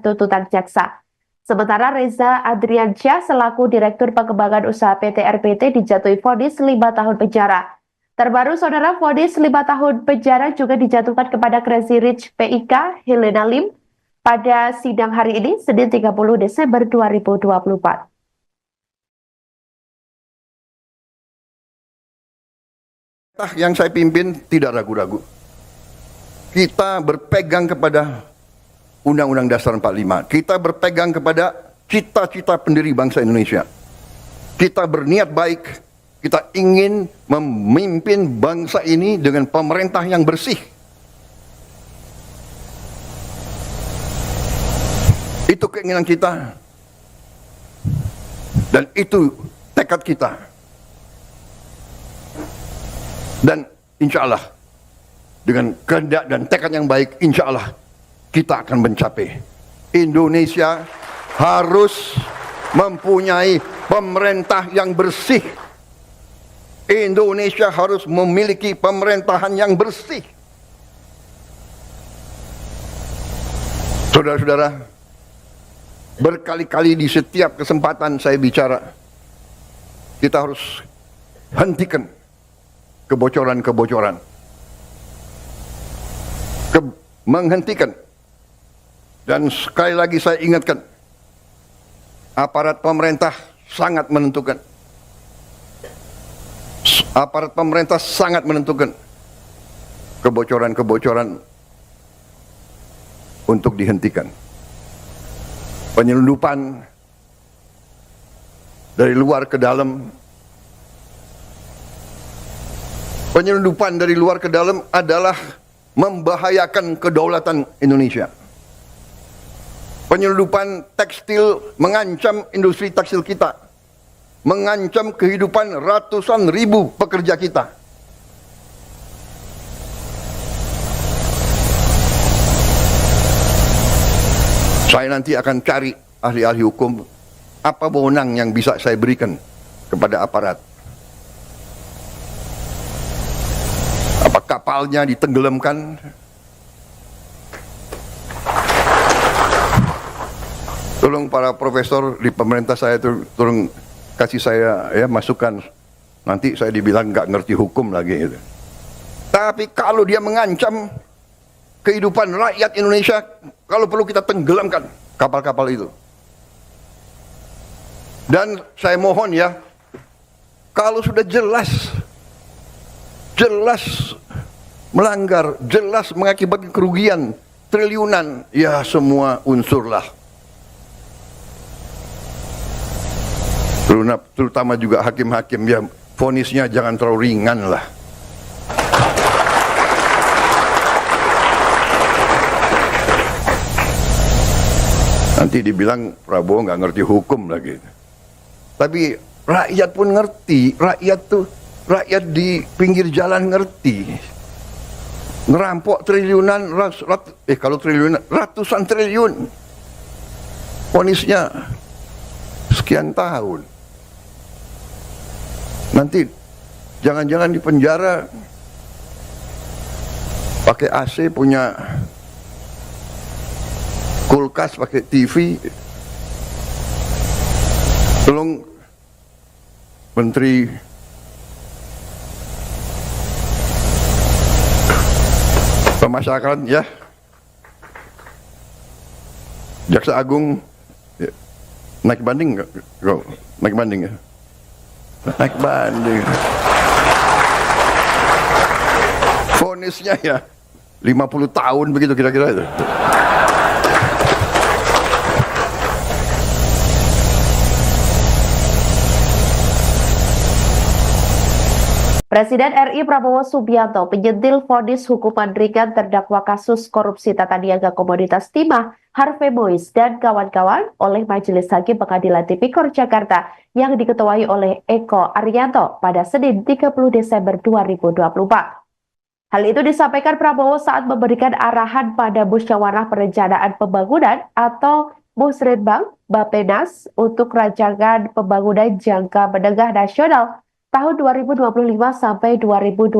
tuntutan jaksa. Sementara Reza Adriansyah selaku Direktur Pengembangan Usaha PT RPT dijatuhi vonis 5 tahun penjara. Terbaru, saudara, vonis 5 tahun penjara juga dijatuhkan kepada Crazy Rich PIK Helena Lim pada sidang hari ini, Senin 30 Desember 2024. Yang saya pimpin tidak ragu-ragu. Kita berpegang kepada Undang-Undang Dasar 45. Kita berpegang kepada cita-cita pendiri bangsa Indonesia. Kita berniat baik. Kita ingin memimpin bangsa ini dengan pemerintah yang bersih. Itu keinginan kita. Dan itu tekad kita. Dan insya Allah, dengan kehendak dan tekad yang baik, insya Allah kita akan mencapai. Indonesia harus mempunyai pemerintah yang bersih. Indonesia harus memiliki pemerintahan yang bersih. Saudara-saudara, berkali-kali di setiap kesempatan saya bicara, kita harus hentikan kebocoran-kebocoran. Menghentikan. Dan sekali lagi saya ingatkan, aparat pemerintah sangat menentukan. Aparat pemerintah sangat menentukan kebocoran-kebocoran untuk dihentikan. Penyelundupan dari luar ke dalam. Penyelundupan dari luar ke dalam adalah membahayakan kedaulatan Indonesia. Penyelundupan tekstil mengancam industri tekstil kita, mengancam kehidupan ratusan ribu pekerja kita. Saya nanti akan cari ahli-ahli hukum, apa wewenang yang bisa saya berikan kepada aparat. Apa kapalnya ditenggelamkan? Tolong para profesor di pemerintah saya tolong kasih saya ya masukan. Nanti saya dibilang nggak ngerti hukum lagi. Gitu. Tapi kalau dia mengancam kehidupan rakyat Indonesia, kalau perlu kita tenggelamkan kapal-kapal itu. Dan saya mohon ya, kalau sudah jelas melanggar, jelas mengakibatkan kerugian triliunan, ya semua unsurlah. Terutama juga hakim-hakim, ya vonisnya jangan terlalu ringan lah. Nanti dibilang Prabowo nggak ngerti hukum lagi. Tapi rakyat pun ngerti, rakyat di pinggir jalan ngerti. Ngerampok triliunan, kalau triliunan, ratusan triliun. Vonisnya sekian tahun. Nanti jangan-jangan di penjara pakai AC, punya kulkas, pakai TV. Tolong Menteri Pemasyarakatan ya, Jaksa Agung ya. Naik banding nggak? Naik banding ya? Naik banding. Vonisnya ya 50 tahun begitu kira-kira itu. Presiden RI Prabowo Subianto menyentil vonis hukuman ringan terdakwa kasus korupsi tata niaga komoditas timah Harvey Mois dan kawan-kawan oleh Majelis Hakim Pengadilan Tipikor Jakarta yang diketuai oleh Eko Arianto pada Senin 30 Desember 2024. Hal itu disampaikan Prabowo saat memberikan arahan pada Musyawarah Perencanaan Pembangunan atau Musrenbang Bappenas untuk rancangan pembangunan jangka menengah nasional tahun 2025 sampai 2029.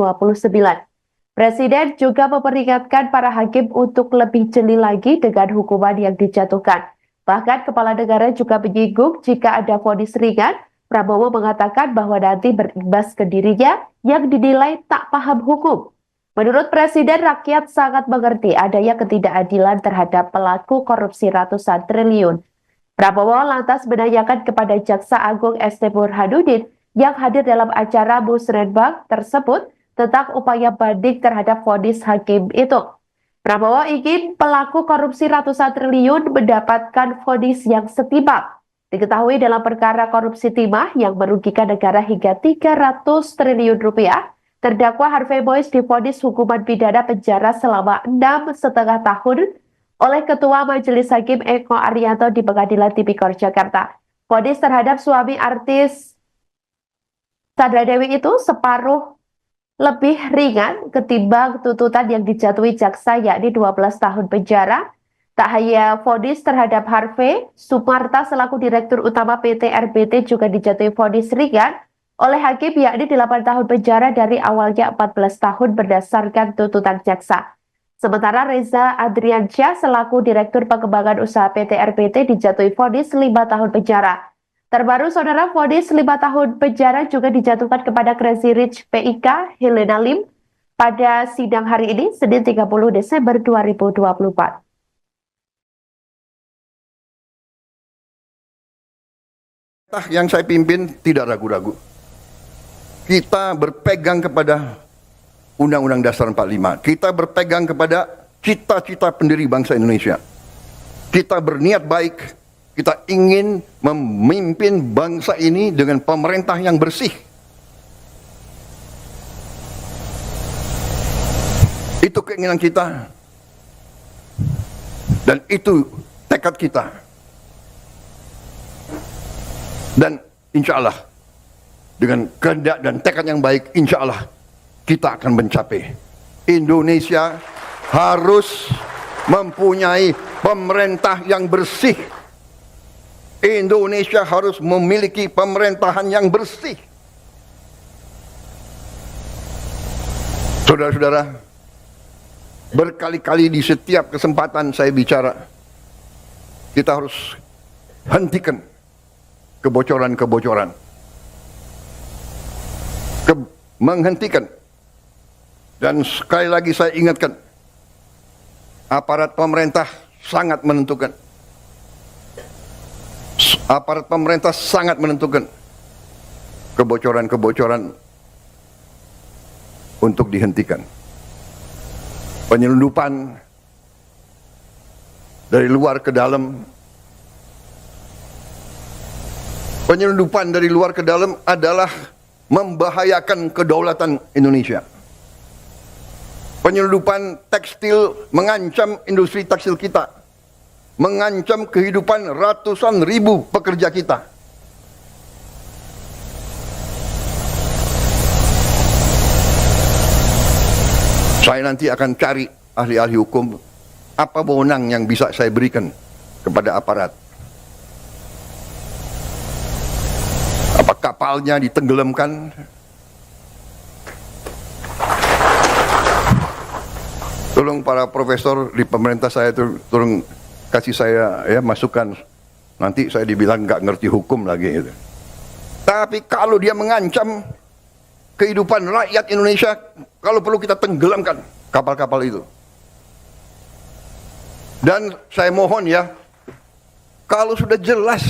Presiden juga memperingatkan para hakim untuk lebih jeli lagi dengan hukuman yang dijatuhkan. Bahkan kepala negara juga menyinggung jika ada vonis ringan, Prabowo mengatakan bahwa nanti berimbas ke dirinya yang dinilai tak paham hukum. Menurut Presiden, rakyat sangat mengerti adanya ketidakadilan terhadap pelaku korupsi ratusan triliun. Prabowo lantas menanyakan kepada Jaksa Agung ST Burhanuddin yang hadir dalam acara Musrenbang tersebut tentang upaya banding terhadap vonis hakim itu. Prabowo ingin pelaku korupsi ratusan triliun mendapatkan vonis yang setimpal. Diketahui dalam perkara korupsi timah yang merugikan negara hingga 300 triliun rupiah, terdakwa Harvey Mois divonis hukuman pidana penjara selama 6,5 tahun oleh Ketua Majelis Hakim Eko Arianto di Pengadilan Tipikor Jakarta. Vonis terhadap suami artis Sandra Dewi itu separuh lebih ringan ketimbang tuntutan yang dijatuhi jaksa, yakni 12 tahun penjara. Tak hanya vonis terhadap Harvey, Sumarta selaku Direktur Utama PT RBT juga dijatuhi vonis ringan oleh hakim, yakni 8 tahun penjara dari awalnya 14 tahun berdasarkan tuntutan jaksa. Sementara Reza Adriansyah selaku Direktur Pengembangan Usaha PT RBT dijatuhi vonis 5 tahun penjara. Terbaru, saudara, vonis 5 tahun penjara juga dijatuhkan kepada Crazy Rich PIK Helena Lim pada sidang hari ini, Senin 30 Desember 2024. Yang saya pimpin tidak ragu-ragu. Kita berpegang kepada Undang-Undang Dasar 45. Kita berpegang kepada cita-cita pendiri bangsa Indonesia. Kita berniat baik. Kita ingin memimpin bangsa ini dengan pemerintah yang bersih. Itu keinginan kita. Dan itu tekad kita. Dan insya Allah, dengan kehendak dan tekad yang baik, insya Allah, kita akan mencapai. Indonesia harus mempunyai pemerintah yang bersih. Indonesia harus memiliki pemerintahan yang bersih. Saudara-saudara, berkali-kali di setiap kesempatan saya bicara, kita harus hentikan kebocoran-kebocoran. Menghentikan. Dan sekali lagi saya ingatkan, aparat pemerintah sangat menentukan. Aparat pemerintah sangat menentukan kebocoran-kebocoran untuk dihentikan. Penyelundupan dari luar ke dalam. Penyelundupan dari luar ke dalam adalah membahayakan kedaulatan Indonesia. Penyelundupan tekstil mengancam industri tekstil kita, mengancam kehidupan ratusan ribu pekerja kita. Saya nanti akan cari ahli-ahli hukum, apa wewenang yang bisa saya berikan kepada aparat. Apa kapalnya ditenggelamkan? Tolong para profesor di pemerintah saya itu tolong kasih saya ya masukan. Nanti saya dibilang nggak ngerti hukum lagi. Gitu. Tapi kalau dia mengancam kehidupan rakyat Indonesia, kalau perlu kita tenggelamkan kapal-kapal itu. Dan saya mohon ya, kalau sudah jelas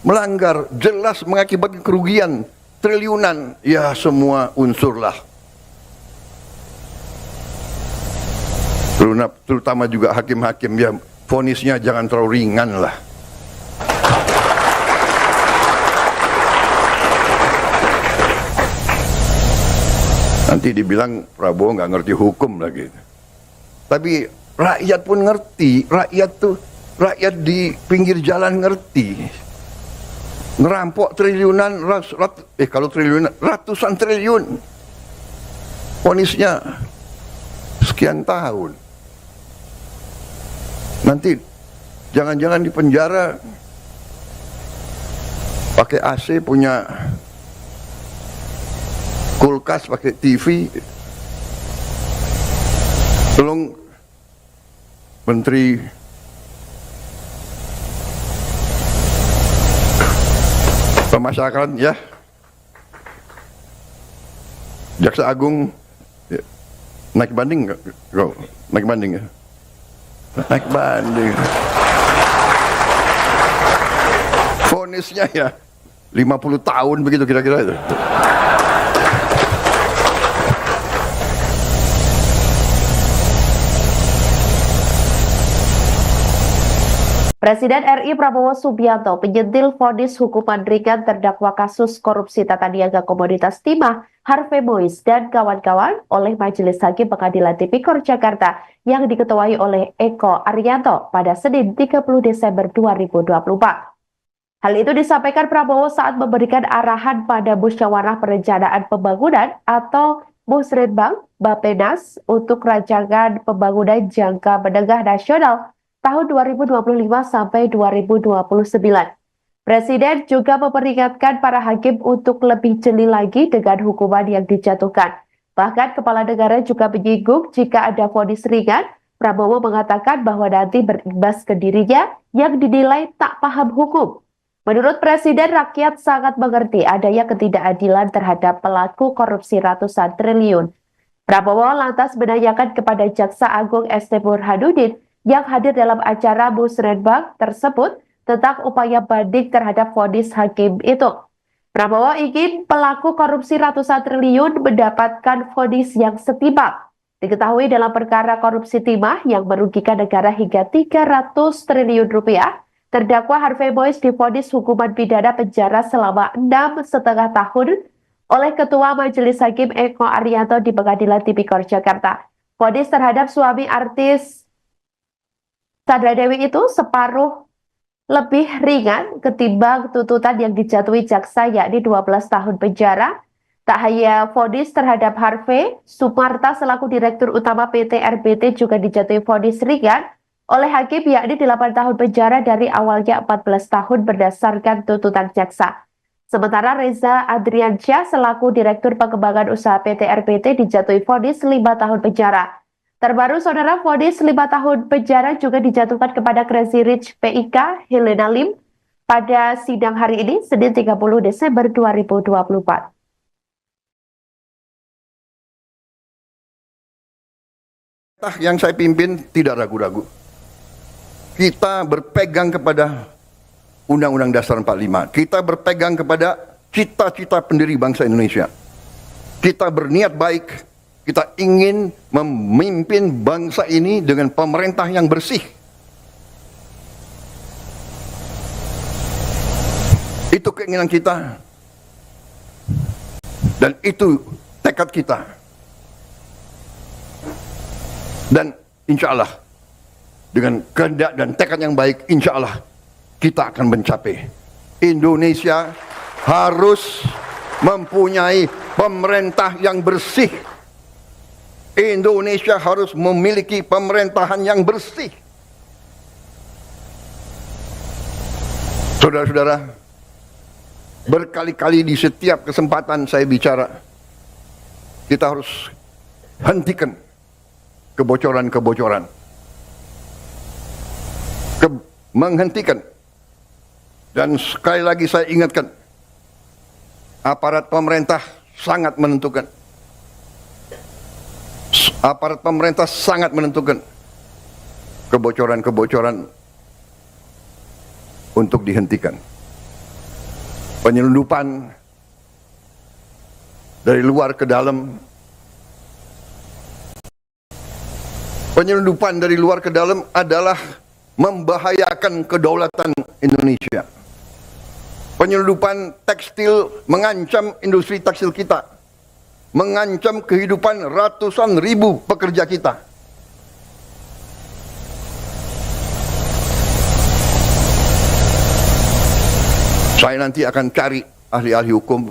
melanggar, jelas mengakibatkan kerugian triliunan, ya semua unsurlah. Terutama juga hakim-hakim, ya vonisnya jangan terlalu ringan lah. Nanti dibilang Prabowo nggak ngerti hukum lagi. Tapi rakyat pun ngerti, rakyat di pinggir jalan ngerti. Ngerampok triliunan, kalau triliunan, ratusan triliun. Vonisnya sekian tahun. Nanti jangan-jangan di penjara pakai AC, punya kulkas, pakai TV. Tolong Menteri Pemasyarakatan ya, Jaksa Agung ya. Naik banding nggak? Naik banding ya? Naik banding. Vonisnya ya 50 tahun begitu kira-kira itu. Presiden RI Prabowo Subianto menyentil vonis hukuman ringan terdakwa kasus korupsi tata niaga komoditas timah Harvey Mois dan kawan-kawan oleh Majelis Hakim Pengadilan Tipikor Jakarta yang diketuai oleh Eko Arianto pada Senin 30 Desember 2024. Hal itu disampaikan Prabowo saat memberikan arahan pada Musyawarah Perencanaan Pembangunan atau Musrenbang Bappenas untuk rancangan pembangunan jangka menengah nasional tahun 2025 sampai 2029. Presiden juga memperingatkan para hakim untuk lebih jeli lagi dengan hukuman yang dijatuhkan. Bahkan Kepala Negara juga menyinggung jika ada vonis ringan, Prabowo mengatakan bahwa nanti berimbas ke dirinya yang dinilai tak paham hukum. Menurut Presiden, rakyat sangat mengerti adanya ketidakadilan terhadap pelaku korupsi ratusan triliun. Prabowo lantas menanyakan kepada Jaksa Agung ST Burhanuddin yang hadir dalam acara Musrenbang tersebut tentang upaya banding terhadap vonis hakim itu. Prabowo ingin pelaku korupsi ratusan triliun mendapatkan vonis yang setimpal. Diketahui dalam perkara korupsi timah yang merugikan negara hingga 300 triliun rupiah, terdakwa Harvey Mois divonis hukuman pidana penjara selama 6,5 tahun oleh Ketua Majelis Hakim Eko Arianto di Pengadilan Tipikor Jakarta. Vonis terhadap suami artis Sandra Dewi itu separuh lebih ringan ketimbang tuntutan yang dijatuhi jaksa yakni 12 tahun penjara. Tak hanya vonis terhadap Harvey, Sumarta selaku Direktur Utama PT RBT juga dijatuhi vonis ringan oleh hakim yakni 8 tahun penjara dari awalnya 14 tahun berdasarkan tuntutan jaksa. Sementara Reza Adriansyah selaku Direktur Pengembangan Usaha PT RBT dijatuhi vonis 5 tahun penjara. Terbaru, saudara, vonis 5 tahun penjara juga dijatuhkan kepada Crazy Rich PIK Helena Lim pada sidang hari ini, Senin 30 Desember 2024. Yang saya pimpin tidak ragu-ragu. Kita berpegang kepada Undang-Undang Dasar 45. Kita berpegang kepada cita-cita pendiri bangsa Indonesia. Kita berniat baik. Kita ingin memimpin bangsa ini dengan pemerintah yang bersih. Itu keinginan kita. Dan itu tekad kita. Dan insya Allah, dengan kehendak dan tekad yang baik, insya Allah kita akan mencapai. Indonesia harus mempunyai pemerintah yang bersih. Indonesia harus memiliki pemerintahan yang bersih. Saudara-saudara, berkali-kali di setiap kesempatan saya bicara, kita harus hentikan kebocoran-kebocoran. Menghentikan. Dan sekali lagi saya ingatkan, aparat pemerintah sangat menentukan. Aparat pemerintah sangat menentukan kebocoran-kebocoran untuk dihentikan. Penyelundupan dari luar ke dalam. Penyelundupan dari luar ke dalam adalah membahayakan kedaulatan Indonesia. Penyelundupan tekstil mengancam industri tekstil kita. Mengancam kehidupan ratusan ribu pekerja kita. Saya nanti akan cari ahli-ahli hukum,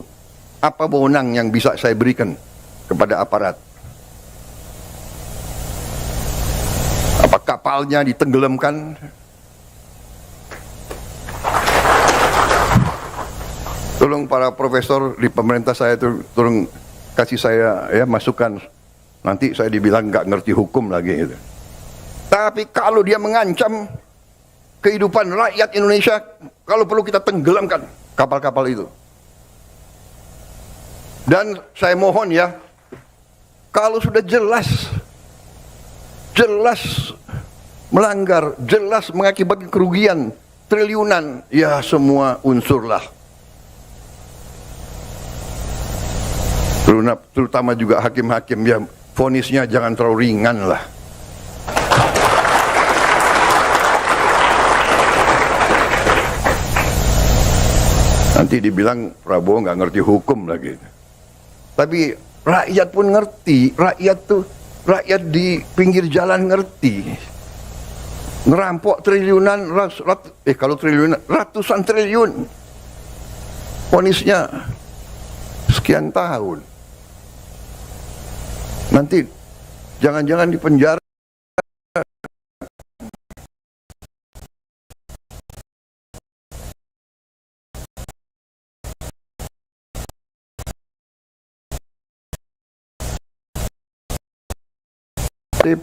apa wewenang yang bisa saya berikan kepada aparat. Apa kapalnya ditenggelamkan? Tolong para profesor di pemerintah saya itu tolong kasih saya ya masukan, nanti saya dibilang nggak ngerti hukum lagi gitu. Tapi kalau dia mengancam kehidupan rakyat Indonesia, kalau perlu kita tenggelamkan kapal-kapal itu. Dan saya mohon ya, kalau sudah jelas melanggar, jelas mengakibatkan kerugian triliunan, ya semua unsurlah. Terutama juga hakim-hakim, ya vonisnya jangan terlalu ringan lah. Nanti dibilang Prabowo nggak ngerti hukum lagi. Tapi rakyat pun ngerti, rakyat di pinggir jalan ngerti. Ngerampok triliunan, kalau triliunan, ratusan triliun. Vonisnya sekian tahun. Nanti jangan-jangan di penjara. Menteri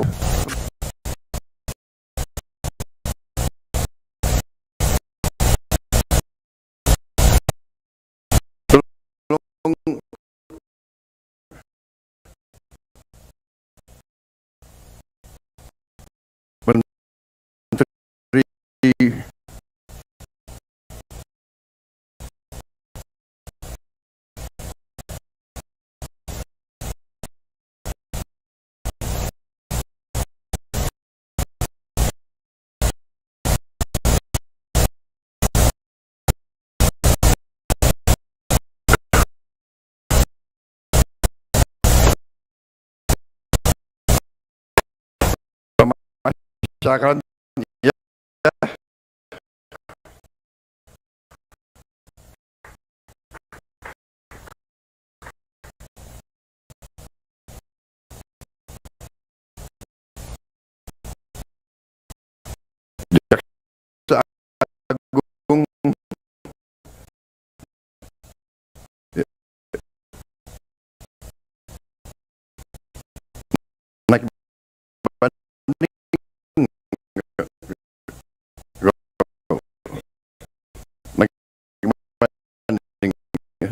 Pemasarakatan, ya, Jaksa Agung, ya, naik banding, naik banding, ya.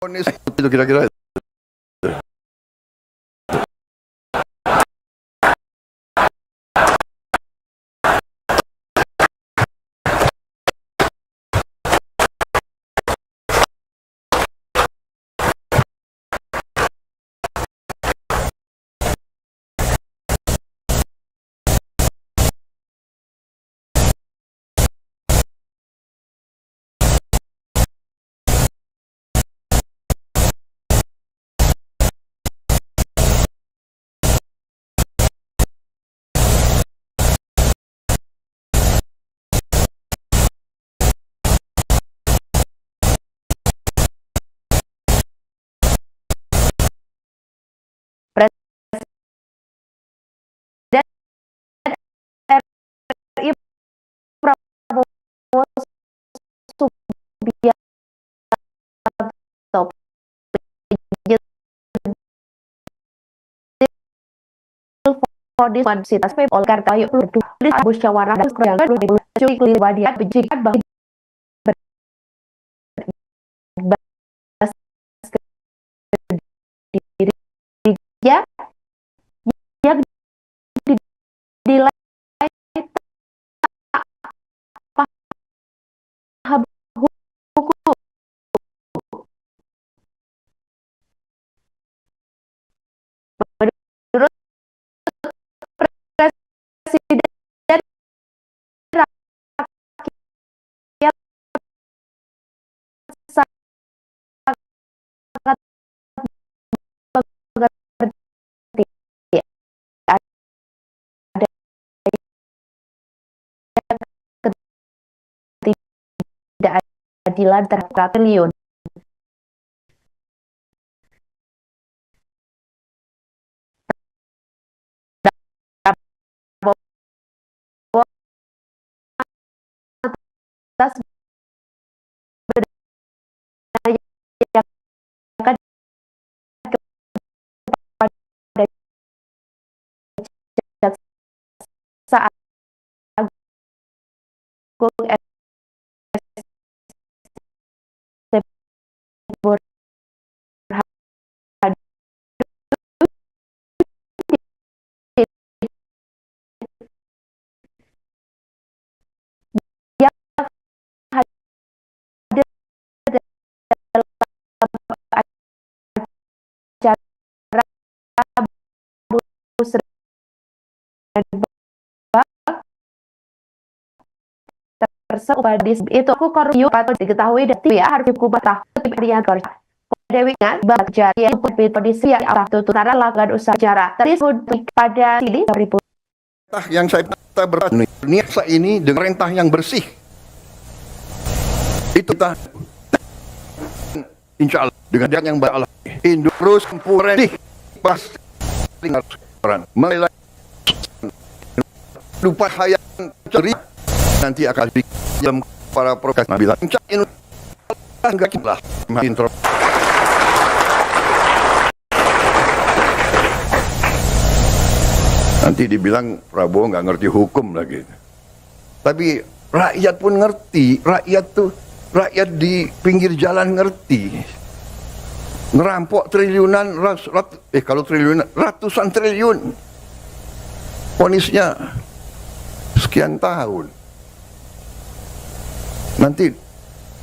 Vonis itu kira-kira. Presiden RI Prabowo Subianto penyetil vonis Universitas oleh karena musyawarah dan kerugian Juli Kelibadian menjadikan bahwa berbahasa dirinya yang dinilai tak paham hukum. Menurut Presiden, rakyat keadilan terhadap triliun. Atas menanyakan kepada Jaksa Agung ST Burhanuddin yang hadir dalam acara Musrenbang tersebut itu aku korupsi patut diketahui dan ya harus hukuman tahun pilihan korupsi. Dewi kan baca yang kondisi yang tuntutan lakukan usaha sejarah tersebut pada sini 2000 yang saya berniat ini dengan perintah yang bersih. Itu kita insya Allah dengan jalan yang Allah Indurus Puredi pas melelai lupa hayat ceria nanti akan di dalam para program Nabi enggak lah intro nanti dibilang Prabowo nggak ngerti hukum lagi. Tapi rakyat pun ngerti, rakyat di pinggir jalan ngerti. Ngerampok triliunan, kalau triliunan, ratusan triliun. Vonisnya sekian tahun. Nanti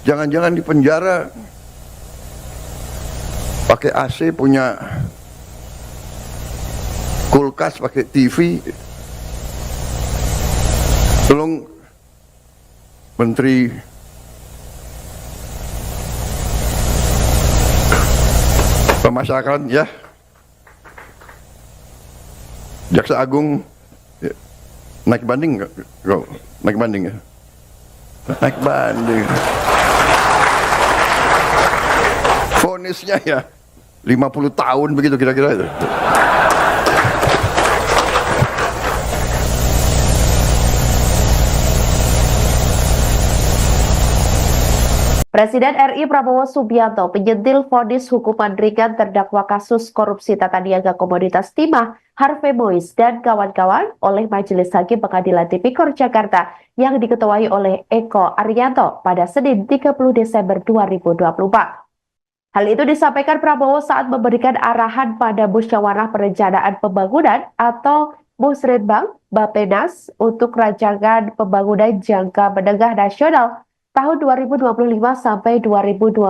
jangan-jangan di penjara pakai AC, punya kulkas, pakai TV. Tolong Menteri Pemasyarakatan ya, Jaksa Agung ya, naik banding nggak? Naik banding ya? Naik banding. Vonisnya ya 50 tahun begitu kira-kira itu. Presiden RI Prabowo Subianto menyentil vonis hukuman ringan terdakwa kasus korupsi tata niaga komoditas timah Harvey Mois dan kawan-kawan oleh Majelis Hakim Pengadilan Tipikor Jakarta yang diketuai oleh Eko Arianto pada Senin 30 Desember 2024. Hal itu disampaikan Prabowo saat memberikan arahan pada Musyawarah Perencanaan Pembangunan atau Musrenbang Bappenas untuk rancangan pembangunan jangka menengah nasional tahun 2025 sampai 2029.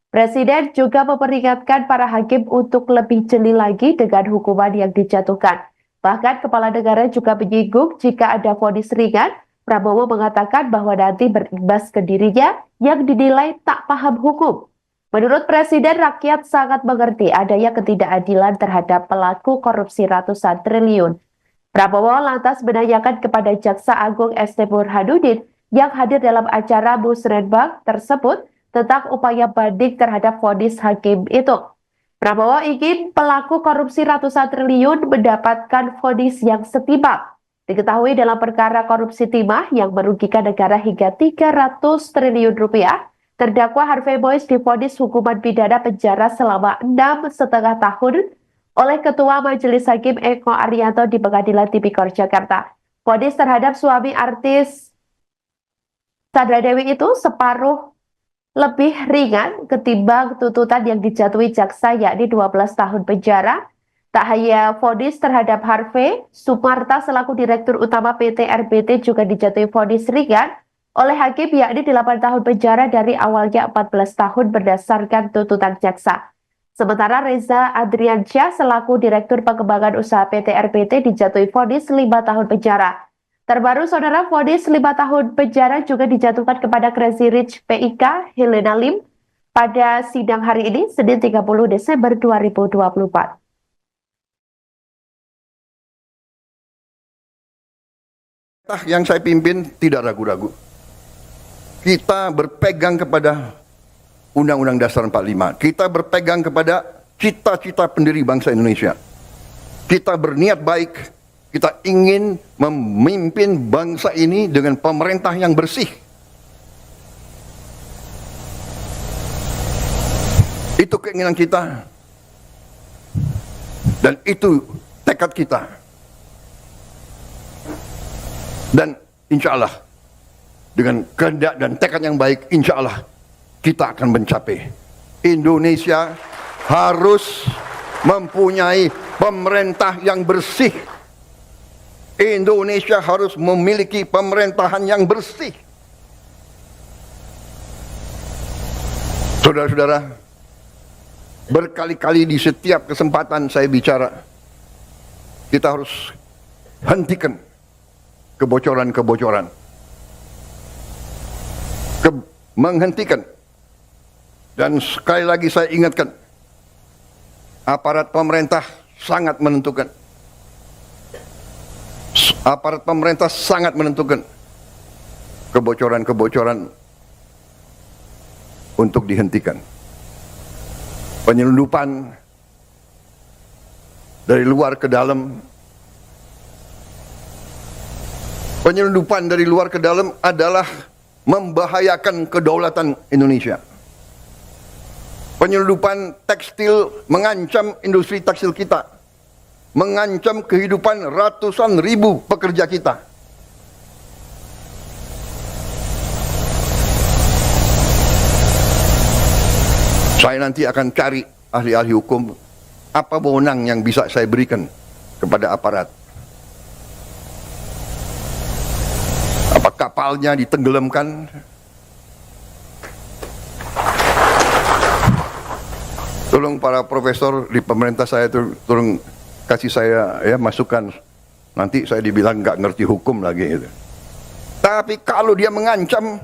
Presiden juga memperingatkan para hakim untuk lebih jeli lagi dengan hukuman yang dijatuhkan. Bahkan Kepala Negara juga menyinggung jika ada vonis ringan, Prabowo mengatakan bahwa nanti berimbas ke dirinya yang dinilai tak paham hukum. Menurut Presiden, rakyat sangat mengerti adanya ketidakadilan terhadap pelaku korupsi ratusan triliun. Prabowo lantas menanyakan kepada Jaksa Agung ST Burhanuddin yang hadir dalam acara Musrenbang tersebut tentang upaya banding terhadap vonis hakim itu. Prabowo ingin pelaku korupsi ratusan triliun mendapatkan vonis yang setimpal. Diketahui dalam perkara korupsi timah yang merugikan negara hingga 300 triliun rupiah, terdakwa Harvey Mois divonis hukuman pidana penjara selama 6,5 tahun oleh Ketua Majelis Hakim Eko Arianto di Pengadilan Tipikor Jakarta. Vonis terhadap suami artis Sandra Dewi itu separuh lebih ringan ketimbang tuntutan yang dijatuhi jaksa yakni 12 tahun penjara. Tak hanya vonis terhadap Harvey, Sumarta selaku Direktur Utama PT RBT juga dijatuhi vonis ringan oleh hakim yakni 8 tahun penjara dari awalnya 14 tahun berdasarkan tuntutan jaksa. Sementara Reza Adriansyah selaku Direktur Pengembangan Usaha PT RBT dijatuhi vonis 5 tahun penjara. Terbaru, saudara, vonis 5 tahun penjara juga dijatuhkan kepada Crazy Rich PIK Helena Lim pada sidang hari ini, Senin 30 Desember 2024. Yang saya pimpin tidak ragu-ragu. Kita berpegang kepada Undang-Undang Dasar 45. Kita berpegang kepada cita-cita pendiri bangsa Indonesia. Kita berniat baik, kita ingin memimpin bangsa ini dengan pemerintah yang bersih. Itu keinginan kita. Dan itu tekad kita. Dan insya Allah, dengan kehendak dan tekad yang baik, insya Allah kita akan mencapai. Indonesia harus mempunyai pemerintah yang bersih. Indonesia harus memiliki pemerintahan yang bersih. Saudara-saudara, berkali-kali di setiap kesempatan saya bicara, kita harus hentikan kebocoran-kebocoran. Menghentikan. Dan sekali lagi saya ingatkan, aparat pemerintah sangat menentukan. Aparat pemerintah sangat menentukan kebocoran-kebocoran untuk dihentikan. Penyelundupan dari luar ke dalam. Penyelundupan dari luar ke dalam adalah membahayakan kedaulatan Indonesia. Penyelundupan tekstil mengancam industri tekstil kita, mengancam kehidupan ratusan ribu pekerja kita. Saya nanti akan cari ahli-ahli hukum, apa wewenang yang bisa saya berikan kepada aparat. Apa kapalnya ditenggelamkan? Tolong para profesor di pemerintah saya itu tolong kasih saya ya masukan. Nanti saya dibilang nggak ngerti hukum lagi. Gitu. Tapi kalau dia mengancam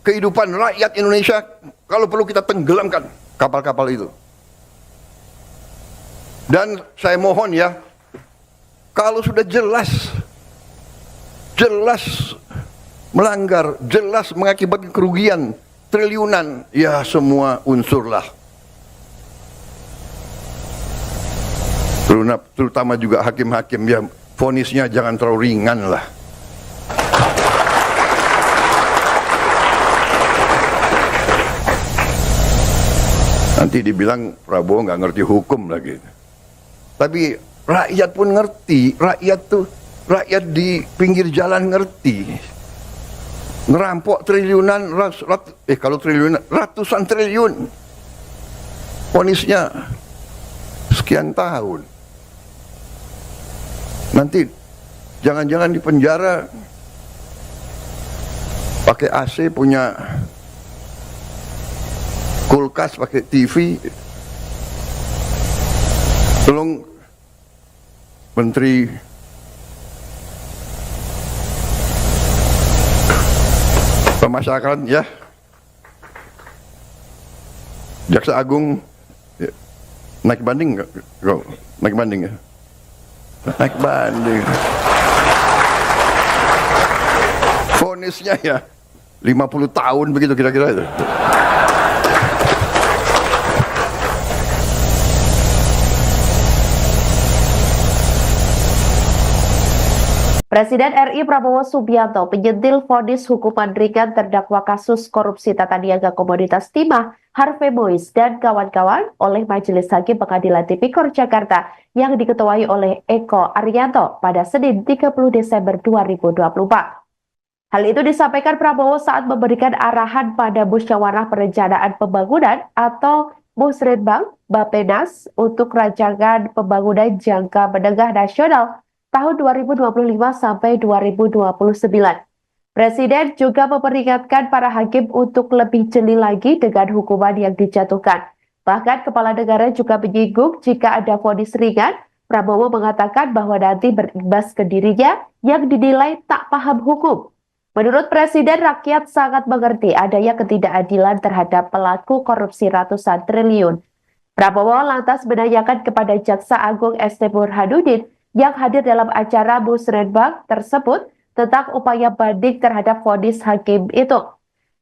kehidupan rakyat Indonesia, kalau perlu kita tenggelamkan kapal-kapal itu. Dan saya mohon ya, kalau sudah jelas melanggar, jelas mengakibatkan kerugian triliunan, ya semua unsurlah. Terutama juga hakim-hakim, ya vonisnya jangan terlalu ringan lah. Nanti dibilang Prabowo nggak ngerti hukum lagi. Tapi rakyat pun ngerti, rakyat di pinggir jalan ngerti. Ngerampok triliunan, kalau triliunan, ratusan triliun. Vonisnya sekian tahun. Nanti jangan-jangan di penjara pakai AC, punya kulkas, pakai TV. Tolong Menteri Pemasyarakatan ya, Jaksa Agung ya, naik banding nggak? Naik banding ya? Naik banding. Vonisnya ya 50 tahun begitu kira-kira itu. Presiden RI Prabowo Subianto penyentil vonis hukuman ringan terdakwa kasus korupsi tata niaga komoditas timah Harvey Mois dan kawan-kawan oleh Majelis Hakim Pengadilan Tipikor Jakarta yang diketuai oleh Eko Arianto pada Senin 30 Desember 2024. Hal itu disampaikan Prabowo saat memberikan arahan pada Musyawarah Perencanaan Pembangunan atau Musrenbang Bappenas untuk rancangan pembangunan jangka menengah nasional tahun 2025 sampai 2029. Presiden juga memperingatkan para hakim untuk lebih jeli lagi dengan hukuman yang dijatuhkan. Bahkan kepala negara juga menyinggung jika ada vonis ringan, Prabowo mengatakan bahwa nanti berimbas ke dirinya yang dinilai tak paham hukum. Menurut Presiden, rakyat sangat mengerti adanya ketidakadilan terhadap pelaku korupsi ratusan triliun. Prabowo lantas menanyakan kepada Jaksa Agung ST Burhanuddin yang hadir dalam acara Musrenbang tersebut tentang upaya banding terhadap vonis hakim itu.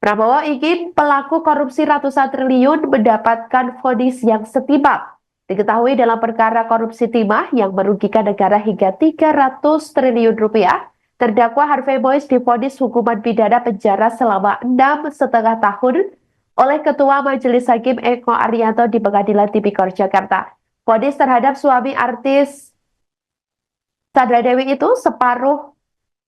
Prabowo ingin pelaku korupsi ratusan triliun mendapatkan vonis yang setimpal. Diketahui dalam perkara korupsi timah yang merugikan negara hingga 300 triliun rupiah, terdakwa Harvey Mois divonis hukuman pidana penjara selama 6,5 tahun oleh Ketua Majelis Hakim Eko Arianto di Pengadilan Tipikor Jakarta. Vonis terhadap suami artis Sandra Dewi itu separuh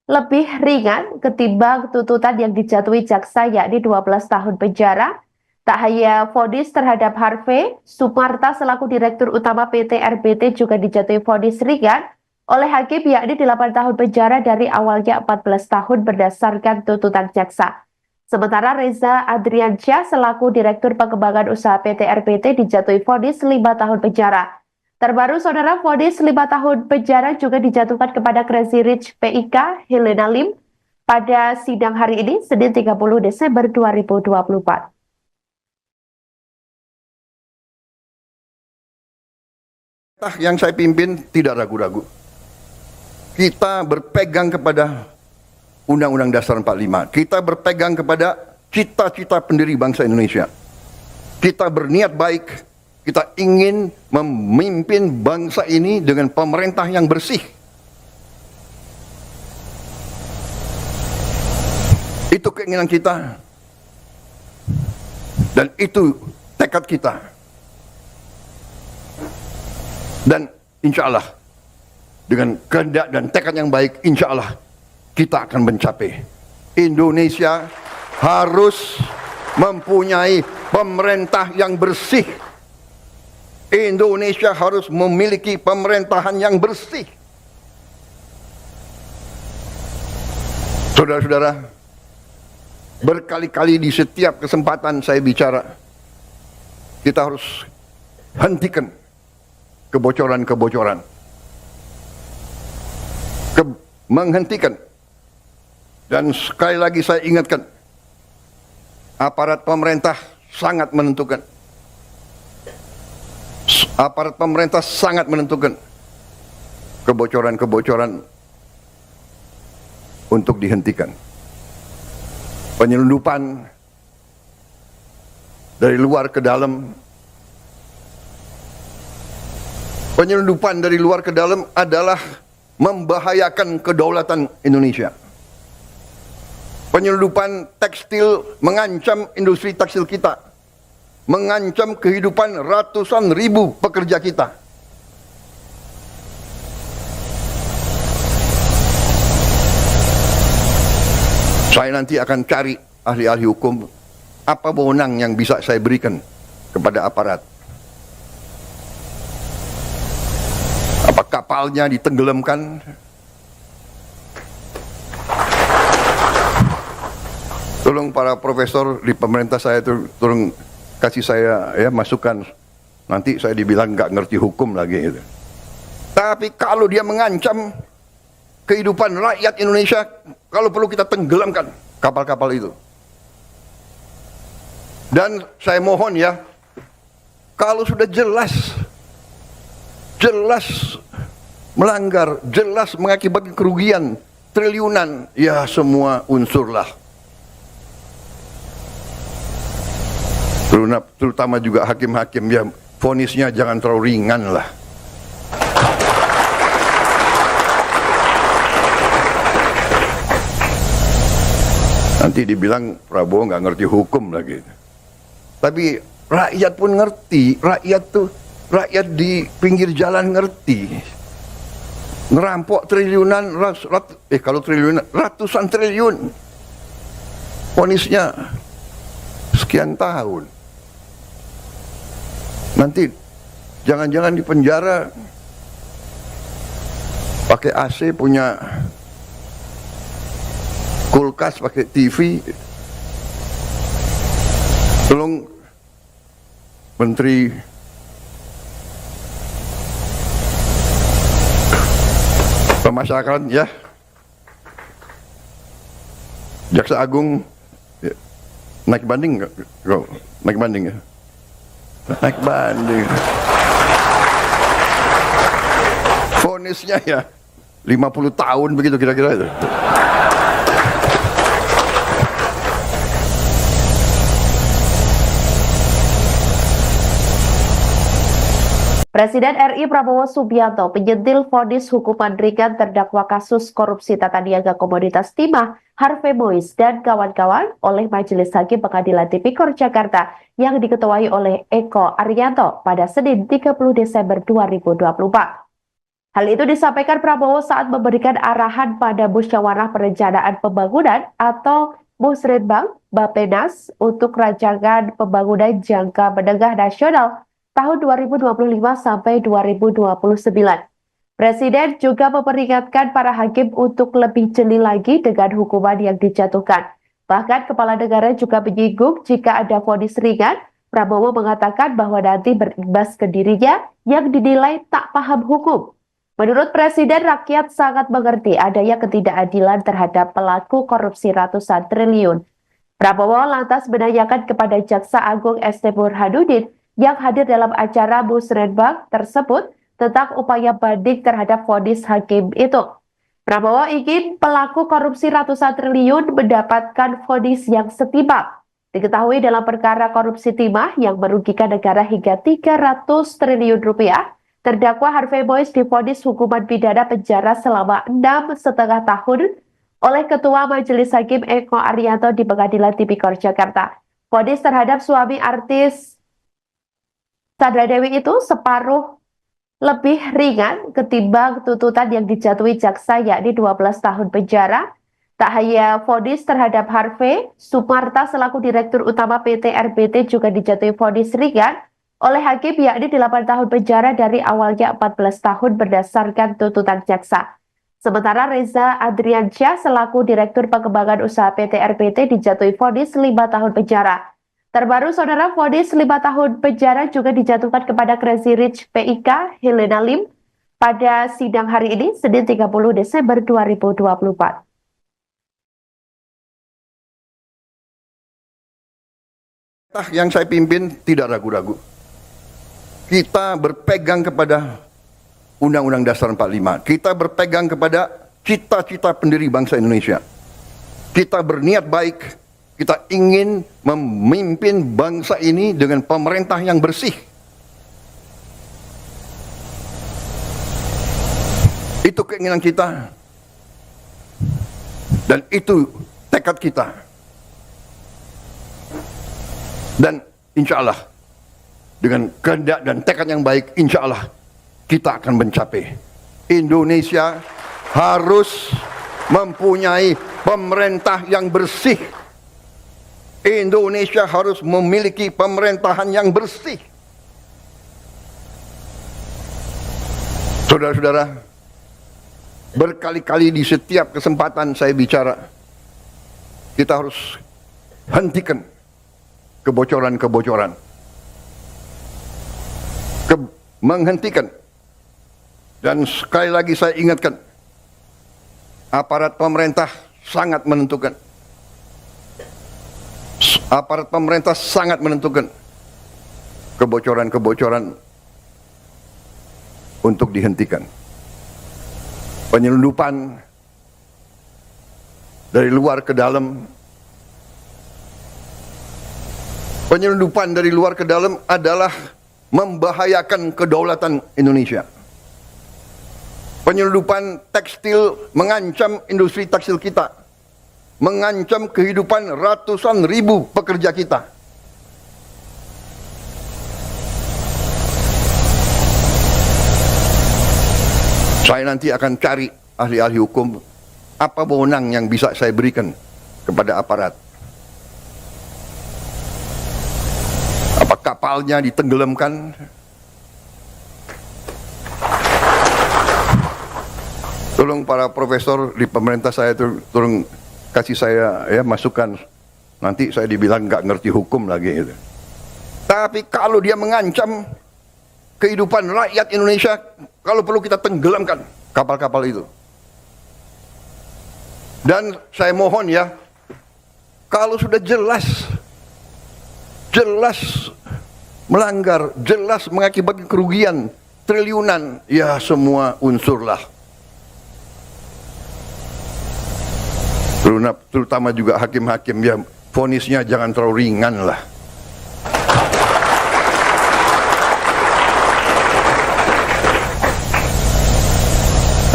lebih ringan ketimbang tuntutan yang dijatuhi jaksa, yakni 12 tahun penjara. Tak hanya vonis terhadap Harvey, Sumarta selaku Direktur Utama PT RBT juga dijatuhi vonis ringan oleh hakim, yakni 8 tahun penjara dari awalnya 14 tahun berdasarkan tuntutan jaksa. Sementara Reza Adriansyah selaku Direktur Pengembangan Usaha PT RBT dijatuhi vonis 5 tahun penjara. Terbaru, saudara, vonis 5 tahun penjara juga dijatuhkan kepada Crazy Rich PIK Helena Lim pada sidang hari ini, Senin 30 Desember 2024. Yang saya pimpin tidak ragu-ragu. Kita berpegang kepada Undang-Undang Dasar 45. Kita berpegang kepada cita-cita pendiri bangsa Indonesia. Kita berniat baik. Kita ingin memimpin bangsa ini dengan pemerintah yang bersih. Itu keinginan kita. Dan itu tekad kita. Dan insya Allah, dengan kehendak dan tekad yang baik, insya Allah kita akan mencapai. Indonesia harus mempunyai pemerintah yang bersih. Indonesia harus memiliki pemerintahan yang bersih. Saudara-saudara, berkali-kali di setiap kesempatan saya bicara, kita harus hentikan kebocoran-kebocoran. Menghentikan. Dan sekali lagi saya ingatkan, aparat pemerintah sangat menentukan. Aparat pemerintah sangat menentukan kebocoran-kebocoran untuk dihentikan. Penyelundupan dari luar ke dalam. Penyelundupan dari luar ke dalam adalah membahayakan kedaulatan Indonesia. Penyelundupan tekstil mengancam industri tekstil kita. Mengancam kehidupan ratusan ribu pekerja kita. Saya nanti akan cari ahli-ahli hukum, apa wewenang yang bisa saya berikan kepada aparat. Apa kapalnya ditenggelamkan? Tolong para profesor di pemerintah saya tolong kasih saya ya masukan. Nanti saya dibilang nggak ngerti hukum lagi gitu. Tapi kalau dia mengancam kehidupan rakyat Indonesia, kalau perlu kita tenggelamkan kapal-kapal itu. Dan saya mohon ya, kalau sudah jelas melanggar, jelas mengakibatkan kerugian triliunan, ya semua unsurlah. Terutama juga hakim-hakim, ya vonisnya jangan terlalu ringan lah. Nanti dibilang Prabowo nggak ngerti hukum lagi. Tapi rakyat pun ngerti, rakyat di pinggir jalan ngerti. Ngerampok triliunan, kalau triliunan, ratusan triliun. Vonisnya sekian tahun. Nanti jangan-jangan di penjara pakai AC, punya kulkas, pakai TV. Tolong Menteri Pemasyarakatan ya, Jaksa Agung ya, naik banding nggak? Naik banding ya? Naik banding. Vonisnya ya 50 tahun begitu kira-kira itu. Presiden RI Prabowo Subianto menyentil vonis hukuman ringan terdakwa kasus korupsi tata niaga komoditas timah Harvey Mois dan kawan-kawan oleh Majelis Hakim Pengadilan Tipikor Jakarta yang diketuai oleh Eko Arianto pada Senin 30 Desember 2024. Hal itu disampaikan Prabowo saat memberikan arahan pada Musyawarah Perencanaan Pembangunan atau Musrenbang Bappenas untuk rancangan pembangunan jangka menengah nasional tahun 2025 sampai 2029. Presiden juga memperingatkan para hakim untuk lebih jeli lagi dengan hukuman yang dijatuhkan. Bahkan kepala negara juga menyinggung jika ada vonis ringan, Prabowo mengatakan bahwa nanti berimbas ke dirinya yang dinilai tak paham hukum. Menurut Presiden, rakyat sangat mengerti adanya ketidakadilan terhadap pelaku korupsi ratusan triliun. Prabowo lantas menanyakan kepada Jaksa Agung ST Burhanuddin yang hadir dalam acara Musrenbang tersebut tentang upaya banding terhadap vonis hakim itu. Prabowo ingin pelaku korupsi ratusan triliun mendapatkan vonis yang setimpal. Diketahui dalam perkara korupsi timah yang merugikan negara hingga 300 triliun rupiah, terdakwa Harvey Mois divonis hukuman pidana penjara selama 6,5 tahun oleh Ketua Majelis Hakim Eko Arianto di Pengadilan Tipikor Jakarta. Vonis terhadap suami artis Sandra Dewi itu separuh lebih ringan ketimbang tuntutan yang dijatuhi jaksa yakni 12 tahun penjara. Tak hanya vonis terhadap Harvey, Sumarta selaku Direktur Utama PT RBT juga dijatuhi vonis ringan oleh hakim yakni 8 tahun penjara dari awalnya 14 tahun berdasarkan tuntutan jaksa. Sementara Reza Adriansyah selaku Direktur Pengembangan Usaha PT RBT dijatuhi vonis 5 tahun penjara. Terbaru, saudara, vonis 5 tahun penjara juga dijatuhkan kepada Crazy Rich PIK Helena Lim pada sidang hari ini, Senin 30 Desember 2024. Yang saya pimpin tidak ragu-ragu. Kita berpegang kepada Undang-Undang Dasar 45. Kita berpegang kepada cita-cita pendiri bangsa Indonesia. Kita berniat baik. Kita ingin memimpin bangsa ini dengan pemerintah yang bersih. Itu keinginan kita. Dan itu tekad kita. Dan insya Allah, dengan kehendak dan tekad yang baik, insya Allah kita akan mencapai. Indonesia harus mempunyai pemerintah yang bersih. Indonesia harus memiliki pemerintahan yang bersih. Saudara-saudara, berkali-kali di setiap kesempatan saya bicara, kita harus hentikan kebocoran-kebocoran. Menghentikan. Dan sekali lagi saya ingatkan, aparat pemerintah sangat menentukan. Aparat pemerintah sangat menentukan kebocoran-kebocoran untuk dihentikan. Penyelundupan dari luar ke dalam. Penyelundupan dari luar ke dalam adalah membahayakan kedaulatan Indonesia. Penyelundupan tekstil mengancam industri tekstil kita. Mengancam kehidupan ratusan ribu pekerja kita. Saya nanti akan cari ahli-ahli hukum apa wewenang yang bisa saya berikan kepada aparat. Apa kapalnya ditenggelamkan? Tolong para profesor di pemerintah saya tolong kasih saya ya masukan. Nanti saya dibilang nggak ngerti hukum lagi gitu. Tapi kalau dia mengancam kehidupan rakyat Indonesia, kalau perlu kita tenggelamkan kapal-kapal itu. Dan saya mohon ya, kalau sudah jelas melanggar, jelas mengakibatkan kerugian triliunan, ya semua unsurlah. Terutama juga hakim-hakim, ya vonisnya jangan terlalu ringan lah.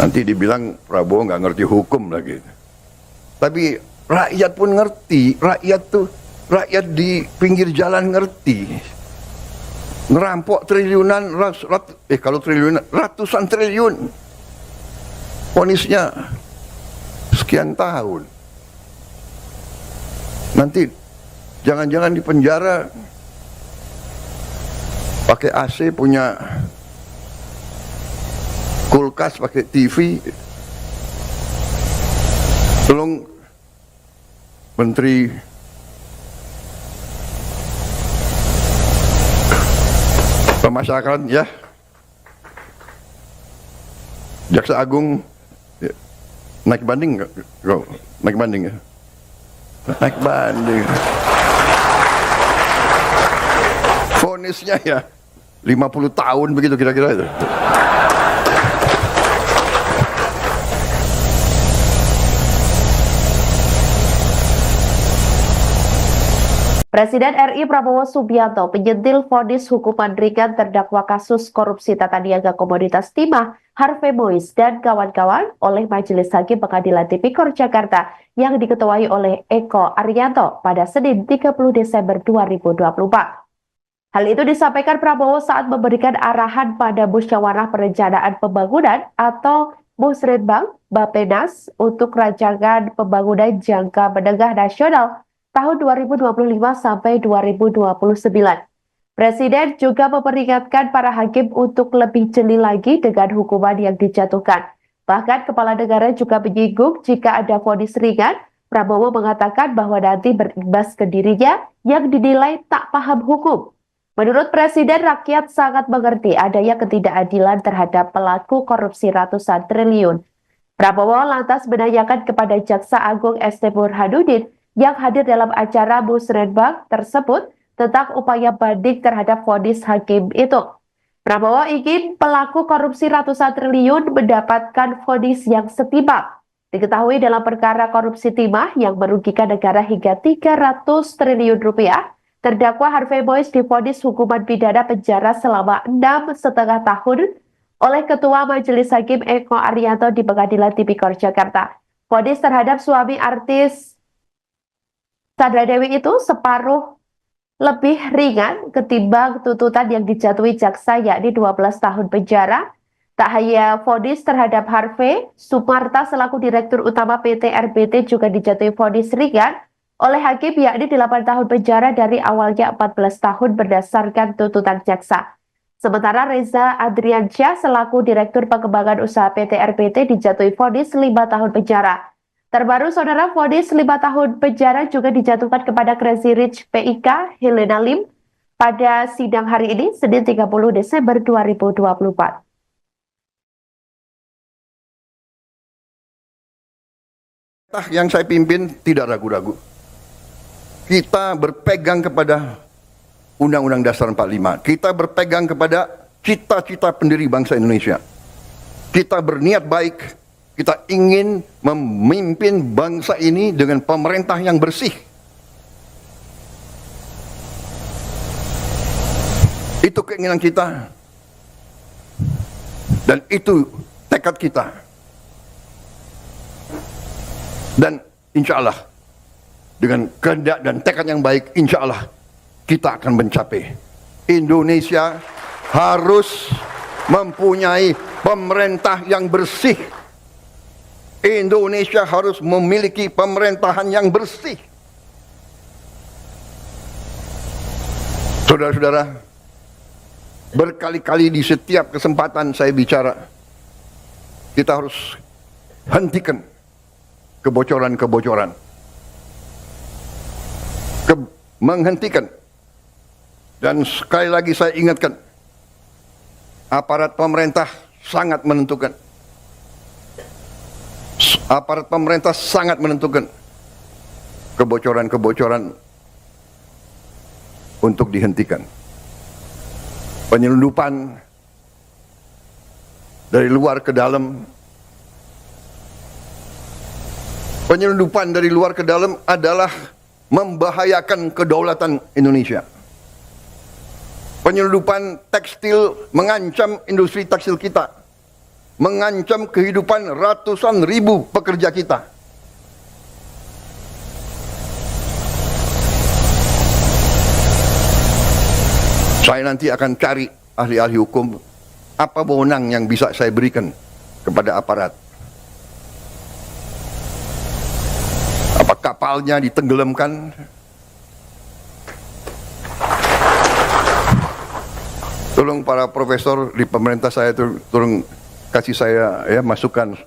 Nanti dibilang Prabowo nggak ngerti hukum lagi. Tapi rakyat pun ngerti, rakyat di pinggir jalan ngerti. Ngerampok triliunan, kalau triliunan, ratusan triliun. Vonisnya sekian tahun. Nanti jangan-jangan di penjara pakai AC, punya kulkas, pakai TV. Tolong Menteri Pemasyarakatan ya, Jaksa Agung ya, naik banding nggak? Naik banding ya? Naik banding. Vonisnya ya 50 tahun begitu kira-kira itu. Presiden RI Prabowo Subianto menyentil vonis hukuman ringan terdakwa kasus korupsi tata niaga komoditas timah Harvey Mois dan kawan-kawan oleh Majelis Hakim Pengadilan Tipikor Jakarta yang diketuai oleh Eko Arianto pada Senin 30 Desember 2024. Hal itu disampaikan Prabowo saat memberikan arahan pada Musyawarah Perencanaan Pembangunan atau Musrenbang Bappenas untuk rancangan pembangunan jangka menengah nasional tahun 2025 sampai 2029. Presiden juga memperingatkan para hakim untuk lebih jeli lagi dengan hukuman yang dijatuhkan. Bahkan Kepala Negara juga menyinggung jika ada vonis ringan, Prabowo mengatakan bahwa nanti berimbas ke dirinya yang dinilai tak paham hukum. Menurut Presiden, rakyat sangat mengerti adanya ketidakadilan terhadap pelaku korupsi ratusan triliun. Prabowo lantas menanyakan kepada Jaksa Agung ST Burhanuddin yang hadir dalam acara Musrenbang tersebut tentang upaya banding terhadap vonis hakim itu. Prabowo ingin pelaku korupsi ratusan triliun mendapatkan vonis yang setimpal. Diketahui dalam perkara korupsi timah yang merugikan negara hingga 300 triliun rupiah, terdakwa Harvey Mois divonis hukuman pidana penjara selama 6,5 tahun oleh Ketua Majelis Hakim Eko Arianto di Pengadilan Tipikor Jakarta. Vonis terhadap suami artis Sandra Dewi itu separuh lebih ringan ketimbang tuntutan yang dijatuhi jaksa, yakni 12 tahun penjara. Tak hanya vonis terhadap Harvey, Sumarta selaku Direktur Utama PT RBT juga dijatuhi vonis ringan oleh hakim, yakni 8 tahun penjara dari awalnya 14 tahun berdasarkan tuntutan jaksa. Sementara Reza Adriansyah selaku Direktur Pengembangan Usaha PT RBT dijatuhi vonis 5 tahun penjara. Terbaru, saudara, vonis 5 tahun penjara juga dijatuhkan kepada Crazy Rich PIK Helena Lim pada sidang hari ini, Senin 30 Desember 2024. Yang saya pimpin tidak ragu-ragu. Kita berpegang kepada Undang-Undang Dasar 45. Kita berpegang kepada cita-cita pendiri bangsa Indonesia. Kita berniat baik. Kita ingin memimpin bangsa ini dengan pemerintah yang bersih. Itu keinginan kita. Dan itu tekad kita. Dan insya Allah, dengan kehendak dan tekad yang baik, insya Allah kita akan mencapai. Indonesia harus mempunyai pemerintah yang bersih. Indonesia harus memiliki pemerintahan yang bersih. Saudara-saudara, berkali-kali di setiap kesempatan saya bicara, kita harus hentikan kebocoran-kebocoran. Menghentikan. Dan sekali lagi saya ingatkan, aparat pemerintah sangat menentukan. Aparat pemerintah sangat menentukan kebocoran-kebocoran untuk dihentikan. Penyelundupan dari luar ke dalam. Penyelundupan dari luar ke dalam adalah membahayakan kedaulatan Indonesia. Penyelundupan tekstil mengancam industri tekstil kita. mengancam kehidupan ratusan ribu pekerja kita. Saya nanti akan cari ahli-ahli hukum, apa wewenang yang bisa saya berikan kepada aparat. Apa kapalnya ditenggelamkan? Tolong para profesor di pemerintah saya itu tolong kasih saya ya masukan.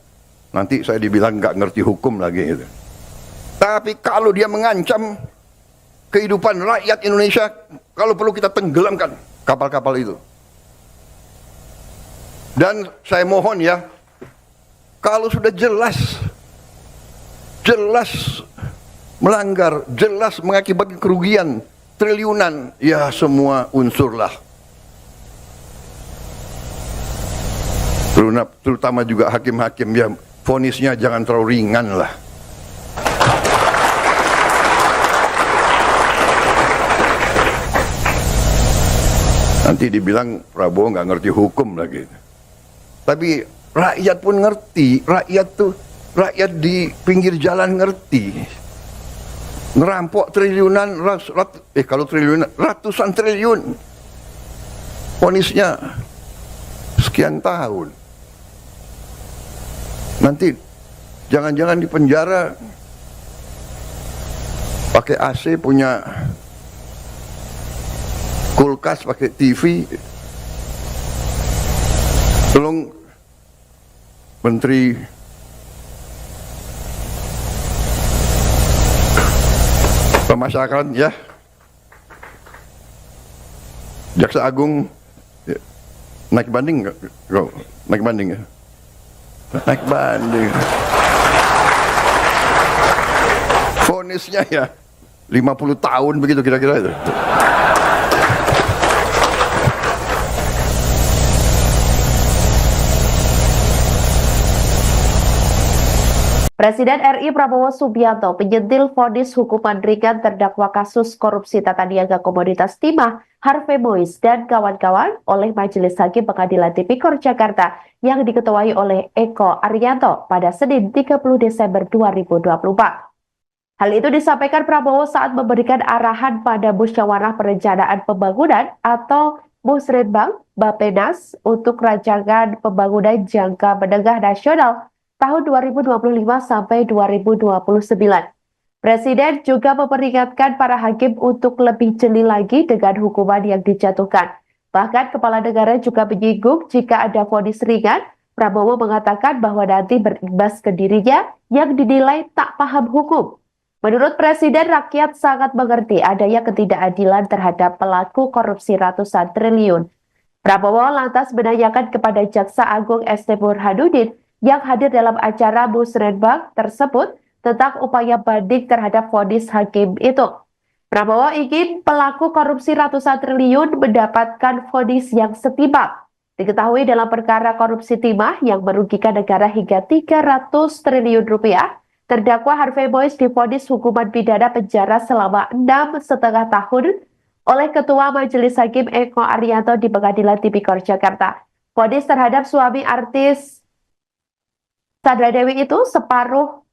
Nanti saya dibilang nggak ngerti hukum lagi gitu. Tapi kalau dia mengancam kehidupan rakyat Indonesia, kalau perlu kita tenggelamkan kapal-kapal itu. Dan saya mohon ya, kalau sudah jelas melanggar, jelas mengakibatkan kerugian triliunan, ya semua unsurlah. Terutama juga hakim-hakim, ya vonisnya jangan terlalu ringan lah. Nanti dibilang Prabowo nggak ngerti hukum lagi. Tapi rakyat pun ngerti, rakyat di pinggir jalan ngerti. Ngerampok triliunan, kalau triliunan, ratusan triliun. Vonisnya sekian tahun. Nanti jangan-jangan di penjara pakai AC, punya kulkas, pakai TV. Tolong Menteri Pemasyarakatan ya, Jaksa Agung ya, naik banding nggak? Naik banding ya? Naik banding. Vonisnya ya 50 tahun begitu kira-kira itu. Presiden RI Prabowo Subianto menyentil vonis hukuman ringan terdakwa kasus korupsi tata niaga komoditas timah Harvey Mois dan kawan-kawan oleh Majelis Hakim Pengadilan Tipikor Jakarta yang diketuai oleh Eko Arianto pada Senin 30 Desember 2024. Hal itu disampaikan Prabowo saat memberikan arahan pada Musyawarah Perencanaan Pembangunan atau Musrenbang Bappenas untuk rancangan pembangunan jangka menengah nasional tahun 2025 sampai 2029. Presiden juga memperingatkan para hakim untuk lebih jeli lagi dengan hukuman yang dijatuhkan. Bahkan Kepala Negara juga menyinggung jika ada vonis ringan, Prabowo mengatakan bahwa nanti berimbas ke dirinya yang dinilai tak paham hukum. Menurut Presiden, rakyat sangat mengerti adanya ketidakadilan terhadap pelaku korupsi ratusan triliun. Prabowo lantas menanyakan kepada Jaksa Agung ST Burhanuddin yang hadir dalam acara Musrenbang tersebut tentang upaya banding terhadap vonis hakim itu. Prabowo ingin pelaku korupsi ratusan triliun mendapatkan vonis yang setimpal. Diketahui dalam perkara korupsi timah yang merugikan negara hingga 300 triliun rupiah, terdakwa Harvey Mois divonis hukuman pidana penjara selama 6,5 tahun oleh Ketua Majelis Hakim Eko Arianto di Pengadilan Tipikor Jakarta. Vonis terhadap suami artis Sandra Dewi itu separuh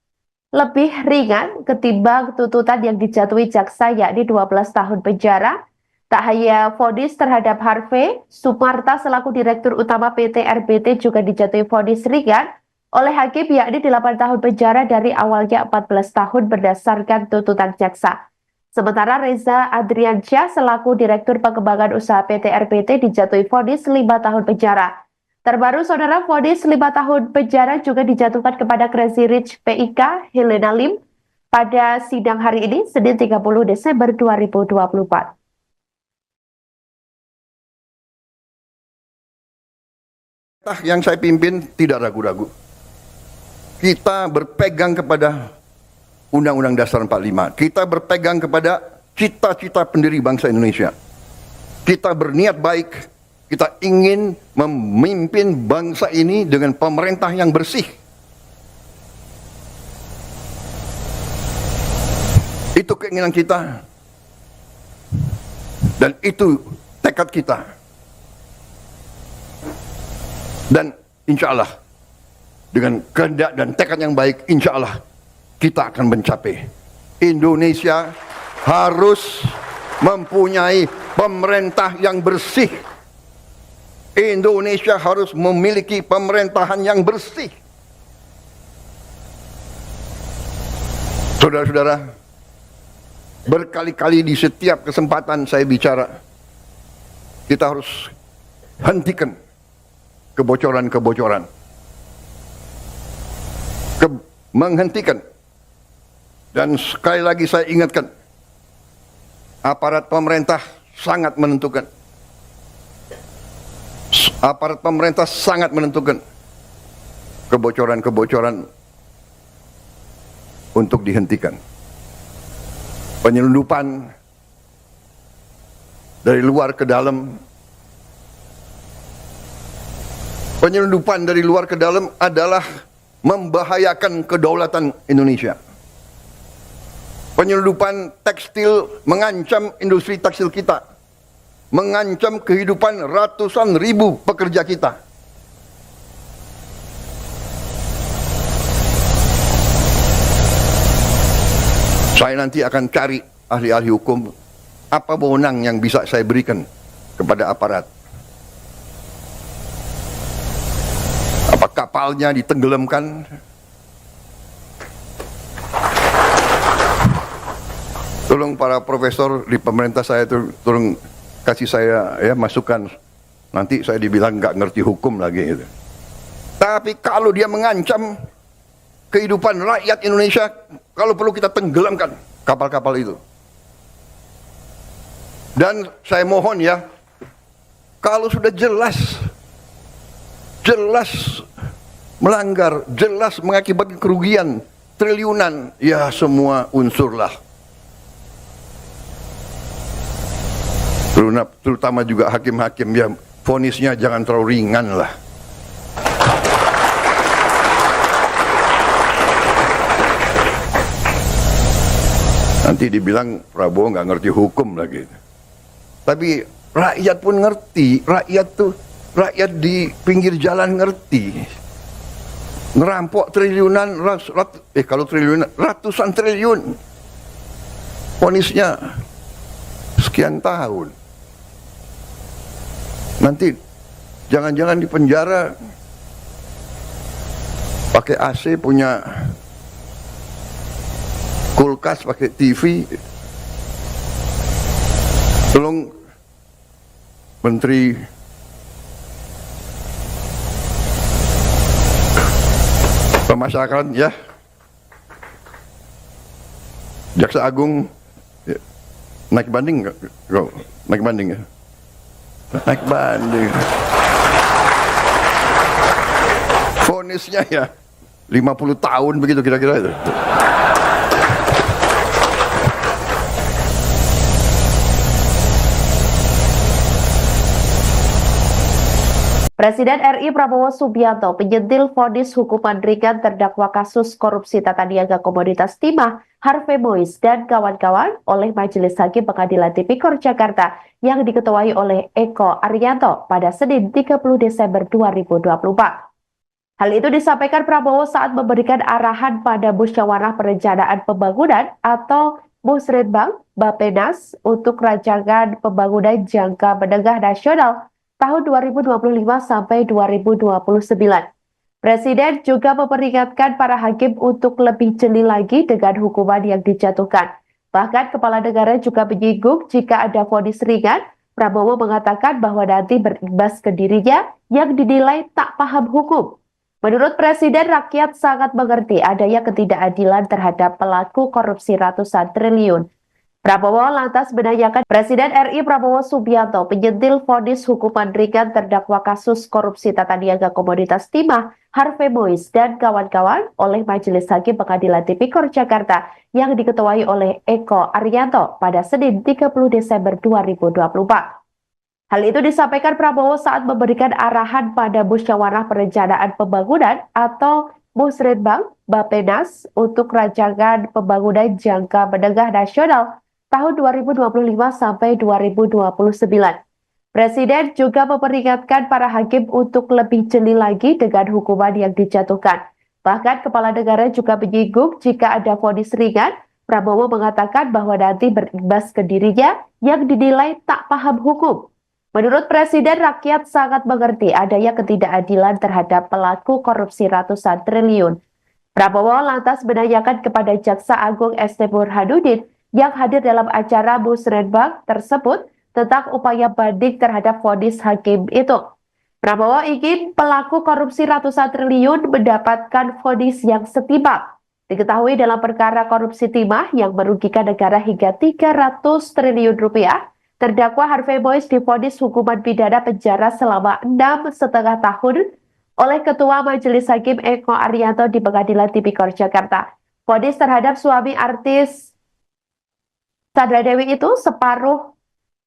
lebih ringan ketimbang tuntutan yang dijatuhi jaksa, yakni 12 tahun penjara. Tak hanya vonis terhadap Harvey, Sumarta selaku Direktur Utama PT RBT juga dijatuhi vonis ringan oleh hakim, yakni 8 tahun penjara dari awalnya 14 tahun berdasarkan tuntutan jaksa. Sementara Reza Adriansyah selaku Direktur Pengembangan Usaha PT RBT dijatuhi vonis 5 tahun penjara. Terbaru, saudara, vonis 5 tahun penjara juga dijatuhkan kepada Crazy Rich PIK Helena Lim pada sidang hari ini, Senin 30 Desember 2024. Yang saya pimpin tidak ragu-ragu. Kita berpegang kepada Undang-Undang Dasar 45. Kita berpegang kepada cita-cita pendiri bangsa Indonesia. Kita berniat baik. Kita ingin memimpin bangsa ini dengan pemerintah yang bersih. Itu keinginan kita. Dan itu tekad kita. Dan insya Allah dengan kehendak dan tekad yang baik, insya Allah kita akan mencapai. Indonesia harus mempunyai pemerintah yang bersih. Indonesia harus memiliki pemerintahan yang bersih. Saudara-saudara, berkali-kali di setiap kesempatan saya bicara, kita harus hentikan kebocoran-kebocoran. Menghentikan. Dan sekali lagi saya ingatkan, aparat pemerintah sangat menentukan. Aparat pemerintah sangat menentukan kebocoran-kebocoran untuk dihentikan. Penyelundupan dari luar ke dalam. Penyelundupan dari luar ke dalam adalah membahayakan kedaulatan Indonesia. Penyelundupan tekstil mengancam industri tekstil kita, mengancam kehidupan ratusan ribu pekerja kita. Saya nanti akan cari ahli-ahli hukum, apa wewenang yang bisa saya berikan kepada aparat. Apa kapalnya ditenggelamkan? Tolong para profesor di pemerintah saya tolong kasih saya ya masukan. Nanti saya dibilang nggak ngerti hukum lagi. Gitu. Tapi kalau dia mengancam kehidupan rakyat Indonesia, kalau perlu kita tenggelamkan kapal-kapal itu. Dan saya mohon ya, kalau sudah jelas melanggar, jelas mengakibatkan kerugian triliunan, ya semua unsurlah. Terutama juga hakim-hakim, ya vonisnya jangan terlalu ringan lah. Nanti dibilang Prabowo nggak ngerti hukum lagi. Tapi rakyat pun ngerti, rakyat di pinggir jalan ngerti. Ngerampok triliunan, kalau triliunan, ratusan triliun. Vonisnya sekian tahun. Nanti jangan-jangan di penjara pakai AC, punya kulkas, pakai TV. Tolong Menteri Pemasyarakatan ya, Jaksa Agung ya. Naik banding nggak? Naik banding ya? Naik banding. Vonisnya ya 50 tahun begitu kira-kira itu. Presiden RI Prabowo Subianto penyentil vonis hukuman ringan terdakwa kasus korupsi tata niaga komoditas timah Harvey Mois dan kawan-kawan oleh Majelis Hakim Pengadilan Tipikor Jakarta yang diketuai oleh Eko Arianto pada Senin 30 Desember 2024. Hal itu disampaikan Prabowo saat memberikan arahan pada Musyawarah Perencanaan Pembangunan atau Musrenbang Bappenas untuk rancangan pembangunan jangka menengah nasional tahun 2025 sampai 2029. Presiden juga memperingatkan para hakim untuk lebih jeli lagi dengan hukuman yang dijatuhkan. Bahkan kepala negara juga menyinggung jika ada vonis ringan, Prabowo mengatakan bahwa nanti berimbas ke dirinya yang dinilai tak paham hukum. Menurut Presiden, rakyat sangat mengerti adanya ketidakadilan terhadap pelaku korupsi ratusan triliun. Prabowo lantas menanyakan Presiden RI Prabowo Subianto penyentil vonis hukuman ringan terdakwa kasus korupsi tata niaga komoditas timah Harvey Mois dan kawan-kawan oleh Majelis Hakim Pengadilan Tipikor Jakarta yang diketuai oleh Eko Arianto pada Senin 30 Desember 2024. Hal itu disampaikan Prabowo saat memberikan arahan pada Musyawarah Perencanaan Pembangunan atau Musrenbang Bappenas untuk rancangan pembangunan jangka menengah nasional tahun 2025 sampai 2029. Presiden juga memperingatkan para hakim untuk lebih jeli lagi dengan hukuman yang dijatuhkan. Bahkan kepala negara juga menyinggung jika ada vonis ringan, Prabowo mengatakan bahwa nanti berimbas ke dirinya yang dinilai tak paham hukum. Menurut Presiden, rakyat sangat mengerti adanya ketidakadilan terhadap pelaku korupsi ratusan triliun. Prabowo lantas menanyakan kepada Jaksa Agung ST Burhanuddin yang hadir dalam acara Musrenbang tersebut tentang upaya banding terhadap vonis hakim itu. Prabowo ingin pelaku korupsi ratusan triliun mendapatkan vonis yang setimpal. Diketahui dalam perkara korupsi timah yang merugikan negara hingga 300 triliun rupiah, terdakwa Harvey Mois divonis hukuman pidana penjara selama 6,5 tahun oleh Ketua Majelis Hakim Eko Arianto di Pengadilan Tipikor Jakarta. Vonis terhadap suami artis Sandra Dewi itu separuh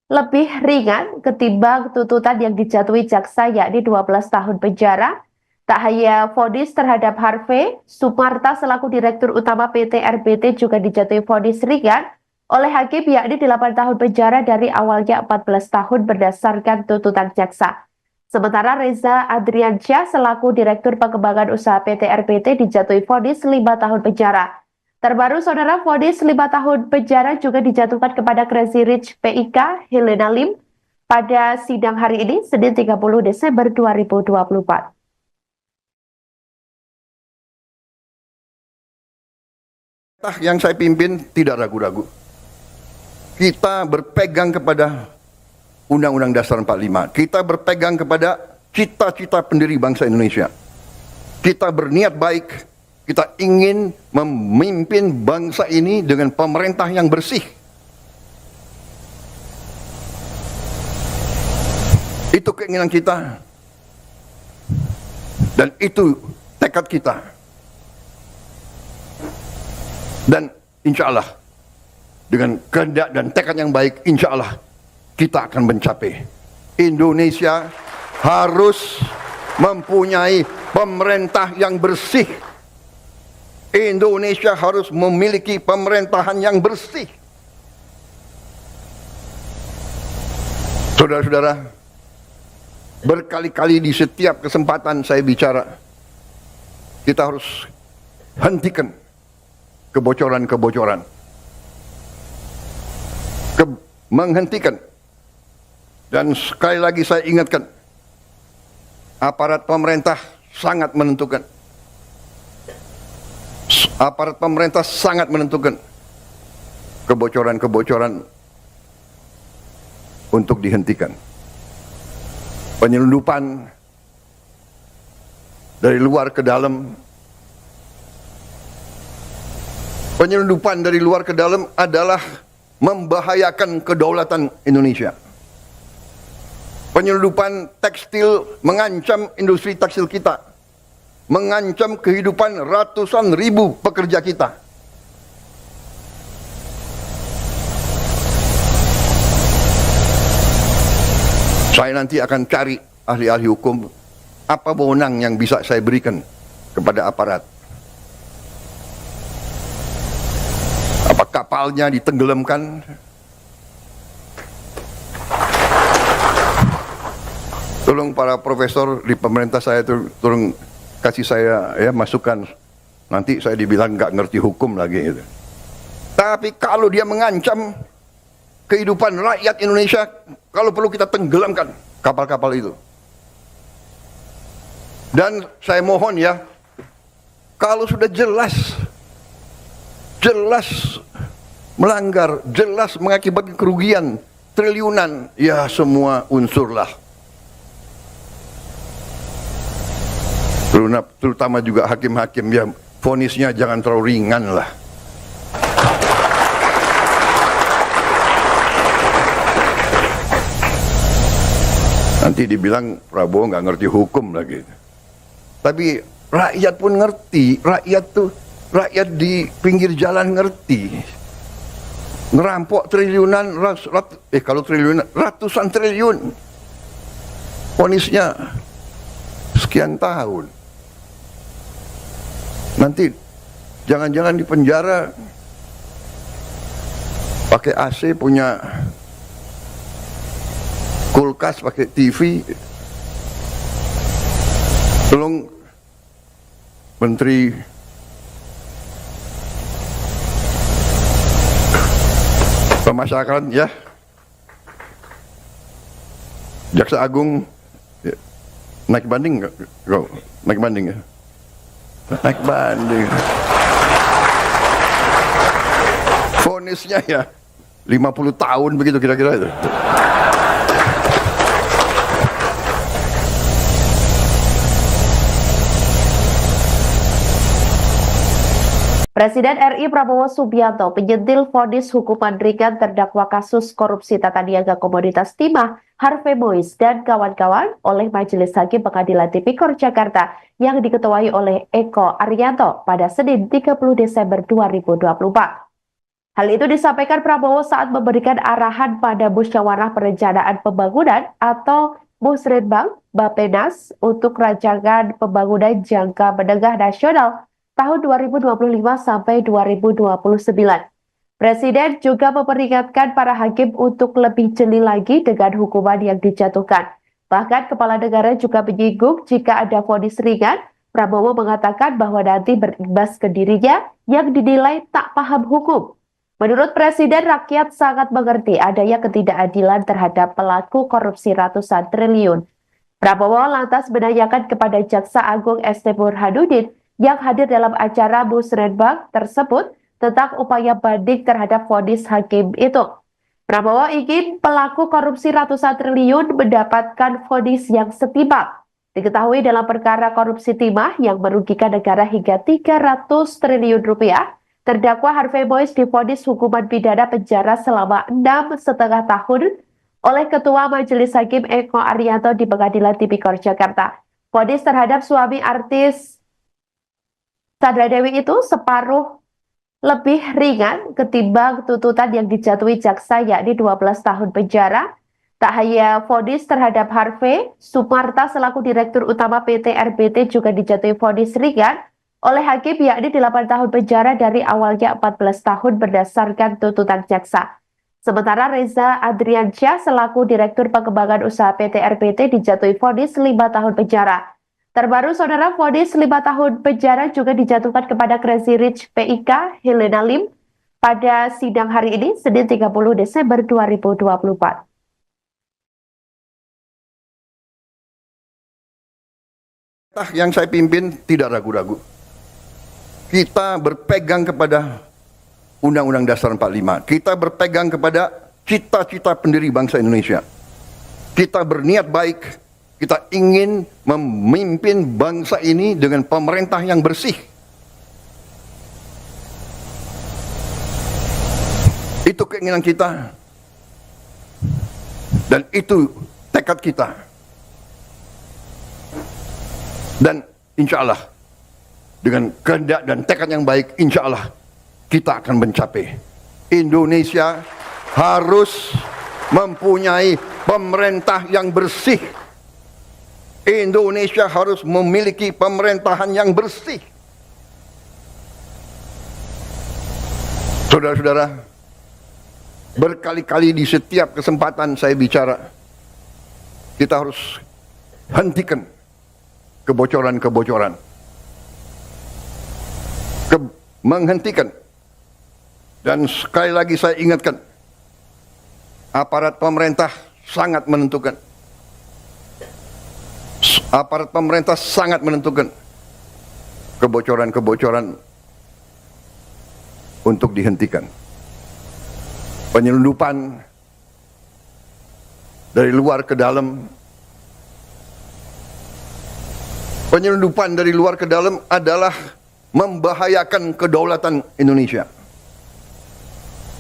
lebih ringan ketimbang tuntutan yang dijatuhi jaksa, yakni 12 tahun penjara. Tak hanya vonis terhadap Harvey, Sumarta selaku Direktur Utama PT RBT juga dijatuhi vonis ringan oleh hakim, yakni 8 tahun penjara dari awalnya 14 tahun berdasarkan tuntutan jaksa. Sementara Reza Adriansyah selaku Direktur Pengembangan Usaha PT RBT dijatuhi vonis 5 tahun penjara. Terbaru, saudara, vonis 5 tahun penjara juga dijatuhkan kepada Crazy Rich PIK Helena Lim pada sidang hari ini, Senin 30 Desember 2024. Yang saya pimpin tidak ragu-ragu. Kita berpegang kepada Undang-Undang Dasar 45. Kita berpegang kepada cita-cita pendiri bangsa Indonesia. Kita berniat baik. Kita ingin memimpin bangsa ini dengan pemerintah yang bersih. Itu keinginan kita. Dan itu tekad kita. Dan insya Allah, dengan kehendak dan tekad yang baik, insya Allah kita akan mencapai. Indonesia harus mempunyai pemerintah yang bersih. Indonesia harus memiliki pemerintahan yang bersih. Saudara-saudara, berkali-kali di setiap kesempatan saya bicara, kita harus hentikan kebocoran-kebocoran. Menghentikan. Dan sekali lagi saya ingatkan, aparat pemerintah sangat menentukan. Aparat pemerintah sangat menentukan kebocoran-kebocoran untuk dihentikan. Penyelundupan dari luar ke dalam. Penyelundupan dari luar ke dalam adalah membahayakan kedaulatan Indonesia. Penyelundupan tekstil mengancam industri tekstil kita, mengancam kehidupan ratusan ribu pekerja kita. Saya nanti akan cari ahli-ahli hukum, apa wewenang yang bisa saya berikan kepada aparat. Apa kapalnya ditenggelamkan? Tolong para profesor di pemerintah saya tolong kasih saya ya masukan. Nanti saya dibilang nggak ngerti hukum lagi gitu. Tapi kalau dia mengancam kehidupan rakyat Indonesia, kalau perlu kita tenggelamkan kapal-kapal itu. Dan saya mohon ya, kalau sudah jelas melanggar, jelas mengakibatkan kerugian triliunan, ya semua unsurlah. Terutama juga hakim-hakim, ya vonisnya jangan terlalu ringan lah. Nanti dibilang Prabowo nggak ngerti hukum lagi. Tapi rakyat pun ngerti, rakyat di pinggir jalan ngerti. Ngerampok triliunan, kalau triliunan, ratusan triliun. Vonisnya sekian tahun. Nanti jangan-jangan di penjara pakai AC, punya kulkas, pakai TV. Tolong Menteri Pemasyarakatan ya, Jaksa Agung ya, naik banding nggak? Naik banding ya? Naik banding. Vonisnya ya 50 tahun begitu kira-kira itu. Presiden RI Prabowo Subianto menyentil vonis hukuman ringan terdakwa kasus korupsi tata niaga komoditas timah Harvey Mois dan kawan-kawan oleh Majelis Hakim Pengadilan Tipikor Jakarta yang diketuai oleh Eko Arianto pada Senin 30 Desember 2024. Hal itu disampaikan Prabowo saat memberikan arahan pada Musyawarah Perencanaan Pembangunan atau Musrenbang Bappenas untuk rancangan pembangunan jangka menengah nasional tahun 2025 sampai 2029. Presiden juga memperingatkan para hakim untuk lebih jeli lagi dengan hukuman yang dijatuhkan. Bahkan Kepala Negara juga menyinggung jika ada vonis ringan, Prabowo mengatakan bahwa nanti berimbas ke dirinya yang dinilai tak paham hukum. Menurut Presiden, rakyat sangat mengerti adanya ketidakadilan terhadap pelaku korupsi ratusan triliun. Prabowo lantas menanyakan kepada Jaksa Agung ST Burhanuddin yang hadir dalam acara Musrenbang tersebut tentang upaya banding terhadap vonis hakim itu. Prabowo ingin pelaku korupsi ratusan triliun mendapatkan vonis yang setimpal. Diketahui dalam perkara korupsi timah yang merugikan negara hingga 300 triliun rupiah, terdakwa Harvey Mois divonis hukuman pidana penjara selama 6,5 tahun oleh Ketua Majelis Hakim Eko Arianto di Pengadilan Tipikor Jakarta. Vonis terhadap suami artis Sandra Dewi itu separuh lebih ringan ketimbang tuntutan yang dijatuhi jaksa yakni 12 tahun penjara. Tak hanya vonis terhadap Harvey, Sumarta selaku Direktur Utama PT RBT juga dijatuhi vonis ringan oleh hakim yakni 8 tahun penjara dari awalnya 14 tahun berdasarkan tuntutan jaksa. Sementara Reza Adriansyah selaku Direktur Pengembangan Usaha PT RBT dijatuhi vonis 5 tahun penjara. Terbaru, saudara, vonis 5 tahun penjara juga dijatuhkan kepada Crazy Rich PIK Helena Lim pada sidang hari ini, Senin 30 Desember 2024. Yang saya pimpin tidak ragu-ragu. Kita berpegang kepada Undang-Undang Dasar 45. Kita berpegang kepada cita-cita pendiri bangsa Indonesia. Kita berniat baik. Kita ingin memimpin bangsa ini dengan pemerintah yang bersih. Itu keinginan kita. Dan itu tekad kita. Dan insya Allah, dengan kehendak dan tekad yang baik, insya Allah kita akan mencapai. Indonesia harus mempunyai pemerintah yang bersih. Indonesia harus memiliki pemerintahan yang bersih. Saudara-saudara, berkali-kali di setiap kesempatan saya bicara, kita harus hentikan kebocoran-kebocoran. Menghentikan. Dan sekali lagi saya ingatkan, aparat pemerintah sangat menentukan. Aparat pemerintah sangat menentukan kebocoran-kebocoran untuk dihentikan. Penyelundupan dari luar ke dalam. Penyelundupan dari luar ke dalam adalah membahayakan kedaulatan Indonesia.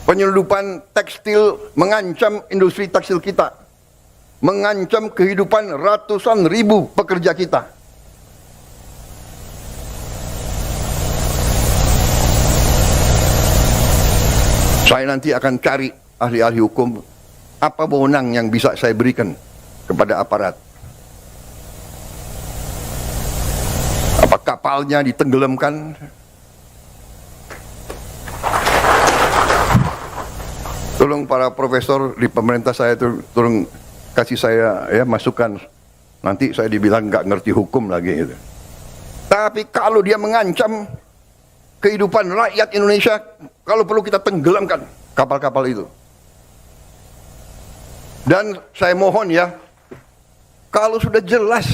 Penyelundupan tekstil mengancam industri tekstil kita. Mengancam kehidupan ratusan ribu pekerja kita. Saya nanti akan cari ahli-ahli hukum, apa wewenang yang bisa saya berikan kepada aparat. Apa kapalnya ditenggelamkan? Tolong para profesor di pemerintah saya itu tolong kasih saya ya masukan, nanti saya dibilang nggak ngerti hukum lagi gitu. Tapi kalau dia mengancam kehidupan rakyat Indonesia, kalau perlu kita tenggelamkan kapal-kapal itu. Dan saya mohon ya, kalau sudah jelas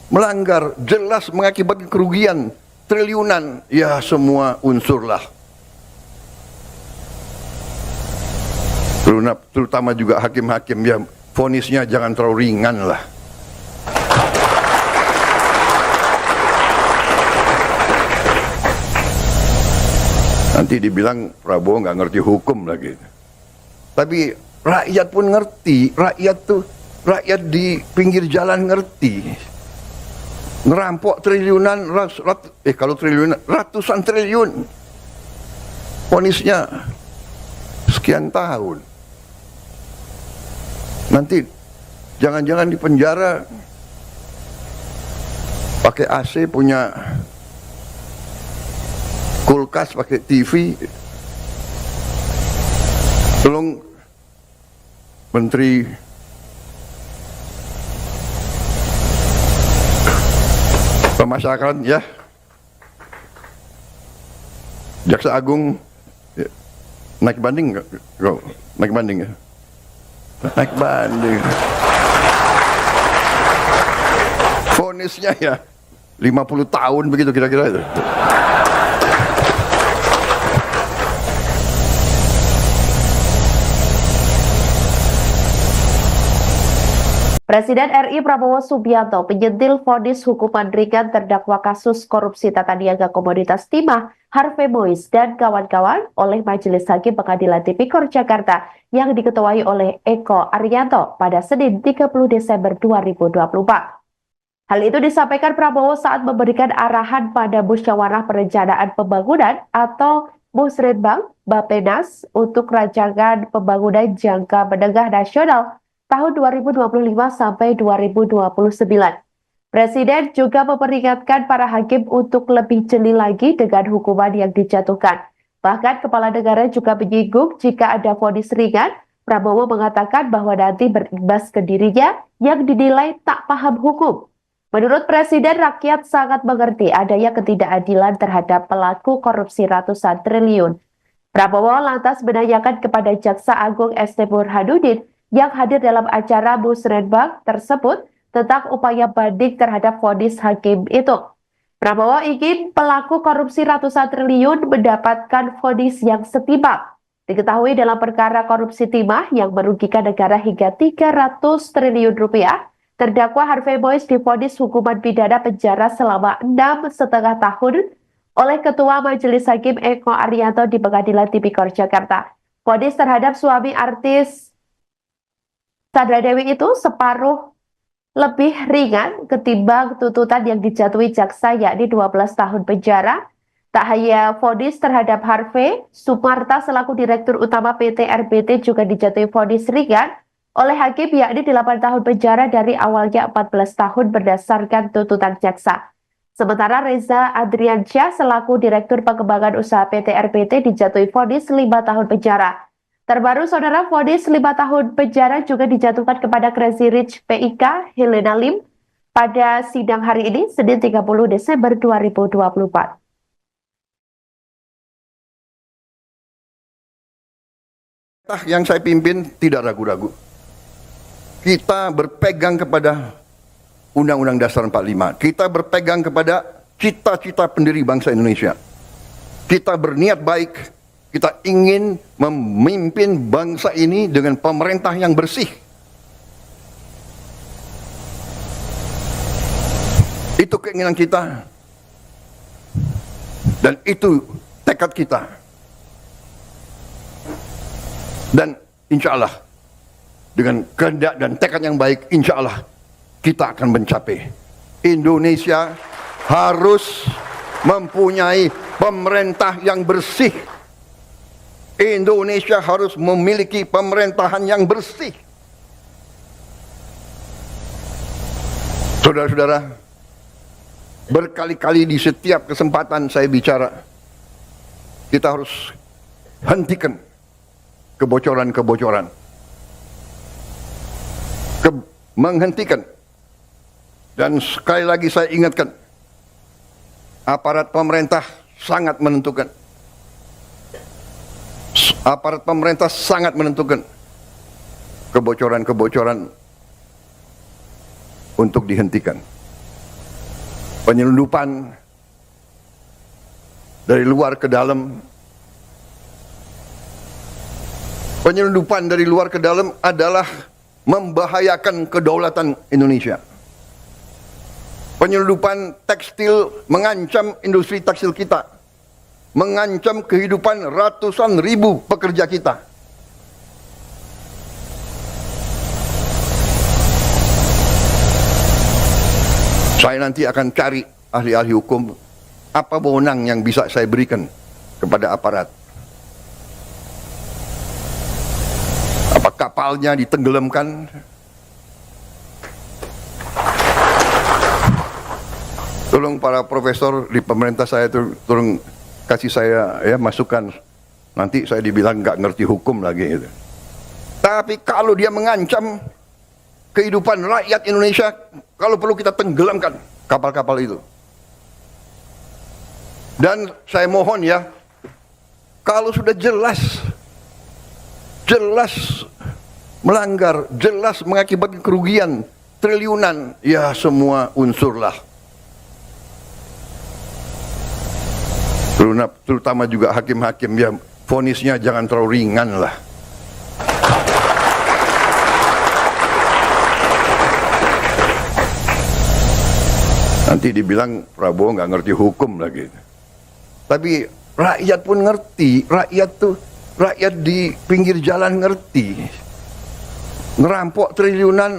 melanggar, jelas mengakibatkan kerugian triliunan, ya semua unsurlah. Terutama juga hakim-hakim, ya vonisnya jangan terlalu ringan lah. Nanti dibilang Prabowo nggak ngerti hukum lagi. Tapi rakyat pun ngerti, rakyat di pinggir jalan ngerti. Ngerampok triliunan, kalau triliunan, ratusan triliun. Vonisnya sekian tahun. Nanti jangan-jangan di penjara pakai AC, punya kulkas, pakai TV. Tolong Menteri Pemasyarakatan ya, Jaksa Agung ya, naik banding nggak? Naik banding ya? Naik banding. Vonisnya ya 50 tahun begitu kira-kira itu. Presiden RI Prabowo Subianto menyentil vonis hukuman ringan terdakwa kasus korupsi tata niaga komoditas timah Harvey Mois dan kawan-kawan oleh Majelis Hakim Pengadilan Tipikor Jakarta yang diketuai oleh Eko Arianto pada Senin 30 Desember 2024. Hal itu disampaikan Prabowo saat memberikan arahan pada Musyawarah Perencanaan Pembangunan atau Musrenbang Bappenas untuk rancangan pembangunan jangka menengah nasional tahun 2025 sampai 2029. Presiden juga memperingatkan para hakim untuk lebih jeli lagi dengan hukuman yang dijatuhkan. Bahkan Kepala Negara juga menyinggung jika ada vonis ringan, Prabowo mengatakan bahwa nanti berimbas ke dirinya yang dinilai tak paham hukum. Menurut Presiden, rakyat sangat mengerti adanya ketidakadilan terhadap pelaku korupsi ratusan triliun. Prabowo lantas menanyakan kepada Jaksa Agung ST Burhanuddin yang hadir dalam acara Musrenbang tersebut tentang upaya banding terhadap vonis hakim itu. Prabowo ingin pelaku korupsi ratusan triliun mendapatkan vonis yang setimpal. Diketahui dalam perkara korupsi timah yang merugikan negara hingga 300 triliun rupiah, terdakwa Harvey Mois divonis hukuman pidana penjara selama 6,5 tahun oleh Ketua Majelis Hakim Eko Arianto di Pengadilan Tipikor Jakarta. Vonis terhadap suami artis Sandra Dewi itu separuh lebih ringan ketimbang tuntutan yang dijatuhi jaksa, yakni 12 tahun penjara. Tak hanya vonis terhadap Harvey, Sumarta selaku Direktur Utama PT RBT juga dijatuhi vonis ringan oleh hakim, yakni 8 tahun penjara dari awalnya 14 tahun berdasarkan tuntutan jaksa. Sementara Reza Adriansyah selaku Direktur Pengembangan Usaha PT RBT dijatuhi vonis 5 tahun penjara. Terbaru, saudara, vonis 5 tahun penjara juga dijatuhkan kepada Crazy Rich PIK Helena Lim pada sidang hari ini, Senin 30 Desember 2024. Yang saya pimpin tidak ragu-ragu. Kita berpegang kepada Undang-Undang Dasar 45. Kita berpegang kepada cita-cita pendiri bangsa Indonesia. Kita berniat baik. Kita ingin memimpin bangsa ini dengan pemerintah yang bersih. Itu keinginan kita. Dan itu tekad kita. Dan insya Allah, dengan kehendak dan tekad yang baik, insya Allah kita akan mencapai. Indonesia harus mempunyai pemerintah yang bersih. Indonesia harus memiliki pemerintahan yang bersih. Saudara-saudara, berkali-kali di setiap kesempatan saya bicara, kita harus hentikan kebocoran-kebocoran. menghentikan. Dan sekali lagi saya ingatkan, aparat pemerintah sangat menentukan. Aparat pemerintah sangat menentukan kebocoran-kebocoran untuk dihentikan. Penyelundupan dari luar ke dalam. Penyelundupan dari luar ke dalam adalah membahayakan kedaulatan Indonesia. Penyelundupan tekstil mengancam industri tekstil kita, mengancam kehidupan ratusan ribu pekerja kita. Saya nanti akan cari ahli-ahli hukum, apa wewenang yang bisa saya berikan kepada aparat. Apa kapalnya ditenggelamkan? Tolong para profesor di pemerintah saya tolong kasih saya ya masukan. Nanti saya dibilang nggak ngerti hukum lagi gitu. Tapi kalau dia mengancam kehidupan rakyat Indonesia, kalau perlu kita tenggelamkan kapal-kapal itu. Dan saya mohon ya, kalau sudah jelas melanggar, jelas mengakibatkan kerugian triliunan, ya semua unsurlah. Terutama juga hakim-hakim, ya vonisnya jangan terlalu ringan lah. Nanti dibilang Prabowo nggak ngerti hukum lagi. Tapi rakyat pun ngerti, rakyat di pinggir jalan ngerti. Ngerampok triliunan,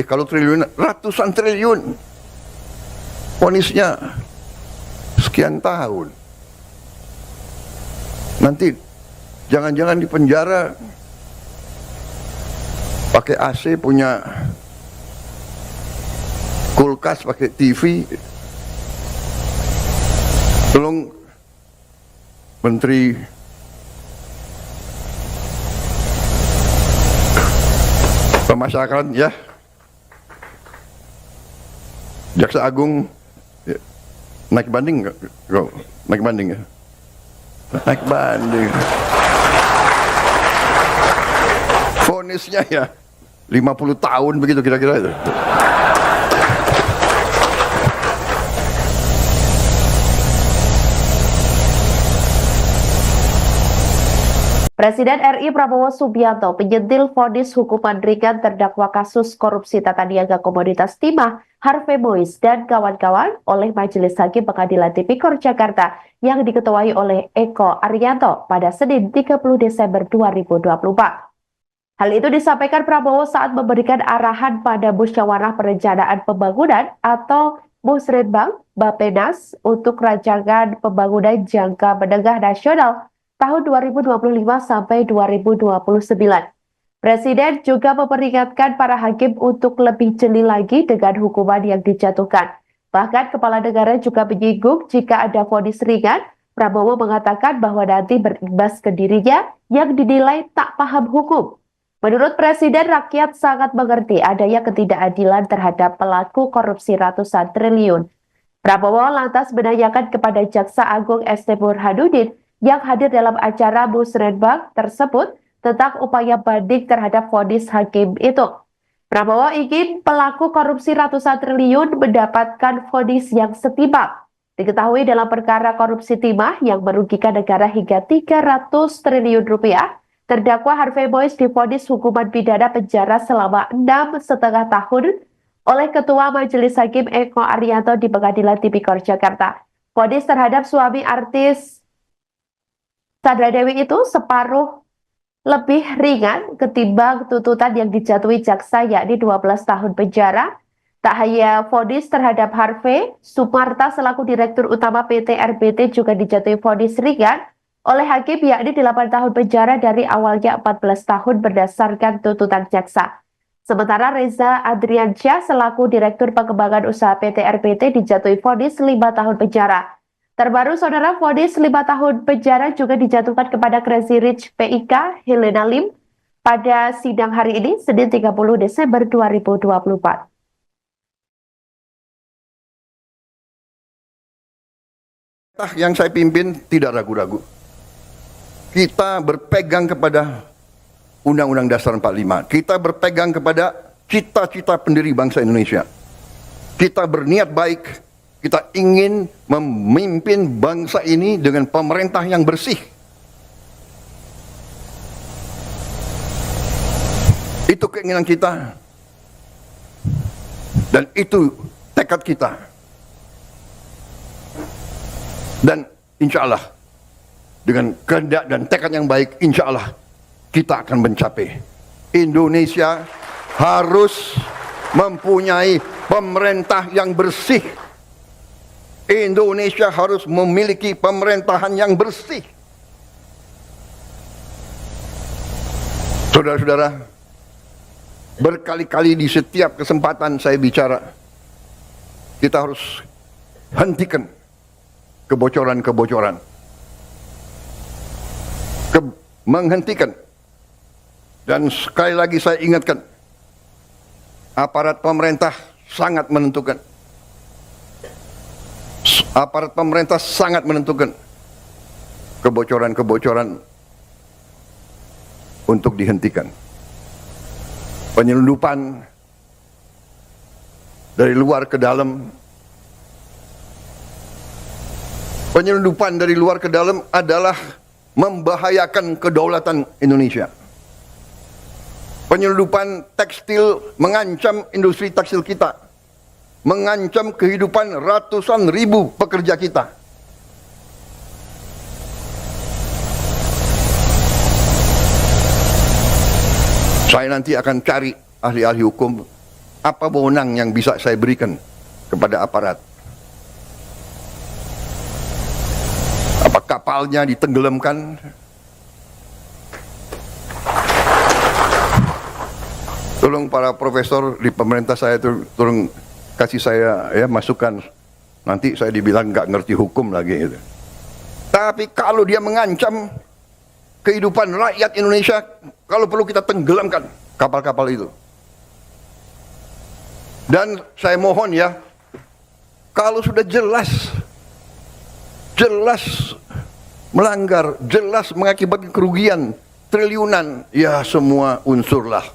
kalau triliunan, ratusan triliun. Vonisnya sekian tahun. Nanti jangan-jangan di penjara pakai AC, punya kulkas, pakai TV. Tolong Menteri Pemasyarakatan ya, Jaksa Agung ya, naik banding nggak? Naik banding ya? Naik banding. Vonisnya ya 50 tahun begitu kira-kira itu. Presiden RI Prabowo Subianto penyentil vonis hukuman ringan terdakwa kasus korupsi tata niaga komoditas timah Harvey Mois dan kawan-kawan oleh Majelis Hakim Pengadilan Tipikor Jakarta yang diketuai oleh Eko Arianto pada Senin 30 Desember 2024. Hal itu disampaikan Prabowo saat memberikan arahan pada Musyawarah Perencanaan Pembangunan atau Musrenbang Bappenas untuk rancangan pembangunan jangka menengah nasional tahun 2025 sampai 2029. Presiden juga memperingatkan para hakim untuk lebih jeli lagi dengan hukuman yang dijatuhkan. Bahkan kepala negara juga menyinggung jika ada vonis ringan, Prabowo mengatakan bahwa nanti berimbas ke dirinya yang dinilai tak paham hukum. Menurut Presiden, rakyat sangat mengerti adanya ketidakadilan terhadap pelaku korupsi ratusan triliun. Prabowo lantas menanyakan kepada Jaksa Agung ST Burhanuddin yang hadir dalam acara Musrenbang tersebut tentang upaya banding terhadap vonis hakim itu. Prabowo ingin pelaku korupsi ratusan triliun mendapatkan vonis yang setimpal. Diketahui dalam perkara korupsi timah yang merugikan negara hingga 300 triliun rupiah, terdakwa Harvey Mois divonis hukuman pidana penjara selama 6,5 tahun oleh Ketua Majelis Hakim Eko Arianto di Pengadilan Tipikor Jakarta. Vonis terhadap suami artis Sandra Dewi itu separuh lebih ringan ketimbang tuntutan yang dijatuhi jaksa, yakni 12 tahun penjara. Tak hanya vonis terhadap Harvey, Sumarta selaku Direktur Utama PT RBT juga dijatuhi vonis ringan oleh hakim, yakni 8 tahun penjara dari awalnya 14 tahun berdasarkan tuntutan jaksa. Sementara Reza Adriansyah selaku Direktur Pengembangan Usaha PT RBT dijatuhi vonis 5 tahun penjara. Terbaru, saudara, vonis 5 tahun penjara juga dijatuhkan kepada Crazy Rich PIK Helena Lim, pada sidang hari ini, Senin 30 Desember 2024. Yang saya pimpin tidak ragu-ragu. Kita berpegang kepada Undang-Undang Dasar 45. Kita berpegang kepada cita-cita pendiri bangsa Indonesia. Kita berniat baik, kita ingin memimpin bangsa ini dengan pemerintah yang bersih. Itu keinginan kita. Dan itu tekad kita. Dan insya Allah, dengan kehendak dan tekad yang baik, insya Allah kita akan mencapai. Indonesia harus mempunyai pemerintah yang bersih. Indonesia harus memiliki pemerintahan yang bersih. Saudara-saudara, berkali-kali di setiap kesempatan saya bicara, kita harus hentikan kebocoran-kebocoran. Menghentikan. Dan sekali lagi saya ingatkan, aparat pemerintah sangat menentukan. Aparat pemerintah sangat menentukan kebocoran-kebocoran untuk dihentikan. Penyelundupan dari luar ke dalam. Penyelundupan dari luar ke dalam adalah membahayakan kedaulatan Indonesia. Penyelundupan tekstil mengancam industri tekstil kita, mengancam kehidupan ratusan ribu pekerja kita. Saya nanti akan cari ahli-ahli hukum, apa wewenang yang bisa saya berikan kepada aparat. Apa kapalnya ditenggelamkan? Tolong para profesor di pemerintah saya itu tolong kasih saya ya masukan. Nanti saya dibilang nggak ngerti hukum lagi. Gitu. Tapi kalau dia mengancam kehidupan rakyat Indonesia, kalau perlu kita tenggelamkan kapal-kapal itu. Dan saya mohon ya, kalau sudah jelas melanggar, jelas mengakibatkan kerugian triliunan, ya semua unsurlah.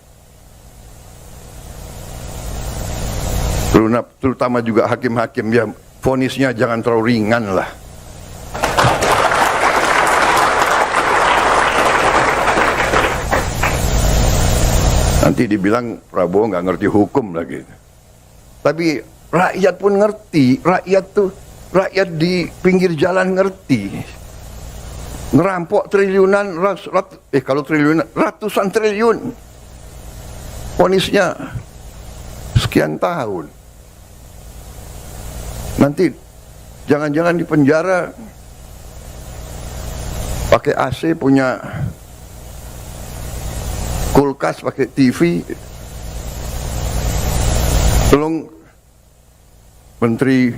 Terutama juga hakim-hakim, ya vonisnya jangan terlalu ringan lah. Nanti dibilang Prabowo nggak ngerti hukum lagi. Tapi rakyat pun ngerti, rakyat di pinggir jalan ngerti. Ngerampok triliunan, kalau triliunan, ratusan triliun. Vonisnya sekian tahun. Nanti jangan-jangan di penjara pakai AC, punya kulkas, pakai TV. Tolong Menteri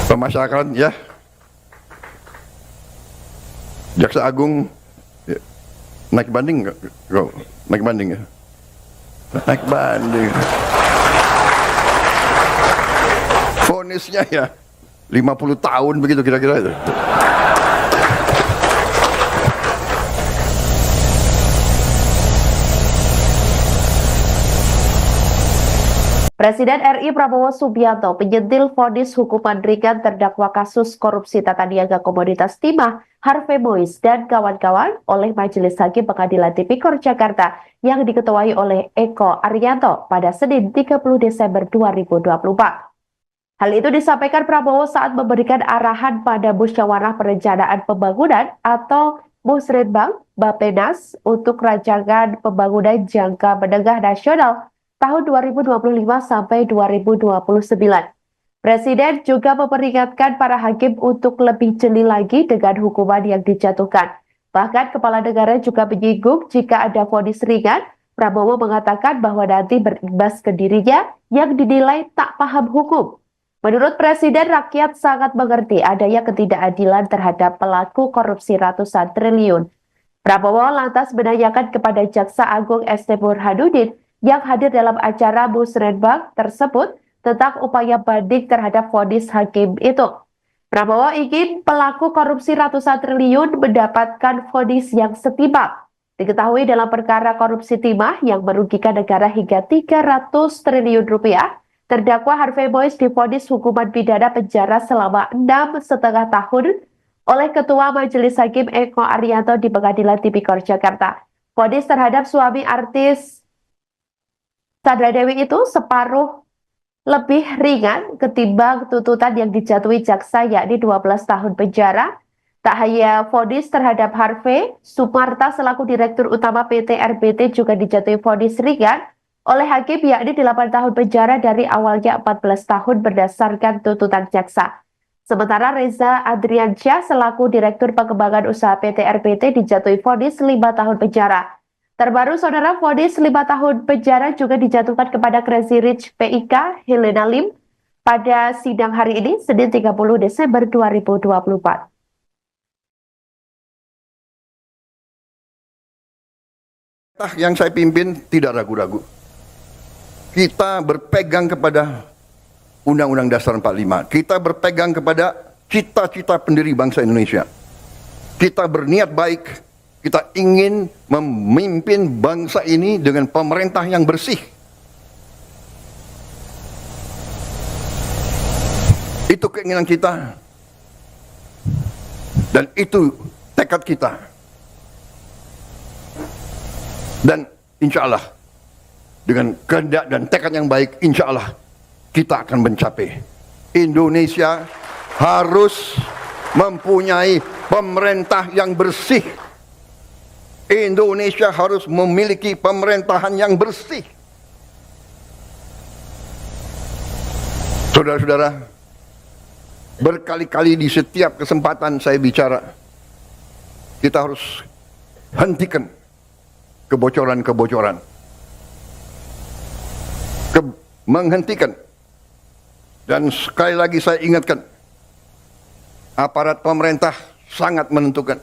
Pemasyarakatan ya, Jaksa Agung ya, naik banding nggak? Naik banding ya? Naik banding. Vonisnya ya 50 tahun begitu kira-kira itu. Presiden RI Prabowo Subianto menyentil vonis hukuman ringan terdakwa kasus korupsi tata niaga komoditas timah Harvey Mois dan kawan-kawan oleh Majelis Hakim Pengadilan Tipikor Jakarta yang diketuai oleh Eko Arianto pada Senin 30 Desember 2024. Hal itu disampaikan Prabowo saat memberikan arahan pada Musyawarah Perencanaan Pembangunan atau Musrenbang Bappenas untuk rancangan pembangunan jangka menengah nasional tahun 2025 sampai 2029. Presiden juga memperingatkan para hakim untuk lebih jeli lagi dengan hukuman yang dijatuhkan. Bahkan kepala negara juga menyinggung jika ada vonis ringan, Prabowo mengatakan bahwa nanti berimbas ke dirinya yang dinilai tak paham hukum. Menurut Presiden, rakyat sangat mengerti adanya ketidakadilan terhadap pelaku korupsi ratusan triliun. Prabowo lantas menanyakan kepada Jaksa Agung ST Burhanuddin yang hadir dalam acara Musrenbang tersebut tentang upaya banding terhadap vonis hakim itu. Prabowo ingin pelaku korupsi ratusan triliun mendapatkan vonis yang setimpal. Diketahui dalam perkara korupsi timah yang merugikan negara hingga 300 triliun rupiah, terdakwa Harvey Mois divonis hukuman pidana penjara selama 6,5 tahun oleh Ketua Majelis Hakim Eko Arianto di Pengadilan Tipikor Jakarta. Vonis terhadap suami artis Sandra Dewi itu separuh lebih ringan ketimbang tuntutan yang dijatuhi jaksa, yakni 12 tahun penjara. Tak hanya vonis terhadap Harvey, Sumarta selaku Direktur Utama PT RBT juga dijatuhi vonis ringan oleh hakim, yakni 8 tahun penjara dari awalnya 14 tahun berdasarkan tuntutan jaksa. Sementara Reza Adriansyah selaku Direktur Pengembangan Usaha PT RBT dijatuhi vonis 5 tahun penjara. Terbaru, saudara, vonis 5 tahun penjara juga dijatuhkan kepada Crazy Rich PIK Helena Lim pada sidang hari ini, Senin 30 Desember 2024. Yang saya pimpin tidak ragu-ragu. Kita berpegang kepada Undang-Undang Dasar 45. Kita berpegang kepada cita-cita pendiri bangsa Indonesia. Kita berniat baik. Kita ingin memimpin bangsa ini dengan pemerintah yang bersih. Itu keinginan kita. Dan itu tekad kita. Dan insya Allah, dengan kehendak dan tekad yang baik, insya Allah kita akan mencapai. Indonesia harus mempunyai pemerintah yang bersih. Indonesia harus memiliki pemerintahan yang bersih. Saudara-saudara, berkali-kali di setiap kesempatan saya bicara, kita harus hentikan kebocoran-kebocoran. Menghentikan. Dan sekali lagi saya ingatkan, aparat pemerintah sangat menentukan.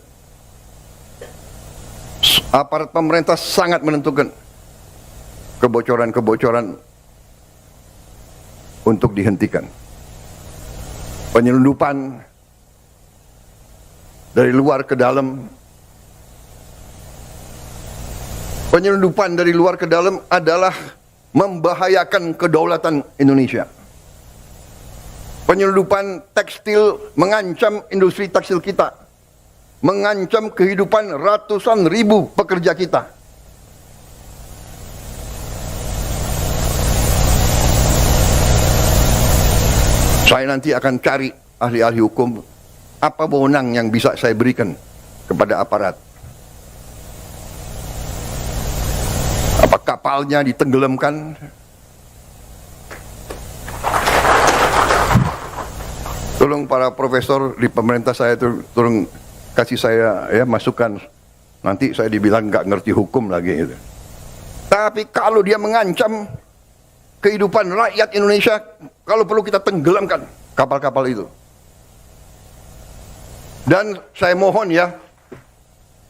Aparat pemerintah sangat menentukan kebocoran-kebocoran untuk dihentikan. Penyelundupan dari luar ke dalam. Penyelundupan dari luar ke dalam adalah membahayakan kedaulatan Indonesia. Penyelundupan tekstil mengancam industri tekstil kita, mengancam kehidupan ratusan ribu pekerja kita. Saya nanti akan cari ahli-ahli hukum, apa wewenang yang bisa saya berikan kepada aparat. Apa kapalnya ditenggelamkan? Tolong para profesor di pemerintah saya tolong kasih saya ya masukan. Nanti saya dibilang nggak ngerti hukum lagi gitu. Tapi kalau dia mengancam kehidupan rakyat Indonesia, kalau perlu kita tenggelamkan kapal-kapal itu. Dan saya mohon ya,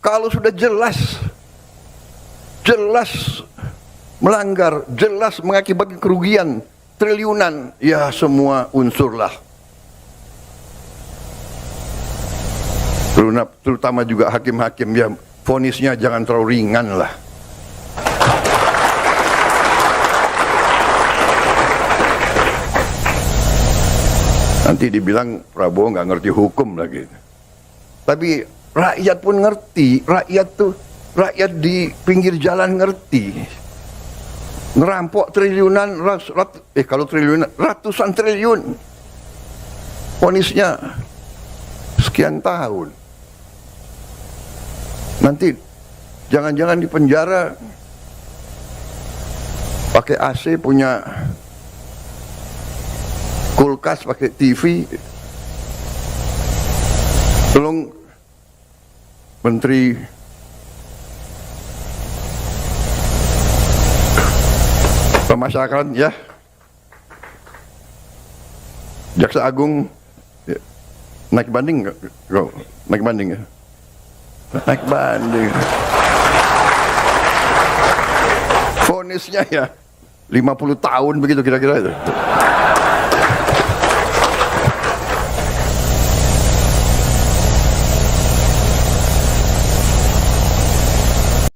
kalau sudah jelas melanggar, jelas mengakibatkan kerugian triliunan, ya semua unsurlah. Terutama juga hakim-hakim, ya vonisnya jangan terlalu ringan lah. Nanti dibilang Prabowo nggak ngerti hukum lagi. Tapi rakyat pun ngerti, rakyat di pinggir jalan ngerti. Ngerampok triliunan, kalau triliunan, ratusan triliun. Vonisnya sekian tahun. Nanti jangan-jangan di penjara pakai AC, punya kulkas, pakai TV. Tolong Menteri Pemasyarakatan ya, Jaksa Agung ya, naik banding nggak? Naik banding ya? Naik banding. Vonisnya ya 50 tahun begitu kira-kira itu.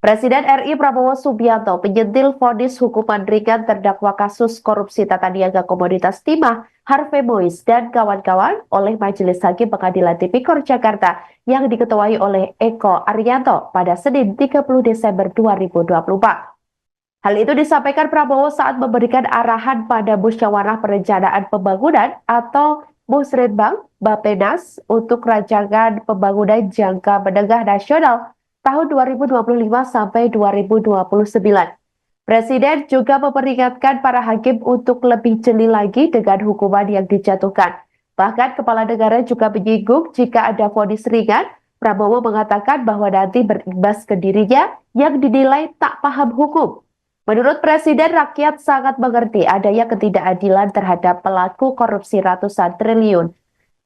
Presiden RI Prabowo Subianto menyentil vonis hukuman ringan terdakwa kasus korupsi tata niaga komoditas timah Harvey Mois dan kawan-kawan oleh Majelis Hakim Pengadilan Tipikor Jakarta yang diketuai oleh Eko Arianto pada Senin 30 Desember 2024. Hal itu disampaikan Prabowo saat memberikan arahan pada Musyawarah Perencanaan Pembangunan atau Musrenbang Bappenas untuk rancangan pembangunan jangka menengah nasional tahun 2025 sampai 2029. Presiden juga memperingatkan para hakim untuk lebih jeli lagi dengan hukuman yang dijatuhkan. Bahkan Kepala Negara juga menyinggung jika ada vonis ringan, Prabowo mengatakan bahwa nanti berimbas ke dirinya yang dinilai tak paham hukum. Menurut Presiden, rakyat sangat mengerti adanya ketidakadilan terhadap pelaku korupsi ratusan triliun.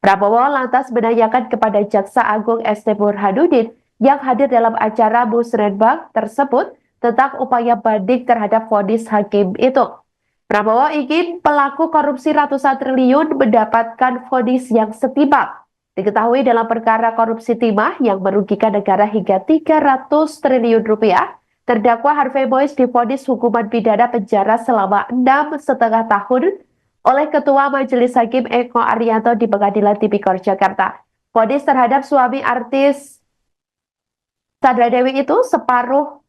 Prabowo lantas menanyakan kepada Jaksa Agung ST Burhanuddin yang hadir dalam acara Musrenbang tersebut tentang upaya banding terhadap vonis hakim itu. Prabowo ingin pelaku korupsi ratusan triliun mendapatkan vonis yang setimpal. Diketahui dalam perkara korupsi timah yang merugikan negara hingga 300 triliun rupiah, terdakwa Harvey Mois divonis hukuman pidana penjara selama 6,5 tahun oleh Ketua Majelis Hakim Eko Arianto di Pengadilan Tipikor Jakarta. Vonis terhadap suami artis Sandra Dewi itu separuh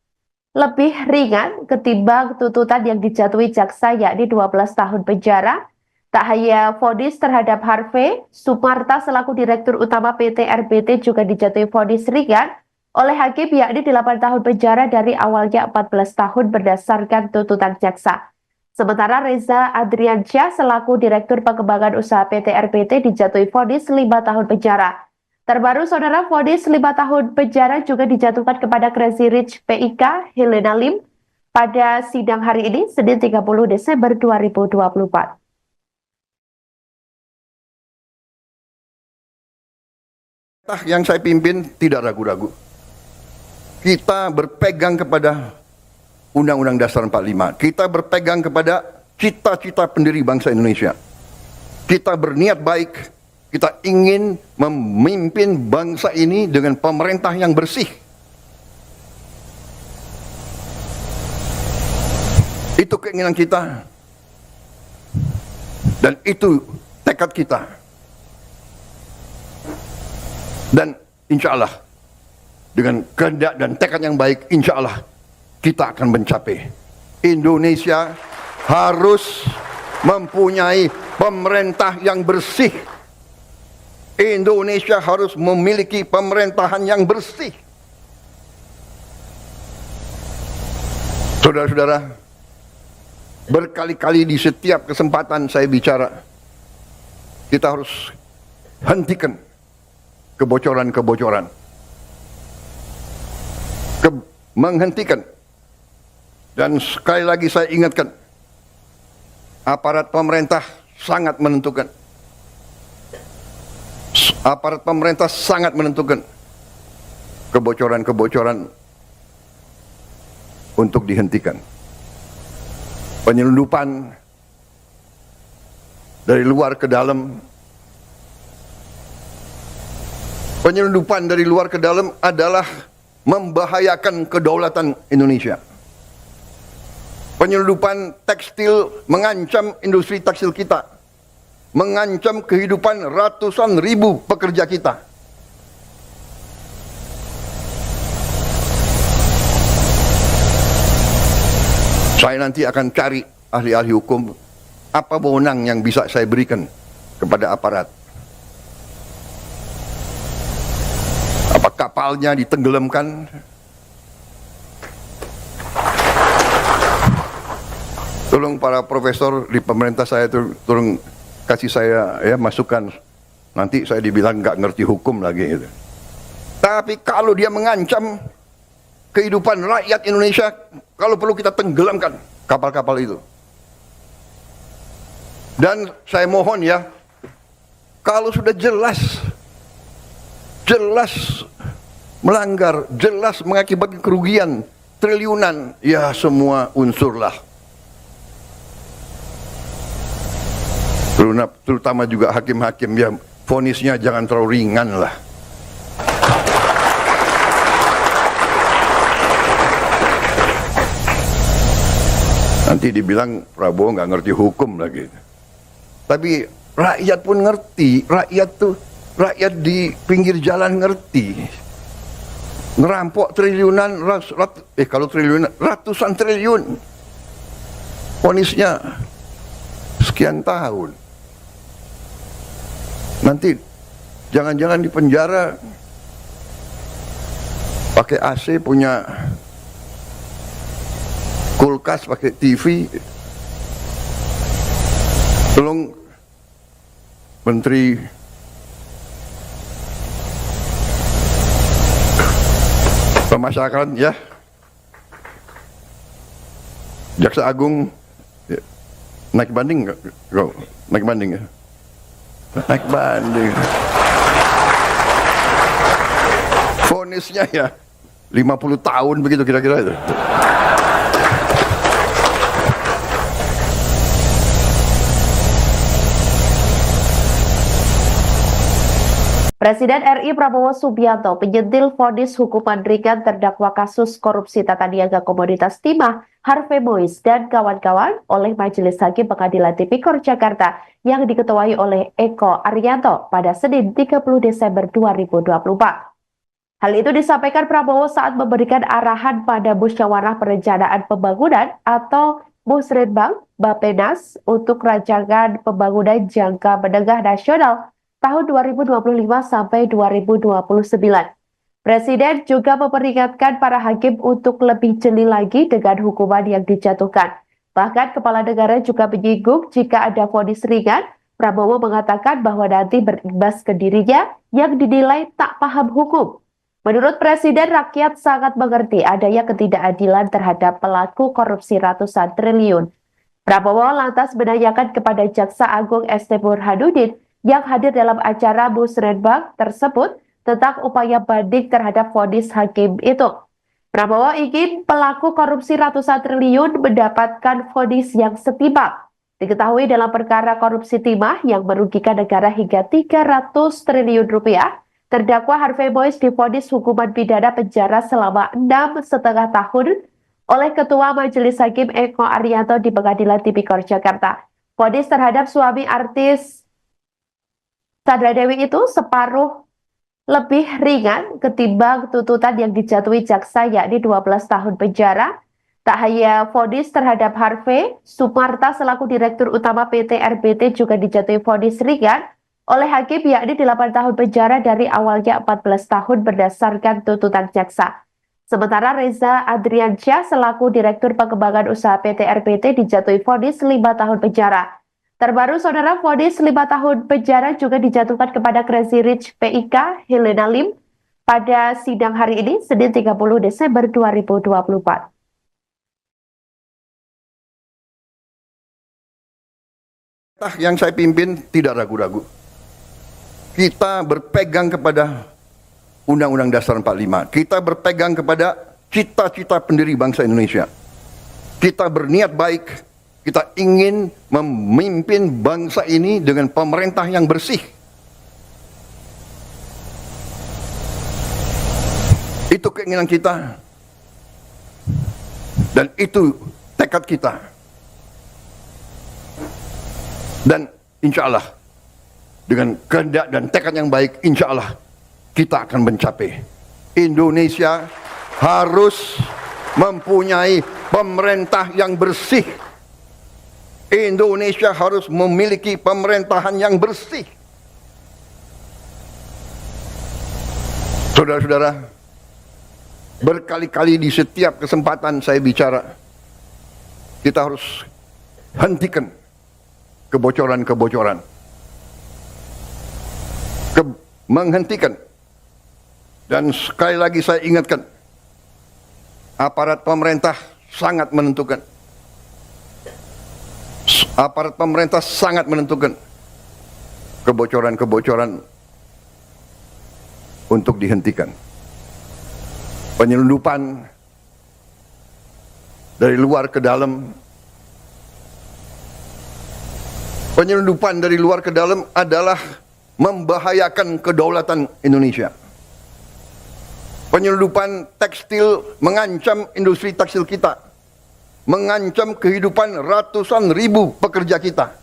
lebih ringan ketimbang tuntutan yang dijatuhi jaksa, yakni 12 tahun penjara. Tak hanya vonis terhadap Harvey, Sumarta selaku Direktur Utama PT RBT juga dijatuhi vonis ringan oleh hakim, yakni 8 tahun penjara dari awalnya 14 tahun berdasarkan tuntutan jaksa. Sementara Reza Adriansyah selaku Direktur Pengembangan Usaha PT RBT dijatuhi vonis 5 tahun penjara. Terbaru, saudara, vonis 5 tahun penjara juga dijatuhkan kepada Crazy Rich PIK Helena Lim pada sidang hari ini, Senin 30 Desember 2024. Yang saya pimpin tidak ragu-ragu. Kita berpegang kepada Undang-Undang Dasar 45. Kita berpegang kepada cita-cita pendiri bangsa Indonesia. Kita berniat baik. Kita ingin memimpin bangsa ini dengan pemerintah yang bersih. Itu keinginan kita. Dan itu tekad kita. Dan insya Allah, dengan kehendak dan tekad yang baik, insya Allah kita akan mencapai. Indonesia harus mempunyai pemerintah yang bersih. Indonesia harus memiliki pemerintahan yang bersih. Saudara-saudara, berkali-kali di setiap kesempatan saya bicara, kita harus hentikan kebocoran-kebocoran. Menghentikan. Dan sekali lagi saya ingatkan, aparat pemerintah sangat menentukan. Aparat pemerintah sangat menentukan kebocoran-kebocoran untuk dihentikan. Penyelundupan dari luar ke dalam. Penyelundupan dari luar ke dalam adalah membahayakan kedaulatan Indonesia. Penyelundupan tekstil mengancam industri tekstil kita. Mengancam kehidupan ratusan ribu pekerja kita. Saya nanti akan cari ahli-ahli hukum, apa wewenang yang bisa saya berikan kepada aparat. Apa kapalnya ditenggelamkan? Tolong para profesor di pemerintah saya tolong kasih saya ya masukan. Nanti saya dibilang nggak ngerti hukum lagi gitu. Tapi kalau dia mengancam kehidupan rakyat Indonesia, kalau perlu kita tenggelamkan kapal-kapal itu. Dan saya mohon ya, Kalau sudah jelas melanggar, jelas mengakibatkan kerugian triliunan, ya semua unsurlah. Terutama juga hakim-hakim, ya vonisnya jangan terlalu ringan lah. Nanti dibilang Prabowo nggak ngerti hukum lagi. Tapi rakyat pun ngerti, rakyat di pinggir jalan ngerti. Ngerampok triliunan, kalau triliunan, ratusan triliun. Vonisnya sekian tahun. Nanti jangan-jangan di penjara pakai AC, punya kulkas, pakai TV. Tolong Menteri Pemasyarakatan, ya, Jaksa Agung, ya, naik banding nggak? Naik banding ya? Naik banding. Vonisnya ya 50 tahun begitu kira-kira itu. Presiden RI Prabowo Subianto penyentil vonis hukuman ringan terdakwa kasus korupsi tata niaga komoditas timah Harvey Mois dan kawan-kawan oleh Majelis Hakim Pengadilan Tipikor Jakarta yang diketuai oleh Eko Arianto pada Senin 30 Desember 2024. Hal itu disampaikan Prabowo saat memberikan arahan pada Musyawarah Perencanaan Pembangunan atau Musrenbang Bappenas untuk rancangan pembangunan jangka menengah nasional tahun 2025 sampai 2029. Presiden juga memperingatkan para hakim untuk lebih jeli lagi dengan hukuman yang dijatuhkan. Bahkan Kepala Negara juga menyinggung jika ada vonis ringan, Prabowo mengatakan bahwa nanti berimbas ke dirinya yang dinilai tak paham hukum. Menurut Presiden, rakyat sangat mengerti adanya ketidakadilan terhadap pelaku korupsi ratusan triliun. Prabowo lantas menanyakan kepada Jaksa Agung ST Burhanuddin yang hadir dalam acara Musrenbang tersebut tentang upaya banding terhadap vonis hakim itu. Prabowo ingin pelaku korupsi ratusan triliun mendapatkan vonis yang setimpal. Diketahui dalam perkara korupsi timah yang merugikan negara hingga 300 triliun rupiah, terdakwa Harvey Mois divonis hukuman pidana penjara selama 6,5 tahun oleh Ketua Majelis Hakim Eko Arianto di Pengadilan Tipikor Jakarta. Vonis terhadap suami artis Sandra Dewi itu separuh lebih ringan ketimbang tuntutan yang dijatuhi jaksa, yakni 12 tahun penjara. Tak hanya vonis terhadap Harvey, Sumarta selaku Direktur Utama PT RBT juga dijatuhi vonis ringan oleh hakim, yakni 8 tahun penjara dari awalnya 14 tahun berdasarkan tuntutan jaksa. Sementara Reza Adriansyah selaku Direktur Pengembangan Usaha PT RBT dijatuhi vonis 5 tahun penjara. Terbaru, saudara, vonis 5 tahun penjara juga dijatuhkan kepada Crazy Rich PIK Helena Lim pada sidang hari ini, Senin 30 Desember 2024. Yang saya pimpin tidak ragu-ragu. Kita berpegang kepada Undang-Undang Dasar 45. Kita berpegang kepada cita-cita pendiri bangsa Indonesia. Kita berniat baik. Kita ingin memimpin bangsa ini dengan pemerintah yang bersih. Itu keinginan kita. Dan itu tekad kita. Dan insya Allah, dengan kehendak dan tekad yang baik, insya Allah kita akan mencapai. Indonesia harus mempunyai pemerintah yang bersih. Indonesia harus memiliki pemerintahan yang bersih. Saudara-saudara, berkali-kali di setiap kesempatan saya bicara, kita harus hentikan kebocoran-kebocoran. Menghentikan. Dan sekali lagi saya ingatkan, aparat pemerintah sangat menentukan. Aparat pemerintah sangat menentukan. kebocoran-kebocoran untuk dihentikan. Penyelundupan dari luar ke dalam. Penyelundupan dari luar ke dalam adalah membahayakan kedaulatan Indonesia. Penyelundupan tekstil mengancam industri tekstil kita, mengancam kehidupan ratusan ribu pekerja kita.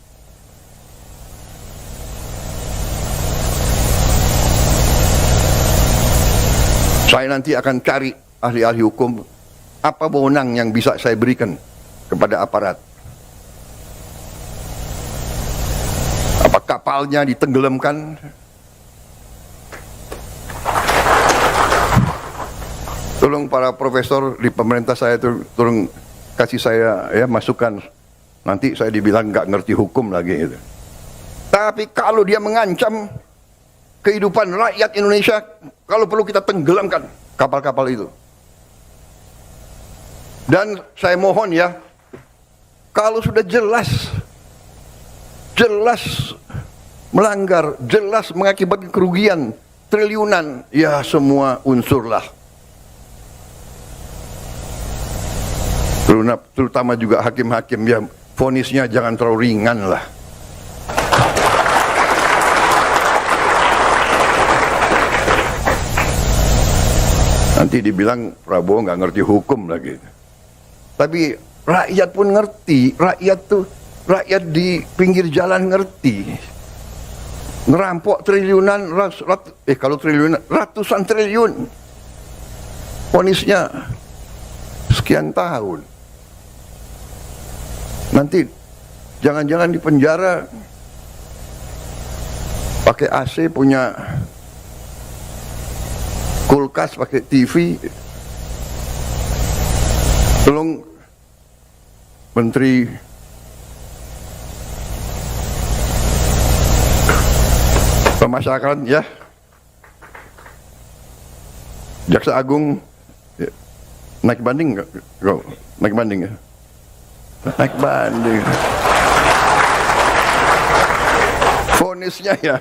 Saya nanti akan cari ahli-ahli hukum, apa wewenang yang bisa saya berikan kepada aparat. Apa kapalnya ditenggelamkan? Tolong para profesor di pemerintah saya tolong kasih saya ya masukan. Nanti saya dibilang nggak ngerti hukum lagi gitu. Tapi kalau dia mengancam kehidupan rakyat Indonesia, kalau perlu kita tenggelamkan kapal-kapal itu. Dan saya mohon ya, kalau sudah jelas melanggar, jelas mengakibatkan kerugian triliunan, ya semua unsurlah. Terutama juga hakim-hakim, ya vonisnya jangan terlalu ringan lah. Nanti dibilang Prabowo nggak ngerti hukum lagi. Tapi rakyat pun ngerti, rakyat di pinggir jalan ngerti. Ngerampok triliunan, kalau triliunan, ratusan triliun. Vonisnya sekian tahun. Nanti jangan-jangan di penjara pakai AC, punya kulkas, pakai TV. Tolong Menteri Pemasyarakatan ya, Jaksa Agung ya, naik banding nggak? Naik banding ya? Naik banding. Vonisnya ya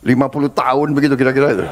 50 tahun begitu kira-kira itu.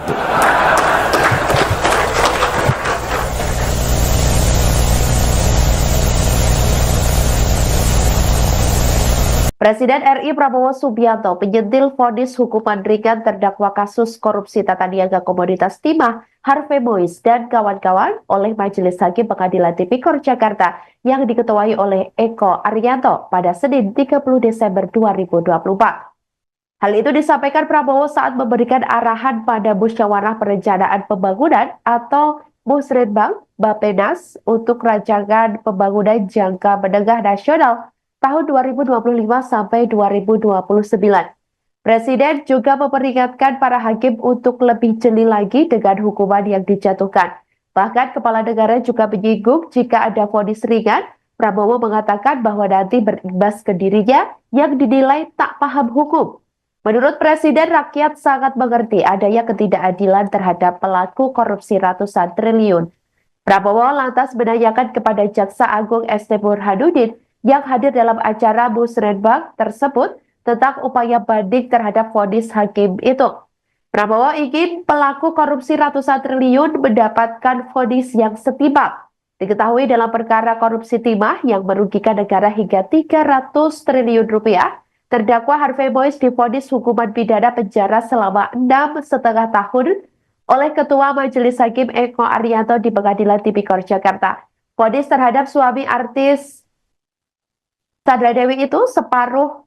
Presiden RI Prabowo Subianto menyentil vonis hukuman ringan terdakwa kasus korupsi tata niaga komoditas timah Harvey Mois dan kawan-kawan oleh Majelis Hakim Pengadilan Tipikor Jakarta yang diketuai oleh Eko Arianto pada Senin 30 Desember 2024. Hal itu disampaikan Prabowo saat memberikan arahan pada Musyawarah Perencanaan Pembangunan atau Musrenbang Bappenas untuk rancangan pembangunan jangka menengah nasional tahun 2025 sampai 2029. Presiden juga memperingatkan para hakim untuk lebih jeli lagi dengan hukuman yang dijatuhkan. Bahkan Kepala Negara juga menyinggung jika ada vonis ringan, Prabowo mengatakan bahwa nanti berimbas ke dirinya yang dinilai tak paham hukum. Menurut Presiden, rakyat sangat mengerti adanya ketidakadilan terhadap pelaku korupsi ratusan triliun. Prabowo lantas menanyakan kepada Jaksa Agung ST Burhanuddin yang hadir dalam acara Musrenbang tersebut tentang upaya banding terhadap vonis hakim itu. Prabowo ingin pelaku korupsi ratusan triliun mendapatkan vonis yang setimpal. Diketahui dalam perkara korupsi timah yang merugikan negara hingga 300 triliun rupiah, terdakwa Harvey Mois divonis hukuman pidana penjara selama 6,5 tahun oleh Ketua Majelis Hakim Eko Arianto di Pengadilan Tipikor Jakarta. Vonis terhadap suami artis Sandra Dewi itu separuh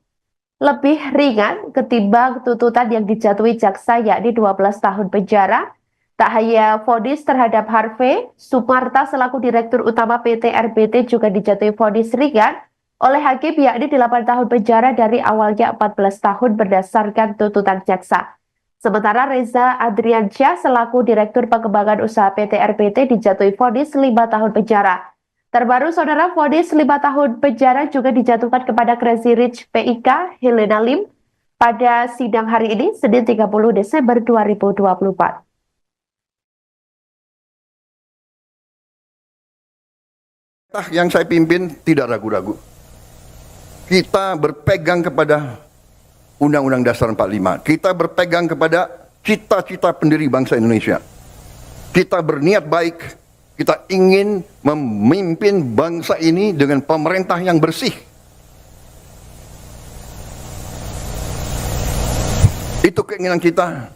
lebih ringan ketimbang tuntutan yang dijatuhi jaksa, yakni 12 tahun penjara. Tak hanya vonis terhadap Harvey, Sumarta selaku Direktur Utama PT RBT juga dijatuhi vonis ringan oleh hakim, yakni 8 tahun penjara dari awalnya 14 tahun berdasarkan tuntutan jaksa. Sementara Reza Adriansyah selaku Direktur Pengembangan Usaha PT RBT dijatuhi vonis 5 tahun penjara. Terbaru, saudara, vonis 5 tahun penjara juga dijatuhkan kepada Crazy Rich PIK Helena Lim pada sidang hari ini, Senin 30 Desember 2024. Yang saya pimpin tidak ragu-ragu. Kita berpegang kepada Undang-Undang Dasar 45. Kita berpegang kepada cita-cita pendiri bangsa Indonesia. Kita berniat baik, kita ingin memimpin bangsa ini dengan pemerintah yang bersih. Itu keinginan kita.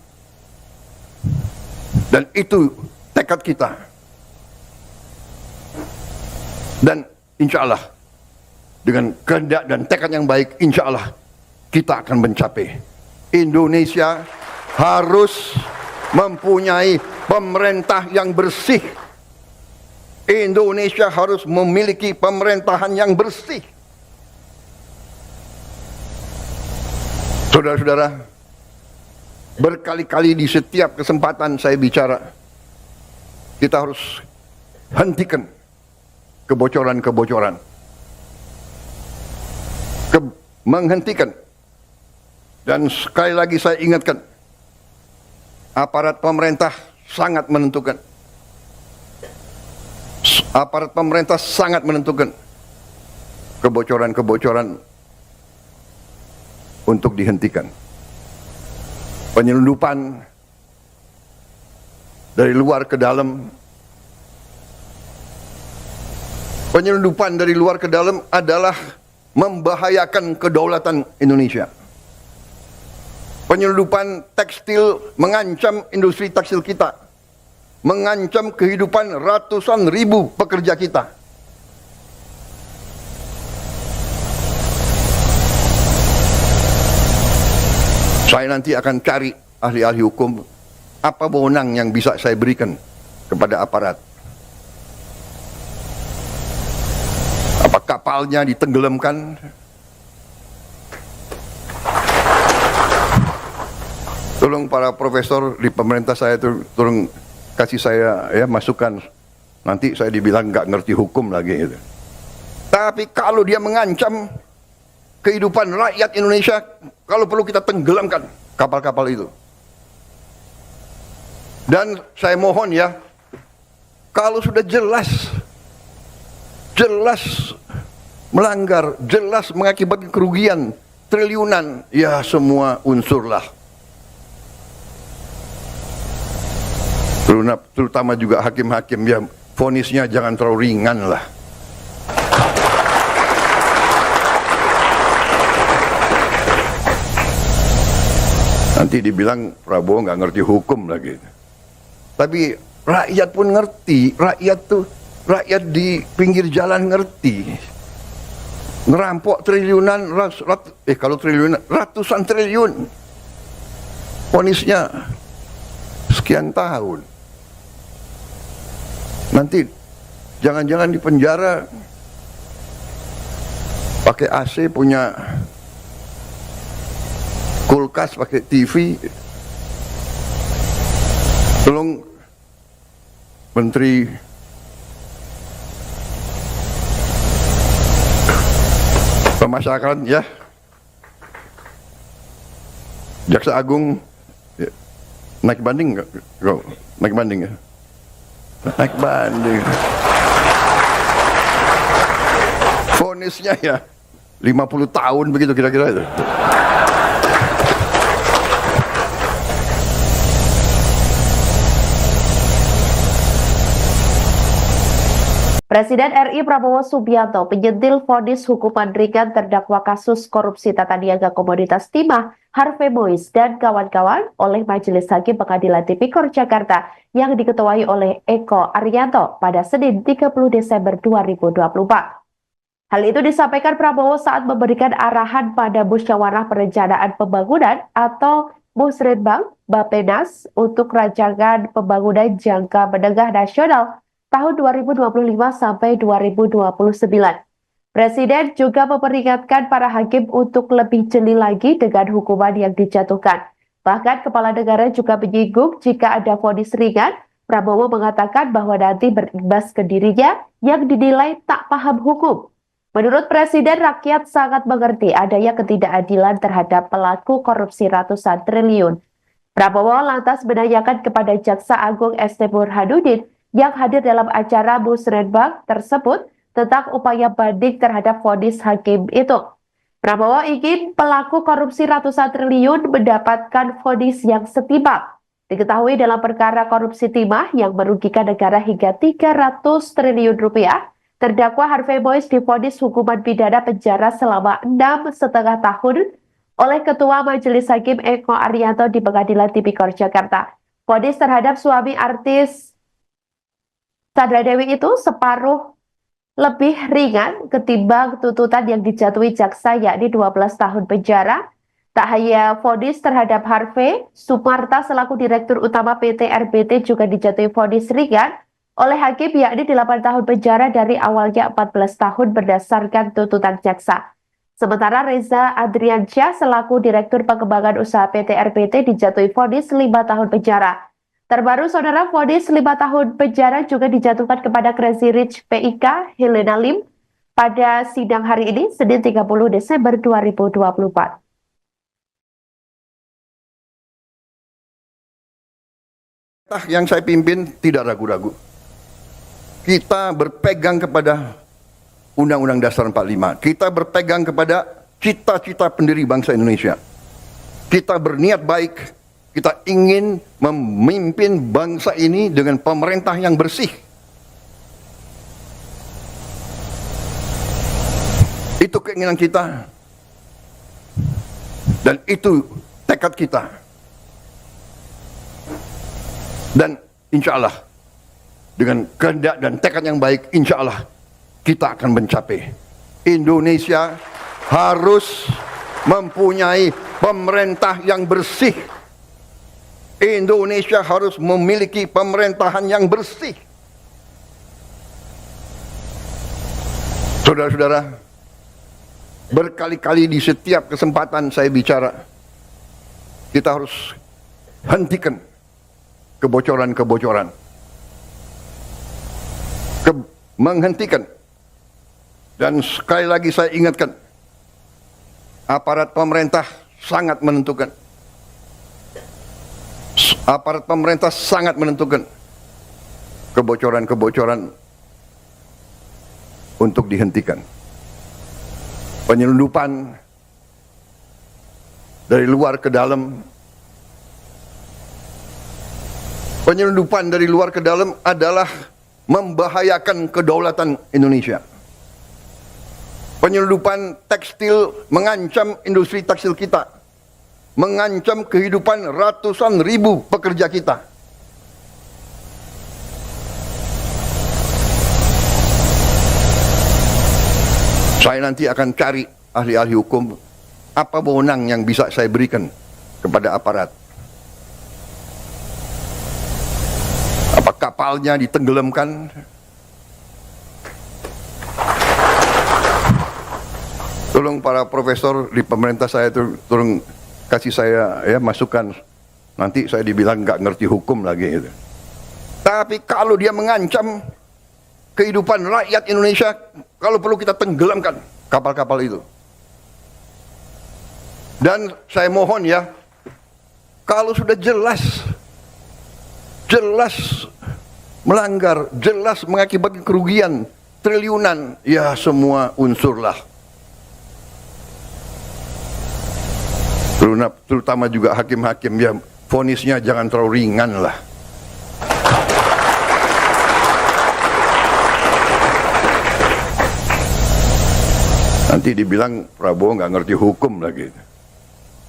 Dan itu tekad kita. Dan insya Allah, dengan kehendak dan tekad yang baik, insya Allah kita akan mencapai. Indonesia harus mempunyai pemerintah yang bersih. Indonesia harus memiliki pemerintahan yang bersih. Saudara-saudara, berkali-kali di setiap kesempatan saya bicara, kita harus hentikan kebocoran-kebocoran. Menghentikan. Dan sekali lagi saya ingatkan, aparat pemerintah sangat menentukan. Aparat pemerintah sangat menentukan kebocoran-kebocoran untuk dihentikan. Penyelundupan dari luar ke dalam. Penyelundupan dari luar ke dalam adalah membahayakan kedaulatan Indonesia. Penyelundupan tekstil mengancam industri tekstil kita, mengancam kehidupan ratusan ribu pekerja kita. Saya nanti akan cari ahli-ahli hukum, apa wewenang yang bisa saya berikan kepada aparat. Apa kapalnya ditenggelamkan? Tolong para profesor di pemerintah saya itu tolong kasih saya ya masukan. Nanti saya dibilang nggak ngerti hukum lagi gitu. Tapi kalau dia mengancam kehidupan rakyat Indonesia, kalau perlu kita tenggelamkan kapal-kapal itu. Dan saya mohon ya, kalau sudah jelas melanggar, jelas mengakibatkan kerugian triliunan, ya semua unsurlah. Terutama juga hakim-hakim, ya vonisnya jangan terlalu ringan lah. Nanti dibilang Prabowo nggak ngerti hukum lagi. Tapi rakyat pun ngerti, rakyat di pinggir jalan ngerti. Ngerampok triliunan, kalau triliunan, ratusan triliun. Vonisnya sekian tahun. Nanti jangan-jangan di penjara pakai AC, punya kulkas, pakai TV. Tolong Menteri Pemasyarakatan ya, Jaksa Agung ya, naik banding nggak? Naik banding ya? Naik banding. Vonisnya ya 50 tahun begitu kira-kira itu. Presiden RI Prabowo Subianto menyentil vonis hukuman ringan terdakwa kasus korupsi tata niaga komoditas timah Harvey Mois dan kawan-kawan oleh Majelis Hakim Pengadilan Tipikor Jakarta yang diketuai oleh Eko Arianto pada Senin 30 Desember 2024. Hal itu disampaikan Prabowo saat memberikan arahan pada Musyawarah Perencanaan Pembangunan atau Musrenbang Bappenas untuk rancangan pembangunan jangka menengah nasional tahun 2025 sampai 2029. Presiden juga memperingatkan para hakim untuk lebih jeli lagi dengan hukuman yang dijatuhkan. Bahkan Kepala Negara juga menyinggung jika ada vonis ringan, Prabowo mengatakan bahwa nanti berimbas ke dirinya yang dinilai tak paham hukum. Menurut Presiden, rakyat sangat mengerti adanya ketidakadilan terhadap pelaku korupsi ratusan triliun. Prabowo lantas menanyakan kepada Jaksa Agung ST Burhanuddin yang hadir dalam acara Musrenbang tersebut tentang upaya banding terhadap vonis hakim itu. Prabowo ingin pelaku korupsi ratusan triliun mendapatkan vonis yang setimpal. Diketahui dalam perkara korupsi timah yang merugikan negara hingga 300 triliun rupiah, terdakwa Harvey Mois divonis hukuman pidana penjara selama 6,5 tahun oleh Ketua Majelis Hakim Eko Arianto di Pengadilan Tipikor Jakarta. Vonis terhadap suami artis Sandra Dewi itu separuh lebih ringan ketimbang tuntutan yang dijatuhi jaksa, yakni 12 tahun penjara. Tak hanya vonis terhadap Harvey, Sumarta selaku Direktur Utama PT RBT juga dijatuhi vonis ringan oleh hakim, yakni 8 tahun penjara dari awalnya 14 tahun berdasarkan tuntutan jaksa. Sementara Reza Adriansyah selaku Direktur Pengembangan Usaha PT RBT dijatuhi vonis 5 tahun penjara. Terbaru, saudara, vonis 5 tahun penjara juga dijatuhkan kepada Crazy Rich PIK Helena Lim pada sidang hari ini, Senin 30 Desember 2024. Yang saya pimpin tidak ragu-ragu. Kita berpegang kepada Undang-Undang Dasar 45. Kita berpegang kepada cita-cita pendiri bangsa Indonesia. Kita berniat baik. Kita ingin memimpin bangsa ini dengan pemerintah yang bersih. Itu keinginan kita. Dan itu tekad kita. Dan insya Allah, dengan kehendak dan tekad yang baik, insya Allah kita akan mencapai. Indonesia harus mempunyai pemerintah yang bersih. Indonesia harus memiliki pemerintahan yang bersih. Saudara-saudara, berkali-kali di setiap kesempatan saya bicara, kita harus hentikan kebocoran-kebocoran. Menghentikan. Dan sekali lagi saya ingatkan, aparat pemerintah sangat menentukan. Aparat pemerintah sangat menentukan kebocoran-kebocoran untuk dihentikan. Penyelundupan dari luar ke dalam. Penyelundupan dari luar ke dalam adalah membahayakan kedaulatan Indonesia. Penyelundupan tekstil mengancam industri tekstil kita, mengancam kehidupan ratusan ribu pekerja kita. Saya nanti akan cari ahli-ahli hukum, apa wewenang yang bisa saya berikan kepada aparat. Apa kapalnya ditenggelamkan? Tolong para profesor di pemerintah saya itu tolong kasih saya ya masukan. Nanti saya dibilang nggak ngerti hukum lagi gitu. Tapi kalau dia mengancam kehidupan rakyat Indonesia, kalau perlu kita tenggelamkan kapal-kapal itu. Dan saya mohon ya, kalau sudah jelas melanggar, jelas mengakibatkan kerugian triliunan, ya semua unsurlah. Terutama juga hakim-hakim, ya vonisnya jangan terlalu ringan lah. Nanti dibilang Prabowo nggak ngerti hukum lagi.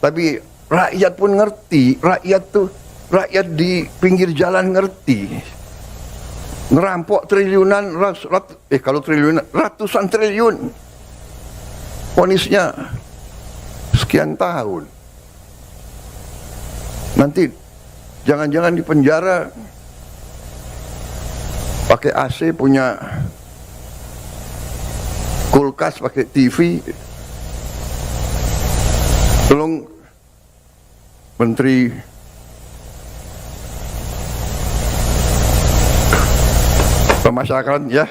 Tapi rakyat pun ngerti, rakyat di pinggir jalan ngerti. Ngerampok triliunan, kalau triliunan, ratusan triliun. Vonisnya sekian tahun. Nanti jangan-jangan di penjara pakai AC, punya kulkas, pakai TV. Tolong Menteri Pemasyarakatan ya,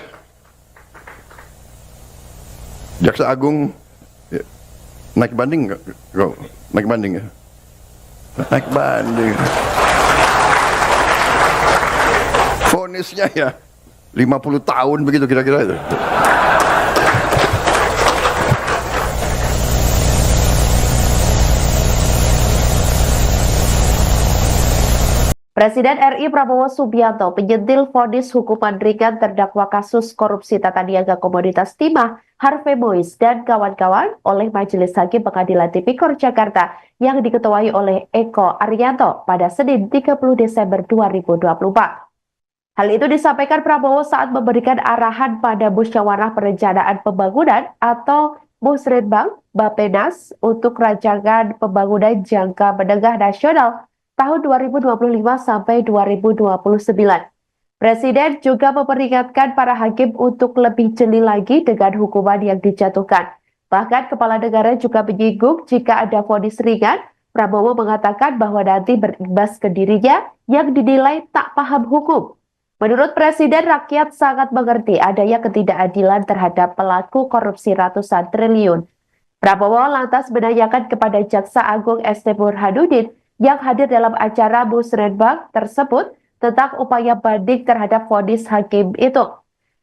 Jaksa Agung ya, naik banding nggak? Naik banding ya? Naik banding. Vonisnya ya 50 tahun begitu kira-kira itu. Presiden RI Prabowo Subianto menyentil vonis hukuman ringan terdakwa kasus korupsi tata niaga komoditas timah Harvey Mois dan kawan-kawan oleh Majelis Hakim Pengadilan Tipikor Jakarta yang diketuai oleh Eko Arianto pada Senin 30 Desember 2024. Hal itu disampaikan Prabowo saat memberikan arahan pada Musyawarah Perencanaan Pembangunan atau Musrenbang Bappenas untuk rancangan pembangunan jangka menengah nasional tahun 2025 sampai 2029. Presiden juga memperingatkan para hakim untuk lebih jeli lagi dengan hukuman yang dijatuhkan. Bahkan kepala negara juga menyinggung jika ada vonis ringan, Prabowo mengatakan bahwa nanti berimbas ke dirinya yang dinilai tak paham hukum. Menurut Presiden, rakyat sangat mengerti adanya ketidakadilan terhadap pelaku korupsi ratusan triliun. Prabowo lantas menanyakan kepada Jaksa Agung ST Burhanuddin yang hadir dalam acara Musrenbang tersebut tentang upaya banding terhadap vonis hakim itu.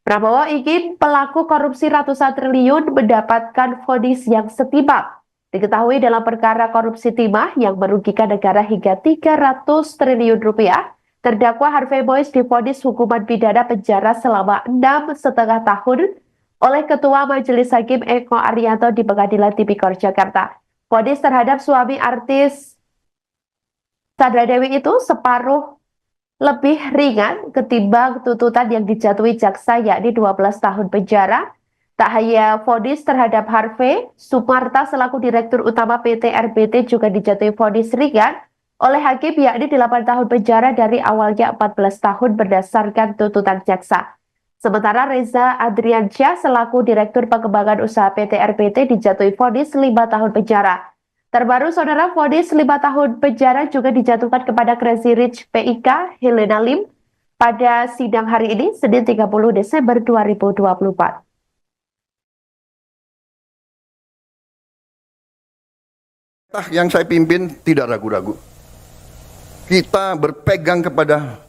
Prabowo ingin pelaku korupsi ratusan triliun mendapatkan vonis yang setimpal. Diketahui dalam perkara korupsi timah yang merugikan negara hingga 300 triliun rupiah, terdakwa Harvey Mois divonis hukuman pidana penjara selama 6,5 tahun oleh Ketua Majelis Hakim Eko Arianto di Pengadilan Tipikor Jakarta. Vonis terhadap suami artis Sandra Dewi itu separuh lebih ringan ketimbang tuntutan yang dijatuhi jaksa yakni 12 tahun penjara. Tak hanya vonis terhadap Harvey, Sumarta selaku Direktur Utama PT RBT juga dijatuhi vonis ringan oleh hakim yakni 8 tahun penjara dari awalnya 14 tahun berdasarkan tuntutan jaksa. Sementara Reza Adriansyah selaku Direktur Pengembangan Usaha PT RBT dijatuhi vonis 5 tahun penjara. Terbaru, saudara, vonis 5 tahun penjara juga dijatuhkan kepada Crazy Rich PIK Helena Lim pada sidang hari ini, Senin 30 Desember 2024. Yang saya pimpin tidak ragu-ragu. Kita berpegang kepada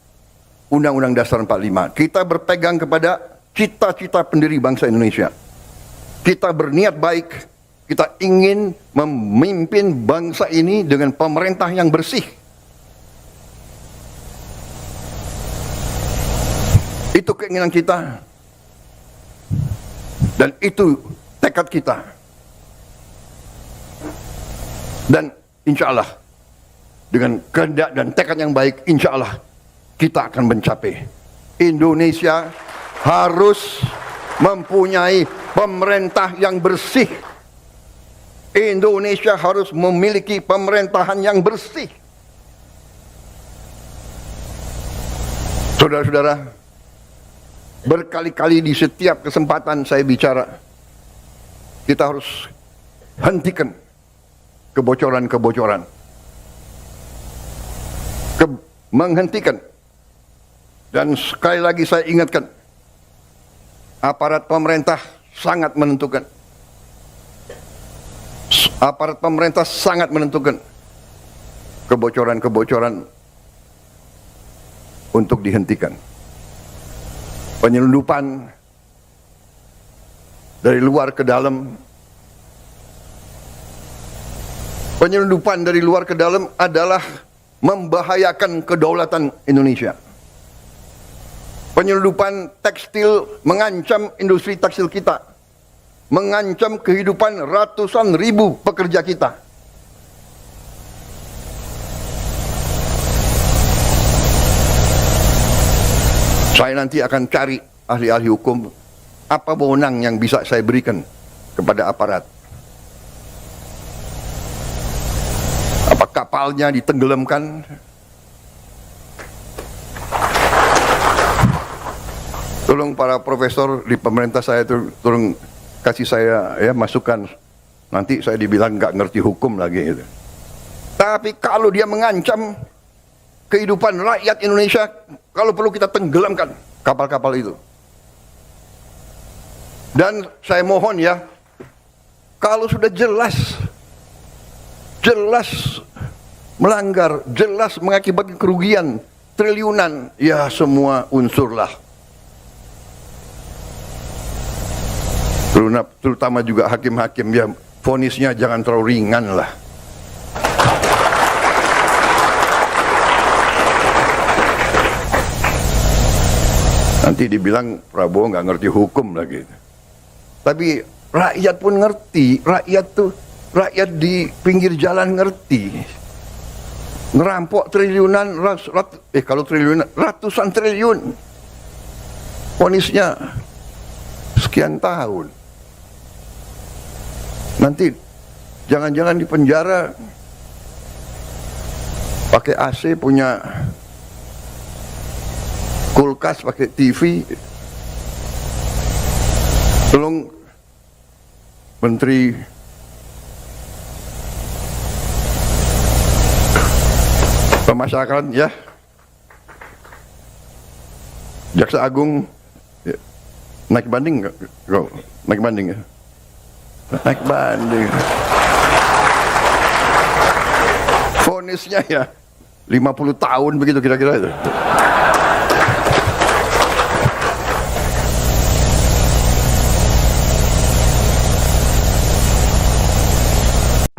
Undang-Undang Dasar 45. Kita berpegang kepada cita-cita pendiri bangsa Indonesia. Kita berniat baik. Kita ingin memimpin bangsa ini dengan pemerintah yang bersih. Itu keinginan kita. Dan itu tekad kita. Dan insya Allah, dengan kehendak dan tekad yang baik, insya Allah kita akan mencapai. Indonesia harus mempunyai pemerintah yang bersih. Indonesia harus memiliki pemerintahan yang bersih. Saudara-saudara, berkali-kali di setiap kesempatan saya bicara, kita harus hentikan kebocoran-kebocoran. Menghentikan. Dan sekali lagi saya ingatkan, aparat pemerintah sangat menentukan. Aparat pemerintah sangat menentukan kebocoran-kebocoran untuk dihentikan. Penyelundupan dari luar ke dalam. Penyelundupan dari luar ke dalam adalah membahayakan kedaulatan Indonesia. Penyelundupan tekstil mengancam industri tekstil kita. Mengancam kehidupan ratusan ribu pekerja kita. Saya nanti akan cari ahli-ahli hukum, apa wewenang yang bisa saya berikan kepada aparat. Apa kapalnya ditenggelamkan? Tolong para profesor di pemerintah saya itu tolong kasih saya ya masukan. Nanti saya dibilang nggak ngerti hukum lagi gitu. Tapi kalau dia mengancam kehidupan rakyat Indonesia, kalau perlu kita tenggelamkan kapal-kapal itu. Dan saya mohon ya, kalau sudah jelas melanggar, jelas mengakibatkan kerugian triliunan, ya semua unsurlah. Terutama juga hakim-hakim, ya vonisnya jangan terlalu ringan lah. Nanti dibilang Prabowo nggak ngerti hukum lagi. Tapi rakyat pun ngerti, rakyat di pinggir jalan ngerti. Ngerampok triliunan, kalau triliunan, ratusan triliun. Vonisnya sekian tahun. Nanti jangan-jangan di penjara pakai AC, punya kulkas, pakai TV. Tolong Menteri Pemasyarakatan ya, Jaksa Agung ya, naik banding nggak? Naik banding ya? Naik banding. Vonisnya ya 50 tahun begitu kira-kira itu.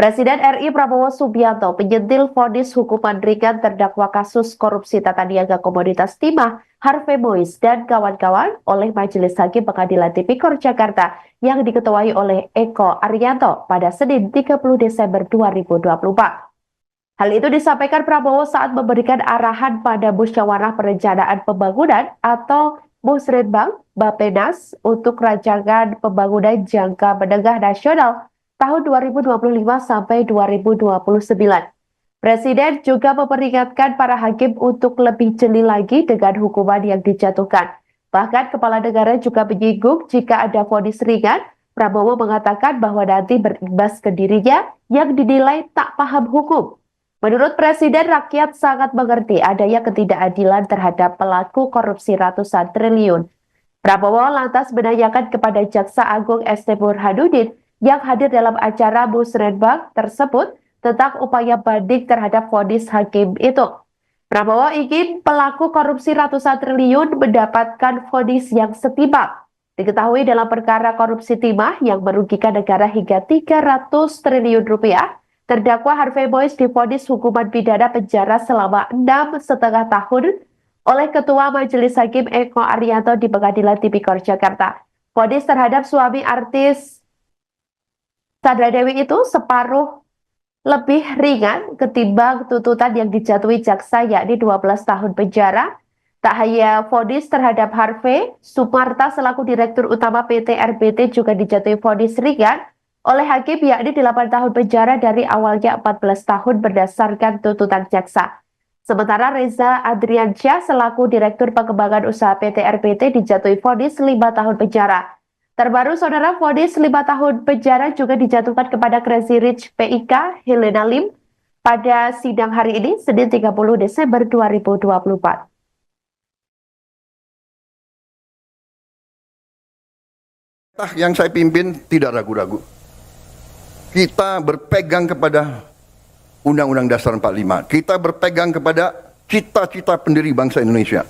Presiden RI Prabowo Subianto menyentil vonis hukuman ringan terdakwa kasus korupsi tata niaga komoditas timah Harvey Mois dan kawan-kawan oleh Majelis Hakim Pengadilan Tipikor Jakarta yang diketuai oleh Eko Arianto pada Senin 30 Desember 2024. Hal itu disampaikan Prabowo saat memberikan arahan pada Musyawarah Perencanaan Pembangunan atau Musrenbang Bappenas untuk rancangan pembangunan jangka menengah nasional tahun 2025 sampai 2029. Presiden juga memperingatkan para hakim untuk lebih jeli lagi dengan hukuman yang dijatuhkan. Bahkan Kepala Negara juga menyinggung jika ada vonis ringan, Prabowo mengatakan bahwa nanti berimbas ke dirinya yang dinilai tak paham hukum. Menurut Presiden, rakyat sangat mengerti adanya ketidakadilan terhadap pelaku korupsi ratusan triliun. Prabowo lantas menanyakan kepada Jaksa Agung ST Burhanuddin yang hadir dalam acara Musrenbang tersebut tentang upaya banding terhadap vonis hakim itu. Prabowo ingin pelaku korupsi ratusan triliun mendapatkan vonis yang setimpal. Diketahui dalam perkara korupsi timah yang merugikan negara hingga 300 triliun rupiah, terdakwa Harvey Mois divonis hukuman pidana penjara selama 6,5 tahun oleh Ketua Majelis Hakim Eko Arianto di Pengadilan Tipikor Jakarta. Vonis terhadap suami artis Sandra Dewi itu separuh lebih ringan ketimbang tuntutan yang dijatuhi jaksa, yakni 12 tahun penjara. Tak hanya vonis terhadap Harvey, Sumarta selaku Direktur Utama PT RBT juga dijatuhi vonis ringan oleh hakim, yakni 8 tahun penjara dari awalnya 14 tahun berdasarkan tuntutan jaksa. Sementara Reza Adriansyah selaku Direktur Pengembangan Usaha PT RBT dijatuhi vonis 5 tahun penjara. Terbaru, saudara, vonis 5 tahun penjara juga dijatuhkan kepada Crazy Rich PIK Helena Lim pada sidang hari ini, Senin 30 Desember 2024. Yang saya pimpin tidak ragu-ragu. Kita berpegang kepada Undang-Undang Dasar 45. Kita berpegang kepada cita-cita pendiri bangsa Indonesia.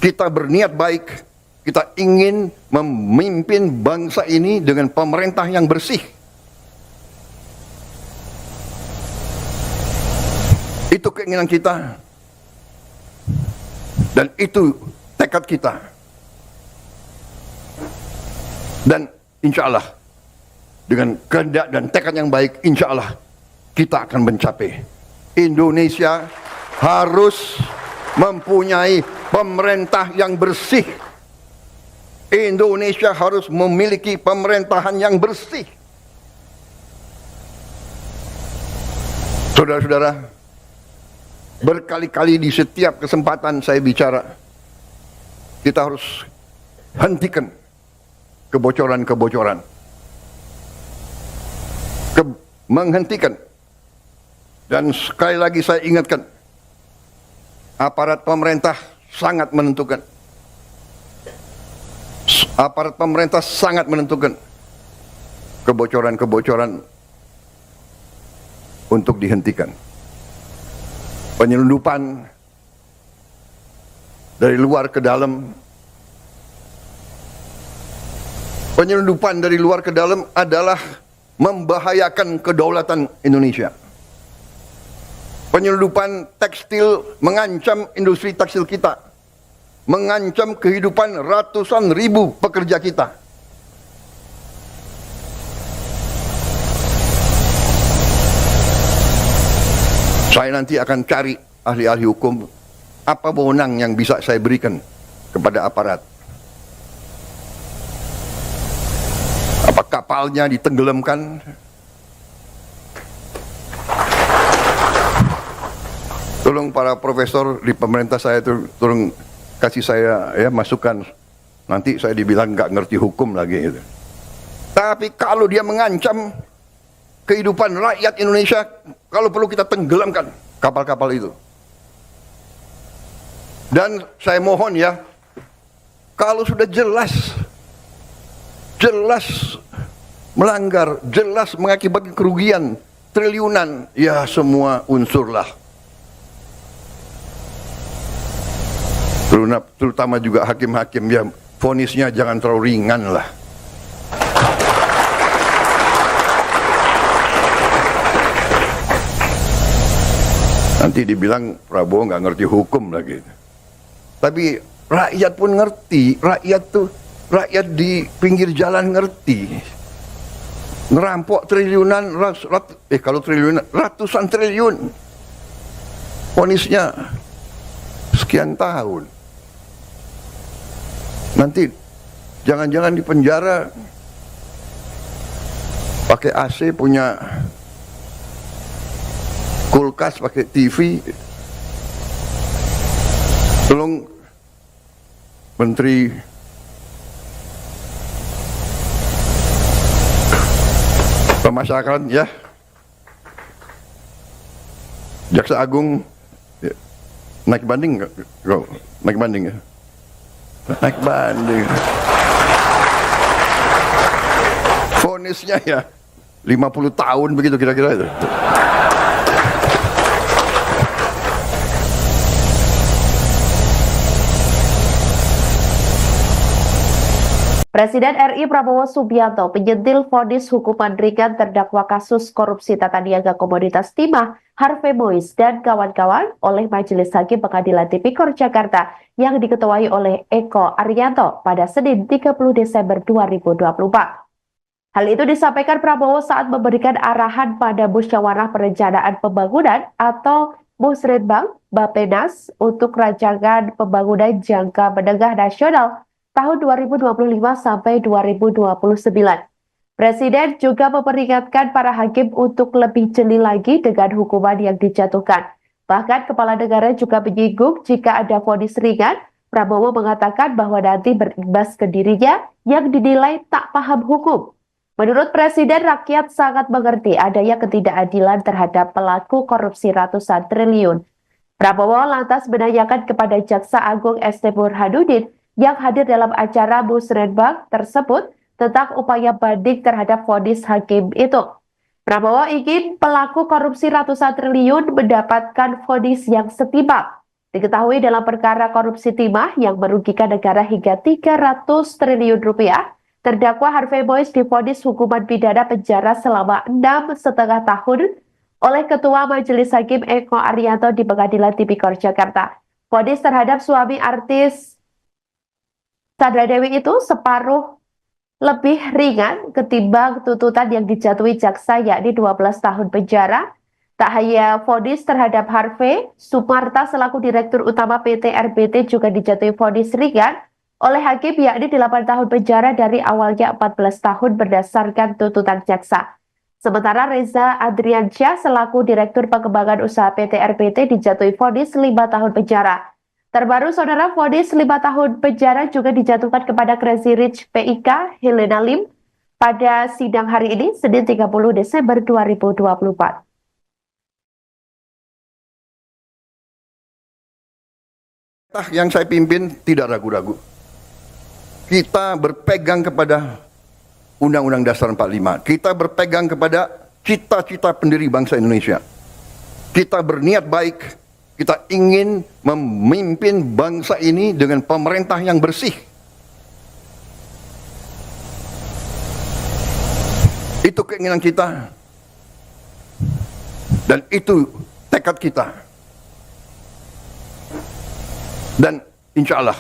Kita berniat baik. Kita ingin memimpin bangsa ini dengan pemerintah yang bersih. Itu keinginan kita. Dan itu tekad kita. Dan insya Allah, dengan kehendak dan tekad yang baik, insya Allah kita akan mencapai. Indonesia harus mempunyai pemerintah yang bersih. Indonesia harus memiliki pemerintahan yang bersih. Saudara-saudara, berkali-kali di setiap kesempatan saya bicara, kita harus hentikan kebocoran-kebocoran. Menghentikan. Dan sekali lagi saya ingatkan, aparat pemerintah sangat menentukan. Aparat pemerintah sangat menentukan kebocoran-kebocoran untuk dihentikan. Penyelundupan dari luar ke dalam. Penyelundupan dari luar ke dalam adalah membahayakan kedaulatan Indonesia. Penyelundupan tekstil mengancam industri tekstil kita. mengancam kehidupan ratusan ribu pekerja kita. Saya nanti akan cari ahli-ahli hukum, apa wewenang yang bisa saya berikan kepada aparat. Apa kapalnya ditenggelamkan? Tolong para profesor di pemerintah saya itu tolong kasih saya ya masukan. Nanti saya dibilang nggak ngerti hukum lagi gitu. Tapi kalau dia mengancam kehidupan rakyat Indonesia, kalau perlu kita tenggelamkan kapal-kapal itu. Dan saya mohon ya, kalau sudah jelas melanggar, jelas mengakibatkan kerugian triliunan, ya semua unsurlah. Terutama juga hakim-hakim, ya vonisnya jangan terlalu ringan lah. Nanti dibilang Prabowo nggak ngerti hukum lagi. Tapi rakyat pun ngerti, rakyat di pinggir jalan ngerti. Ngerampok triliunan, kalau triliunan, ratusan triliun. Vonisnya sekian tahun. Nanti jangan-jangan di penjara pakai AC, punya kulkas, pakai TV. Tolong Menteri Pemasyarakatan ya, Jaksa Agung ya, naik banding nggak? Naik banding ya? Naik banding. Vonisnya ya 50 tahun begitu kira-kira itu. Presiden RI Prabowo Subianto menyentil vonis hukuman ringan terdakwa kasus korupsi tata niaga komoditas timah Harvey Mois dan kawan-kawan oleh Majelis Hakim Pengadilan Tipikor Jakarta yang diketuai oleh Eko Arianto pada Senin 30 Desember 2024. Hal itu disampaikan Prabowo saat memberikan arahan pada Musyawarah Perencanaan Pembangunan atau Musrenbang Bappenas untuk rancangan pembangunan jangka menengah nasional tahun 2025 sampai 2029. Presiden juga memperingatkan para hakim untuk lebih jeli lagi dengan hukuman yang dijatuhkan. Bahkan Kepala Negara juga menyinggung jika ada vonis ringan, Prabowo mengatakan bahwa nanti berimbas ke dirinya yang dinilai tak paham hukum. Menurut Presiden, rakyat sangat mengerti adanya ketidakadilan terhadap pelaku korupsi ratusan triliun. Prabowo lantas menanyakan kepada Jaksa Agung ST Burhanuddin yang hadir dalam acara Musrenbang tersebut tentang upaya banding terhadap vonis hakim itu. Prabowo ingin pelaku korupsi ratusan triliun mendapatkan vonis yang setimpal. Diketahui dalam perkara korupsi timah yang merugikan negara hingga 300 triliun rupiah, terdakwa Harvey Mois divonis hukuman pidana penjara selama 6,5 tahun oleh Ketua Majelis Hakim Eko Arianto di Pengadilan Tipikor Jakarta. Vonis terhadap suami artis Sandra Dewi itu separuh lebih ringan ketimbang tuntutan yang dijatuhi jaksa, yakni 12 tahun penjara. Tak hanya vonis terhadap Harvey, Sumarta selaku Direktur Utama PT RBT juga dijatuhi vonis ringan oleh hakim, yakni 8 tahun penjara dari awalnya 14 tahun berdasarkan tuntutan jaksa. Sementara Reza Adriansyah selaku Direktur Pengembangan Usaha PT RBT dijatuhi vonis 5 tahun penjara. Terbaru, saudara, vonis 5 tahun penjara juga dijatuhkan kepada Crazy Rich PIK Helena Lim pada sidang hari ini, Senin 30 Desember 2024. Yang saya pimpin tidak ragu-ragu. Kita berpegang kepada Undang-Undang Dasar 45. Kita berpegang kepada cita-cita pendiri bangsa Indonesia. Kita berniat baik. Kita ingin memimpin bangsa ini dengan pemerintah yang bersih. Itu keinginan kita. Dan itu tekad kita. Dan insya Allah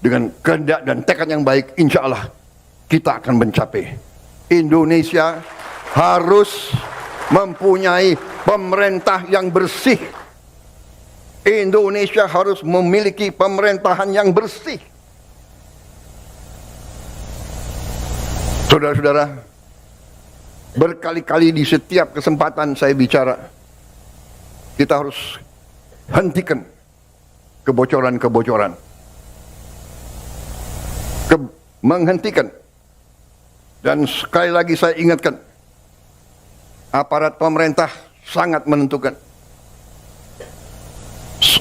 dengan kehendak dan tekad yang baik, insya Allah kita akan mencapai. Indonesia harus mempunyai pemerintah yang bersih. Indonesia harus memiliki pemerintahan yang bersih. Saudara-saudara, berkali-kali di setiap kesempatan saya bicara, kita harus hentikan kebocoran-kebocoran. Menghentikan. Dan sekali lagi saya ingatkan, aparat pemerintah sangat menentukan.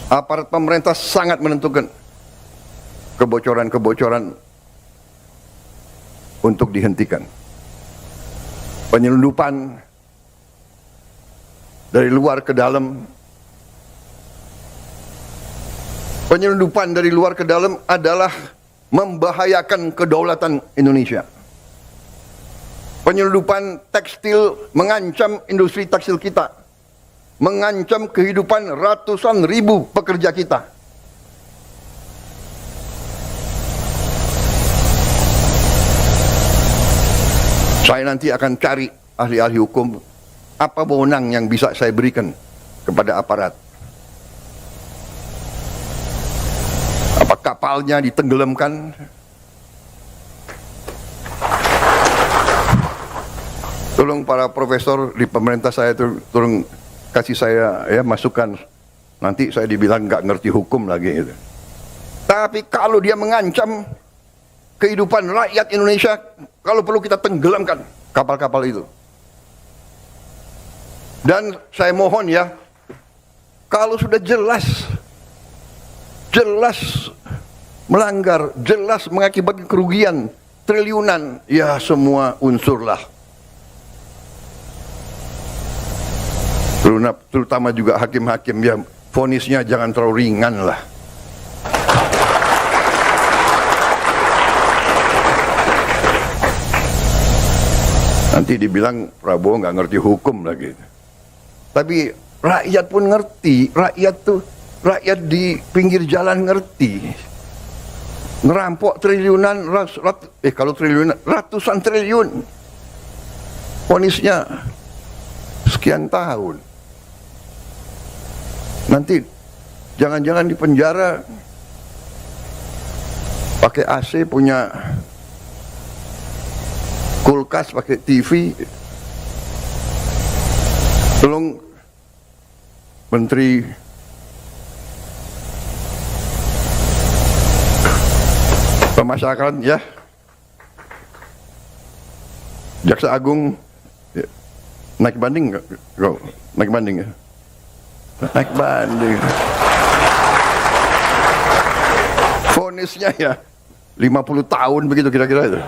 Aparat pemerintah sangat menentukan kebocoran-kebocoran untuk dihentikan. Penyelundupan dari luar ke dalam. Penyelundupan dari luar ke dalam adalah membahayakan kedaulatan Indonesia. Penyelundupan tekstil mengancam industri tekstil kita, mengancam kehidupan ratusan ribu pekerja kita. Saya nanti akan cari ahli-ahli hukum, apa wewenang yang bisa saya berikan kepada aparat. Apa kapalnya ditenggelamkan? Tolong para profesor di pemerintah saya tolong kasih saya ya masukan. Nanti saya dibilang nggak ngerti hukum lagi gitu. Tapi kalau dia mengancam kehidupan rakyat Indonesia, kalau perlu kita tenggelamkan kapal-kapal itu. Dan saya mohon ya, kalau sudah jelas melanggar, jelas mengakibatkan kerugian triliunan, ya semua unsurlah. Terutama juga hakim-hakim, ya vonisnya jangan terlalu ringan lah. Nanti dibilang Prabowo nggak ngerti hukum lagi. Tapi rakyat pun ngerti, rakyat di pinggir jalan ngerti. Ngerampok triliunan, kalau triliunan, ratusan triliun. Vonisnya sekian tahun. Nanti jangan-jangan di penjara pakai AC, punya kulkas, pakai TV. Tolong Menteri Pemasyarakatan ya, Jaksa Agung ya, naik banding nggak? Naik banding ya? Naik banding. Vonisnya ya 50 tahun begitu kira-kira itu.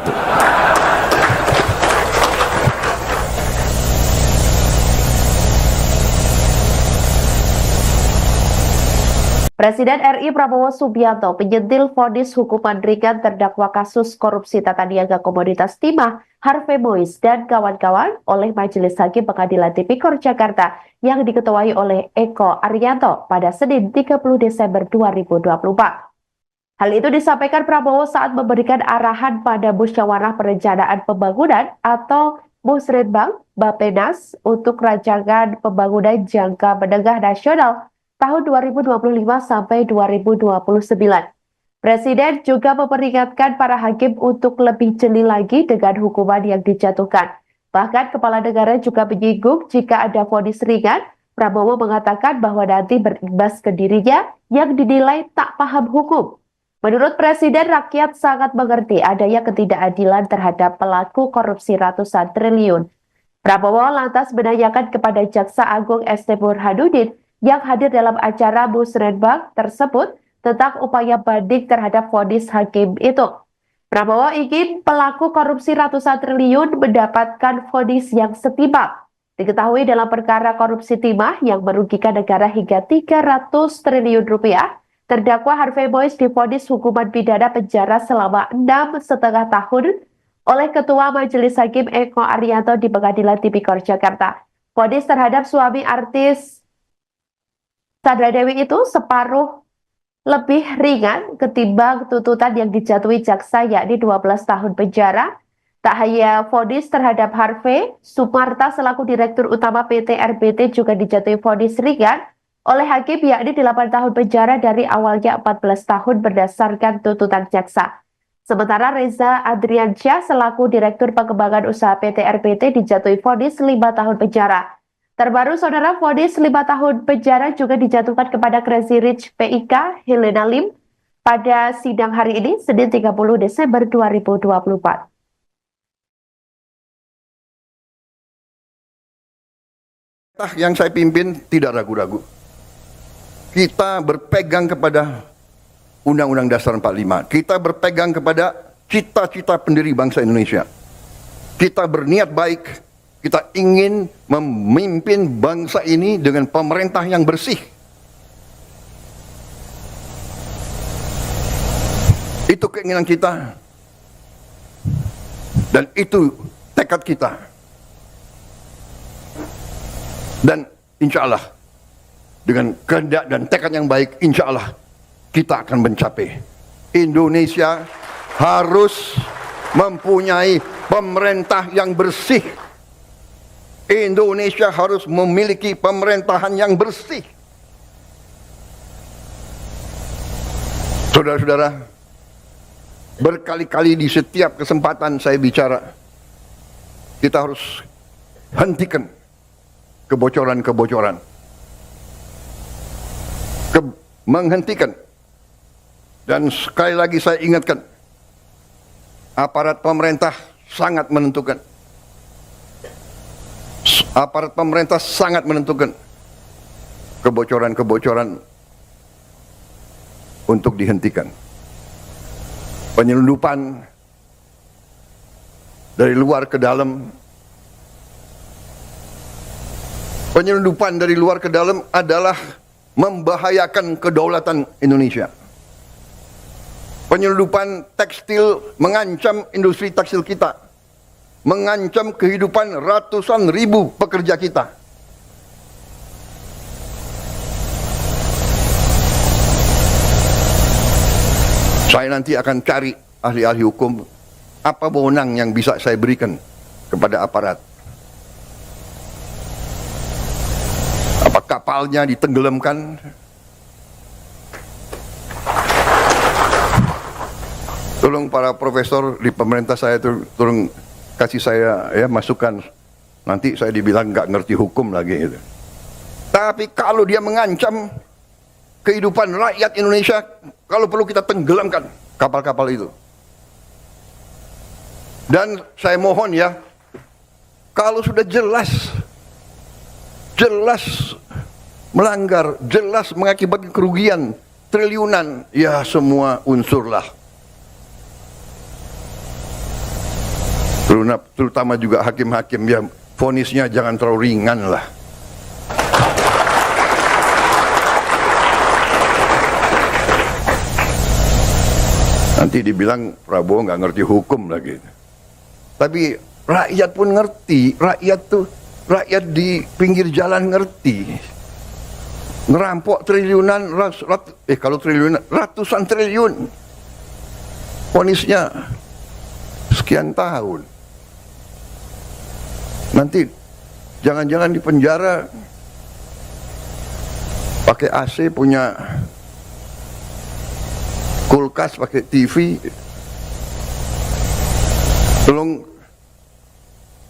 Presiden RI Prabowo Subianto penyentil vonis hukuman ringan terdakwa kasus korupsi tata niaga komoditas timah Harvey Mois dan kawan-kawan oleh Majelis Hakim Pengadilan Tipikor Jakarta yang diketuai oleh Eko Arianto pada Senin 30 Desember 2024. Hal itu disampaikan Prabowo saat memberikan arahan pada Musyawarah Perencanaan Pembangunan atau Musrenbang Bappenas untuk rancangan pembangunan jangka menengah nasional tahun 2025 sampai 2029. Presiden juga memperingatkan para hakim untuk lebih jeli lagi dengan hukuman yang dijatuhkan. Bahkan kepala negara juga menyinggung jika ada vonis ringan, Prabowo mengatakan bahwa nanti berimbas ke dirinya yang dinilai tak paham hukum. Menurut Presiden, rakyat sangat mengerti adanya ketidakadilan terhadap pelaku korupsi ratusan triliun. Prabowo lantas menanyakan kepada Jaksa Agung ST Burhanuddin yang hadir dalam acara Musrenbang tersebut tentang upaya banding terhadap vonis hakim itu. Prabowo ingin pelaku korupsi ratusan triliun mendapatkan vonis yang setimpal. Diketahui dalam perkara korupsi timah yang merugikan negara hingga 300 triliun rupiah, terdakwa Harvey Mois divonis hukuman pidana penjara selama 6,5 tahun oleh Ketua Majelis Hakim Eko Arianto di Pengadilan Tipikor Jakarta. Vonis terhadap suami artis Sandra Dewi itu separuh lebih ringan ketimbang tuntutan yang dijatuhi jaksa yakni 12 tahun penjara. Tak hanya vonis terhadap Harvey, Sumarta selaku Direktur Utama PT RBT juga dijatuhi vonis ringan oleh hakim yakni 8 tahun penjara dari awalnya 14 tahun berdasarkan tuntutan jaksa. Sementara Reza Adriansyah selaku Direktur Pengembangan Usaha PT RBT dijatuhi vonis 5 tahun penjara. Terbaru, saudara, vonis 5 tahun penjara juga dijatuhkan kepada Crazy Rich PIK Helena Lim pada sidang hari ini, Senin 30 Desember 2024. Yang saya pimpin tidak ragu-ragu. Kita berpegang kepada Undang-Undang Dasar 45. Kita berpegang kepada cita-cita pendiri bangsa Indonesia. Kita berniat baik, kita ingin memimpin bangsa ini dengan pemerintah yang bersih. Itu keinginan kita. Dan itu tekad kita. Dan insya Allah, dengan kehendak dan tekad yang baik, insya Allah kita akan mencapai. Indonesia harus mempunyai pemerintah yang bersih. Indonesia harus memiliki pemerintahan yang bersih. Saudara-saudara, berkali-kali di setiap kesempatan saya bicara, kita harus hentikan kebocoran-kebocoran. Menghentikan. Dan sekali lagi saya ingatkan, aparat pemerintah sangat menentukan. Aparat pemerintah sangat menentukan kebocoran-kebocoran untuk dihentikan. Penyelundupan dari luar ke dalam. Penyelundupan dari luar ke dalam adalah membahayakan kedaulatan Indonesia. Penyelundupan tekstil mengancam industri tekstil kita, mengancam kehidupan ratusan ribu pekerja kita. Saya nanti akan cari ahli-ahli hukum, apa wewenang yang bisa saya berikan kepada aparat. Apa kapalnya ditenggelamkan? Tolong para profesor di pemerintah saya tolong kasih saya ya masukan. Nanti saya dibilang nggak ngerti hukum lagi gitu. Tapi kalau dia mengancam kehidupan rakyat Indonesia, kalau perlu kita tenggelamkan kapal-kapal itu. Dan saya mohon ya, kalau sudah jelas melanggar, jelas mengakibatkan kerugian triliunan, ya semua unsurlah. Terutama juga hakim-hakim, ya vonisnya jangan terlalu ringan lah. Nanti dibilang Prabowo nggak ngerti hukum lagi. Tapi rakyat pun ngerti, rakyat di pinggir jalan ngerti. Ngerampok triliunan, kalau triliunan, ratusan triliun. Vonisnya sekian tahun. Nanti jangan-jangan di penjara pakai AC, punya kulkas, pakai TV. Tolong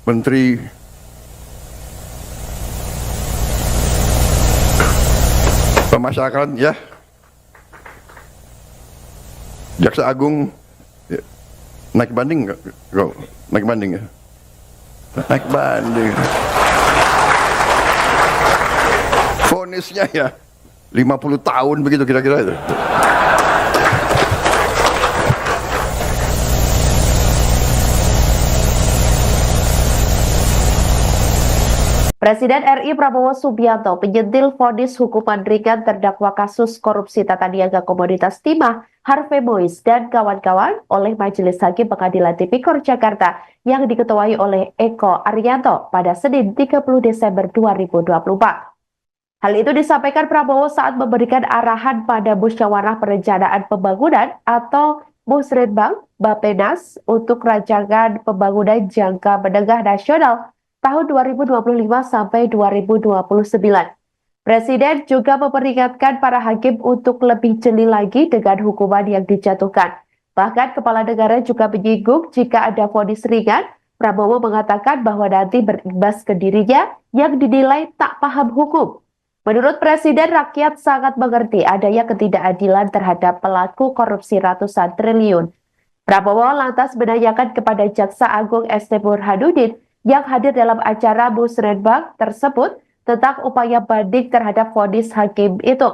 Menteri Pemasyarakatan ya, Jaksa Agung ya, naik banding nggak? Naik banding ya? Naik banding. Vonisnya ya 50 tahun begitu kira-kira itu. Presiden RI Prabowo Subianto menyentil vonis hukuman ringan terdakwa kasus korupsi tata niaga komoditas timah Harvey Mois dan kawan-kawan oleh Majelis Hakim Pengadilan Tipikor Jakarta yang diketuai oleh Eko Arianto pada Senin 30 Desember 2024. Hal itu disampaikan Prabowo saat memberikan arahan pada Musyawarah Perencanaan Pembangunan atau Musrenbang Bappenas untuk rancangan pembangunan jangka menengah nasional tahun 2025 sampai 2029. Presiden juga memperingatkan para hakim untuk lebih jeli lagi dengan hukuman yang dijatuhkan. Bahkan kepala negara juga menyinggung jika ada vonis ringan, Prabowo mengatakan bahwa nanti berimbas ke dirinya yang dinilai tak paham hukum. Menurut Presiden, rakyat sangat mengerti adanya ketidakadilan terhadap pelaku korupsi ratusan triliun. Prabowo lantas menanyakan kepada Jaksa Agung ST Burhanuddin yang hadir dalam acara Musrenbang tersebut tentang upaya banding terhadap vonis hakim itu.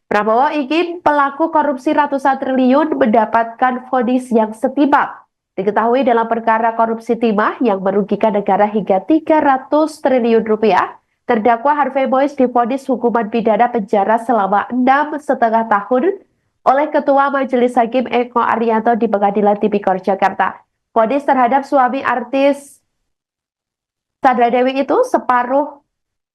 Prabowo ingin pelaku korupsi ratusan triliun mendapatkan vonis yang setimpal. Diketahui dalam perkara korupsi timah yang merugikan negara hingga 300 triliun rupiah, terdakwa Harvey Mois divonis hukuman pidana penjara selama 6,5 tahun oleh Ketua Majelis Hakim Eko Arianto di Pengadilan Tipikor Jakarta. Vonis terhadap suami artis Sandra Dewi itu separuh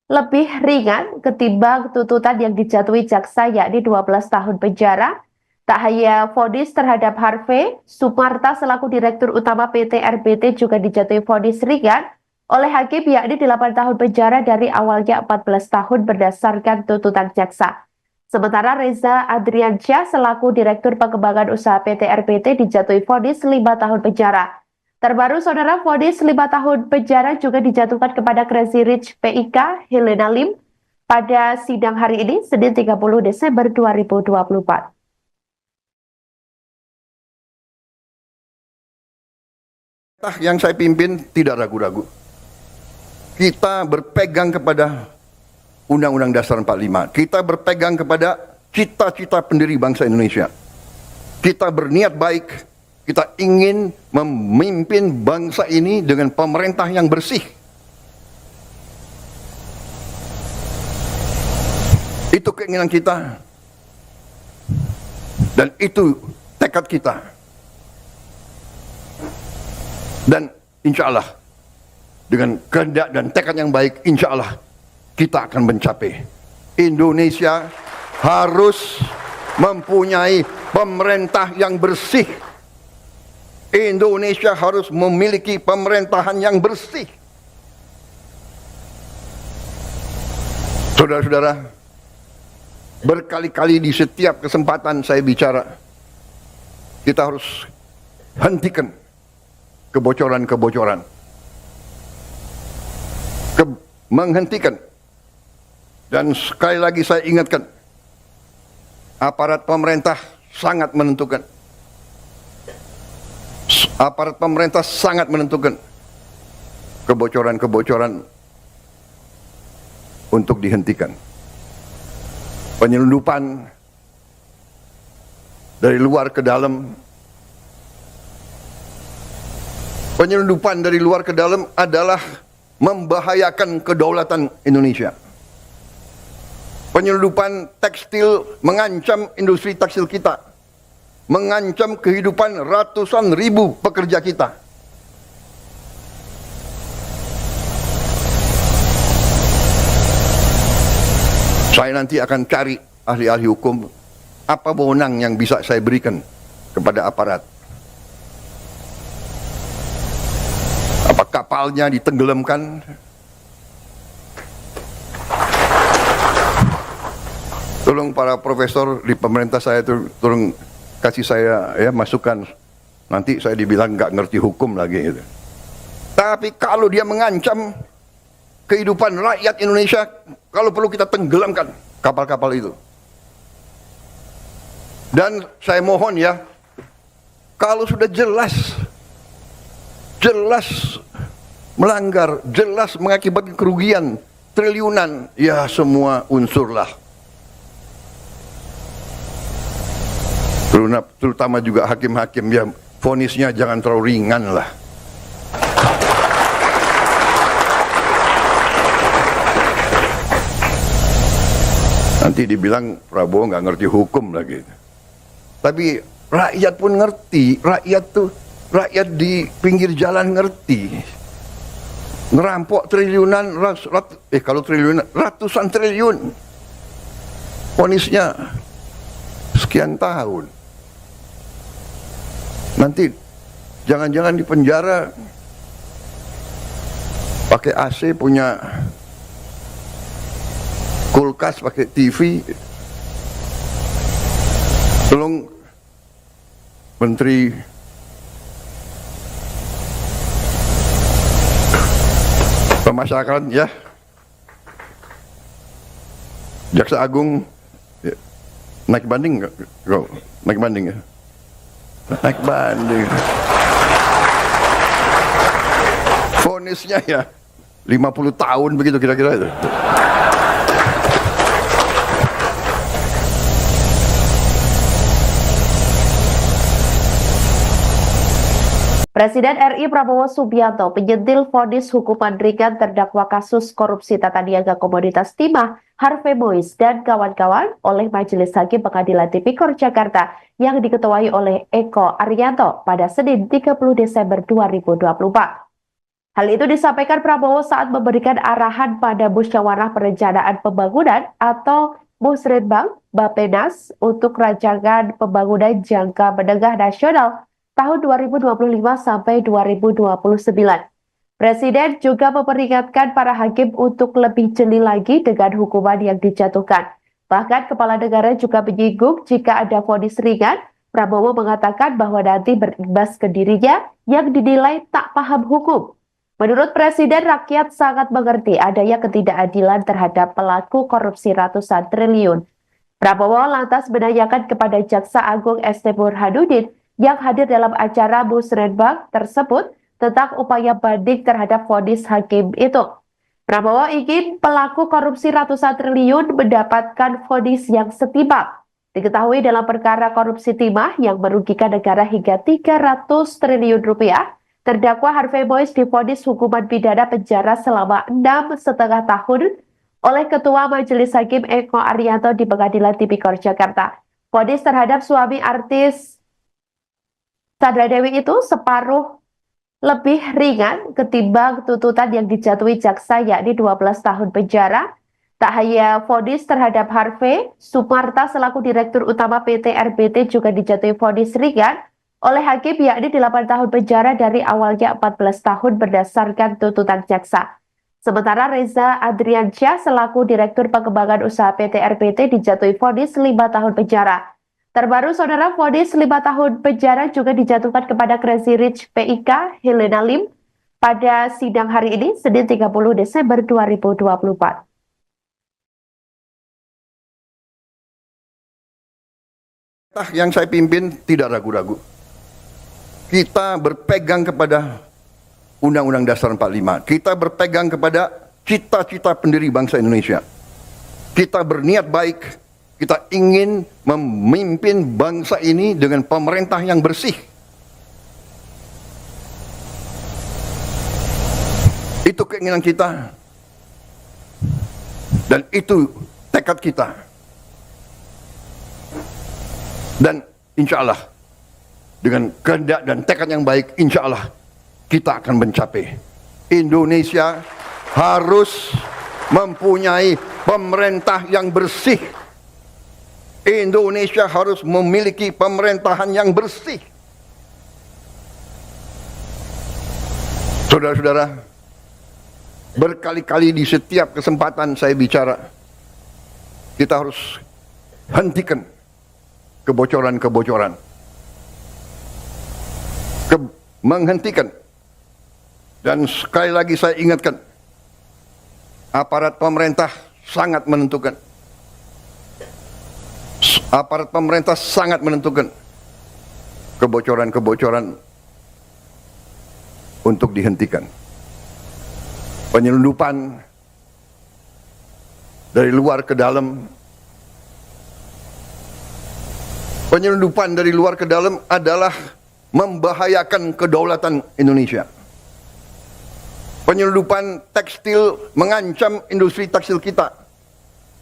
lebih ringan ketimbang tuntutan yang dijatuhi jaksa, yakni 12 tahun penjara. Tak hanya vonis terhadap Harvey, Sumarta selaku Direktur Utama PT RBT juga dijatuhi vonis ringan oleh hakim, yakni 8 tahun penjara dari awalnya 14 tahun berdasarkan tuntutan jaksa. Sementara Reza Adriansyah selaku Direktur Pengembangan Usaha PT RBT dijatuhi vonis 5 tahun penjara. Terbaru, saudara, vonis 5 tahun penjara juga dijatuhkan kepada Crazy Rich PIK Helena Lim pada sidang hari ini, Senin 30 Desember 2024. Yang saya pimpin tidak ragu-ragu. Kita berpegang kepada Undang-Undang Dasar 45. Kita berpegang kepada cita-cita pendiri bangsa Indonesia. Kita berniat baik. Kita ingin memimpin bangsa ini dengan pemerintah yang bersih. Itu keinginan kita. Dan itu tekad kita. Dan insya Allah, dengan kehendak dan tekad yang baik, insya Allah kita akan mencapai. Indonesia harus mempunyai pemerintah yang bersih. Indonesia harus memiliki pemerintahan yang bersih. Saudara-saudara, berkali-kali di setiap kesempatan saya bicara, kita harus hentikan kebocoran-kebocoran. Menghentikan. Dan sekali lagi saya ingatkan, aparat pemerintah sangat menentukan. Aparat pemerintah sangat menentukan kebocoran-kebocoran untuk dihentikan. Penyelundupan dari luar ke dalam. Penyelundupan dari luar ke dalam adalah membahayakan kedaulatan Indonesia. Penyelundupan tekstil mengancam industri tekstil kita, mengancam kehidupan ratusan ribu pekerja kita. Saya nanti akan cari ahli-ahli hukum, apa wewenang yang bisa saya berikan kepada aparat. Apa kapalnya ditenggelamkan? Tolong para profesor di pemerintah saya itu tolong kasih saya ya masukan. Nanti saya dibilang nggak ngerti hukum lagi gitu. Tapi kalau dia mengancam kehidupan rakyat Indonesia, kalau perlu kita tenggelamkan kapal-kapal itu. Dan saya mohon ya, kalau sudah jelas melanggar, jelas mengakibatkan kerugian triliunan, ya semua unsurlah. Terutama juga hakim-hakim, ya vonisnya jangan terlalu ringan lah. Nanti dibilang Prabowo nggak ngerti hukum lagi. Tapi rakyat pun ngerti, rakyat di pinggir jalan ngerti. Ngerampok triliunan, kalau triliunan, ratusan triliun. vonisnya sekian tahun. Nanti jangan-jangan di penjara pakai AC, punya kulkas, pakai TV. Tolong Menteri Pemasyarakatan ya, Jaksa Agung ya, naik banding nggak? Naik banding ya? Naik banding. Vonisnya ya 50 tahun begitu kira-kira itu. Presiden RI Prabowo Subianto menyentil vonis hukuman ringan terdakwa kasus korupsi tata niaga komoditas timah Harvey Mois dan kawan-kawan oleh Majelis Hakim Pengadilan Tipikor Jakarta yang diketuai oleh Eko Arianto pada Senin 30 Desember 2024. Hal itu disampaikan Prabowo saat memberikan arahan pada Musyawarah Perencanaan Pembangunan atau Musrenbang Bappenas untuk rancangan pembangunan jangka menengah nasional tahun 2025 sampai 2029. Presiden juga memperingatkan para hakim untuk lebih jeli lagi dengan hukuman yang dijatuhkan. Bahkan Kepala Negara juga menyinggung jika ada vonis ringan, Prabowo mengatakan bahwa nanti berimbas ke dirinya yang dinilai tak paham hukum. Menurut Presiden, rakyat sangat mengerti adanya ketidakadilan terhadap pelaku korupsi ratusan triliun. Prabowo lantas menanyakan kepada Jaksa Agung ST Burhanuddin yang hadir dalam acara Musrenbang tersebut tentang upaya banding terhadap vonis hakim itu. Prabowo ingin pelaku korupsi ratusan triliun mendapatkan vonis yang setimpal. Diketahui dalam perkara korupsi timah yang merugikan negara hingga 300 triliun rupiah, terdakwa Harvey Mois divonis hukuman pidana penjara selama 6,5 tahun oleh Ketua Majelis Hakim Eko Arianto di Pengadilan Tipikor Jakarta. Vonis terhadap suami artis Sandra Dewi itu separuh lebih ringan ketimbang tuntutan yang dijatuhi jaksa, yakni 12 tahun penjara. Tak hanya vonis terhadap Harvey, Sumarta selaku Direktur Utama PT RBT juga dijatuhi vonis ringan oleh hakim, yakni 8 tahun penjara dari awalnya 14 tahun berdasarkan tuntutan jaksa. Sementara Reza Adriansyah selaku Direktur Pengembangan Usaha PT RBT dijatuhi vonis 5 tahun penjara. Terbaru, saudara, vonis 5 tahun penjara juga dijatuhkan kepada Crazy Rich PIK Helena Lim pada sidang hari ini, Senin 30 Desember 2024. Yang saya pimpin tidak ragu-ragu. Kita berpegang kepada Undang-Undang Dasar 45. Kita berpegang kepada cita-cita pendiri bangsa Indonesia. Kita berniat baik. Kita ingin memimpin bangsa ini dengan pemerintah yang bersih. Itu keinginan kita. Dan itu tekad kita. Dan insya Allah, dengan kehendak dan tekad yang baik, insya Allah kita akan mencapai. Indonesia harus mempunyai pemerintah yang bersih. Indonesia harus memiliki pemerintahan yang bersih. Saudara-saudara, berkali-kali di setiap kesempatan saya bicara, kita harus hentikan kebocoran-kebocoran. Menghentikan. Dan sekali lagi saya ingatkan, aparat pemerintah sangat menentukan. Aparat pemerintah sangat menentukan kebocoran-kebocoran untuk dihentikan. Penyelundupan dari luar ke dalam. Penyelundupan dari luar ke dalam adalah membahayakan kedaulatan Indonesia. Penyelundupan tekstil mengancam industri tekstil kita.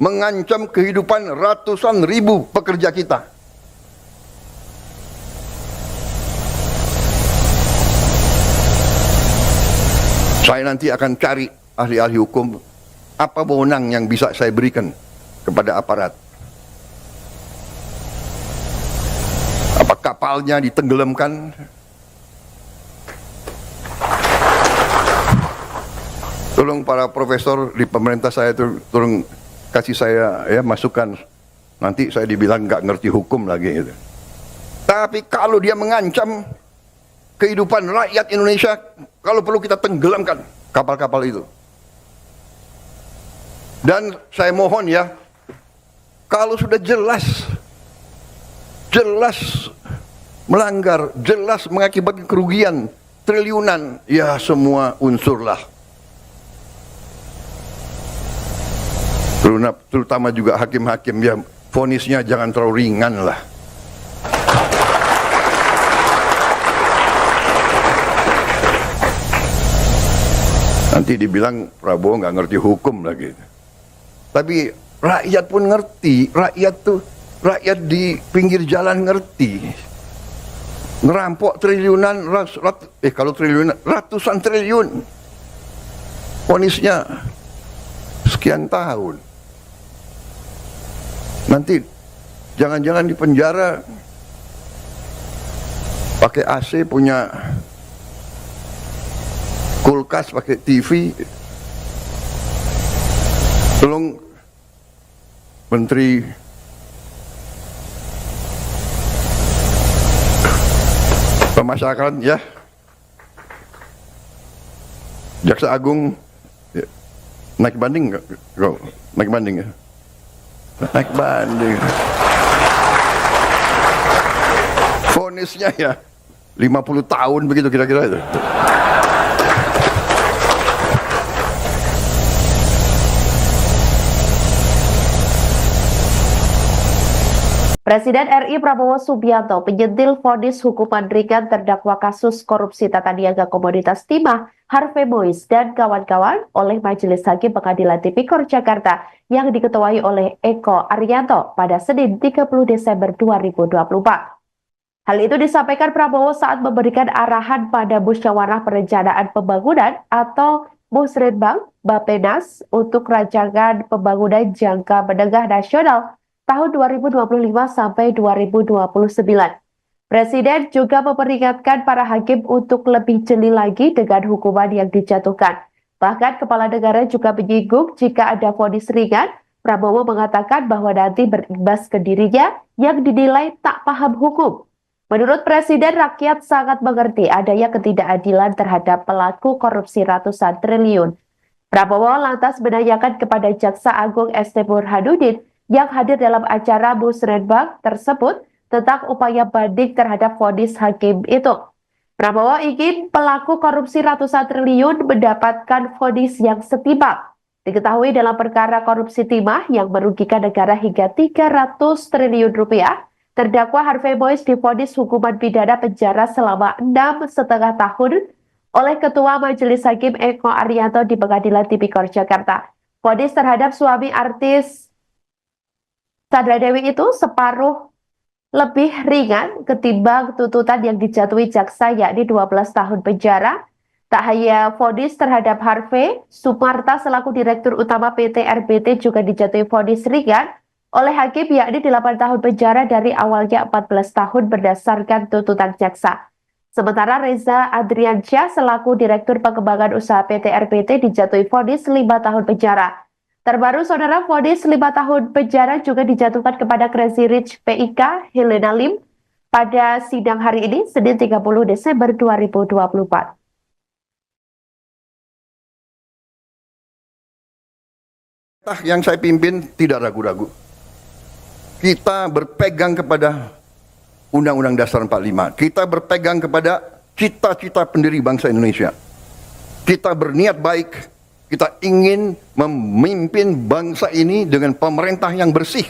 Mengancam kehidupan ratusan ribu pekerja kita. Saya nanti akan cari ahli-ahli hukum, apa wewenang yang bisa saya berikan kepada aparat kapalnya ditenggelamkan. Tolong para profesor di pemerintah saya itu tolong kasih saya ya masukan. Nanti saya dibilang nggak ngerti hukum lagi gitu. Tapi kalau dia mengancam kehidupan rakyat Indonesia, kalau perlu kita tenggelamkan kapal-kapal itu. Dan saya mohon ya, kalau sudah jelas melanggar, jelas mengakibatkan kerugian triliunan, ya semua unsurlah. Terutama juga hakim-hakim, ya vonisnya jangan terlalu ringan lah. Nanti dibilang Prabowo nggak ngerti hukum lagi. Tapi rakyat pun ngerti, rakyat di pinggir jalan ngerti. Ngerampok triliunan, kalau triliunan, ratusan triliun. Vonisnya sekian tahun. Nanti jangan-jangan di penjara pakai AC, punya kulkas, pakai TV. Tolong Menteri Pemasyarakatan ya, Jaksa Agung ya, naik banding nggak? Naik banding ya? Naik banding. Vonisnya ya 50 tahun begitu kira-kira itu. Presiden RI Prabowo Subianto penyentil vonis hukuman ringan terdakwa kasus korupsi tata niaga komoditas timah Harvey Mois dan kawan-kawan oleh Majelis Hakim Pengadilan Tipikor Jakarta yang diketuai oleh Eko Arianto pada Senin 30 Desember 2024. Hal itu disampaikan Prabowo saat memberikan arahan pada Musyawarah Perencanaan Pembangunan atau Musrenbang Bappenas untuk rancangan pembangunan jangka menengah nasional tahun 2025 sampai 2029. Presiden juga memperingatkan para hakim untuk lebih jeli lagi dengan hukuman yang dijatuhkan. Bahkan Kepala Negara juga menyinggung jika ada vonis ringan, Prabowo mengatakan bahwa nanti berimbas ke dirinya yang dinilai tak paham hukum. Menurut Presiden, rakyat sangat mengerti adanya ketidakadilan terhadap pelaku korupsi ratusan triliun. Prabowo lantas menanyakan kepada Jaksa Agung ST Burhanuddin yang hadir dalam acara Musrenbang tersebut tentang upaya banding terhadap vonis hakim itu. Prabowo ingin pelaku korupsi ratusan triliun mendapatkan vonis yang setimpal. Diketahui dalam perkara korupsi timah yang merugikan negara hingga 300 triliun rupiah, terdakwa Harvey Mois divonis hukuman pidana penjara selama 6,5 tahun oleh Ketua Majelis Hakim Eko Arianto di Pengadilan Tipikor Jakarta. Vonis terhadap suami artis Sandra Dewi itu separuh lebih ringan ketimbang tuntutan yang dijatuhi jaksa, yakni 12 tahun penjara. Tak hanya vonis terhadap Harvey, Sumarta selaku Direktur Utama PT RBT juga dijatuhi vonis ringan oleh hakim, yakni 8 tahun penjara dari awalnya 14 tahun berdasarkan tuntutan jaksa. Sementara Reza Adriansyah selaku Direktur Pengembangan Usaha PT RBT dijatuhi vonis 5 tahun penjara. Terbaru, saudara, vonis 5 tahun penjara juga dijatuhkan kepada Crazy Rich PIK Helena Lim pada sidang hari ini, Senin 30 Desember 2024. Yang saya pimpin tidak ragu-ragu. Kita berpegang kepada Undang-Undang Dasar 45. Kita berpegang kepada cita-cita pendiri bangsa Indonesia. Kita berniat baik. Kita ingin memimpin bangsa ini dengan pemerintah yang bersih.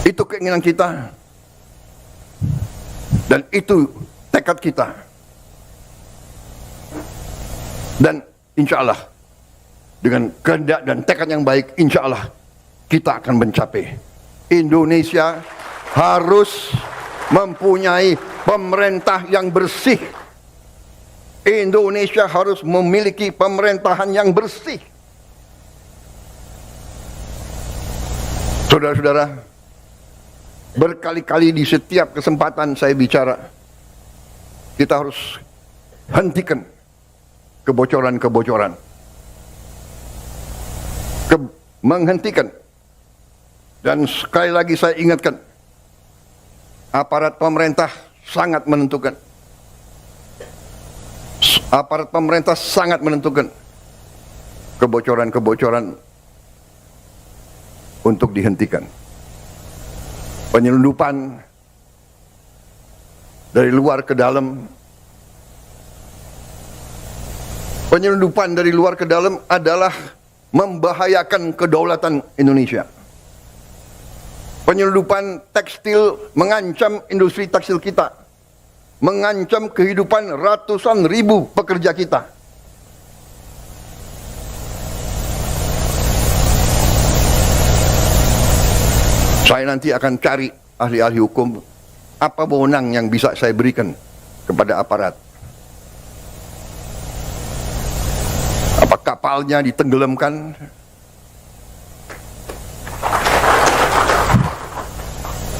Itu keinginan kita. Dan itu tekad kita. Dan insya Allah, dengan kehendak dan tekad yang baik, insya Allah kita akan mencapai. Indonesia harus mempunyai pemerintah yang bersih. Indonesia harus memiliki pemerintahan yang bersih. Saudara-saudara, berkali-kali di setiap kesempatan saya bicara, kita harus hentikan kebocoran-kebocoran. Menghentikan. Dan sekali lagi saya ingatkan, aparat pemerintah sangat menentukan. Aparat pemerintah sangat menentukan kebocoran-kebocoran untuk dihentikan. Penyelundupan dari luar ke dalam. Penyelundupan dari luar ke dalam adalah membahayakan kedaulatan Indonesia. Penyelundupan tekstil mengancam industri tekstil kita, mengancam kehidupan ratusan ribu pekerja kita. Saya nanti akan cari ahli-ahli hukum, apa wewenang yang bisa saya berikan kepada aparat. Apa kapalnya ditenggelamkan?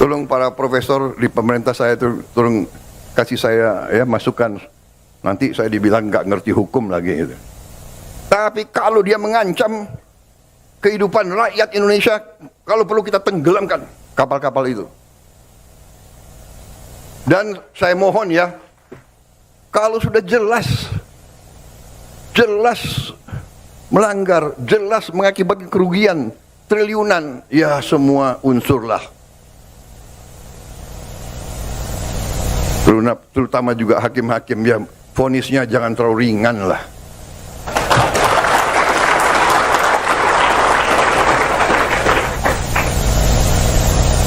Tolong para profesor di pemerintah saya tolong kasih saya ya masukan. Nanti saya dibilang nggak ngerti hukum lagi. Gitu. Tapi kalau dia mengancam kehidupan rakyat Indonesia, kalau perlu kita tenggelamkan kapal-kapal itu. Dan saya mohon ya, kalau sudah jelas melanggar, jelas mengakibatkan kerugian triliunan, ya semua unsurlah. Terutama juga hakim-hakim, ya vonisnya jangan terlalu ringan lah.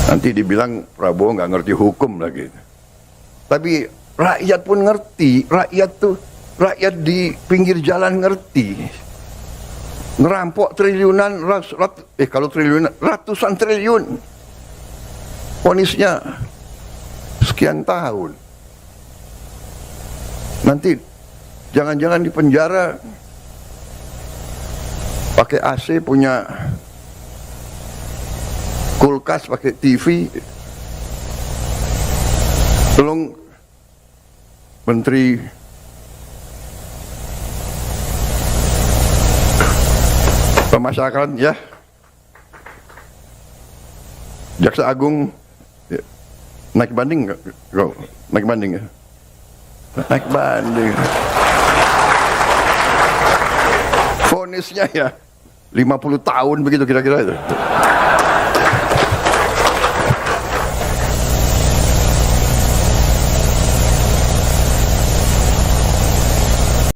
Nanti dibilang Prabowo nggak ngerti hukum lagi. Tapi rakyat pun ngerti, rakyat di pinggir jalan ngerti. Ngerampok triliunan, kalau triliunan, ratusan triliun. Vonisnya sekian tahun. Nanti jangan-jangan di penjara pakai AC, punya kulkas, pakai TV. Tolong Menteri Pemasyarakatan ya, Jaksa Agung ya, naik banding nggak? Naik banding ya? Naik banding. Vonisnya ya 50 tahun begitu kira-kira itu.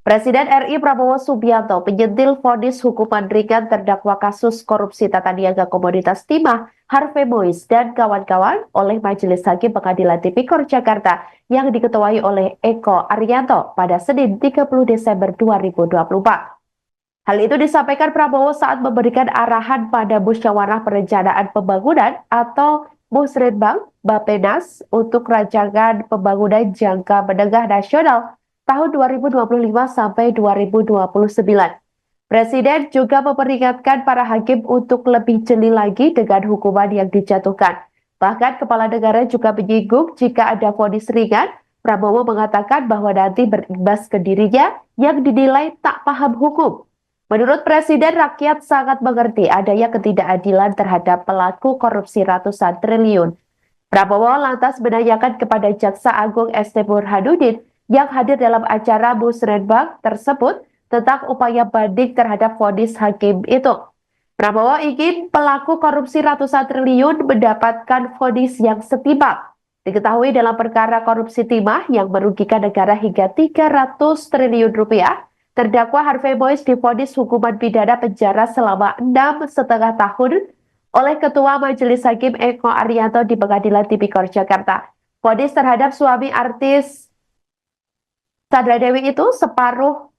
Presiden RI Prabowo Subianto penyentil vonis hukuman ringan terdakwa kasus korupsi tata niaga komoditas timah Harvey Mois dan kawan-kawan oleh Majelis Hakim Pengadilan Tipikor Jakarta yang diketuai oleh Eko Arianto pada Senin 30 Desember 2024. Hal itu disampaikan Prabowo saat memberikan arahan pada Musyawarah Perencanaan Pembangunan atau Musrenbang Bappenas untuk rancangan pembangunan jangka menengah nasional tahun 2025 sampai 2029. Presiden juga memperingatkan para hakim untuk lebih jeli lagi dengan hukuman yang dijatuhkan. Bahkan kepala negara juga menyinggung jika ada vonis ringan, Prabowo mengatakan bahwa nanti berimbas ke dirinya yang dinilai tak paham hukum. Menurut Presiden, rakyat sangat mengerti adanya ketidakadilan terhadap pelaku korupsi ratusan triliun. Prabowo lantas menanyakan kepada Jaksa Agung ST Burhanuddin yang hadir dalam acara Musrenbang tersebut tentang upaya banding terhadap vonis hakim itu. Prabowo ingin pelaku korupsi ratusan triliun mendapatkan vonis yang setimpal. Diketahui dalam perkara korupsi timah yang merugikan negara hingga 300 triliun rupiah, terdakwa Harvey Mois divonis hukuman pidana penjara selama 6,5 tahun oleh Ketua Majelis Hakim Eko Arianto di Pengadilan Tipikor Jakarta. Vonis terhadap suami artis Sandra Dewi itu separuh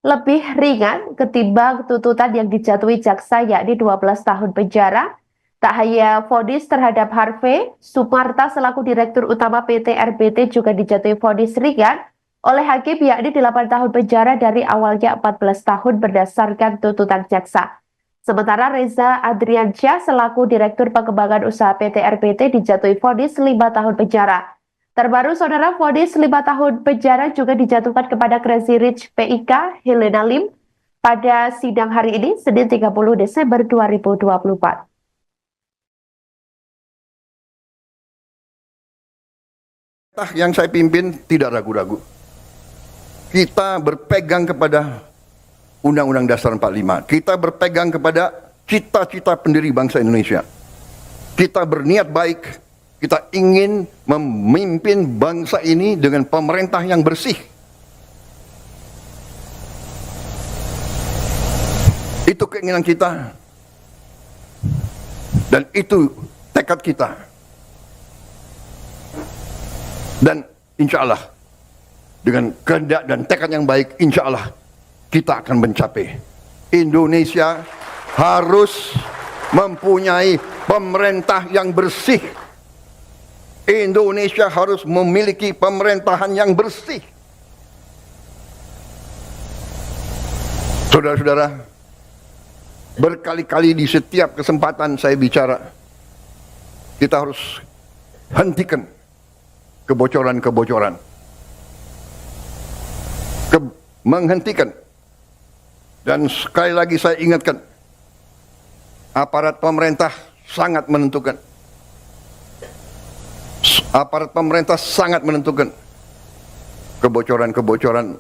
lebih ringan ketimbang tuntutan yang dijatuhi jaksa, yakni 12 tahun penjara. Tak hanya vonis terhadap Harvey, Sumarta selaku Direktur Utama PT RBT juga dijatuhi vonis ringan oleh hakim, yakni 8 tahun penjara dari awalnya 14 tahun berdasarkan tuntutan jaksa. Sementara Reza Adriansyah selaku Direktur Pengembangan Usaha PT RBT dijatuhi vonis 5 tahun penjara. Terbaru, saudara, vonis 5 tahun penjara juga dijatuhkan kepada Crazy Rich PIK Helena Lim pada sidang hari ini, Senin 30 Desember 2024. Yang saya pimpin tidak ragu-ragu. Kita berpegang kepada Undang-Undang Dasar 45. Kita berpegang kepada cita-cita pendiri bangsa Indonesia. Kita berniat baik. Kita ingin memimpin bangsa ini dengan pemerintah yang bersih. Itu keinginan kita. Dan itu tekad kita. Dan insya Allah, dengan kehendak dan tekad yang baik, insya Allah kita akan mencapai. Indonesia harus mempunyai pemerintah yang bersih. Indonesia harus memiliki pemerintahan yang bersih. Saudara-saudara, berkali-kali di setiap kesempatan saya bicara, kita harus hentikan kebocoran-kebocoran. Menghentikan. Dan sekali lagi saya ingatkan, aparat pemerintah sangat menentukan. Aparat pemerintah sangat menentukan kebocoran-kebocoran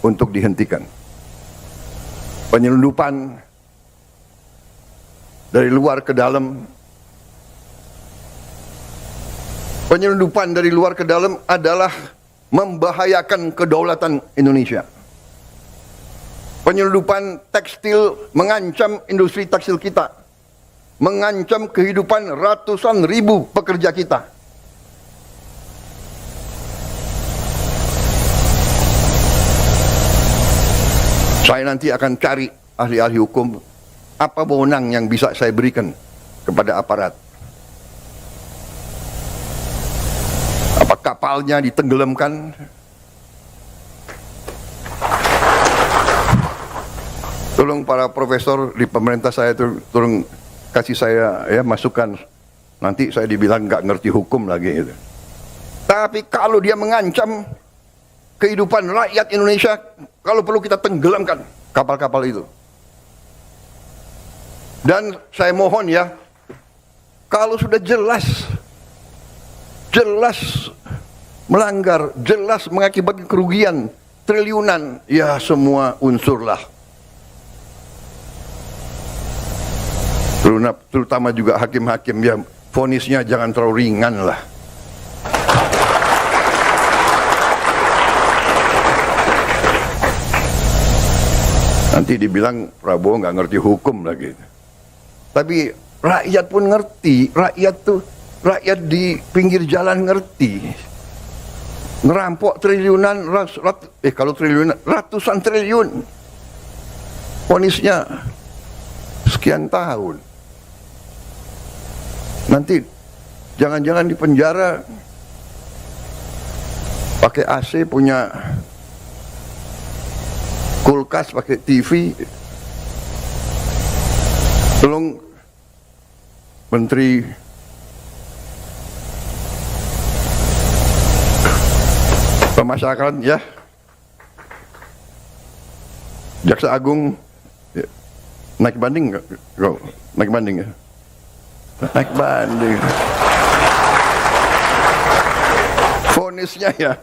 untuk dihentikan. Penyelundupan dari luar ke dalam. Penyelundupan dari luar ke dalam adalah membahayakan kedaulatan Indonesia. Penyelundupan tekstil mengancam industri tekstil kita, mengancam kehidupan ratusan ribu pekerja kita. Saya nanti akan cari ahli-ahli hukum, apa wewenang yang bisa saya berikan kepada aparat. Apa kapalnya ditenggelamkan? Tolong para profesor di pemerintah saya tolong kasih saya ya masukan. Nanti saya dibilang nggak ngerti hukum lagi. Gitu. Tapi kalau dia mengancam kehidupan rakyat Indonesia, kalau perlu kita tenggelamkan kapal-kapal itu. Dan saya mohon ya, kalau sudah jelas melanggar, jelas mengakibatkan kerugian triliunan, ya semua unsurlah. Terutama juga hakim-hakim ya, vonisnya jangan terlalu ringan lah. Nanti dibilang Prabowo nggak ngerti hukum lagi. Tapi rakyat pun ngerti, rakyat di pinggir jalan ngerti. Ngerampok triliunan, kalau triliunan, ratusan triliun. Vonisnya sekian tahun. Nanti jangan-jangan di penjara pakai AC, punya kulkas, pakai TV. Tolong Menteri Pemasyarakatan ya, Jaksa Agung ya. Naik banding nggak? Naik banding ya? Naik banding. Vonisnya ya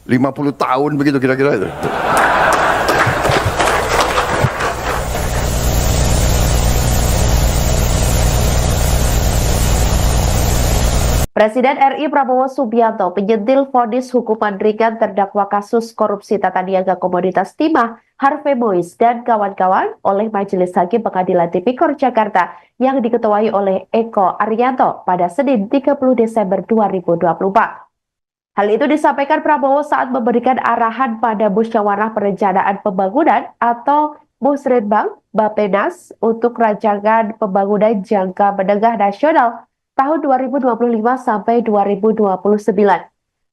50 tahun begitu kira-kira itu. Presiden RI Prabowo Subianto menyentil vonis hukuman ringan terdakwa kasus korupsi tata niaga komoditas timah Harvey Mois dan kawan-kawan oleh Majelis Hakim Pengadilan Tipikor Jakarta yang diketuai oleh Eko Arianto pada Senin 30 Desember 2024. Hal itu disampaikan Prabowo saat memberikan arahan pada Musyawarah Perencanaan Pembangunan atau Musrenbang Bappenas untuk rancangan pembangunan jangka menengah nasional tahun 2025 sampai 2029.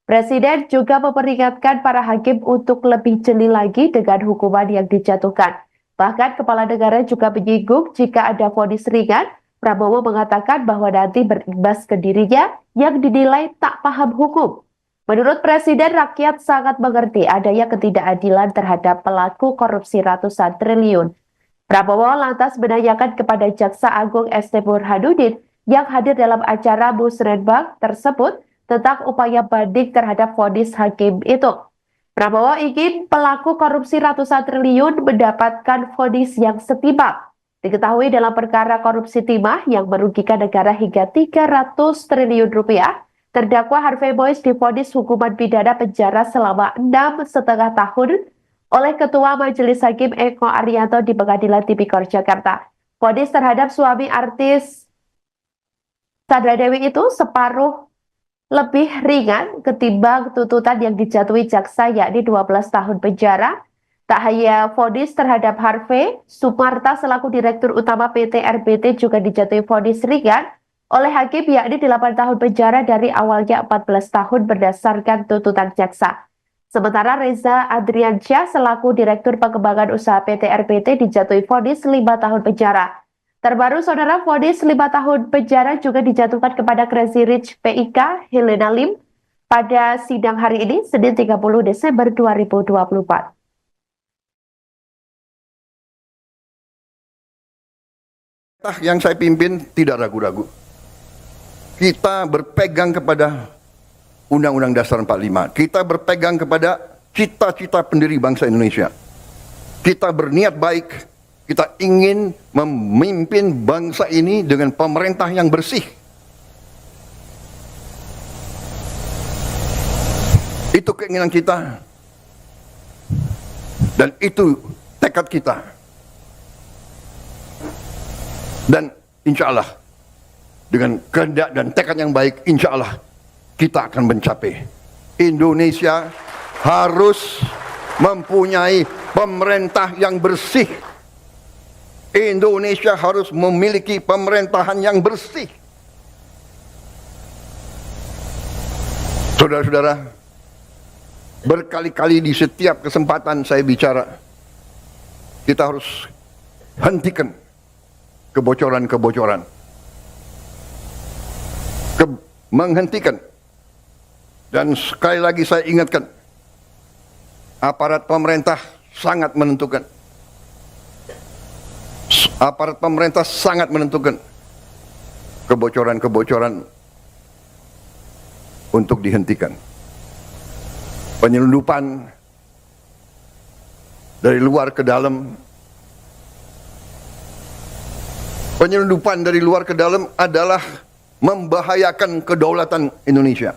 Presiden juga memperingatkan para hakim untuk lebih jeli lagi dengan hukuman yang dijatuhkan. Bahkan kepala negara juga menyinggung jika ada vonis ringan, Prabowo mengatakan bahwa nanti berimbas ke dirinya yang dinilai tak paham hukum. Menurut Presiden, rakyat sangat mengerti adanya ketidakadilan terhadap pelaku korupsi ratusan triliun. Prabowo lantas menanyakan kepada Jaksa Agung ST Burhanuddin yang hadir dalam acara Musrenbang tersebut tentang upaya banding terhadap vonis hakim itu. Prabowo ingin pelaku korupsi ratusan triliun mendapatkan vonis yang setimpal. Diketahui dalam perkara korupsi timah yang merugikan negara hingga 300 triliun rupiah, terdakwa Harvey Mois divonis hukuman pidana penjara selama 6,5 tahun oleh Ketua Majelis Hakim Eko Arianto di Pengadilan Tipikor Jakarta. Vonis terhadap suami artis Sandra Dewi itu separuh lebih ringan ketimbang tuntutan yang dijatuhi jaksa, yakni 12 tahun penjara. Tak hanya vonis terhadap Harvey, Sumarta selaku Direktur Utama PT RBT juga dijatuhi vonis ringan oleh hakim, yakni 8 tahun penjara dari awalnya 14 tahun berdasarkan tuntutan jaksa. Sementara Reza Adriansyah selaku Direktur Pengembangan Usaha PT RBT dijatuhi vonis 5 tahun penjara. Terbaru, saudara, vonis 5 tahun penjara juga dijatuhkan kepada Crazy Rich PIK Helena Lim pada sidang hari ini, Senin 30 Desember 2024. Yang saya pimpin tidak ragu-ragu. Kita berpegang kepada Undang-Undang Dasar 45. Kita berpegang kepada cita-cita pendiri bangsa Indonesia. Kita berniat baik. Kita ingin memimpin bangsa ini dengan pemerintah yang bersih. Itu keinginan kita. Dan itu tekad kita. Dan insya Allah, dengan kehendak dan tekad yang baik, insya Allah kita akan mencapai. Indonesia harus mempunyai pemerintah yang bersih. Indonesia harus memiliki pemerintahan yang bersih. Saudara-saudara, berkali-kali di setiap kesempatan saya bicara, kita harus hentikan kebocoran-kebocoran. Menghentikan. Dan sekali lagi saya ingatkan, aparat pemerintah sangat menentukan. Aparat pemerintah sangat menentukan kebocoran-kebocoran untuk dihentikan. Penyelundupan dari luar ke dalam. Penyelundupan dari luar ke dalam adalah membahayakan kedaulatan Indonesia.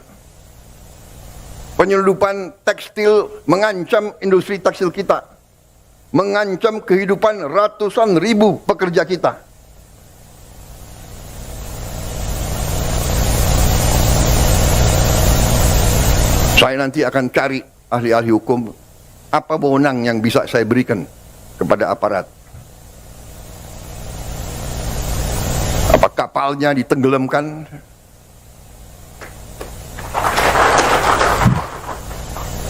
Penyelundupan tekstil mengancam industri tekstil kita, mengancam kehidupan ratusan ribu pekerja kita. Saya nanti akan cari ahli-ahli hukum, apa wewenang yang bisa saya berikan kepada aparat. Apa kapalnya ditenggelamkan?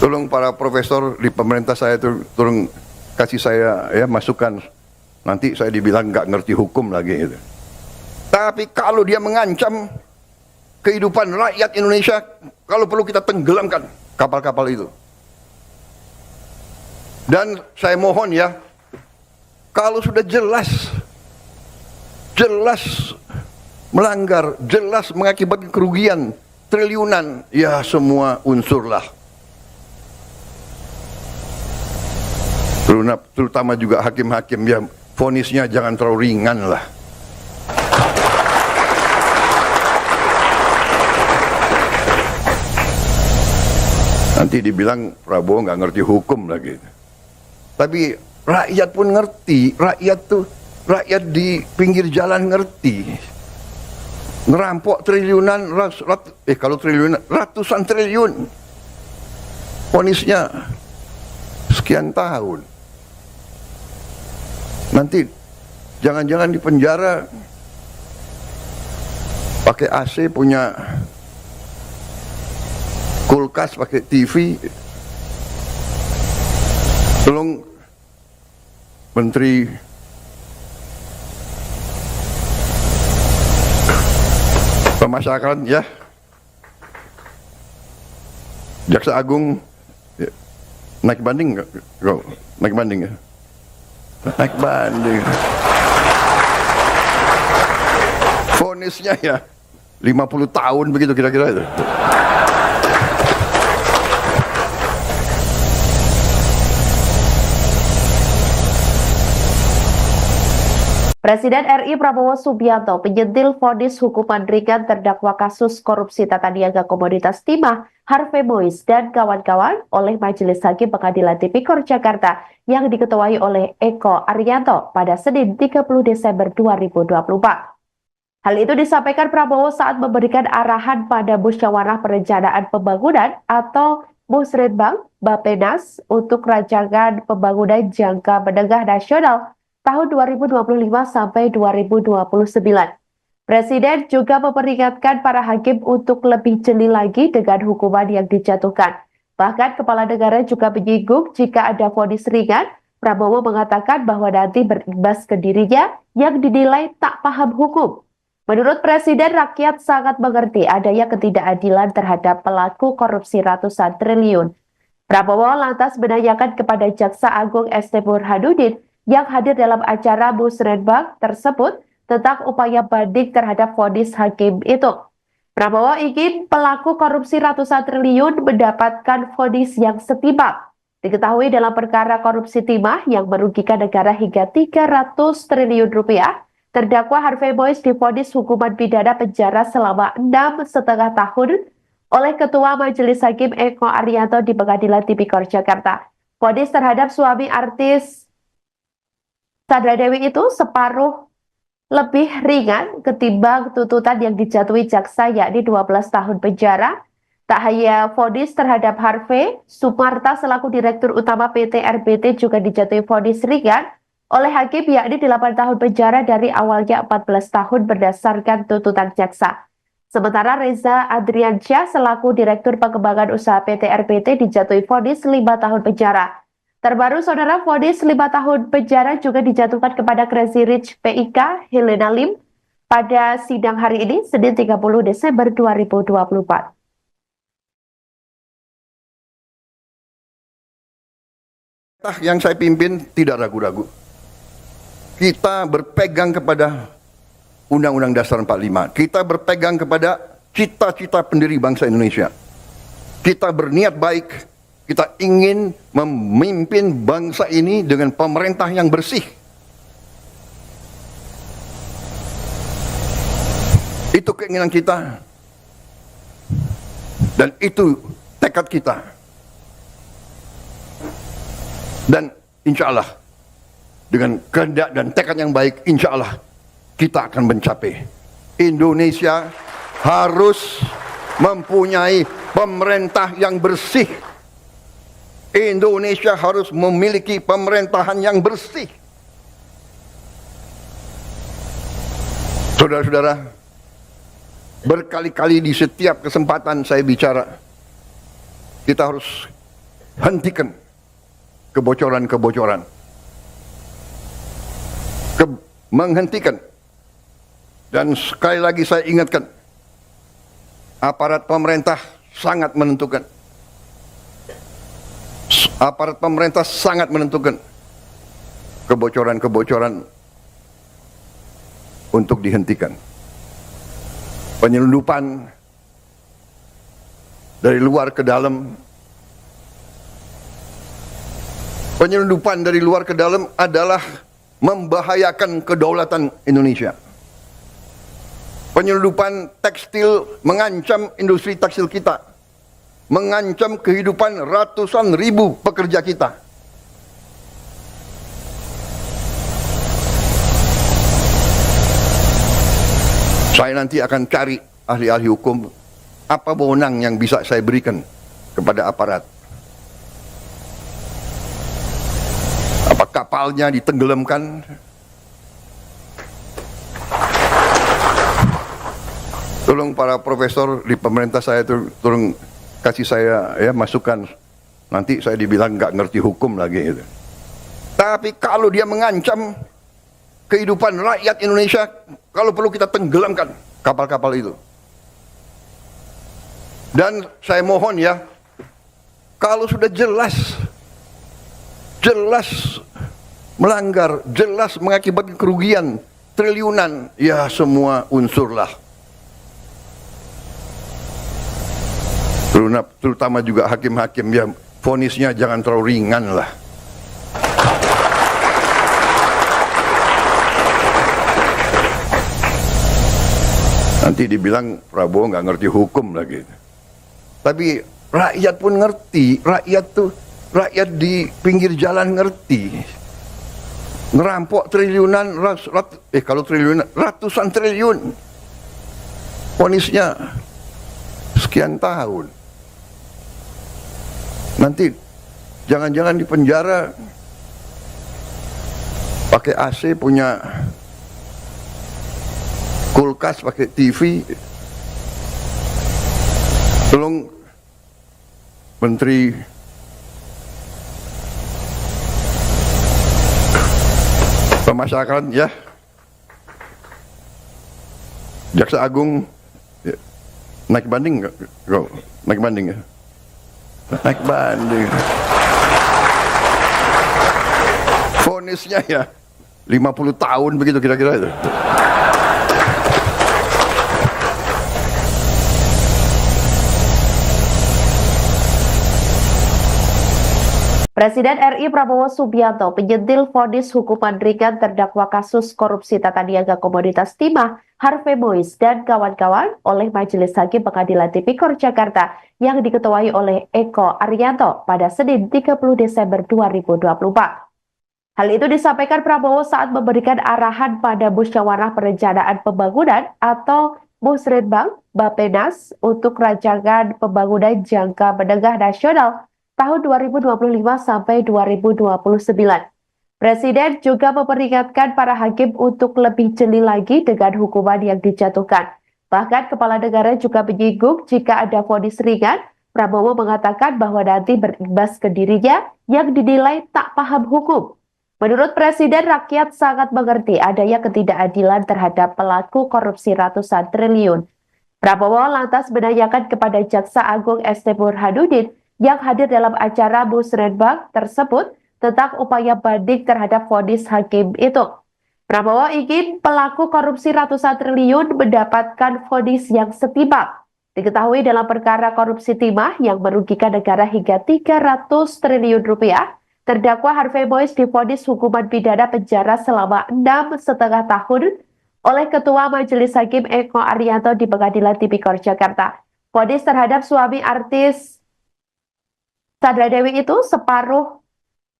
Tolong para profesor di pemerintah saya itu tolong kasih saya ya masukan. Nanti saya dibilang nggak ngerti hukum lagi gitu. Tapi kalau dia mengancam kehidupan rakyat Indonesia, kalau perlu kita tenggelamkan kapal-kapal itu. Dan saya mohon ya, kalau sudah jelas melanggar, jelas mengakibatkan kerugian triliunan, ya semua unsurlah. Terutama juga hakim-hakim, ya vonisnya jangan terlalu ringan lah. Nanti dibilang Prabowo nggak ngerti hukum lagi. Tapi rakyat pun ngerti, rakyat di pinggir jalan ngerti. Ngerampok triliunan, kalau triliunan, ratusan triliun. Vonisnya sekian tahun. Nanti jangan-jangan di penjara pakai AC, punya kulkas, pakai TV. Tolong Menteri Pemasyarakatan ya, Jaksa Agung ya. Naik banding nggak? Naik banding ya? Naik banding. Vonisnya ya 50 tahun begitu kira-kira itu. Presiden RI Prabowo Subianto menyentil vonis hukuman ringan terdakwa kasus korupsi tata niaga komoditas timah Harvey Mois dan kawan-kawan oleh Majelis Hakim Pengadilan Tipikor Jakarta yang diketuai oleh Eko Arianto pada Senin 30 Desember 2024. Hal itu disampaikan Prabowo saat memberikan arahan pada Musyawarah Perencanaan Pembangunan atau Musrenbang Bappenas untuk rancangan pembangunan jangka menengah nasional tahun 2025 sampai 2029. Presiden juga memperingatkan para hakim untuk lebih jeli lagi dengan hukuman yang dijatuhkan. Bahkan kepala negara juga menyinggung jika ada vonis ringan, Prabowo mengatakan bahwa nanti berimbas ke dirinya yang dinilai tak paham hukum. Menurut Presiden, rakyat sangat mengerti adanya ketidakadilan terhadap pelaku korupsi ratusan triliun. Prabowo lantas menanyakan kepada Jaksa Agung ST Burhanuddin yang hadir dalam acara Musrenbang tersebut tentang upaya banding terhadap vonis hakim itu. Prabowo ingin pelaku korupsi ratusan triliun mendapatkan vonis yang setimpal. Diketahui dalam perkara korupsi timah yang merugikan negara hingga 300 triliun rupiah, terdakwa Harvey Mois divonis hukuman pidana penjara selama 6,5 tahun oleh Ketua Majelis Hakim Eko Arianto di Pengadilan Tipikor Jakarta. Vonis terhadap suami artis Sandra Dewi itu separuh lebih ringan ketimbang tuntutan yang dijatuhi jaksa yakni 12 tahun penjara. Tak hanya vonis terhadap Harvey, Sumarta selaku Direktur Utama PT RBT juga dijatuhi vonis ringan oleh hakim yakni 8 tahun penjara dari awalnya 14 tahun berdasarkan tuntutan jaksa. Sementara Reza Adriansyah selaku Direktur Pengembangan Usaha PT RBT dijatuhi vonis 5 tahun penjara. Terbaru, saudara, vonis 5 tahun penjara juga dijatuhkan kepada Crazy Rich PIK Helena Lim pada sidang hari ini, Senin 30 Desember 2024. Yang saya pimpin tidak ragu-ragu. Kita berpegang kepada Undang-Undang Dasar 45. Kita berpegang kepada cita-cita pendiri bangsa Indonesia. Kita berniat baik. Kita ingin memimpin bangsa ini dengan pemerintah yang bersih. Itu keinginan kita. Dan itu tekad kita. Dan insya Allah, dengan kehendak dan tekad yang baik, insya Allah, kita akan mencapai. Indonesia harus mempunyai pemerintah yang bersih. Indonesia harus memiliki pemerintahan yang bersih. Saudara-saudara, berkali-kali di setiap kesempatan saya bicara, kita harus hentikan kebocoran-kebocoran. Menghentikan. Dan sekali lagi saya ingatkan, aparat pemerintah sangat menentukan. Aparat pemerintah sangat menentukan kebocoran-kebocoran untuk dihentikan. Penyelundupan dari luar ke dalam. Penyelundupan dari luar ke dalam adalah membahayakan kedaulatan Indonesia. Penyelundupan tekstil mengancam industri tekstil kita. Mengancam kehidupan ratusan ribu pekerja kita. Saya nanti akan cari ahli-ahli hukum, apa wewenang yang bisa saya berikan kepada aparat. Apa kapalnya ditenggelamkan? Tolong para profesor di pemerintah saya tolong kasih saya ya masukan. Nanti saya dibilang nggak ngerti hukum lagi gitu. Tapi kalau dia mengancam kehidupan rakyat Indonesia, kalau perlu kita tenggelamkan kapal-kapal itu. Dan saya mohon ya, kalau sudah jelas melanggar, jelas mengakibatkan kerugian triliunan, ya semua unsurlah. Terutama juga hakim-hakim, ya vonisnya jangan terlalu ringan lah. Nanti dibilang Prabowo nggak ngerti hukum lagi. Tapi rakyat pun ngerti, rakyat di pinggir jalan ngerti. Ngerampok triliunan, kalau triliunan, ratusan triliun. Vonisnya sekian tahun. Nanti jangan-jangan di penjara pakai AC, punya kulkas, pakai TV. Tolong Menteri Pemasyarakatan ya, Jaksa Agung ya, naik banding nggak? Naik banding ya? Naik banding. Vonisnya ya 50 tahun begitu kira-kira itu. Presiden RI Prabowo Subianto menyentil vonis hukuman ringan terdakwa kasus korupsi tata niaga komoditas timah Harvey Mois dan kawan-kawan oleh Majelis Hakim Pengadilan Tipikor Jakarta yang diketuai oleh Eko Arianto pada Senin 30 Desember 2024. Hal itu disampaikan Prabowo saat memberikan arahan pada Musyawarah Perencanaan Pembangunan atau Musrenbang Bappenas untuk rancangan pembangunan jangka menengah nasional tahun 2025 sampai 2029. Presiden juga memperingatkan para hakim untuk lebih jeli lagi dengan hukuman yang dijatuhkan. Bahkan Kepala Negara juga menyinggung jika ada vonis ringan, Prabowo mengatakan bahwa nanti berimbas ke dirinya yang dinilai tak paham hukum. Menurut Presiden, rakyat sangat mengerti adanya ketidakadilan terhadap pelaku korupsi ratusan triliun. Prabowo lantas menanyakan kepada Jaksa Agung ST Burhanuddin yang hadir dalam acara Musrenbang tersebut tentang upaya banding terhadap vonis hakim itu. Prabowo ingin pelaku korupsi ratusan triliun mendapatkan vonis yang setimpal. Diketahui dalam perkara korupsi timah yang merugikan negara hingga 300 triliun rupiah, terdakwa Harvey Mois divonis hukuman pidana penjara selama 6,5 tahun oleh Ketua Majelis Hakim Eko Arianto di Pengadilan Tipikor Jakarta. Vonis terhadap suami artis Sandra Dewi itu separuh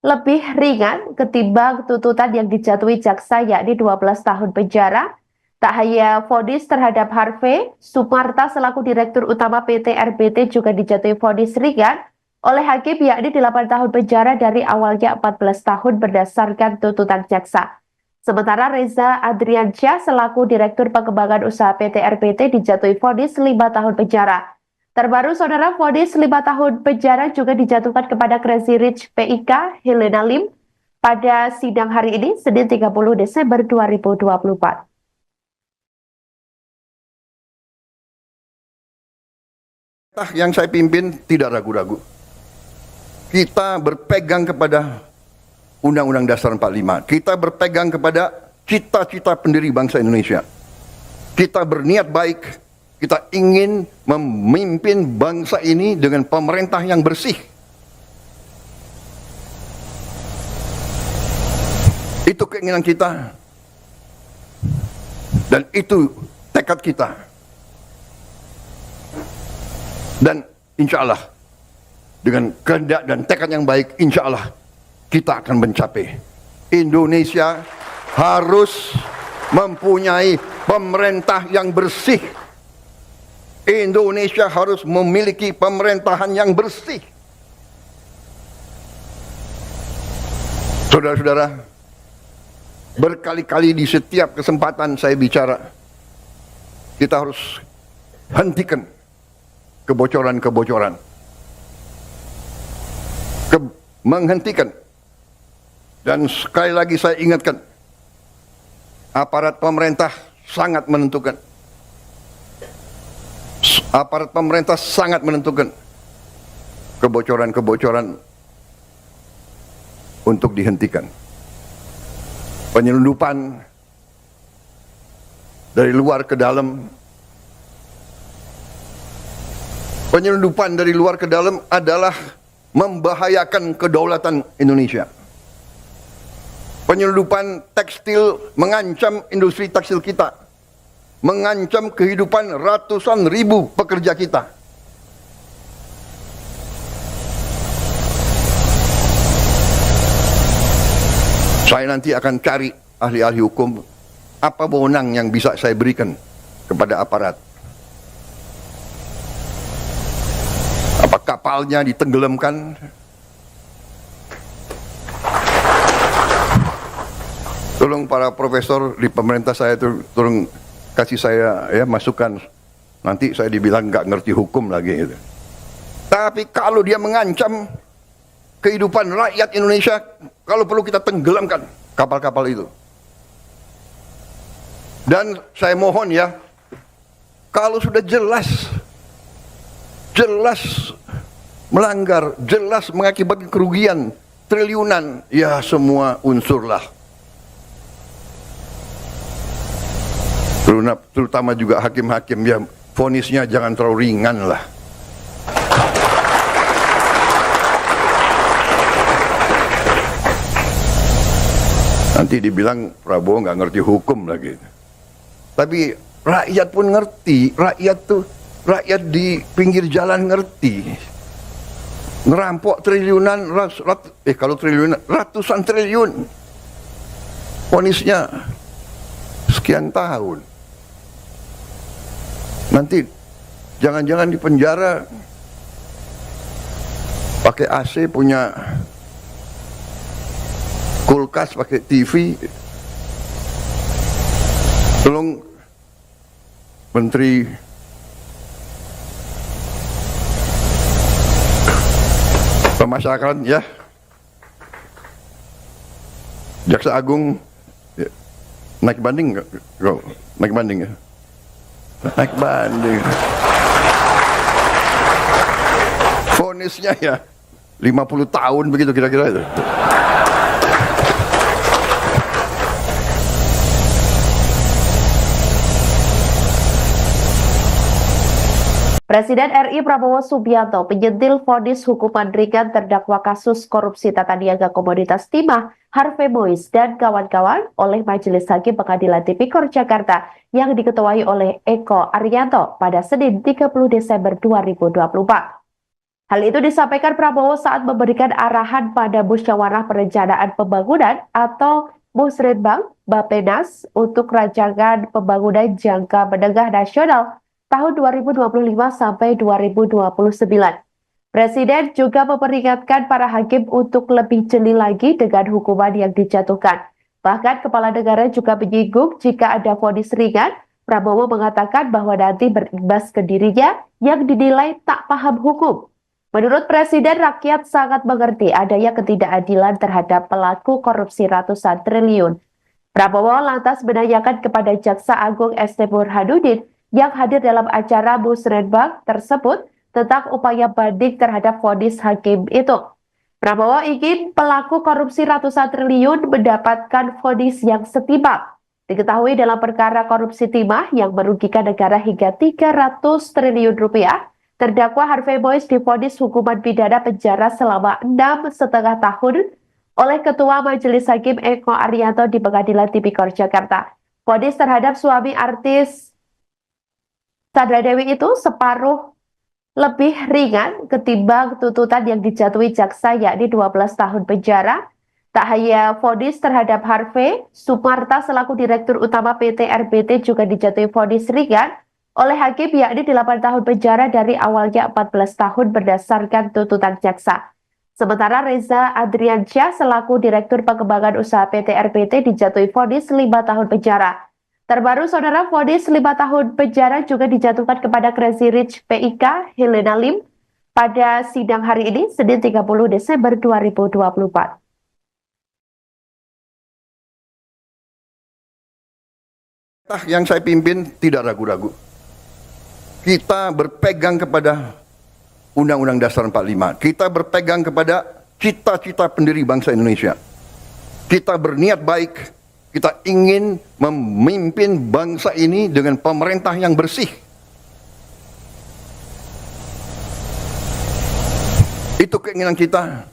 lebih ringan ketimbang tuntutan yang dijatuhi jaksa, yakni 12 tahun penjara. Tak hanya vonis terhadap Harvey, Sumarta selaku Direktur Utama PT RBT juga dijatuhi vonis ringan oleh hakim, yakni 8 tahun penjara dari awalnya 14 tahun berdasarkan tuntutan jaksa. Sementara Reza Adriansyah selaku Direktur Pengembangan Usaha PT RBT dijatuhi vonis 5 tahun penjara. Terbaru, saudara, vonis 5 tahun penjara juga dijatuhkan kepada Crazy Rich PIK Helena Lim pada sidang hari ini, Senin 30 Desember 2024. Yang saya pimpin tidak ragu-ragu. Kita berpegang kepada Undang-Undang Dasar 45. Kita berpegang kepada cita-cita pendiri bangsa Indonesia. Kita berniat baik. Kita ingin memimpin bangsa ini dengan pemerintah yang bersih. Itu keinginan kita. Dan itu tekad kita. Dan insya Allah, dengan kehendak dan tekad yang baik, insya Allah kita akan mencapai. Indonesia harus mempunyai pemerintah yang bersih. Indonesia harus memiliki pemerintahan yang bersih. Saudara-saudara, berkali-kali di setiap kesempatan saya bicara, kita harus hentikan kebocoran-kebocoran. Menghentikan Dan sekali lagi saya ingatkan, aparat pemerintah sangat menentukan. Aparat pemerintah sangat menentukan kebocoran-kebocoran untuk dihentikan. Penyelundupan dari luar ke dalam. Penyelundupan dari luar ke dalam adalah membahayakan kedaulatan Indonesia. Penyelundupan tekstil mengancam industri tekstil kita, mengancam kehidupan ratusan ribu pekerja kita. Saya nanti akan cari ahli-ahli hukum, apa wewenang yang bisa saya berikan kepada aparat. Apa kapalnya ditenggelamkan? Tolong para profesor di pemerintah saya itu tolong kasih saya ya masukan. Nanti saya dibilang nggak ngerti hukum lagi gitu. Tapi kalau dia mengancam kehidupan rakyat Indonesia, kalau perlu kita tenggelamkan kapal-kapal itu. Dan saya mohon ya, kalau sudah jelas melanggar, jelas mengakibatkan kerugian triliunan, ya semua unsurlah. Terutama juga hakim-hakim, ya vonisnya jangan terlalu ringan lah. Nanti dibilang Prabowo nggak ngerti hukum lagi. Tapi rakyat pun ngerti, rakyat di pinggir jalan ngerti. Ngerampok triliunan, kalau triliunan, ratusan triliun. Vonisnya sekian tahun. Nanti jangan-jangan di penjara pakai AC, punya kulkas, pakai TV. Tolong Menteri Pemasyarakatan ya, Jaksa Agung ya, naik banding nggak? Naik banding ya? Naik banding. Vonisnya ya 50 tahun begitu kira-kira itu. Presiden RI Prabowo Subianto menyentil vonis hukuman ringan terdakwa kasus korupsi tata niaga komoditas timah Harvey Mois dan kawan-kawan oleh Majelis Hakim Pengadilan Tipikor Jakarta yang diketuai oleh Eko Arianto pada Senin 30 Desember 2024. Hal itu disampaikan Prabowo saat memberikan arahan pada Musyawarah Perencanaan Pembangunan atau Musrenbang Bappenas untuk rancangan pembangunan jangka menengah nasional tahun 2025 sampai 2029. Presiden juga memperingatkan para hakim untuk lebih jeli lagi dengan hukuman yang dijatuhkan. Bahkan Kepala Negara juga menyinggung jika ada vonis ringan, Prabowo mengatakan bahwa nanti berimbas ke dirinya yang dinilai tak paham hukum. Menurut Presiden, rakyat sangat mengerti adanya ketidakadilan terhadap pelaku korupsi ratusan triliun. Prabowo lantas menanyakan kepada Jaksa Agung ST Burhanuddin yang hadir dalam acara Musrenbang tersebut tentang upaya banding terhadap vonis hakim itu. Prabowo ingin pelaku korupsi ratusan triliun mendapatkan vonis yang setimpal. Diketahui dalam perkara korupsi timah yang merugikan negara hingga 300 triliun rupiah, terdakwa Harvey Mois divonis hukuman pidana penjara selama 6,5 tahun oleh Ketua Majelis Hakim Eko Arianto di Pengadilan Tipikor Jakarta. Vonis terhadap suami artis Sandra Dewi itu separuh lebih ringan ketimbang tuntutan yang dijatuhi jaksa, yakni 12 tahun penjara. Tak hanya vonis terhadap Harvey, Sumarta selaku Direktur Utama PT RBT juga dijatuhi vonis ringan oleh hakim, yakni 8 tahun penjara dari awalnya 14 tahun berdasarkan tuntutan jaksa. Sementara Reza Adriansyah selaku Direktur Pengembangan Usaha PT RBT dijatuhi vonis 5 tahun penjara. Terbaru, saudara, vonis 5 tahun penjara juga dijatuhkan kepada Crazy Rich PIK Helena Lim pada sidang hari ini, Senin 30 Desember 2024. Yang saya pimpin tidak ragu-ragu. Kita berpegang kepada Undang-Undang Dasar 45. Kita berpegang kepada cita-cita pendiri bangsa Indonesia. Kita berniat baik. Kita ingin memimpin bangsa ini dengan pemerintah yang bersih. Itu keinginan kita.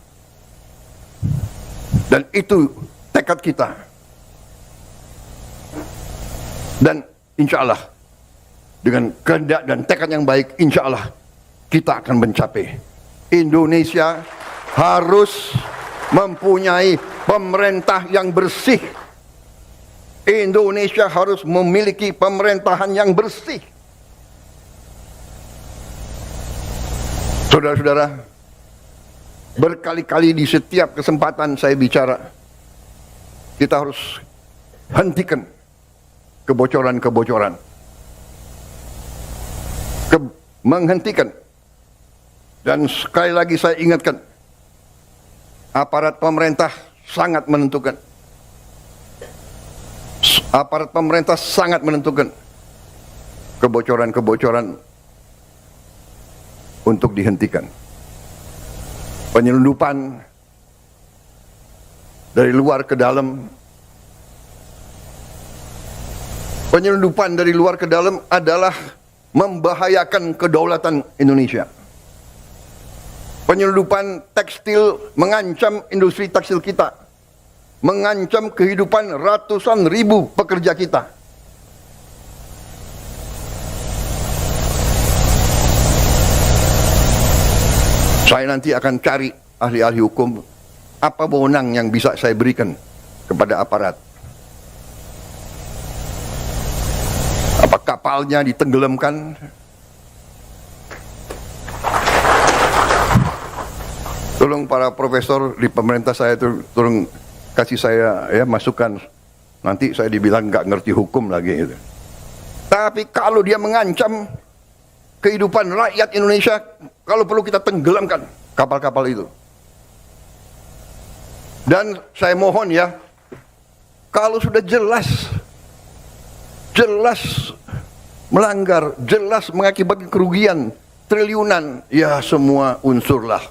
Dan itu tekad kita. Dan insya Allah, dengan kehendak dan tekad yang baik, insya Allah kita akan mencapai. Indonesia harus mempunyai pemerintah yang bersih. Indonesia harus memiliki pemerintahan yang bersih. Saudara-saudara, berkali-kali di setiap kesempatan saya bicara, kita harus hentikan kebocoran-kebocoran. Menghentikan. Dan sekali lagi saya ingatkan, aparat pemerintah sangat menentukan. Aparat pemerintah sangat menentukan kebocoran-kebocoran untuk dihentikan. Penyelundupan dari luar ke dalam. Penyelundupan dari luar ke dalam adalah membahayakan kedaulatan Indonesia. Penyelundupan tekstil mengancam industri tekstil kita, mengancam kehidupan ratusan ribu pekerja kita. Saya nanti akan cari ahli-ahli hukum, apa wewenang yang bisa saya berikan kepada aparat. Apa kapalnya ditenggelamkan? Tolong para profesor di pemerintah saya itu tolong kasih saya ya masukan. Nanti saya dibilang nggak ngerti hukum lagi gitu. Tapi kalau dia mengancam kehidupan rakyat Indonesia, kalau perlu kita tenggelamkan kapal-kapal itu. Dan saya mohon ya, kalau sudah jelas melanggar, jelas mengakibatkan kerugian triliunan, ya semua unsurlah.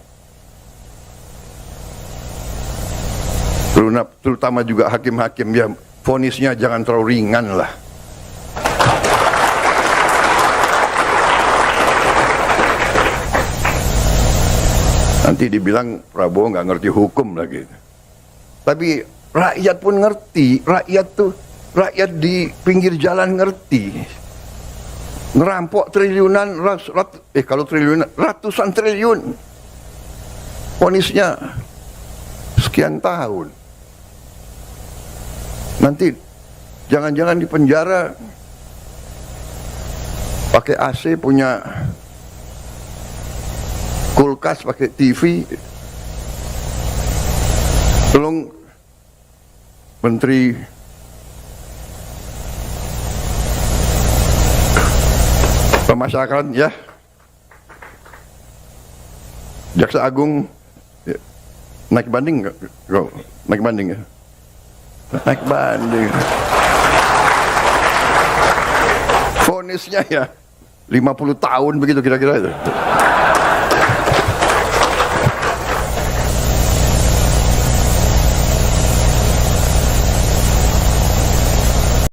Terutama juga hakim-hakim, ya vonisnya jangan terlalu ringan lah. Nanti dibilang Prabowo nggak ngerti hukum lagi. Tapi rakyat pun ngerti, rakyat di pinggir jalan ngerti. Ngerampok triliunan, kalau triliunan, ratusan triliun. Vonisnya sekian tahun. Nanti jangan-jangan di penjara pakai AC, punya kulkas, pakai TV. Tolong Menteri Pemasyarakatan ya, Jaksa Agung ya, naik banding nggak? Naik banding ya? Naik banding. Vonisnya ya 50 tahun begitu kira-kira itu.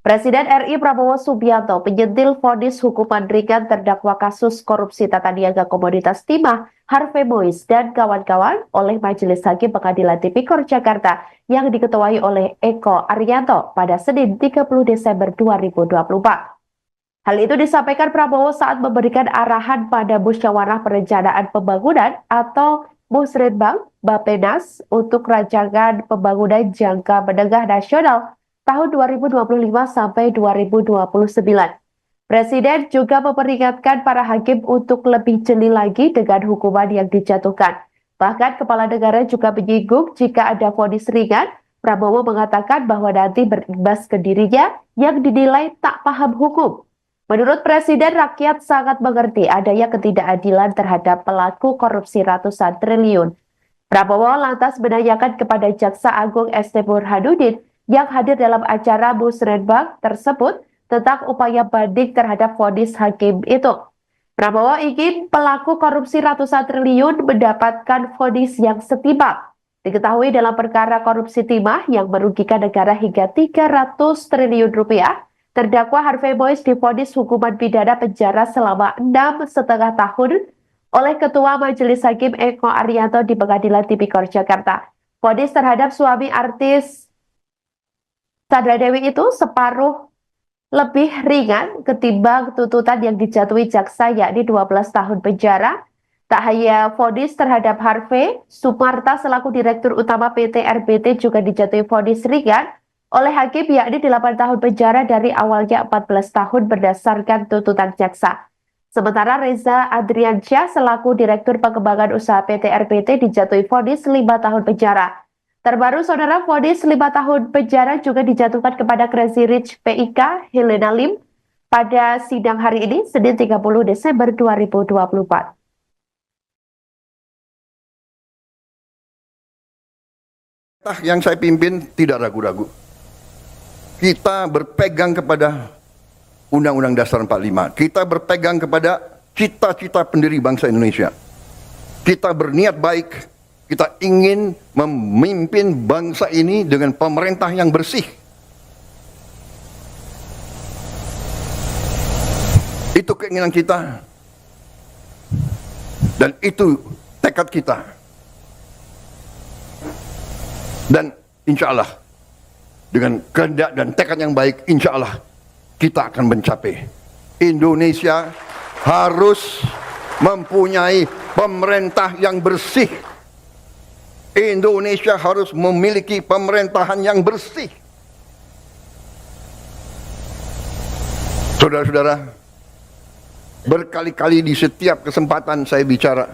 Presiden RI Prabowo Subianto penyentil vonis hukuman ringan terdakwa kasus korupsi tata niaga komoditas timah Harvey Mois dan kawan-kawan oleh Majelis Hakim Pengadilan Tipikor Jakarta yang diketuai oleh Eko Arianto pada Senin 30 Desember 2024. Hal itu disampaikan Prabowo saat memberikan arahan pada Musyawarah Perencanaan Pembangunan atau Musrenbang Bappenas untuk rancangan pembangunan jangka menengah nasional tahun 2025 sampai 2029. Presiden juga memperingatkan para hakim untuk lebih jeli lagi dengan hukuman yang dijatuhkan. Bahkan kepala negara juga menyinggung jika ada vonis ringan, Prabowo mengatakan bahwa nanti berimbas ke dirinya yang dinilai tak paham hukum. Menurut Presiden, rakyat sangat mengerti adanya ketidakadilan terhadap pelaku korupsi ratusan triliun. Prabowo lantas menanyakan kepada Jaksa Agung ST Burhanuddin yang hadir dalam acara Musrenbang tersebut tentang upaya banding terhadap vonis hakim itu. Prabowo ingin pelaku korupsi ratusan triliun mendapatkan vonis yang setimpal. Diketahui dalam perkara korupsi timah yang merugikan negara hingga 300 triliun rupiah, terdakwa Harvey Mois divonis hukuman pidana penjara selama 6,5 tahun oleh Ketua Majelis Hakim Eko Arianto di Pengadilan Tipikor Jakarta. Vonis terhadap suami artis Sandra Dewi itu separuh lebih ringan ketimbang tuntutan yang dijatuhi jaksa, yakni 12 tahun penjara. Tak hanya vonis terhadap Harvey, Sumarta selaku Direktur Utama PT RBT juga dijatuhi vonis ringan oleh hakim, yakni 8 tahun penjara dari awalnya 14 tahun berdasarkan tuntutan jaksa. Sementara Reza Adriansyah selaku Direktur Pengembangan Usaha PT RBT dijatuhi vonis 5 tahun penjara. Terbaru, saudara, vonis 5 tahun penjara juga dijatuhkan kepada Crazy Rich PIK Helena Lim pada sidang hari ini, Senin 30 Desember 2024. Yang saya pimpin tidak ragu-ragu. Kita berpegang kepada Undang-Undang Dasar 45. Kita berpegang kepada cita-cita pendiri bangsa Indonesia. Kita berniat baik. Kita ingin memimpin bangsa ini dengan pemerintah yang bersih. Itu keinginan kita. Dan itu tekad kita. Dan insya Allah, dengan kehendak dan tekad yang baik, insya Allah kita akan mencapai. Indonesia harus mempunyai pemerintah yang bersih. Indonesia harus memiliki pemerintahan yang bersih. Saudara-saudara, berkali-kali di setiap kesempatan saya bicara,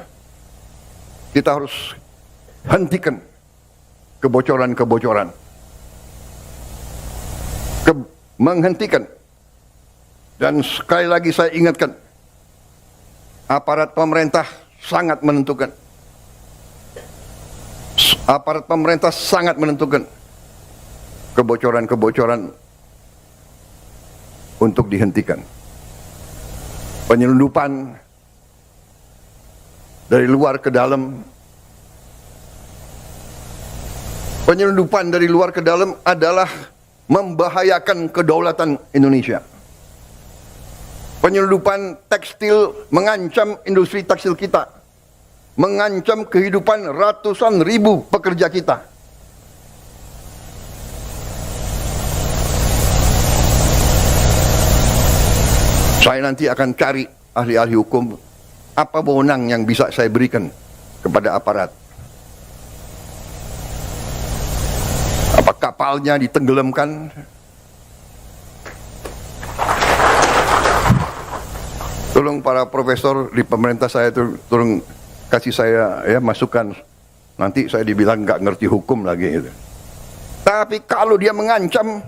kita harus hentikan kebocoran-kebocoran. Menghentikan. Dan sekali lagi saya ingatkan, aparat pemerintah sangat menentukan. Aparat pemerintah sangat menentukan kebocoran-kebocoran untuk dihentikan. Penyelundupan dari luar ke dalam. Penyelundupan dari luar ke dalam adalah membahayakan kedaulatan Indonesia. Penyelundupan tekstil mengancam industri tekstil kita, mengancam kehidupan ratusan ribu pekerja kita. Saya nanti akan cari ahli-ahli hukum, apa wewenang yang bisa saya berikan kepada aparat. Apa kapalnya ditenggelamkan? Tolong para profesor di pemerintah saya tolong kasih saya ya masukan. Nanti saya dibilang nggak ngerti hukum lagi. Gitu. Tapi kalau dia mengancam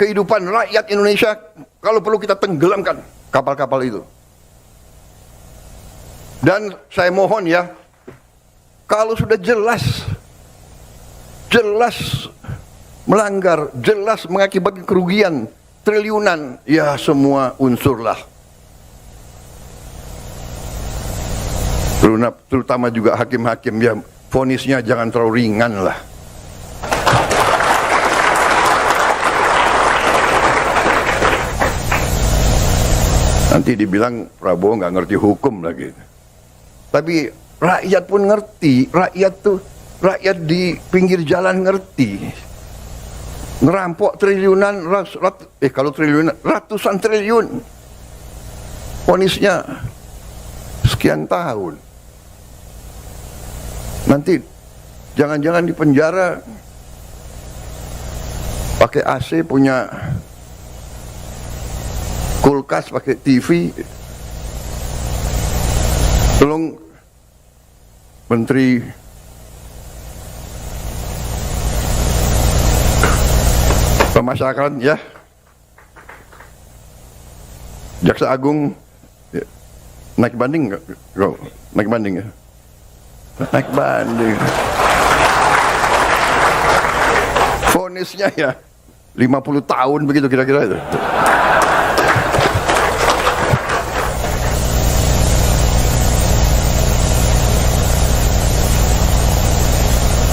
kehidupan rakyat Indonesia, kalau perlu kita tenggelamkan kapal-kapal itu. Dan saya mohon ya, kalau sudah jelas melanggar, jelas mengakibatkan kerugian triliunan, ya semua unsurlah. Terutama juga hakim-hakim, ya vonisnya jangan terlalu ringan lah. Nanti dibilang Prabowo nggak ngerti hukum lagi. Tapi rakyat pun ngerti, rakyat di pinggir jalan ngerti. Ngerampok triliunan, kalau triliunan, ratusan triliun. Vonisnya sekian tahun. Nanti jangan-jangan di penjara pakai AC, punya kulkas, pakai TV. Tolong Menteri Pemasyarakatan ya, Jaksa Agung ya. Naik banding nggak? Naik banding ya? Naik banding. Vonisnya ya 50 tahun begitu kira-kira itu.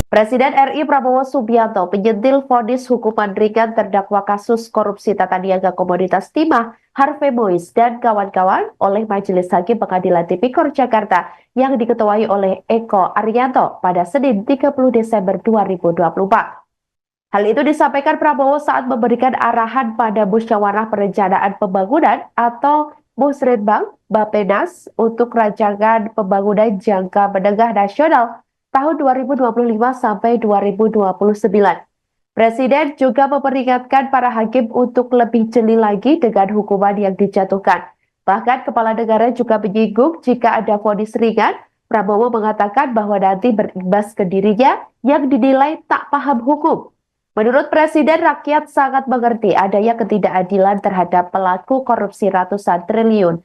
Presiden RI Prabowo Subianto penyentil vonis hukuman ringan terdakwa kasus korupsi tata niaga komoditas timah Harvey Mois dan kawan-kawan oleh Majelis Hakim Pengadilan Tipikor Jakarta yang diketuai oleh Eko Arianto pada Senin 30 Desember 2024. Hal itu disampaikan Prabowo saat memberikan arahan pada Musyawarah Perencanaan Pembangunan atau Musrenbang Bappenas untuk rancangan pembangunan jangka menengah nasional tahun 2025 sampai 2029. Presiden juga memperingatkan para hakim untuk lebih jeli lagi dengan hukuman yang dijatuhkan. Bahkan kepala negara juga menyinggung jika ada vonis ringan, Prabowo mengatakan bahwa nanti berimbas ke dirinya yang dinilai tak paham hukum. Menurut Presiden, rakyat sangat mengerti adanya ketidakadilan terhadap pelaku korupsi ratusan triliun.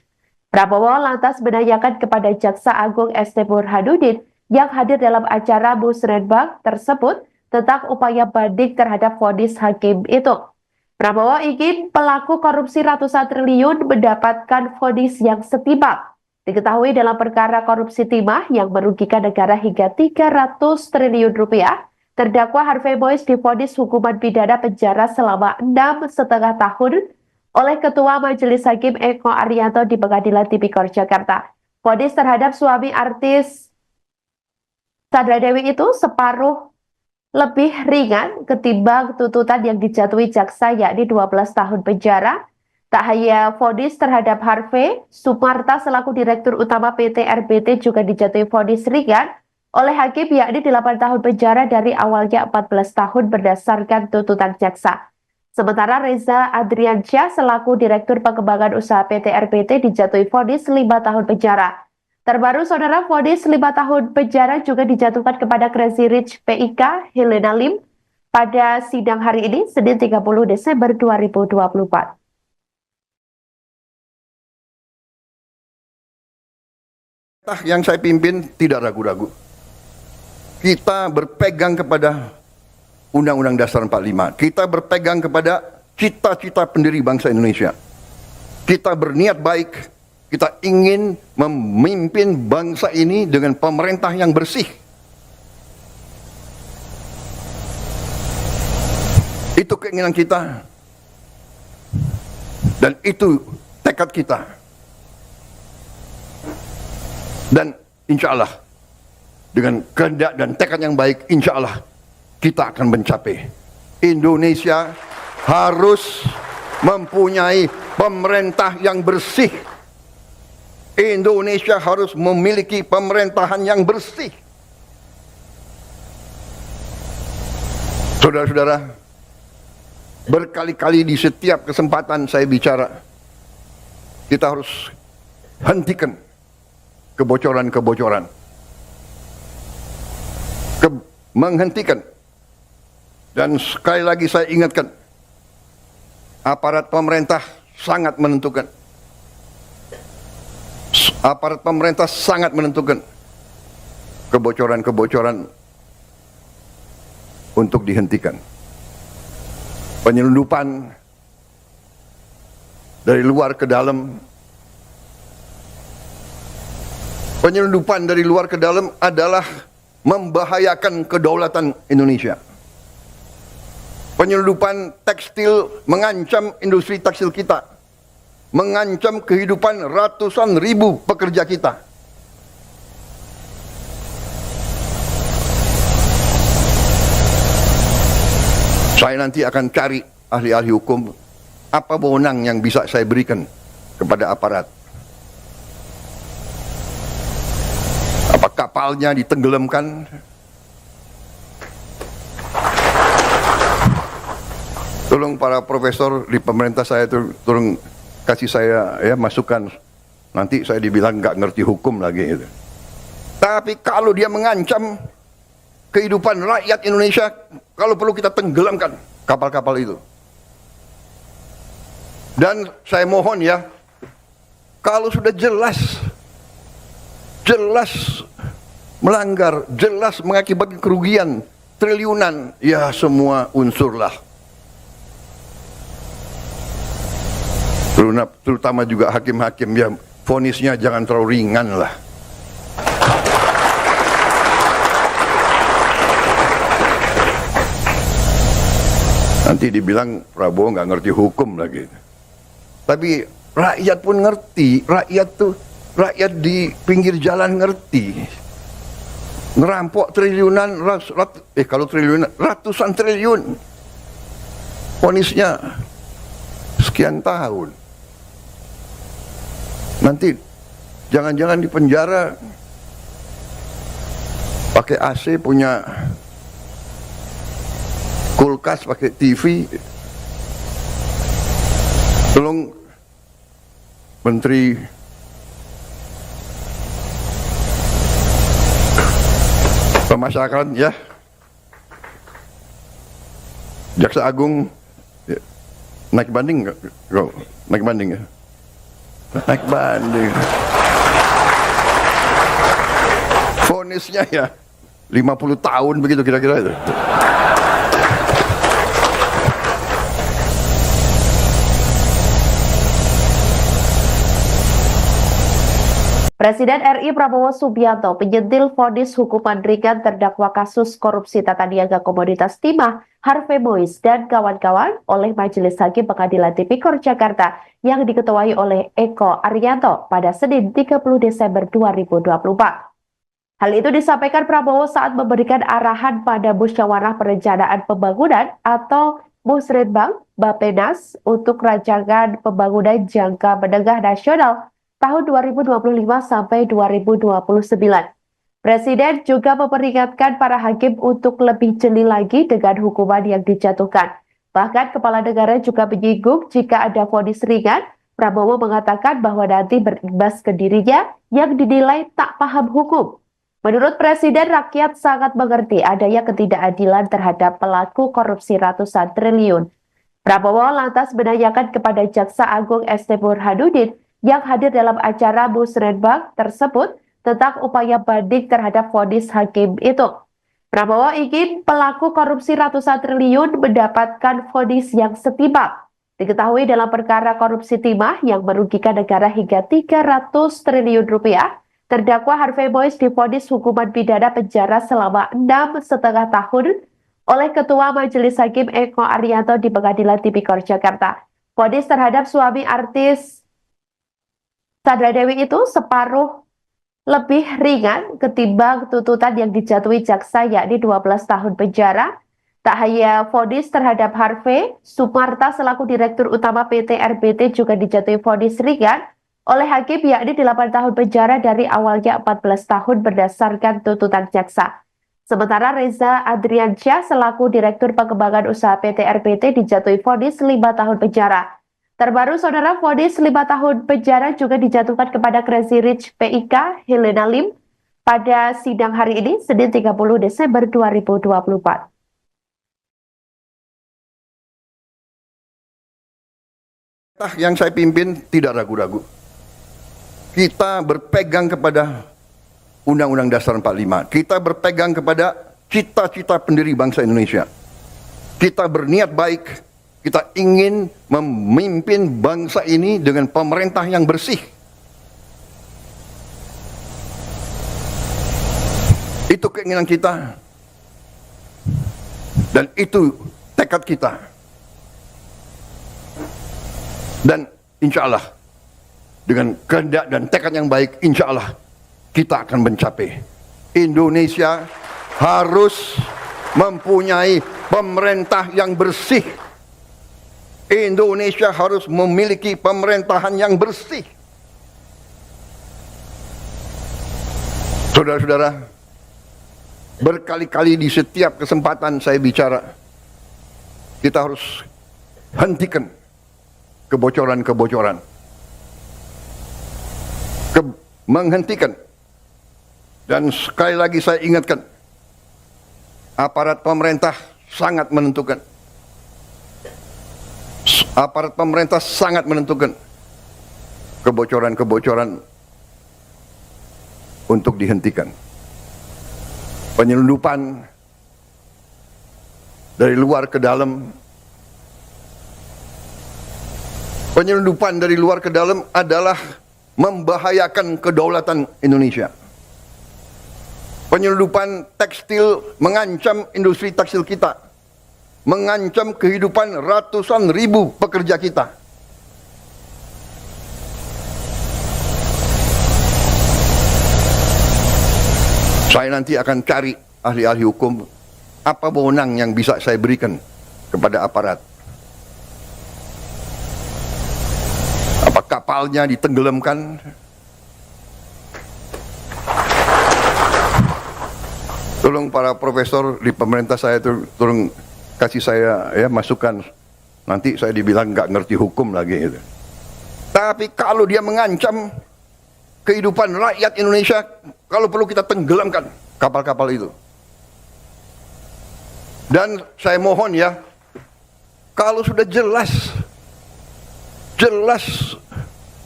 Prabowo lantas menanyakan kepada Jaksa Agung ST Burhanuddin yang hadir dalam acara Musrenbang tersebut tentang upaya banding terhadap vonis hakim itu. Prabowo ingin pelaku korupsi ratusan triliun mendapatkan vonis yang setimpal. Diketahui dalam perkara korupsi timah yang merugikan negara hingga 300 triliun rupiah, terdakwa Harvey Mois divonis hukuman pidana penjara selama 6,5 tahun oleh Ketua Majelis Hakim Eko Arianto di Pengadilan Tipikor Jakarta. Vonis terhadap suami artis Sandra Dewi itu separuh lebih ringan ketimbang tuntutan yang dijatuhi jaksa yakni 12 tahun penjara. Tak hanya vonis terhadap Harvey, Sumarta selaku Direktur Utama PT RBT juga dijatuhi vonis ringan oleh hakim yakni 8 tahun penjara dari awalnya 14 tahun berdasarkan tuntutan jaksa. Sementara Reza Adriansyah selaku Direktur Pengembangan Usaha PT RBT dijatuhi vonis 5 tahun penjara. Terbaru, saudara, vonis 5 tahun penjara juga dijatuhkan kepada Crazy Rich PIK Helena Lim pada sidang hari ini, Senin 30 Desember 2024. Yang saya pimpin tidak ragu-ragu. Kita berpegang kepada Undang-Undang Dasar 45. Kita berpegang kepada cita-cita pendiri bangsa Indonesia. Kita berniat baik. Kita ingin memimpin bangsa ini dengan pemerintah yang bersih. Itu keinginan kita. Dan itu tekad kita. Dan insya Allah, dengan kehendak dan tekad yang baik, insya Allah, kita akan mencapai. Indonesia harus mempunyai pemerintah yang bersih. Indonesia harus memiliki pemerintahan yang bersih. Saudara-saudara, berkali-kali di setiap kesempatan saya bicara, kita harus hentikan kebocoran-kebocoran. Menghentikan. Dan sekali lagi saya ingatkan, aparat pemerintah sangat menentukan. Aparat pemerintah sangat menentukan kebocoran-kebocoran untuk dihentikan. Penyelundupan dari luar ke dalam. Penyelundupan dari luar ke dalam adalah membahayakan kedaulatan Indonesia. Penyelundupan tekstil mengancam industri tekstil kita. Mengancam kehidupan ratusan ribu pekerja kita. Saya nanti akan cari ahli-ahli hukum, apa wewenang yang bisa saya berikan kepada aparat. Apa kapalnya ditenggelamkan? Tolong para profesor di pemerintah saya tolong kasih saya ya masukan. Nanti saya dibilang nggak ngerti hukum lagi gitu. Tapi kalau dia mengancam kehidupan rakyat Indonesia, kalau perlu kita tenggelamkan kapal-kapal itu. Dan saya mohon ya, kalau sudah jelas melanggar, jelas mengakibatkan kerugian triliunan, ya semua unsurlah terutama juga hakim-hakim ya, vonisnya jangan terlalu ringan lah. Nanti dibilang Prabowo nggak ngerti hukum lagi. Tapi rakyat pun ngerti, rakyat di pinggir jalan ngerti. Ngerampok triliunan, kalau triliunan, ratusan triliun. Vonisnya sekian tahun. Nanti jangan-jangan di penjara pakai AC, punya kulkas, pakai TV. Tolong Menteri Pemasyarakatan ya, Jaksa Agung ya, naik banding nggak? Naik banding ya? Naik banding. Vonisnya ya 50 tahun begitu kira-kira itu. Presiden RI Prabowo Subianto menyentil vonis hukuman ringan terdakwa kasus korupsi tata niaga komoditas timah Harvey Mois dan kawan-kawan oleh Majelis Hakim Pengadilan Tipikor Jakarta yang diketuai oleh Eko Arianto pada Senin 30 Desember 2024. Hal itu disampaikan Prabowo saat memberikan arahan pada Musyawarah Perencanaan Pembangunan atau Musrenbang Bappenas untuk rancangan pembangunan jangka menengah nasional tahun 2025 sampai 2029. Presiden juga memperingatkan para hakim untuk lebih jeli lagi dengan hukuman yang dijatuhkan. Bahkan Kepala Negara juga menyinggung jika ada vonis ringan, Prabowo mengatakan bahwa nanti berimbas ke dirinya yang dinilai tak paham hukum. Menurut Presiden, rakyat sangat mengerti adanya ketidakadilan terhadap pelaku korupsi ratusan triliun. Prabowo lantas menanyakan kepada Jaksa Agung ST Burhanuddin yang hadir dalam acara Musrenbang tersebut tentang upaya banding terhadap vonis hakim itu. Prabowo ingin pelaku korupsi ratusan triliun mendapatkan vonis yang setimpal. Diketahui dalam perkara korupsi timah yang merugikan negara hingga 300 triliun rupiah, terdakwa Harvey Mois divonis hukuman pidana penjara selama 6,5 tahun oleh Ketua Majelis Hakim Eko Arianto di Pengadilan Tipikor Jakarta. Vonis terhadap suami artis Sandra Dewi itu separuh lebih ringan ketimbang tuntutan yang dijatuhi jaksa, yakni 12 tahun penjara. Tak hanya vonis terhadap Harvey, Sumarta selaku Direktur Utama PT RBT juga dijatuhi vonis ringan oleh hakim, yakni 8 tahun penjara dari awalnya 14 tahun berdasarkan tuntutan jaksa. Sementara Reza Adriansyah selaku Direktur Pengembangan Usaha PT RBT dijatuhi vonis 5 tahun penjara. Terbaru, saudara, vonis 5 tahun penjara juga dijatuhkan kepada Crazy Rich PIK Helena Lim pada sidang hari ini, Senin 30 Desember 2024. Yang saya pimpin tidak ragu-ragu. Kita berpegang kepada Undang-Undang Dasar 45. Kita berpegang kepada cita-cita pendiri bangsa Indonesia. Kita berniat baik. Kita ingin memimpin bangsa ini dengan pemerintah yang bersih. Itu keinginan kita. Dan itu tekad kita. Dan insya Allah, dengan kehendak dan tekad yang baik, insya Allah kita akan mencapai. Indonesia harus mempunyai pemerintah yang bersih. Indonesia harus memiliki pemerintahan yang bersih. Saudara-saudara, berkali-kali di setiap kesempatan saya bicara, kita harus hentikan kebocoran-kebocoran. Menghentikan. Dan sekali lagi saya ingatkan, aparat pemerintah sangat menentukan. Aparat pemerintah sangat menentukan kebocoran-kebocoran untuk dihentikan. Penyelundupan dari luar ke dalam Penyelundupan dari luar ke dalam adalah membahayakan kedaulatan Indonesia. Penyelundupan tekstil mengancam industri tekstil kita, mengancam kehidupan ratusan ribu pekerja kita. Saya nanti akan cari ahli-ahli hukum, apa wewenang yang bisa saya berikan kepada aparat. Apa kapalnya ditenggelamkan? Tolong para profesor di pemerintah saya itu tolong kasih saya ya masukan. Nanti saya dibilang nggak ngerti hukum lagi gitu. Tapi kalau dia mengancam kehidupan rakyat Indonesia, kalau perlu kita tenggelamkan kapal-kapal itu. Dan saya mohon ya, kalau sudah jelas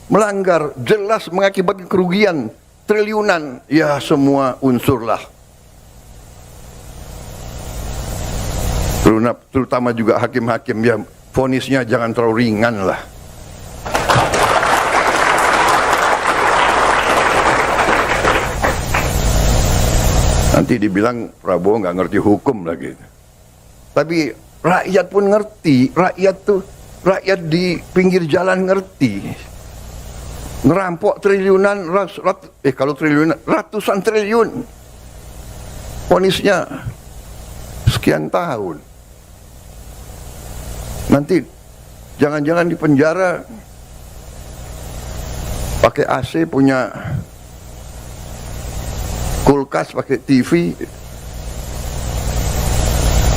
melanggar, jelas mengakibatkan kerugian triliunan, ya semua unsurlah. Terutama juga hakim-hakim, ya vonisnya jangan terlalu ringan lah. Nanti dibilang Prabowo nggak ngerti hukum lagi. Tapi rakyat pun ngerti, rakyat di pinggir jalan ngerti. Ngerampok triliunan, kalau triliunan, ratusan triliun. Vonisnya sekian tahun. Nanti jangan-jangan di penjara pakai AC, punya kulkas, pakai TV.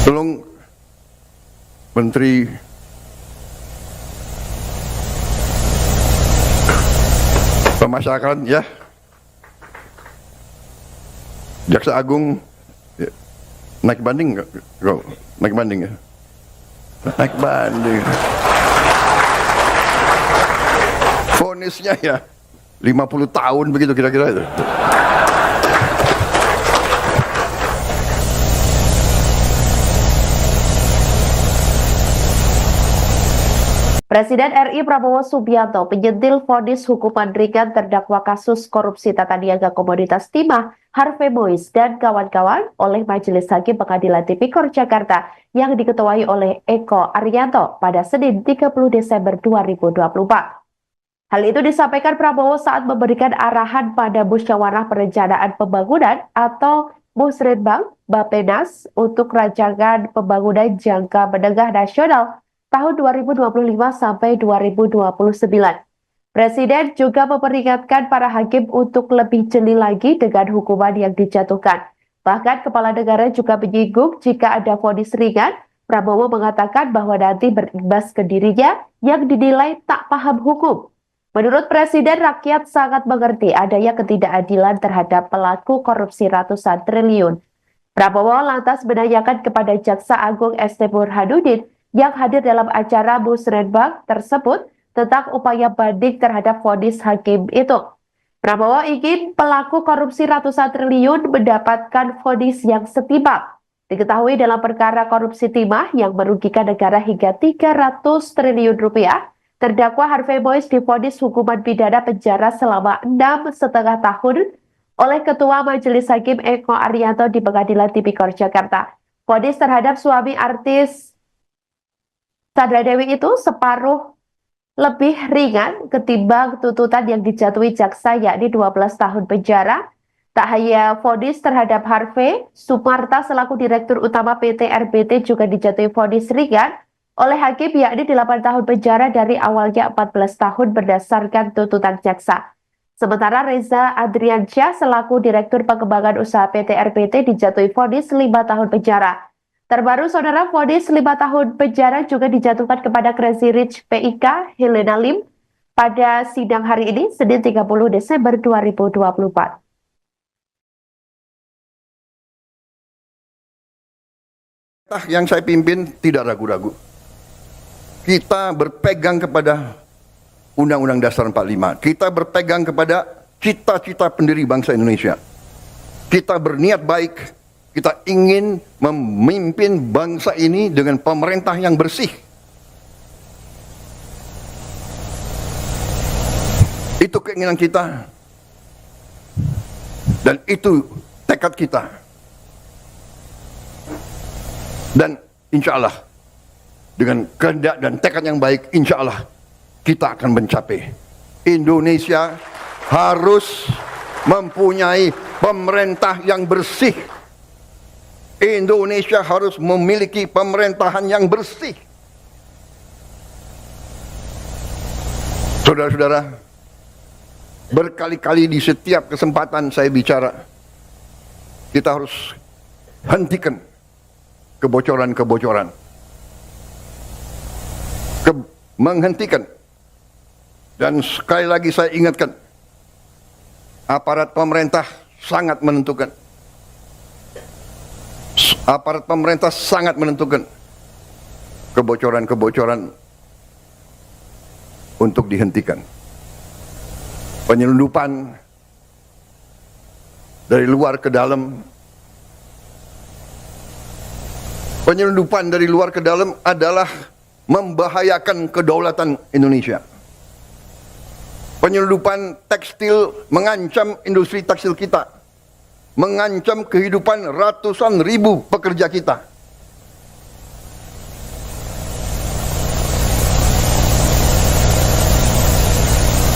Tolong Menteri Pemasyarakatan ya, Jaksa Agung ya, naik banding nggak? Naik banding ya? Naik banding. Vonisnya ya 50 tahun begitu kira-kira itu. Presiden RI Prabowo Subianto menyentil vonis hukuman ringan terdakwa kasus korupsi tata niaga komoditas timah Harvey Mois dan kawan-kawan oleh Majelis Hakim Pengadilan Tipikor Jakarta yang diketuai oleh Eko Arianto pada Senin 30 Desember 2024. Hal itu disampaikan Prabowo saat memberikan arahan pada Musyawarah Perencanaan Pembangunan atau Musrenbang Bappenas untuk rancangan pembangunan jangka menengah nasional tahun 2025 sampai 2029. Presiden juga memperingatkan para hakim untuk lebih jeli lagi dengan hukuman yang dijatuhkan. Bahkan Kepala Negara juga menyinggung jika ada vonis ringan, Prabowo mengatakan bahwa nanti berimbas ke dirinya yang dinilai tak paham hukum. Menurut Presiden, rakyat sangat mengerti adanya ketidakadilan terhadap pelaku korupsi ratusan triliun. Prabowo lantas menanyakan kepada Jaksa Agung ST Burhanuddin yang hadir dalam acara Musrenbang tersebut tentang upaya banding terhadap vonis hakim itu. Prabowo ingin pelaku korupsi ratusan triliun mendapatkan vonis yang setimpal. Diketahui dalam perkara korupsi timah yang merugikan negara hingga 300 triliun rupiah, terdakwa Harvey Mois divonis hukuman pidana penjara selama 6,5 tahun oleh Ketua Majelis Hakim Eko Arianto di Pengadilan Tipikor Jakarta. Vonis terhadap suami artis Sandra Dewi itu separuh lebih ringan ketimbang tuntutan yang dijatuhi jaksa, yakni 12 tahun penjara. Tak hanya vonis terhadap Harvey, Sumarta selaku Direktur Utama PT RBT juga dijatuhi vonis ringan oleh hakim, yakni 8 tahun penjara dari awalnya 14 tahun berdasarkan tuntutan jaksa. Sementara Reza Adriansyah selaku Direktur Pengembangan Usaha PT RBT dijatuhi vonis 5 tahun penjara. Terbaru, saudara, vonis 5 tahun penjara juga dijatuhkan kepada Crazy Rich PIK Helena Lim pada sidang hari ini, Senin 30 Desember 2024. Yang saya pimpin tidak ragu-ragu. Kita berpegang kepada Undang-Undang Dasar 45. Kita berpegang kepada cita-cita pendiri bangsa Indonesia. Kita berniat baik. Kita ingin memimpin bangsa ini dengan pemerintah yang bersih. Itu keinginan kita. Dan itu tekad kita. Dan insya Allah, dengan kehendak dan tekad yang baik, insya Allah kita akan mencapai. Indonesia harus mempunyai pemerintah yang bersih. Indonesia harus memiliki pemerintahan yang bersih. Saudara-saudara, berkali-kali di setiap kesempatan saya bicara, kita harus hentikan kebocoran-kebocoran. Menghentikan. Dan sekali lagi saya ingatkan, aparat pemerintah sangat menentukan. Aparat pemerintah sangat menentukan kebocoran-kebocoran untuk dihentikan. Penyelundupan dari luar ke dalam. Penyelundupan dari luar ke dalam adalah membahayakan kedaulatan Indonesia. Penyelundupan tekstil mengancam industri tekstil kita, mengancam kehidupan ratusan ribu pekerja kita.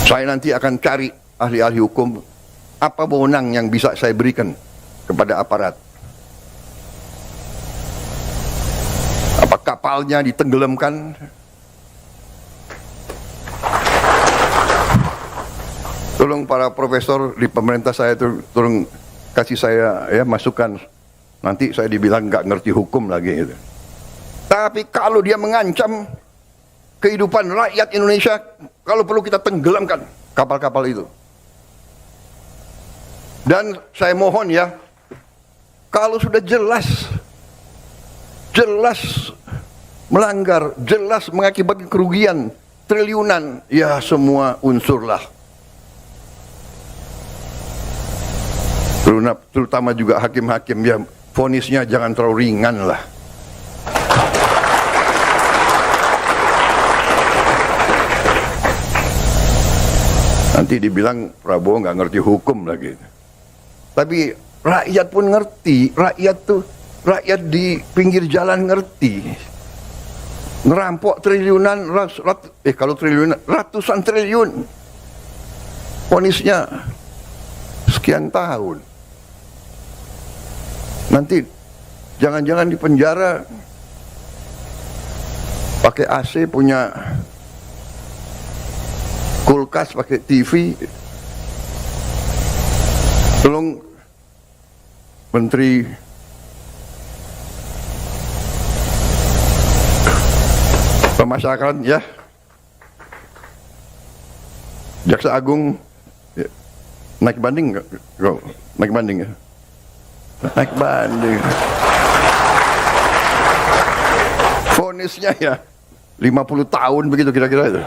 Saya nanti akan cari ahli-ahli hukum, apa wewenang yang bisa saya berikan kepada aparat. Apa kapalnya ditenggelamkan? Tolong para profesor di pemerintah saya itu tolong kasih saya ya masukan. Nanti saya dibilang nggak ngerti hukum lagi. Gitu. Tapi kalau dia mengancam kehidupan rakyat Indonesia, kalau perlu kita tenggelamkan kapal-kapal itu. Dan saya mohon ya, kalau sudah jelas melanggar, jelas mengakibatkan kerugian triliunan, ya semua unsurlah. Terutama juga hakim-hakim, ya vonisnya jangan terlalu ringan lah. Nanti dibilang Prabowo nggak ngerti hukum lagi. Tapi rakyat pun ngerti, rakyat di pinggir jalan ngerti. Ngerampok triliunan, kalau triliunan, ratusan triliun. Vonisnya sekian tahun. Nanti jangan-jangan di penjara pakai AC, punya kulkas, pakai TV. Tolong Menteri Pemasyarakatan ya, Jaksa Agung ya, naik banding nggak? Naik banding ya? Naik banding. Vonisnya ya 50 tahun begitu kira-kira itu.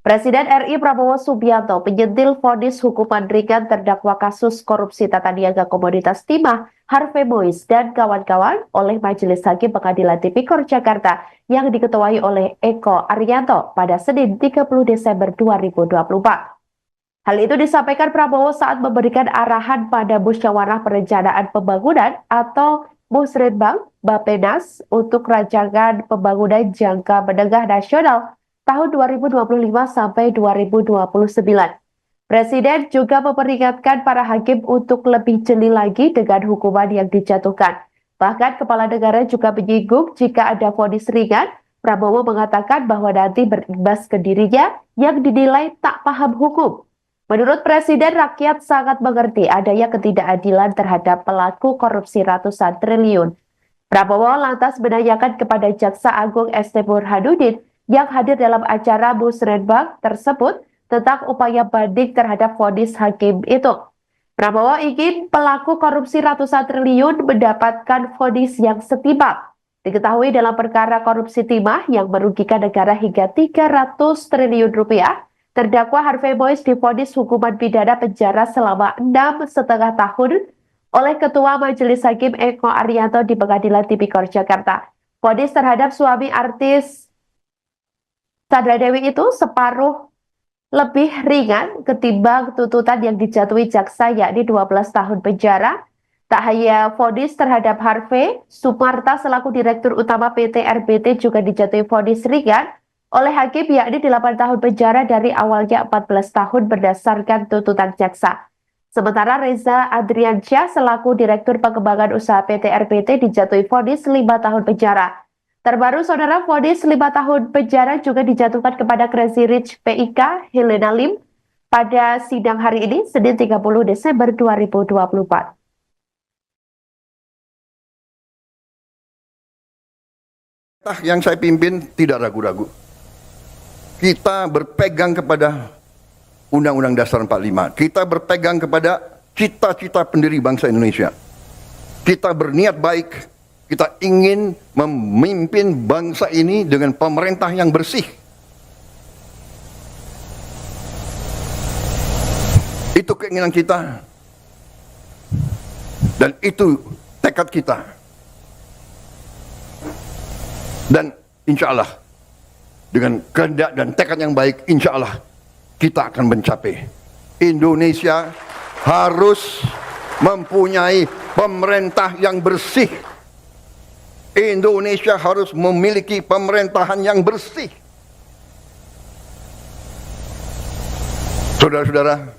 Presiden RI Prabowo Subianto penyentil vonis hukuman ringan terdakwa kasus korupsi tata niaga komoditas timah Harvey Mois dan kawan-kawan oleh Majelis Hakim Pengadilan Tipikor Jakarta yang diketuai oleh Eko Arianto pada Senin 30 Desember 2024. Hal itu disampaikan Prabowo saat memberikan arahan pada Musyawarah Perencanaan Pembangunan atau Musrenbang Bappenas untuk rancangan pembangunan jangka menengah nasional tahun 2025 sampai 2029. Presiden juga memperingatkan para hakim untuk lebih jeli lagi dengan hukuman yang dijatuhkan. Bahkan Kepala Negara juga menyinggung jika ada vonis ringan, Prabowo mengatakan bahwa nanti berimbas ke dirinya yang dinilai tak paham hukum. Menurut Presiden, rakyat sangat mengerti adanya ketidakadilan terhadap pelaku korupsi ratusan triliun. Prabowo lantas menanyakan kepada Jaksa Agung ST Burhanuddin yang hadir dalam acara Musrenbang tersebut tentang upaya banding terhadap vonis hakim itu. Prabowo ingin pelaku korupsi ratusan triliun mendapatkan vonis yang setimpal. Diketahui dalam perkara korupsi timah yang merugikan negara hingga 300 triliun rupiah, terdakwa Harvey Mois divonis hukuman pidana penjara selama 6,5 tahun oleh Ketua Majelis Hakim Eko Arianto di Pengadilan Tipikor Jakarta. Vonis terhadap suami artis Sandra Dewi itu separuh lebih ringan ketimbang tuntutan yang dijatuhi jaksa, yakni 12 tahun penjara. Tak hanya vonis terhadap Harvey Sumarta selaku Direktur Utama PT RBT juga dijatuhi vonis ringan oleh hakim, yakni 8 tahun penjara dari awalnya 14 tahun berdasarkan tuntutan jaksa. Sementara Reza Adriansyah selaku Direktur Pengembangan Usaha PT RBT dijatuhi vonis 5 tahun penjara. Terbaru, saudara, vonis 5 tahun penjara juga dijatuhkan kepada Crazy Rich PIK Helena Lim pada sidang hari ini, Senin 30 Desember 2024. Yang saya pimpin tidak ragu-ragu. Kita berpegang kepada Undang-Undang Dasar 45. Kita berpegang kepada cita-cita pendiri bangsa Indonesia. Kita berniat baik. Kita ingin memimpin bangsa ini dengan pemerintah yang bersih. Itu keinginan kita. Dan itu tekad kita. Dan insya Allah, dengan kehendak dan tekad yang baik, insya Allah kita akan mencapai. Indonesia harus mempunyai pemerintah yang bersih. Indonesia harus memiliki pemerintahan yang bersih. Saudara-saudara,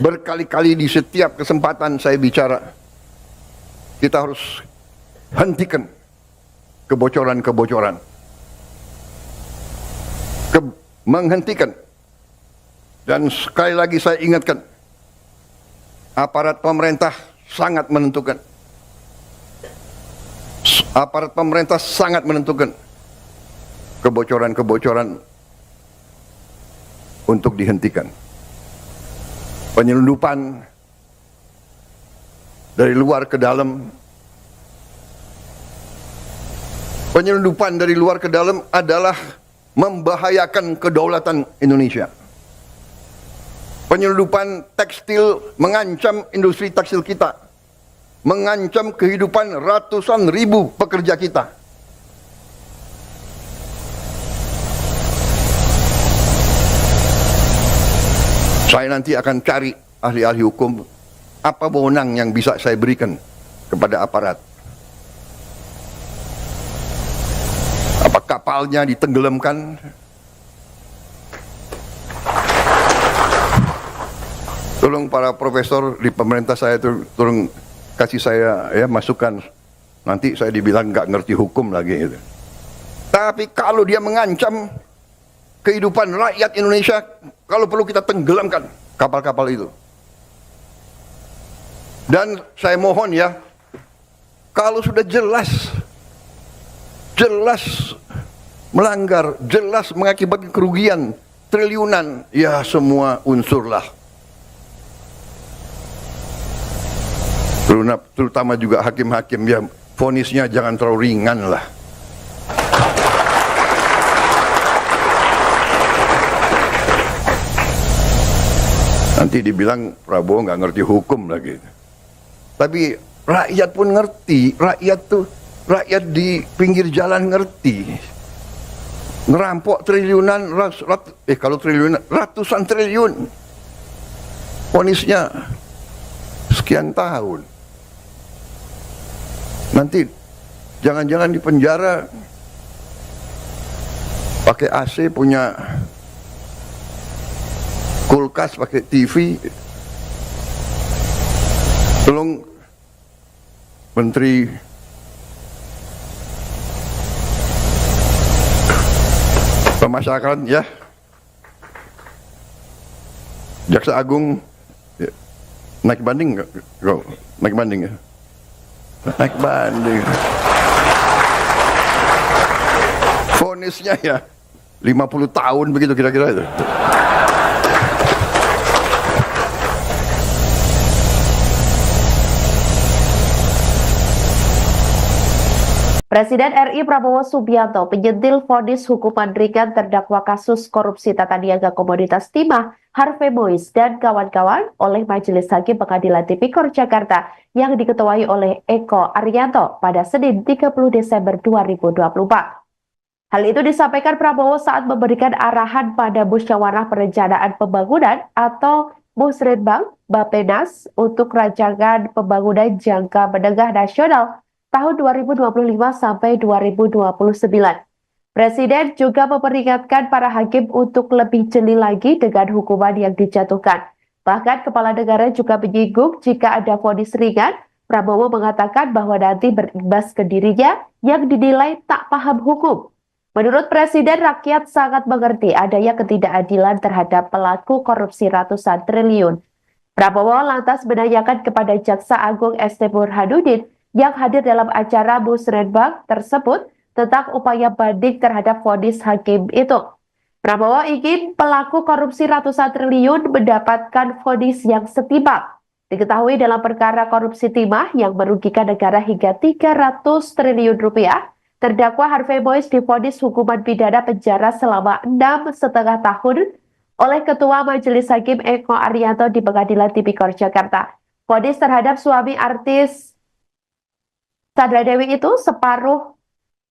berkali-kali di setiap kesempatan saya bicara, kita harus hentikan kebocoran-kebocoran. Menghentikan. Dan sekali lagi saya ingatkan, aparat pemerintah sangat menentukan. Aparat pemerintah sangat menentukan kebocoran-kebocoran untuk dihentikan. Penyelundupan dari luar ke dalam. Penyelundupan dari luar ke dalam adalah membahayakan kedaulatan Indonesia. Penyelundupan tekstil mengancam industri tekstil kita. Mengancam kehidupan ratusan ribu pekerja kita. Saya nanti akan cari ahli-ahli hukum, apa wewenang yang bisa saya berikan kepada aparat. Apa kapalnya ditenggelamkan? Tolong para profesor di pemerintah saya itu tolong kasih saya ya masukan. Nanti saya dibilang nggak ngerti hukum lagi gitu. Tapi kalau dia mengancam kehidupan rakyat Indonesia, kalau perlu kita tenggelamkan kapal-kapal itu. Dan saya mohon ya, kalau sudah jelas melanggar, jelas mengakibatkan kerugian triliunan, ya semua unsurlah. Terutama juga hakim-hakim, ya vonisnya jangan terlalu ringan lah. Nanti dibilang Prabowo nggak ngerti hukum lagi. Tapi rakyat pun ngerti, rakyat di pinggir jalan ngerti. Ngerampok triliunan, kalau triliunan, ratusan triliun. Vonisnya sekian tahun. Nanti jangan-jangan di penjara pakai AC, punya kulkas, pakai TV. Tolong Menteri Pemasyarakatan ya, Jaksa Agung ya, naik banding nggak? Naik banding ya? Naik banding. Vonisnya ya 50 tahun begitu kira-kira itu. Presiden RI Prabowo Subianto menyentil vonis hukuman ringan terdakwa kasus korupsi tata niaga komoditas timah Harvey Mois dan kawan-kawan oleh Majelis Hakim Pengadilan Tipikor Jakarta yang diketuai oleh Eko Arianto pada Senin 30 Desember 2024. Hal itu disampaikan Prabowo saat memberikan arahan pada Musyawarah Perencanaan Pembangunan atau Musrenbang Bappenas untuk rancangan pembangunan jangka menengah nasional tahun 2025 sampai 2029. Presiden juga memperingatkan para hakim untuk lebih jeli lagi dengan hukuman yang dijatuhkan. Bahkan kepala negara juga menyinggung jika ada vonis ringan, Prabowo mengatakan bahwa nanti berimbas ke dirinya yang dinilai tak paham hukum. Menurut Presiden, rakyat sangat mengerti adanya ketidakadilan terhadap pelaku korupsi ratusan triliun. Prabowo lantas menanyakan kepada Jaksa Agung ST Burhanuddin yang hadir dalam acara Musrenbang tersebut tentang upaya banding terhadap vonis hakim itu. Prabowo ingin pelaku korupsi ratusan triliun mendapatkan vonis yang setimpal. Diketahui dalam perkara korupsi timah yang merugikan negara hingga 300 triliun rupiah, terdakwa Harvey Mois divonis hukuman pidana penjara selama 6,5 tahun oleh Ketua Majelis Hakim Eko Arianto di Pengadilan Tipikor Jakarta. Vonis terhadap suami artis Sandra Dewi itu separuh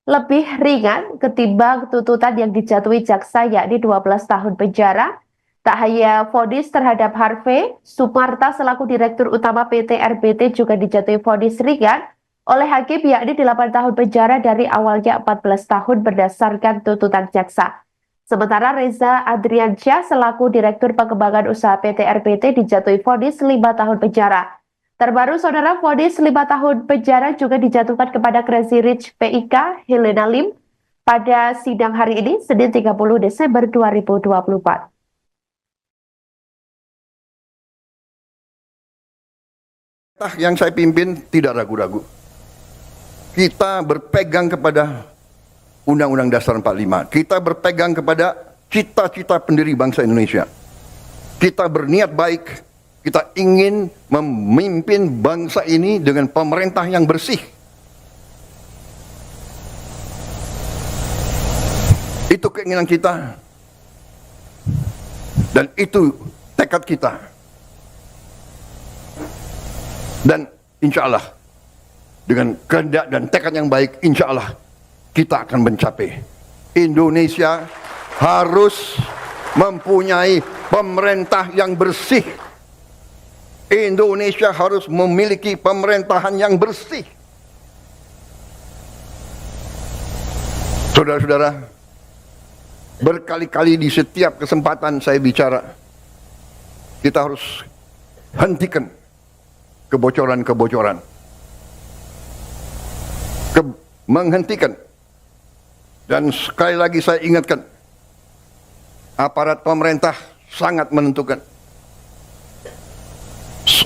lebih ringan ketimbang tuntutan yang dijatuhi jaksa yakni 12 tahun penjara. Tak hanya vonis terhadap Harvey, Sumarta selaku Direktur Utama PT RBT juga dijatuhi vonis ringan oleh hakim yakni 8 tahun penjara dari awalnya 14 tahun berdasarkan tuntutan jaksa. Sementara Reza Adriansyah selaku Direktur Pengembangan Usaha PT RBT dijatuhi vonis 5 tahun penjara. Terbaru, saudara, vonis 5 tahun penjara juga dijatuhkan kepada Crazy Rich PIK Helena Lim pada sidang hari ini, Senin 30 Desember 2024. Yang saya pimpin tidak ragu-ragu. Kita berpegang kepada Undang-Undang Dasar 45. Kita berpegang kepada cita-cita pendiri bangsa Indonesia. Kita berniat baik. Kita ingin memimpin bangsa ini dengan pemerintah yang bersih. Itu keinginan kita. Dan itu tekad kita. Dan insya Allah, dengan kehendak dan tekad yang baik, insya Allah kita akan mencapai. Indonesia harus mempunyai pemerintah yang bersih. Indonesia harus memiliki pemerintahan yang bersih. Saudara-saudara, berkali-kali di setiap kesempatan saya bicara, kita harus hentikan kebocoran-kebocoran. Menghentikan. Dan sekali lagi saya ingatkan, aparat pemerintah sangat menentukan.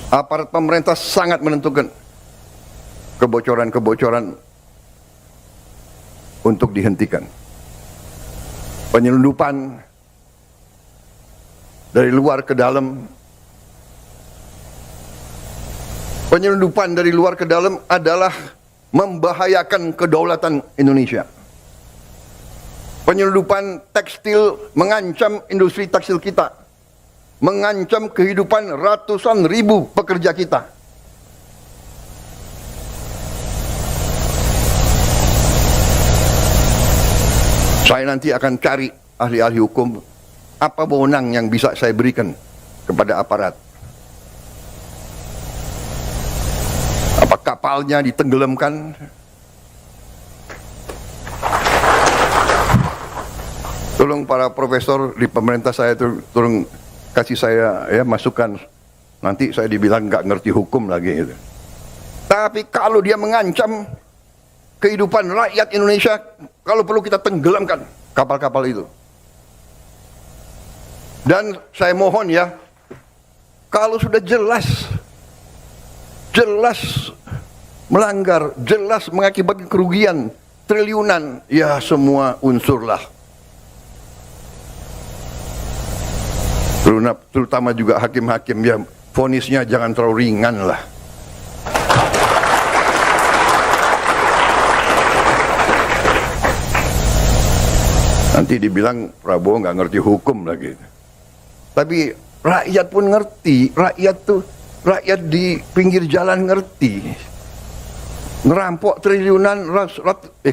Aparat pemerintah sangat menentukan kebocoran-kebocoran untuk dihentikan. Penyelundupan dari luar ke dalam. Penyelundupan dari luar ke dalam adalah membahayakan kedaulatan Indonesia. Penyelundupan tekstil mengancam industri tekstil kita. Mengancam kehidupan ratusan ribu pekerja kita. Saya nanti akan cari ahli-ahli hukum, apa wewenang yang bisa saya berikan kepada aparat. Apa kapalnya ditenggelamkan? Tolong para profesor di pemerintah saya tolong kasih saya ya masukan. Nanti saya dibilang nggak ngerti hukum lagi gitu. Tapi kalau dia mengancam kehidupan rakyat Indonesia, kalau perlu kita tenggelamkan kapal-kapal itu. Dan saya mohon ya, kalau sudah jelas melanggar, jelas mengakibatkan kerugian triliunan, ya semua unsurlah. Terutama juga hakim-hakim, ya vonisnya jangan terlalu ringan lah. Nanti dibilang Prabowo nggak ngerti hukum lagi. Tapi rakyat pun ngerti, rakyat di pinggir jalan ngerti. Ngerampok triliunan,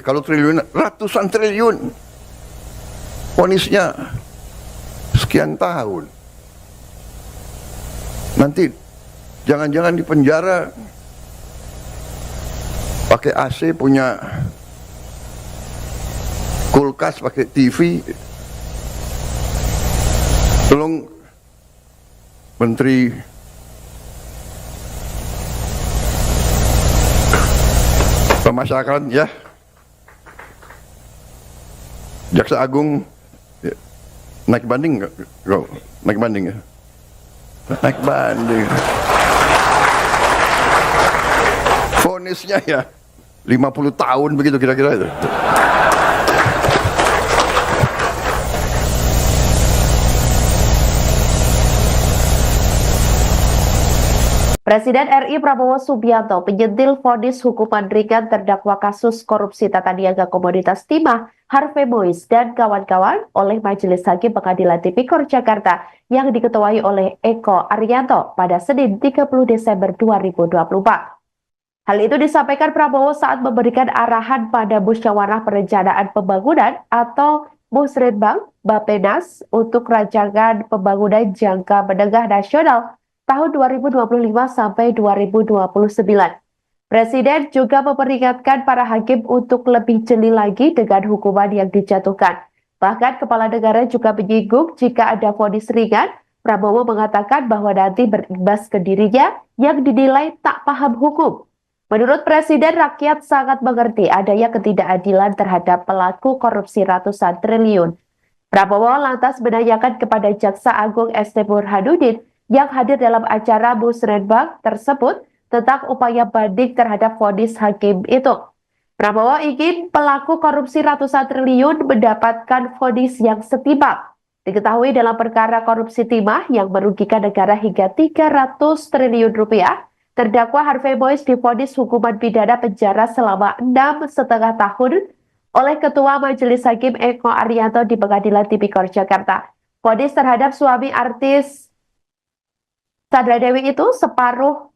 kalau triliunan, ratusan triliun. Vonisnya sekian tahun. Nanti jangan-jangan di penjara pakai AC, punya kulkas, pakai TV. Tolong Menteri Pemasyarakatan ya, Jaksa Agung ya, naik banding nggak? Naik banding ya? Naik banding. Vonisnya ya 50 tahun begitu kira-kira itu. Presiden RI Prabowo Subianto penyentil vonis hukuman ringan terdakwa kasus korupsi tata niaga komoditas timah Harvey Mois dan kawan-kawan oleh Majelis Hakim Pengadilan Tipikor Jakarta yang diketuai oleh Eko Arianto pada Senin 30 Desember 2024. Hal itu disampaikan Prabowo saat memberikan arahan pada Musyawarah Perencanaan Pembangunan atau Musrenbang Bappenas untuk rancangan pembangunan jangka menengah nasional tahun 2025 sampai 2029. Presiden juga memperingatkan para hakim untuk lebih jeli lagi dengan hukuman yang dijatuhkan. Bahkan Kepala Negara juga menyinggung jika ada vonis ringan, Prabowo mengatakan bahwa nanti berimbas ke dirinya yang dinilai tak paham hukum. Menurut Presiden, rakyat sangat mengerti adanya ketidakadilan terhadap pelaku korupsi ratusan triliun. Prabowo lantas menanyakan kepada Jaksa Agung ST Burhanuddin yang hadir dalam acara Musrenbang tersebut tentang upaya banding terhadap vonis hakim itu. Prabowo ingin pelaku korupsi ratusan triliun mendapatkan vonis yang setimpal. Diketahui dalam perkara korupsi timah yang merugikan negara hingga 300 triliun rupiah, terdakwa Harvey Mois divonis hukuman pidana penjara selama 6,5 tahun oleh Ketua Majelis Hakim Eko Arianto di Pengadilan Tipikor Jakarta. Vonis terhadap suami artis Sandra Dewi itu separuh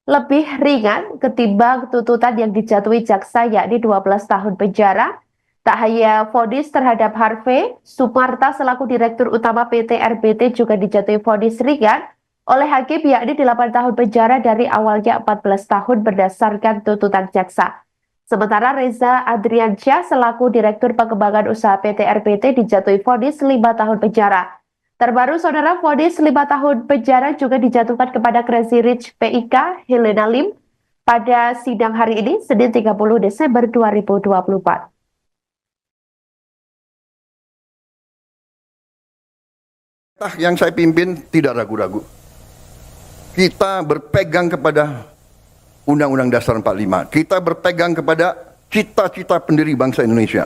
lebih ringan ketimbang tuntutan yang dijatuhi jaksa, yakni 12 tahun penjara. Tak hanya vonis terhadap Harvey, Sumarta selaku Direktur Utama PT RBT juga dijatuhi vonis ringan oleh hakim, yakni 8 tahun penjara dari awalnya 14 tahun berdasarkan tuntutan jaksa. Sementara Reza Adriansyah selaku Direktur Pengembangan Usaha PT RBT dijatuhi vonis 5 tahun penjara. Terbaru, saudara, vonis 5 tahun penjara juga dijatuhkan kepada Crazy Rich PIK Helena Lim pada sidang hari ini, Senin 30 Desember 2024. Yang saya pimpin tidak ragu-ragu. Kita berpegang kepada Undang-Undang Dasar 45. Kita berpegang kepada cita-cita pendiri bangsa Indonesia.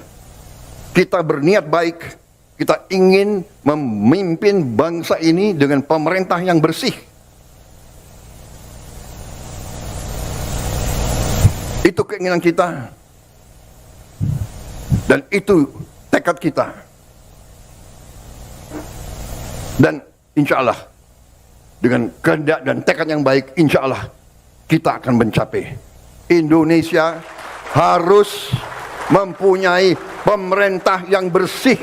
Kita berniat baik. Kita ingin memimpin bangsa ini dengan pemerintah yang bersih. Itu keinginan kita. Dan itu tekad kita. Dan insya Allah, dengan kehendak dan tekad yang baik, insya Allah kita akan mencapai. Indonesia harus mempunyai pemerintah yang bersih.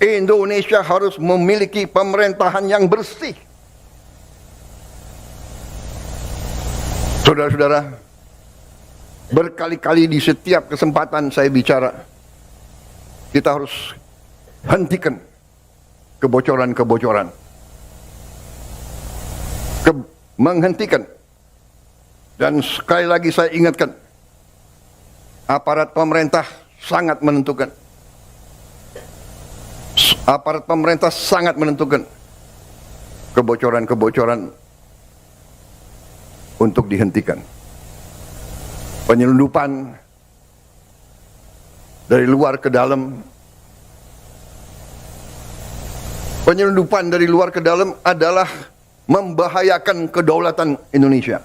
Indonesia harus memiliki pemerintahan yang bersih. Saudara-saudara, berkali-kali di setiap kesempatan saya bicara, kita harus hentikan kebocoran-kebocoran. Menghentikan. Dan sekali lagi saya ingatkan, aparat pemerintah sangat menentukan. Aparat pemerintah sangat menentukan kebocoran-kebocoran untuk dihentikan. Penyelundupan dari luar ke dalam. Penyelundupan dari luar ke dalam adalah membahayakan kedaulatan Indonesia.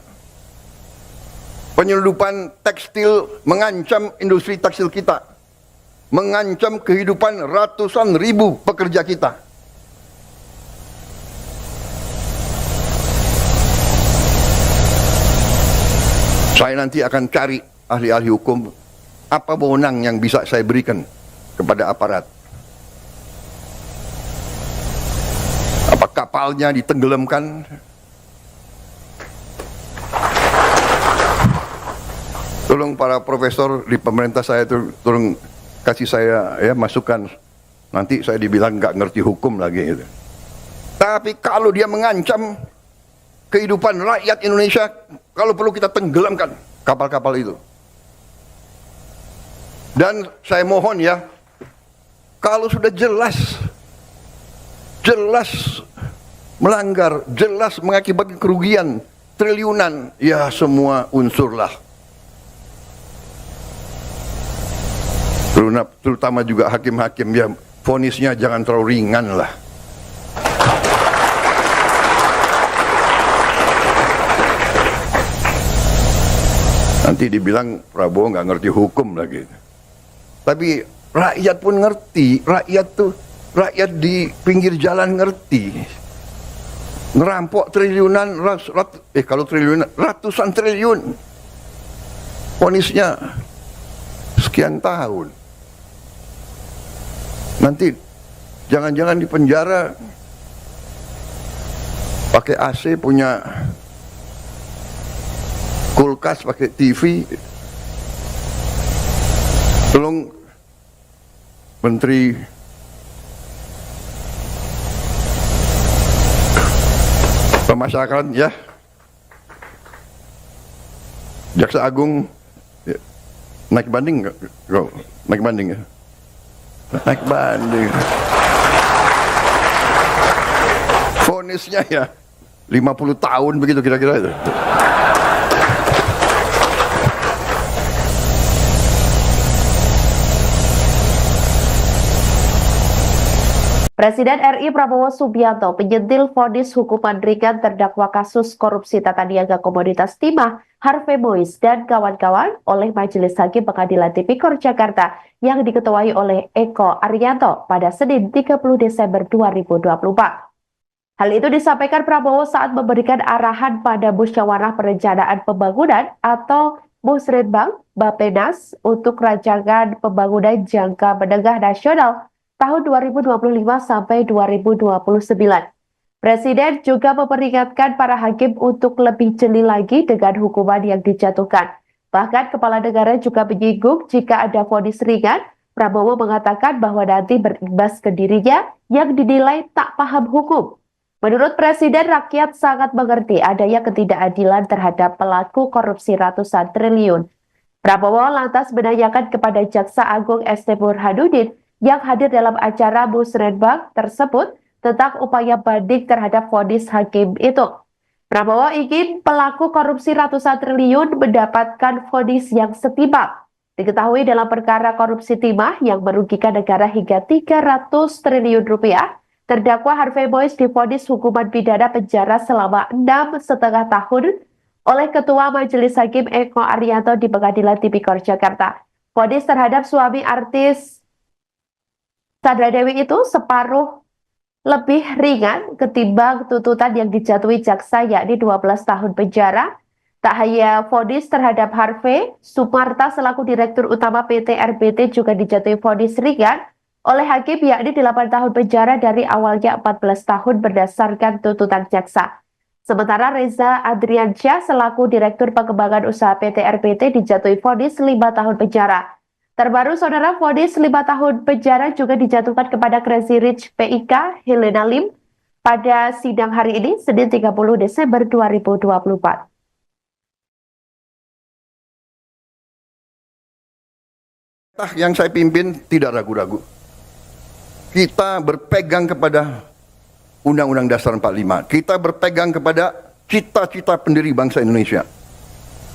Penyelundupan tekstil mengancam industri tekstil kita. mengancam kehidupan ratusan ribu pekerja kita. Saya nanti akan cari ahli-ahli hukum, apa wewenang yang bisa saya berikan kepada aparat. Apa kapalnya ditenggelamkan? Tolong para profesor di pemerintah saya itu tolong kasih saya ya masukan. Nanti saya dibilang nggak ngerti hukum lagi gitu. Tapi kalau dia mengancam kehidupan rakyat Indonesia, kalau perlu kita tenggelamkan kapal-kapal itu. Dan saya mohon ya, kalau sudah jelas melanggar, jelas mengakibatkan kerugian triliunan, ya semua unsurlah. Terutama juga hakim-hakim, ya vonisnya jangan terlalu ringan lah. Nanti dibilang Prabowo nggak ngerti hukum lagi. Tapi rakyat pun ngerti, rakyat di pinggir jalan ngerti. Ngerampok triliunan, kalau triliunan, ratusan triliun. Vonisnya sekian tahun. Nanti jangan-jangan di penjara pakai AC, punya kulkas, pakai TV. Tolong Menteri Pemasyarakatan ya, Jaksa Agung ya, naik banding nggak? Naik banding ya? Naik banding. Vonisnya ya 50 tahun begitu kira-kira itu. Presiden RI Prabowo Subianto menyentil vonis hukuman ringan terdakwa kasus korupsi tata niaga komoditas timah Harvey Mois dan kawan-kawan oleh Majelis Hakim Pengadilan Tipikor Jakarta yang diketuai oleh Eko Arianto pada Senin 30 Desember 2024. Hal itu disampaikan Prabowo saat memberikan arahan pada Musyawarah Perencanaan Pembangunan atau Musrenbang Bappenas untuk rancangan pembangunan jangka menengah nasional tahun 2025 sampai 2029. Presiden juga memperingatkan para hakim untuk lebih jeli lagi dengan hukuman yang dijatuhkan. Bahkan Kepala Negara juga menyinggung jika ada vonis ringan, Prabowo mengatakan bahwa nanti berimbas ke dirinya yang dinilai tak paham hukum. Menurut Presiden, rakyat sangat mengerti adanya ketidakadilan terhadap pelaku korupsi ratusan triliun. Prabowo lantas menanyakan kepada Jaksa Agung ST Burhanuddin yang hadir dalam acara Musrenbang tersebut tentang upaya banding terhadap vonis hakim itu. Prabowo ingin pelaku korupsi ratusan triliun mendapatkan vonis yang setimpal. Diketahui dalam perkara korupsi timah yang merugikan negara hingga 300 triliun rupiah, terdakwa Harvey Mois divonis hukuman pidana penjara selama 6,5 tahun oleh Ketua Majelis Hakim Eko Arianto di Pengadilan Tipikor Jakarta. Vonis terhadap suami artis Sandra Dewi itu separuh lebih ringan ketimbang tuntutan yang dijatuhi jaksa, yakni 12 tahun penjara. Tak hanya vonis terhadap Harvey, Sumarta selaku Direktur Utama PT RBT juga dijatuhi vonis ringan oleh hakim, yakni 8 tahun penjara dari awalnya 14 tahun berdasarkan tuntutan jaksa. Sementara Reza Adriansyah selaku Direktur Pengembangan Usaha PT RBT dijatuhi vonis 5 tahun penjara. Terbaru, saudara, vonis 5 tahun penjara juga dijatuhkan kepada Crazy Rich PIK Helena Lim pada sidang hari ini, Senin 30 Desember 2024. Yang saya pimpin tidak ragu-ragu. Kita berpegang kepada Undang-Undang Dasar 45. Kita berpegang kepada cita-cita pendiri bangsa Indonesia.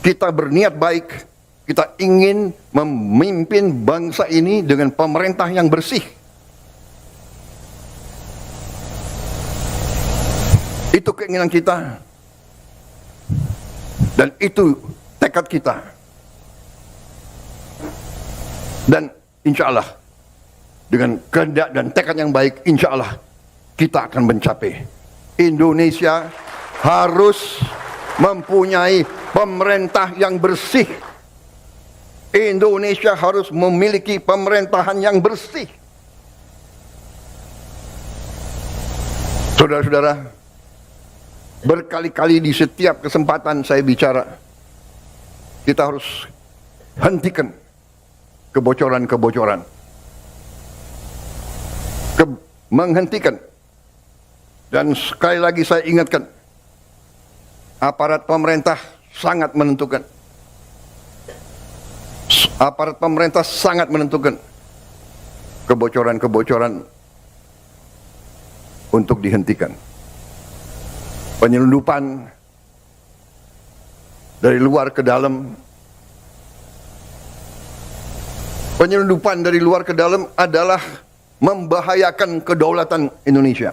Kita berniat baik. Kita ingin memimpin bangsa ini dengan pemerintah yang bersih. Itu keinginan kita. Dan itu tekad kita. Dan insya Allah dengan kehendak dan tekad yang baik, insya Allah kita akan mencapai. Indonesia harus mempunyai pemerintah yang bersih. Indonesia harus memiliki pemerintahan yang bersih. Saudara-saudara, berkali-kali di setiap kesempatan saya bicara, kita harus hentikan kebocoran-kebocoran. Menghentikan. Dan sekali lagi saya ingatkan, aparat pemerintah sangat menentukan. Aparat pemerintah sangat menentukan kebocoran-kebocoran untuk dihentikan. Penyelundupan dari luar ke dalam. Penyelundupan dari luar ke dalam adalah membahayakan kedaulatan Indonesia.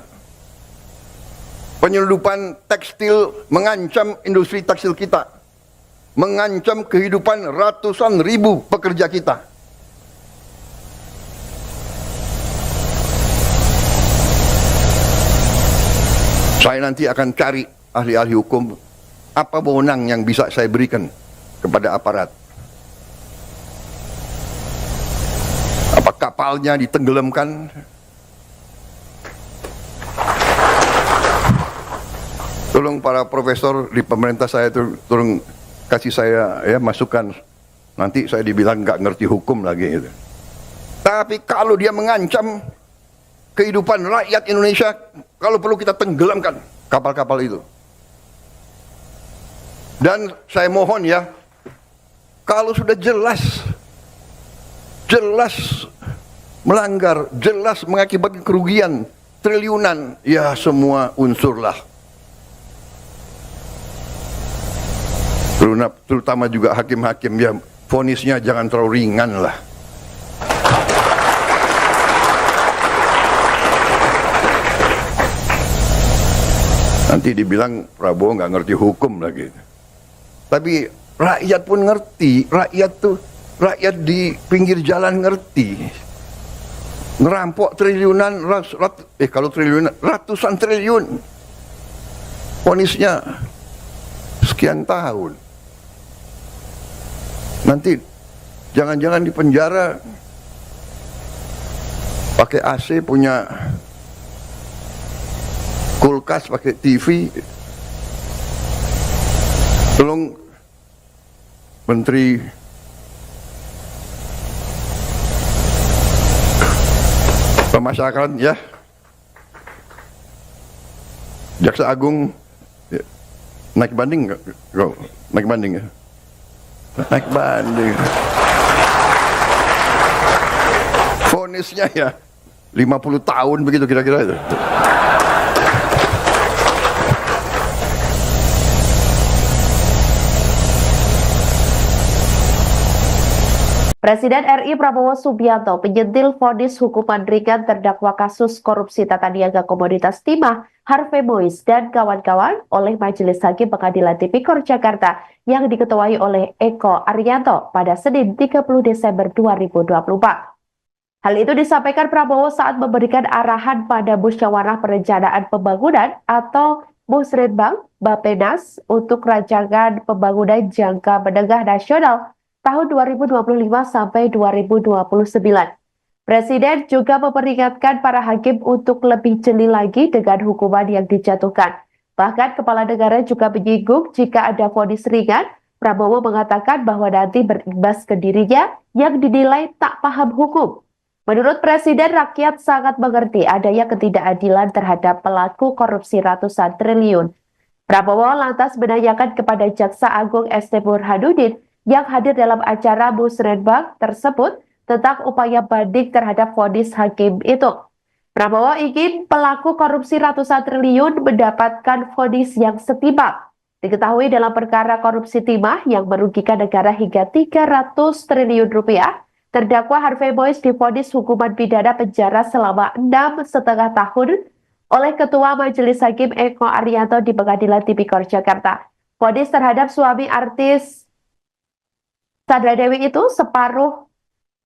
Penyelundupan tekstil mengancam industri tekstil kita, mengancam kehidupan ratusan ribu pekerja kita. Saya nanti akan cari ahli-ahli hukum, apa wewenang yang bisa saya berikan kepada aparat. Apa kapalnya ditenggelamkan? Tolong para profesor di pemerintah saya tolong kasih saya ya masukan. Nanti saya dibilang nggak ngerti hukum lagi. Gitu. Tapi kalau dia mengancam kehidupan rakyat Indonesia, kalau perlu kita tenggelamkan kapal-kapal itu. Dan saya mohon ya, kalau sudah jelas melanggar, jelas mengakibatkan kerugian triliunan, ya semua unsurlah. Terutama juga hakim-hakim, ya vonisnya jangan terlalu ringan lah. Nanti dibilang Prabowo nggak ngerti hukum lagi. Tapi rakyat pun ngerti, rakyat di pinggir jalan ngerti. Ngerampok triliunan, kalau triliunan, ratusan triliun. Vonisnya sekian tahun. Nanti jangan-jangan di penjara pakai AC, punya kulkas, pakai TV. Tolong Menteri Pemasyarakatan ya, Jaksa Agung ya. Naik banding nggak? Naik banding ya? Naik banding. Vonisnya ya 50 tahun begitu kira-kira itu. Presiden RI Prabowo Subianto penyentil vonis hukuman ringan terdakwa kasus korupsi tata niaga komoditas timah Harvey Mois dan kawan-kawan oleh Majelis Hakim Pengadilan Tipikor Jakarta yang diketuai oleh Eko Arianto pada Senin 30 Desember 2024. Hal itu disampaikan Prabowo saat memberikan arahan pada Musyawarah Perencanaan Pembangunan atau Musrenbang Bappenas untuk rancangan pembangunan jangka menengah nasional tahun 2025 sampai 2029. Presiden juga memperingatkan para hakim untuk lebih jeli lagi dengan hukuman yang dijatuhkan. Bahkan kepala negara juga menyinggung jika ada vonis ringan, Prabowo mengatakan bahwa nanti berimbas ke dirinya yang dinilai tak paham hukum. Menurut Presiden, rakyat sangat mengerti adanya ketidakadilan terhadap pelaku korupsi ratusan triliun. Prabowo lantas menanyakan kepada Jaksa Agung ST Burhanuddin yang hadir dalam acara Musrenbang tersebut tentang upaya banding terhadap vonis hakim itu. Prabowo ingin pelaku korupsi ratusan triliun mendapatkan vonis yang setimpal. Diketahui dalam perkara korupsi timah yang merugikan negara hingga 300 triliun rupiah, terdakwa Harvey Mois divonis hukuman pidana penjara selama 6,5 tahun oleh Ketua Majelis Hakim Eko Arianto di Pengadilan Tipikor Jakarta. Vonis terhadap suami artis Sandra Dewi itu separuh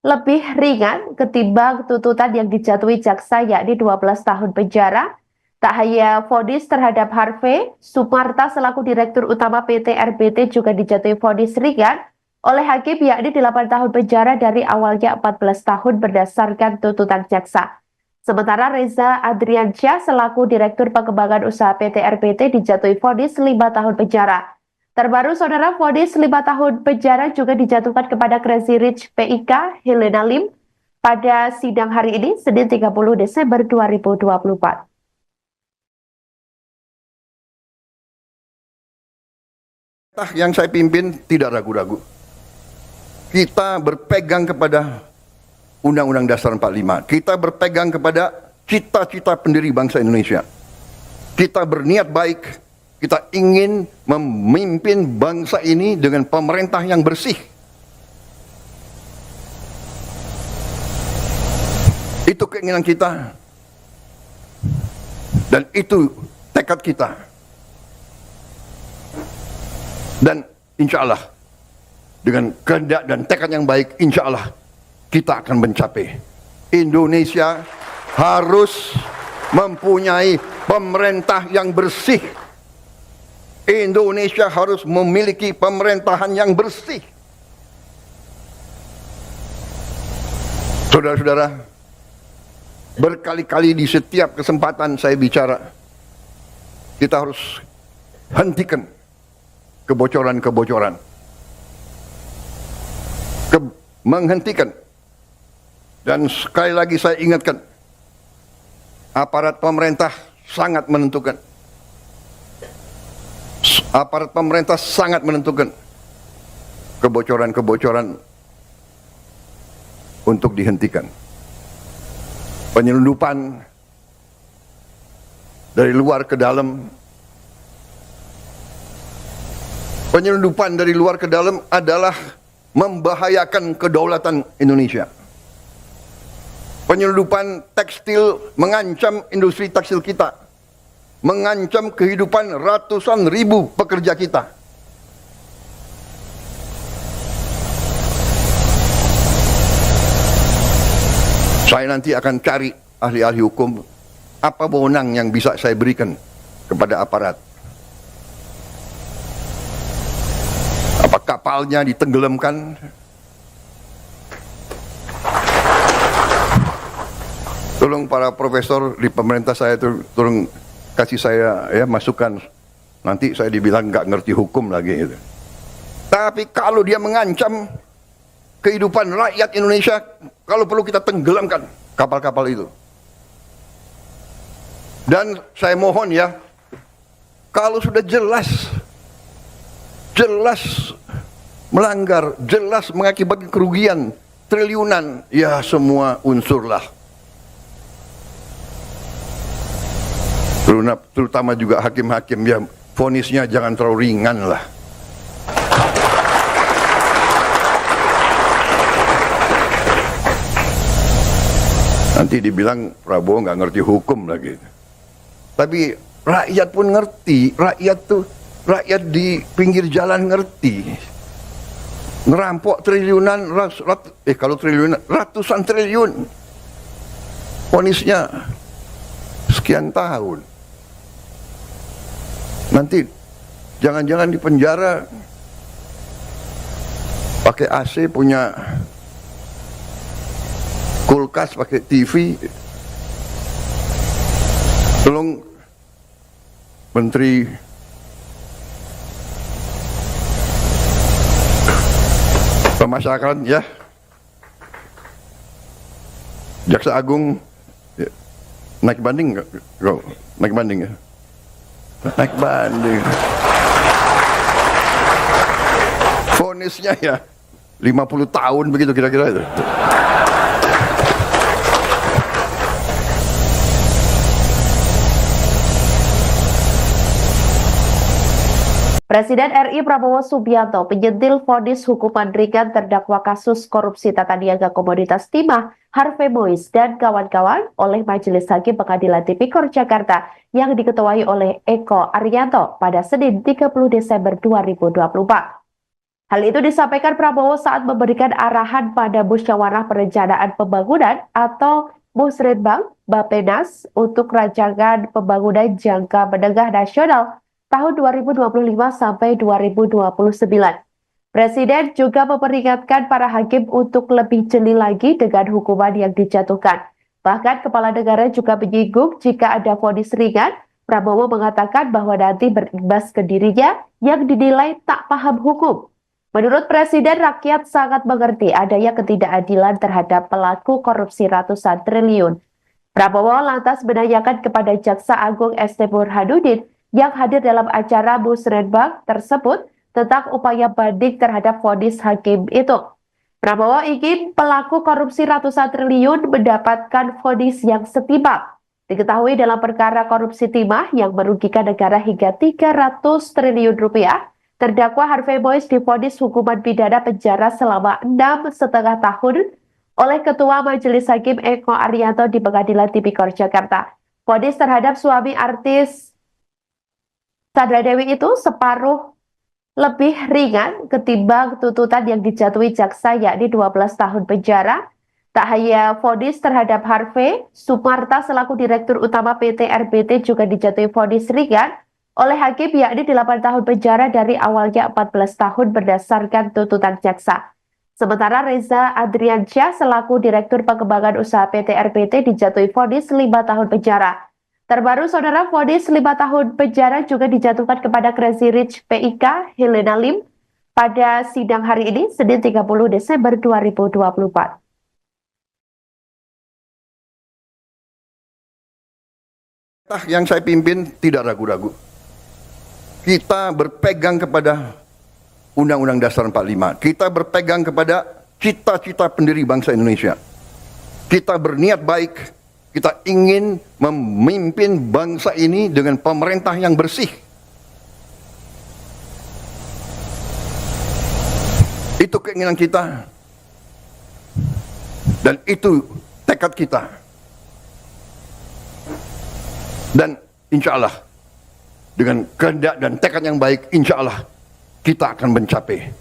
lebih ringan ketimbang tuntutan yang dijatuhi jaksa yakni 12 tahun penjara. Tak hanya vonis terhadap Harvey, Sumarta selaku Direktur Utama PT RBT juga dijatuhi vonis ringan oleh hakim yakni 8 tahun penjara dari awalnya 14 tahun berdasarkan tuntutan jaksa. Sementara Reza Adriansyah selaku Direktur Pengembangan Usaha PT RBT dijatuhi vonis 5 tahun penjara. Terbaru, saudara, vonis 5 tahun penjara juga dijatuhkan kepada Crazy Rich PIK Helena Lim pada sidang hari ini, Senin 30 Desember 2024. Yang saya pimpin tidak ragu-ragu. Kita berpegang kepada Undang-Undang Dasar 45. Kita berpegang kepada cita-cita pendiri bangsa Indonesia. Kita berniat baik. Kita ingin memimpin bangsa ini dengan pemerintah yang bersih. Itu keinginan kita. Dan itu tekad kita. Dan insya Allah, dengan kehendak dan tekad yang baik, insya Allah kita akan mencapai. Indonesia harus mempunyai pemerintah yang bersih. Indonesia harus memiliki pemerintahan yang bersih. Saudara-saudara, berkali-kali di setiap kesempatan saya bicara, kita harus hentikan kebocoran-kebocoran. Menghentikan. Dan sekali lagi saya ingatkan, aparat pemerintah sangat menentukan. Aparat pemerintah sangat menentukan kebocoran-kebocoran untuk dihentikan. Penyelundupan dari luar ke dalam. Penyelundupan dari luar ke dalam adalah membahayakan kedaulatan Indonesia. Penyelundupan tekstil mengancam industri tekstil kita, mengancam kehidupan ratusan ribu pekerja kita. Saya nanti akan cari ahli-ahli hukum, apa wewenang yang bisa saya berikan kepada aparat. Apa kapalnya ditenggelamkan? Tolong para profesor di pemerintah saya tolong kasih saya ya masukan. Nanti saya dibilang nggak ngerti hukum lagi. Gitu. Tapi kalau dia mengancam kehidupan rakyat Indonesia, kalau perlu kita tenggelamkan kapal-kapal itu. Dan saya mohon ya, kalau sudah jelas melanggar, jelas mengakibatkan kerugian triliunan, ya semua unsurlah. Terutama juga hakim-hakim ya, vonisnya jangan terlalu ringan lah. Nanti dibilang Prabowo nggak ngerti hukum lagi. Tapi rakyat pun ngerti, rakyat di pinggir jalan ngerti. Ngerampok triliunan, kalau triliunan, ratusan triliun. Vonisnya sekian tahun. Nanti jangan-jangan di penjara pakai AC, punya kulkas, pakai TV. Tolong Menteri Pemasyarakatan ya, Jaksa Agung ya. Naik banding nggak? Naik banding ya? Naik banding. Vonisnya ya 50 tahun begitu kira-kira itu. Presiden RI Prabowo Subianto menyentil vonis hukuman ringan terdakwa kasus korupsi tata niaga komoditas timah Harvey Mois dan kawan-kawan oleh Majelis Hakim Pengadilan Tipikor Jakarta yang diketuai oleh Eko Arianto pada Senin 30 Desember 2024. Hal itu disampaikan Prabowo saat memberikan arahan pada Musyawarah Perencanaan Pembangunan atau Musrenbang Bappenas untuk rancangan pembangunan jangka menengah nasional tahun 2025 sampai 2029. Presiden juga memperingatkan para hakim untuk lebih jeli lagi dengan hukuman yang dijatuhkan. Bahkan kepala negara juga menyinggung jika ada vonis ringan, Prabowo mengatakan bahwa nanti berimbas ke dirinya yang dinilai tak paham hukum. Menurut Presiden, rakyat sangat mengerti adanya ketidakadilan terhadap pelaku korupsi ratusan triliun. Prabowo lantas menanyakan kepada Jaksa Agung ST Burhanuddin yang hadir dalam acara Musrenbang tersebut tentang upaya banding terhadap vonis hakim itu. Prabowo ingin pelaku korupsi ratusan triliun mendapatkan vonis yang setimpal. Diketahui dalam perkara korupsi timah yang merugikan negara hingga 300 triliun rupiah, terdakwa Harvey Mois divonis hukuman pidana penjara selama 6,5 tahun oleh Ketua Majelis Hakim Eko Arianto di Pengadilan Tipikor Jakarta. Vonis terhadap suami artis Sandra Dewi itu separuh lebih ringan ketimbang tuntutan yang dijatuhi jaksa, yakni 12 tahun penjara. Tak hanya vonis terhadap Harvey, Sumarta selaku Direktur Utama PT RBT juga dijatuhi vonis ringan oleh hakim, yakni 8 tahun penjara dari awalnya 14 tahun berdasarkan tuntutan jaksa. Sementara Reza Adriansyah selaku Direktur Pengembangan Usaha PT RBT dijatuhi vonis 5 tahun penjara. Terbaru, saudara, vonis 5 tahun penjara juga dijatuhkan kepada Crazy Rich PIK Helena Lim pada sidang hari ini, Senin 30 Desember 2024. Yang saya pimpin tidak ragu-ragu. Kita berpegang kepada Undang-Undang Dasar 45. Kita berpegang kepada cita-cita pendiri bangsa Indonesia. Kita berniat baik. Kita ingin memimpin bangsa ini dengan pemerintah yang bersih. Itu keinginan kita. Dan itu tekad kita. Dan insya Allah, dengan kehendak dan tekad yang baik, insya Allah kita akan mencapai.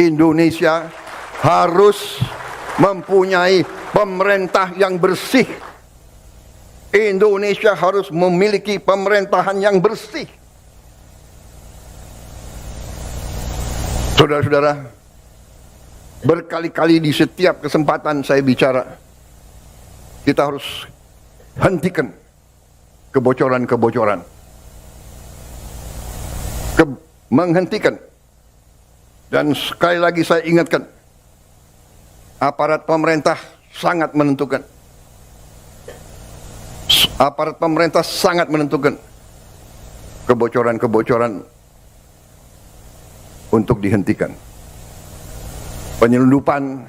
Indonesia harus mempunyai pemerintah yang bersih. Indonesia harus memiliki pemerintahan yang bersih. Saudara-saudara, berkali-kali di setiap kesempatan saya bicara, kita harus hentikan kebocoran-kebocoran. Menghentikan. Dan sekali lagi saya ingatkan, aparat pemerintah sangat menentukan. Aparat pemerintah sangat menentukan kebocoran-kebocoran untuk dihentikan. Penyelundupan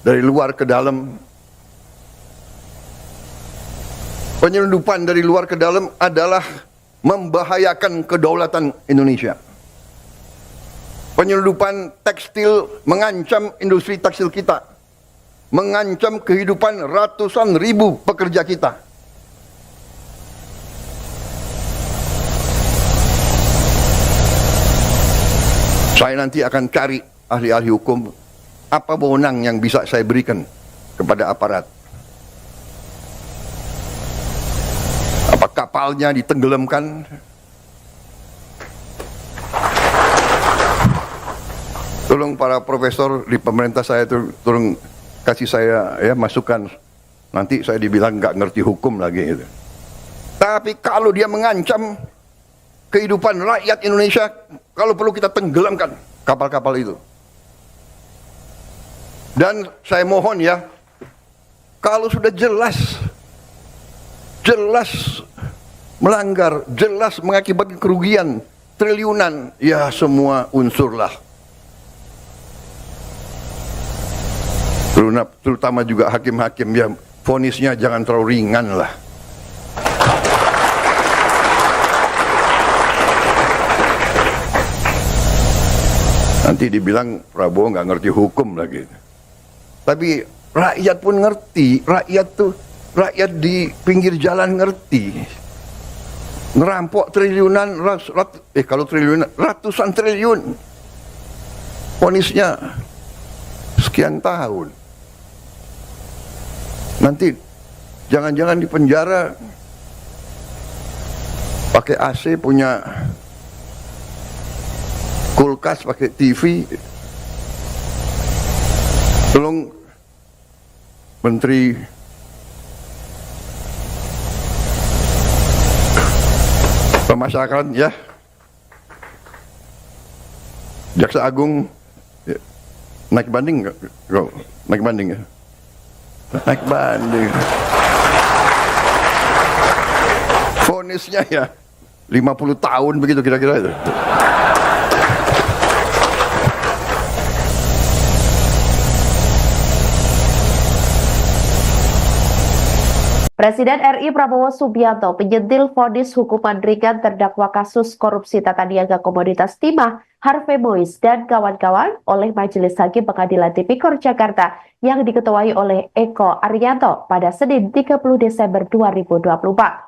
dari luar ke dalam. Penyelundupan dari luar ke dalam adalah membahayakan kedaulatan Indonesia. Penyelundupan tekstil mengancam industri tekstil kita, mengancam kehidupan ratusan ribu pekerja kita. Saya nanti akan cari ahli-ahli hukum, apa wewenang yang bisa saya berikan kepada aparat. Apa kapalnya ditenggelamkan? Tolong para profesor di pemerintah saya itu tolong kasih saya ya masukan. Nanti saya dibilang nggak ngerti hukum lagi gitu. Tapi kalau dia mengancam kehidupan rakyat Indonesia, kalau perlu kita tenggelamkan kapal-kapal itu. Dan saya mohon ya, kalau sudah jelas melanggar, jelas mengakibatkan kerugian triliunan, ya semua unsurlah. Terutama juga hakim-hakim, ya vonisnya jangan terlalu ringan lah. Nanti dibilang Prabowo nggak ngerti hukum lagi. Tapi rakyat pun ngerti, rakyat di pinggir jalan ngerti. Ngerampok triliunan, kalau triliunan, ratusan triliun vonisnya sekian tahun. Nanti jangan-jangan di penjara pakai AC, punya kulkas, pakai TV. Tolong Menteri Pemasyarakatan ya, Jaksa Agung ya, naik banding nggak? Naik banding ya? Naik banding. Vonisnya ya 50 tahun begitu kira-kira itu. Presiden RI Prabowo Subianto menyentil vonis hukuman ringan terdakwa kasus korupsi tata niaga komoditas timah Harvey Mois dan kawan-kawan oleh Majelis Hakim Pengadilan Tipikor Jakarta yang diketuai oleh Eko Arianto pada Senin 30 Desember 2024.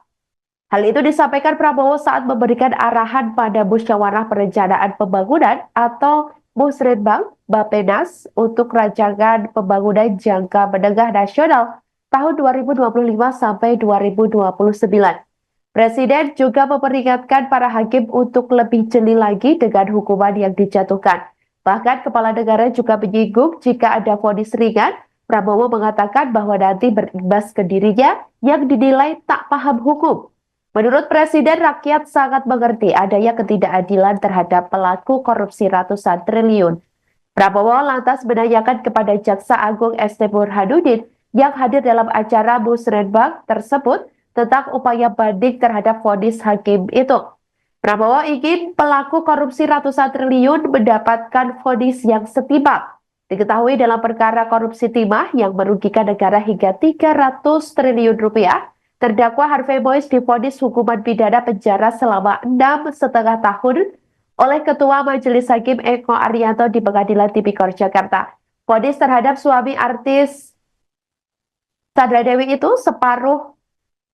Hal itu disampaikan Prabowo saat memberikan arahan pada Musyawarah Perencanaan Pembangunan atau Musrenbang Bappenas untuk rancangan pembangunan jangka menengah nasional tahun 2025 sampai 2029. Presiden juga memperingatkan para hakim untuk lebih jeli lagi dengan hukuman yang dijatuhkan. Bahkan Kepala Negara juga menyinggung jika ada vonis ringan, Prabowo mengatakan bahwa nanti berimbas ke dirinya yang dinilai tak paham hukum. Menurut Presiden, rakyat sangat mengerti adanya ketidakadilan terhadap pelaku korupsi ratusan triliun. Prabowo lantas menanyakan kepada Jaksa Agung ST Burhanuddin yang hadir dalam acara Musrenbang tersebut tentang upaya banding terhadap vonis hakim itu. Prabowo ingin pelaku korupsi ratusan triliun mendapatkan vonis yang setimpal. Diketahui dalam perkara korupsi timah yang merugikan negara hingga 300 triliun rupiah, terdakwa Harvey Mois divonis hukuman pidana penjara selama 6,5 tahun oleh Ketua Majelis Hakim Eko Arianto di Pengadilan Tipikor Jakarta. Vonis terhadap suami artis Sandra Dewi itu separuh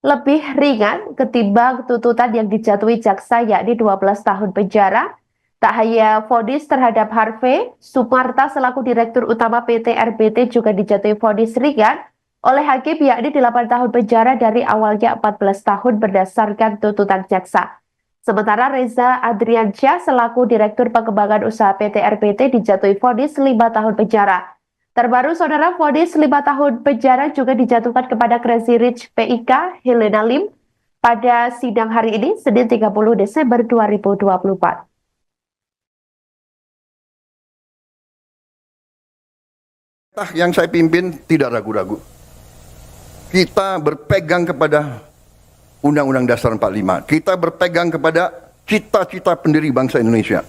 lebih ringan ketimbang tuntutan yang dijatuhi jaksa, yakni 12 tahun penjara. Tak hanya vonis terhadap Harvey, Sumarta selaku Direktur Utama PT RBT juga dijatuhi vonis ringan oleh hakim, yakni 8 tahun penjara dari awalnya 14 tahun berdasarkan tuntutan jaksa. Sementara Reza Adriansyah selaku Direktur Pengembangan Usaha PT RBT dijatuhi vonis 5 tahun penjara. Terbaru, saudara, vonis 5 tahun penjara juga dijatuhkan kepada Crazy Rich PIK Helena Lim pada sidang hari ini, Senin 30 Desember 2024. Yang saya pimpin tidak ragu-ragu. Kita berpegang kepada Undang-Undang Dasar 45. Kita berpegang kepada cita-cita pendiri bangsa Indonesia.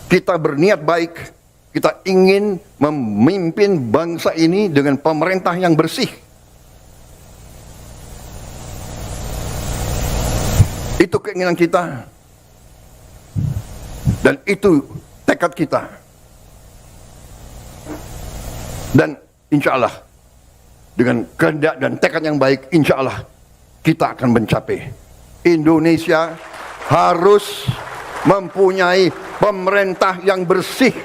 Kita berniat baik. Kita ingin memimpin bangsa ini dengan pemerintah yang bersih. Itu keinginan kita. Dan itu tekad kita. Dan insya Allah, dengan kehendak dan tekad yang baik, insya Allah kita akan mencapai. Indonesia harus mempunyai pemerintah yang bersih.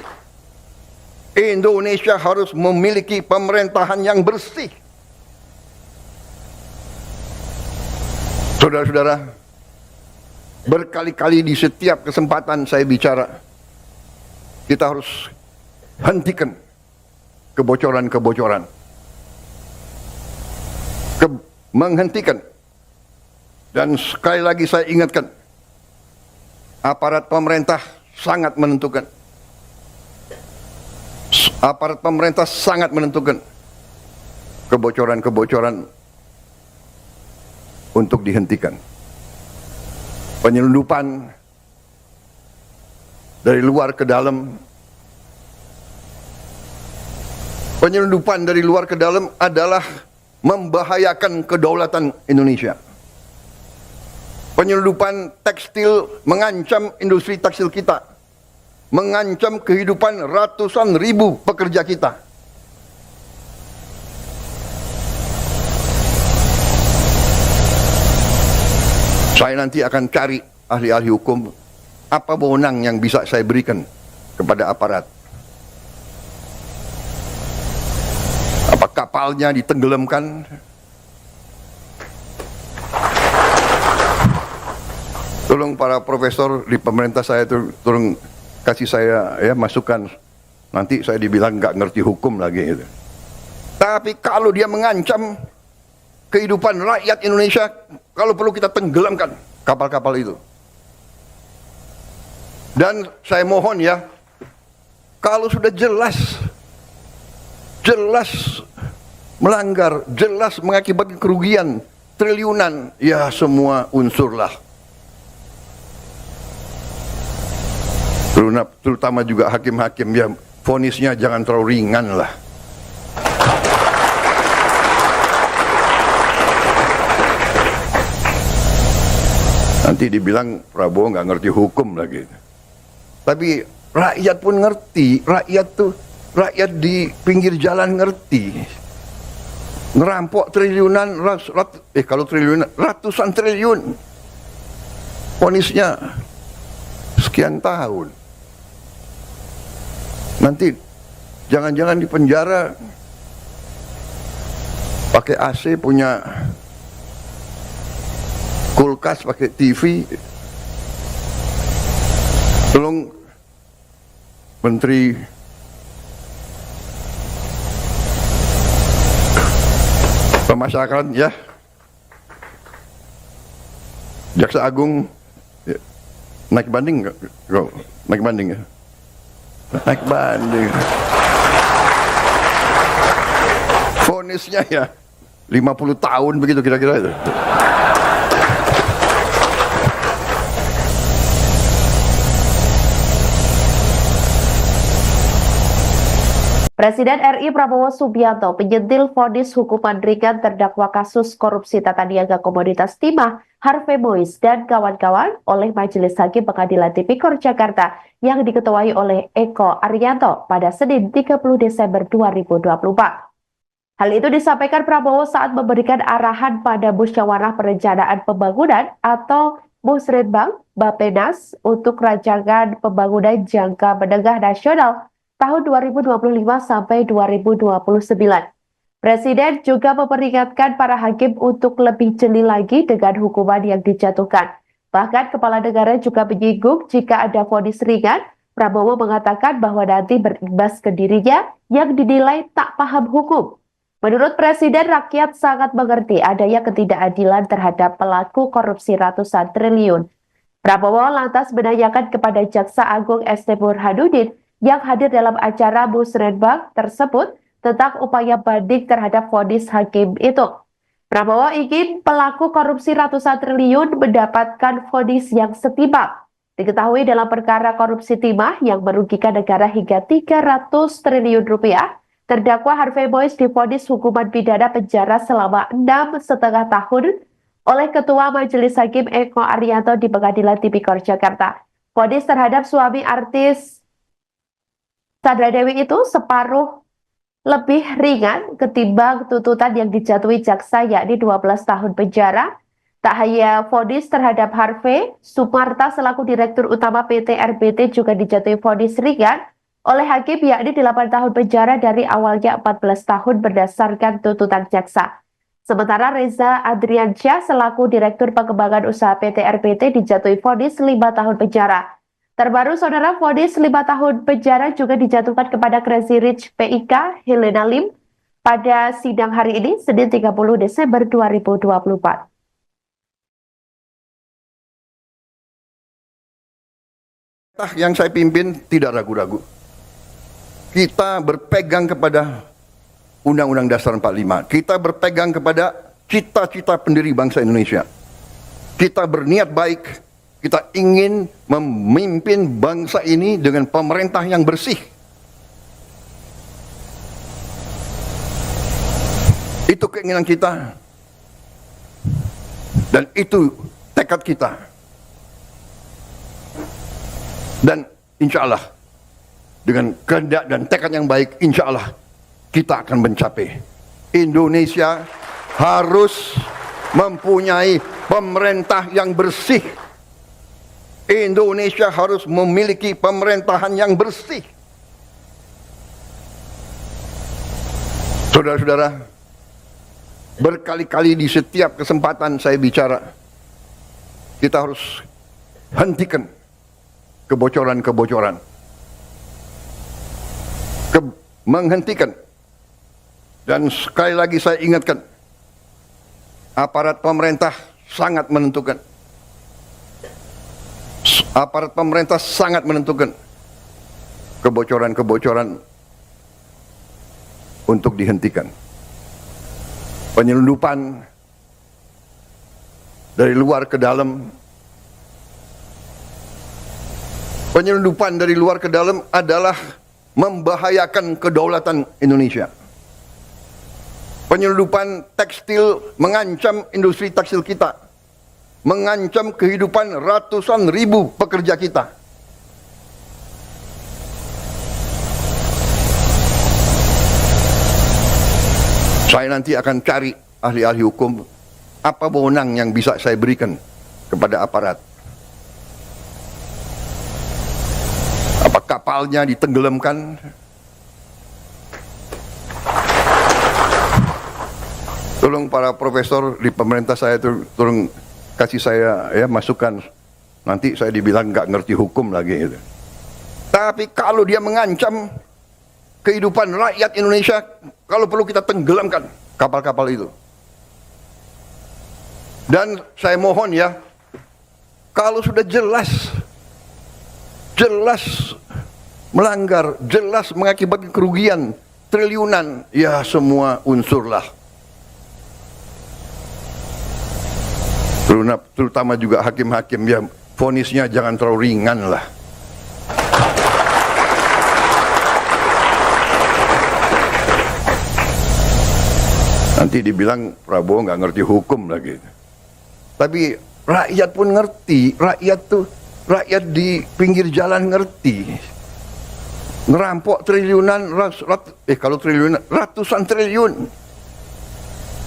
Indonesia harus memiliki pemerintahan yang bersih. Saudara-saudara, berkali-kali di setiap kesempatan saya bicara, kita harus hentikan kebocoran-kebocoran. Menghentikan. Dan sekali lagi saya ingatkan, aparat pemerintah sangat menentukan. Aparat pemerintah sangat menentukan kebocoran-kebocoran untuk dihentikan. Penyelundupan dari luar ke dalam. Penyelundupan dari luar ke dalam adalah membahayakan kedaulatan Indonesia. Penyelundupan tekstil mengancam industri tekstil kita. Mengancam kehidupan ratusan ribu pekerja kita. Saya nanti akan cari ahli-ahli hukum, apa wewenang yang bisa saya berikan kepada aparat Apa kapalnya ditenggelamkan? Tolong para profesor di pemerintah saya itu tolong kasih saya ya masukan. Nanti saya dibilang nggak ngerti hukum lagi. Gitu. Tapi kalau dia mengancam kehidupan rakyat Indonesia, kalau perlu kita tenggelamkan kapal-kapal itu. Dan saya mohon ya, kalau sudah jelas melanggar, jelas mengakibatkan kerugian triliunan, ya semua unsurlah. Terutama juga hakim-hakim, ya vonisnya jangan terlalu ringan lah. Nanti dibilang Prabowo nggak ngerti hukum lagi. Tapi rakyat pun ngerti, rakyat di pinggir jalan ngerti. Ngerampok triliunan, kalau triliunan, ratusan triliun. Vonisnya sekian tahun. Nanti jangan-jangan di penjara pakai AC, punya kulkas, pakai TV. Tolong Menteri Pemasyarakatan ya, Jaksa Agung ya, naik banding nggak? Naik banding ya? Naik banding. Vonisnya ya 50 tahun begitu kira-kira itu. Presiden RI Prabowo Subianto menyentil vonis hukuman ringan terdakwa kasus korupsi tata niaga komoditas timah Harvey Mois dan kawan-kawan oleh Majelis Hakim Pengadilan Tipikor Jakarta yang diketuai oleh Eko Arianto pada Senin 30 Desember 2024. Hal itu disampaikan Prabowo saat memberikan arahan pada Musyawarah Perencanaan Pembangunan atau Musrenbang Bappenas untuk rancangan pembangunan jangka menengah nasional tahun 2025 sampai 2029. Presiden juga memperingatkan para hakim untuk lebih jeli lagi dengan hukuman yang dijatuhkan. Bahkan kepala negara juga menyinggung jika ada vonis ringan, Prabowo mengatakan bahwa nanti berimbas ke dirinya yang dinilai tak paham hukum. Menurut Presiden, rakyat sangat mengerti adanya ketidakadilan terhadap pelaku korupsi ratusan triliun. Prabowo lantas menanyakan kepada Jaksa Agung ST Burhanuddin yang hadir dalam acara Musrenbang tersebut tentang upaya banding terhadap vonis hakim itu. Prabowo ingin pelaku korupsi ratusan triliun mendapatkan vonis yang setimpal. Diketahui dalam perkara korupsi timah yang merugikan negara hingga 300 triliun rupiah, terdakwa Harvey Mois divonis hukuman pidana penjara selama 6,5 tahun oleh Ketua Majelis Hakim Eko Arianto di Pengadilan Tipikor Jakarta. Vonis terhadap suami artis Sandra Dewi itu separuh lebih ringan ketimbang tuntutan yang dijatuhi jaksa, yakni 12 tahun penjara. Tak hanya vonis terhadap Harvey, Sumarta selaku Direktur Utama PT RBT juga dijatuhi vonis ringan oleh hakim, yakni 8 tahun penjara dari awalnya 14 tahun berdasarkan tuntutan jaksa. Sementara Reza Adriansyah selaku Direktur Pengembangan Usaha PT RBT dijatuhi vonis 5 tahun penjara. Terbaru, saudara, vonis 5 tahun penjara juga dijatuhkan kepada Crazy Rich PIK Helena Lim pada sidang hari ini, Senin 30 Desember 2024. Yang saya pimpin tidak ragu-ragu. Kita berpegang kepada Undang-Undang Dasar 45. Kita berpegang kepada cita-cita pendiri bangsa Indonesia. Kita berniat baik. Kita ingin memimpin bangsa ini dengan pemerintah yang bersih. Itu keinginan kita. Dan itu tekad kita. Dan insya Allah, dengan kehendak dan tekad yang baik, insya Allah kita akan mencapai. Indonesia harus mempunyai pemerintah yang bersih. Indonesia harus memiliki pemerintahan yang bersih. Saudara-saudara, berkali-kali di setiap kesempatan saya bicara, kita harus hentikan kebocoran-kebocoran. Menghentikan. Dan sekali lagi saya ingatkan, aparat pemerintah sangat menentukan. Aparat pemerintah sangat menentukan kebocoran-kebocoran untuk dihentikan. Penyelundupan dari luar ke dalam. Penyelundupan dari luar ke dalam adalah membahayakan kedaulatan Indonesia. Penyelundupan tekstil mengancam industri tekstil kita, mengancam kehidupan ratusan ribu pekerja kita. Saya nanti akan cari ahli-ahli hukum, apa wewenang yang bisa saya berikan kepada aparat. Apa kapalnya ditenggelamkan? Tolong para profesor di pemerintah saya tolong kasih saya ya masukan. Nanti saya dibilang nggak ngerti hukum lagi. Gitu. Tapi kalau dia mengancam kehidupan rakyat Indonesia, kalau perlu kita tenggelamkan kapal-kapal itu. Dan saya mohon ya, kalau sudah jelas melanggar, jelas mengakibatkan kerugian triliunan, ya semua unsurlah. Terutama juga hakim-hakim ya, vonisnya jangan terlalu ringan lah. Nanti dibilang Prabowo nggak ngerti hukum lagi. Tapi rakyat pun ngerti, rakyat di pinggir jalan ngerti. Ngerampok triliunan, kalau triliunan, ratusan triliun.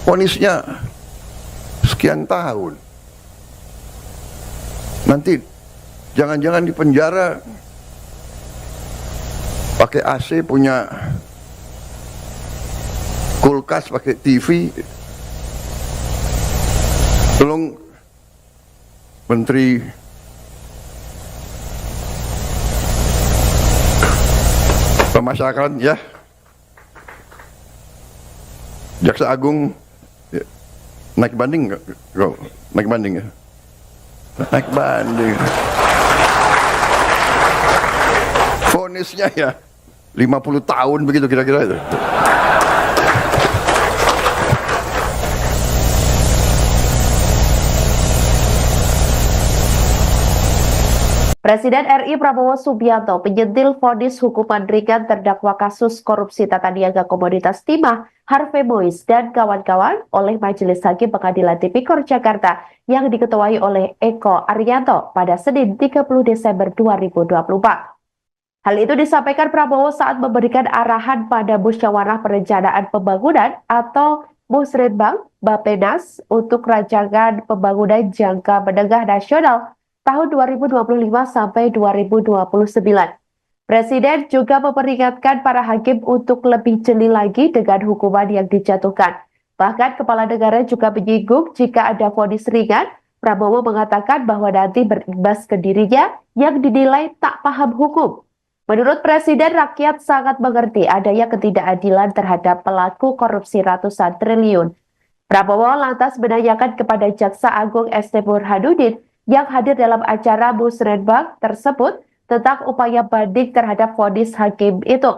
Vonisnya sekian tahun. Nanti jangan-jangan di penjara pakai AC, punya kulkas, pakai TV. Tolong Menteri Pemasyarakatan ya, Jaksa Agung ya, naik banding nggak? Naik banding ya? Naik banding. Vonisnya ya 50 tahun begitu kira-kira itu. Presiden RI Prabowo Subianto menyentil vonis hukuman ringan terdakwa kasus korupsi tata niaga komoditas timah Harvey Mois dan kawan-kawan oleh Majelis Hakim Pengadilan Tipikor Jakarta yang diketuai oleh Eko Arianto pada Senin 30 Desember 2024. Hal itu disampaikan Prabowo saat memberikan arahan pada Musyawarah Perencanaan Pembangunan atau Musrenbang Bappenas untuk rancangan pembangunan jangka menengah nasional tahun 2025 sampai 2029. Presiden juga memperingatkan para hakim untuk lebih jeli lagi dengan hukuman yang dijatuhkan. Bahkan Kepala Negara juga menyinggung jika ada vonis ringan, Prabowo mengatakan bahwa nanti berimbas ke dirinya yang dinilai tak paham hukum. Menurut Presiden, rakyat sangat mengerti adanya ketidakadilan terhadap pelaku korupsi ratusan triliun. Prabowo lantas menanyakan kepada Jaksa Agung ST Burhanuddin yang hadir dalam acara Musrenbang tersebut tentang upaya banding terhadap vonis hakim itu.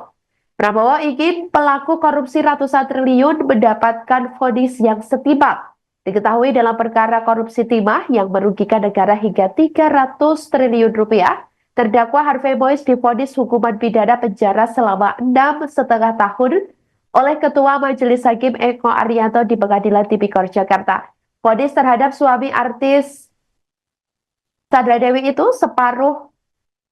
Prabowo ingin pelaku korupsi ratusan triliun mendapatkan vonis yang setimpal. Diketahui dalam perkara korupsi timah yang merugikan negara hingga 300 triliun rupiah, terdakwa Harvey Mois divonis hukuman pidana penjara selama 6,5 tahun oleh Ketua Majelis Hakim Eko Arianto di Pengadilan Tipikor Jakarta. Vonis terhadap suami artis Sandra Dewi itu separuh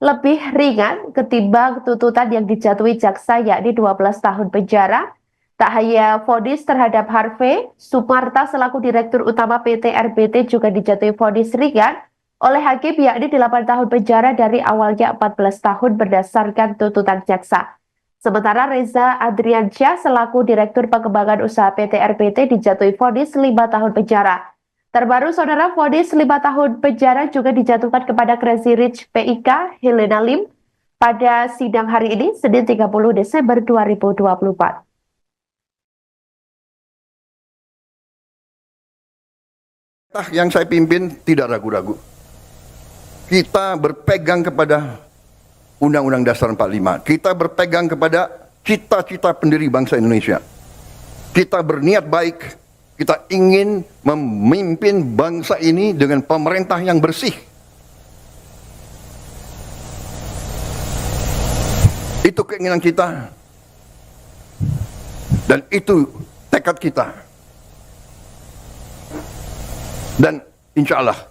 lebih ringan ketimbang tuntutan yang dijatuhi jaksa yakni 12 tahun penjara. Tak hanya vonis terhadap Harvey, Sumarta selaku Direktur Utama PT RBT juga dijatuhi vonis ringan oleh hakim yakni 8 tahun penjara dari awalnya 14 tahun berdasarkan tuntutan jaksa. Sementara Reza Adriansyah selaku Direktur Pengembangan Usaha PT RPT dijatuhi vonis 5 tahun penjara. Terbaru, saudara, vonis 5 tahun penjara juga dijatuhkan kepada Crazy Rich PIK Helena Lim pada sidang hari ini, Senin 30 Desember 2024. Yang saya pimpin tidak ragu-ragu. Kita berpegang kepada Undang-Undang Dasar 45. Kita berpegang kepada cita-cita pendiri bangsa Indonesia. Kita berniat baik. Kita ingin memimpin bangsa ini dengan pemerintah yang bersih. Itu keinginan kita. Dan itu tekad kita. Dan insya Allah,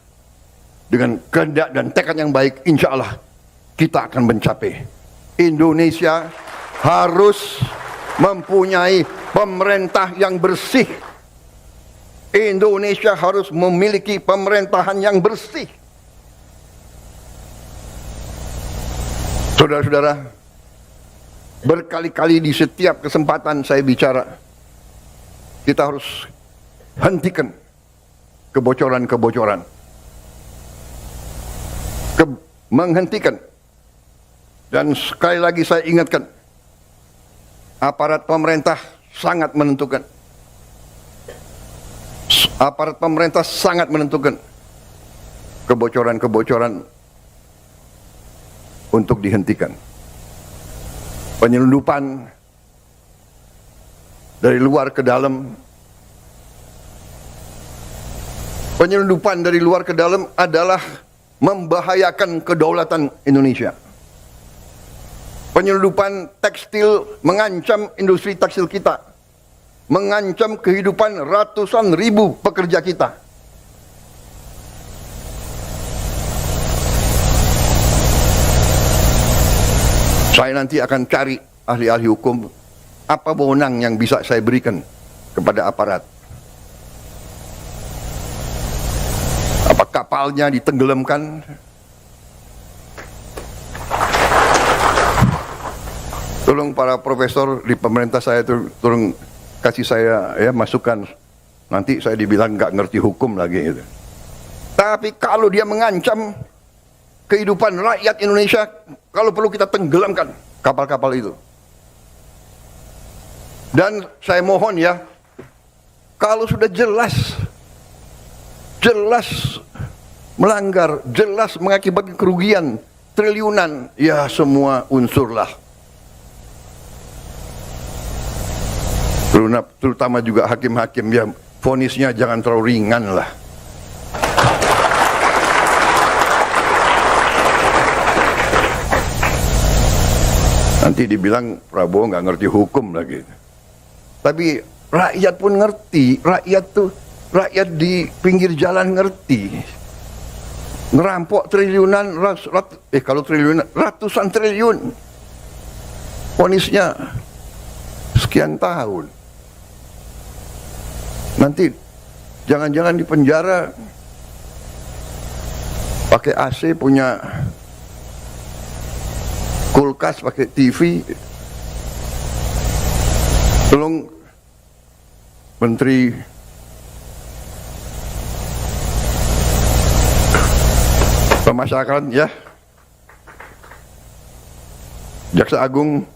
dengan kehendak dan tekad yang baik, insya Allah kita akan mencapai. Indonesia harus mempunyai pemerintah yang bersih. Indonesia harus memiliki pemerintahan yang bersih. Saudara-saudara, berkali-kali di setiap kesempatan saya bicara, kita harus hentikan kebocoran-kebocoran. Menghentikan. Dan sekali lagi saya ingatkan, aparat pemerintah sangat menentukan. Aparat pemerintah sangat menentukan kebocoran-kebocoran untuk dihentikan. Penyelundupan dari luar ke dalam. Penyelundupan dari luar ke dalam adalah membahayakan kedaulatan Indonesia. Penyelundupan tekstil mengancam industri tekstil kita, mengancam kehidupan ratusan ribu pekerja kita. Saya nanti akan cari ahli-ahli hukum, apa wewenang yang bisa saya berikan kepada aparat. Apa kapalnya ditenggelamkan? Tolong para profesor di pemerintah saya tolong kasih saya ya masukan. Nanti saya dibilang nggak ngerti hukum lagi. Gitu. Tapi kalau dia mengancam kehidupan rakyat Indonesia, kalau perlu kita tenggelamkan kapal-kapal itu. Dan saya mohon ya, kalau sudah jelas melanggar, jelas mengakibatkan kerugian triliunan, ya semua unsurlah. Terutama juga hakim-hakim, ya vonisnya jangan terlalu ringan lah. Nanti dibilang Prabowo nggak ngerti hukum lagi. Tapi rakyat pun ngerti, rakyat di pinggir jalan ngerti. Ngerampok triliunan, kalau triliunan, ratusan triliun. Vonisnya sekian tahun. Nanti jangan-jangan di penjara pakai AC, punya kulkas, pakai TV. Tolong Menteri Pemasyarakatan ya, Jaksa Agung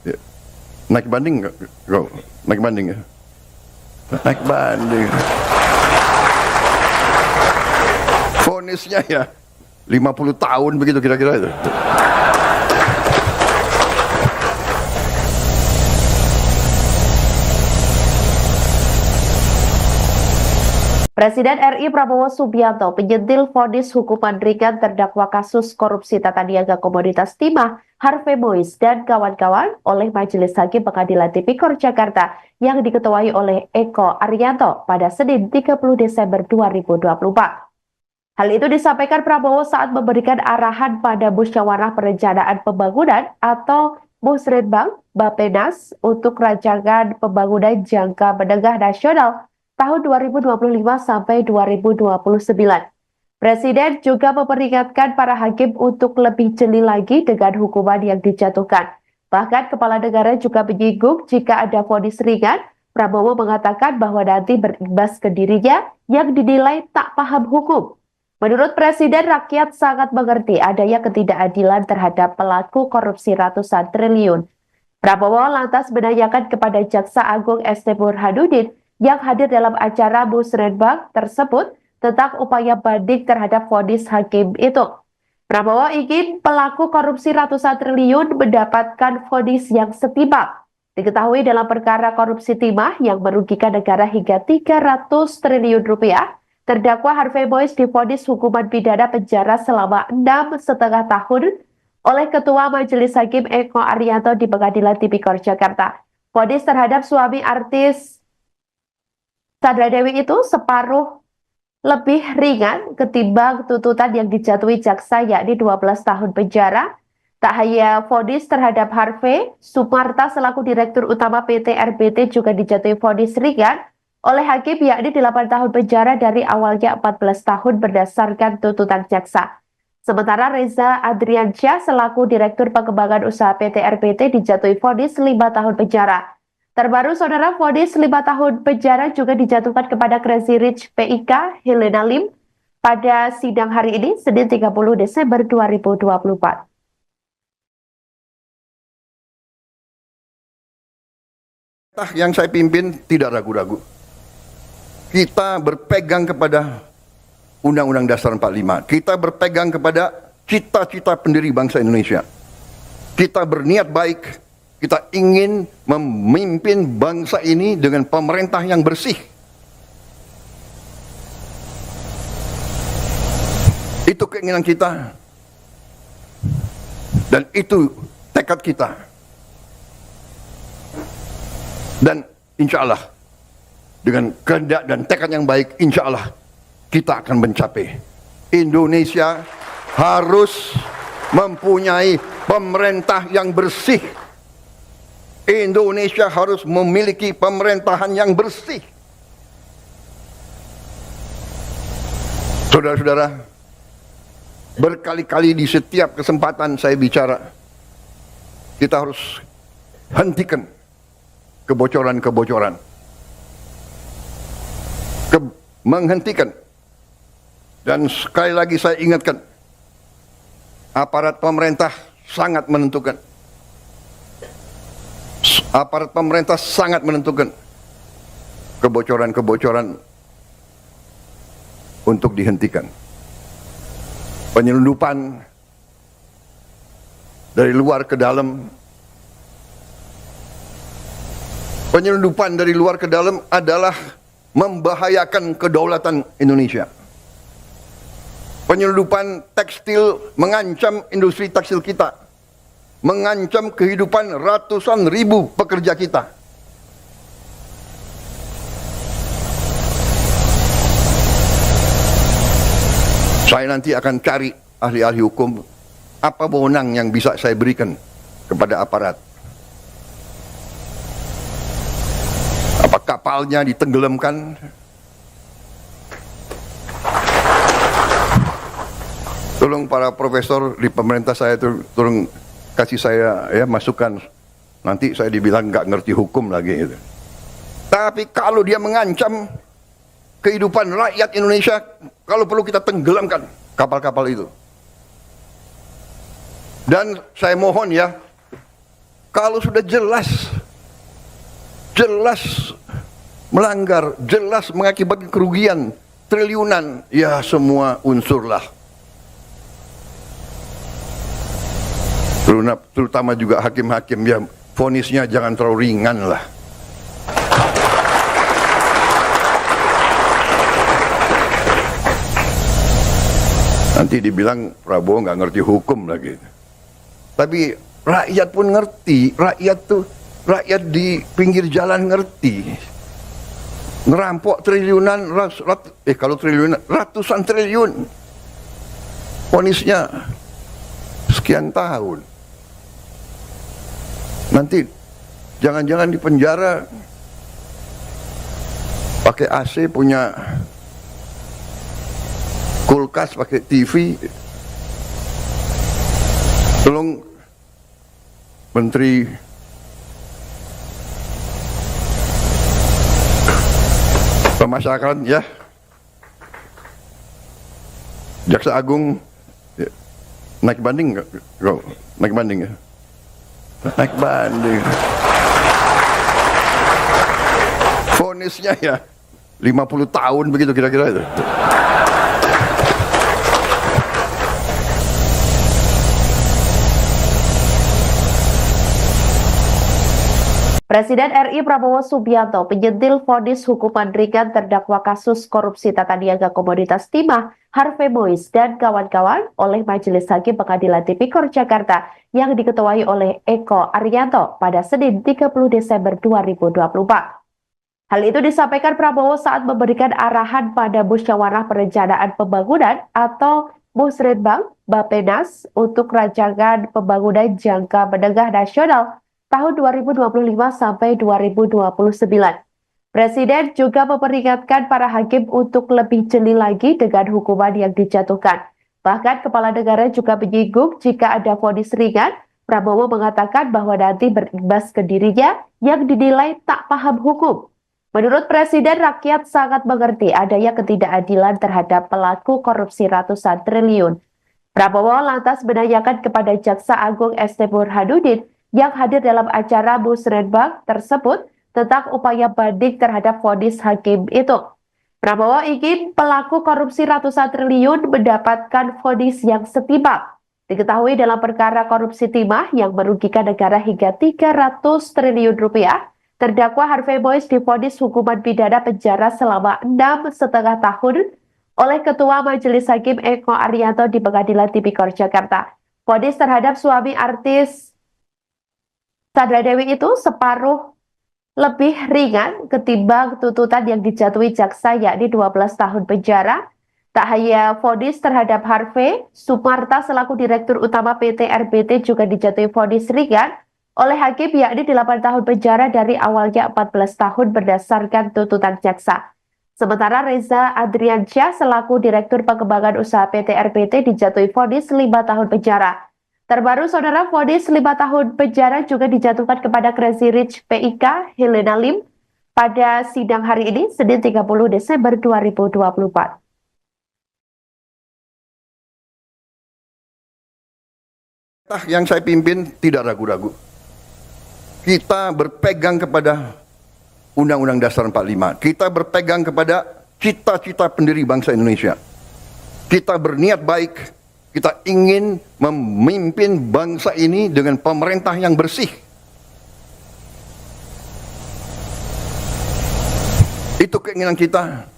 ya. Naik banding nggak? Naik banding ya? Naik banding. Vonisnya ya 50 tahun begitu kira-kira itu. Presiden RI Prabowo Subianto menyentil vonis hukuman ringan terdakwa kasus korupsi tata niaga komoditas timah Harvey Mois dan kawan-kawan oleh Majelis Hakim Pengadilan Tipikor Jakarta yang diketuai oleh Eko Arianto pada Senin 30 Desember 2024. Hal itu disampaikan Prabowo saat memberikan arahan pada Musyawarah Perencanaan Pembangunan atau Musrenbang Bappenas untuk rancangan pembangunan jangka menengah nasional tahun 2025 sampai 2029. Presiden juga memperingatkan para hakim untuk lebih jeli lagi dengan hukuman yang dijatuhkan. Bahkan kepala negara juga menyinggung jika ada vonis ringan, Prabowo mengatakan bahwa nanti berimbas ke dirinya yang dinilai tak paham hukum. Menurut Presiden, rakyat sangat mengerti adanya ketidakadilan terhadap pelaku korupsi ratusan triliun. Prabowo lantas menanyakan kepada Jaksa Agung ST Burhanuddin yang hadir dalam acara Musrenbang tersebut tentang upaya banding terhadap vonis hakim itu. Prabowo ingin pelaku korupsi ratusan triliun mendapatkan vonis yang setimpal. Diketahui dalam perkara korupsi timah yang merugikan negara hingga 300 triliun rupiah, terdakwa Harvey Moise divonis hukuman pidana penjara selama 6,5 tahun oleh Ketua Majelis Hakim Eko Arianto di Pengadilan Tipikor Jakarta. Vonis terhadap suami artis Sandra Dewi itu separuh lebih ringan ketimbang tuntutan yang dijatuhi jaksa, yakni 12 tahun penjara. Tak hanya vonis terhadap Harvey, Sumarta selaku Direktur Utama PT RBT juga dijatuhi vonis ringan oleh hakim, yakni 8 tahun penjara dari awalnya 14 tahun berdasarkan tuntutan jaksa. Sementara Reza Adriansyah selaku Direktur Pengembangan Usaha PT RBT dijatuhi vonis 5 tahun penjara. Terbaru, saudara, vonis 5 tahun penjara juga dijatuhkan kepada Crazy Rich PIK Helena Lim pada sidang hari ini, Senin 30 Desember 2024. Yang saya pimpin tidak ragu-ragu. Kita berpegang kepada Undang-Undang Dasar 45. Kita berpegang kepada cita-cita pendiri bangsa Indonesia. Kita berniat baik. Kita ingin memimpin bangsa ini dengan pemerintah yang bersih. Itu keinginan kita. Dan itu tekad kita. Dan insya Allah, dengan kehendak dan tekad yang baik, insya Allah kita akan mencapai. Indonesia harus mempunyai pemerintah yang bersih. Indonesia harus memiliki pemerintahan yang bersih. Saudara-saudara, berkali-kali di setiap kesempatan saya bicara, kita harus hentikan kebocoran-kebocoran. Menghentikan. Dan sekali lagi saya ingatkan, aparat pemerintah sangat menentukan. Aparat pemerintah sangat menentukan kebocoran-kebocoran untuk dihentikan. Penyelundupan dari luar ke dalam. Penyelundupan dari luar ke dalam adalah membahayakan kedaulatan Indonesia. Penyelundupan tekstil mengancam industri tekstil kita, mengancam kehidupan ratusan ribu pekerja kita. Saya nanti akan cari ahli-ahli hukum, apa wewenang yang bisa saya berikan kepada aparat. Apa kapalnya ditenggelamkan? Tolong para profesor di pemerintah saya tolong kasih saya ya masukan. Nanti saya dibilang nggak ngerti hukum lagi gitu. Tapi kalau dia mengancam kehidupan rakyat Indonesia, kalau perlu kita tenggelamkan kapal-kapal itu. Dan saya mohon ya, kalau sudah jelas melanggar, jelas mengakibatkan kerugian triliunan, ya semua unsurlah. Terutama juga hakim-hakim, ya vonisnya jangan terlalu ringan lah. Nanti dibilang Prabowo nggak ngerti hukum lagi. Tapi rakyat pun ngerti, rakyat di pinggir jalan ngerti. Ngerampok triliunan, kalau triliunan, ratusan triliun. Vonisnya sekian tahun. Nanti jangan-jangan di penjara pakai AC, punya kulkas, pakai TV. Tolong Menteri Pemasyarakatan, ya, Jaksa Agung, ya. Naik banding nggak? Naik banding ya? Naik banding. Vonisnya ya 50 tahun begitu kira-kira itu. Presiden RI Prabowo Subianto menyentil vonis hukuman ringan terdakwa kasus korupsi tata niaga komoditas timah Harvey Mois dan kawan-kawan oleh Majelis Hakim Pengadilan Tipikor Jakarta yang diketuai oleh Eko Arianto pada Senin 30 Desember 2024. Hal itu disampaikan Prabowo saat memberikan arahan pada Musyawarah Perencanaan Pembangunan atau Musrenbang Bappenas untuk rancangan pembangunan jangka menengah nasional tahun 2025 sampai 2029. Presiden juga memperingatkan para hakim untuk lebih jeli lagi dengan hukuman yang dijatuhkan. Bahkan Kepala Negara juga menyinggung jika ada vonis ringan, Prabowo mengatakan bahwa nanti berimbas ke dirinya yang dinilai tak paham hukum. Menurut Presiden, rakyat sangat mengerti adanya ketidakadilan terhadap pelaku korupsi ratusan triliun. Prabowo lantas menanyakan kepada Jaksa Agung ST Burhanuddin yang hadir dalam acara Musrenbang tersebut tentang upaya banding terhadap vonis hakim itu. Prabowo ingin pelaku korupsi ratusan triliun mendapatkan vonis yang setimpal. Diketahui dalam perkara korupsi timah yang merugikan negara hingga 300 triliun rupiah, terdakwa Harvey Mois divonis hukuman pidana penjara selama 6,5 tahun oleh Ketua Majelis Hakim Eko Arianto di Pengadilan Tipikor Jakarta. Vonis terhadap suami artis Sandra Dewi itu separuh lebih ringan ketimbang tuntutan yang dijatuhi jaksa, yakni 12 tahun penjara. Tak hanya vonis terhadap Harvey, Sumarta selaku Direktur Utama PT RBT juga dijatuhi vonis ringan oleh hakim, yakni 8 tahun penjara dari awalnya 14 tahun berdasarkan tuntutan jaksa. Sementara Reza Adriansyah selaku Direktur Pengembangan Usaha PT RBT dijatuhi vonis 5 tahun penjara. Terbaru, saudara, vonis 5 tahun penjara juga dijatuhkan kepada Crazy Rich PIK Helena Lim pada sidang hari ini, Senin 30 Desember 2024. Yang saya pimpin tidak ragu-ragu. Kita berpegang kepada Undang-Undang Dasar 45. Kita berpegang kepada cita-cita pendiri bangsa Indonesia. Kita berniat baik. Kita ingin memimpin bangsa ini dengan pemerintah yang bersih. Itu keinginan kita.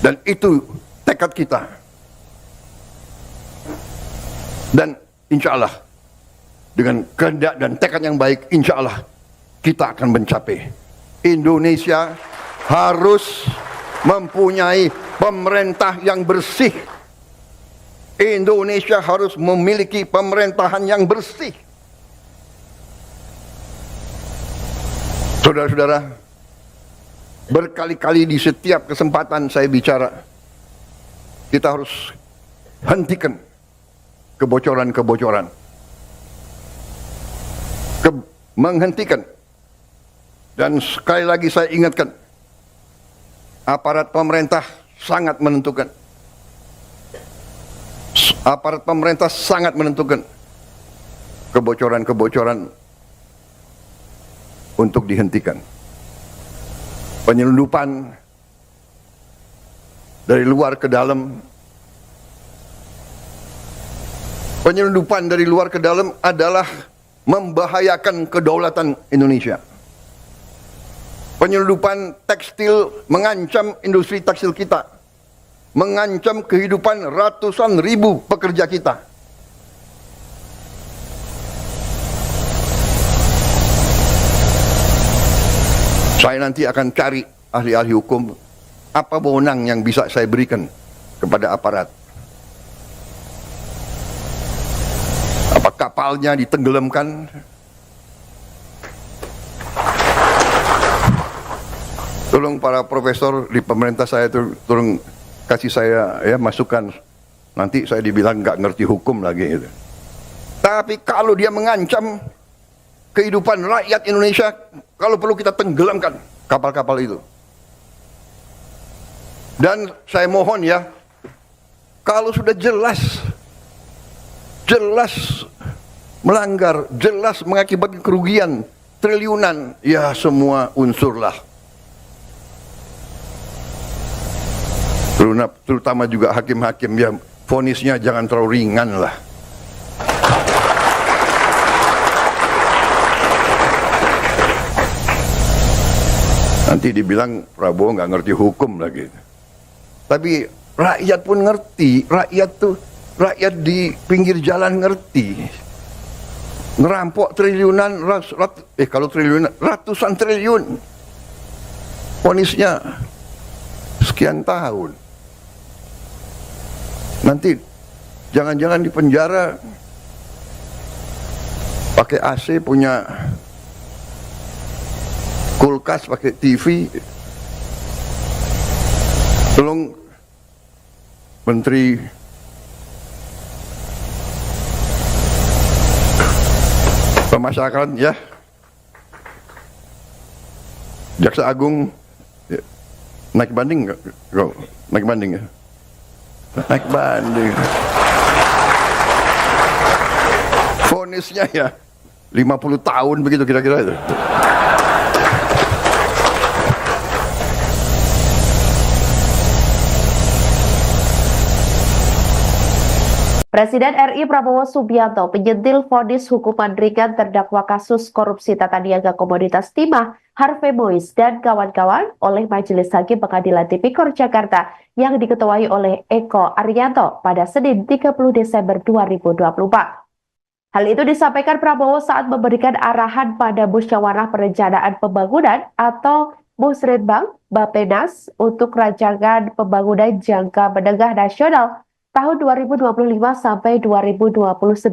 Dan itu tekad kita. Dan insya Allah, dengan kehendak dan tekad yang baik, insya Allah kita akan mencapai. Indonesia harus mempunyai pemerintah yang bersih. Indonesia harus memiliki pemerintahan yang bersih. Saudara-saudara, berkali-kali di setiap kesempatan saya bicara, kita harus hentikan kebocoran-kebocoran. Menghentikan. Dan sekali lagi saya ingatkan, aparat pemerintah sangat menentukan. Aparat pemerintah sangat menentukan kebocoran-kebocoran untuk dihentikan. Penyelundupan dari luar ke dalam. Penyelundupan dari luar ke dalam adalah membahayakan kedaulatan Indonesia. Penyelundupan tekstil mengancam industri tekstil kita. Mengancam kehidupan ratusan ribu pekerja kita. Saya nanti akan cari ahli-ahli hukum, apa wewenang yang bisa saya berikan kepada aparat. Apa kapalnya ditenggelamkan? Tolong para profesor di pemerintah saya tolong kasih saya ya masukan. Nanti saya dibilang nggak ngerti hukum lagi gitu. Tapi kalau dia mengancam kehidupan rakyat Indonesia, kalau perlu kita tenggelamkan kapal-kapal itu. Dan saya mohon ya, kalau sudah jelas melanggar, jelas mengakibatkan kerugian triliunan, ya semua unsurlah. Terutama juga hakim-hakim, ya vonisnya jangan terlalu ringan lah. Nanti dibilang Prabowo nggak ngerti hukum lagi. Tapi rakyat pun ngerti, rakyat di pinggir jalan ngerti. Ngerampok triliunan, kalau triliunan, ratusan triliun. Vonisnya sekian tahun. Nanti jangan-jangan di penjara pakai AC, punya kulkas, pakai TV. Tolong Menteri Pemasyarakatan ya, Jaksa Agung ya, naik banding nggak? Naik banding ya? Naik banding. Vonisnya ya 50 tahun begitu kira-kira itu. Presiden RI Prabowo Subianto penyentil vonis hukuman ringan terdakwa kasus korupsi tata niaga komoditas timah Harvey Mois dan kawan-kawan oleh Majelis Hakim Pengadilan Tipikor Jakarta yang diketuai oleh Eko Arianto pada Senin 30 Desember 2024. Hal itu disampaikan Prabowo saat memberikan arahan pada Musyawarah Perencanaan Pembangunan atau Musrenbang Bappenas untuk rancangan pembangunan jangka menengah nasional tahun 2025 sampai 2029.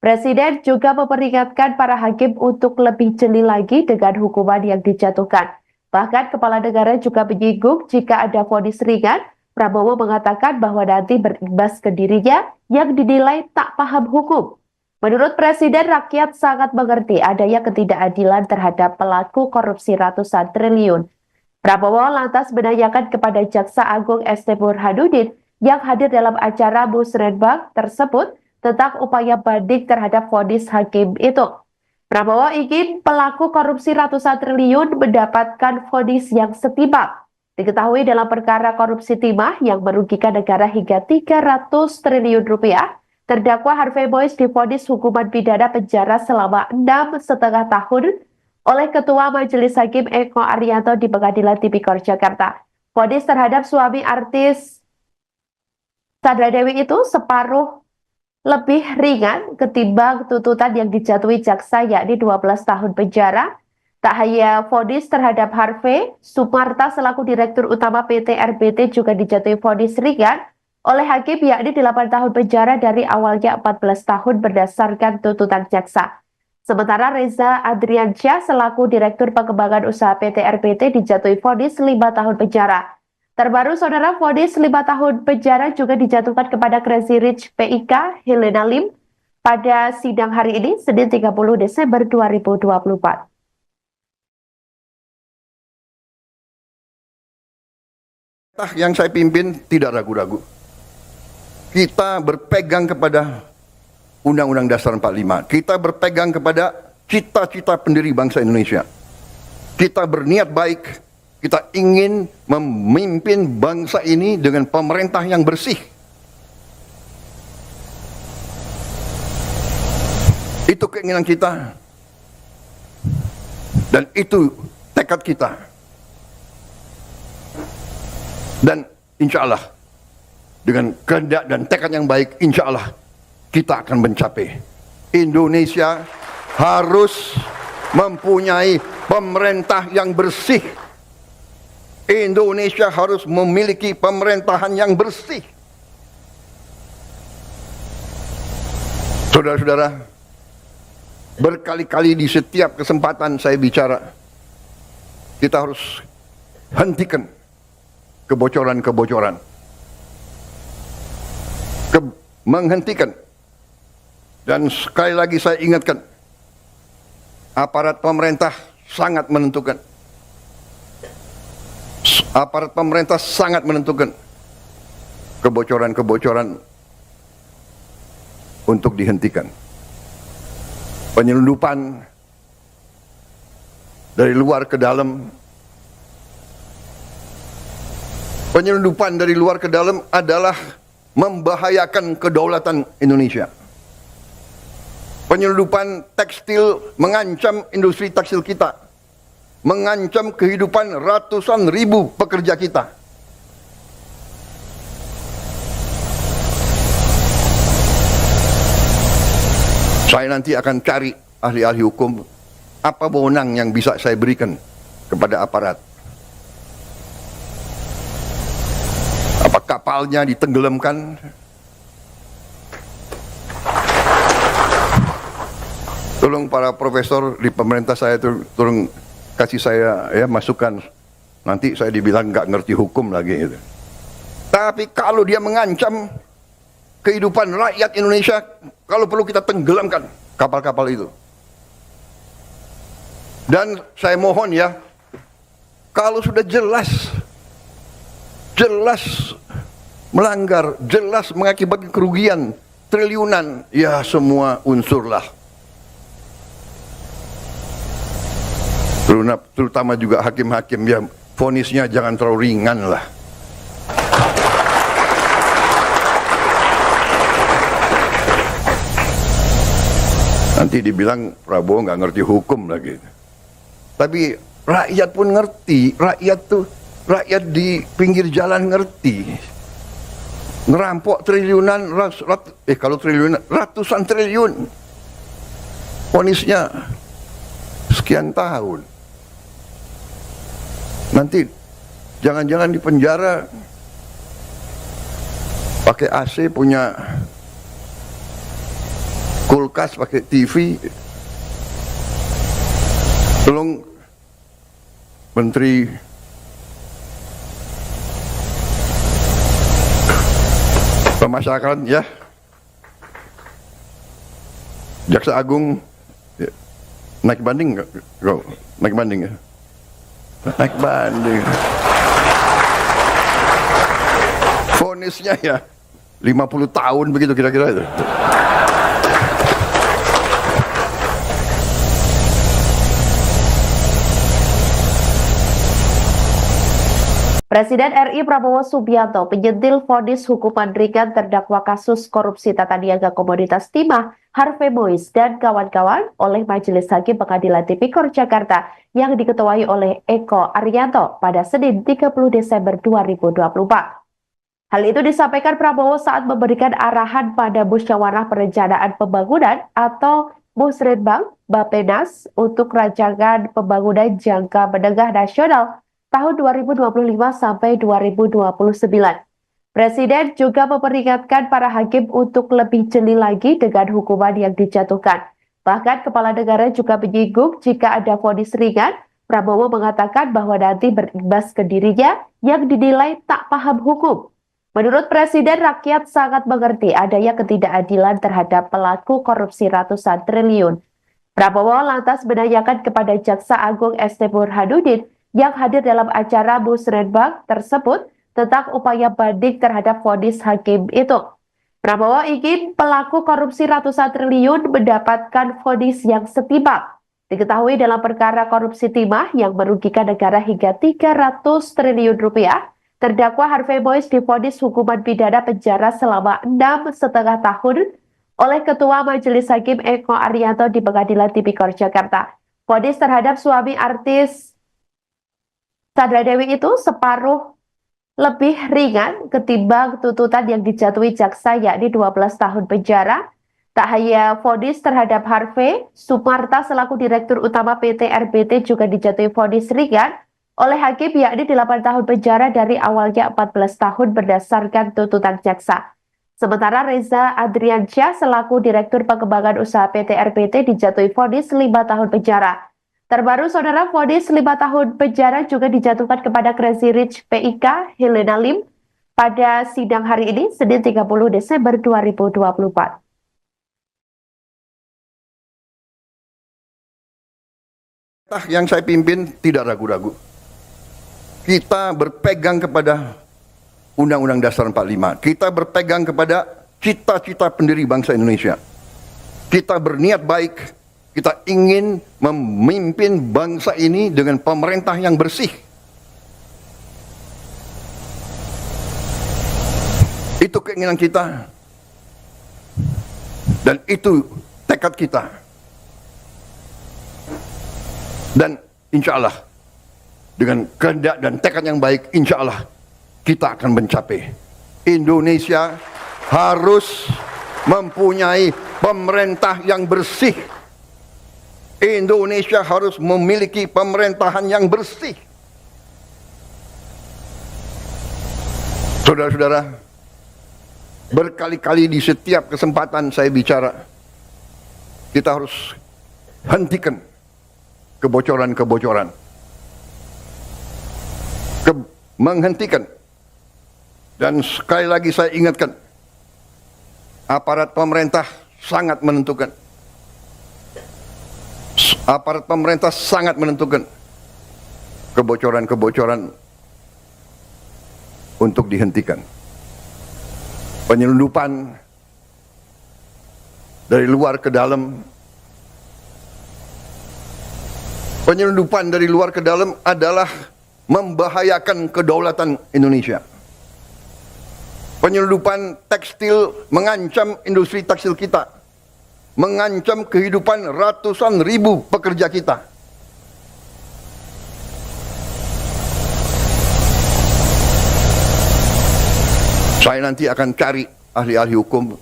Presiden juga memperingatkan para hakim untuk lebih jeli lagi dengan hukuman yang dijatuhkan. Bahkan Kepala Negara juga menyinggung jika ada vonis ringan, Prabowo mengatakan bahwa nanti berimbas ke dirinya yang dinilai tak paham hukum. Menurut Presiden, rakyat sangat mengerti adanya ketidakadilan terhadap pelaku korupsi ratusan triliun. Prabowo lantas menanyakan kepada Jaksa Agung ST Burhanuddin yang hadir dalam acara Musrenbang tersebut tentang upaya banding terhadap vonis hakim itu. Prabowo ingin pelaku korupsi ratusan triliun mendapatkan vonis yang setimpal. Diketahui dalam perkara korupsi timah yang merugikan negara hingga 300 triliun rupiah, terdakwa Harvey Mois divonis hukuman pidana penjara selama 6,5 tahun oleh Ketua Majelis Hakim Eko Arianto di Pengadilan Tipikor Jakarta. Vonis terhadap suami artis Sandra Dewi itu separuh lebih ringan ketimbang tuntutan yang dijatuhi jaksa, yakni 12 tahun penjara. Tak hanya vonis terhadap Harvey, Sumarta selaku Direktur Utama PT RBT juga dijatuhi vonis ringan oleh hakim, yakni 8 tahun penjara dari awalnya 14 tahun berdasarkan tuntutan jaksa. Sementara Reza Adriansyah selaku Direktur Pengembangan Usaha PT RBT dijatuhi vonis 5 tahun penjara. Terbaru, saudara, vonis 5 tahun penjara juga dijatuhkan kepada Crazy Rich PIK Helena Lim pada sidang hari ini, Senin 30 Desember 2024. Yang saya pimpin tidak ragu-ragu. Kita berpegang kepada Undang-Undang Dasar 45. Kita berpegang kepada cita-cita pendiri bangsa Indonesia. Kita berniat baik. Kita ingin memimpin bangsa ini dengan pemerintah yang bersih. Itu keinginan kita. Dan itu tekad kita. Dan insya Allah, dengan kehendak dan tekad yang baik, insya Allah kita akan mencapai. Indonesia harus mempunyai pemerintah yang bersih. Indonesia harus memiliki pemerintahan yang bersih. Saudara-saudara, berkali-kali di setiap kesempatan saya bicara, kita harus hentikan kebocoran-kebocoran. Menghentikan Dan sekali lagi saya ingatkan, aparat pemerintah sangat menentukan. Aparat pemerintah sangat menentukan kebocoran-kebocoran untuk dihentikan. Penyelundupan dari luar ke dalam. Penyelundupan dari luar ke dalam adalah membahayakan kedaulatan Indonesia. Penyelundupan tekstil mengancam industri tekstil kita, mengancam kehidupan ratusan ribu pekerja kita. Saya nanti akan cari ahli-ahli hukum, apa wewenang yang bisa saya berikan kepada aparat. Apa kapalnya ditenggelamkan? Tolong para profesor di pemerintah saya tolong kasih saya ya masukan. Nanti saya dibilang nggak ngerti hukum lagi gitu. Tapi kalau dia mengancam kehidupan rakyat Indonesia, kalau perlu kita tenggelamkan kapal-kapal itu. Dan saya mohon ya, kalau sudah jelas melanggar, jelas mengakibatkan kerugian triliunan, ya semua unsurlah. Terutama juga hakim-hakim, ya vonisnya jangan terlalu ringan lah. Nanti dibilang Prabowo nggak ngerti hukum lagi. Tapi rakyat pun ngerti, rakyat di pinggir jalan ngerti. Ngerampok triliunan, kalau triliunan, ratusan triliun. Vonisnya sekian tahun. Nanti jangan-jangan di penjara pakai AC, punya kulkas, pakai TV. Tolong Menteri Pemasyarakatan ya, Jaksa Agung ya, naik banding nggak? Naik banding ya? Naik banding. Vonisnya ya 50 tahun begitu kira-kira itu. Presiden RI Prabowo Subianto menyentil vonis hukuman ringan terdakwa kasus korupsi tata niaga komoditas timah Harvey Mois dan kawan-kawan oleh Majelis Hakim Pengadilan Tipikor Jakarta yang diketuai oleh Eko Arianto pada Senin 30 Desember 2024. Hal itu disampaikan Prabowo saat memberikan arahan pada Musyawarah Perencanaan Pembangunan atau Musrenbang Bappenas untuk rancangan pembangunan jangka menengah nasional tahun 2025 sampai 2029. Presiden juga memperingatkan para hakim untuk lebih jeli lagi dengan hukuman yang dijatuhkan. Bahkan Kepala Negara juga menyinggung jika ada vonis ringan, Prabowo mengatakan bahwa nanti berimbas ke dirinya yang dinilai tak paham hukum. Menurut Presiden, rakyat sangat mengerti adanya ketidakadilan terhadap pelaku korupsi ratusan triliun. Prabowo lantas menanyakan kepada Jaksa Agung ST Burhanuddin yang hadir dalam acara Musrenbang tersebut tentang upaya banding terhadap vonis hakim itu. Prabowo ingin pelaku korupsi ratusan triliun mendapatkan vonis yang setimpal. Diketahui dalam perkara korupsi timah yang merugikan negara hingga 300 triliun rupiah, terdakwa Harvey Mois divonis hukuman pidana penjara selama 6,5 tahun oleh Ketua Majelis Hakim Eko Arianto di Pengadilan Tipikor Jakarta. Vonis terhadap suami artis Sandra Dewi itu separuh lebih ringan ketimbang tuntutan yang dijatuhi jaksa, yakni 12 tahun penjara. Tak hanya vonis terhadap Harvey, Sumarta selaku Direktur Utama PT RBT juga dijatuhi vonis ringan oleh hakim, yakni 8 tahun penjara dari awalnya 14 tahun berdasarkan tuntutan jaksa. Sementara Reza Adriansyah selaku Direktur Pengembangan Usaha PT RBT dijatuhi vonis 5 tahun penjara. Terbaru, saudara, vonis 5 tahun penjara juga dijatuhkan kepada Crazy Rich PIK Helena Lim pada sidang hari ini, Senin 30 Desember 2024. Yang saya pimpin tidak ragu-ragu. Kita berpegang kepada Undang-Undang Dasar 45. Kita berpegang kepada cita-cita pendiri bangsa Indonesia. Kita berniat baik. Kita ingin memimpin bangsa ini dengan pemerintah yang bersih. Itu keinginan kita. Dan itu tekad kita. Dan insya Allah, dengan kehendak dan tekad yang baik, insya Allah kita akan mencapai. Indonesia harus mempunyai pemerintah yang bersih. Indonesia harus memiliki pemerintahan yang bersih. Saudara-saudara, berkali-kali di setiap kesempatan saya bicara, kita harus hentikan kebocoran-kebocoran. Menghentikan. Dan sekali lagi saya ingatkan, aparat pemerintah sangat menentukan. Aparat pemerintah sangat menentukan kebocoran-kebocoran untuk dihentikan. Penyelundupan dari luar ke dalam. Penyelundupan dari luar ke dalam adalah membahayakan kedaulatan Indonesia. Penyelundupan tekstil mengancam industri tekstil kita, mengancam kehidupan ratusan ribu pekerja kita. Saya nanti akan cari ahli-ahli hukum,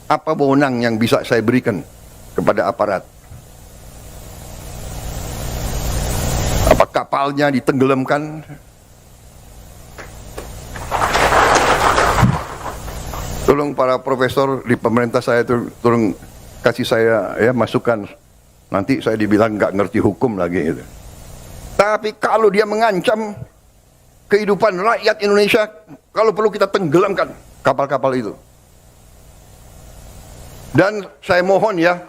apa wewenang yang bisa saya berikan kepada aparat. Apa kapalnya ditenggelamkan? Tolong para profesor di pemerintah saya itu tolong kasih saya ya masukan. Nanti saya dibilang nggak ngerti hukum lagi gitu. Tapi kalau dia mengancam kehidupan rakyat Indonesia, kalau perlu kita tenggelamkan kapal-kapal itu. Dan saya mohon ya,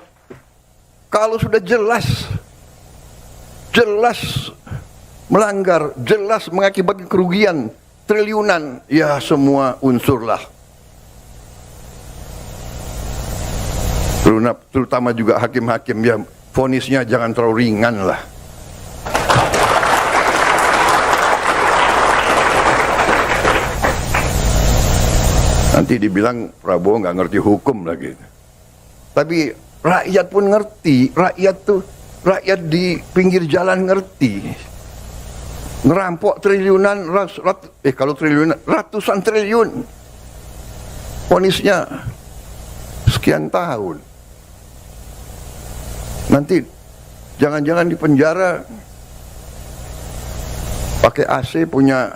kalau sudah jelas melanggar, jelas mengakibatkan kerugian triliunan, ya semua unsurlah. Terutama juga hakim-hakim, ya vonisnya jangan terlalu ringan lah. Nanti dibilang Prabowo nggak ngerti hukum lagi. Tapi rakyat pun ngerti, rakyat di pinggir jalan ngerti. Ngerampok triliunan, kalau triliunan, ratusan triliun. Vonisnya sekian tahun. Nanti jangan-jangan di penjara pakai AC, punya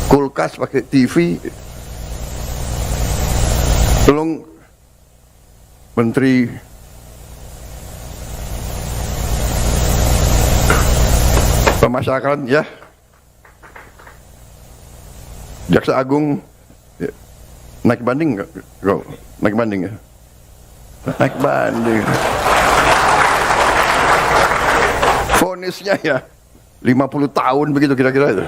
kulkas, pakai TV. Tolong Menteri Pemasyarakatan ya, Jaksa Agung ya, naik banding nggak? Naik banding ya? Naik banding. Vonisnya ya 50 tahun begitu kira-kira itu.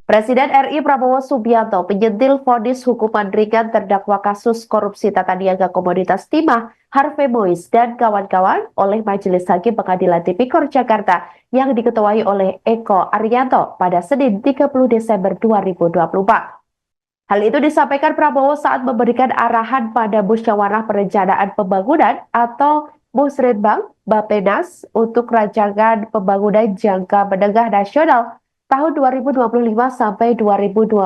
Presiden RI Prabowo Subianto menyentil vonis hukuman ringan terdakwa kasus korupsi tata niaga komoditas timah Harvey Mois dan kawan-kawan oleh Majelis Hakim Pengadilan Tipikor Jakarta yang diketuai oleh Eko Arianto pada Senin 30 Desember 2024. Hal itu disampaikan Prabowo saat memberikan arahan pada Musyawarah Perencanaan Pembangunan atau Musrenbang Bappenas untuk rancangan pembangunan jangka menengah nasional tahun 2025 sampai 2029.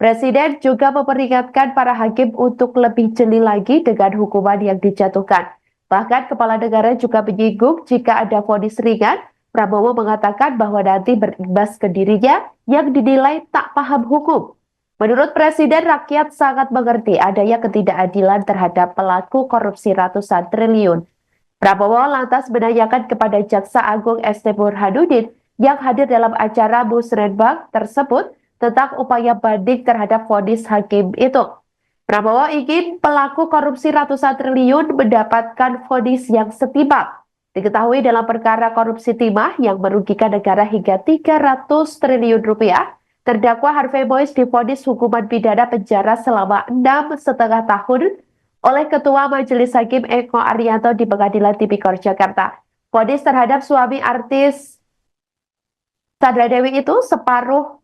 Presiden juga memperingatkan para hakim untuk lebih jeli lagi dengan hukuman yang dijatuhkan. Bahkan Kepala Negara juga menyinggung jika ada vonis ringan, Prabowo mengatakan bahwa nanti berimbas ke dirinya yang dinilai tak paham hukum. Menurut Presiden, rakyat sangat mengerti adanya ketidakadilan terhadap pelaku korupsi ratusan triliun. Prabowo lantas menanyakan kepada Jaksa Agung ST Burhanuddin yang hadir dalam acara Musrenbang tersebut tentang upaya banding terhadap vonis hakim itu. Prabowo ingin pelaku korupsi ratusan triliun mendapatkan vonis yang setimpal. Diketahui dalam perkara korupsi timah yang merugikan negara hingga 300 triliun rupiah, terdakwa Harvey Mois divonis hukuman pidana penjara selama 6,5 tahun oleh Ketua Majelis Hakim Eko Arianto di Pengadilan Tipikor Jakarta. Vonis terhadap suami artis Sandra Dewi itu separuh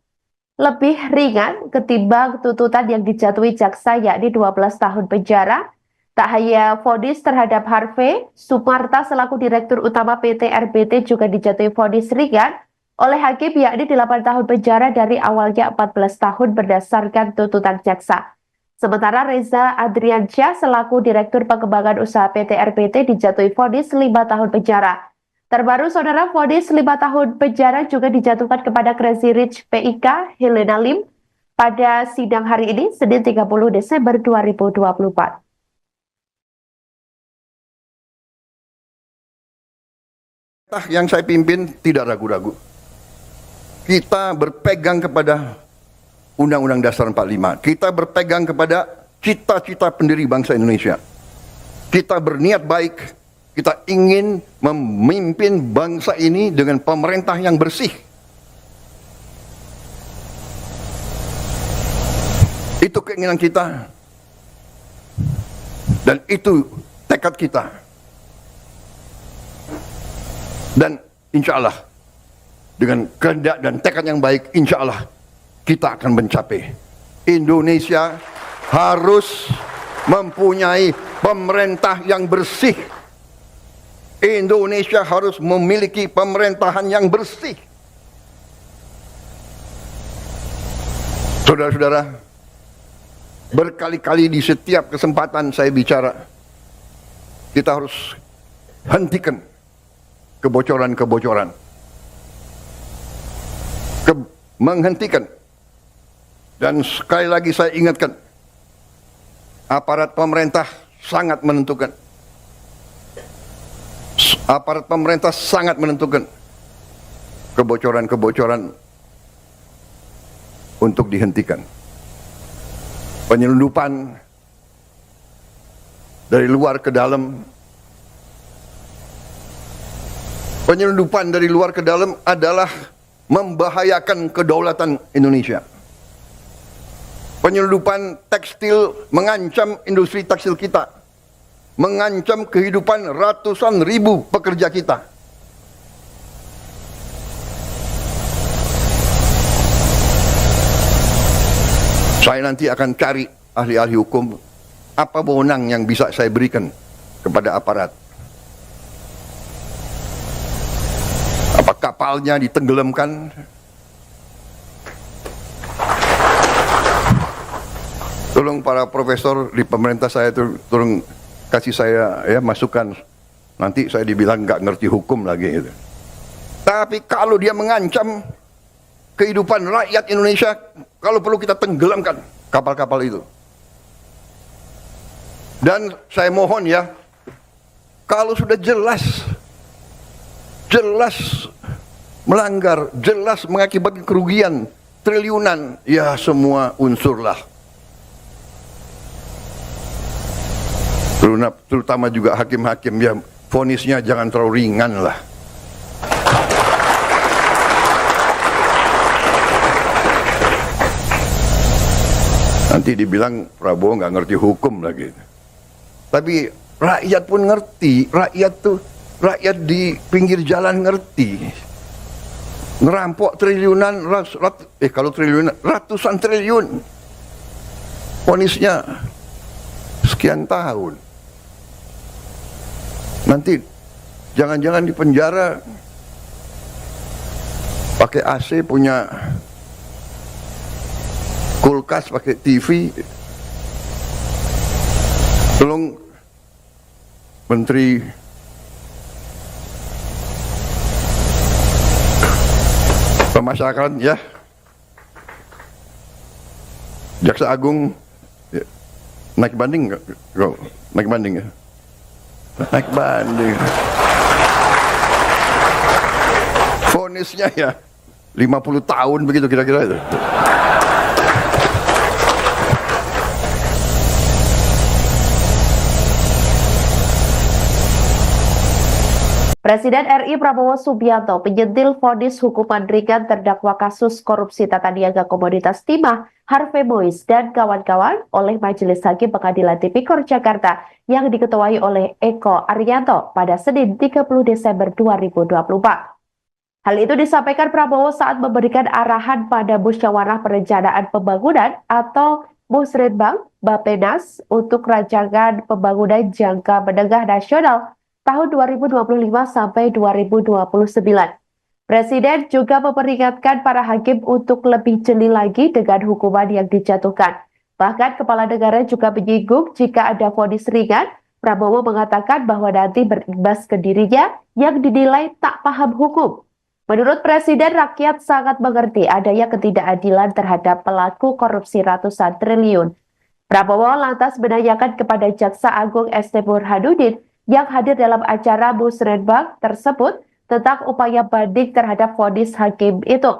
lebih ringan ketimbang tuntutan yang dijatuhi jaksa, yakni 12 tahun penjara. Tak hanya vonis terhadap Harvey, Sumarta selaku Direktur Utama PT RBT juga dijatuhi vonis ringan oleh hakim, yakni 8 tahun penjara dari awalnya 14 tahun berdasarkan tuntutan jaksa. Sementara Reza Adriansyah selaku Direktur Pengembangan Usaha PT RBT dijatuhi vonis 5 tahun penjara. Terbaru, saudara, vonis 5 tahun penjara juga dijatuhkan kepada Crazy Rich PIK Helena Lim pada sidang hari ini, Senin 30 Desember 2024. Yang saya pimpin tidak ragu-ragu. Kita berpegang kepada Undang-Undang Dasar 45. Kita berpegang kepada cita-cita pendiri bangsa Indonesia. Kita berniat baik, kita ingin memimpin bangsa ini dengan pemerintah yang bersih. Itu keinginan kita. Dan itu tekad kita. Dan insya Allah, dengan kehendak dan tekad yang baik, insya Allah kita akan mencapai. Indonesia harus mempunyai pemerintah yang bersih. Indonesia harus memiliki pemerintahan yang bersih. Saudara-saudara, berkali-kali di setiap kesempatan saya bicara, kita harus hentikan kebocoran-kebocoran. Menghentikan. Dan sekali lagi saya ingatkan, aparat pemerintah sangat menentukan. Aparat pemerintah sangat menentukan kebocoran-kebocoran untuk dihentikan. Penyelundupan dari luar ke dalam. Penyelundupan dari luar ke dalam adalah membahayakan kedaulatan Indonesia. Penyelundupan tekstil mengancam industri tekstil kita, mengancam kehidupan ratusan ribu pekerja kita. Saya nanti akan cari ahli-ahli hukum, apa wewenang yang bisa saya berikan kepada aparat. Apa kapalnya ditenggelamkan? Tolong para profesor di pemerintah saya tolong kasih saya ya masukan. Nanti saya dibilang nggak ngerti hukum lagi gitu. Tapi kalau dia mengancam kehidupan rakyat Indonesia, kalau perlu kita tenggelamkan kapal-kapal itu. Dan saya mohon ya, kalau sudah jelas melanggar, jelas mengakibatkan kerugian triliunan, ya semua unsurlah. Terutama juga hakim-hakim, ya vonisnya jangan terlalu ringan lah. Nanti dibilang Prabowo nggak ngerti hukum lagi. Tapi rakyat pun ngerti, rakyat di pinggir jalan ngerti. Ngerampok triliunan, kalau triliunan, ratusan triliun. Vonisnya sekian tahun. Nanti jangan-jangan di penjara pakai AC, punya kulkas, pakai TV. Tolong Menteri Pemasyarakatan ya, Jaksa Agung ya, naik banding nggak? Naik banding ya? Naik banding. Vonisnya ya 50 tahun begitu kira-kira itu. Presiden RI Prabowo Subianto menyentil vonis hukuman ringan terdakwa kasus korupsi tata niaga komoditas timah Harvey Mois dan kawan-kawan oleh Majelis Hakim Pengadilan Tipikor Jakarta yang diketuai oleh Eko Arianto pada Senin 30 Desember 2024. Hal itu disampaikan Prabowo saat memberikan arahan pada Musyawarah Perencanaan Pembangunan atau Musrenbang Bappenas untuk rancangan pembangunan jangka menengah nasional tahun 2025 sampai 2029. Presiden juga memperingatkan para hakim untuk lebih jeli lagi dengan hukuman yang dijatuhkan. Bahkan kepala negara juga menyinggung jika ada vonis ringan, Prabowo mengatakan bahwa nanti berimbas ke dirinya yang dinilai tak paham hukum. Menurut Presiden, rakyat sangat mengerti adanya ketidakadilan terhadap pelaku korupsi ratusan triliun. Prabowo lantas menanyakan kepada Jaksa Agung ST Burhanuddin yang hadir dalam acara Musrenbang tersebut tentang upaya banding terhadap vonis hakim itu.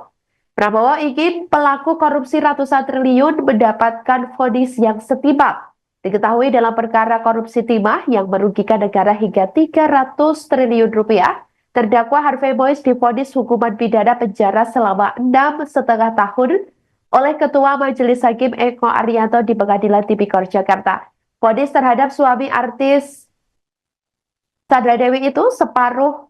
Prabowo ingin pelaku korupsi ratusan triliun mendapatkan vonis yang setimpal. Diketahui dalam perkara korupsi timah yang merugikan negara hingga 300 triliun rupiah, terdakwa Harvey Mois divonis hukuman pidana penjara selama 6,5 tahun oleh Ketua Majelis Hakim Eko Arianto di Pengadilan Tipikor Jakarta. Vonis terhadap suami artis Sandra Dewi itu separuh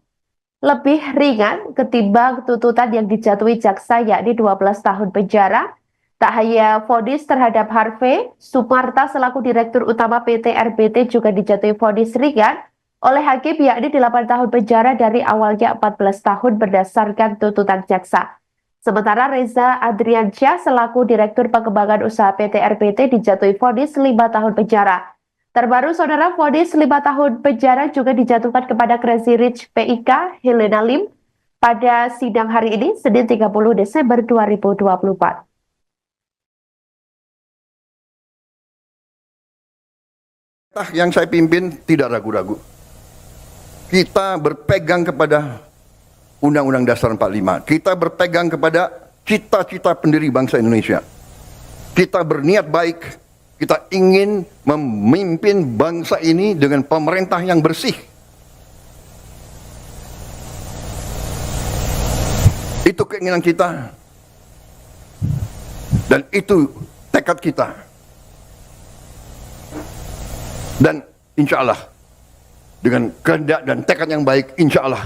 lebih ringan ketimbang tuntutan yang dijatuhi jaksa yakni 12 tahun penjara. Tak hanya vonis terhadap Harvey, Sumarta selaku Direktur Utama PT RBT juga dijatuhi vonis ringan oleh hakim yakni 8 tahun penjara dari awalnya 14 tahun berdasarkan tuntutan jaksa. Sementara Reza Adriansyah selaku Direktur Pengembangan Usaha PT RBT dijatuhi vonis 5 tahun penjara. Terbaru, saudara, vonis 5 tahun penjara juga dijatuhkan kepada Crazy Rich PIK Helena Lim pada sidang hari ini, Senin 30 Desember 2024. Yang saya pimpin tidak ragu-ragu. Kita berpegang kepada Undang-Undang Dasar 45. Kita berpegang kepada cita-cita pendiri bangsa Indonesia. Kita berniat baik. Kita ingin memimpin bangsa ini dengan pemerintah yang bersih. Itu keinginan kita. Dan itu tekad kita. Dan insya Allah, dengan kehendak dan tekad yang baik, insya Allah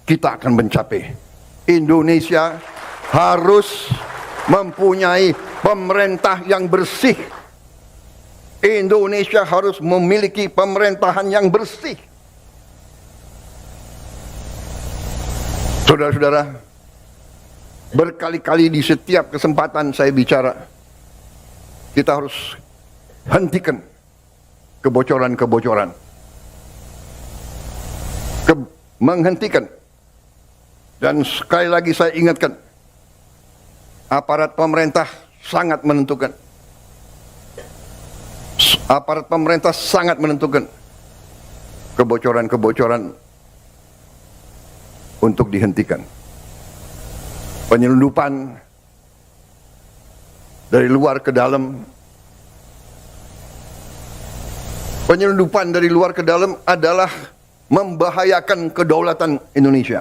kita akan mencapai. Indonesia harus mempunyai pemerintah yang bersih. Indonesia harus memiliki pemerintahan yang bersih. Saudara-saudara, berkali-kali di setiap kesempatan saya bicara, kita harus hentikan kebocoran-kebocoran. Menghentikan. Dan sekali lagi saya ingatkan, aparat pemerintah sangat menentukan. Aparat pemerintah sangat menentukan kebocoran-kebocoran untuk dihentikan. Penyelundupan dari luar ke dalam. Penyelundupan dari luar ke dalam adalah membahayakan kedaulatan Indonesia.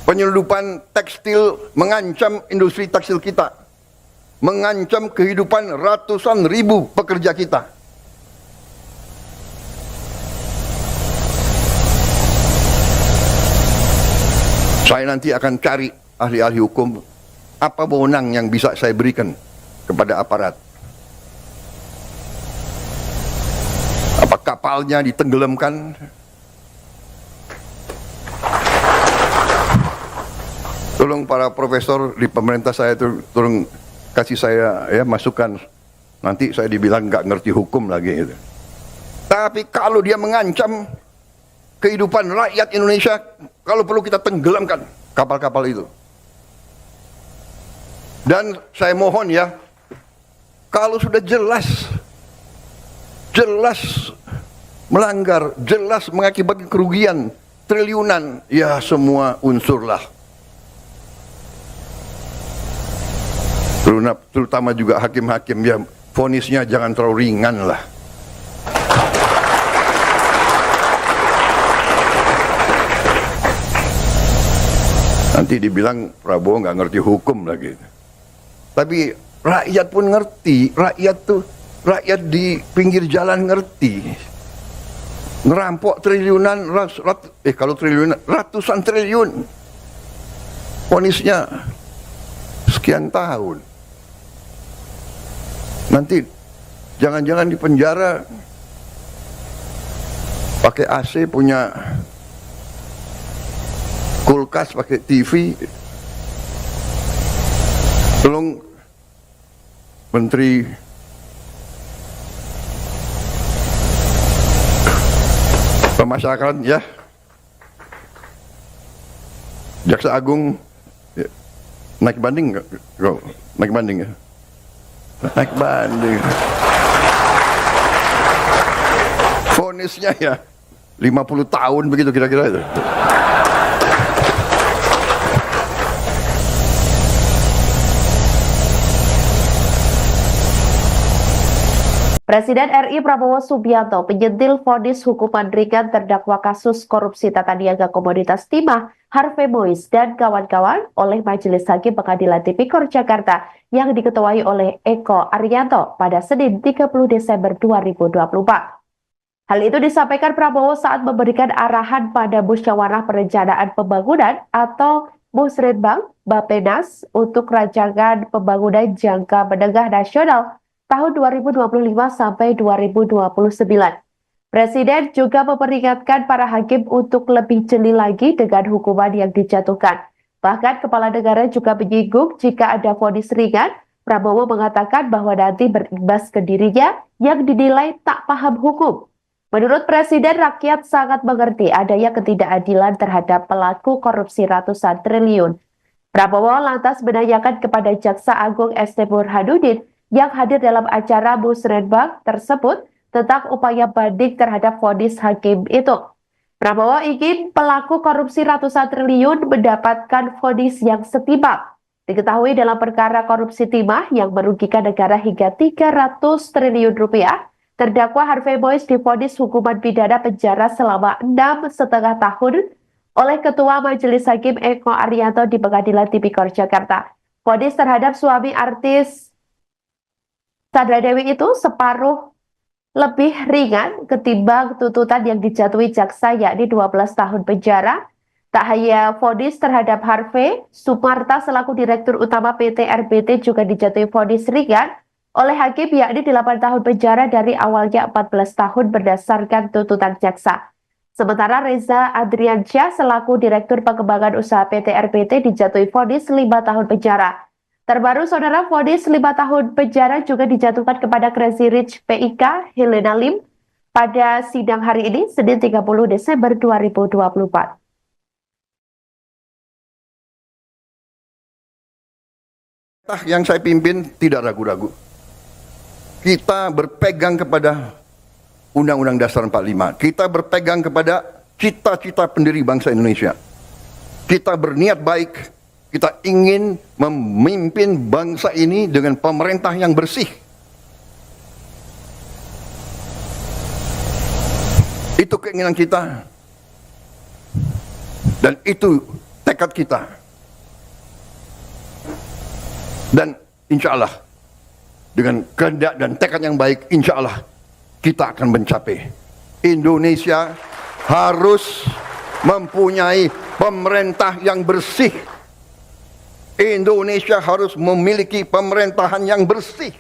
Penyelundupan tekstil mengancam industri tekstil kita. Mengancam kehidupan ratusan ribu pekerja kita. Saya nanti akan cari ahli-ahli hukum, apa wewenang yang bisa saya berikan kepada aparat. Apa kapalnya ditenggelamkan? Tolong para profesor di pemerintah saya itu tolong kasih saya ya masukan. Nanti saya dibilang nggak ngerti hukum lagi gitu. Tapi kalau dia mengancam kehidupan rakyat Indonesia, kalau perlu kita tenggelamkan kapal-kapal itu. Dan saya mohon ya, kalau sudah jelas melanggar, jelas mengakibatkan kerugian triliunan, ya semua unsurlah terutama juga hakim-hakim ya, vonisnya jangan terlalu ringan lah. Nanti dibilang Prabowo nggak ngerti hukum lagi. Tapi rakyat pun ngerti, rakyat di pinggir jalan ngerti. Ngerampok triliunan, kalau triliunan, ratusan triliun. Vonisnya sekian tahun. Nanti jangan-jangan di penjara pakai AC, punya kulkas, pakai TV. Tolong Menteri Pemasyarakatan ya, Jaksa Agung ya, naik banding nggak? Naik banding ya? Naik banding. Vonisnya ya 50 tahun begitu kira-kira itu. Presiden RI Prabowo Subianto menyentil vonis hukuman ringan terdakwa kasus korupsi tata niaga komoditas timah Harvey Mois dan kawan-kawan oleh Majelis Hakim Pengadilan Tipikor Jakarta yang diketuai oleh Eko Arianto pada Senin 30 Desember 2024. Hal itu disampaikan Prabowo saat memberikan arahan pada Musyawarah Perencanaan Pembangunan atau Musrenbang Bappenas untuk rancangan pembangunan jangka menengah nasional tahun 2025 sampai 2029. Presiden juga memperingatkan para hakim untuk lebih jeli lagi dengan hukuman yang dijatuhkan. Bahkan Kepala Negara juga menyinggung jika ada vonis ringan, Prabowo mengatakan bahwa nanti berimbas ke dirinya yang dinilai tak paham hukum. Menurut Presiden, rakyat sangat mengerti adanya ketidakadilan terhadap pelaku korupsi ratusan triliun. Prabowo lantas menanyakan kepada Jaksa Agung ST Burhanuddin yang hadir dalam acara Musrenbang tersebut tentang upaya banding terhadap vonis hakim itu. Prabowo ingin pelaku korupsi ratusan triliun mendapatkan vonis yang setimpal. Diketahui dalam perkara korupsi timah yang merugikan negara hingga 300 triliun rupiah, terdakwa Harvey Mois divonis hukuman pidana penjara selama 6,5 tahun oleh Ketua Majelis Hakim Eko Arianto di Pengadilan Tipikor Jakarta. Vonis terhadap suami artis Sandra Dewi itu separuh lebih ringan ketimbang tuntutan yang dijatuhi jaksa, yakni 12 tahun penjara. Tak hanya vonis terhadap Harvey, Sumarta selaku Direktur Utama PT RBT juga dijatuhi vonis ringan oleh hakim, yakni 8 tahun penjara dari awalnya 14 tahun berdasarkan tuntutan jaksa. Sementara Reza Adriansyah selaku Direktur Pengembangan Usaha PT RBT dijatuhi vonis 5 tahun penjara. Terbaru, saudara, vonis 5 tahun penjara juga dijatuhkan kepada Crazy Rich PIK Helena Lim pada sidang hari ini, Senin 30 Desember 2024. Yang saya pimpin tidak ragu-ragu. Kita berpegang kepada Undang-Undang Dasar 45. Kita berpegang kepada cita-cita pendiri bangsa Indonesia. Kita berniat baik. Kita ingin memimpin bangsa ini dengan pemerintah yang bersih. Itu keinginan kita. Dan itu tekad kita. Dan insya Allah, dengan kehendak dan tekad yang baik, insya Allah kita akan mencapai. Indonesia harus mempunyai pemerintah yang bersih. Indonesia harus memiliki pemerintahan yang bersih.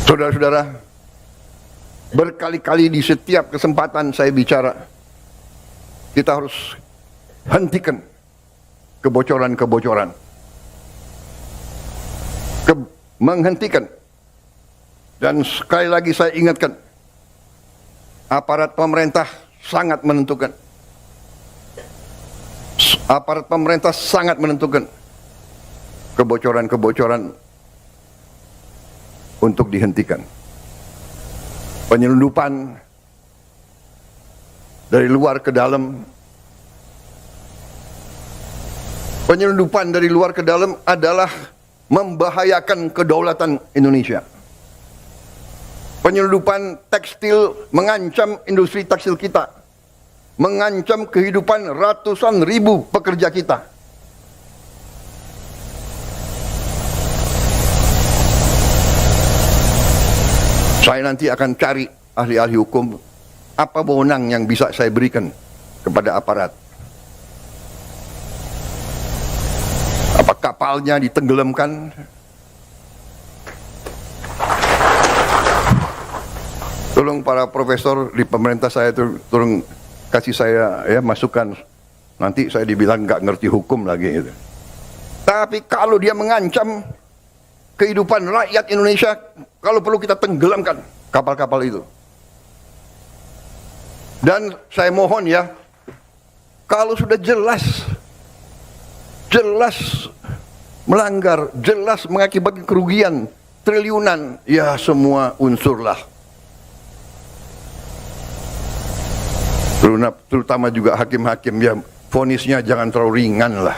Saudara-saudara, berkali-kali di setiap kesempatan saya bicara, kita harus hentikan kebocoran-kebocoran. Menghentikan. Dan sekali lagi saya ingatkan, aparat pemerintah sangat menentukan. Aparat pemerintah sangat menentukan kebocoran-kebocoran untuk dihentikan. Penyelundupan dari luar ke dalam Penyelundupan dari luar ke dalam adalah membahayakan kedaulatan Indonesia. Penyelundupan tekstil mengancam industri tekstil kita, mengancam kehidupan ratusan ribu pekerja kita. Saya nanti akan cari ahli-ahli hukum, apa wewenang yang bisa saya berikan kepada aparat. Apa kapalnya ditenggelamkan? Tolong para profesor di pemerintah saya tolong kasih saya ya masukan. Nanti saya dibilang nggak ngerti hukum lagi gitu. Tapi kalau dia mengancam kehidupan rakyat Indonesia, kalau perlu kita tenggelamkan kapal-kapal itu. Dan saya mohon ya, kalau sudah jelas melanggar, jelas mengakibatkan kerugian triliunan, ya semua unsurlah. Terutama juga hakim-hakim, ya vonisnya jangan terlalu ringan lah.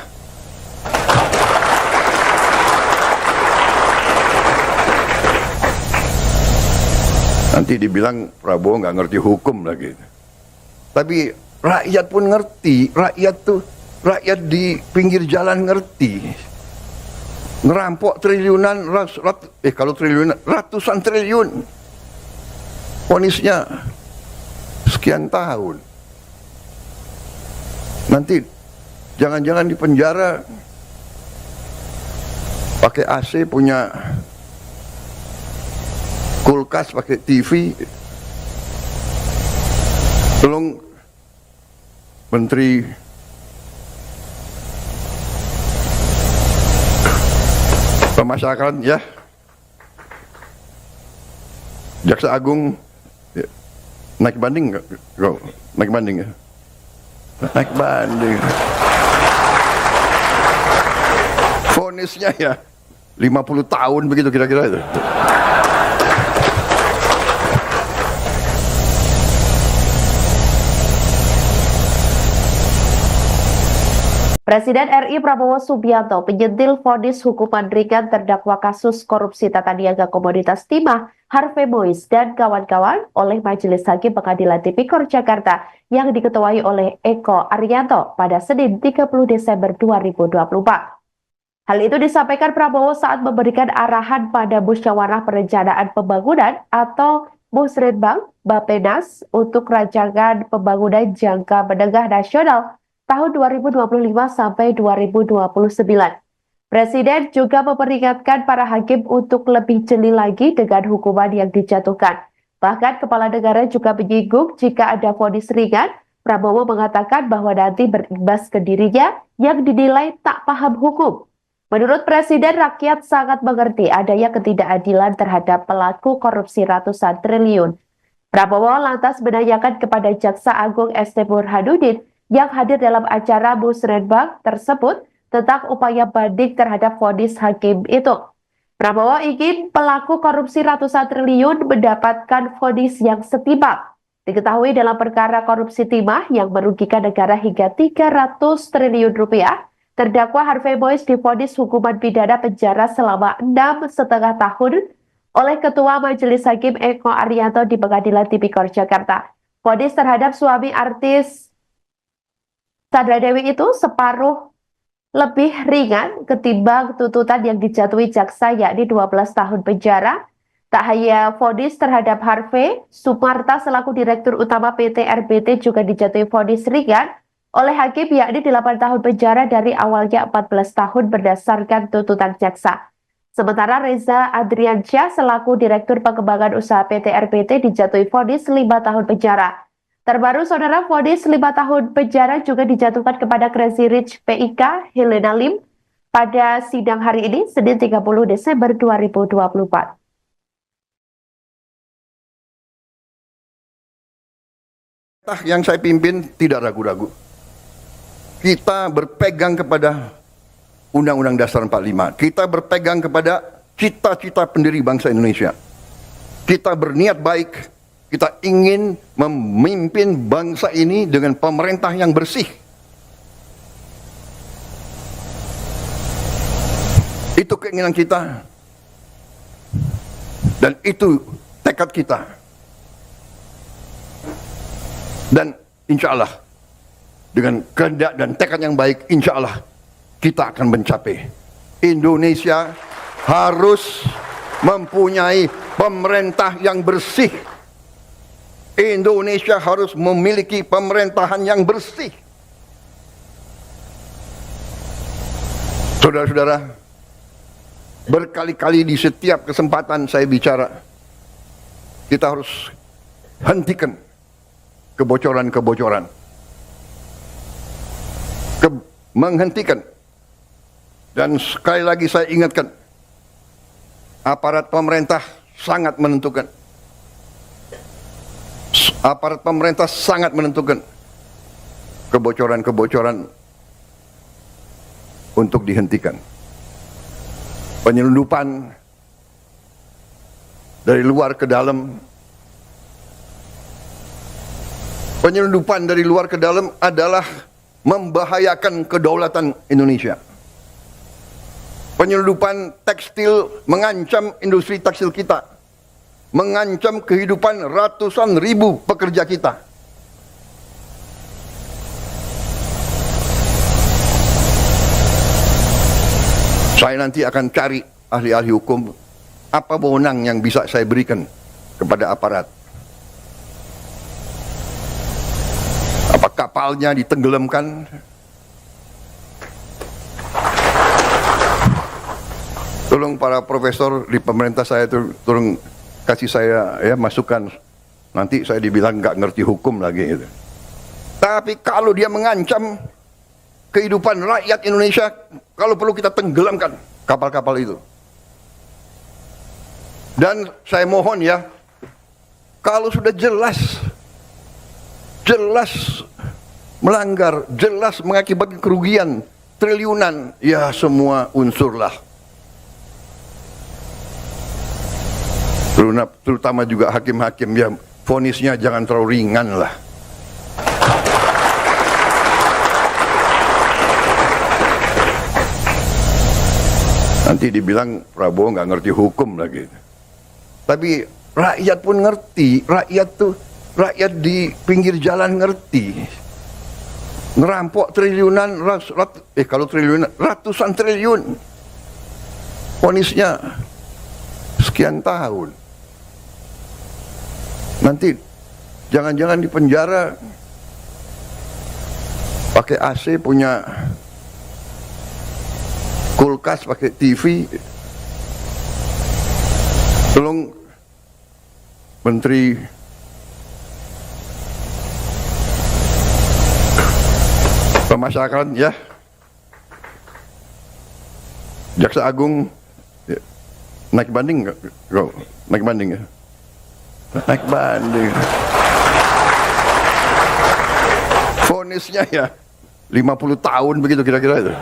Nanti dibilang Prabowo nggak ngerti hukum lagi. Tapi rakyat pun ngerti, rakyat di pinggir jalan ngerti. Ngerampok triliunan, kalau triliunan, ratusan triliun. Vonisnya sekian tahun. Nanti jangan-jangan di penjara pakai AC, punya kulkas, pakai TV. Tolong Menteri Pemasyarakatan ya, Jaksa Agung ya, naik banding nggak? Naik banding ya? Naik banding. Vonisnya ya 50 tahun begitu kira-kira itu. Presiden RI Prabowo Subianto menyentil vonis hukuman ringan terdakwa kasus korupsi tata niaga komoditas timah Harvey Mois dan kawan-kawan oleh Majelis Hakim Pengadilan Tipikor Jakarta yang diketuai oleh Eko Arianto pada Senin 30 Desember 2024. Hal itu disampaikan Prabowo saat memberikan arahan pada Musyawarah Perencanaan Pembangunan atau Musrenbang Bappenas untuk rancangan pembangunan jangka menengah nasional tahun 2025 sampai 2029. Presiden juga memperingatkan para hakim untuk lebih jeli lagi dengan hukuman yang dijatuhkan. Bahkan Kepala Negara juga menyinggung jika ada vonis ringan, Prabowo mengatakan bahwa nanti berimbas ke dirinya yang dinilai tak paham hukum. Menurut Presiden, rakyat sangat mengerti adanya ketidakadilan terhadap pelaku korupsi ratusan triliun. Prabowo lantas menanyakan kepada Jaksa Agung ST Burhanuddin yang hadir dalam acara Musrenbang tersebut tentang upaya banding terhadap vonis hakim itu. Prabowo ingin pelaku korupsi ratusan triliun mendapatkan vonis yang setimpal. Diketahui dalam perkara korupsi timah yang merugikan negara hingga 300 triliun rupiah, terdakwa Harvey Mois divonis hukuman pidana penjara selama 6,5 tahun oleh Ketua Majelis Hakim Eko Arianto di Pengadilan Tipikor Jakarta. Vonis terhadap suami artis Sandra Dewi itu separuh lebih ringan ketimbang tuntutan yang dijatuhi jaksa, yakni 12 tahun penjara. Tak hanya vonis terhadap Harvey, Sumarta selaku Direktur Utama PT RBT juga dijatuhi vonis ringan oleh hakim, yakni 8 tahun penjara dari awalnya 14 tahun berdasarkan tuntutan jaksa. Sementara Reza Adriansyah selaku Direktur Pengembangan Usaha PT RBT dijatuhi vonis 5 tahun penjara. Terbaru, saudara, vonis 5 tahun penjara juga dijatuhkan kepada Crazy Rich PIK Helena Lim pada sidang hari ini, Senin 30 Desember 2024. Yang saya pimpin tidak ragu-ragu. Kita berpegang kepada Undang-Undang Dasar 45. Kita berpegang kepada cita-cita pendiri bangsa Indonesia. Kita berniat baik. Kita ingin memimpin bangsa ini dengan pemerintah yang bersih. Itu keinginan kita. Dan itu tekad kita. Dan insya Allah, dengan kehendak dan tekad yang baik, insya Allah kita akan mencapai. Indonesia harus mempunyai pemerintah yang bersih. Indonesia harus memiliki pemerintahan yang bersih. Saudara-saudara, berkali-kali di setiap kesempatan saya bicara, kita harus hentikan kebocoran-kebocoran. Menghentikan. Dan sekali lagi saya ingatkan, aparat pemerintah sangat menentukan. Aparat pemerintah sangat menentukan kebocoran-kebocoran untuk dihentikan. Penyelundupan dari luar ke dalam. Penyelundupan dari luar ke dalam adalah membahayakan kedaulatan Indonesia. Penyelundupan tekstil mengancam industri tekstil kita, mengancam kehidupan ratusan ribu pekerja kita. Saya nanti akan cari ahli-ahli hukum, apa wewenang yang bisa saya berikan kepada aparat. Apa kapalnya ditenggelamkan? Tolong para profesor di pemerintah saya tolong kasih saya ya masukan. Nanti saya dibilang nggak ngerti hukum lagi. Gitu. Tapi kalau dia mengancam kehidupan rakyat Indonesia, kalau perlu kita tenggelamkan kapal-kapal itu. Dan saya mohon ya, kalau sudah jelas melanggar, jelas mengakibatkan kerugian triliunan, ya semua unsurlah. Terutama juga hakim-hakim, ya vonisnya jangan terlalu ringan lah. Nanti dibilang Prabowo nggak ngerti hukum lagi. Tapi rakyat pun ngerti, rakyat di pinggir jalan ngerti. Ngerampok triliunan, kalau triliunan, ratusan triliun. Vonisnya sekian tahun. Nanti jangan-jangan di penjara pakai AC, punya kulkas, pakai TV. Tolong Menteri Pemasyarakatan ya, Jaksa Agung ya. Naik banding nggak? Naik banding ya? Naik banding. Vonisnya ya 50 tahun begitu kira-kira itu.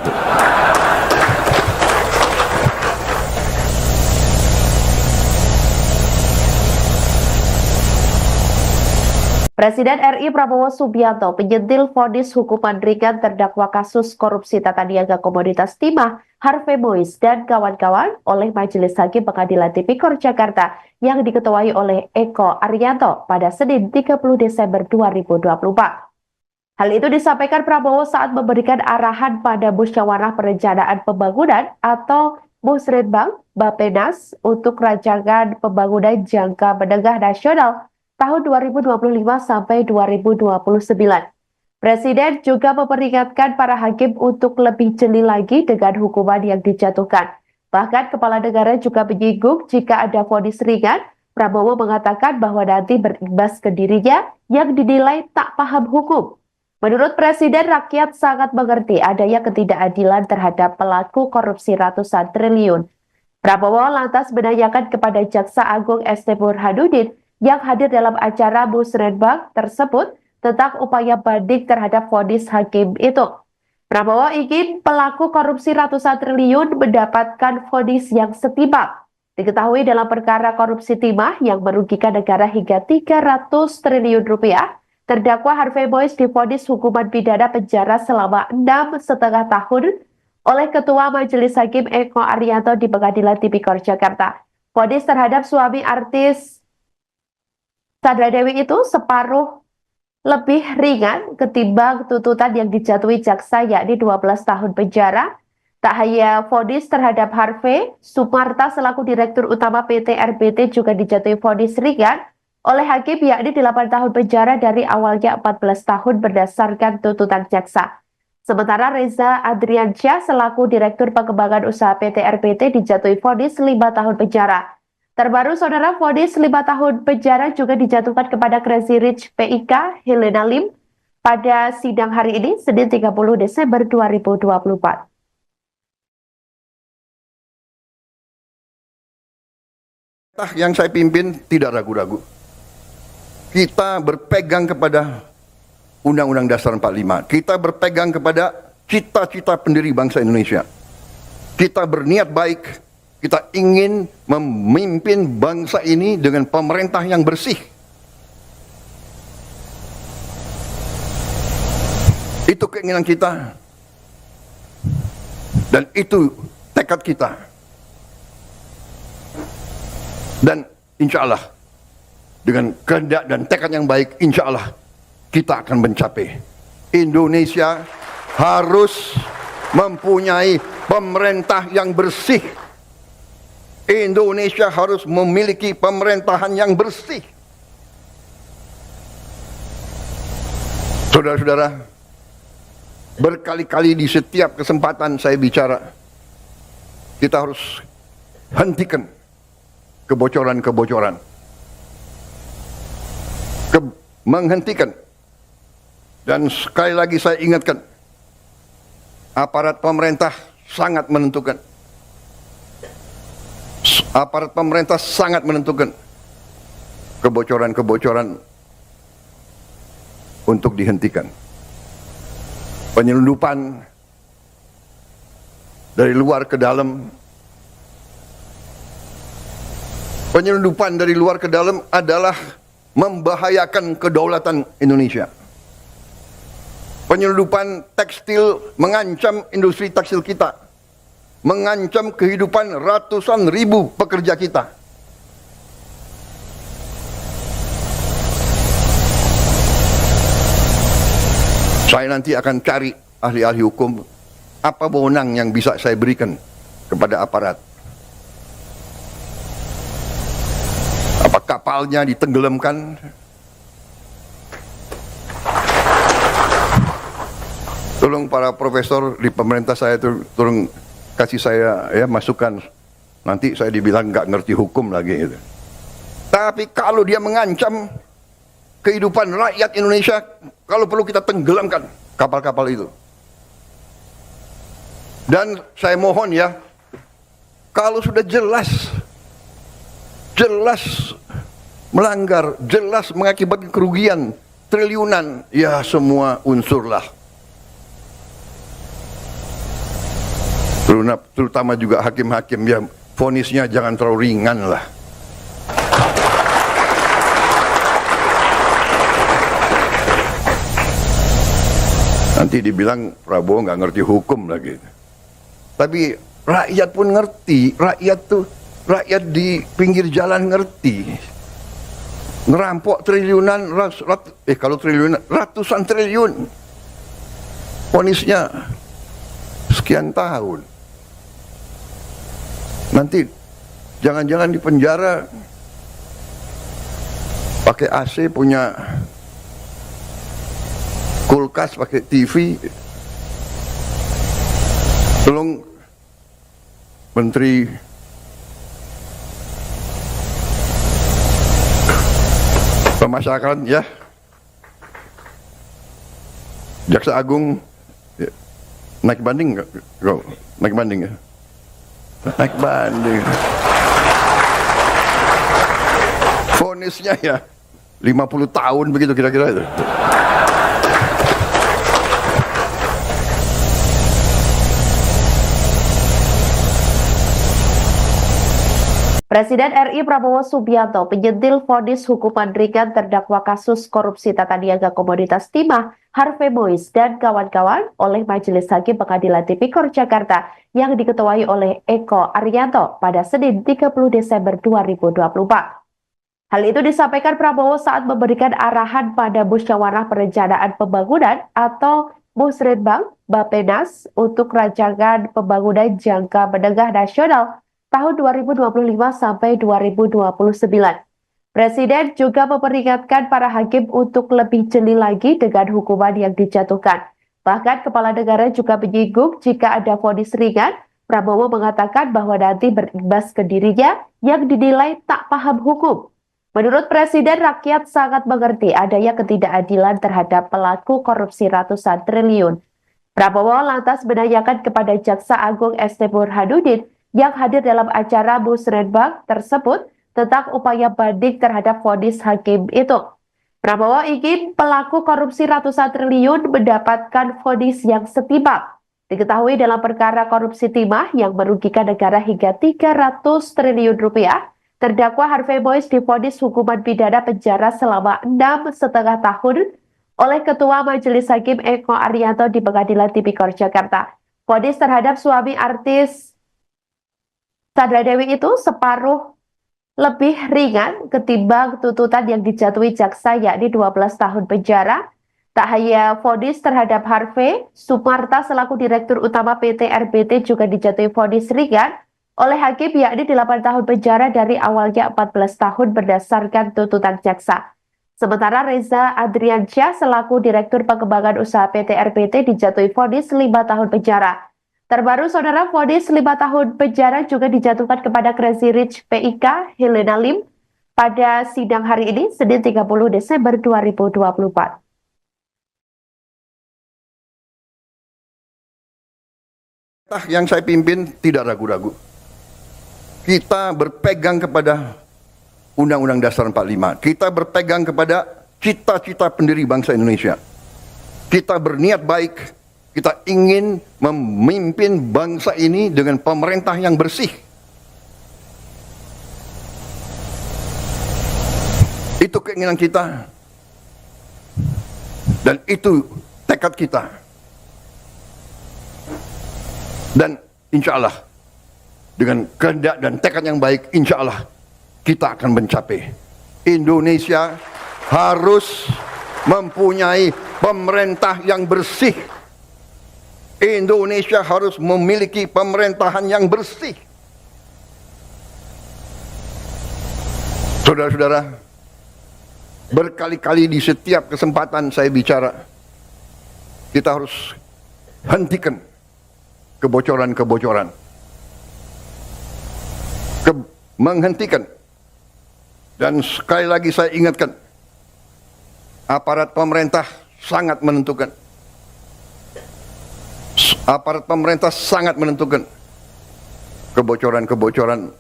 Presiden RI Prabowo Subianto penyentil vonis hukuman ringan terdakwa kasus korupsi tata niaga komoditas timah Harvey Mois dan kawan-kawan oleh Majelis Hakim Pengadilan Tipikor Jakarta yang diketuai oleh Eko Arianto pada Senin 30 Desember 2024. Hal itu disampaikan Prabowo saat memberikan arahan pada Musyawarah Perencanaan Pembangunan atau Musrenbang Bappenas untuk rancangan pembangunan jangka menengah nasional tahun 2025 sampai 2029. Presiden juga memperingatkan para hakim untuk lebih jeli lagi dengan hukuman yang dijatuhkan. Bahkan kepala negara juga menyinggung jika ada vonis ringan, Prabowo mengatakan bahwa nanti berimbas ke dirinya yang dinilai tak paham hukum. Menurut Presiden, rakyat sangat mengerti adanya ketidakadilan terhadap pelaku korupsi ratusan triliun. Prabowo lantas menanyakan kepada Jaksa Agung ST Burhanuddin yang hadir dalam acara Musrenbang tersebut tentang upaya banding terhadap vonis hakim itu. Prabowo ingin pelaku korupsi ratusan triliun mendapatkan vonis yang setimpal. Diketahui dalam perkara korupsi timah yang merugikan negara hingga 300 triliun rupiah, terdakwa Harvey Mois divonis hukuman pidana penjara selama 6,5 tahun oleh Ketua Majelis Hakim Eko Arianto di Pengadilan Tipikor Jakarta. Vonis terhadap suami artis Sandra Dewi itu separuh lebih ringan ketimbang tuntutan yang dijatuhi jaksa, yakni 12 tahun penjara. Tak hanya vonis terhadap Harvey, Sumarta selaku Direktur Utama PT RBT juga dijatuhi vonis ringan oleh hakim, yakni 8 tahun penjara dari awalnya 14 tahun berdasarkan tuntutan jaksa. Sementara Reza Adriansyah selaku Direktur Pengembangan Usaha PT RBT dijatuhi vonis 5 tahun penjara. Terbaru, saudara, vonis 5 tahun penjara juga dijatuhkan kepada Crazy Rich PIK Helena Lim pada sidang hari ini, Senin 30 Desember 2024. Yang saya pimpin tidak ragu-ragu. Kita berpegang kepada Undang-Undang Dasar 45. Kita berpegang kepada cita-cita pendiri bangsa Indonesia. Kita berniat baik. Kita ingin memimpin bangsa ini dengan pemerintah yang bersih. Itu keinginan kita. Dan itu tekad kita. Dan insya Allah, dengan kehendak dan tekad yang baik, insya Allah kita akan mencapai. Indonesia harus mempunyai pemerintah yang bersih. Indonesia harus memiliki pemerintahan yang bersih. Saudara-saudara, berkali-kali di setiap kesempatan saya bicara, kita harus hentikan kebocoran-kebocoran. Menghentikan. Dan sekali lagi saya ingatkan, aparat pemerintah sangat menentukan. Aparat pemerintah sangat menentukan kebocoran-kebocoran untuk dihentikan. Penyelundupan dari luar ke dalam. Penyelundupan dari luar ke dalam adalah membahayakan kedaulatan Indonesia. Penyelundupan tekstil mengancam industri tekstil kita, mengancam kehidupan ratusan ribu pekerja kita. Saya nanti akan cari ahli-ahli hukum, apa wewenang yang bisa saya berikan kepada aparat. Apa kapalnya ditenggelamkan? Tolong para profesor di pemerintah saya tolong kasih saya ya masukan. Nanti saya dibilang nggak ngerti hukum lagi gitu. Tapi kalau dia mengancam kehidupan rakyat Indonesia, kalau perlu kita tenggelamkan kapal-kapal itu. Dan saya mohon ya, kalau sudah jelas melanggar, jelas mengakibatkan kerugian triliunan, ya semua unsurlah. Terutama juga hakim-hakim, ya vonisnya jangan terlalu ringan lah. Nanti dibilang Prabowo nggak ngerti hukum lagi. Tapi rakyat pun ngerti, rakyat di pinggir jalan ngerti. Ngerampok triliunan, kalau triliunan, ratusan triliun. Vonisnya sekian tahun. Nanti jangan-jangan di penjara pakai AC, punya kulkas, pakai TV. Tolong Menteri Pemasyarakatan ya, Jaksa Agung ya, naik banding nggak? Naik banding ya? Naik banding. Vonisnya ya 50 tahun begitu kira-kira itu. Presiden RI Prabowo Subianto menyentil vonis hukuman ringan terdakwa kasus korupsi tata niaga komoditas timah Harvey Mois dan kawan-kawan oleh Majelis Hakim Pengadilan Tipikor Jakarta yang diketuai oleh Eko Arianto pada Senin 30 Desember 2024. Hal itu disampaikan Prabowo saat memberikan arahan pada Musyawarah Perencanaan Pembangunan atau Musrenbang Bappenas untuk rancangan pembangunan jangka menengah nasional tahun 2025 sampai 2029. Presiden juga memperingatkan para hakim untuk lebih jeli lagi dengan hukuman yang dijatuhkan. Bahkan kepala negara juga menyinggung jika ada vonis ringan, Prabowo mengatakan bahwa nanti berimbas ke dirinya yang dinilai tak paham hukum. Menurut Presiden, rakyat sangat mengerti adanya ketidakadilan terhadap pelaku korupsi ratusan triliun. Prabowo lantas menanyakan kepada Jaksa Agung ST Burhanuddin yang hadir dalam acara Musrenbang tersebut tentang upaya banding terhadap vonis hakim itu. Prabowo ingin pelaku korupsi ratusan triliun mendapatkan vonis yang setimpal. Diketahui dalam perkara korupsi timah yang merugikan negara hingga 300 triliun rupiah, terdakwa Harvey Mois divonis hukuman pidana penjara selama 6,5 tahun oleh Ketua Majelis Hakim Eko Arianto di Pengadilan Tipikor Jakarta. Vonis terhadap suami artis Sandra Dewi itu separuh lebih ringan ketimbang tuntutan yang dijatuhi jaksa, yakni 12 tahun penjara. Tak hanya vonis terhadap Harvey, Sumarta selaku Direktur Utama PT RBT juga dijatuhi vonis ringan oleh hakim, yakni 8 tahun penjara dari awalnya 14 tahun berdasarkan tuntutan jaksa. Sementara Reza Adriansyah selaku Direktur Pengembangan Usaha PT RBT dijatuhi vonis 5 tahun penjara. Terbaru, saudara, vonis 5 tahun penjara juga dijatuhkan kepada Crazy Rich PIK Helena Lim pada sidang hari ini, Senin 30 Desember 2024. Yang saya pimpin tidak ragu-ragu. Kita berpegang kepada Undang-Undang Dasar 45. Kita berpegang kepada cita-cita pendiri bangsa Indonesia. Kita berniat baik, kita ingin memimpin bangsa ini dengan pemerintah yang bersih. Itu keinginan kita. Dan itu tekad kita. Dan insya Allah, dengan kehendak dan tekad yang baik, insya Allah kita akan mencapai. Indonesia harus mempunyai pemerintah yang bersih. Indonesia harus memiliki pemerintahan yang bersih. Saudara-saudara, berkali-kali di setiap kesempatan saya bicara, kita harus hentikan kebocoran-kebocoran. Menghentikan. Dan sekali lagi saya ingatkan, aparat pemerintah sangat menentukan. Aparat pemerintah sangat menentukan kebocoran-kebocoran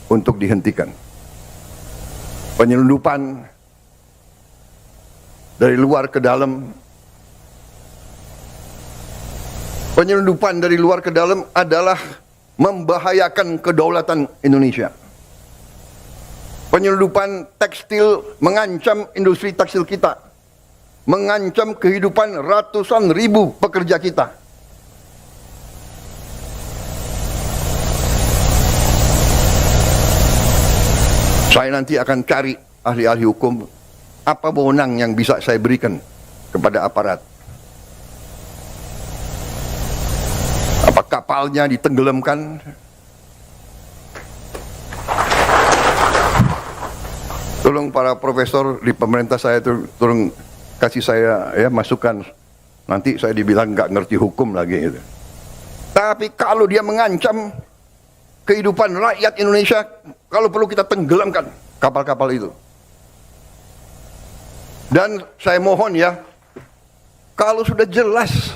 untuk dihentikan. Penyelundupan dari luar ke dalam. Penyelundupan dari luar ke dalam adalah membahayakan kedaulatan Indonesia. Penyelundupan tekstil mengancam industri tekstil kita, mengancam kehidupan ratusan ribu pekerja kita. Saya nanti akan cari ahli-ahli hukum, apa wewenang yang bisa saya berikan kepada aparat. Apa kapalnya ditenggelamkan? Tolong para profesor di pemerintah saya itu tolong kasih saya ya masukan. Nanti saya dibilang nggak ngerti hukum lagi gitu. Tapi kalau dia mengancam kehidupan rakyat Indonesia, kalau perlu kita tenggelamkan kapal-kapal itu. Dan saya mohon ya, kalau sudah jelas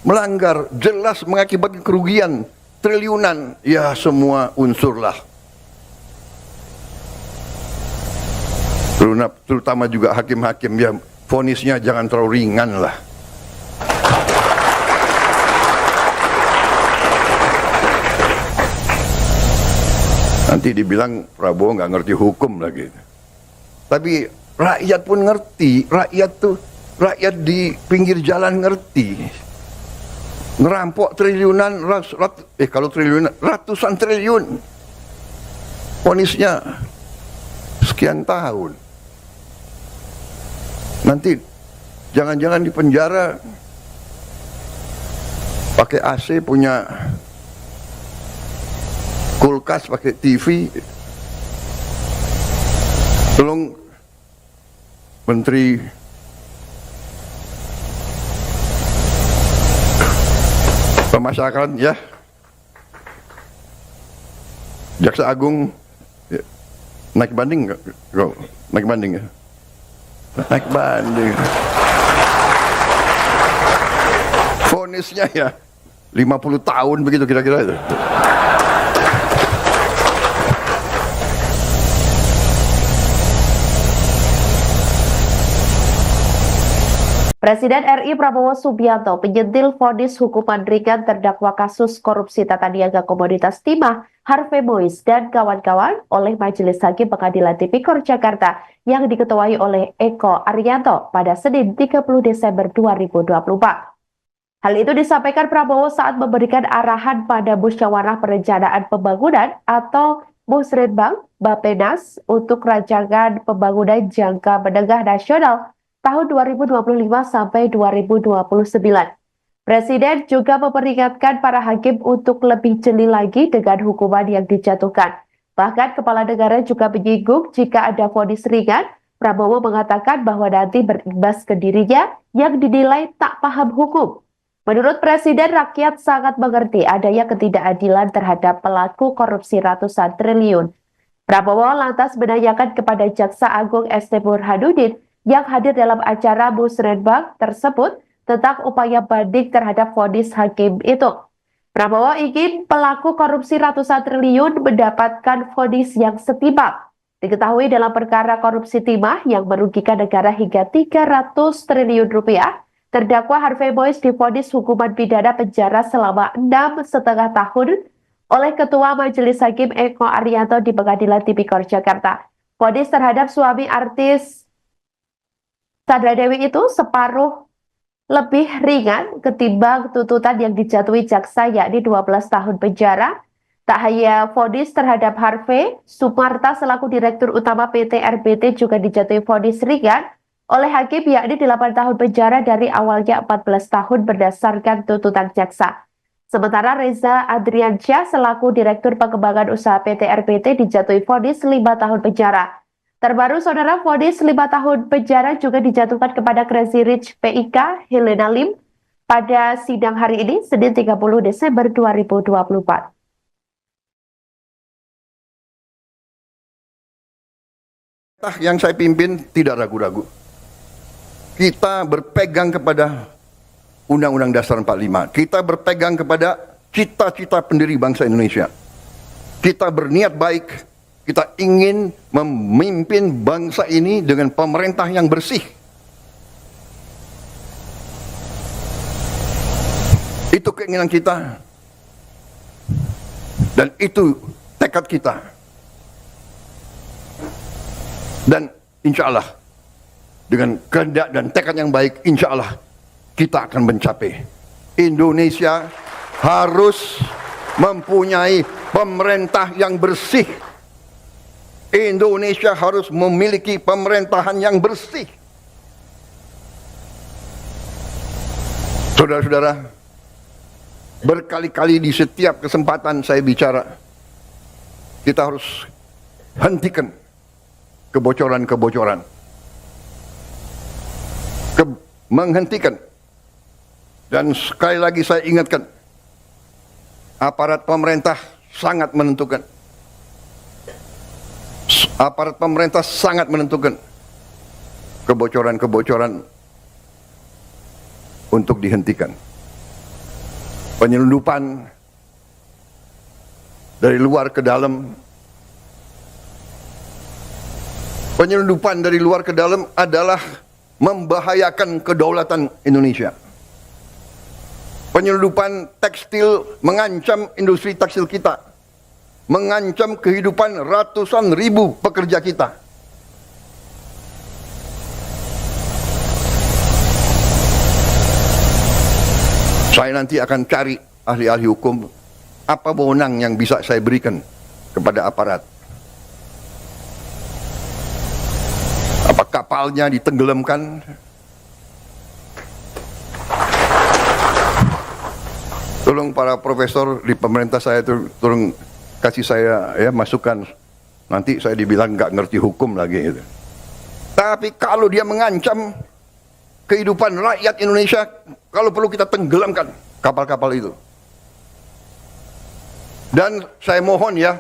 melanggar, jelas mengakibatkan kerugian triliunan, ya semua unsurlah. Terutama juga hakim-hakim, ya vonisnya jangan terlalu ringan lah. Nanti dibilang Prabowo nggak ngerti hukum lagi. Tapi Rakyat pun ngerti, rakyat di pinggir jalan ngerti. Ngerampok triliunan, kalau triliunan, ratusan triliun. Vonisnya sekian tahun. Nanti jangan-jangan di penjara pakai AC, punya kulkas, pakai TV. Tolong Menteri Pemasyarakatan ya, Jaksa Agung ya, naik banding nggak? Naik banding ya? Naik banding. Vonisnya ya 50 tahun begitu kira-kira itu. Presiden RI Prabowo Subianto menyentil vonis hukuman ringan terdakwa kasus korupsi tata niaga komoditas timah Harvey Mois dan kawan-kawan oleh Majelis Hakim Pengadilan Tipikor Jakarta yang diketuai oleh Eko Arianto pada Senin 30 Desember 2024. Hal itu disampaikan Prabowo saat memberikan arahan pada Musyawarah Perencanaan Pembangunan atau Musrenbang Bappenas untuk rancangan pembangunan jangka menengah nasional tahun 2025 sampai 2029. Presiden juga memperingatkan para hakim untuk lebih jeli lagi dengan hukuman yang dijatuhkan. Bahkan Kepala Negara juga menyinggung jika ada vonis ringan, Prabowo mengatakan bahwa nanti berimbas ke dirinya yang dinilai tak paham hukum. Menurut Presiden, rakyat sangat mengerti adanya ketidakadilan terhadap pelaku korupsi ratusan triliun. Prabowo lantas menanyakan kepada Jaksa Agung ST Burhanuddin yang hadir dalam acara Musrenbang tersebut tentang upaya banding terhadap vonis hakim itu. Prabowo ingin pelaku korupsi ratusan triliun mendapatkan vonis yang setimpal. Diketahui dalam perkara korupsi timah yang merugikan negara hingga 300 triliun rupiah, terdakwa Harvey Mois divonis hukuman pidana penjara selama 6,5 tahun oleh Ketua Majelis Hakim Eko Arianto di Pengadilan Tipikor Jakarta. Vonis terhadap suami artis Sandra Dewi itu separuh lebih ringan ketimbang tuntutan yang dijatuhi jaksa, yakni 12 tahun penjara. Tak hanya vonis terhadap Harvey, Sumarta selaku Direktur Utama PT RBT juga dijatuhi vonis ringan oleh hakim, yakni 8 tahun penjara dari awalnya 14 tahun berdasarkan tuntutan jaksa. Sementara Reza Adriansyah selaku Direktur Pengembangan Usaha PT RBT dijatuhi vonis 5 tahun penjara. Terbaru, saudara, vonis 5 tahun penjara juga dijatuhkan kepada Crazy Rich PIK Helena Lim pada sidang hari ini, Senin 30 Desember 2024. Yang saya pimpin tidak ragu-ragu. Kita berpegang kepada Undang-Undang Dasar 45. Kita berpegang kepada cita-cita pendiri bangsa Indonesia. Kita berniat baik. Kita ingin memimpin bangsa ini dengan pemerintah yang bersih. Itu keinginan kita. Dan itu tekad kita. Dan insya Allah, dengan kehendak dan tekad yang baik, insya Allah kita akan mencapai. Indonesia harus mempunyai pemerintah yang bersih. Indonesia harus memiliki pemerintahan yang bersih. Saudara-saudara, berkali-kali di setiap kesempatan saya bicara, kita harus hentikan kebocoran-kebocoran. Menghentikan. Dan sekali lagi saya ingatkan, aparat pemerintah sangat menentukan. Aparat pemerintah sangat menentukan kebocoran-kebocoran untuk dihentikan. Penyelundupan dari luar ke dalam. Penyelundupan dari luar ke dalam adalah membahayakan kedaulatan Indonesia. Penyelundupan tekstil mengancam industri tekstil kita. Mengancam kehidupan ratusan ribu pekerja kita. Saya nanti akan cari ahli-ahli hukum apa wewenang yang bisa saya berikan kepada aparat. Apa kapalnya ditenggelamkan? Tolong para profesor di pemerintah saya itu tolong kasih saya ya masukan. Nanti saya dibilang nggak ngerti hukum lagi. Gitu. Tapi kalau dia mengancam kehidupan rakyat Indonesia, kalau perlu kita tenggelamkan kapal-kapal itu. Dan saya mohon ya,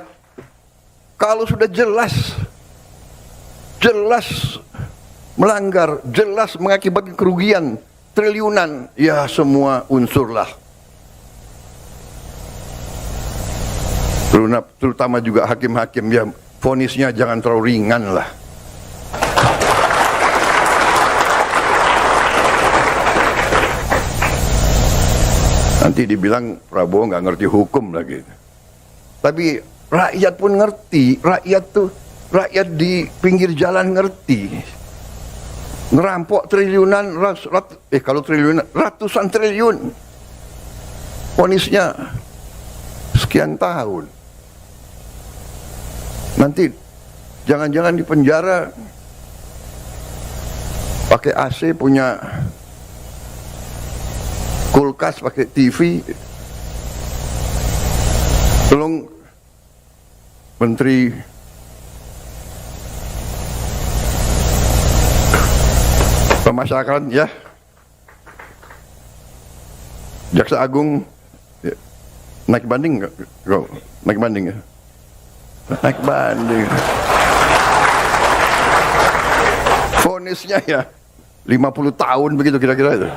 kalau sudah jelas melanggar, jelas mengakibatkan kerugian triliunan, ya semua unsurlah. Terutama juga hakim-hakim ya, vonisnya jangan terlalu ringan lah. Nanti dibilang Prabowo nggak ngerti hukum lagi. Tapi rakyat pun ngerti, rakyat di pinggir jalan ngerti. Ngerampok triliunan, kalau triliunan, ratusan triliun. Vonisnya sekian tahun. Nanti jangan-jangan di penjara pakai AC, punya kulkas, pakai TV. Tolong Menteri Pemasyarakatan ya, Jaksa Agung ya, naik banding nggak? Naik banding ya? Naik banding. Vonisnya ya 50 tahun begitu kira-kira itu.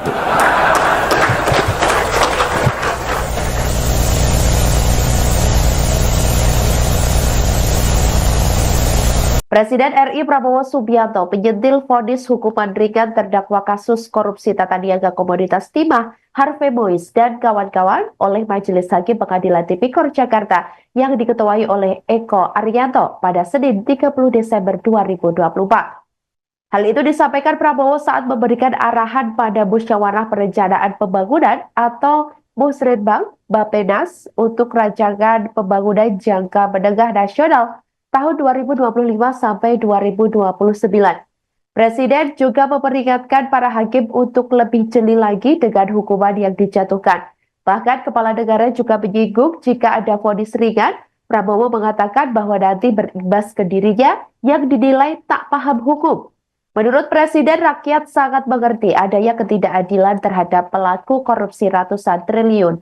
Presiden RI Prabowo Subianto penyentil vonis hukuman ringan terdakwa kasus korupsi tata niaga komoditas timah Harvey Mois dan kawan-kawan oleh Majelis Hakim Pengadilan Tipikor Jakarta yang diketuai oleh Eko Arianto pada Senin 30 Desember 2024. Hal itu disampaikan Prabowo saat memberikan arahan pada Musyawarah Perencanaan Pembangunan atau Musrenbang Bappenas untuk rancangan pembangunan jangka menengah nasional tahun 2025 sampai 2029. Presiden juga memperingatkan para hakim untuk lebih jeli lagi dengan hukuman yang dijatuhkan. Bahkan kepala negara juga menyinggung jika ada vonis ringan, Prabowo mengatakan bahwa nanti berimbas ke dirinya yang dinilai tak paham hukum. Menurut Presiden, rakyat sangat mengerti adanya ketidakadilan terhadap pelaku korupsi ratusan triliun.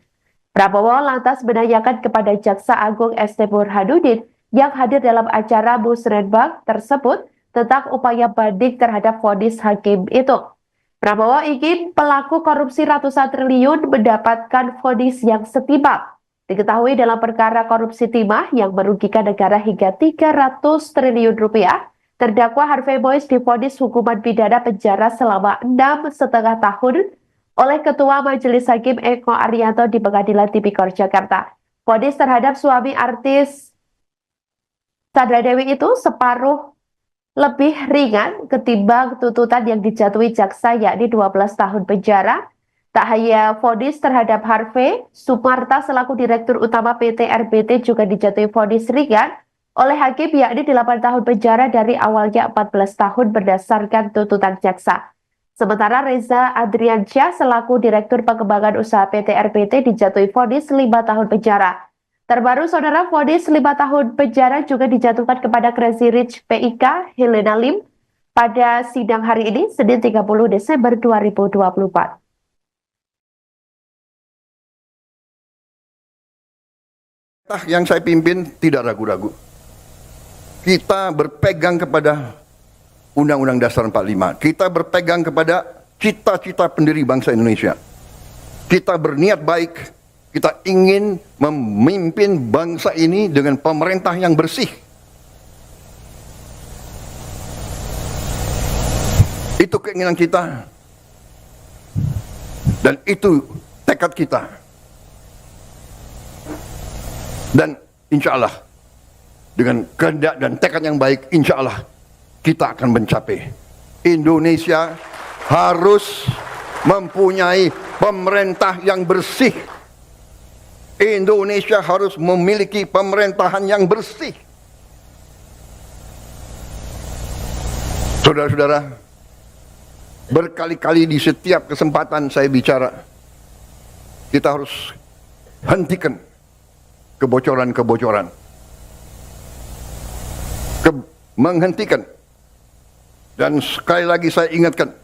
Prabowo lantas menanyakan kepada Jaksa Agung ST Burhanuddin yang hadir dalam acara Musrenbang tersebut tentang upaya banding terhadap vonis hakim itu. Prabowo ingin pelaku korupsi ratusan triliun mendapatkan vonis yang setimpal. Diketahui dalam perkara korupsi timah yang merugikan negara hingga 300 triliun rupiah, terdakwa Harvey Mois divonis hukuman pidana penjara selama 6,5 tahun oleh Ketua Majelis Hakim Eko Arianto di Pengadilan Tipikor Jakarta. Vonis terhadap suami artis Sandra Dewi itu separuh lebih ringan ketimbang tuntutan yang dijatuhi jaksa yakni 12 tahun penjara. Tak hanya vonis terhadap Harvey, Sumarta selaku Direktur Utama PT RBT juga dijatuhi vonis ringan oleh hakim yakni 8 tahun penjara dari awalnya 14 tahun berdasarkan tuntutan jaksa. Sementara Reza Adriansyah selaku Direktur Pengembangan Usaha PT RBT dijatuhi vonis 5 tahun penjara. Terbaru, saudara, vonis 5 tahun penjara juga dijatuhkan kepada Crazy Rich PIK Helena Lim pada sidang hari ini, Senin 30 Desember 2024. Yang saya pimpin tidak ragu-ragu. Kita berpegang kepada Undang-Undang Dasar 45. Kita berpegang kepada cita-cita pendiri bangsa Indonesia. Kita berniat baik. Kita ingin memimpin bangsa ini dengan pemerintah yang bersih. Itu keinginan kita. Dan itu tekad kita. Dan insya Allah, dengan kehendak dan tekad yang baik, insya Allah kita akan mencapai. Indonesia harus mempunyai pemerintah yang bersih. Indonesia harus memiliki pemerintahan yang bersih. Saudara-saudara, berkali-kali di setiap kesempatan saya bicara, kita harus hentikan kebocoran-kebocoran. Menghentikan. Dan sekali lagi saya ingatkan,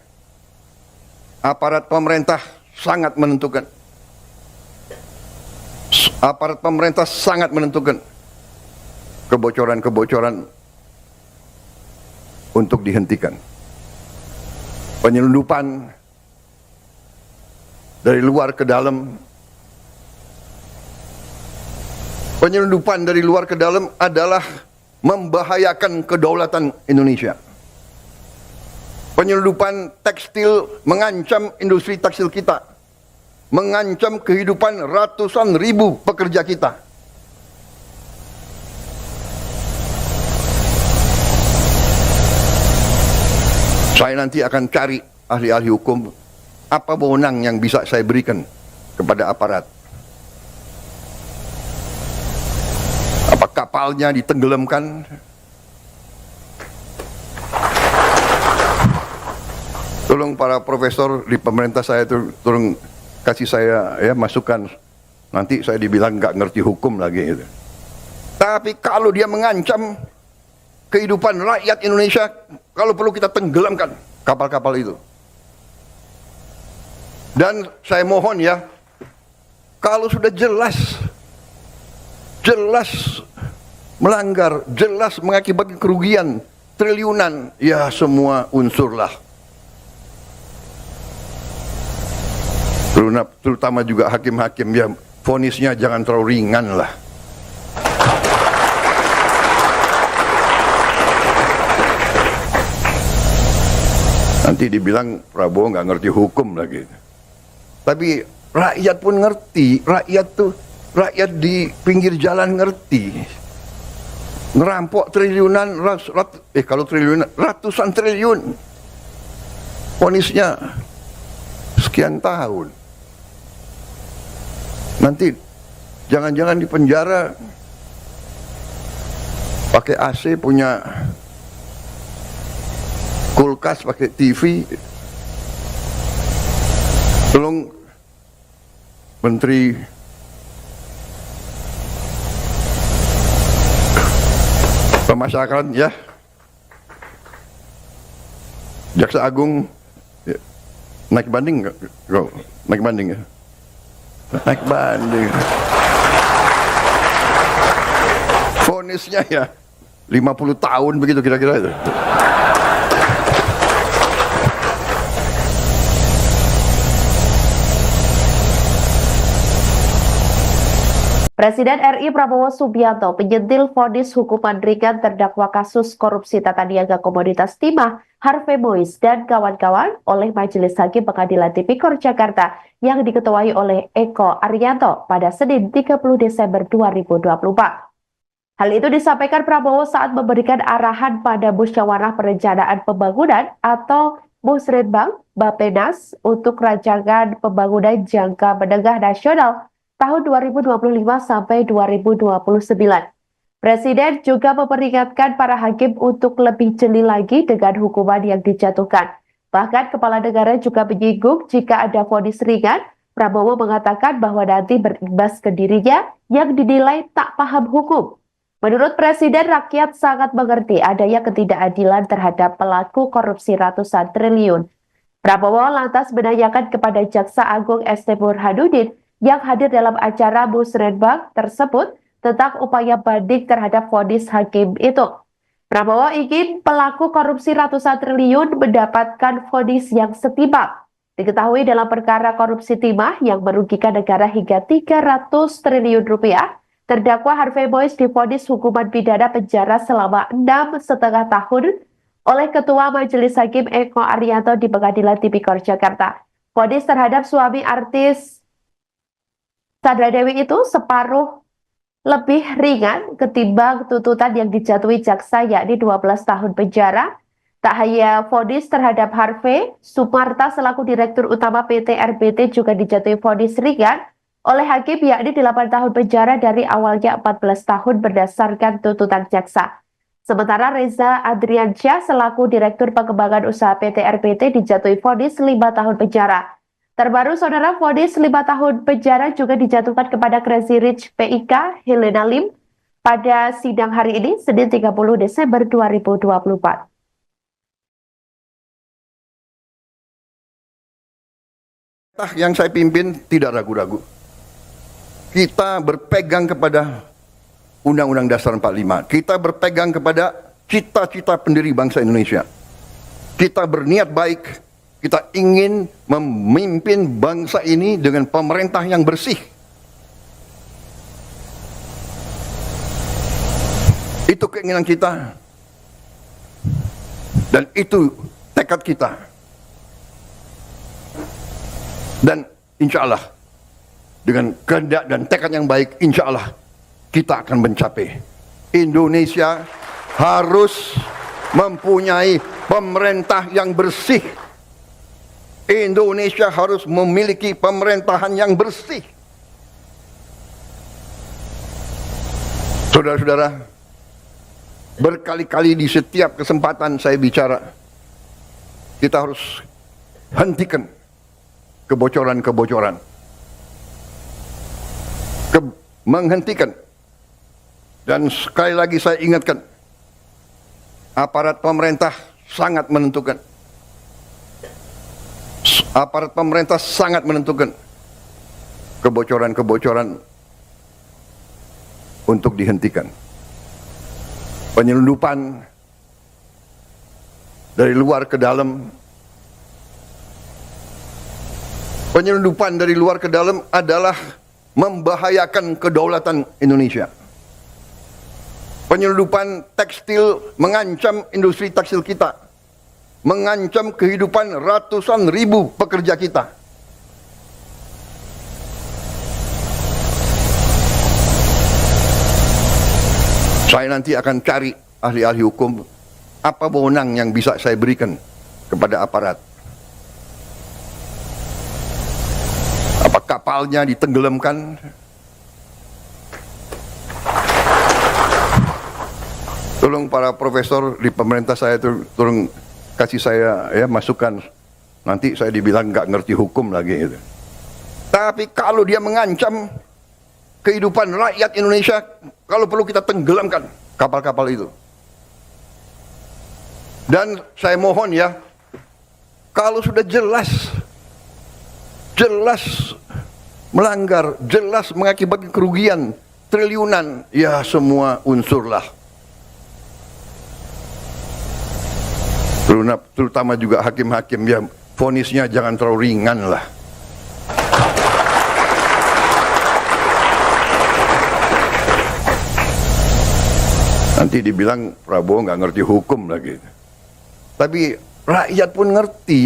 aparat pemerintah sangat menentukan. Aparat pemerintah sangat menentukan kebocoran-kebocoran untuk dihentikan. Penyelundupan dari luar ke dalam. Penyelundupan dari luar ke dalam adalah membahayakan kedaulatan Indonesia. Penyelundupan tekstil mengancam industri tekstil kita, mengancam kehidupan ratusan ribu pekerja kita. Saya nanti akan cari ahli-ahli hukum, apa wewenang yang bisa saya berikan kepada aparat. Apa kapalnya ditenggelamkan? Tolong para profesor di pemerintah saya itu tolong kasih saya ya masukan. Nanti saya dibilang nggak ngerti hukum lagi. Gitu. Tapi kalau dia mengancam kehidupan rakyat Indonesia, kalau perlu kita tenggelamkan kapal-kapal itu. Dan saya mohon ya, kalau sudah jelas melanggar, jelas mengakibatkan kerugian triliunan, ya semua unsurlah. Terutama juga hakim-hakim, ya vonisnya jangan terlalu ringan lah. Nanti dibilang Prabowo nggak ngerti hukum lagi. Tapi rakyat pun ngerti, rakyat di pinggir jalan ngerti. Ngerampok triliunan, kalau triliunan, ratusan triliun. Vonisnya sekian tahun. Nanti jangan-jangan di penjara pakai AC, punya kulkas, pakai TV. Tolong Menteri Pemasyarakatan ya, Jaksa Agung ya, naik banding nggak? Naik banding ya? Naik banding. Vonisnya ya 50 tahun begitu kira-kira itu. Presiden RI Prabowo Subianto menyentil vonis hukuman ringan terdakwa kasus korupsi tata niaga komoditas timah Harvey Mois dan kawan-kawan oleh Majelis Hakim Pengadilan Tipikor Jakarta yang diketuai oleh Eko Arianto pada Senin 30 Desember 2024. Hal itu disampaikan Prabowo saat memberikan arahan pada Musyawarah Perencanaan Pembangunan atau Musrenbang Bappenas untuk rancangan pembangunan jangka menengah nasional tahun 2025 sampai 2029. Presiden juga memperingatkan para hakim untuk lebih jeli lagi dengan hukuman yang dijatuhkan. Bahkan Kepala Negara juga menyinggung jika ada vonis ringan, Prabowo mengatakan bahwa nanti berimbas ke dirinya yang dinilai tak paham hukum. Menurut Presiden, rakyat sangat mengerti adanya ketidakadilan terhadap pelaku korupsi ratusan triliun. Prabowo lantas menanyakan kepada Jaksa Agung ST Burhanuddin yang hadir dalam acara Musrenbang tersebut tentang upaya banding terhadap vonis hakim itu. Prabowo ingin pelaku korupsi ratusan triliun mendapatkan vonis yang setimpal. Diketahui dalam perkara korupsi timah yang merugikan negara hingga 300 triliun rupiah, terdakwa Harvey Mois divonis hukuman pidana penjara selama 6,5 tahun oleh Ketua Majelis Hakim Eko Arianto di Pengadilan Tipikor Jakarta. Vonis terhadap suami artis Sandra Dewi itu separuh lebih ringan ketimbang tuntutan yang dijatuhi jaksa, yakni 12 tahun penjara. Tak hanya vonis terhadap Harvey, Sumarta selaku Direktur Utama PT RBT juga dijatuhi vonis ringan oleh hakim yakni 8 tahun penjara dari awalnya 14 tahun berdasarkan tuntutan jaksa. Sementara Reza Adriansyah selaku Direktur Pengembangan Usaha PT RBT dijatuhi vonis 5 tahun penjara. Terbaru, saudara, vonis 5 tahun penjara juga dijatuhkan kepada Crazy Rich PIK Helena Lim pada sidang hari ini, Senin 30 Desember 2024. Yang saya pimpin tidak ragu-ragu. Kita berpegang kepada Undang-Undang Dasar 45. Kita berpegang kepada cita-cita pendiri bangsa Indonesia. Kita berniat baik. Kita ingin memimpin bangsa ini dengan pemerintah yang bersih. Itu keinginan kita. Dan itu tekad kita. Dan insya Allah, dengan kehendak dan tekad yang baik, insya Allah kita akan mencapai. Indonesia harus mempunyai pemerintah yang bersih. Indonesia harus memiliki pemerintahan yang bersih. Saudara-saudara, berkali-kali di setiap kesempatan saya bicara, kita harus hentikan kebocoran-kebocoran. Menghentikan. Dan sekali lagi saya ingatkan, aparat pemerintah sangat menentukan. Aparat pemerintah sangat menentukan kebocoran-kebocoran untuk dihentikan. Penyelundupan dari luar ke dalam. Penyelundupan dari luar ke dalam adalah membahayakan kedaulatan Indonesia. Penyelundupan tekstil mengancam industri tekstil kita, mengancam kehidupan ratusan ribu pekerja kita. Saya nanti akan cari ahli-ahli hukum, apa wewenang yang bisa saya berikan kepada aparat. Apa kapalnya ditenggelamkan? Tolong para profesor di pemerintah saya itu tolong kasih saya ya masukan. Nanti saya dibilang nggak ngerti hukum lagi gitu. Tapi kalau dia mengancam kehidupan rakyat Indonesia, kalau perlu kita tenggelamkan kapal-kapal itu. Dan saya mohon ya, kalau sudah jelas melanggar, jelas mengakibatkan kerugian triliunan, ya semua unsurlah. Terutama juga hakim-hakim, ya vonisnya jangan terlalu ringan lah. Nanti dibilang Prabowo nggak ngerti hukum lagi. Tapi rakyat pun ngerti,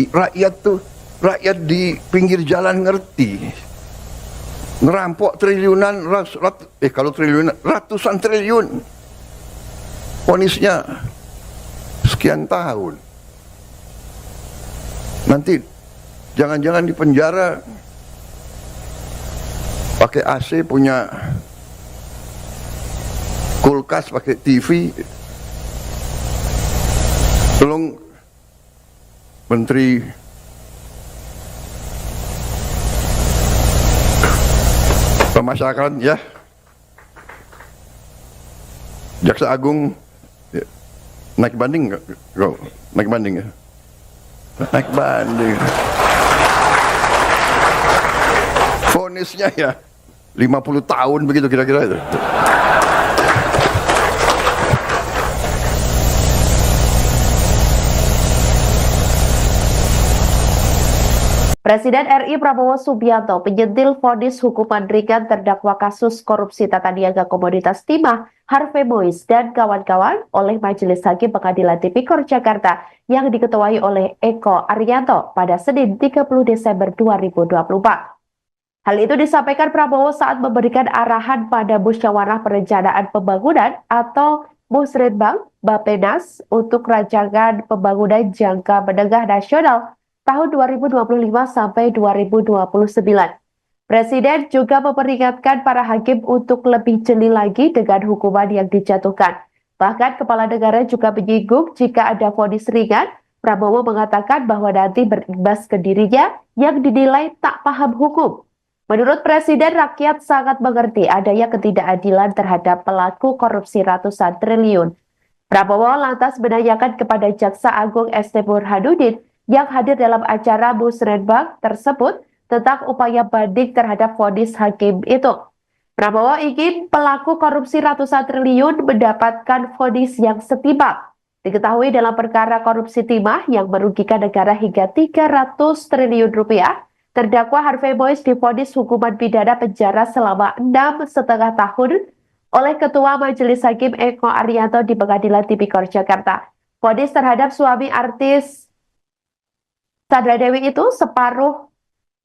rakyat di pinggir jalan ngerti. Ngerampok triliunan, kalau triliunan, ratusan triliun. Vonisnya sekian tahun. Nanti jangan-jangan di penjara pakai AC, punya kulkas, pakai TV. Tolong Menteri Pemasyarakatan ya, Jaksa Agung ya, naik banding nggak? Naik banding ya? Naik banding. Vonisnya ya 50 tahun begitu kira-kira itu. Presiden RI Prabowo Subianto menyentil vonis hukuman ringan terdakwa kasus korupsi tata niaga komoditas timah Harvey Mois dan kawan-kawan oleh Majelis Hakim Pengadilan Tipikor Jakarta yang diketuai oleh Eko Arianto pada Senin 30 Desember 2024. Hal itu disampaikan Prabowo saat memberikan arahan pada Musyawarah Perencanaan Pembangunan atau Musrenbang, Bappenas untuk rancangan pembangunan jangka menengah nasional tahun 2025 sampai 2029. Presiden juga memperingatkan para hakim untuk lebih jeli lagi dengan hukuman yang dijatuhkan. Bahkan kepala negara juga menyinggung jika ada vonis ringan, Prabowo mengatakan bahwa nanti berimbas ke dirinya yang dinilai tak paham hukum. Menurut Presiden, rakyat sangat mengerti adanya ketidakadilan terhadap pelaku korupsi ratusan triliun. Prabowo lantas menanyakan kepada Jaksa Agung ST Burhanuddin yang hadir dalam acara Musrenbang tersebut tentang upaya banding terhadap vonis hakim itu. Prabowo ingin pelaku korupsi ratusan triliun mendapatkan vonis yang setimpal. Diketahui dalam perkara korupsi timah yang merugikan negara hingga 300 triliun rupiah, terdakwa Harvey Mois divonis hukuman pidana penjara selama 6,5 tahun oleh Ketua Majelis Hakim Eko Arianto di Pengadilan Tipikor Jakarta. Vonis terhadap suami artis Sandra Dewi itu separuh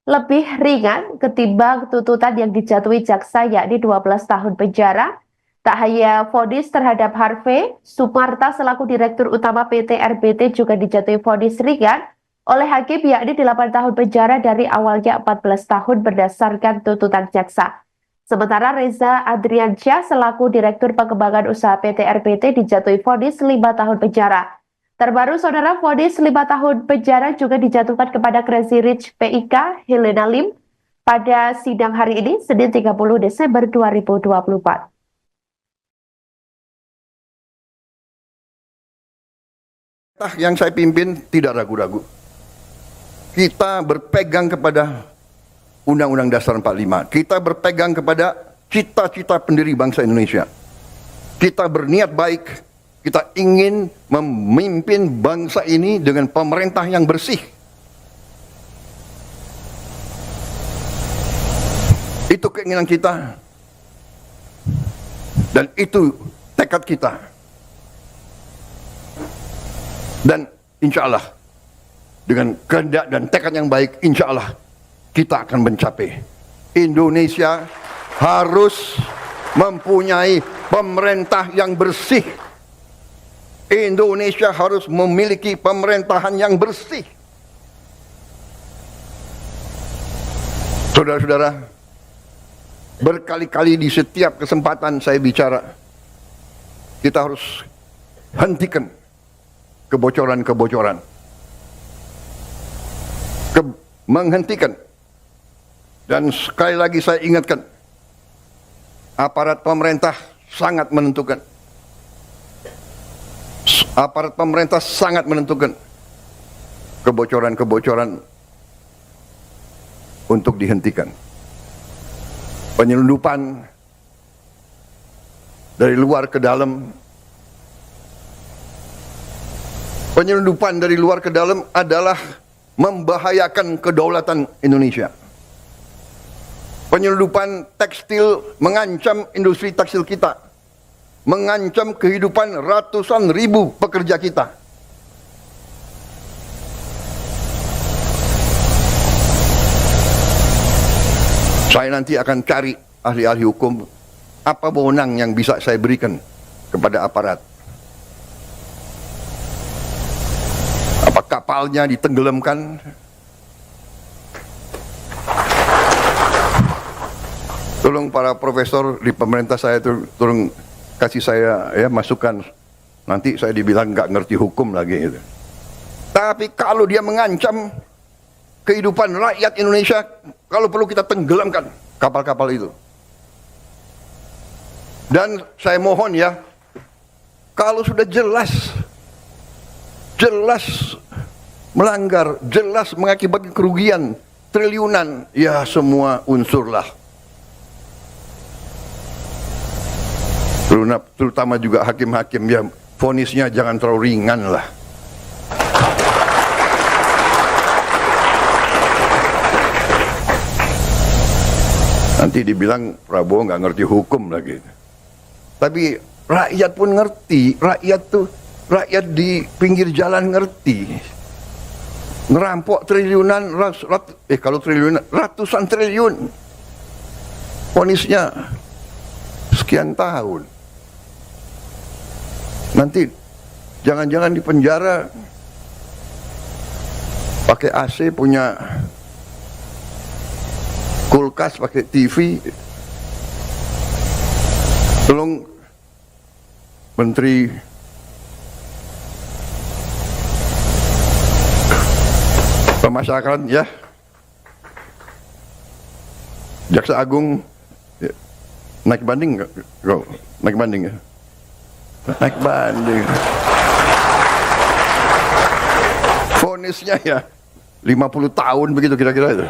lebih ringan ketimbang tuntutan yang dijatuhi jaksa yakni 12 tahun penjara. Tak hanya vonis terhadap Harvey, Sumarta selaku Direktur Utama PT RBT juga dijatuhi vonis ringan oleh hakim yakni 8 tahun penjara dari awalnya 14 tahun berdasarkan tuntutan jaksa. Sementara Reza Adriansyah selaku Direktur Pengembangan Usaha PT RBT dijatuhi vonis 5 tahun penjara. Terbaru, saudara, vonis 5 tahun penjara juga dijatuhkan kepada Crazy Rich PIK Helena Lim pada sidang hari ini, Senin 30 Desember 2024. Yang saya pimpin tidak ragu-ragu. Kita berpegang kepada Undang-Undang Dasar 45. Kita berpegang kepada cita-cita pendiri bangsa Indonesia. Kita berniat baik. Kita ingin memimpin bangsa ini dengan pemerintah yang bersih. Itu keinginan kita. Dan itu tekad kita. Dan insya Allah, dengan kehendak dan tekad yang baik, insya Allah kita akan mencapai. Indonesia harus mempunyai pemerintah yang bersih. Indonesia harus memiliki pemerintahan yang bersih. Saudara-saudara, berkali-kali di setiap kesempatan saya bicara, kita harus hentikan kebocoran-kebocoran. Menghentikan. Dan sekali lagi saya ingatkan, aparat pemerintah sangat menentukan. Aparat pemerintah sangat menentukan kebocoran-kebocoran untuk dihentikan. Penyelundupan dari luar ke dalam. Penyelundupan dari luar ke dalam adalah membahayakan kedaulatan Indonesia. Penyelundupan tekstil mengancam industri tekstil kita. Mengancam kehidupan ratusan ribu pekerja kita. Saya nanti akan cari ahli-ahli hukum, apa wewenang yang bisa saya berikan kepada aparat. Apa kapalnya ditenggelamkan? Tolong para profesor di pemerintah saya itu tolong kasih saya ya masukan. Nanti saya dibilang nggak ngerti hukum lagi gitu. Tapi kalau dia mengancam kehidupan rakyat Indonesia, kalau perlu kita tenggelamkan kapal-kapal itu. Dan saya mohon ya, kalau sudah jelas melanggar, jelas mengakibatkan kerugian triliunan, ya semua unsurlah. Terutama juga hakim-hakim, ya vonisnya jangan terlalu ringan lah. Nanti dibilang Prabowo nggak ngerti hukum lagi. Tapi rakyat pun ngerti, rakyat di pinggir jalan ngerti. Ngerampok triliunan, kalau triliunan, ratusan triliun. Vonisnya sekian tahun. Nanti jangan-jangan di penjara pakai AC, punya kulkas, pakai TV. Tolong Menteri Pemasyarakatan ya, Jaksa Agung ya, naik banding nggak? Naik banding ya? Naik banding. Vonisnya ya 50 tahun begitu kira-kira itu.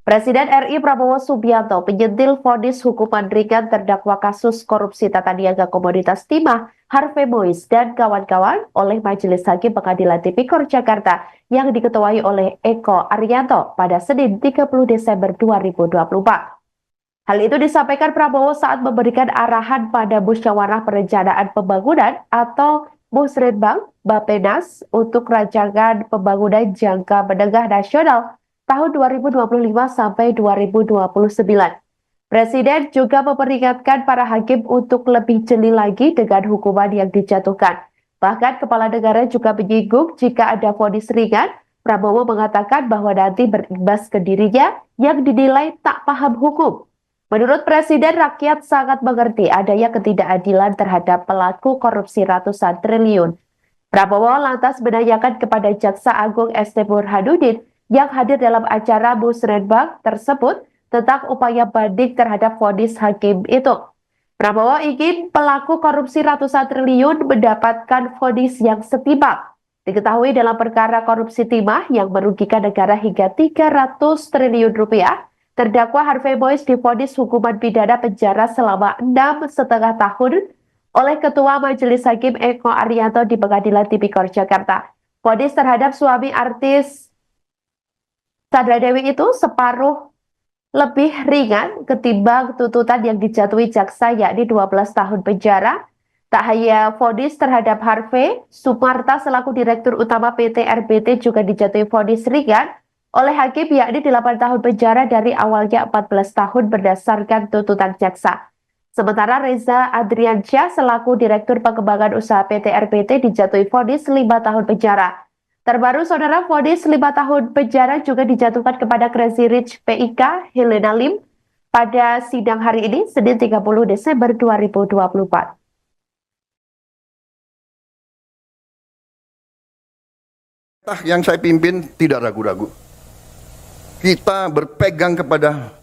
Presiden RI Prabowo Subianto menyentil vonis hukuman ringan terdakwa kasus korupsi tata niaga komoditas timah Harvey Mois dan kawan-kawan oleh Majelis Hakim Pengadilan Tipikor Jakarta yang diketuai oleh Eko Arianto pada Senin 30 Desember 2024. Hal itu disampaikan Prabowo saat memberikan arahan pada Musyawarah Perencanaan Pembangunan atau Musrenbang Bappenas untuk rancangan pembangunan jangka menengah nasional tahun 2025 sampai 2029. Presiden juga memperingatkan para hakim untuk lebih jeli lagi dengan hukuman yang dijatuhkan. Bahkan kepala negara juga menyinggung jika ada vonis ringan, Prabowo mengatakan bahwa nanti berimbas ke dirinya yang dinilai tak paham hukum. Menurut Presiden, rakyat sangat mengerti adanya ketidakadilan terhadap pelaku korupsi ratusan triliun. Prabowo lantas menanyakan kepada Jaksa Agung ST Burhanuddin yang hadir dalam acara Musrenbang tersebut tentang upaya banding terhadap vonis hakim itu. Prabowo ingin pelaku korupsi ratusan triliun mendapatkan vonis yang setimpal. Diketahui dalam perkara korupsi timah yang merugikan negara hingga 300 triliun rupiah, terdakwa Harvey Mois divonis hukuman pidana penjara selama 6,5 tahun oleh Ketua Majelis Hakim Eko Arianto di Pengadilan Tipikor Jakarta. Vonis terhadap suami artis Sandra Dewi itu separuh lebih ringan ketimbang tuntutan yang dijatuhi jaksa, yakni 12 tahun penjara. Tak hanya vonis terhadap Harvey, Sumarta selaku Direktur Utama PT RBT juga dijatuhi vonis ringan oleh hakim, yakni 8 tahun penjara dari awalnya 14 tahun berdasarkan tuntutan jaksa. Sementara Reza Adriansyah selaku Direktur Pengembangan Usaha PT RBT dijatuhi vonis 5 tahun penjara. Terbaru, saudara, vonis 5 tahun penjara juga dijatuhkan kepada Crazy Rich PIK Helena Lim pada sidang hari ini, Senin 30 Desember 2024. Yang saya pimpin tidak ragu-ragu. Kita berpegang kepada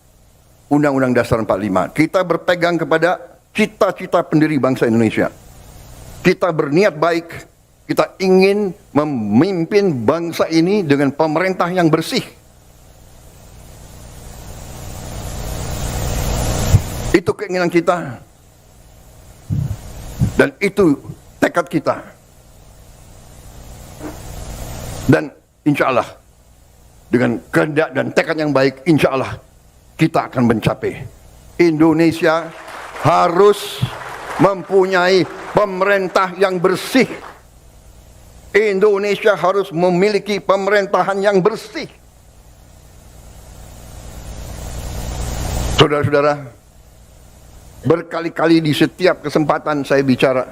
Undang-Undang Dasar 45. Kita berpegang kepada cita-cita pendiri bangsa Indonesia. Kita berniat baik. Kita ingin memimpin bangsa ini dengan pemerintah yang bersih. Itu keinginan kita. Dan itu tekad kita. Dan insya Allah, dengan kehendak dan tekad yang baik, insya Allah kita akan mencapai. Indonesia harus mempunyai pemerintah yang bersih. Indonesia harus memiliki pemerintahan yang bersih. Saudara-saudara, berkali-kali di setiap kesempatan saya bicara,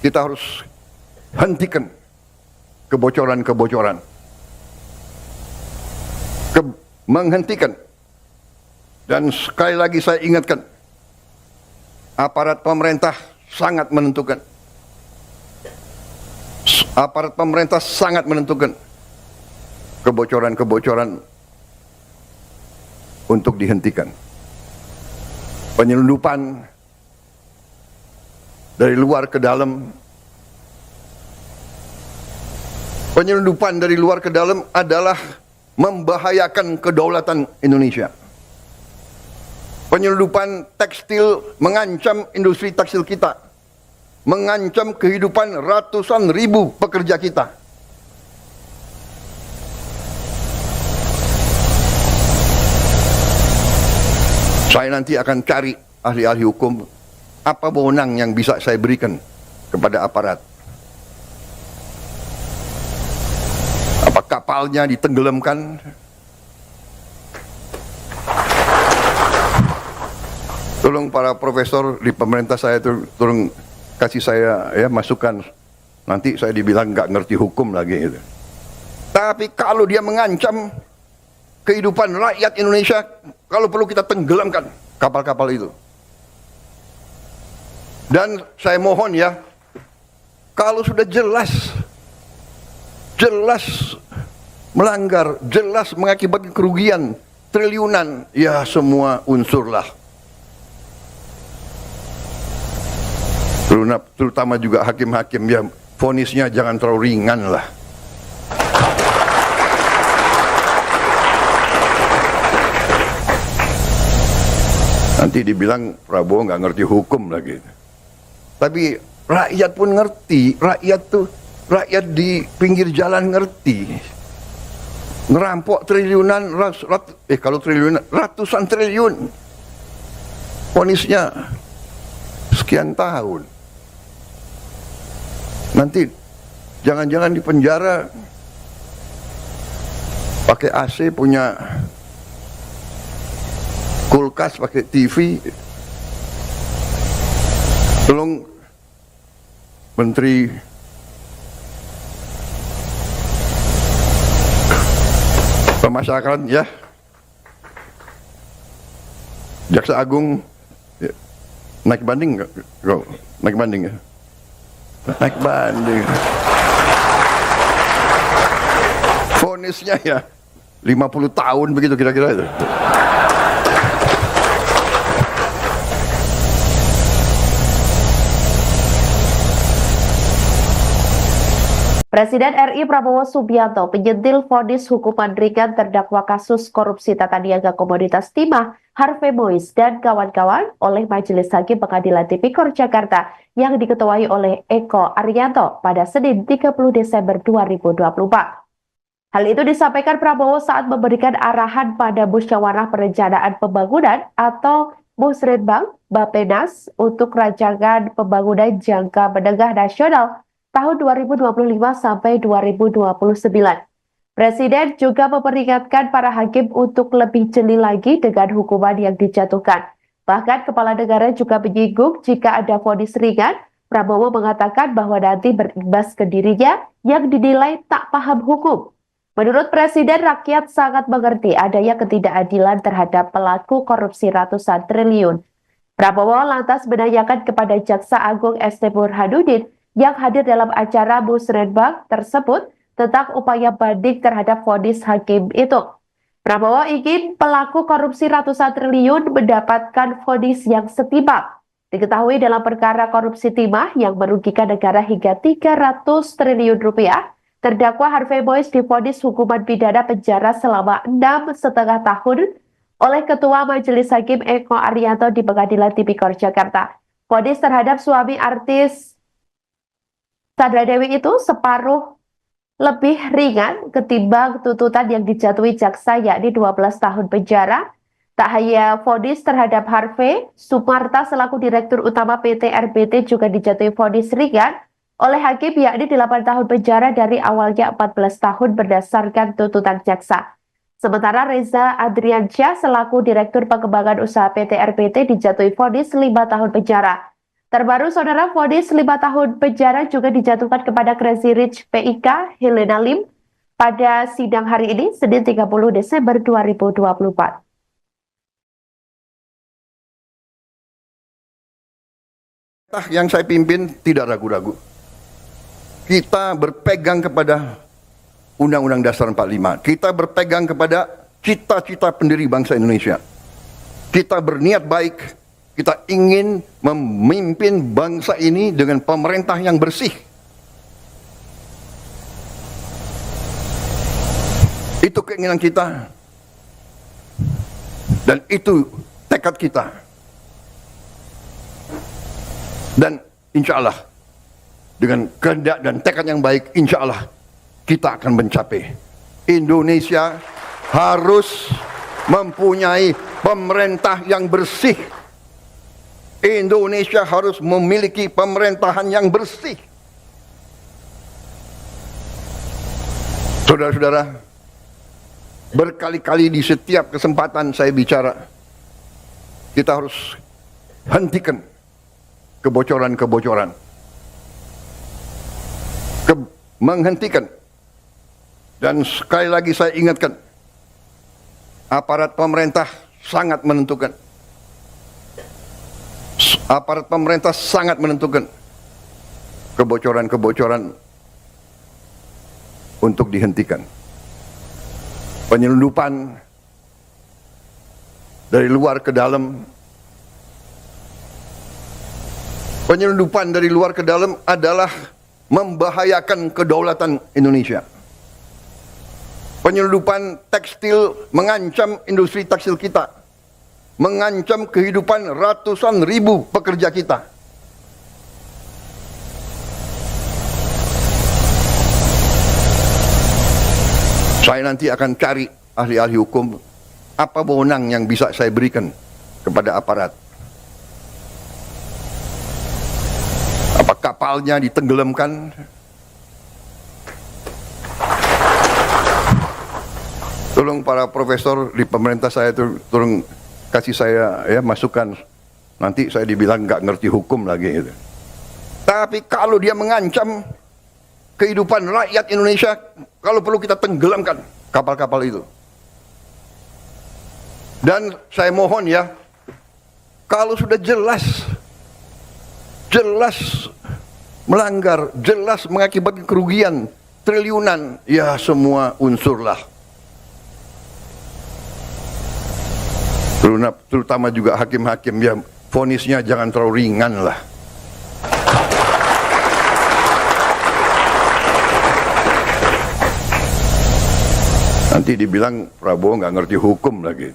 kita harus hentikan kebocoran-kebocoran. Menghentikan. Dan sekali lagi saya ingatkan, aparat pemerintah sangat menentukan. Aparat pemerintah sangat menentukan kebocoran-kebocoran untuk dihentikan. Penyelundupan dari luar ke dalam. Penyelundupan dari luar ke dalam adalah membahayakan kedaulatan Indonesia. Penyelundupan tekstil mengancam industri tekstil kita. Mengancam kehidupan ratusan ribu pekerja kita. Saya nanti akan cari ahli-ahli hukum, apa wewenang yang bisa saya berikan kepada aparat. kapalnya ditenggelamkan. Tolong para profesor di pemerintah saya itu tolong kasih saya ya masukan. Nanti saya dibilang nggak ngerti hukum lagi gitu. Tapi kalau dia mengancam kehidupan rakyat Indonesia, kalau perlu kita tenggelamkan kapal-kapal itu. Dan saya mohon ya, kalau sudah jelas melanggar, jelas mengakibatkan kerugian triliunan, ya semua unsurlah. Terutama juga hakim-hakim ya, vonisnya jangan terlalu ringan lah. Nanti dibilang Prabowo nggak ngerti hukum lagi. Tapi rakyat pun ngerti, rakyat di pinggir jalan ngerti. Ngerampok triliunan, kalau triliunan, ratusan triliun. Vonisnya sekian tahun. Nanti jangan-jangan di penjara pakai AC, punya kulkas, pakai TV. Tolong Menteri Pemasyarakatan ya, Jaksa Agung ya, naik banding nggak? Naik banding ya? Naik banding. Vonisnya ya 50 tahun begitu kira-kira itu. Presiden RI Prabowo Subianto menyentil vonis hukuman ringan terdakwa kasus korupsi tata niaga komoditas timah Harvey Mois dan kawan-kawan oleh Majelis Hakim Pengadilan Tipikor Jakarta yang diketuai oleh Eko Arianto pada Senin 30 Desember 2024. Hal itu disampaikan Prabowo saat memberikan arahan pada Musyawarah Perencanaan Pembangunan atau Musrenbang Bappenas untuk rancangan pembangunan jangka menengah nasional tahun 2025 sampai 2029. Presiden juga memperingatkan para hakim untuk lebih jeli lagi dengan hukuman yang dijatuhkan. Bahkan Kepala Negara juga menyinggung jika ada vonis ringan, Prabowo mengatakan bahwa nanti berimbas ke dirinya yang dinilai tak paham hukum. Menurut Presiden, rakyat sangat mengerti adanya ketidakadilan terhadap pelaku korupsi ratusan triliun. Prabowo lantas menanyakan kepada Jaksa Agung ST Burhanuddin yang hadir dalam acara Musrenbang tersebut tentang upaya banding terhadap vonis hakim itu. Prabowo ingin pelaku korupsi ratusan triliun mendapatkan vonis yang setimpal. Diketahui dalam perkara korupsi timah yang merugikan negara hingga 300 triliun rupiah, terdakwa Harvey Mois divonis hukuman pidana penjara selama 6,5 tahun oleh Ketua Majelis Hakim Eko Arianto di Pengadilan Tipikor Jakarta. Vonis terhadap suami artis Sandra Dewi itu separuh lebih ringan ketimbang tuntutan yang dijatuhi jaksa yakni 12 tahun penjara. Tak hanya vonis terhadap Harvey, Sumarta selaku Direktur Utama PT RBT juga dijatuhi vonis ringan oleh hakim yakni 8 tahun penjara dari awalnya 14 tahun berdasarkan tuntutan jaksa. Sementara Reza Adriansyah selaku Direktur Pengembangan Usaha PT RBT dijatuhi vonis 5 tahun penjara. Terbaru, saudara, vonis 5 tahun penjara juga dijatuhkan kepada Crazy Rich PIK Helena Lim pada sidang hari ini, Senin 30 Desember 2024. Yang saya pimpin tidak ragu-ragu. Kita berpegang kepada Undang-Undang Dasar 45. Kita berpegang kepada cita-cita pendiri bangsa Indonesia. Kita berniat baik. Kita ingin memimpin bangsa ini dengan pemerintah yang bersih. Itu keinginan kita. Dan itu tekad kita. Dan insya Allah, dengan kehendak dan tekad yang baik, insya Allah kita akan mencapai. Indonesia harus mempunyai pemerintah yang bersih. Indonesia harus memiliki pemerintahan yang bersih. Saudara-saudara, berkali-kali di setiap kesempatan saya bicara, kita harus hentikan kebocoran-kebocoran. Menghentikan. Dan sekali lagi saya ingatkan, aparat pemerintah sangat menentukan. Aparat pemerintah sangat menentukan kebocoran-kebocoran untuk dihentikan. Penyelundupan dari luar ke dalam. Penyelundupan dari luar ke dalam adalah membahayakan kedaulatan Indonesia. Penyelundupan tekstil mengancam industri tekstil kita, mengancam kehidupan ratusan ribu pekerja kita. Saya nanti akan cari ahli-ahli hukum, apa wewenang yang bisa saya berikan kepada aparat. Apa kapalnya ditenggelamkan? Tolong para profesor di pemerintah saya itu tolong kasih saya ya masukan. Nanti saya dibilang nggak ngerti hukum lagi gitu. Tapi kalau dia mengancam kehidupan rakyat Indonesia, kalau perlu kita tenggelamkan kapal-kapal itu. Dan saya mohon ya, kalau sudah jelas melanggar, jelas mengakibatkan kerugian triliunan, ya semua unsurlah. Terutama juga hakim-hakim, ya vonisnya jangan terlalu ringan lah. Nanti dibilang Prabowo nggak ngerti hukum lagi.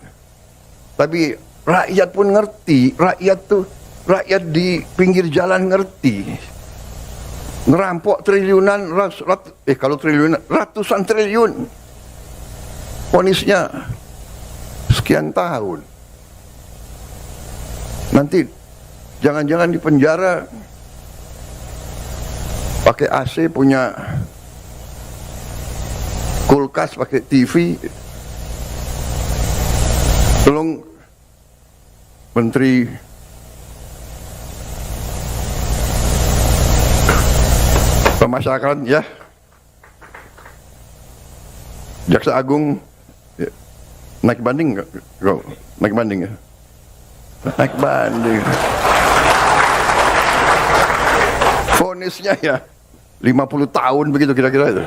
Tapi rakyat pun ngerti, rakyat di pinggir jalan ngerti. Ngerampok triliunan, kalau triliunan, ratusan triliun. Vonisnya sekian tahun. Nanti jangan-jangan di penjara pakai AC, punya kulkas, pakai TV. Tolong Menteri Pemasyarakatan ya, Jaksa Agung ya, naik banding nggak? Naik banding ya? Naik banding. Vonisnya ya 50 tahun begitu kira-kira itu.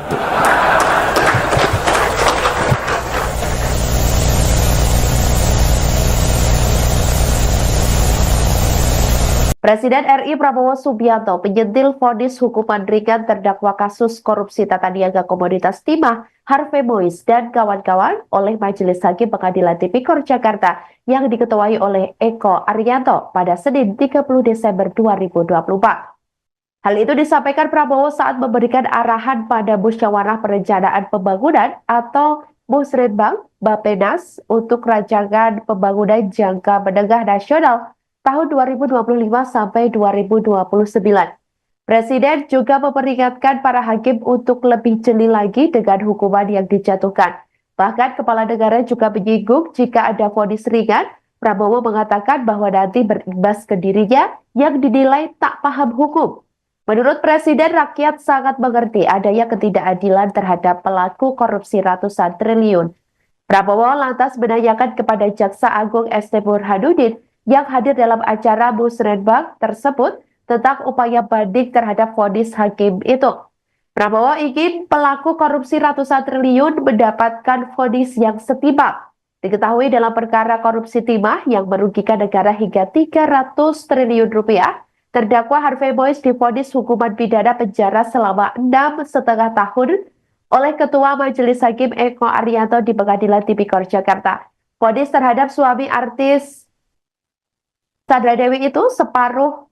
Presiden RI Prabowo Subianto menyentil vonis hukuman ringan terdakwa kasus korupsi tata niaga komoditas timah Harvey Mois dan kawan-kawan oleh Majelis Hakim Pengadilan Tipikor Jakarta yang diketuai oleh Eko Arianto pada Senin 30 Desember 2024. Hal itu disampaikan Prabowo saat memberikan arahan pada Musyawarah Perencanaan Pembangunan atau Musrenbang Bappenas untuk rancangan pembangunan jangka menengah nasional tahun 2025 sampai 2029. Presiden juga memperingatkan para hakim untuk lebih jeli lagi dengan hukuman yang dijatuhkan. Bahkan Kepala Negara juga menyinggung jika ada vonis ringan, Prabowo mengatakan bahwa nanti berimbas ke dirinya yang dinilai tak paham hukum. Menurut Presiden, rakyat sangat mengerti adanya ketidakadilan terhadap pelaku korupsi ratusan triliun. Prabowo lantas menanyakan kepada Jaksa Agung ST Burhanuddin yang hadir dalam acara Musrenbang tersebut tentang upaya banding terhadap vonis hakim itu. Prabowo ingin pelaku korupsi ratusan triliun mendapatkan vonis yang setimpal. Diketahui dalam perkara korupsi timah yang merugikan negara hingga 300 triliun rupiah, terdakwa Harvey Mois divonis hukuman pidana penjara selama 6,5 tahun oleh Ketua Majelis Hakim Eko Arianto di Pengadilan Tipikor Jakarta. Vonis terhadap suami artis Sandra Dewi itu separuh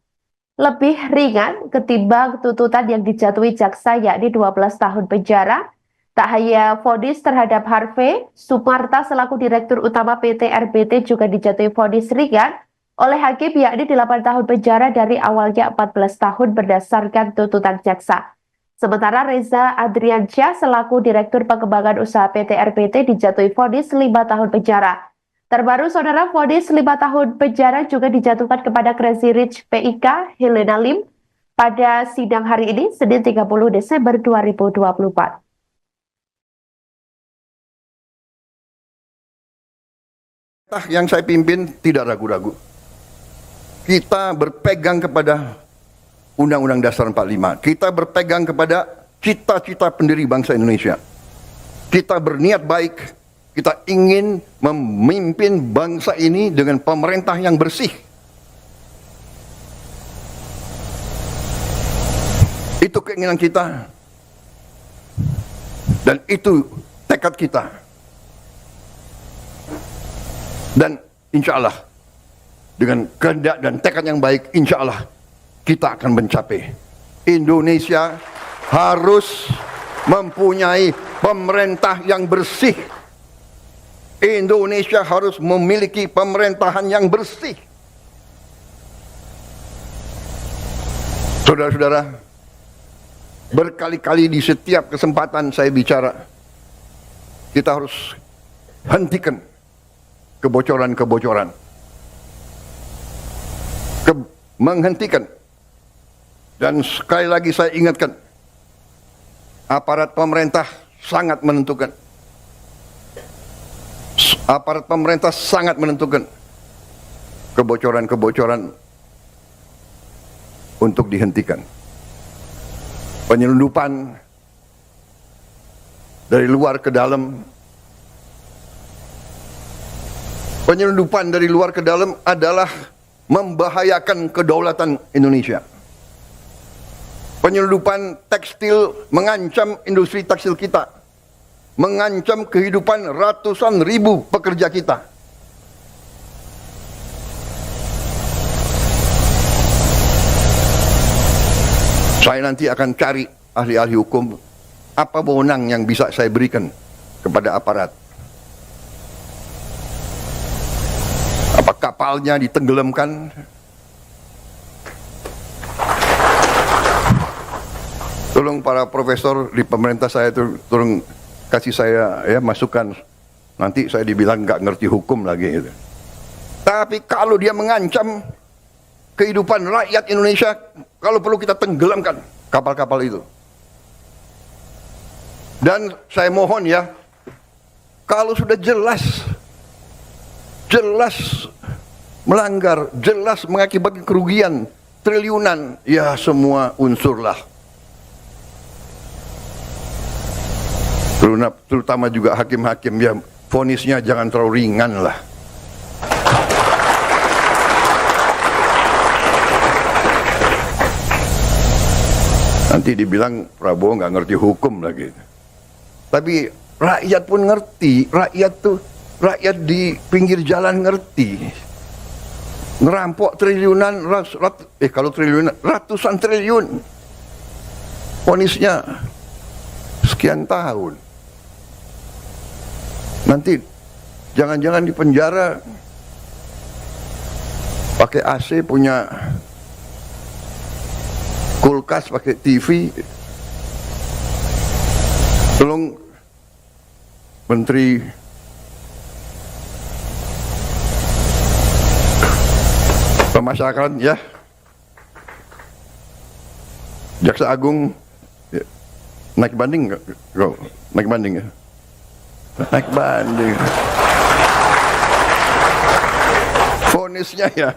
lebih ringan ketimbang tuntutan yang dijatuhi jaksa, yakni 12 tahun penjara. Tak hanya vonis terhadap Harvey, Sumarta selaku Direktur Utama PT RBT juga dijatuhi vonis ringan oleh hakim, yakni 8 tahun penjara dari awalnya 14 tahun berdasarkan tuntutan jaksa. Sementara Reza Adriansyah selaku Direktur Pengembangan Usaha PT RPT dijatuhi vonis 5 tahun penjara. Terbaru, saudara, vonis 5 tahun penjara juga dijatuhkan kepada Crazy Rich PIK Helena Lim pada sidang hari ini, Senin 30 Desember 2024. Yang saya pimpin tidak ragu-ragu. Kita berpegang kepada Undang-Undang Dasar 45. Kita berpegang kepada cita-cita pendiri bangsa Indonesia. Kita berniat baik. Kita ingin memimpin bangsa ini dengan pemerintah yang bersih. Itu keinginan kita. Dan itu tekad kita. Dan insya Allah, dengan kehendak dan tekad yang baik, insya Allah kita akan mencapai. Indonesia harus mempunyai pemerintah yang bersih. Indonesia harus memiliki pemerintahan yang bersih. Saudara-saudara, berkali-kali di setiap kesempatan saya bicara, kita harus hentikan kebocoran-kebocoran. Menghentikan. Dan sekali lagi saya ingatkan, aparat pemerintah sangat menentukan. Aparat pemerintah sangat menentukan kebocoran-kebocoran untuk dihentikan. Penyelundupan dari luar ke dalam. Penyelundupan dari luar ke dalam adalah membahayakan kedaulatan Indonesia. Penyelundupan tekstil mengancam industri tekstil kita, mengancam kehidupan ratusan ribu pekerja kita. Saya nanti akan cari ahli-ahli hukum, apa wewenang yang bisa saya berikan kepada aparat. Apa kapalnya ditenggelamkan? Tolong para profesor di pemerintah saya itu tolong kasih saya ya masukan. Nanti saya dibilang nggak ngerti hukum lagi. Gitu. Tapi kalau dia mengancam kehidupan rakyat Indonesia, kalau perlu kita tenggelamkan kapal-kapal itu. Dan saya mohon ya, kalau sudah jelas melanggar, jelas mengakibatkan kerugian triliunan, ya semua unsurlah. Terutama juga hakim-hakim, ya vonisnya jangan terlalu ringan lah. Nanti dibilang Prabowo nggak ngerti hukum lagi. Tapi rakyat pun ngerti, rakyat di pinggir jalan ngerti. Ngerampok triliunan, kalau triliunan, ratusan triliun. Vonisnya sekian tahun. Nanti jangan-jangan di penjara pakai AC, punya kulkas, pakai TV. Tolong Menteri Pemasyarakatan ya, Jaksa Agung ya, naik banding nggak? Naik banding ya? Naik banding. Vonisnya ya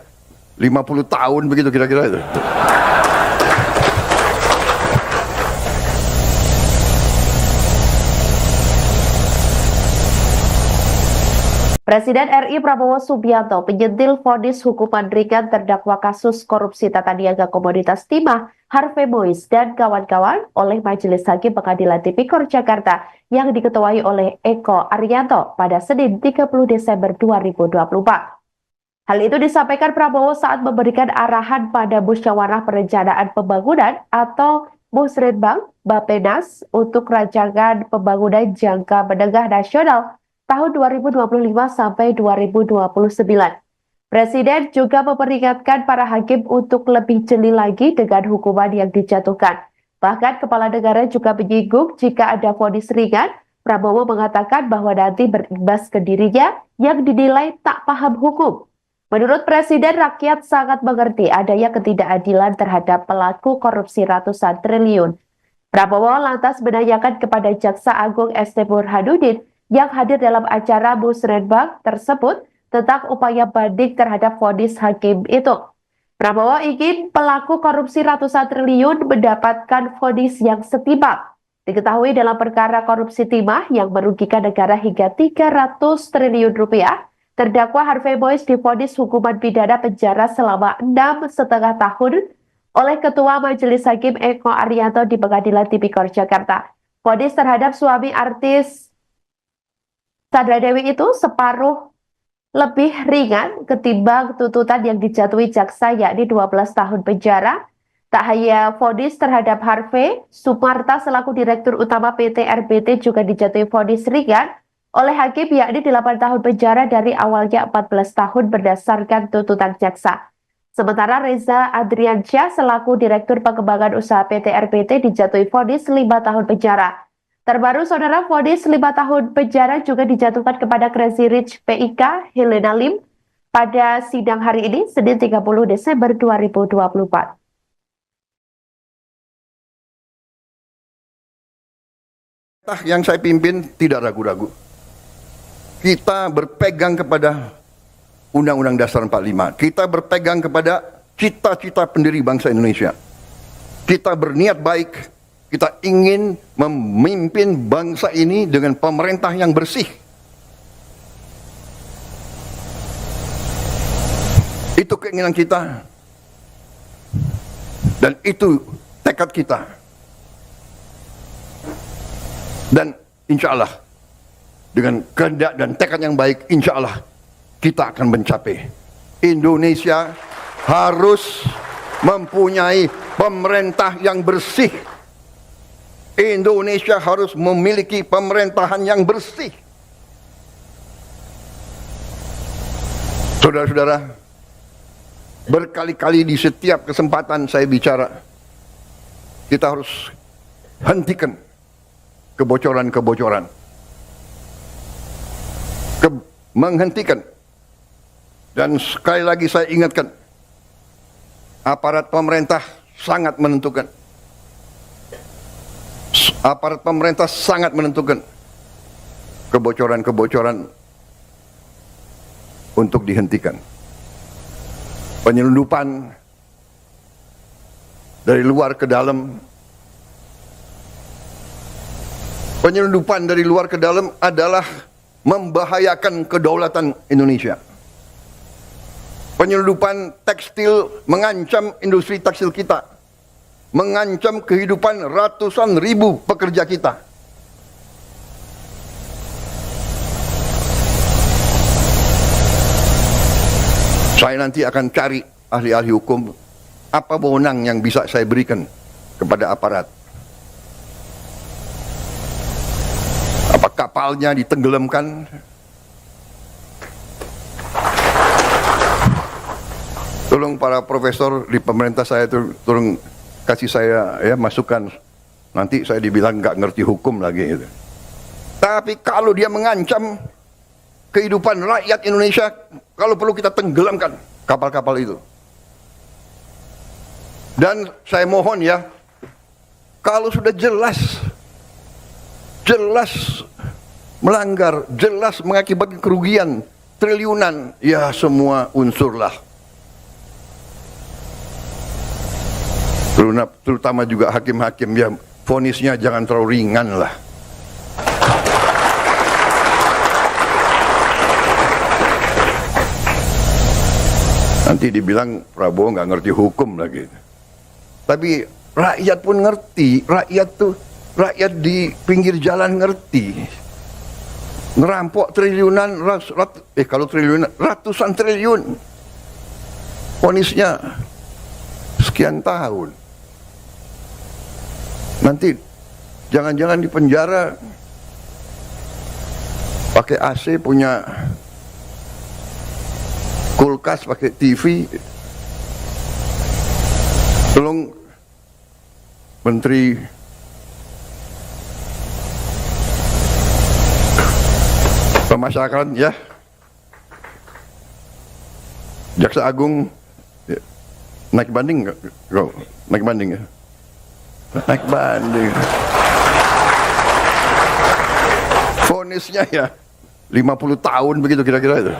50 tahun begitu kira-kira itu. Presiden RI Prabowo Subianto menyentil vonis hukuman ringan terdakwa kasus korupsi tata niaga komoditas timah Harvey Mois dan kawan-kawan oleh Majelis Hakim Pengadilan Tipikor Jakarta yang diketuai oleh Eko Arianto pada Senin 30 Desember 2024. Hal itu disampaikan Prabowo saat memberikan arahan pada Musyawarah Perencanaan Pembangunan atau Musrenbang Bappenas untuk rancangan pembangunan jangka menengah nasional tahun 2025 sampai 2029. Presiden juga memperingatkan para hakim untuk lebih jeli lagi dengan hukuman yang dijatuhkan. Bahkan kepala negara juga menyinggung jika ada vonis ringan, Prabowo mengatakan bahwa nanti berimbas ke dirinya yang dinilai tak paham hukum. Menurut Presiden, rakyat sangat mengerti adanya ketidakadilan terhadap pelaku korupsi ratusan triliun. Prabowo lantas menanyakan kepada Jaksa Agung ST Burhanuddin yang hadir dalam acara Musrenbang tersebut tentang upaya banding terhadap vonis hakim itu. Prabowo ingin pelaku korupsi ratusan triliun mendapatkan vonis yang setimpal. Diketahui dalam perkara korupsi timah yang merugikan negara hingga 300 triliun rupiah, terdakwa Harvey Mois divonis hukuman pidana penjara selama 6,5 tahun oleh Ketua Majelis Hakim Eko Arianto di Pengadilan Tipikor Jakarta. Vonis terhadap suami artis Sandra Dewi itu separuh lebih ringan ketimbang tuntutan yang dijatuhi jaksa, yakni 12 tahun penjara. Tak hanya vonis terhadap Harvey, Sumarta selaku Direktur Utama PT RBT juga dijatuhi vonis ringan oleh hakim, yakni 8 tahun penjara dari awalnya 14 tahun berdasarkan tuntutan jaksa. Sementara Reza Adriansyah selaku Direktur Pengembangan Usaha PT RBT dijatuhi vonis 5 tahun penjara. Terbaru, saudara, vonis 5 tahun penjara juga dijatuhkan kepada Crazy Rich PIK Helena Lim pada sidang hari ini, Senin 30 Desember 2024. Yang saya pimpin tidak ragu-ragu. Kita berpegang kepada Undang-Undang Dasar 45. Kita berpegang kepada cita-cita pendiri bangsa Indonesia. Kita berniat baik. Kita ingin memimpin bangsa ini dengan pemerintah yang bersih. Itu keinginan kita. Dan itu tekad kita. Dan insya Allah, dengan kehendak dan tekad yang baik, insya Allah kita akan mencapai. Indonesia harus mempunyai pemerintah yang bersih. Indonesia harus memiliki pemerintahan yang bersih. Saudara-saudara, berkali-kali di setiap kesempatan saya bicara, kita harus hentikan kebocoran-kebocoran. Menghentikan. Dan sekali lagi saya ingatkan, aparat pemerintah sangat menentukan. Aparat pemerintah sangat menentukan kebocoran-kebocoran untuk dihentikan. Penyelundupan dari luar ke dalam. Penyelundupan dari luar ke dalam adalah membahayakan kedaulatan Indonesia. Penyelundupan tekstil mengancam industri tekstil kita, mengancam kehidupan ratusan ribu pekerja kita. Saya nanti akan cari ahli-ahli hukum, apa wewenang yang bisa saya berikan kepada aparat. Apa kapalnya ditenggelamkan? Tolong para profesor di pemerintah saya tolong kasih saya ya masukan. Nanti saya dibilang nggak ngerti hukum lagi. Gitu. Tapi kalau dia mengancam kehidupan rakyat Indonesia, kalau perlu kita tenggelamkan kapal-kapal itu. Dan saya mohon ya, kalau sudah jelas melanggar, jelas mengakibatkan kerugian triliunan, ya semua unsurlah. Terutama juga hakim-hakim, ya vonisnya jangan terlalu ringan lah. Nanti dibilang Prabowo nggak ngerti hukum lagi. Tapi rakyat pun ngerti, rakyat di pinggir jalan ngerti. Ngerampok triliunan, kalau triliunan, ratusan triliun. Vonisnya sekian tahun. Nanti jangan-jangan di penjara pakai AC, punya kulkas, pakai TV. Menteri Pemasyarakatan, ya, Jaksa Agung, ya. Naik banding nggak? Naik banding ya? Naik banding. Vonisnya ya 50 tahun begitu kira-kira itu.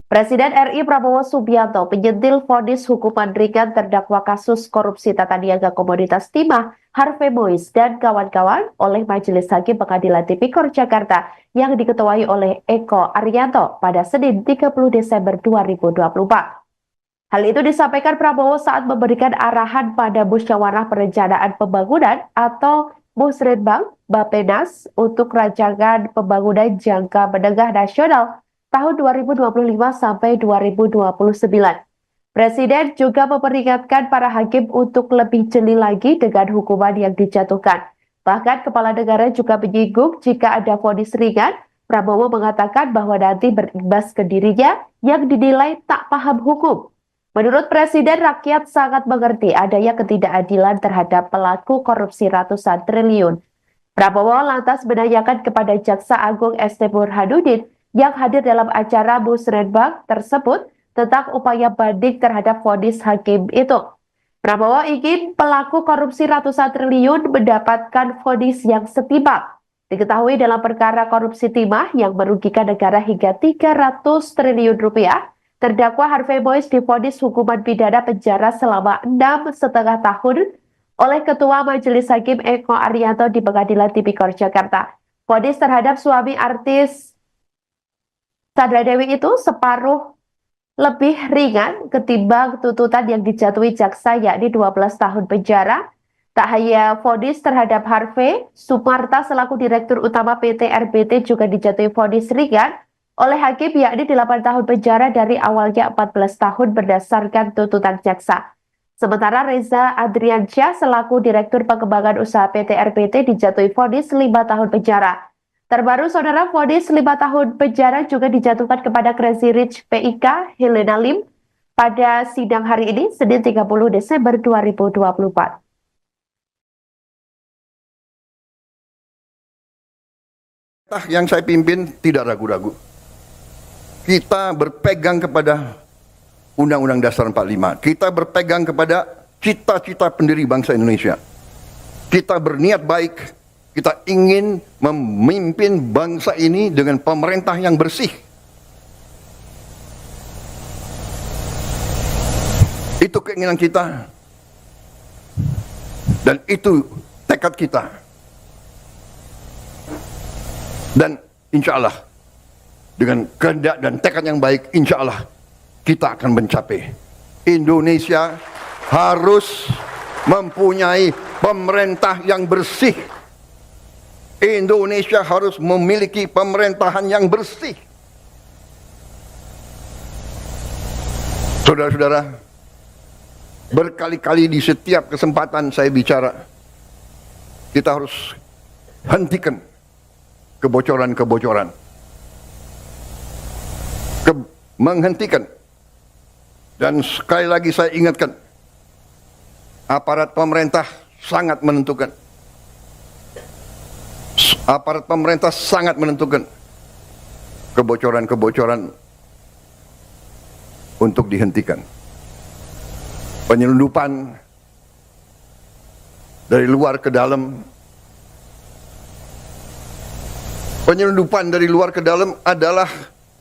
Presiden RI Prabowo Subianto penyentil vonis hukuman ringan terdakwa kasus korupsi tata niaga komoditas timah Harvey Mois dan kawan-kawan oleh Majelis Hakim Pengadilan Tipikor Jakarta yang diketuai oleh Eko Arianto pada Senin 30 Desember 2024. Hal itu disampaikan Prabowo saat memberikan arahan pada Musyawarah Perencanaan Pembangunan atau Musrenbang Bappenas untuk rancangan pembangunan jangka menengah nasional tahun 2025 sampai 2029. Presiden juga memperingatkan para hakim untuk lebih jeli lagi dengan hukuman yang dijatuhkan. Bahkan kepala negara juga menyinggung jika ada vonis ringan, Prabowo mengatakan bahwa nanti berimbas ke dirinya yang dinilai tak paham hukum. Menurut Presiden, rakyat sangat mengerti adanya ketidakadilan terhadap pelaku korupsi ratusan triliun. Prabowo lantas menanyakan kepada Jaksa Agung ST Burhanuddin yang hadir dalam acara Musrenbang tersebut tentang upaya banding terhadap vonis hakim itu. Prabowo ingin pelaku korupsi ratusan triliun mendapatkan vonis yang setimpal. Diketahui dalam perkara korupsi timah yang merugikan negara hingga 300 triliun rupiah, terdakwa Harvey Mois divonis hukuman pidana penjara selama 6,5 tahun oleh Ketua Majelis Hakim Eko Arianto di Pengadilan Tipikor Jakarta. Vonis terhadap suami artis Sandra Dewi itu separuh lebih ringan ketimbang tuntutan yang dijatuhi jaksa, yakni 12 tahun penjara. Tak hanya vonis terhadap Harvey, Sumarta selaku Direktur Utama PT RBT juga dijatuhi vonis ringan oleh hakim, yakni 8 tahun penjara dari awalnya 14 tahun berdasarkan tuntutan jaksa. Sementara Reza Adriansyah selaku Direktur Pengembangan Usaha PT RBT dijatuhi vonis 5 tahun penjara. Terbaru, saudara, vonis 5 tahun penjara juga dijatuhkan kepada Crazy Rich PIK Helena Lim pada sidang hari ini, Senin 30 Desember 2024. Yang saya pimpin tidak ragu-ragu. Kita berpegang kepada Undang-Undang Dasar 45. Kita berpegang kepada cita-cita pendiri bangsa Indonesia. Kita berniat baik. Kita ingin memimpin bangsa ini dengan pemerintah yang bersih. Itu keinginan kita. Dan itu tekad kita. Dan insya Allah, dengan kehendak dan tekad yang baik, insya Allah kita akan mencapai. Indonesia harus mempunyai pemerintah yang bersih. Indonesia harus memiliki pemerintahan yang bersih. Saudara-saudara, berkali-kali di setiap kesempatan saya bicara, kita harus hentikan kebocoran-kebocoran. Menghentikan. Dan sekali lagi saya ingatkan, aparat pemerintah sangat menentukan. Aparat pemerintah sangat menentukan kebocoran-kebocoran untuk dihentikan. Penyelundupan dari luar ke dalam. Penyelundupan dari luar ke dalam adalah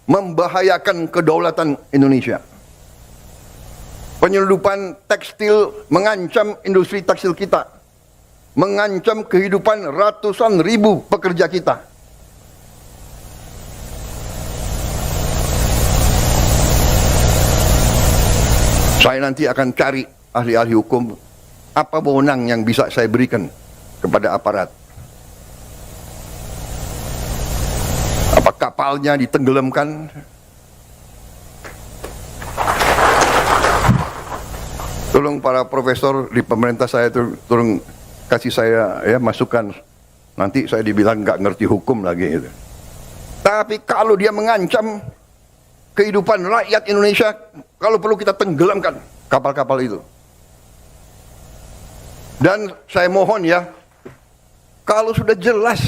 membahayakan kedaulatan Indonesia. Penyelundupan tekstil mengancam industri tekstil kita. Mengancam kehidupan ratusan ribu pekerja kita. Saya nanti akan cari ahli-ahli hukum, apa wewenang yang bisa saya berikan kepada aparat. Apa kapalnya ditenggelamkan? Tolong para profesor di pemerintah saya tolong kasih saya ya masukan. Nanti saya dibilang nggak ngerti hukum lagi. Gitu. Tapi kalau dia mengancam kehidupan rakyat Indonesia, kalau perlu kita tenggelamkan kapal-kapal itu. Dan saya mohon ya, kalau sudah jelas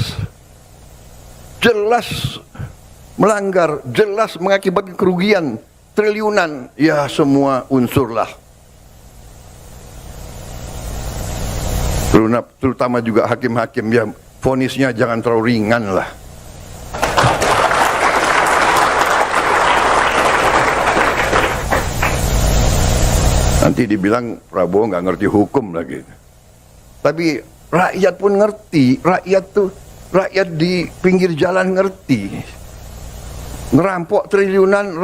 melanggar, jelas mengakibatkan kerugian triliunan, ya semua unsurlah. Terutama juga hakim-hakim, ya vonisnya jangan terlalu ringan lah. Nanti dibilang Prabowo nggak ngerti hukum lagi. Tapi rakyat pun ngerti, rakyat di pinggir jalan ngerti. Ngerampok triliunan,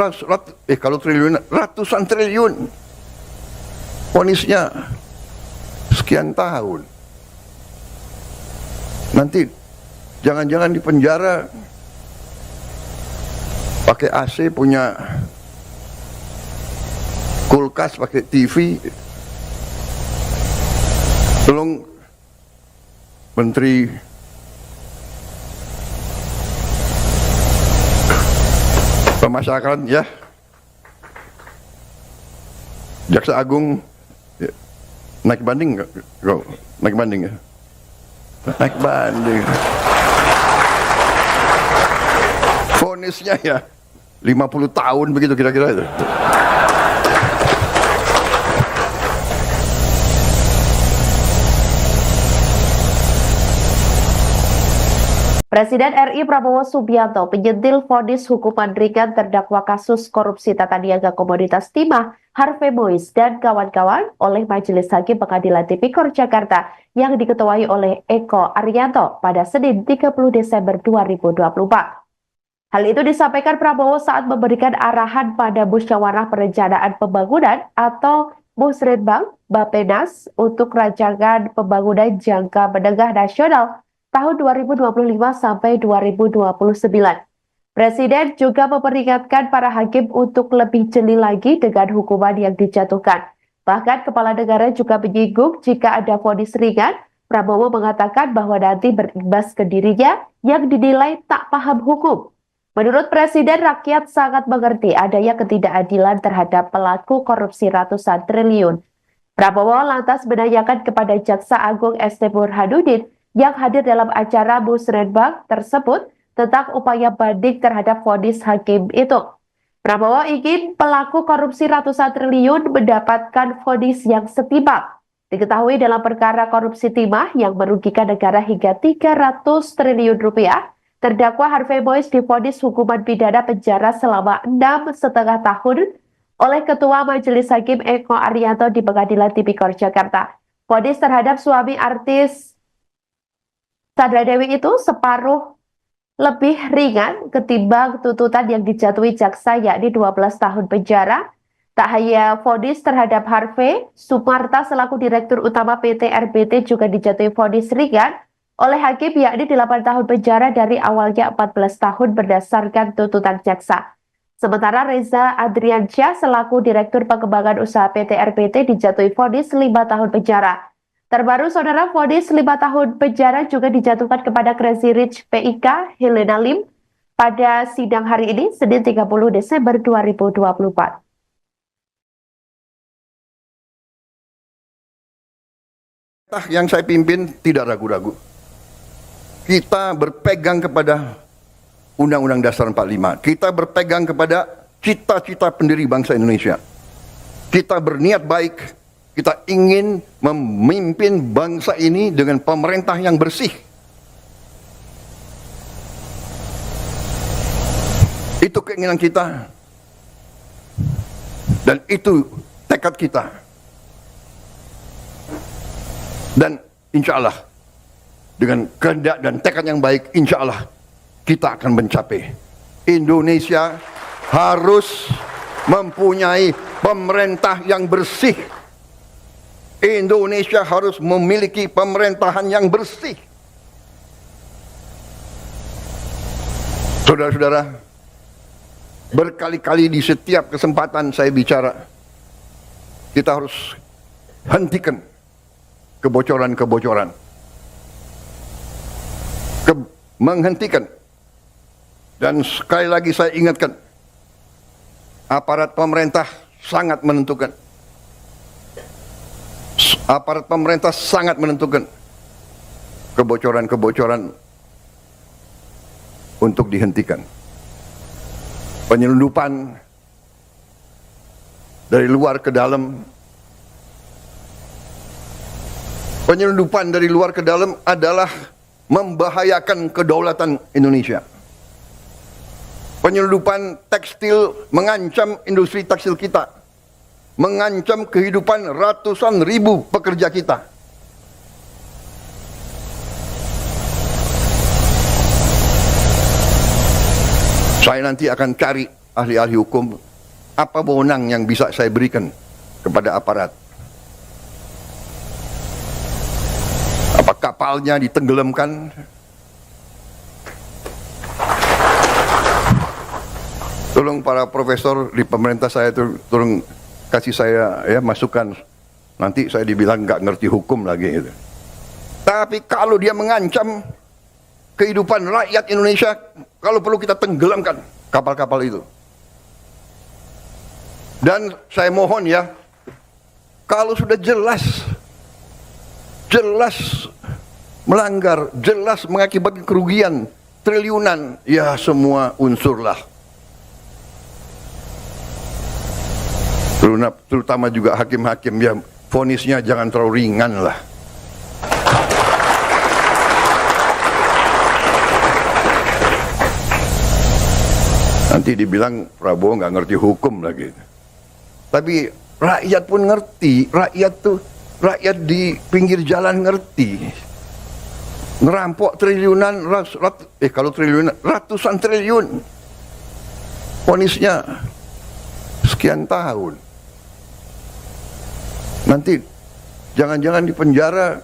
kalau triliunan, ratusan triliun. Vonisnya sekian tahun. Nanti jangan-jangan di penjara pakai AC, punya kulkas, pakai TV. Tolong Menteri Pemasyarakatan ya, Jaksa Agung ya, naik banding nggak? Naik banding ya? Naik banding. Vonisnya ya 50 tahun begitu kira-kira itu. Presiden RI Prabowo Subianto menyentil vonis hukuman ringan terdakwa kasus korupsi tata niaga komoditas timah Harvey Mois dan kawan-kawan oleh Majelis Hakim Pengadilan Tipikor Jakarta yang diketuai oleh Eko Arianto pada Senin 30 Desember 2024. Hal itu disampaikan Prabowo saat memberikan arahan pada Musyawarah Perencanaan Pembangunan atau Musrenbang Bappenas untuk rancangan pembangunan jangka menengah nasional tahun 2025 sampai 2029. Presiden juga memperingatkan para hakim untuk lebih jeli lagi dengan hukuman yang dijatuhkan. Bahkan Kepala Negara juga menyinggung jika ada vonis ringan, Prabowo mengatakan bahwa nanti berimbas ke dirinya yang dinilai tak paham hukum. Menurut Presiden, rakyat sangat mengerti adanya ketidakadilan terhadap pelaku korupsi ratusan triliun. Prabowo lantas menanyakan kepada Jaksa Agung ST Burhanuddin yang hadir dalam acara Musrenbang tersebut tentang upaya banding terhadap vonis hakim itu. Prabowo ingin pelaku korupsi ratusan triliun mendapatkan vonis yang setimpal. Diketahui dalam perkara korupsi timah yang merugikan negara hingga 300 triliun rupiah, terdakwa Harvey Mois divonis hukuman pidana penjara selama 6,5 tahun oleh Ketua Majelis Hakim Eko Arianto di Pengadilan Tipikor Jakarta. Vonis terhadap suami artis Sandra Dewi itu separuh lebih ringan ketimbang tuntutan yang dijatuhi jaksa, yakni 12 tahun penjara. Tak hanya vonis terhadap Harvey, Sumarta selaku Direktur Utama PT RBT juga dijatuhi vonis ringan oleh hakim, yakni 8 tahun penjara dari awalnya 14 tahun berdasarkan tuntutan jaksa. Sementara Reza Adriansyah selaku Direktur Pengembangan Usaha PT RBT dijatuhi vonis 5 tahun penjara. Terbaru, saudara, vonis 5 tahun penjara juga dijatuhkan kepada Crazy Rich PIK Helena Lim pada sidang hari ini, Senin 30 Desember 2024. Yang saya pimpin tidak ragu-ragu. Kita berpegang kepada Undang-Undang Dasar 45. Kita berpegang kepada cita-cita pendiri bangsa Indonesia. Kita berniat baik. Kita ingin memimpin bangsa ini dengan pemerintah yang bersih. Itu keinginan kita. Dan itu tekad kita. Dan insya Allah, dengan kehendak dan tekad yang baik, insya Allah kita akan mencapai. Indonesia harus mempunyai pemerintah yang bersih. Indonesia harus memiliki pemerintahan yang bersih. Saudara-saudara, berkali-kali di setiap kesempatan saya bicara, kita harus hentikan kebocoran-kebocoran. Menghentikan Dan sekali lagi saya ingatkan, aparat pemerintah sangat menentukan. Aparat pemerintah sangat menentukan kebocoran-kebocoran untuk dihentikan. Penyelundupan dari luar ke dalam. Penyelundupan dari luar ke dalam adalah membahayakan kedaulatan Indonesia. Penyelundupan tekstil mengancam industri tekstil kita, mengancam kehidupan ratusan ribu pekerja kita. Saya nanti akan cari ahli-ahli hukum, apa wewenang yang bisa saya berikan kepada aparat. Apa kapalnya ditenggelamkan? Tolong para profesor di pemerintah saya itu tolong kasih saya ya masukan. Nanti saya dibilang nggak ngerti hukum lagi gitu. Tapi kalau dia mengancam kehidupan rakyat Indonesia, kalau perlu kita tenggelamkan kapal-kapal itu. Dan saya mohon ya, kalau sudah jelas melanggar, jelas mengakibatkan kerugian triliunan, ya semua unsurlah. Terutama juga hakim-hakim, ya vonisnya jangan terlalu ringan lah. Nanti dibilang Prabowo nggak ngerti hukum lagi. Tapi rakyat pun ngerti, rakyat di pinggir jalan ngerti. Ngerampok triliunan, kalau triliunan, ratusan triliun. Vonisnya sekian tahun. Nanti jangan-jangan di penjara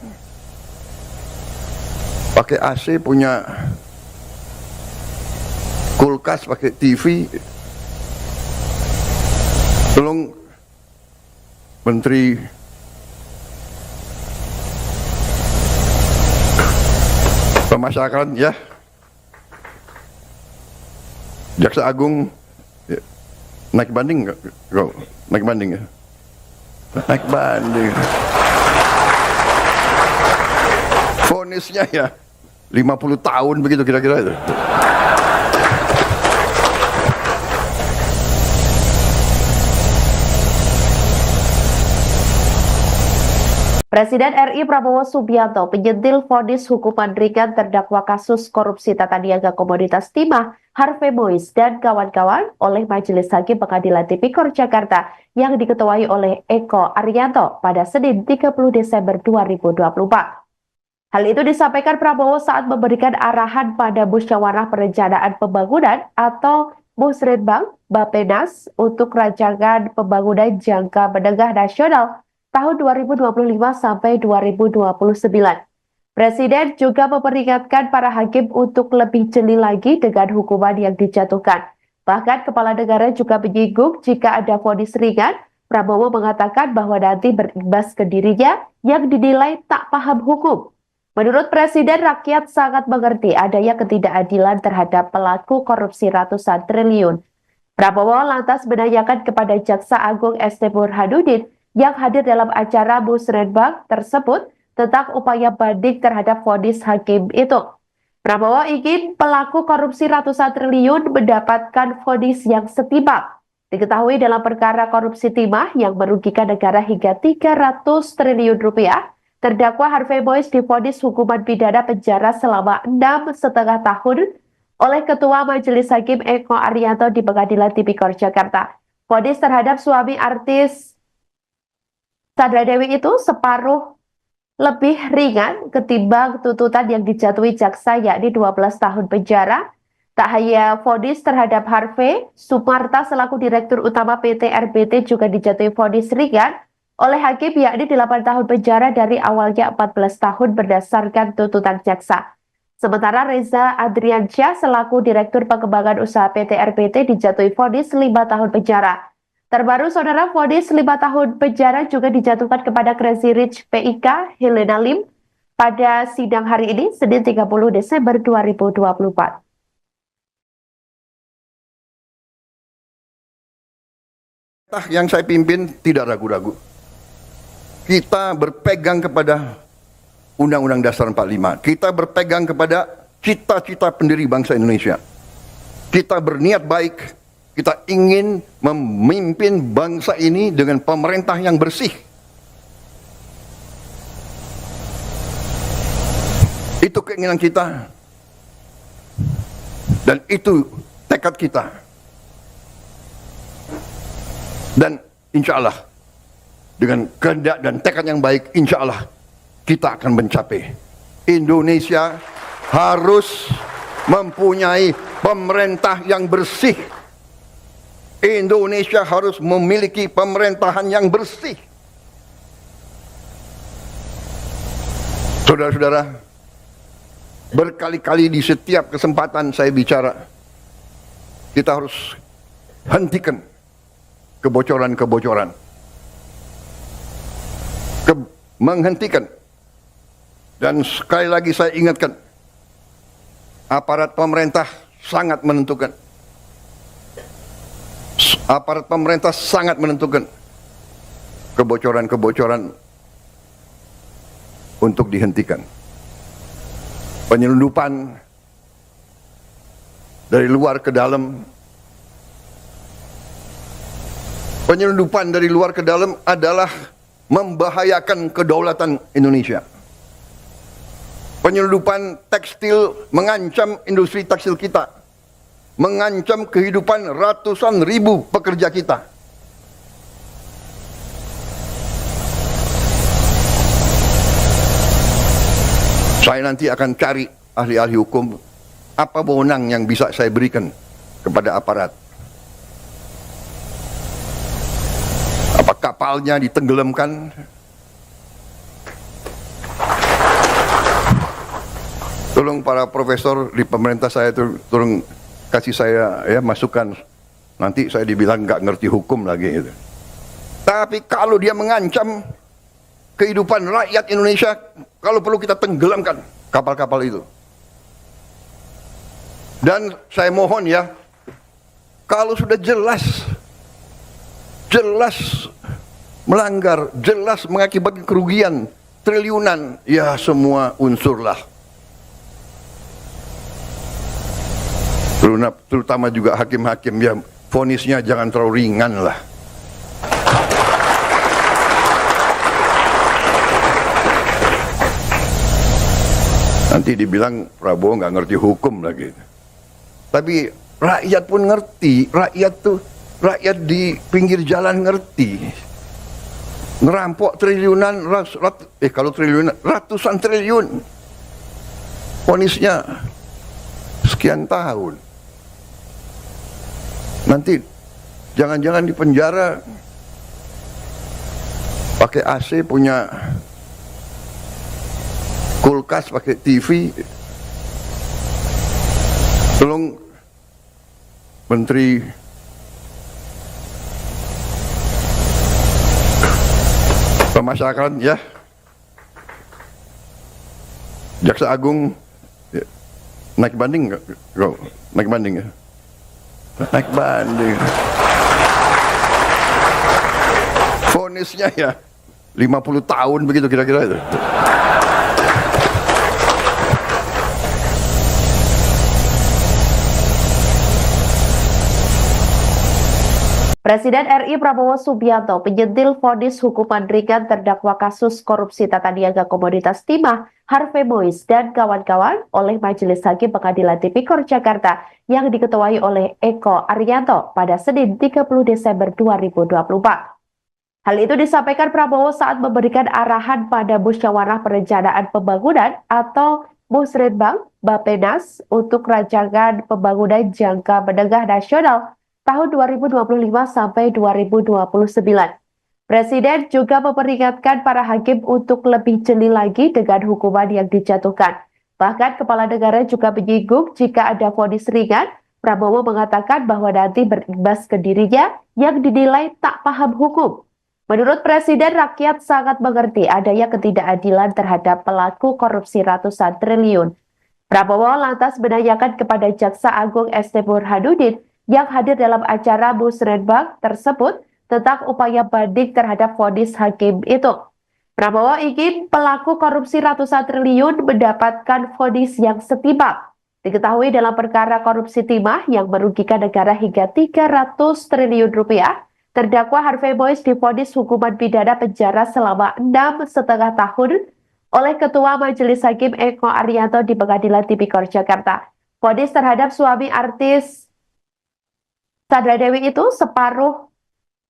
pakai AC, punya kulkas, pakai TV. Tolong Menteri Pemasyarakatan ya, Jaksa Agung ya, naik banding nggak? Naik banding ya? Naik banding. Vonisnya ya 50 tahun begitu kira-kira itu. Presiden RI Prabowo Subianto menyentil vonis hukuman ringan terdakwa kasus korupsi tata niaga komoditas timah Harvey Mois dan kawan-kawan oleh Majelis Hakim Pengadilan Tipikor Jakarta yang diketuai oleh Eko Arianto pada Senin 30 Desember 2024. Hal itu disampaikan Prabowo saat memberikan arahan pada Musyawarah Perencanaan Pembangunan atau Musrenbang Bappenas untuk rancangan pembangunan jangka menengah nasional tahun 2025 sampai 2029. Presiden juga memperingatkan para hakim untuk lebih jeli lagi dengan hukuman yang dijatuhkan. Bahkan kepala negara juga menyinggung jika ada vonis ringan, Prabowo mengatakan bahwa nanti berimbas ke dirinya yang dinilai tak paham hukum. Menurut Presiden, rakyat sangat mengerti adanya ketidakadilan terhadap pelaku korupsi ratusan triliun. Prabowo lantas menanyakan kepada Jaksa Agung ST Burhanuddin yang hadir dalam acara Musrenbang tersebut tentang upaya banding terhadap vonis hakim itu. Prabowo ingin pelaku korupsi ratusan triliun mendapatkan vonis yang setimpal. Diketahui dalam perkara korupsi timah yang merugikan negara hingga 300 triliun rupiah, terdakwa Harvey Mois divonis hukuman pidana penjara selama 6,5 tahun oleh Ketua Majelis Hakim Eko Arianto di Pengadilan Tipikor Jakarta. Vonis terhadap suami artis Sandra Dewi itu separuh lebih ringan ketimbang tuntutan yang dijatuhi jaksa, yakni 12 tahun penjara. Tak hanya vonis terhadap Harvey, Sumarta selaku Direktur Utama PT RBT juga dijatuhi vonis ringan oleh hakim, yakni 8 tahun penjara dari awalnya 14 tahun berdasarkan tuntutan jaksa. Sementara Reza Adriansyah selaku Direktur Pengembangan Usaha PT RBT dijatuhi vonis 5 tahun penjara. Terbaru, saudara, vonis 5 tahun penjara juga dijatuhkan kepada Crazy Rich PIK Helena Lim pada sidang hari ini, Senin 30 Desember 2024. Yang saya pimpin tidak ragu-ragu. Kita berpegang kepada Undang-Undang Dasar 45. Kita berpegang kepada cita-cita pendiri bangsa Indonesia. Kita berniat baik. Kita ingin memimpin bangsa ini dengan pemerintah yang bersih. Itu keinginan kita. Dan itu tekad kita. Dan insya Allah, dengan kehendak dan tekad yang baik, insya Allah kita akan mencapai. Indonesia harus mempunyai pemerintah yang bersih. Indonesia harus memiliki pemerintahan yang bersih. Saudara-saudara, berkali-kali di setiap kesempatan saya bicara, kita harus hentikan kebocoran-kebocoran. Menghentikan. Dan sekali lagi saya ingatkan, aparat pemerintah sangat menentukan. Aparat pemerintah sangat menentukan kebocoran-kebocoran untuk dihentikan. Penyelundupan dari luar ke dalam. Penyelundupan dari luar ke dalam adalah membahayakan kedaulatan Indonesia. Penyelundupan tekstil mengancam industri tekstil kita, mengancam kehidupan ratusan ribu pekerja kita. Saya nanti akan cari ahli-ahli hukum, apa wewenang yang bisa saya berikan kepada aparat. Apa kapalnya ditenggelamkan? Tolong para profesor di pemerintah saya tolong kasih saya ya masukan. Nanti saya dibilang nggak ngerti hukum lagi. Gitu. Tapi kalau dia mengancam kehidupan rakyat Indonesia, kalau perlu kita tenggelamkan kapal-kapal itu. Dan saya mohon ya, kalau sudah jelas melanggar, jelas mengakibatkan kerugian triliunan, ya semua unsurlah. Terutama juga hakim-hakim, ya vonisnya jangan terlalu ringan lah. Nanti dibilang Prabowo nggak ngerti hukum lagi. Tapi rakyat pun ngerti, rakyat di pinggir jalan ngerti. Ngerampok triliunan, kalau triliunan, ratusan triliun. Vonisnya sekian tahun. Nanti jangan-jangan di penjara pakai AC, punya kulkas, pakai TV. Tolong Menteri Pemasyarakatan ya, Jaksa Agung ya. Naik banding nggak? Naik banding ya? Naik banding. Vonisnya ya 50 tahun begitu kira-kira itu. Presiden RI Prabowo Subianto penyentil vonis hukuman ringan terdakwa kasus korupsi tata niaga komoditas timah Harvey Mois dan kawan-kawan oleh Majelis Hakim Pengadilan Tipikor Jakarta yang diketuai oleh Eko Arianto pada Senin 30 Desember 2024. Hal itu disampaikan Prabowo saat memberikan arahan pada Musyawarah Perencanaan Pembangunan atau Musrenbang Bappenas untuk rancangan pembangunan jangka menengah nasional tahun 2025 sampai 2029. Presiden juga memperingatkan para hakim untuk lebih jeli lagi dengan hukuman yang dijatuhkan. Bahkan kepala negara juga menyinggung jika ada vonis ringan, Prabowo mengatakan bahwa nanti berimbas ke dirinya yang dinilai tak paham hukum. Menurut Presiden, rakyat sangat mengerti adanya ketidakadilan terhadap pelaku korupsi ratusan triliun. Prabowo lantas menanyakan kepada Jaksa Agung ST Burhanuddin yang hadir dalam acara Musrenbang tersebut tentang upaya banding terhadap vonis hakim itu. Prabowo ingin pelaku korupsi ratusan triliun mendapatkan vonis yang setimpal. Diketahui dalam perkara korupsi timah yang merugikan negara hingga 300 triliun rupiah, terdakwa Harvey Mois divonis hukuman pidana penjara selama 6,5 tahun oleh Ketua Majelis Hakim Eko Arianto di Pengadilan Tipikor Jakarta. Vonis terhadap suami artis Sandra Dewi itu separuh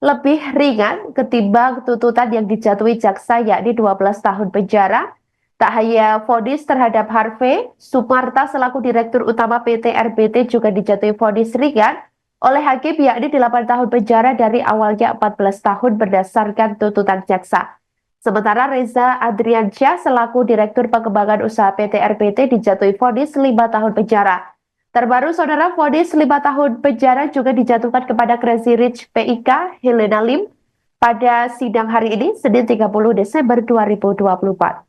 lebih ringan ketimbang tuntutan yang dijatuhi jaksa, yakni 12 tahun penjara. Tak hanya vonis terhadap Harvey, Sumarta selaku Direktur Utama PT RBT juga dijatuhi vonis ringan oleh hakim, yakni 8 tahun penjara dari awalnya 14 tahun berdasarkan tuntutan jaksa. Sementara Reza Adriansyah selaku Direktur Pengembangan Usaha PT RBT dijatuhi vonis 5 tahun penjara. Terbaru, saudara, vonis 5 tahun penjara juga dijatuhkan kepada Crazy Rich PIK Helena Lim pada sidang hari ini, Senin 30 Desember 2024.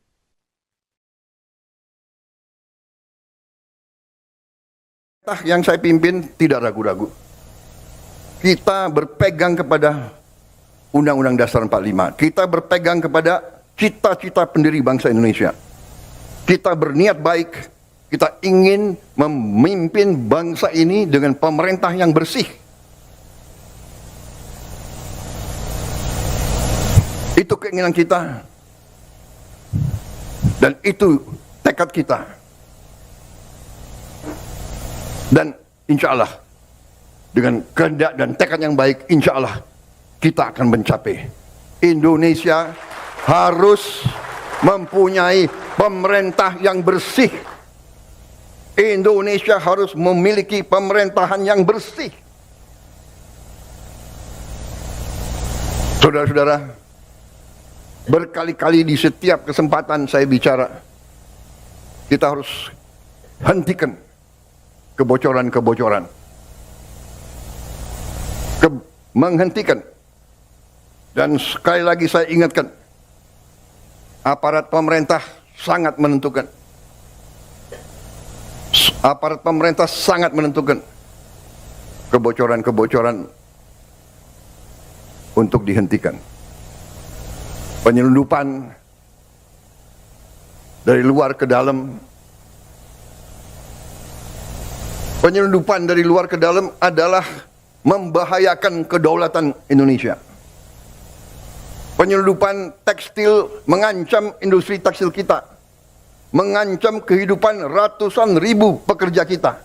Yang saya pimpin tidak ragu-ragu. Kita berpegang kepada Undang-Undang Dasar 45. Kita berpegang kepada cita-cita pendiri bangsa Indonesia. Kita berniat baik. Kita ingin memimpin bangsa ini dengan pemerintah yang bersih. Itu keinginan kita. Dan itu tekad kita. Dan insya Allah, dengan kehendak dan tekad yang baik, insya Allah, kita akan mencapai. Indonesia harus mempunyai pemerintah yang bersih. Indonesia harus memiliki pemerintahan yang bersih. Saudara-saudara, berkali-kali di setiap kesempatan saya bicara, kita harus hentikan kebocoran-kebocoran. Menghentikan. Dan sekali lagi saya ingatkan, aparat pemerintah sangat menentukan. Aparat pemerintah sangat menentukan kebocoran-kebocoran untuk dihentikan. Penyelundupan dari luar ke dalam. Penyelundupan dari luar ke dalam adalah membahayakan kedaulatan Indonesia. Penyelundupan tekstil mengancam industri tekstil kita, mengancam kehidupan ratusan ribu pekerja kita.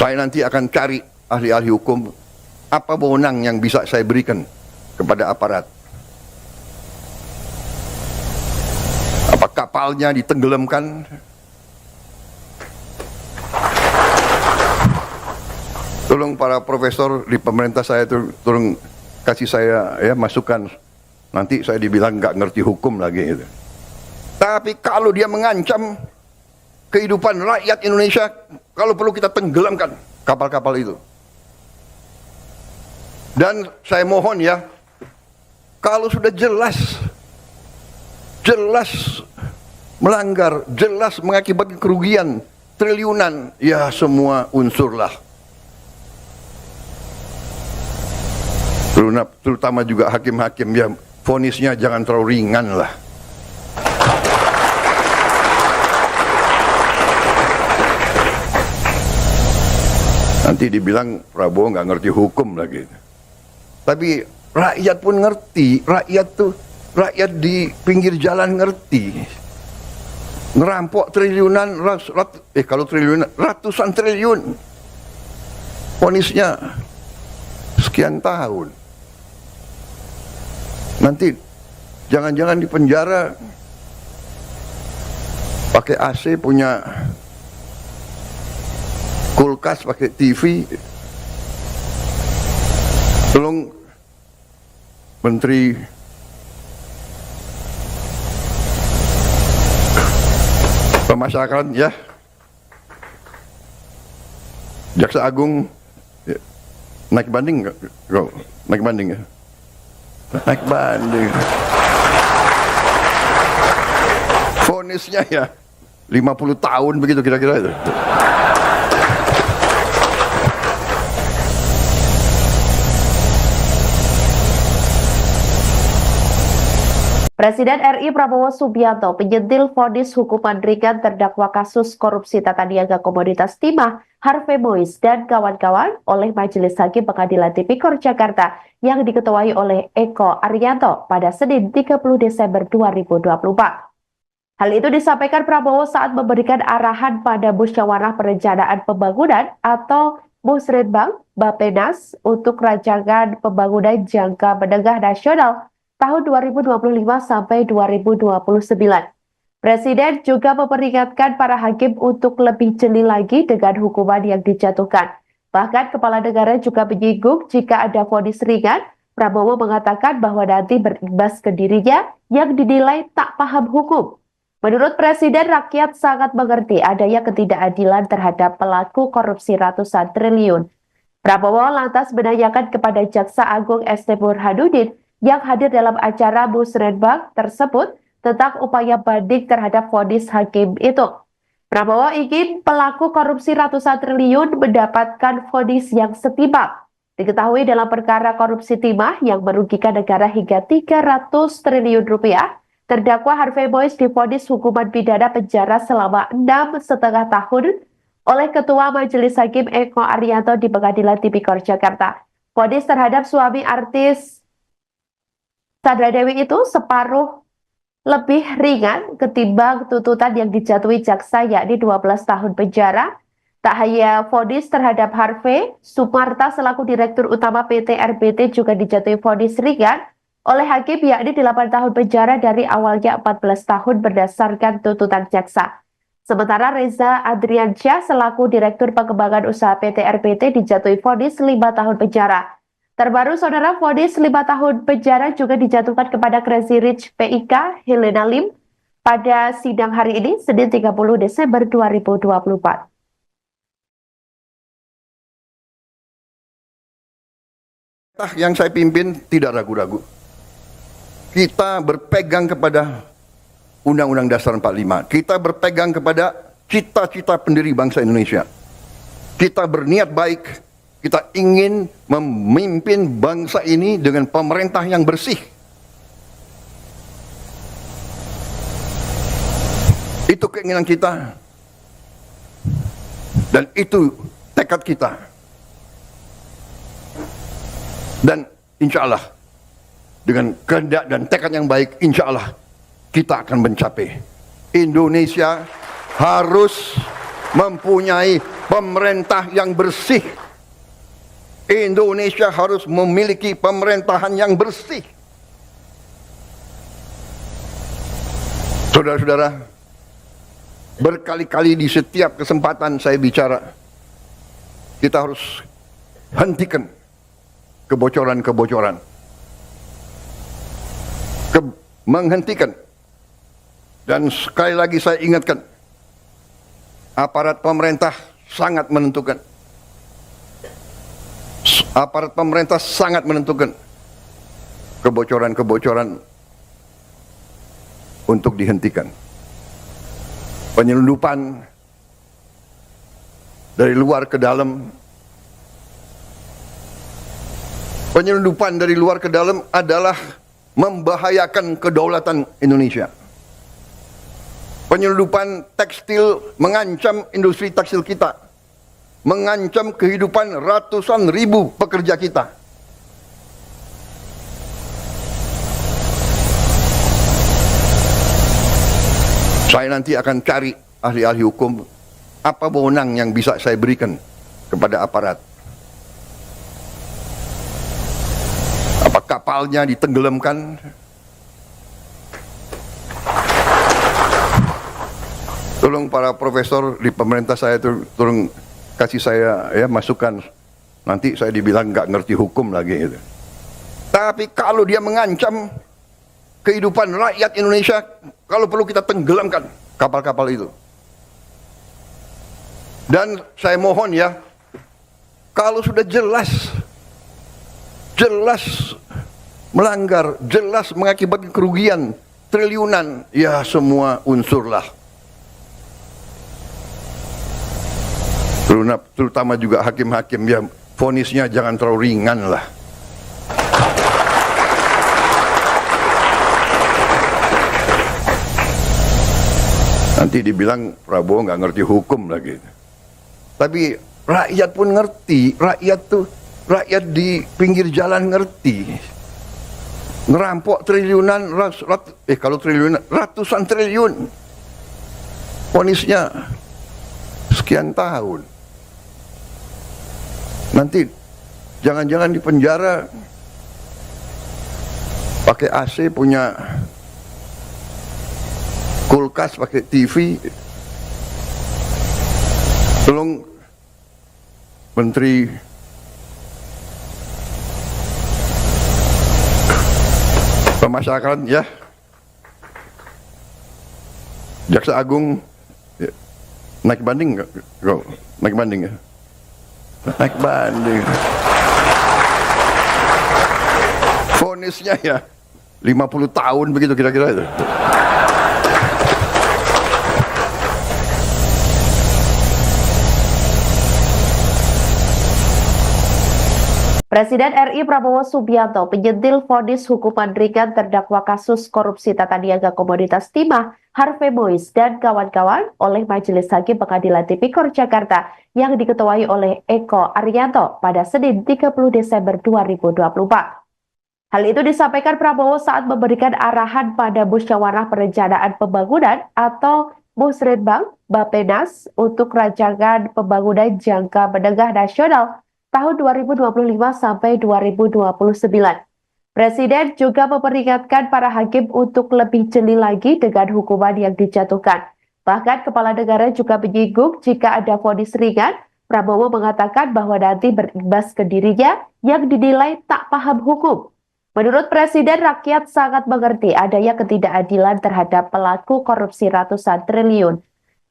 Saya nanti akan cari ahli-ahli hukum, apa wewenang yang bisa saya berikan kepada aparat. Apa kapalnya ditenggelamkan? Tolong para profesor di pemerintah saya tolong kasih saya ya masukan. Nanti saya dibilang nggak ngerti hukum lagi. Gitu. Tapi kalau dia mengancam kehidupan rakyat Indonesia, kalau perlu kita tenggelamkan kapal-kapal itu. Dan saya mohon ya, kalau sudah jelas melanggar, jelas mengakibatkan kerugian triliunan, ya semua unsurlah. Terutama juga hakim-hakim, ya vonisnya jangan terlalu ringan lah. Nanti dibilang Prabowo nggak ngerti hukum lagi. Tapi rakyat pun ngerti, rakyat di pinggir jalan ngerti. Ngerampok triliunan, kalau triliunan, ratusan triliun. Vonisnya sekian tahun. Nanti jangan-jangan di penjara pakai AC, punya kulkas, pakai TV. Tolong Menteri Pemasyarakatan ya, Jaksa Agung ya. Naik banding nggak? Naik banding ya? Naik banding. Vonisnya ya 50 tahun begitu kira-kira itu. Presiden RI Prabowo Subianto menyentil vonis hukuman ringan terdakwa kasus korupsi tata niaga komoditas timah Harvey Mois dan kawan-kawan oleh Majelis Hakim Pengadilan Tipikor Jakarta yang diketuai oleh Eko Arianto pada Senin 30 Desember 2024. Hal itu disampaikan Prabowo saat memberikan arahan pada Musyawarah Perencanaan Pembangunan atau Musrenbang Bappenas untuk rancangan pembangunan jangka menengah nasional tahun 2025 sampai 2029. Presiden juga memperingatkan para hakim untuk lebih jeli lagi dengan hukuman yang dijatuhkan. Bahkan Kepala Negara juga menyinggung jika ada vonis ringan, Prabowo mengatakan bahwa nanti berimbas ke dirinya yang dinilai tak paham hukum. Menurut Presiden, rakyat sangat mengerti adanya ketidakadilan terhadap pelaku korupsi ratusan triliun. Prabowo lantas menanyakan kepada Jaksa Agung ST Burhanuddin yang hadir dalam acara Musrenbang tersebut tentang upaya banding terhadap vonis hakim itu. Prabowo ingin pelaku korupsi ratusan triliun mendapatkan vonis yang setimpal. Diketahui dalam perkara korupsi timah yang merugikan negara hingga 300 triliun rupiah, terdakwa Harvey Mois divonis hukuman pidana penjara selama 6,5 tahun oleh Ketua Majelis Hakim Eko Arianto di Pengadilan Tipikor Jakarta. Vonis terhadap suami artis Sandra Dewi itu separuh lebih ringan ketimbang tuntutan yang dijatuhi jaksa yakni 12 tahun penjara. Tak hanya vonis terhadap Harvey, Sumarta selaku Direktur Utama PT RBT juga dijatuhi vonis ringan oleh hakim yakni 8 tahun penjara dari awalnya 14 tahun berdasarkan tuntutan jaksa. Sementara Reza Adriansyah selaku Direktur Pengembangan Usaha PT RBT dijatuhi vonis 5 tahun penjara. Terbaru, saudara, vonis 5 tahun penjara juga dijatuhkan kepada Crazy Rich PIK Helena Lim pada sidang hari ini, Senin 30 Desember 2024. Yang saya pimpin tidak ragu-ragu. Kita berpegang kepada Undang-Undang Dasar 45. Kita berpegang kepada cita-cita pendiri bangsa Indonesia. Kita berniat baik. Kita ingin memimpin bangsa ini dengan pemerintah yang bersih. Itu keinginan kita. Dan itu tekad kita. Dan insya Allah, dengan kehendak dan tekad yang baik, insya Allah kita akan mencapai. Indonesia harus mempunyai pemerintah yang bersih. Indonesia harus memiliki pemerintahan yang bersih. Saudara-saudara, berkali-kali di setiap kesempatan saya bicara, kita harus hentikan kebocoran-kebocoran. Menghentikan. Dan sekali lagi saya ingatkan, aparat pemerintah sangat menentukan. Aparat pemerintah sangat menentukan kebocoran-kebocoran untuk dihentikan. Penyelundupan dari luar ke dalam. Penyelundupan dari luar ke dalam adalah membahayakan kedaulatan Indonesia. Penyelundupan tekstil mengancam industri tekstil kita. Mengancam kehidupan ratusan ribu pekerja kita. Saya nanti akan cari ahli-ahli hukum, apa wewenang yang bisa saya berikan kepada aparat. Apa kapalnya ditenggelamkan? Tolong para profesor di pemerintah saya tolong kasih saya ya masukan, nanti saya dibilang nggak ngerti hukum lagi gitu. Tapi kalau dia mengancam kehidupan rakyat Indonesia, kalau perlu kita tenggelamkan kapal-kapal itu. Dan saya mohon ya, kalau sudah jelas melanggar, jelas mengakibatkan kerugian triliunan, ya semua unsurlah. Terutama juga hakim-hakim, ya vonisnya jangan terlalu ringan lah. Nanti dibilang Prabowo nggak ngerti hukum lagi. Tapi rakyat pun ngerti, rakyat di pinggir jalan ngerti. Ngerampok triliunan, kalau triliunan, ratusan triliun. Vonisnya sekian tahun. Nanti jangan-jangan di penjara pakai AC, punya kulkas, pakai TV. Tolong Menteri Pemasyarakatan ya, Jaksa Agung ya, naik banding nggak? Naik banding ya? Naik banding. Vonisnya ya 50 tahun begitu kira-kira itu. Presiden RI Prabowo Subianto menyentil vonis hukuman ringan terdakwa kasus korupsi tata niaga komoditas timah Harvey Mois dan kawan-kawan oleh Majelis Hakim Pengadilan Tipikor Jakarta yang diketuai oleh Eko Arianto pada Senin 30 Desember 2024. Hal itu disampaikan Prabowo saat memberikan arahan pada Musyawarah Perencanaan Pembangunan atau Musrenbang Bappenas untuk rancangan pembangunan jangka menengah nasional tahun 2025 sampai 2029. Presiden juga memperingatkan para hakim untuk lebih jeli lagi dengan hukuman yang dijatuhkan. Bahkan Kepala Negara juga menyinggung jika ada vonis ringan, Prabowo mengatakan bahwa nanti berimbas ke dirinya yang dinilai tak paham hukum. Menurut Presiden, rakyat sangat mengerti adanya ketidakadilan terhadap pelaku korupsi ratusan triliun.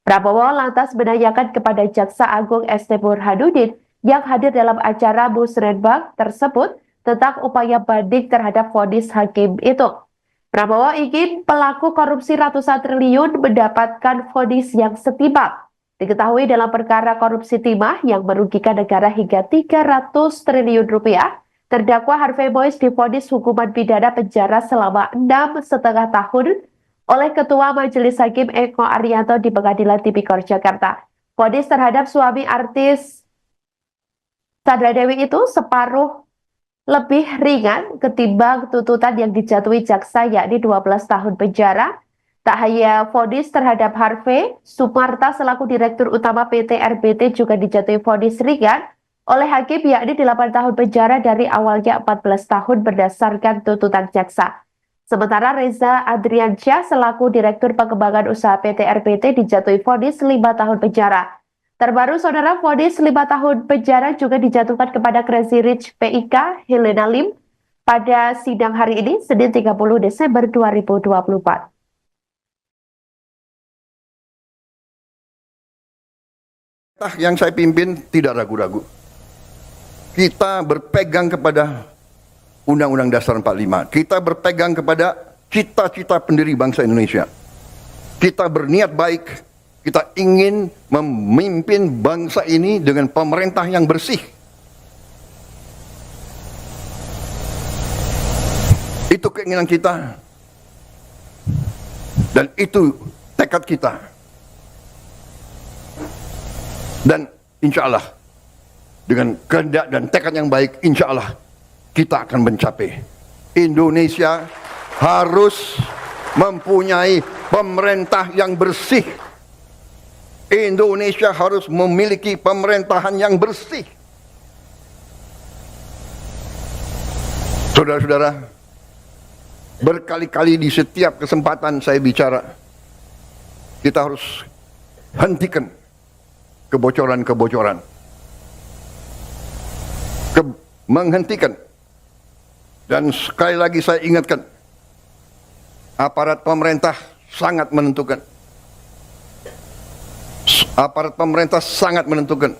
Prabowo lantas menanyakan kepada Jaksa Agung ST Burhanuddin yang hadir dalam acara Musrenbang tersebut tentang upaya banding terhadap vonis hakim itu. Prabowo ingin pelaku korupsi ratusan triliun mendapatkan vonis yang setimpal. Diketahui dalam perkara korupsi timah yang merugikan negara hingga 300 triliun rupiah, terdakwa Harvey Mois divonis hukuman pidana penjara selama 6,5 tahun oleh Ketua Majelis Hakim Eko Arianto di Pengadilan Tipikor Jakarta. Vonis terhadap suami artis Sandra Dewi itu separuh lebih ringan ketimbang tuntutan yang dijatuhi jaksa, yakni 12 tahun penjara. Tak hanya vonis terhadap Harvey, Sumarta selaku Direktur Utama PT RBT juga dijatuhi vonis ringan oleh hakim, yakni 8 tahun penjara dari awalnya 14 tahun berdasarkan tuntutan jaksa. Sementara Reza Adriansyah selaku Direktur Pengembangan Usaha PT RBT dijatuhi vonis 5 tahun penjara. Terbaru, saudara, vonis 5 tahun penjara juga dijatuhkan kepada Crazy Rich PIK Helena Lim pada sidang hari ini, Senin 30 Desember 2024. Yang saya pimpin tidak ragu-ragu. Kita berpegang kepada Undang-Undang Dasar 45. Kita berpegang kepada cita-cita pendiri bangsa Indonesia. Kita berniat baik. Kita ingin memimpin bangsa ini dengan pemerintah yang bersih. Itu keinginan kita. Dan itu tekad kita. Dan insya Allah, dengan kehendak dan tekad yang baik, insya Allah kita akan mencapai. Indonesia harus mempunyai pemerintah yang bersih. Indonesia harus memiliki pemerintahan yang bersih. Saudara-saudara, berkali-kali di setiap kesempatan saya bicara, kita harus hentikan kebocoran-kebocoran. Menghentikan. Dan sekali lagi saya ingatkan, aparat pemerintah sangat menentukan. Aparat pemerintah sangat menentukan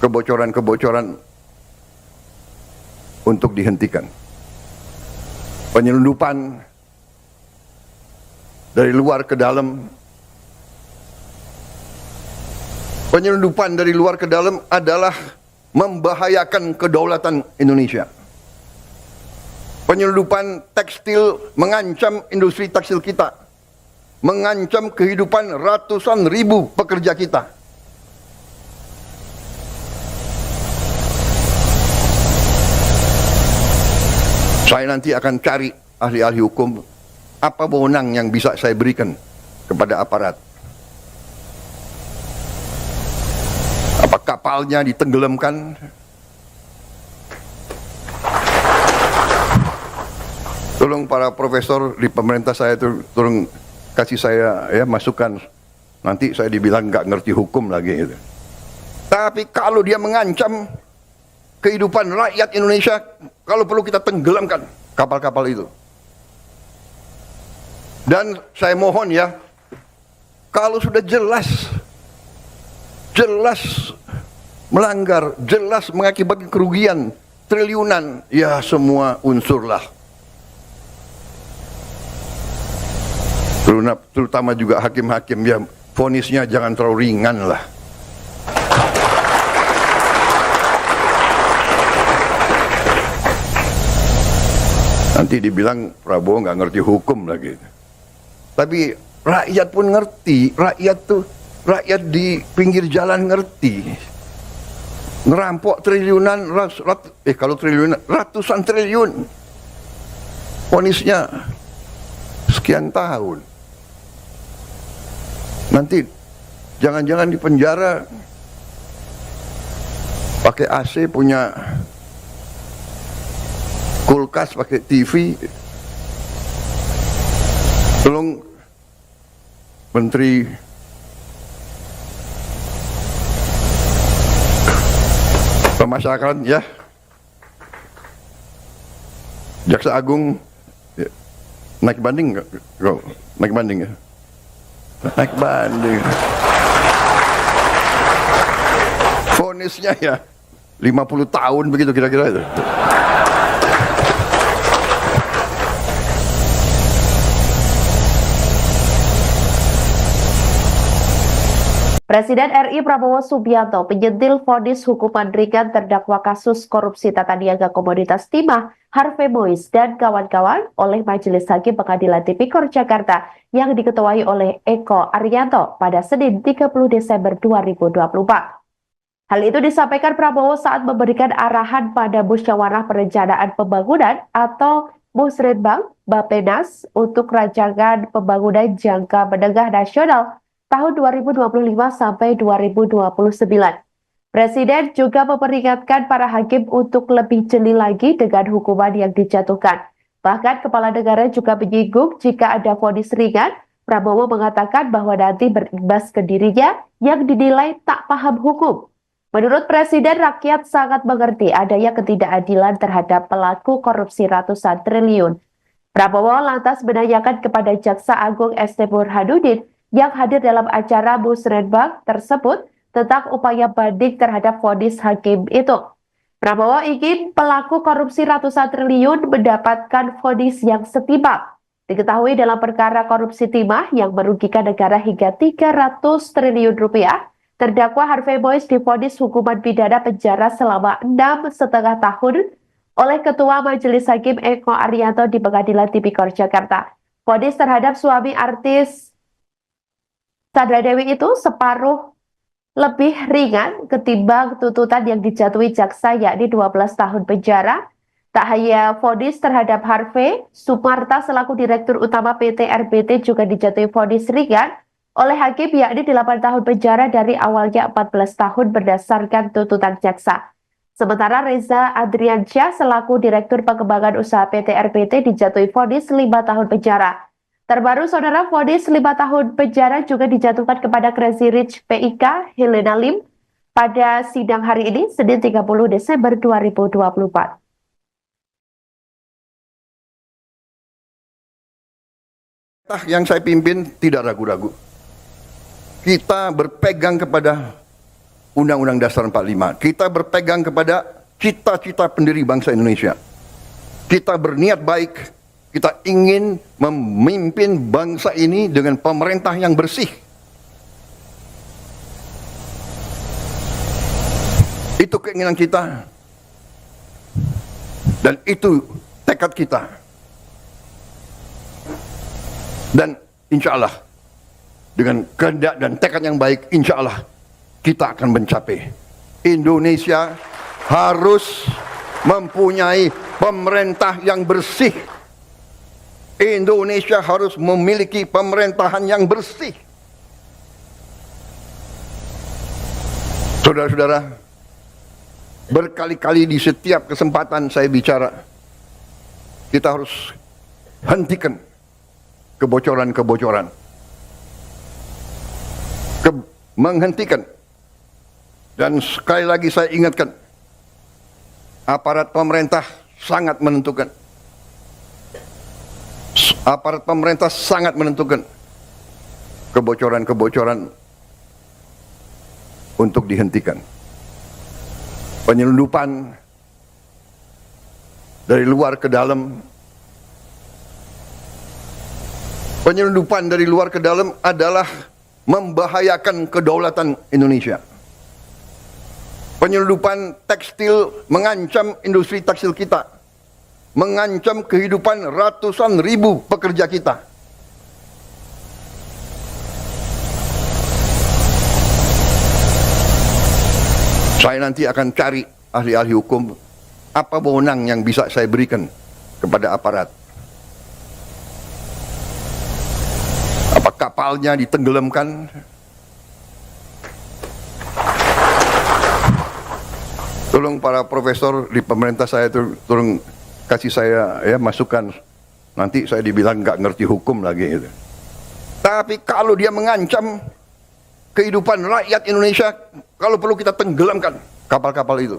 kebocoran-kebocoran untuk dihentikan. Penyelundupan dari luar ke dalam. Penyelundupan dari luar ke dalam adalah membahayakan kedaulatan Indonesia. Penyelundupan tekstil mengancam industri tekstil kita, mengancam kehidupan ratusan ribu pekerja kita. Saya nanti akan cari ahli-ahli hukum, apa wewenang yang bisa saya berikan kepada aparat. Apa kapalnya ditenggelamkan? Tolong para profesor di pemerintah saya itu tolong kasih saya ya masukan. Nanti saya dibilang nggak ngerti hukum lagi gitu. Tapi kalau dia mengancam kehidupan rakyat Indonesia, kalau perlu kita tenggelamkan kapal-kapal itu. Dan saya mohon ya, kalau sudah jelas melanggar, jelas mengakibatkan kerugian triliunan, ya semua unsurlah. Terutama juga hakim-hakim, ya vonisnya jangan terlalu ringan lah. Nanti dibilang Prabowo nggak ngerti hukum lagi. Tapi rakyat pun ngerti, rakyat di pinggir jalan ngerti. Ngerampok triliunan, kalau triliunan, ratusan triliun. Vonisnya sekian tahun. Nanti jangan-jangan di penjara pakai AC, punya kulkas, pakai TV. Tolong Menteri Pemasyarakatan ya, Jaksa Agung ya, naik banding nggak? Naik banding ya? Naik banding. Vonisnya ya 50 tahun begitu kira-kira itu. Presiden RI Prabowo Subianto menyentil vonis hukuman ringan terdakwa kasus korupsi tata niaga komoditas timah Harvey Mois dan kawan-kawan oleh Majelis Hakim Pengadilan Tipikor Jakarta yang diketuai oleh Eko Arianto pada Senin 30 Desember 2024. Hal itu disampaikan Prabowo saat memberikan arahan pada Musyawarah Perencanaan Pembangunan atau Musrenbang Bappenas untuk rancangan pembangunan jangka menengah nasional tahun 2025 sampai 2029. Presiden juga memperingatkan para hakim untuk lebih jeli lagi dengan hukuman yang dijatuhkan. Bahkan Kepala Negara juga menyinggung jika ada vonis ringan, Prabowo mengatakan bahwa nanti berimbas ke dirinya yang dinilai tak paham hukum. Menurut Presiden, rakyat sangat mengerti adanya ketidakadilan terhadap pelaku korupsi ratusan triliun. Prabowo lantas menanyakan kepada Jaksa Agung ST Burhanuddin yang hadir dalam acara Musrenbang tersebut tentang upaya banding terhadap vonis hakim itu. Prabowo ingin pelaku korupsi ratusan triliun mendapatkan vonis yang setimpal. Diketahui dalam perkara korupsi timah yang merugikan negara hingga 300 triliun rupiah, terdakwa Harvey Mois divonis hukuman pidana penjara selama 6,5 tahun oleh Ketua Majelis Hakim Eko Arianto di Pengadilan Tipikor Jakarta. Vonis terhadap suami artis Sandra Dewi itu separuh lebih ringan ketimbang tuntutan yang dijatuhi jaksa, yakni 12 tahun penjara. Tak hanya vonis terhadap Harvey, Sumarta selaku Direktur Utama PT RBT juga dijatuhi vonis ringan oleh hakim, yakni 8 tahun penjara dari awalnya 14 tahun berdasarkan tuntutan jaksa. Sementara Reza Adriansyah selaku Direktur Pengembangan Usaha PT RBT dijatuhi vonis 5 tahun penjara. Terbaru, saudara, vonis 5 tahun penjara juga dijatuhkan kepada Crazy Rich PIK Helena Lim pada sidang hari ini, Senin 30 Desember 2024. Yang saya pimpin tidak ragu-ragu. Kita berpegang kepada Undang-Undang Dasar 45. Kita berpegang kepada cita-cita pendiri bangsa Indonesia. Kita berniat baik. Kita ingin memimpin bangsa ini dengan pemerintah yang bersih. Itu keinginan kita. Dan itu tekad kita. Dan insya Allah dengan kehendak dan tekad yang baik, insya Allah kita akan mencapai. Indonesia harus mempunyai pemerintah yang bersih. Indonesia harus memiliki pemerintahan yang bersih. Saudara-saudara, berkali-kali di setiap kesempatan saya bicara, kita harus hentikan kebocoran-kebocoran. Menghentikan. Dan sekali lagi saya ingatkan, aparat pemerintah sangat menentukan. Aparat pemerintah sangat menentukan kebocoran-kebocoran untuk dihentikan. Penyelundupan dari luar ke dalam. Penyelundupan dari luar ke dalam adalah membahayakan kedaulatan Indonesia. Penyelundupan tekstil mengancam industri tekstil kita, mengancam kehidupan ratusan ribu pekerja kita. Saya nanti akan cari ahli-ahli hukum, apa wewenang yang bisa saya berikan kepada aparat. Apa kapalnya ditenggelamkan? Tolong para profesor di pemerintah saya itu tolong kasih saya ya masukan. Nanti saya dibilang nggak ngerti hukum lagi. Gitu. Tapi kalau dia mengancam kehidupan rakyat Indonesia, kalau perlu kita tenggelamkan kapal-kapal itu.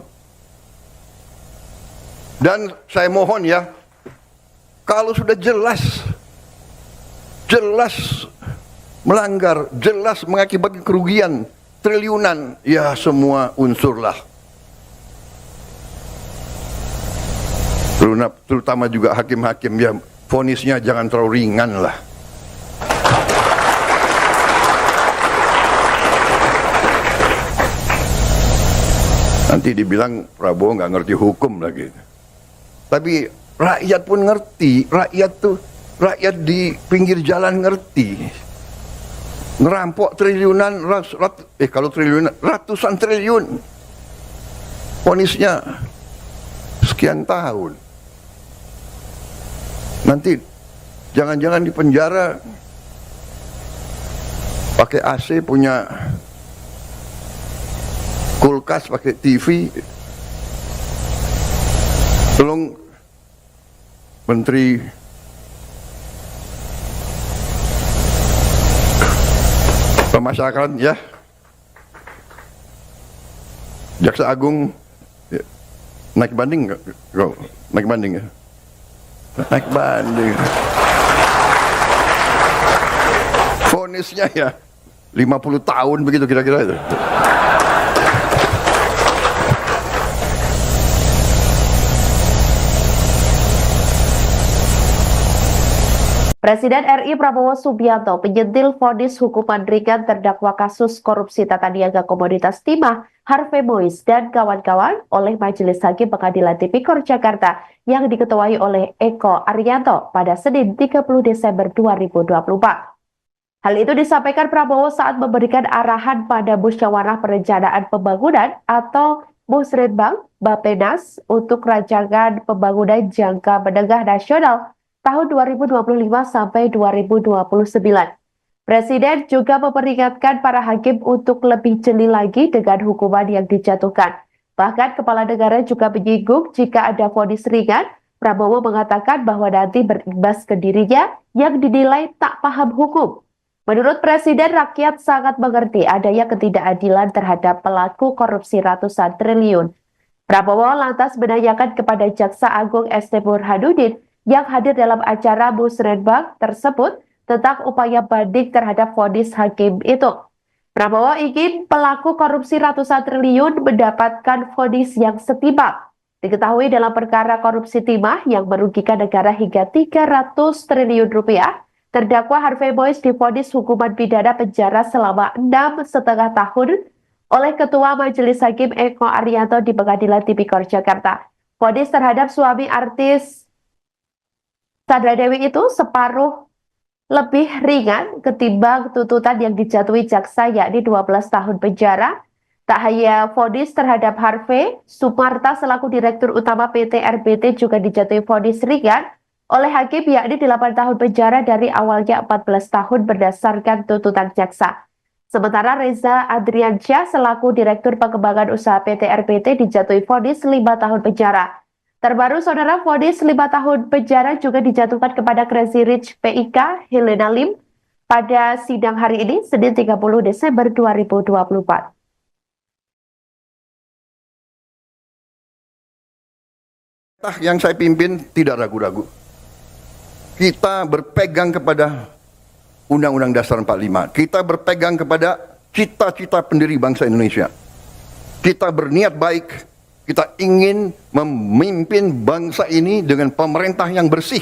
Dan saya mohon ya, kalau sudah jelas melanggar, jelas mengakibatkan kerugian triliunan, ya semua unsurlah. Terutama juga hakim-hakim, ya vonisnya jangan terlalu ringan lah. Nanti dibilang Prabowo nggak ngerti hukum lagi. Tapi rakyat pun ngerti, rakyat di pinggir jalan ngerti. Ngerampok triliunan, kalau triliunan, ratusan triliun. Vonisnya sekian tahun. Nanti jangan-jangan di penjara pakai AC, punya kulkas, pakai TV. Tolong Menteri Pemasyarakatan ya, Jaksa Agung ya. Naik banding nggak? Naik banding ya? Naik banding. Vonisnya ya 50 tahun begitu kira-kira itu. Presiden RI Prabowo Subianto penyentil vonis hukuman ringan terdakwa kasus korupsi tata niaga komoditas timah Harvey Mois dan kawan-kawan oleh Majelis Hakim Pengadilan Tipikor Jakarta yang diketuai oleh Eko Arianto pada Senin 30 Desember 2024. Hal itu disampaikan Prabowo saat memberikan arahan pada Musyawarah Perencanaan Pembangunan atau Musrenbang Bappenas untuk rancangan pembangunan jangka menengah nasional tahun 2025 sampai 2029. Presiden juga memperingatkan para hakim untuk lebih jeli lagi dengan hukuman yang dijatuhkan. Bahkan kepala negara juga menyinggung jika ada vonis ringan, Prabowo mengatakan bahwa nanti berimbas ke dirinya yang dinilai tak paham hukum. Menurut Presiden, rakyat sangat mengerti adanya ketidakadilan terhadap pelaku korupsi ratusan triliun. Prabowo lantas menanyakan kepada Jaksa Agung ST Burhanuddin yang hadir dalam acara Musrenbang tersebut tentang upaya banding terhadap vonis hakim itu. Prabowo ingin pelaku korupsi ratusan triliun mendapatkan vonis yang setimpal. Diketahui dalam perkara korupsi timah yang merugikan negara hingga 300 triliun rupiah, terdakwa Harvey Mois divonis hukuman pidana penjara selama 6,5 tahun oleh Ketua Majelis Hakim Eko Arianto di Pengadilan Tipikor Jakarta. Vonis terhadap suami artis Sandra Dewi itu separuh lebih ringan ketimbang tuntutan yang dijatuhi jaksa yakni 12 tahun penjara. Tak hanya vonis terhadap Harvey, Sumarta selaku Direktur Utama PT RBT juga dijatuhi vonis ringan oleh hakim yakni 8 tahun penjara dari awalnya 14 tahun berdasarkan tuntutan jaksa. Sementara Reza Adriansyah selaku Direktur Pengembangan Usaha PT RBT dijatuhi vonis 5 tahun penjara. Terbaru, saudara, vonis 5 tahun penjara juga dijatuhkan kepada Crazy Rich PIK Helena Lim pada sidang hari ini, Senin 30 Desember 2024. Yang saya pimpin tidak ragu-ragu. Kita berpegang kepada Undang-Undang Dasar 45. Kita berpegang kepada cita-cita pendiri bangsa Indonesia. Kita berniat baik. Kita ingin memimpin bangsa ini dengan pemerintah yang bersih.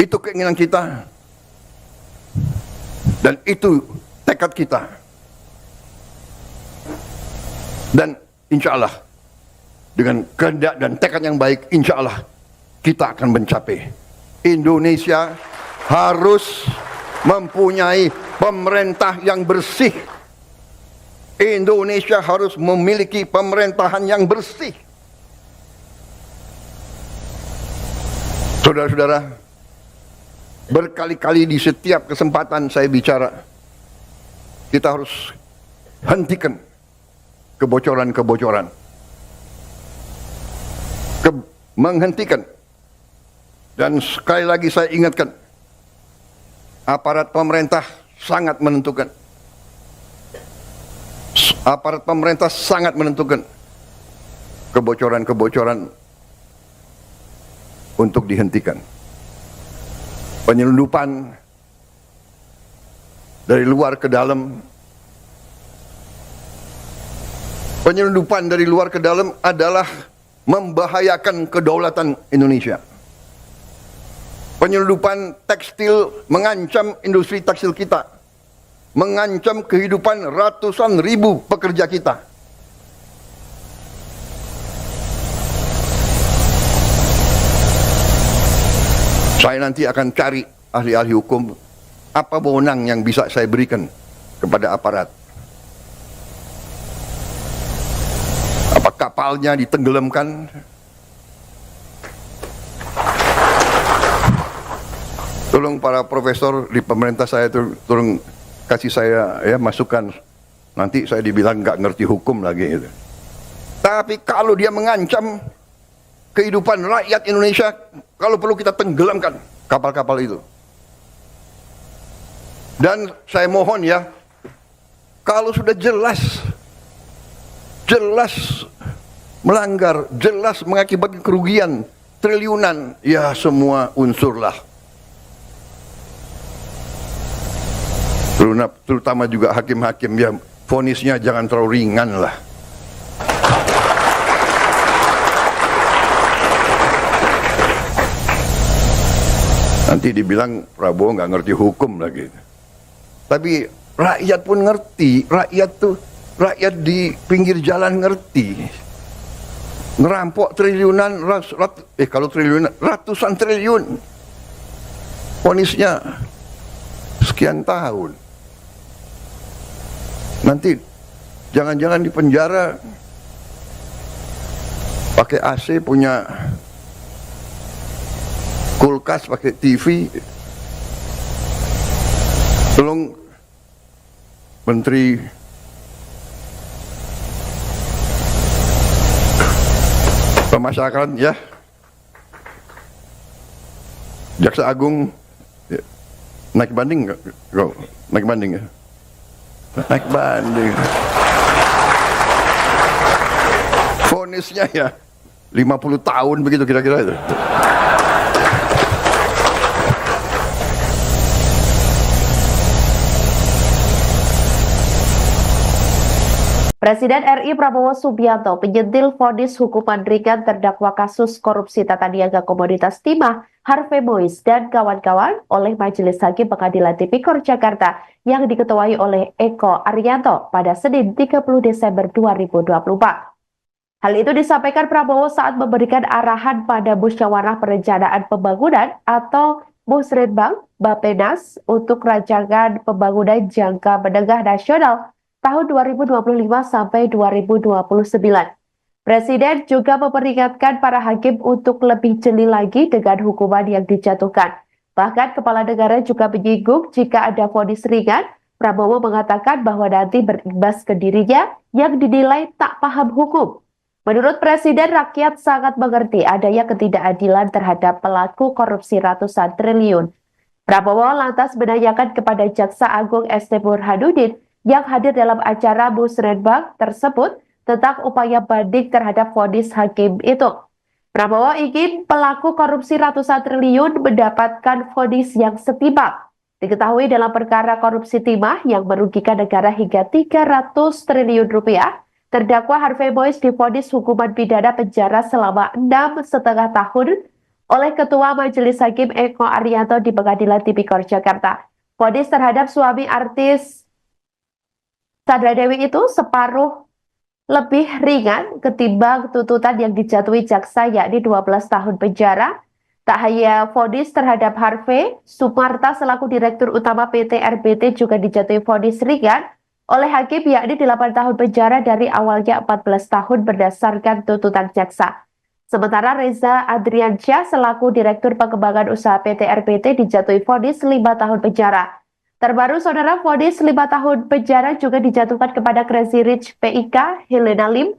Itu keinginan kita. Dan itu tekad kita. Dan insya Allah, dengan kehendak dan tekad yang baik, insya Allah kita akan mencapai. Indonesia harus mempunyai pemerintah yang bersih. Indonesia harus memiliki pemerintahan yang bersih. Saudara-saudara, berkali-kali di setiap kesempatan saya bicara, kita harus hentikan kebocoran-kebocoran. Menghentikan. Dan sekali lagi saya ingatkan, aparat pemerintah sangat menentukan. Aparat pemerintah sangat menentukan kebocoran-kebocoran untuk dihentikan. Penyelundupan dari luar ke dalam. Penyelundupan dari luar ke dalam adalah membahayakan kedaulatan Indonesia. Penyelundupan tekstil mengancam industri tekstil kita, mengancam kehidupan ratusan ribu pekerja kita. Saya nanti akan cari ahli-ahli hukum, apa wewenang yang bisa saya berikan kepada aparat. Apa kapalnya ditenggelamkan? Tolong para profesor di pemerintah saya tolong kasih saya ya masukan. Nanti saya dibilang nggak ngerti hukum lagi. Gitu. Tapi kalau dia mengancam kehidupan rakyat Indonesia, kalau perlu kita tenggelamkan kapal-kapal itu. Dan saya mohon ya, kalau sudah jelas melanggar, jelas mengakibatkan kerugian triliunan, ya semua unsurlah. Terutama juga hakim-hakim ya, vonisnya jangan terlalu ringan lah. Nanti dibilang Prabowo nggak ngerti hukum lagi. Tapi rakyat pun ngerti, rakyat di pinggir jalan ngerti. Ngerampok triliunan, kalau triliunan, ratusan triliun. Vonisnya sekian tahun. Nanti jangan-jangan di penjara pakai AC, punya kulkas, pakai TV. Tolong Menteri Pemasyarakatan ya, Jaksa Agung ya. Naik banding nggak? Naik banding ya? Naik banding. Vonisnya ya 50 tahun begitu kira-kira itu. Presiden RI Prabowo Subianto menyentil vonis hukuman ringan terdakwa kasus korupsi tata niaga komoditas timah Harvey Mois dan kawan-kawan oleh Majelis Hakim Pengadilan Tipikor Jakarta yang diketuai oleh Eko Arianto pada Senin 30 Desember 2024. Hal itu disampaikan Prabowo saat memberikan arahan pada Musyawarah Perencanaan Pembangunan atau Musrenbang Bappenas untuk rancangan pembangunan jangka menengah nasional tahun 2025 sampai 2029. Presiden juga memperingatkan para hakim untuk lebih jeli lagi dengan hukuman yang dijatuhkan. Bahkan kepala negara juga menyinggung jika ada vonis ringan, Prabowo mengatakan bahwa nanti berimbas ke dirinya yang dinilai tak paham hukum. Menurut Presiden, rakyat sangat mengerti adanya ketidakadilan terhadap pelaku korupsi ratusan triliun. Prabowo lantas menanyakan kepada Jaksa Agung ST Burhanuddin yang hadir dalam acara Musrenbang tersebut tentang upaya banding terhadap vonis hakim itu. Prabowo ingin pelaku korupsi ratusan triliun mendapatkan vonis yang setimpal. Diketahui dalam perkara korupsi timah yang merugikan negara hingga 300 triliun rupiah, terdakwa Harvey Mois divonis hukuman pidana penjara selama 6,5 tahun oleh Ketua Majelis Hakim Eko Arianto di Pengadilan Tipikor Jakarta. Vonis terhadap suami artis Sandra Dewi itu separuh lebih ringan ketimbang tuntutan yang dijatuhi jaksa, yakni 12 tahun penjara. Tak hanya vonis terhadap Harvey, Sumarta selaku Direktur Utama PT RBT juga dijatuhi vonis ringan oleh hakim, yakni 8 tahun penjara dari awalnya 14 tahun berdasarkan tuntutan jaksa. Sementara Reza Adriansyah selaku Direktur Pengembangan Usaha PT RBT dijatuhi vonis 5 tahun penjara. Terbaru, saudara, vonis 5 tahun penjara juga dijatuhkan kepada Crazy Rich PIK Helena Lim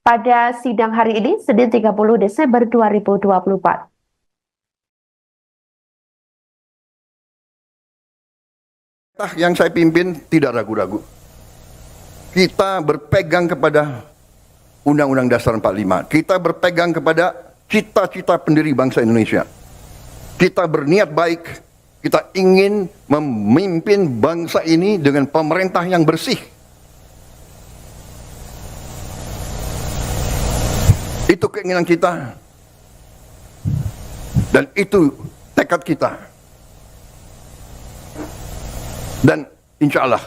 pada sidang hari ini, Senin 30 Desember 2024. Yang saya pimpin tidak ragu-ragu. Kita berpegang kepada Undang-Undang Dasar 45. Kita berpegang kepada cita-cita pendiri bangsa Indonesia. Kita berniat baik. Kita ingin memimpin bangsa ini dengan pemerintah yang bersih. Itu keinginan kita. Dan itu tekad kita. Dan insya Allah,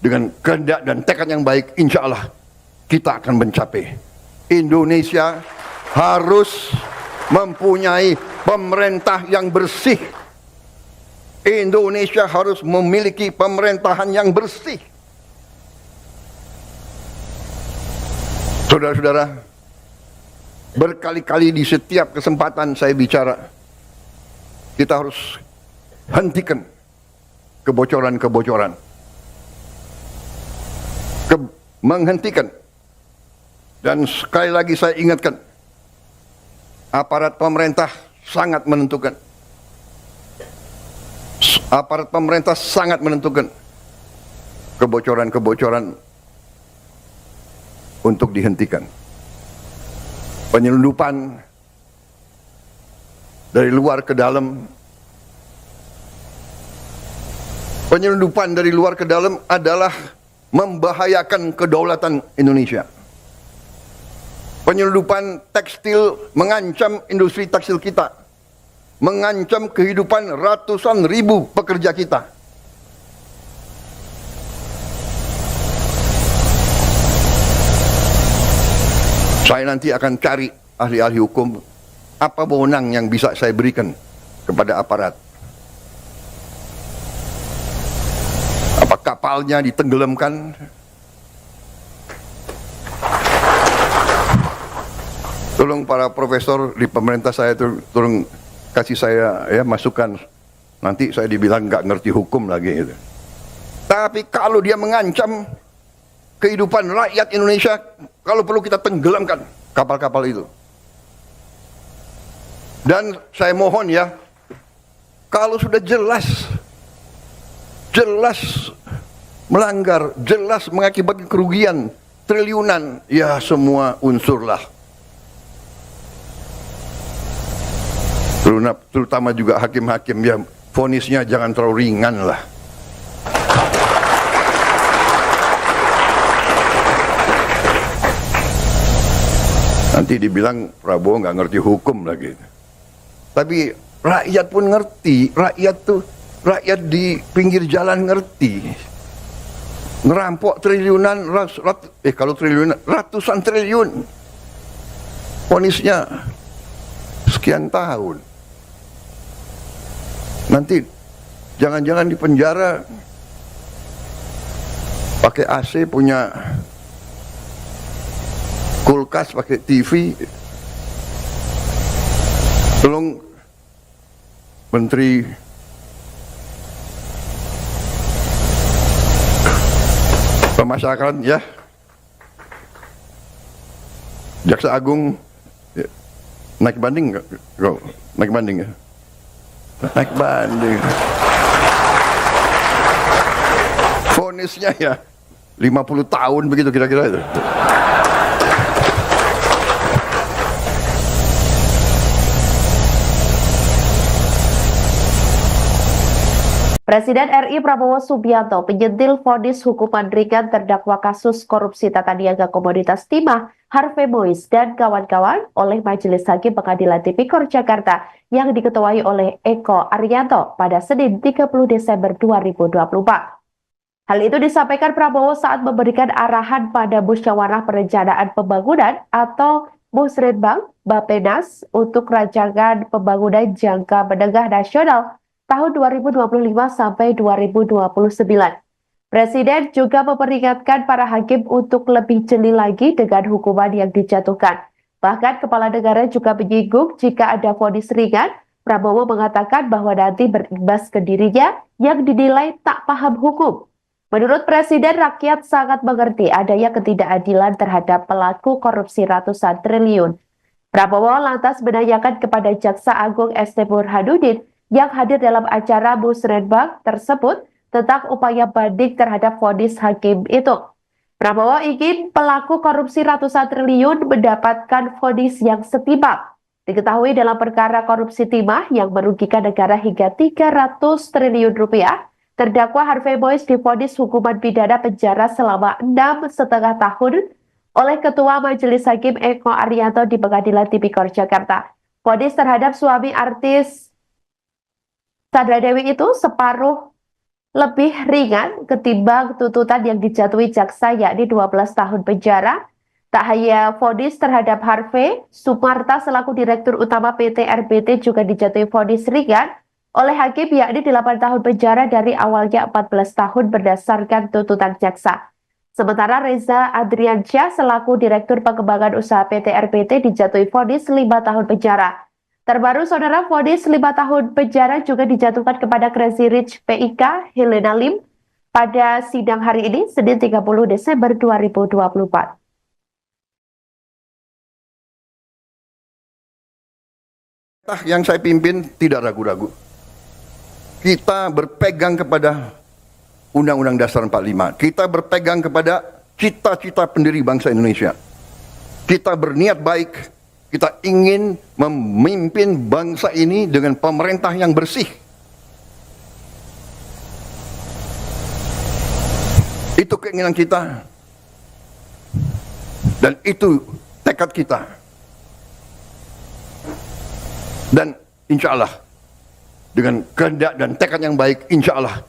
dengan kehendak dan tekad yang baik, insya Allah kita akan mencapai. Indonesia harus mempunyai pemerintah yang bersih. Indonesia harus memiliki pemerintahan yang bersih. Saudara-saudara, berkali-kali di setiap kesempatan saya bicara, kita harus hentikan kebocoran-kebocoran. Menghentikan. Dan sekali lagi saya ingatkan, aparat pemerintah sangat menentukan. Aparat pemerintah sangat menentukan kebocoran-kebocoran untuk dihentikan. Penyelundupan dari luar ke dalam. Penyelundupan dari luar ke dalam adalah membahayakan kedaulatan Indonesia. Penyelundupan tekstil mengancam industri tekstil kita, mengancam kehidupan ratusan ribu pekerja kita. Saya nanti akan cari ahli-ahli hukum, apa wewenang yang bisa saya berikan kepada aparat. Apa kapalnya ditenggelamkan? Tolong para profesor di pemerintah saya tolong kasih saya ya masukan. Nanti saya dibilang nggak ngerti hukum lagi gitu. Tapi kalau dia mengancam kehidupan rakyat Indonesia, kalau perlu kita tenggelamkan kapal-kapal itu. Dan saya mohon ya, kalau sudah jelas melanggar, jelas mengakibatkan kerugian triliunan, ya semua unsurlah. Terutama juga hakim-hakim, ya vonisnya jangan terlalu ringan lah. Nanti dibilang Prabowo nggak ngerti hukum lagi. Tapi rakyat pun ngerti, rakyat di pinggir jalan ngerti. Ngerampok triliunan, kalau triliunan, ratusan triliun. vonisnya sekian tahun. Nanti jangan-jangan di penjara pakai AC, punya kulkas, pakai TV. Tolong Menteri Pemasyarakatan ya, Jaksa Agung ya, naik banding nggak? Naik banding ya? Naik banding. Vonisnya ya 50 tahun begitu kira-kira itu. Presiden RI Prabowo Subianto menyentil vonis hukuman ringan terdakwa kasus korupsi tata niaga komoditas timah Harvey Mois dan kawan-kawan oleh Majelis Hakim Pengadilan Tipikor Jakarta yang diketuai oleh Eko Arianto pada Senin 30 Desember 2024. Hal itu disampaikan Prabowo saat memberikan arahan pada Musyawarah Perencanaan Pembangunan atau Musrenbang Bappenas untuk rancangan pembangunan jangka menengah nasional tahun 2025 sampai 2029. Presiden juga memperingatkan para hakim untuk lebih jeli lagi dengan hukuman yang dijatuhkan. Bahkan Kepala Negara juga menyinggung jika ada vonis ringan, Prabowo mengatakan bahwa nanti berimbas ke dirinya yang dinilai tak paham hukum. Menurut Presiden, rakyat sangat mengerti adanya ketidakadilan terhadap pelaku korupsi ratusan triliun. Prabowo lantas menanyakan kepada Jaksa Agung ST Burhanuddin yang hadir dalam acara Musrenbang tersebut tentang upaya banding terhadap vonis hakim itu. Prabowo ingin pelaku korupsi ratusan triliun mendapatkan vonis yang setimpal. Diketahui dalam perkara korupsi timah yang merugikan negara hingga 300 triliun rupiah, terdakwa Harvey Mois divonis hukuman pidana penjara selama 6,5 tahun oleh Ketua Majelis Hakim Eko Arianto di Pengadilan Tipikor Jakarta. Vonis terhadap suami artis Sandra Dewi itu separuh lebih ringan ketimbang tuntutan yang dijatuhi jaksa, yakni 12 tahun penjara. Tak hanya vonis terhadap Harvey, Sumarta selaku Direktur Utama PT RBT juga dijatuhi vonis ringan oleh hakim, yakni 8 tahun penjara dari awalnya 14 tahun berdasarkan tuntutan jaksa. Sementara Reza Adriansyah selaku Direktur Pengembangan Usaha PT RBT dijatuhi vonis 5 tahun penjara. Terbaru, saudara, vonis 5 tahun penjara juga dijatuhkan kepada Crazy Rich PIK Helena Lim pada sidang hari ini, Senin 30 Desember 2024. Yang saya pimpin tidak ragu-ragu. Kita berpegang kepada Undang-Undang Dasar 45. Kita berpegang kepada cita-cita pendiri bangsa Indonesia. Kita berniat baik. Kita ingin memimpin bangsa ini dengan pemerintah yang bersih. Itu keinginan kita. Dan itu tekad kita. Dan insya Allah, dengan kehendak dan tekad yang baik, insya Allah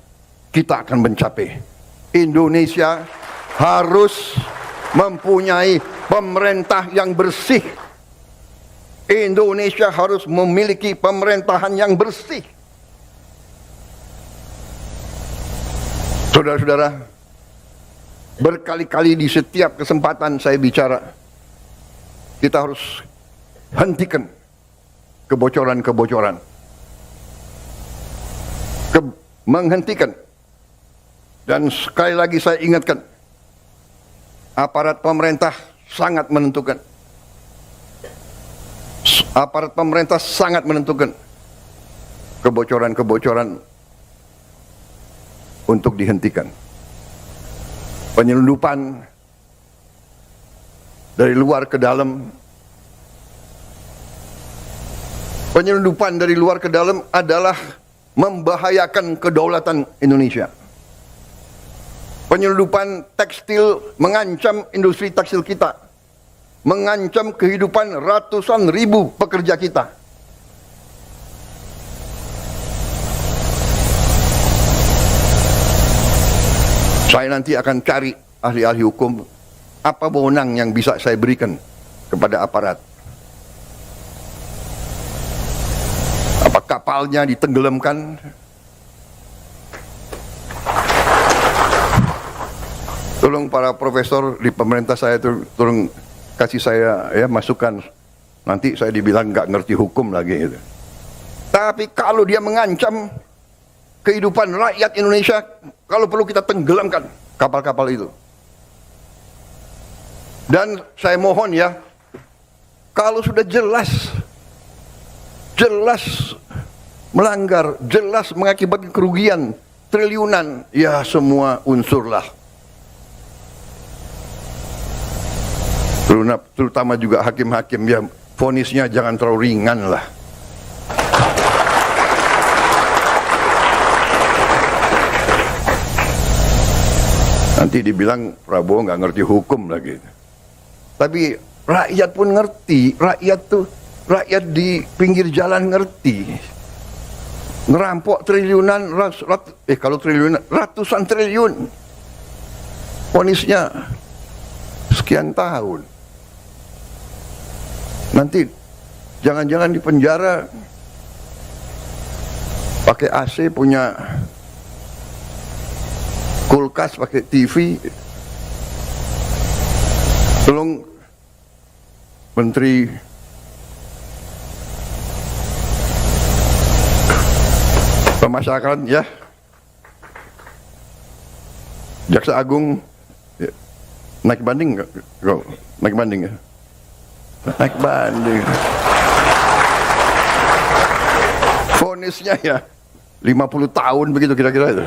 kita akan mencapai. Indonesia harus mempunyai pemerintah yang bersih. Indonesia harus memiliki pemerintahan yang bersih. Saudara-saudara, berkali-kali di setiap kesempatan saya bicara, kita harus hentikan kebocoran-kebocoran. Menghentikan. Dan sekali lagi saya ingatkan, aparat pemerintah sangat menentukan. Aparat pemerintah sangat menentukan kebocoran-kebocoran untuk dihentikan. Penyelundupan dari luar ke dalam. Penyelundupan dari luar ke dalam adalah membahayakan kedaulatan Indonesia. Penyelundupan tekstil mengancam industri tekstil kita. Mengancam kehidupan ratusan ribu pekerja kita. Saya nanti akan cari ahli-ahli hukum, apa wewenang yang bisa saya berikan kepada aparat kapalnya ditenggelamkan. Tolong para profesor di pemerintah saya itu tolong kasih saya ya masukan. Nanti saya dibilang nggak ngerti hukum lagi. Gitu. Tapi kalau dia mengancam kehidupan rakyat Indonesia, kalau perlu kita tenggelamkan kapal-kapal itu. Dan saya mohon ya, kalau sudah jelas melanggar, jelas mengakibatkan kerugian triliunan, ya semua unsurlah. Terutama juga hakim-hakim ya, vonisnya jangan terlalu ringan lah. Nanti dibilang Prabowo nggak ngerti hukum lagi. Tapi rakyat pun ngerti, rakyat di pinggir jalan ngerti. Ngerampok triliunan, kalau triliunan, ratusan triliun. Vonisnya sekian tahun. Nanti jangan-jangan di penjara pakai AC, punya kulkas, pakai TV. Tolong Menteri Pemasyarakatan ya, Jaksa Agung ya, naik banding nggak? Naik banding ya? Naik banding. Vonisnya ya 50 tahun begitu kira-kira itu.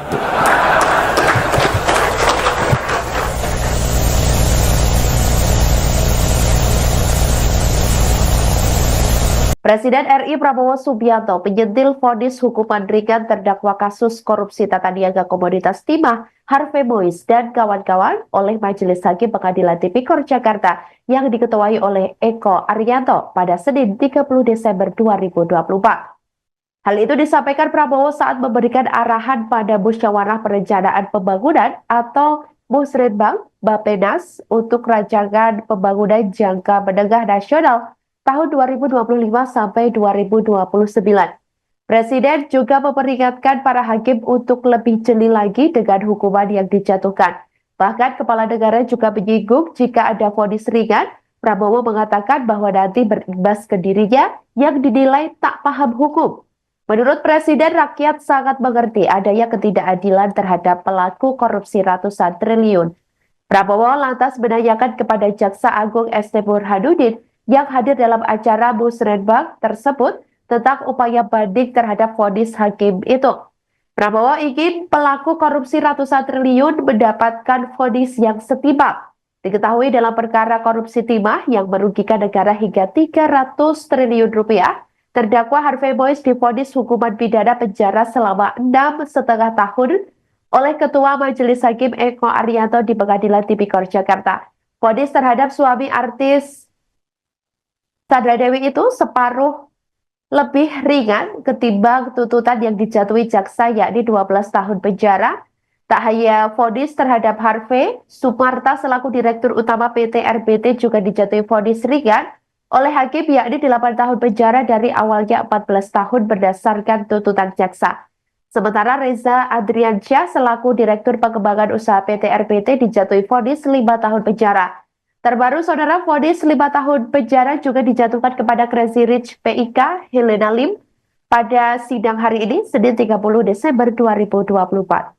Presiden RI Prabowo Subianto menyentil vonis hukuman ringan terdakwa kasus korupsi tata niaga komoditas timah Harvey Mois dan kawan-kawan oleh Majelis Hakim Pengadilan Tipikor Jakarta yang diketuai oleh Eko Arianto pada Senin 30 Desember 2024. Hal itu disampaikan Prabowo saat memberikan arahan pada Musyawarah Perencanaan Pembangunan atau Musrenbang Bappenas untuk rancangan pembangunan jangka menengah nasional tahun 2025 sampai 2029. Presiden juga memperingatkan para hakim untuk lebih jeli lagi dengan hukuman yang dijatuhkan. Bahkan kepala negara juga menyinggung jika ada vonis ringan, Prabowo mengatakan bahwa nanti berimbas ke dirinya yang dinilai tak paham hukum. Menurut Presiden, rakyat sangat mengerti adanya ketidakadilan terhadap pelaku korupsi ratusan triliun. Prabowo lantas menanyakan kepada Jaksa Agung ST Burhanuddin yang hadir dalam acara Musrenbang tersebut tentang upaya banding terhadap vonis hakim itu. Prabowo ingin pelaku korupsi ratusan triliun mendapatkan vonis yang setimpal. Diketahui dalam perkara korupsi timah yang merugikan negara hingga 300 triliun rupiah, terdakwa Harvey Mois divonis hukuman pidana penjara selama 6,5 tahun oleh Ketua Majelis Hakim Eko Arianto di Pengadilan Tipikor Jakarta. Vonis terhadap suami artis Sandra Dewi itu separuh lebih ringan ketimbang tuntutan yang dijatuhi jaksa, yakni 12 tahun penjara. Tak hanya vonis terhadap Harvey, Sumarta selaku Direktur Utama PT RBT juga dijatuhi vonis ringan oleh hakim, yakni 8 tahun penjara dari awalnya 14 tahun berdasarkan tuntutan jaksa. Sementara Reza Adriansyah selaku Direktur Pengembangan Usaha PT RBT dijatuhi vonis 5 tahun penjara. Terbaru, saudara, vonis 5 tahun penjara juga dijatuhkan kepada Crazy Rich PIK Helena Lim pada sidang hari ini, Senin 30 Desember 2024.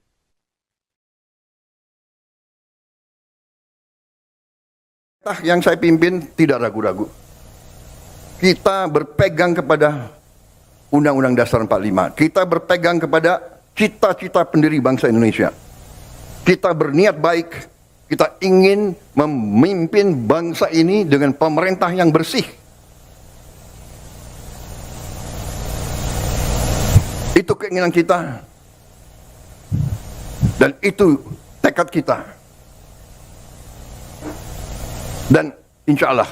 Yang saya pimpin tidak ragu-ragu. Kita berpegang kepada Undang-Undang Dasar 45. Kita berpegang kepada cita-cita pendiri bangsa Indonesia. Kita berniat baik. Kita ingin memimpin bangsa ini dengan pemerintah yang bersih. Itu keinginan kita. Dan itu tekad kita. Dan insya Allah,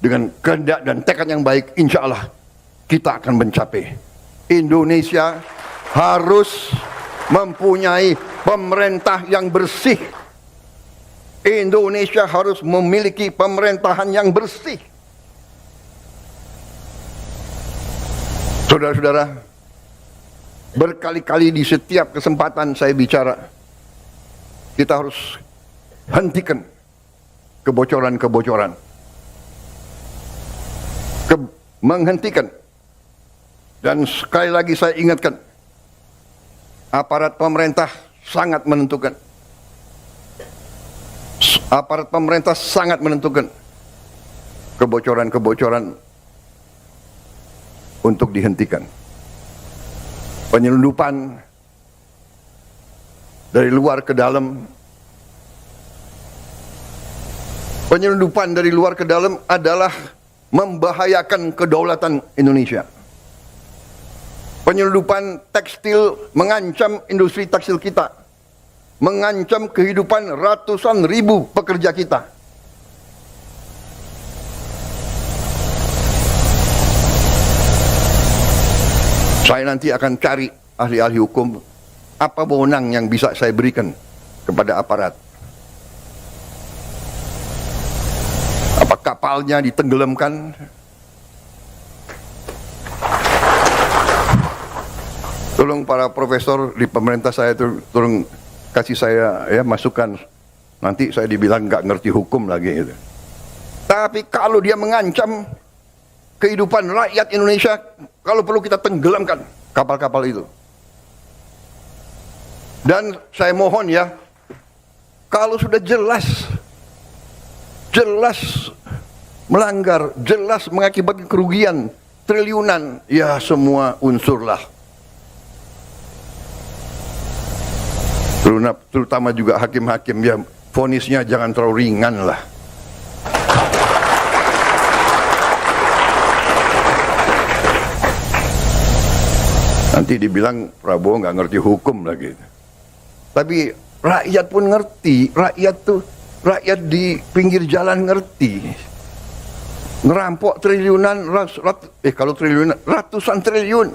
dengan kehendak dan tekad yang baik, insya Allah kita akan mencapai. Indonesia harus mempunyai pemerintah yang bersih. Indonesia harus memiliki pemerintahan yang bersih. Saudara-saudara, berkali-kali di setiap kesempatan saya bicara, kita harus hentikan kebocoran-kebocoran. Menghentikan. Dan sekali lagi saya ingatkan, aparat pemerintah sangat menentukan. Aparat pemerintah sangat menentukan kebocoran-kebocoran untuk dihentikan. Penyelundupan dari luar ke dalam. Penyelundupan dari luar ke dalam adalah membahayakan kedaulatan Indonesia. Penyelundupan tekstil mengancam industri tekstil kita, mengancam kehidupan ratusan ribu pekerja kita. Saya nanti akan cari ahli-ahli hukum, apa wewenang yang bisa saya berikan kepada aparat. Apa kapalnya ditenggelamkan? Tolong para profesor di pemerintah saya tolong kasih saya ya masukan. Nanti saya dibilang nggak ngerti hukum lagi gitu. Tapi kalau dia mengancam kehidupan rakyat Indonesia, kalau perlu kita tenggelamkan kapal-kapal itu. Dan saya mohon ya, kalau sudah jelas melanggar, jelas mengakibatkan kerugian triliunan, ya semua unsurlah. Terutama juga hakim-hakim, ya vonisnya jangan terlalu ringan lah. Nanti dibilang Prabowo nggak ngerti hukum lagi. Tapi rakyat pun ngerti, rakyat di pinggir jalan ngerti. Ngerampok triliunan, kalau triliunan, ratusan triliun.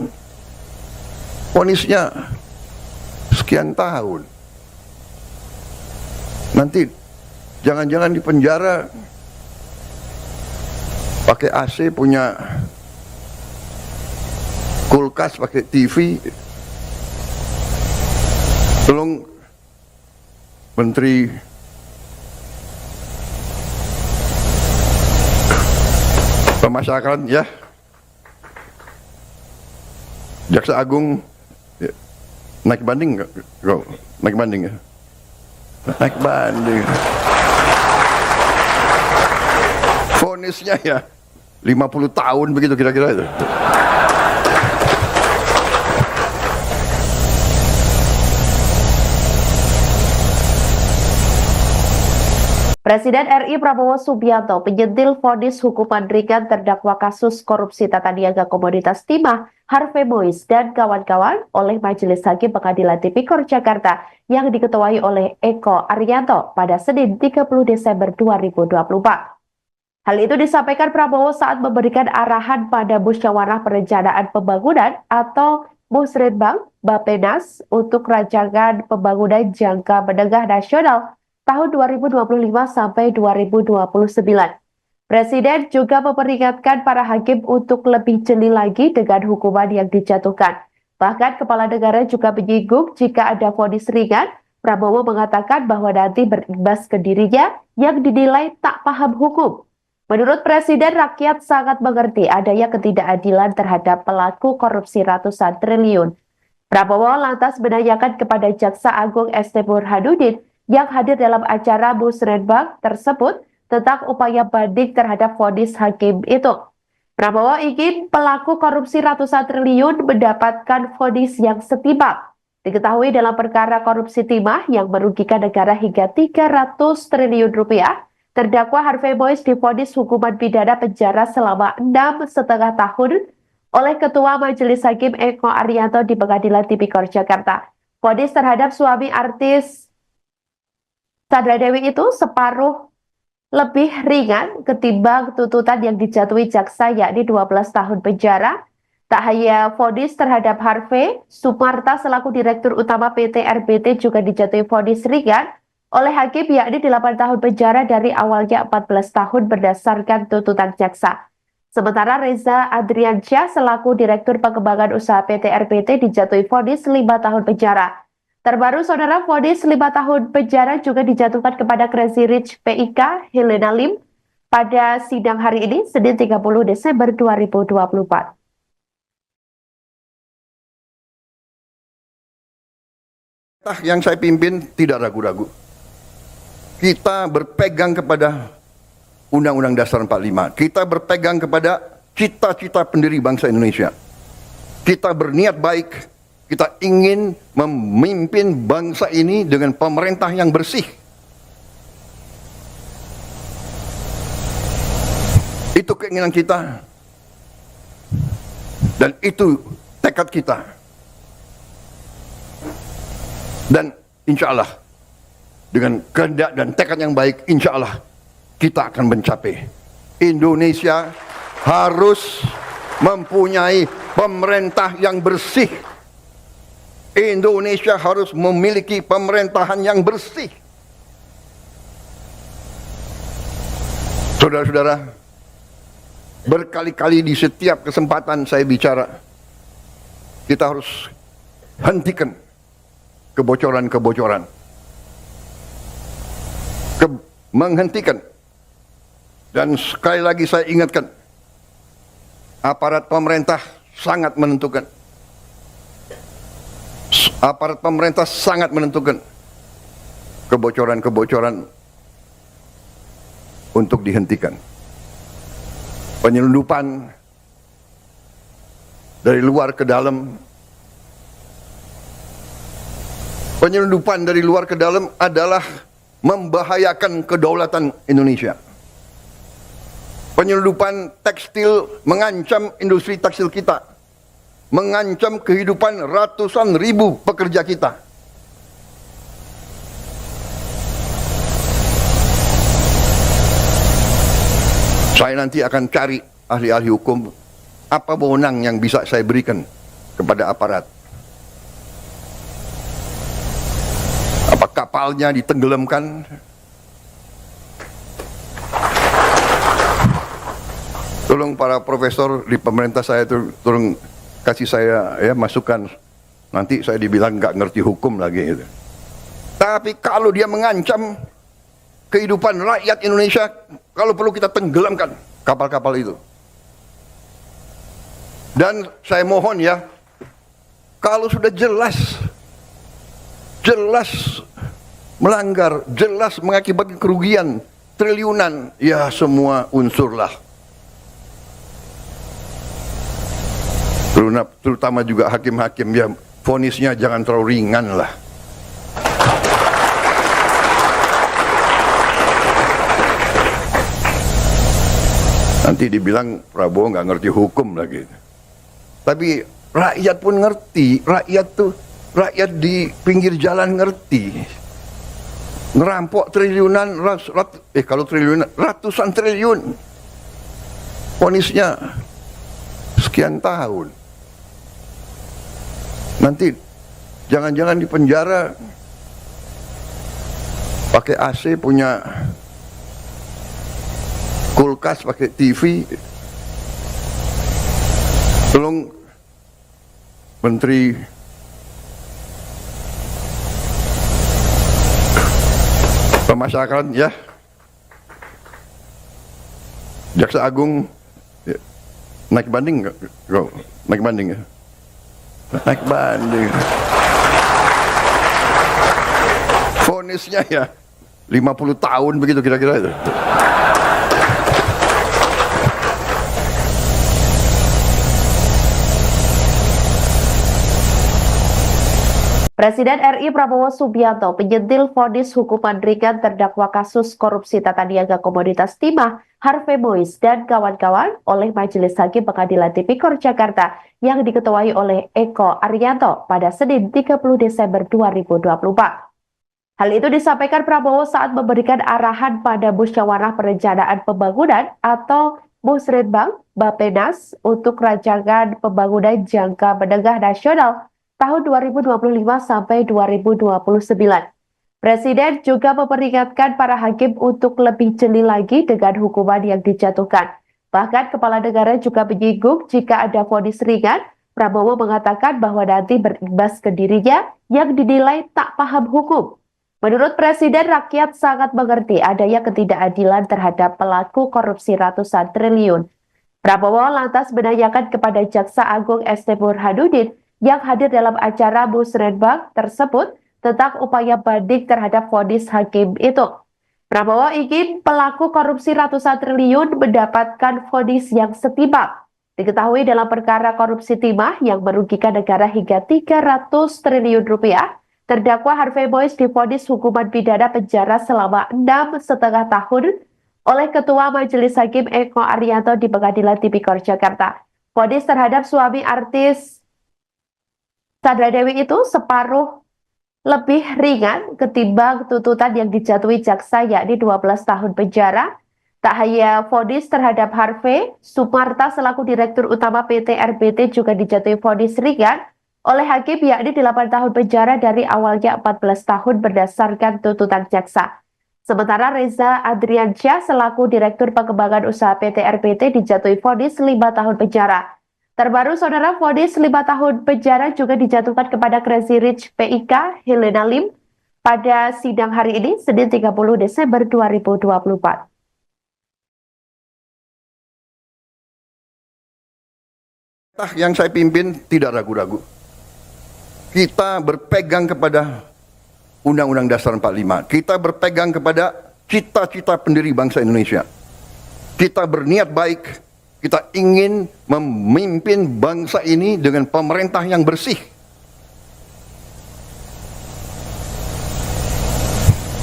Vonisnya sekian tahun. Nanti jangan-jangan di penjara pakai AC, punya kulkas, pakai TV. Tolong Menteri Pemasyarakatan ya, Jaksa Agung ya, naik banding nggak? Naik banding ya? Naik banding. Vonisnya ya 50 tahun begitu kira-kira itu. Presiden RI Prabowo Subianto penyentil vonis hukuman ringan terdakwa kasus korupsi tata niaga komoditas timah Harvey Mois dan kawan-kawan oleh Majelis Hakim Pengadilan Tipikor Jakarta yang diketuai oleh Eko Arianto pada Senin 30 Desember 2024. Hal itu disampaikan Prabowo saat memberikan arahan pada Musyawarah Perencanaan Pembangunan atau Musrenbang Bappenas untuk rancangan pembangunan jangka menengah nasional tahun 2025 sampai 2029. Presiden juga memperingatkan para hakim untuk lebih jeli lagi dengan hukuman yang dijatuhkan. Bahkan Kepala Negara juga menyinggung jika ada vonis ringan, Prabowo mengatakan bahwa nanti berimbas ke dirinya yang dinilai tak paham hukum. Menurut Presiden, rakyat sangat mengerti adanya ketidakadilan terhadap pelaku korupsi ratusan triliun. Prabowo lantas menanyakan kepada Jaksa Agung ST Burhanuddin yang hadir dalam acara Musrenbang tersebut tentang upaya banding terhadap vonis hakim itu. Prabowo ingin pelaku korupsi ratusan triliun mendapatkan vonis yang setimpal. Diketahui dalam perkara korupsi timah yang merugikan negara hingga 300 triliun rupiah, terdakwa Harvey Mois divonis hukuman pidana penjara selama 6,5 tahun oleh Ketua Majelis Hakim Eko Arianto di Pengadilan Tipikor Jakarta. Vonis terhadap suami artis Sandra Dewi itu separuh lebih ringan ketimbang tuntutan yang dijatuhi jaksa, yakni 12 tahun penjara. Tak hanya vonis terhadap Harvey, Sumarta selaku Direktur Utama PT RBT juga dijatuhi vonis ringan oleh hakim, yakni 8 tahun penjara dari awalnya 14 tahun berdasarkan tuntutan jaksa. Sementara Reza Adriansyah selaku Direktur Pengembangan Usaha PT RPT dijatuhi vonis 5 tahun penjara. Terbaru, saudara, vonis 5 tahun penjara juga dijatuhkan kepada Crazy Rich PIK Helena Lim pada sidang hari ini, Senin 30 Desember 2024. Yang saya pimpin tidak ragu-ragu. Kita berpegang kepada Undang-Undang Dasar 45. Kita berpegang kepada cita-cita pendiri bangsa Indonesia. Kita berniat baik. Kita ingin memimpin bangsa ini dengan pemerintah yang bersih. Itu keinginan kita. Dan itu tekad kita. Dan insya Allah, dengan kehendak dan tekad yang baik, insya Allah kita akan mencapai. Indonesia harus mempunyai pemerintah yang bersih. Indonesia harus memiliki pemerintahan yang bersih. Saudara-saudara, berkali-kali di setiap kesempatan saya bicara, kita harus hentikan kebocoran-kebocoran. Menghentikan. Dan sekali lagi saya ingatkan, aparat pemerintah sangat menentukan. Aparat pemerintah sangat menentukan kebocoran-kebocoran untuk dihentikan. Penyelundupan dari luar ke dalam. Penyelundupan dari luar ke dalam adalah membahayakan kedaulatan Indonesia. Penyelundupan tekstil mengancam industri tekstil kita. Mengancam kehidupan ratusan ribu pekerja kita. Saya nanti akan cari ahli-ahli hukum, apa wewenang yang bisa saya berikan kepada aparat. Apa kapalnya ditenggelamkan? Tolong para profesor di pemerintah saya itu tolong kasih saya ya masukan. Nanti saya dibilang nggak ngerti hukum lagi. Gitu. Tapi kalau dia mengancam kehidupan rakyat Indonesia, kalau perlu kita tenggelamkan kapal-kapal itu. Dan saya mohon ya, kalau sudah jelas melanggar, jelas mengakibatkan kerugian triliunan, ya semua unsurlah. Terutama juga hakim-hakim, ya vonisnya jangan terlalu ringan lah. Nanti dibilang Prabowo nggak ngerti hukum lagi. Tapi rakyat pun ngerti, rakyat di pinggir jalan ngerti. Ngerampok triliunan, kalau triliunan, ratusan triliun. Vonisnya sekian tahun. Nanti jangan-jangan di penjara pakai AC, punya kulkas, pakai TV. Tolong Menteri Pemasyarakatan ya, Jaksa Agung ya, naik banding nggak? Naik banding ya? Naik banding. Vonisnya ya 50 tahun begitu kira-kira itu. Presiden RI Prabowo Subianto menyentil vonis hukuman ringan terdakwa kasus korupsi tata niaga komoditas timah Harvey Mois dan kawan-kawan oleh Majelis Hakim Pengadilan Tipikor Jakarta yang diketuai oleh Eko Arianto pada Senin 30 Desember 2024. Hal itu disampaikan Prabowo saat memberikan arahan pada Musyawarah Perencanaan Pembangunan atau Musrenbang Bappenas untuk rancangan pembangunan jangka menengah nasional tahun 2025 sampai 2029. Presiden juga memperingatkan para hakim untuk lebih jeli lagi dengan hukuman yang dijatuhkan. Bahkan kepala negara juga menyinggung jika ada vonis ringan, Prabowo mengatakan bahwa nanti berimbas ke dirinya yang dinilai tak paham hukum. Menurut Presiden, rakyat sangat mengerti adanya ketidakadilan terhadap pelaku korupsi ratusan triliun. Prabowo lantas menanyakan kepada Jaksa Agung ST Burhanuddin yang hadir dalam acara Musrenbang tersebut tentang upaya banding terhadap vonis hakim itu. Prabowo ingin pelaku korupsi ratusan triliun mendapatkan vonis yang setimpal. Diketahui dalam perkara korupsi timah yang merugikan negara hingga 300 triliun rupiah, terdakwa Harvey Mois divonis hukuman pidana penjara selama 6,5 tahun oleh Ketua Majelis Hakim Eko Arianto di Pengadilan Tipikor Jakarta. Vonis terhadap suami artis Sandra Dewi itu separuh lebih ringan ketimbang tuntutan yang dijatuhi jaksa, yakni 12 tahun penjara. Tak hanya vonis terhadap Harvey, Sumarta selaku Direktur Utama PT RBT juga dijatuhi vonis ringan oleh hakim, yakni 8 tahun penjara dari awalnya 14 tahun berdasarkan tuntutan jaksa. Sementara Reza Adriansyah selaku Direktur Pengembangan Usaha PT RBT dijatuhi vonis 5 tahun penjara. Terbaru, saudara, vonis 5 tahun penjara juga dijatuhkan kepada Crazy Rich PIK Helena Lim pada sidang hari ini, Senin 30 Desember 2024. Yang saya pimpin tidak ragu-ragu. Kita berpegang kepada Undang-Undang Dasar 45. Kita berpegang kepada cita-cita pendiri bangsa Indonesia. Kita berniat baik, kita ingin memimpin bangsa ini dengan pemerintah yang bersih.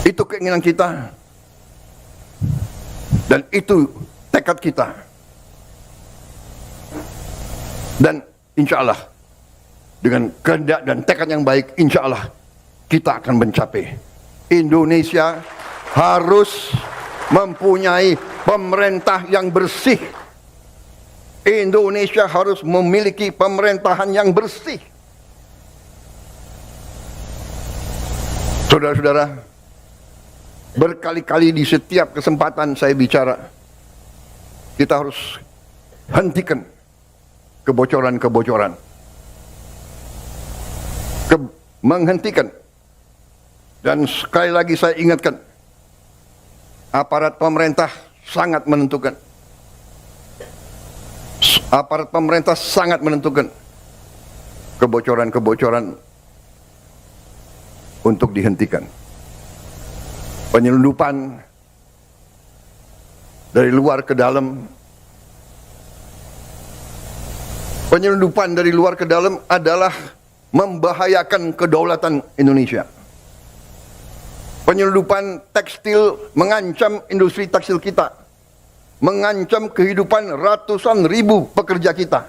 Itu keinginan kita. Dan itu tekad kita. Dan insya Allah, dengan kehendak dan tekad yang baik, insya Allah, kita akan mencapai. Indonesia harus mempunyai pemerintah yang bersih. Indonesia harus memiliki pemerintahan yang bersih. Saudara-saudara, berkali-kali di setiap kesempatan saya bicara, kita harus hentikan kebocoran-kebocoran. Menghentikan. Dan sekali lagi saya ingatkan, aparat pemerintah sangat menentukan. Aparat pemerintah sangat menentukan kebocoran-kebocoran untuk dihentikan. Penyelundupan dari luar ke dalam. Penyelundupan dari luar ke dalam adalah membahayakan kedaulatan Indonesia. Penyelundupan tekstil mengancam industri tekstil kita, mengancam kehidupan ratusan ribu pekerja kita.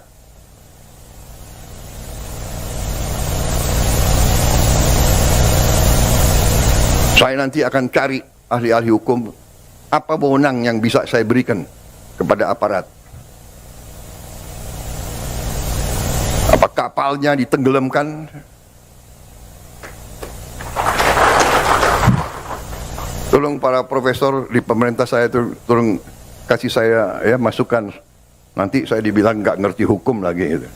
Saya nanti akan cari ahli-ahli hukum, apa wewenang yang bisa saya berikan kepada aparat. Apa kapalnya ditenggelamkan? Tolong para profesor di pemerintah saya itu tolong kasih saya ya masukan. Nanti saya dibilang nggak ngerti hukum lagi gitu.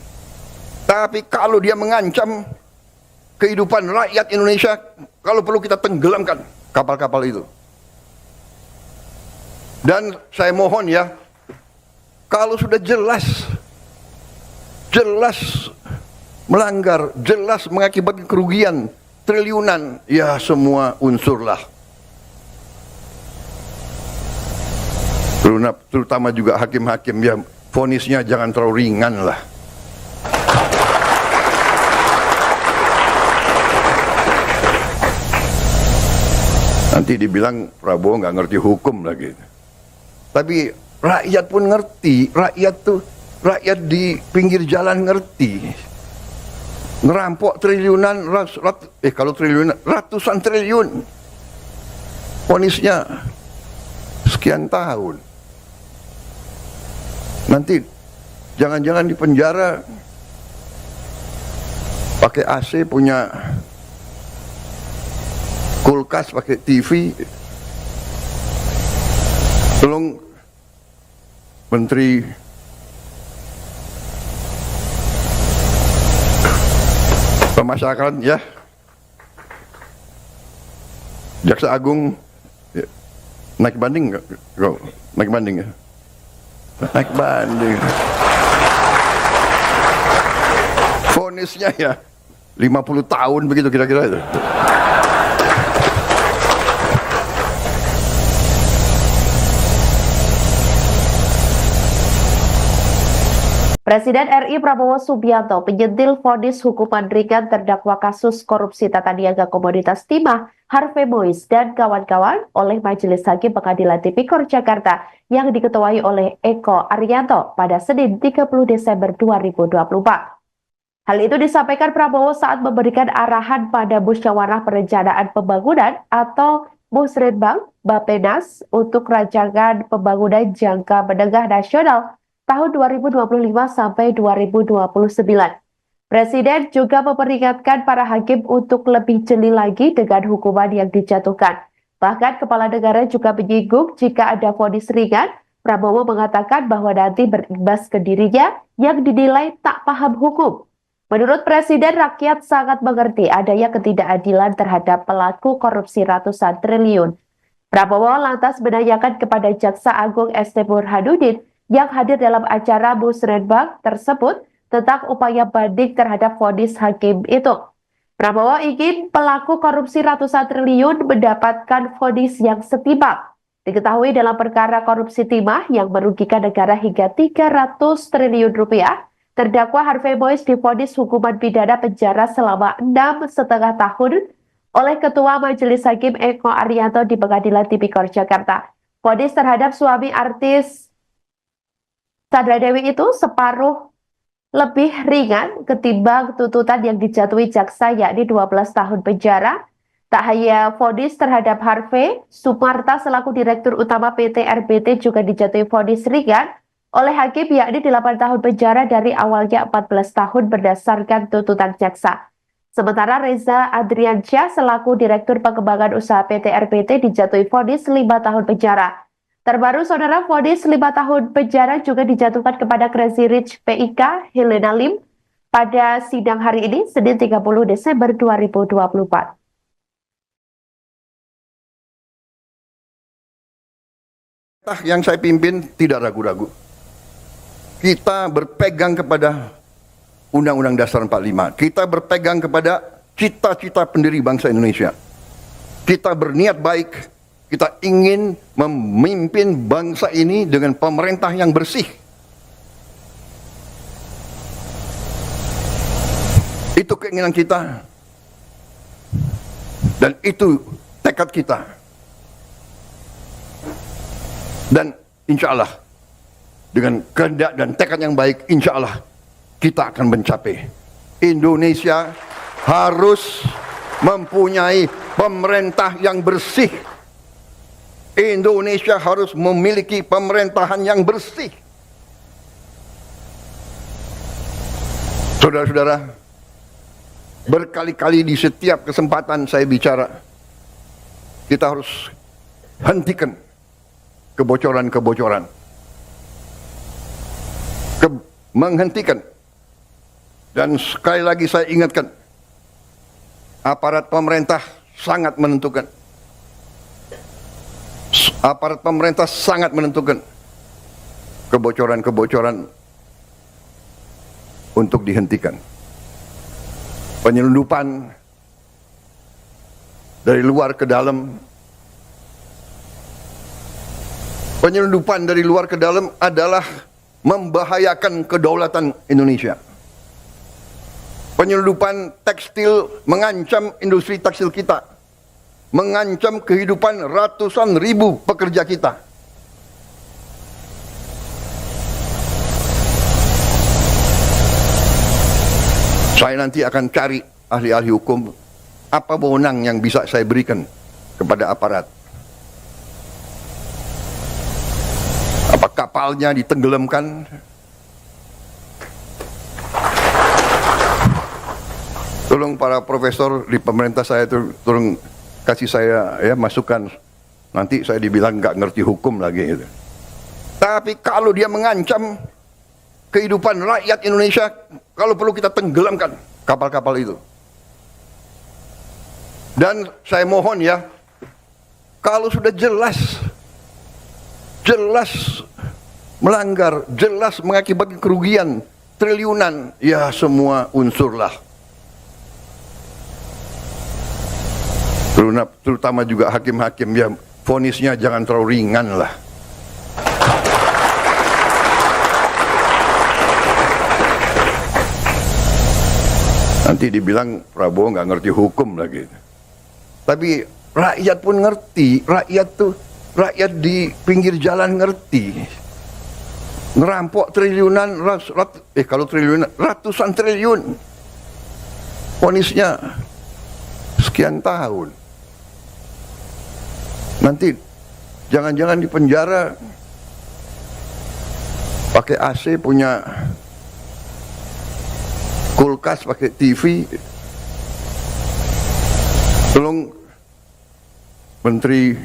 Tapi kalau dia mengancam kehidupan rakyat Indonesia, kalau perlu kita tenggelamkan kapal-kapal itu. Dan saya mohon ya, kalau sudah jelas melanggar, jelas mengakibatkan kerugian triliunan, ya semua unsurlah. Terutama juga hakim-hakim, ya vonisnya jangan terlalu ringan lah. Nanti dibilang Prabowo nggak ngerti hukum lagi. Tapi rakyat pun ngerti, rakyat di pinggir jalan ngerti. Ngerampok triliunan, kalau triliunan, ratusan triliun. Vonisnya sekian tahun. Nanti jangan-jangan di penjara pakai AC, punya kulkas, pakai TV. Tolong Menteri Pemasyarakatan ya, Jaksa Agung ya, naik banding nggak? Naik banding ya? Naik banding. Vonisnya ya 50 tahun begitu kira-kira itu. Presiden RI Prabowo Subianto menyentil vonis hukuman ringan terdakwa kasus korupsi tata niaga komoditas timah Harvey Mois dan kawan-kawan oleh Majelis Hakim Pengadilan Tipikor Jakarta yang diketuai oleh Eko Arianto pada Senin 30 Desember 2024. Hal itu disampaikan Prabowo saat memberikan arahan pada Musyawarah Perencanaan Pembangunan atau Musrenbang Bappenas untuk rancangan pembangunan jangka menengah nasional tahun 2025 sampai 2029. Presiden juga memperingatkan para hakim untuk lebih jeli lagi dengan hukuman yang dijatuhkan. Bahkan Kepala Negara juga menyinggung jika ada vonis ringan, Prabowo mengatakan bahwa nanti berimbas ke dirinya yang dinilai tak paham hukum. Menurut Presiden, rakyat sangat mengerti adanya ketidakadilan terhadap pelaku korupsi ratusan triliun. Prabowo lantas menanyakan kepada Jaksa Agung ST Burhanuddin yang hadir dalam acara Musrenbang tersebut tentang upaya banding terhadap vonis hakim itu. Prabowo ingin pelaku korupsi ratusan triliun mendapatkan vonis yang setimpal. Diketahui dalam perkara korupsi timah yang merugikan negara hingga 300 triliun rupiah, terdakwa Harvey Mois divonis hukuman pidana penjara selama 6,5 tahun oleh Ketua Majelis Hakim Eko Arianto di Pengadilan Tipikor Jakarta. Vonis terhadap suami artis Sandra Dewi itu separuh lebih ringan ketimbang tuntutan yang dijatuhi jaksa yakni 12 tahun penjara. Tak hanya vonis terhadap Harvey, Sumarta selaku Direktur Utama PT RBT juga dijatuhi vonis ringan oleh hakim yakni 8 tahun penjara dari awalnya 14 tahun berdasarkan tuntutan jaksa. Sementara Reza Adriansyah selaku Direktur Pengembangan Usaha PT RBT dijatuhi vonis 5 tahun penjara. Terbaru, saudara, vonis 5 tahun penjara juga dijatuhkan kepada Crazy Rich PIK Helena Lim pada sidang hari ini, Senin 30 Desember 2024. Yang saya pimpin tidak ragu-ragu. Kita berpegang kepada Undang-Undang Dasar 45. Kita berpegang kepada cita-cita pendiri bangsa Indonesia. Kita berniat baik. Kita ingin memimpin bangsa ini dengan pemerintah yang bersih. Itu keinginan kita. Dan itu tekad kita. Dan insya Allah, dengan kehendak dan tekad yang baik, insya Allah kita akan mencapai. Indonesia harus mempunyai pemerintah yang bersih. Indonesia harus memiliki pemerintahan yang bersih. Saudara-saudara, berkali-kali di setiap kesempatan saya bicara, kita harus hentikan kebocoran-kebocoran. Menghentikan. Dan sekali lagi saya ingatkan, aparat pemerintah sangat menentukan. Aparat pemerintah sangat menentukan kebocoran-kebocoran untuk dihentikan. Penyelundupan dari luar ke dalam. Penyelundupan dari luar ke dalam adalah membahayakan kedaulatan Indonesia. Penyelundupan tekstil mengancam industri tekstil kita, mengancam kehidupan ratusan ribu pekerja kita. Saya nanti akan cari ahli-ahli hukum, apa wewenang yang bisa saya berikan kepada aparat. Apa kapalnya ditenggelamkan? Tolong para profesor di pemerintah saya itu tolong kasih saya ya masukan. Nanti saya dibilang nggak ngerti hukum lagi gitu. Tapi kalau dia mengancam kehidupan rakyat Indonesia, kalau perlu kita tenggelamkan kapal-kapal itu. Dan saya mohon ya, kalau sudah jelas melanggar, jelas mengakibatkan kerugian triliunan, ya semua unsurlah. Terutama juga hakim-hakim, ya vonisnya jangan terlalu ringan lah. Nanti dibilang Prabowo nggak ngerti hukum lagi. Tapi rakyat pun ngerti, rakyat di pinggir jalan ngerti. Ngerampok triliunan, kalau triliunan, ratusan triliun. Vonisnya sekian tahun. Nanti jangan-jangan di penjara pakai AC, punya kulkas, pakai TV. Tolong Menteri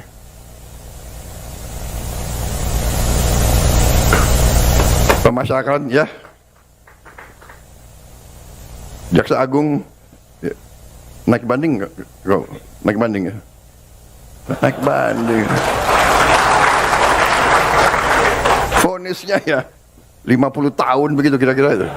Pemasyarakatan ya, Jaksa Agung ya, naik banding nggak? Naik banding ya? Naik banding. Vonisnya ya 50 tahun begitu kira-kira itu.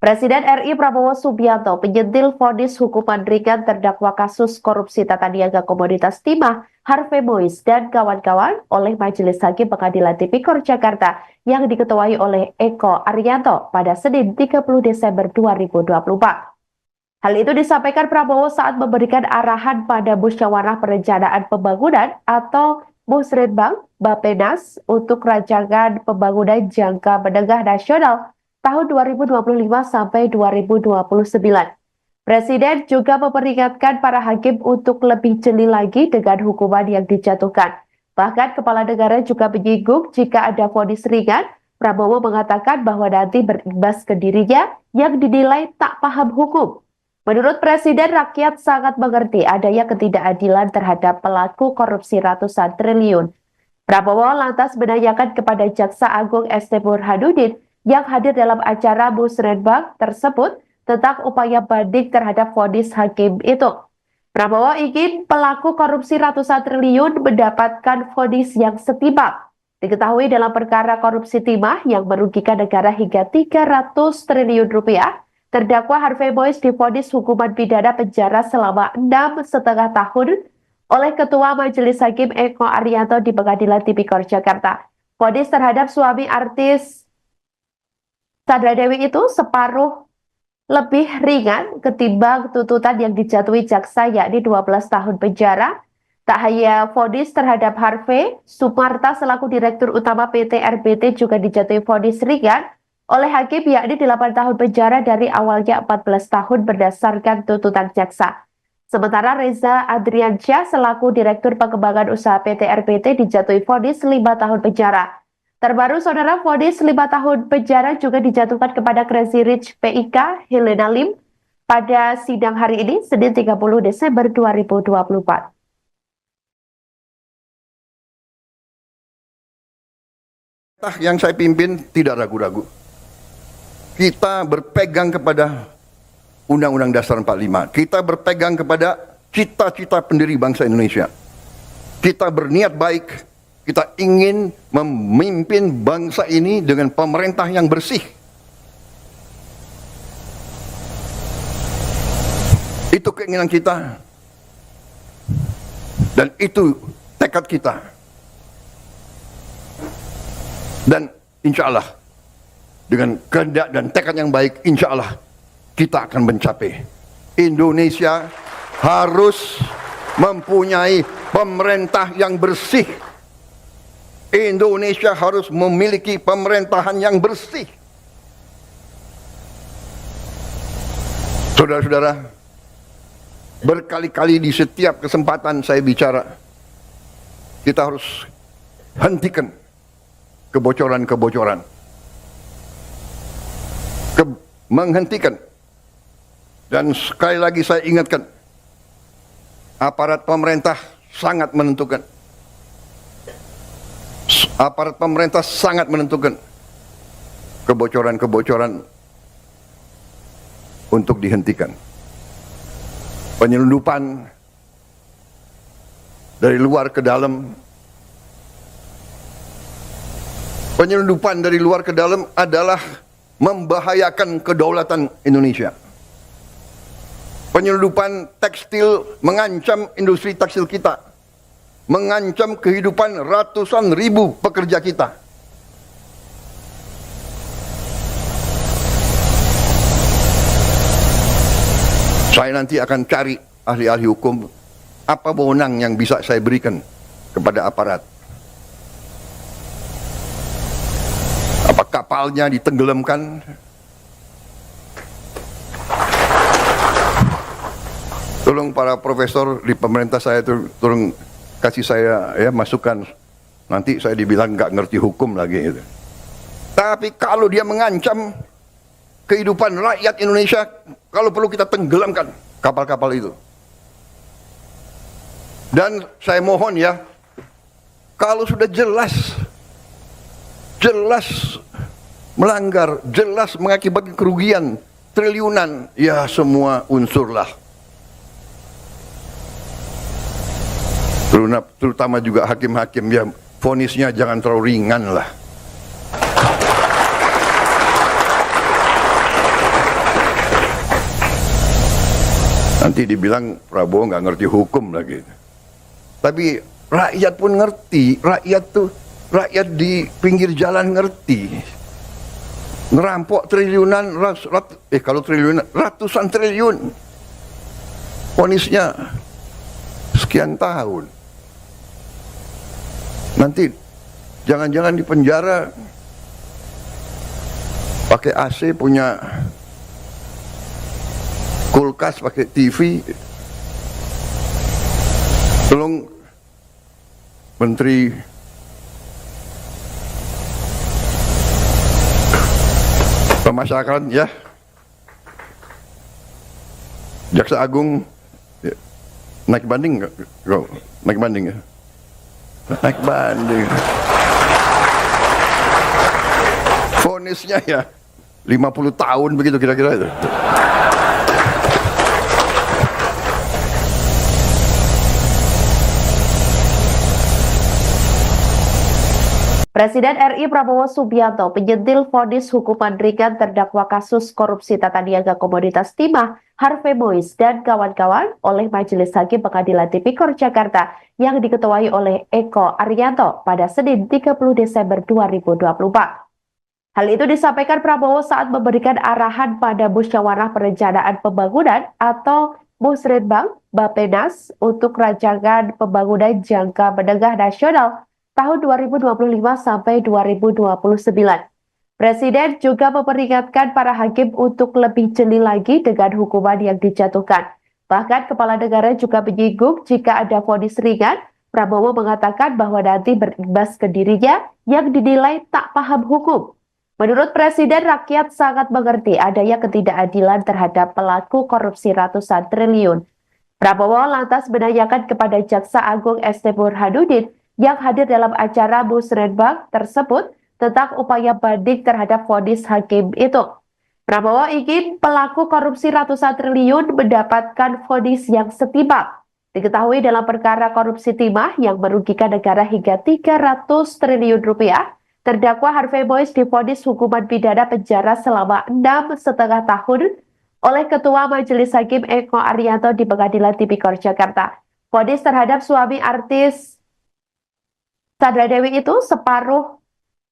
Presiden RI Prabowo Subianto menyentil vonis hukuman ringan terdakwa kasus korupsi tata niaga komoditas timah Harvey Mois dan kawan-kawan oleh Majelis Hakim Pengadilan Tipikor Jakarta yang diketuai oleh Eko Arianto pada Senin 30 Desember 2024. Hal itu disampaikan Prabowo saat memberikan arahan pada Musyawarah Perencanaan Pembangunan atau Musrenbang Bappenas untuk rancangan pembangunan jangka menengah nasional tahun 2025 sampai 2029. Presiden juga memperingatkan para hakim untuk lebih jeli lagi dengan hukuman yang dijatuhkan. Bahkan Kepala Negara juga menyinggung jika ada vonis ringan, Prabowo mengatakan bahwa nanti berimbas ke dirinya yang dinilai tak paham hukum. Menurut Presiden, rakyat sangat mengerti adanya ketidakadilan terhadap pelaku korupsi ratusan triliun. Prabowo lantas menanyakan kepada Jaksa Agung ST Burhanuddin yang hadir dalam acara Musrenbang tersebut tentang upaya banding terhadap vonis hakim itu. Prabowo ingin pelaku korupsi ratusan triliun mendapatkan vonis yang setimpal. Diketahui dalam perkara korupsi timah yang merugikan negara hingga 300 triliun rupiah, terdakwa Harvey Mois divonis hukuman pidana penjara selama 6,5 tahun oleh Ketua Majelis Hakim Eko Arianto di Pengadilan Tipikor Jakarta. Vonis terhadap suami artis Sandra Dewi itu separuh lebih ringan ketimbang tuntutan yang dijatuhi jaksa, yakni 12 tahun penjara. Tak hanya vonis terhadap Harvey, Sumarta selaku Direktur Utama PT RBT juga dijatuhi vonis ringan oleh hakim, yakni 8 tahun penjara dari awalnya 14 tahun berdasarkan tuntutan jaksa. Sementara Reza Adriansyah selaku Direktur Pengembangan Usaha PT RBT dijatuhi vonis 5 tahun penjara. Terbaru, saudara, vonis 5 tahun penjara juga dijatuhkan kepada Crazy Rich PIK Helena Lim pada sidang hari ini, Senin 30 Desember 2024. Yang saya pimpin tidak ragu-ragu. Kita berpegang kepada Undang-Undang Dasar 45. Kita berpegang kepada cita-cita pendiri bangsa Indonesia. Kita berniat baik. Kita ingin memimpin bangsa ini dengan pemerintah yang bersih. Itu keinginan kita. Dan itu tekad kita. Dan insya Allah, dengan kehendak dan tekad yang baik, insya Allah kita akan mencapai. Indonesia harus mempunyai pemerintah yang bersih. Indonesia harus memiliki pemerintahan yang bersih. Saudara-saudara, berkali-kali di setiap kesempatan saya bicara, kita harus hentikan kebocoran-kebocoran. Menghentikan Dan sekali lagi saya ingatkan, aparat pemerintah sangat menentukan. Aparat pemerintah sangat menentukan kebocoran-kebocoran untuk dihentikan. Penyelundupan dari luar ke dalam. Penyelundupan dari luar ke dalam adalah membahayakan kedaulatan Indonesia. Penyelundupan tekstil mengancam industri tekstil kita, mengancam kehidupan ratusan ribu pekerja kita. Saya nanti akan cari ahli-ahli hukum, apa wewenang yang bisa saya berikan kepada aparat. Apa kapalnya ditenggelamkan? Tolong para profesor di pemerintah saya tolong kasih saya ya masukan. Nanti saya dibilang nggak ngerti hukum lagi. Gitu. Tapi kalau dia mengancam kehidupan rakyat Indonesia, kalau perlu kita tenggelamkan kapal-kapal itu. Dan saya mohon ya, kalau sudah jelas melanggar, jelas mengakibatkan kerugian triliunan, ya semua unsurlah. Terutama juga hakim-hakim, ya vonisnya jangan terlalu ringan lah. Nanti dibilang Prabowo nggak ngerti hukum lagi. Tapi rakyat pun ngerti, rakyat di pinggir jalan ngerti. Ngerampok triliunan, kalau triliunan, ratusan triliun. Vonisnya sekian tahun. Nanti jangan-jangan di penjara pakai AC, punya kulkas, pakai TV. Tolong Menteri Pemasyarakatan ya, Jaksa Agung ya, naik banding nggak? Naik banding ya? Naik banding. Vonisnya ya 50 tahun begitu kira-kira itu. Presiden RI Prabowo Subianto penyentil vonis hukuman ringan terdakwa kasus korupsi tata niaga komoditas timah Harvey Mois dan kawan-kawan oleh Majelis Hakim Pengadilan Tipikor Jakarta yang diketuai oleh Eko Arianto pada Senin 30 Desember 2024. Hal itu disampaikan Prabowo saat memberikan arahan pada Musyawarah Perencanaan Pembangunan atau Musrenbang Bappenas untuk rancangan pembangunan jangka menengah nasional tahun 2025 sampai 2029. Presiden juga memperingatkan para hakim untuk lebih jeli lagi dengan hukuman yang dijatuhkan. Bahkan kepala negara juga menyinggung jika ada vonis ringan, Prabowo mengatakan bahwa nanti berimbas ke dirinya yang dinilai tak paham hukum. Menurut Presiden, rakyat sangat mengerti adanya ketidakadilan terhadap pelaku korupsi ratusan triliun. Prabowo lantas menanyakan kepada Jaksa Agung ST Burhanuddin yang hadir dalam acara Musrenbang tersebut tentang upaya banding terhadap vonis hakim itu. Prabowo ingin pelaku korupsi ratusan triliun mendapatkan vonis yang setimpal. Diketahui dalam perkara korupsi timah yang merugikan negara hingga 300 triliun rupiah, terdakwa Harvey Mois divonis hukuman pidana penjara selama 6,5 tahun oleh Ketua Majelis Hakim Eko Arianto di Pengadilan Tipikor Jakarta. Vonis terhadap suami artis Sandra Dewi itu separuh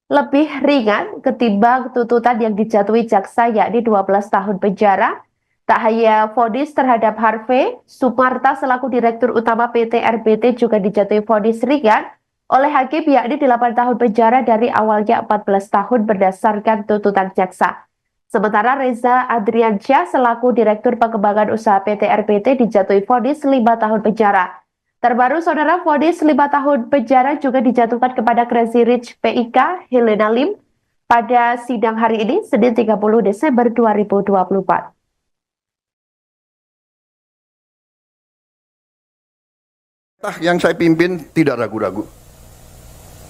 lebih ringan ketimbang tuntutan yang dijatuhi jaksa, yakni 12 tahun penjara. Tak hanya vonis terhadap Harvey, Sumarta selaku Direktur Utama PT RBT juga dijatuhi vonis ringan oleh hakim, yakni 8 tahun penjara dari awalnya 14 tahun berdasarkan tuntutan jaksa. Sementara Reza Adriansyah selaku Direktur Pengembangan Usaha PT RBT dijatuhi vonis 5 tahun penjara. Terbaru, saudara, vonis 5 tahun penjara juga dijatuhkan kepada Crazy Rich PIK Helena Lim pada sidang hari ini, Senin 30 Desember 2024. Yang saya pimpin tidak ragu-ragu.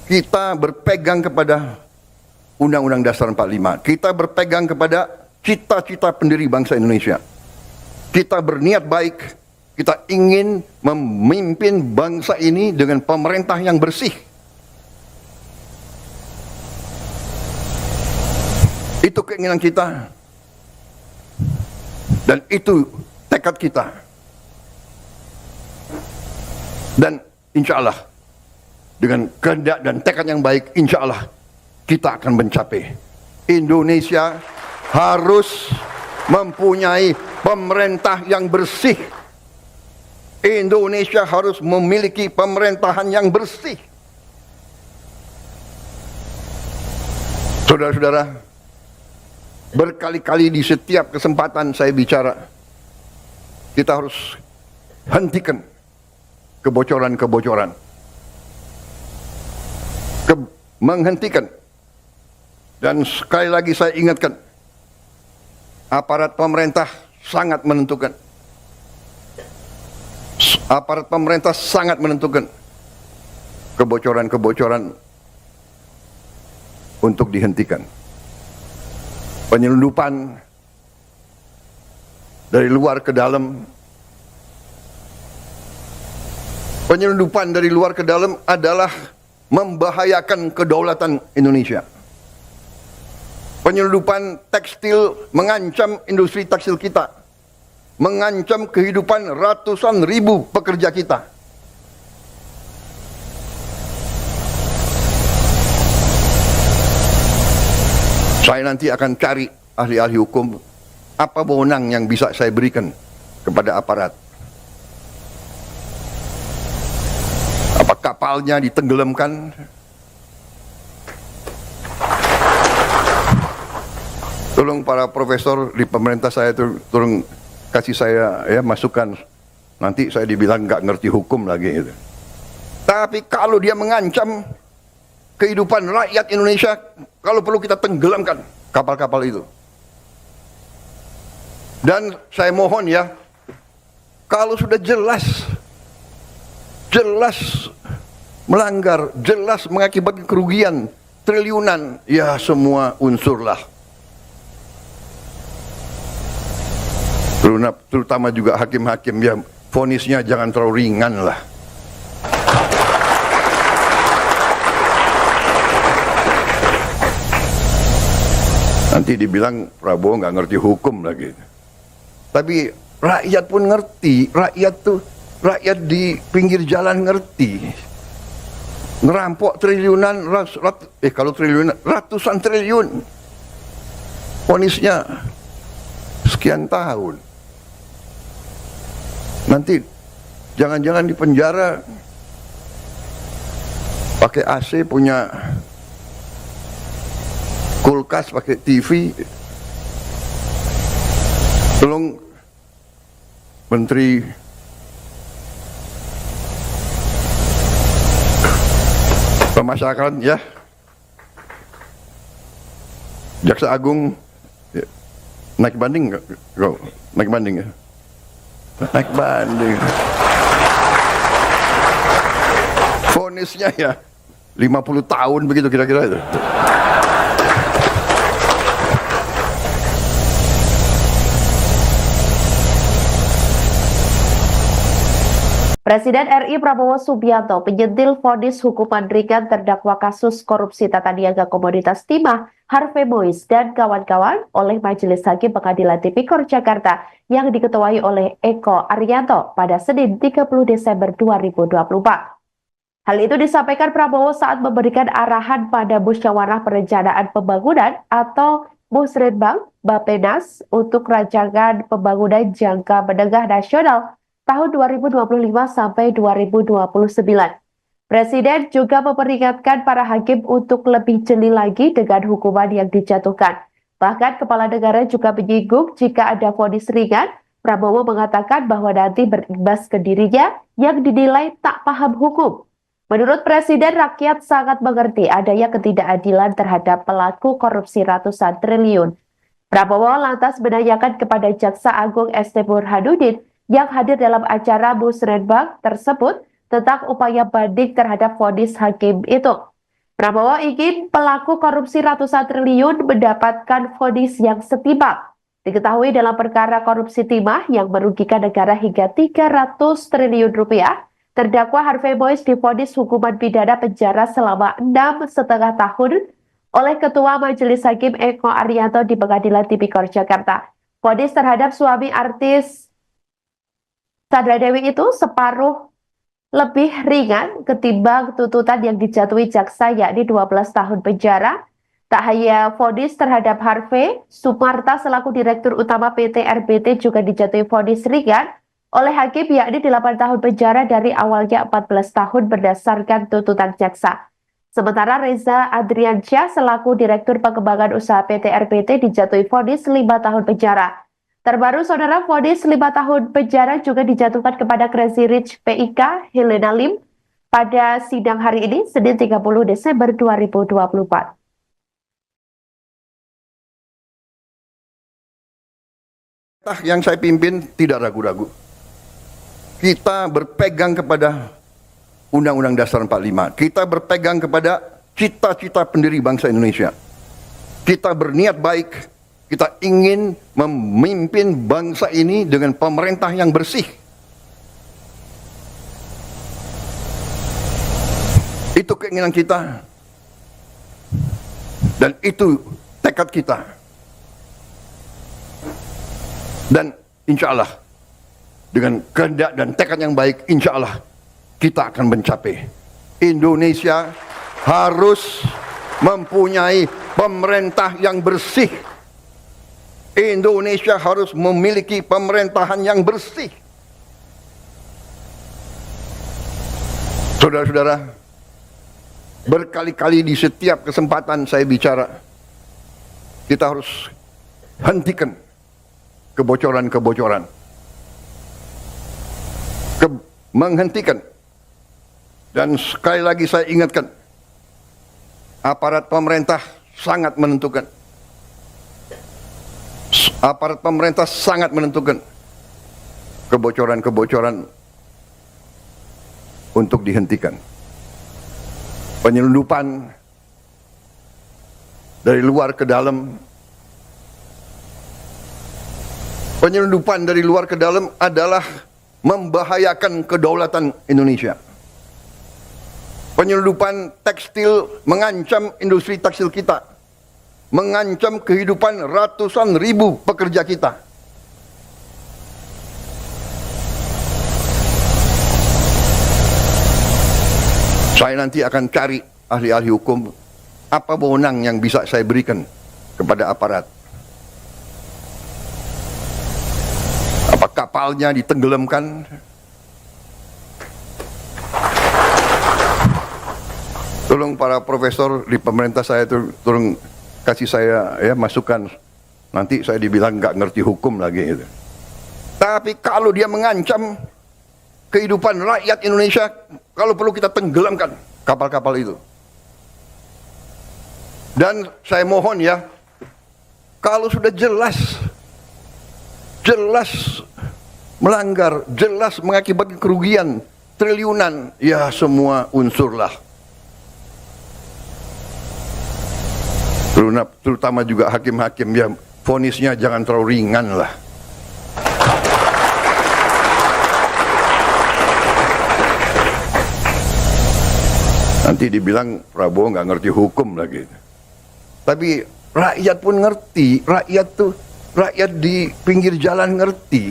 Kita berpegang kepada Undang-Undang Dasar 45. Kita berpegang kepada cita-cita pendiri bangsa Indonesia. Kita berniat baik. Kita ingin memimpin bangsa ini dengan pemerintah yang bersih. Itu keinginan kita. Dan itu tekad kita. Dan insya Allah, dengan kehendak dan tekad yang baik, insya Allah kita akan mencapai. Indonesia harus mempunyai pemerintah yang bersih. Indonesia harus memiliki pemerintahan yang bersih. Saudara-saudara, berkali-kali di setiap kesempatan saya bicara, kita harus hentikan kebocoran-kebocoran. Menghentikan. Dan sekali lagi saya ingatkan, aparat pemerintah sangat menentukan. Aparat pemerintah sangat menentukan kebocoran-kebocoran untuk dihentikan. Penyelundupan dari luar ke dalam. Penyelundupan dari luar ke dalam adalah membahayakan kedaulatan Indonesia. Penyelundupan tekstil mengancam industri tekstil kita, mengancam kehidupan ratusan ribu pekerja kita. Saya nanti akan cari ahli-ahli hukum, apa wewenang yang bisa saya berikan kepada aparat. Apa kapalnya ditenggelamkan? Tolong para profesor di pemerintah saya tolong kasih saya ya masukan. Nanti saya dibilang nggak ngerti hukum lagi. Gitu. Tapi kalau dia mengancam kehidupan rakyat Indonesia, kalau perlu kita tenggelamkan kapal-kapal itu. Dan saya mohon ya, kalau sudah jelas melanggar, jelas mengakibatkan kerugian triliunan, ya semua unsurlah. Terutama juga hakim-hakim, ya vonisnya jangan terlalu ringan lah. Nanti dibilang Prabowo nggak ngerti hukum lagi. Tapi rakyat pun ngerti, rakyat di pinggir jalan ngerti. Ngerampok triliunan, kalau triliunan, ratusan triliun. Vonisnya sekian tahun. Nanti jangan-jangan di penjara pakai AC, punya kulkas, pakai TV. Tolong Menteri Pemasyarakatan ya, Jaksa Agung ya. Naik banding nggak? Naik banding ya? Naik banding. Vonisnya ya 50 tahun begitu kira-kira itu. Presiden RI Prabowo Subianto menyentil vonis hukuman ringan terdakwa kasus korupsi tata niaga komoditas timah Harvey Mois dan kawan-kawan oleh Majelis Hakim Pengadilan Tipikor Jakarta yang diketuai oleh Eko Arianto pada Senin 30 Desember 2024. Hal itu disampaikan Prabowo saat memberikan arahan pada Musyawarah Perencanaan Pembangunan atau Musrenbang Bappenas untuk rancangan pembangunan jangka menengah nasional tahun 2025 sampai 2029. Presiden juga memperingatkan para hakim untuk lebih jeli lagi dengan hukuman yang dijatuhkan. Bahkan Kepala Negara juga menyinggung jika ada vonis ringan, Prabowo mengatakan bahwa nanti berimbas ke dirinya yang dinilai tak paham hukum. Menurut Presiden, rakyat sangat mengerti adanya ketidakadilan terhadap pelaku korupsi ratusan triliun. Prabowo lantas menanyakan kepada Jaksa Agung ST Burhanuddin yang hadir dalam acara Musrenbang tersebut tentang upaya banding terhadap vonis hakim itu. Prabowo ingin pelaku korupsi ratusan triliun mendapatkan vonis yang setimpal. Diketahui dalam perkara korupsi timah yang merugikan negara hingga 300 triliun rupiah, terdakwa Harvey Mois divonis hukuman pidana penjara selama 6,5 tahun oleh Ketua Majelis Hakim Eko Arianto di Pengadilan Tipikor Jakarta. Vonis terhadap suami artis Sandra Dewi itu separuh lebih ringan ketimbang tuntutan yang dijatuhi jaksa, yakni 12 tahun penjara. Tak hanya vonis terhadap Harvey, Sumarta selaku Direktur Utama PT RBT juga dijatuhi vonis ringan oleh hakim, yakni 8 tahun penjara dari awalnya 14 tahun berdasarkan tuntutan jaksa. Sementara Reza Adriansyah selaku Direktur Pengembangan Usaha PT RBT dijatuhi vonis 5 tahun penjara. Terbaru, saudara, vonis 5 tahun penjara juga dijatuhkan kepada Crazy Rich PIK Helena Lim pada sidang hari ini, Senin 30 Desember 2024. Yang saya pimpin tidak ragu-ragu. Kita berpegang kepada Undang-Undang Dasar 45. Kita berpegang kepada cita-cita pendiri bangsa Indonesia. Kita berniat baik. Kita ingin memimpin bangsa ini dengan pemerintah yang bersih. Itu keinginan kita. Dan itu tekad kita. Dan insya Allah, dengan kehendak dan tekad yang baik, insya Allah kita akan mencapai. Indonesia harus mempunyai pemerintah yang bersih. Indonesia harus memiliki pemerintahan yang bersih. Saudara-saudara, berkali-kali di setiap kesempatan saya bicara, kita harus hentikan kebocoran-kebocoran. Menghentikan. Dan sekali lagi saya ingatkan, aparat pemerintah sangat menentukan. Aparat pemerintah sangat menentukan kebocoran-kebocoran untuk dihentikan. Penyelundupan dari luar ke dalam. Penyelundupan dari luar ke dalam adalah membahayakan kedaulatan Indonesia. Penyelundupan tekstil mengancam industri tekstil kita, mengancam kehidupan ratusan ribu pekerja kita. Saya nanti akan cari ahli-ahli hukum, apa wewenang yang bisa saya berikan kepada aparat. Apa kapalnya ditenggelamkan? Tolong para profesor di pemerintah saya itu tolong kasih saya ya masukan. Nanti saya dibilang nggak ngerti hukum lagi gitu. Tapi kalau dia mengancam kehidupan rakyat Indonesia, kalau perlu kita tenggelamkan kapal-kapal itu. Dan saya mohon ya, kalau sudah jelas melanggar, jelas mengakibatkan kerugian triliunan, ya semua unsurlah. Terutama juga hakim-hakim, ya vonisnya jangan terlalu ringan lah. Nanti dibilang Prabowo nggak ngerti hukum lagi. Tapi rakyat pun ngerti, rakyat di pinggir jalan ngerti.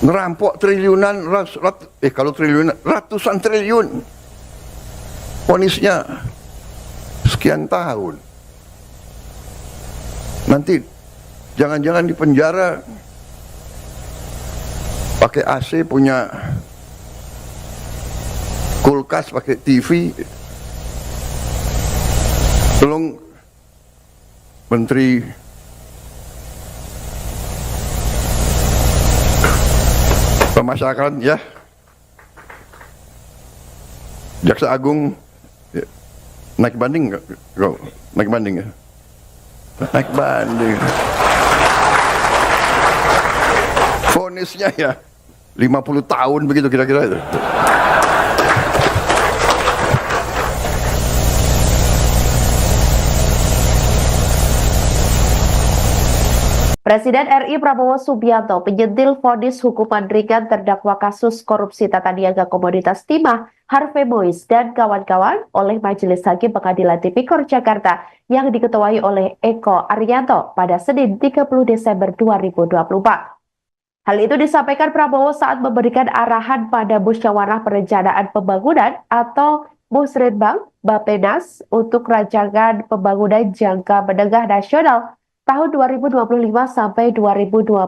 Ngerampok triliunan, kalau triliunan, ratusan triliun. Vonisnya sekian tahun. Nanti jangan-jangan di penjara pakai AC, punya kulkas, pakai TV. Tolong Menteri Pemasyarakatan ya, Jaksa Agung ya, naik banding nggak? Naik banding ya? Naik banding. Vonisnya ya 50 tahun begitu kira-kira itu. Presiden RI Prabowo Subianto menyentil vonis hukuman ringan terdakwa kasus korupsi tata niaga komoditas timah Harvey Mois dan kawan-kawan oleh Majelis Hakim Pengadilan Tipikor Jakarta yang diketuai oleh Eko Arianto pada Senin 30 Desember 2024. Hal itu disampaikan Prabowo saat memberikan arahan pada Musyawarah Perencanaan Pembangunan atau Musrenbang Bappenas untuk rancangan pembangunan jangka menengah nasional tahun 2025 sampai 2029.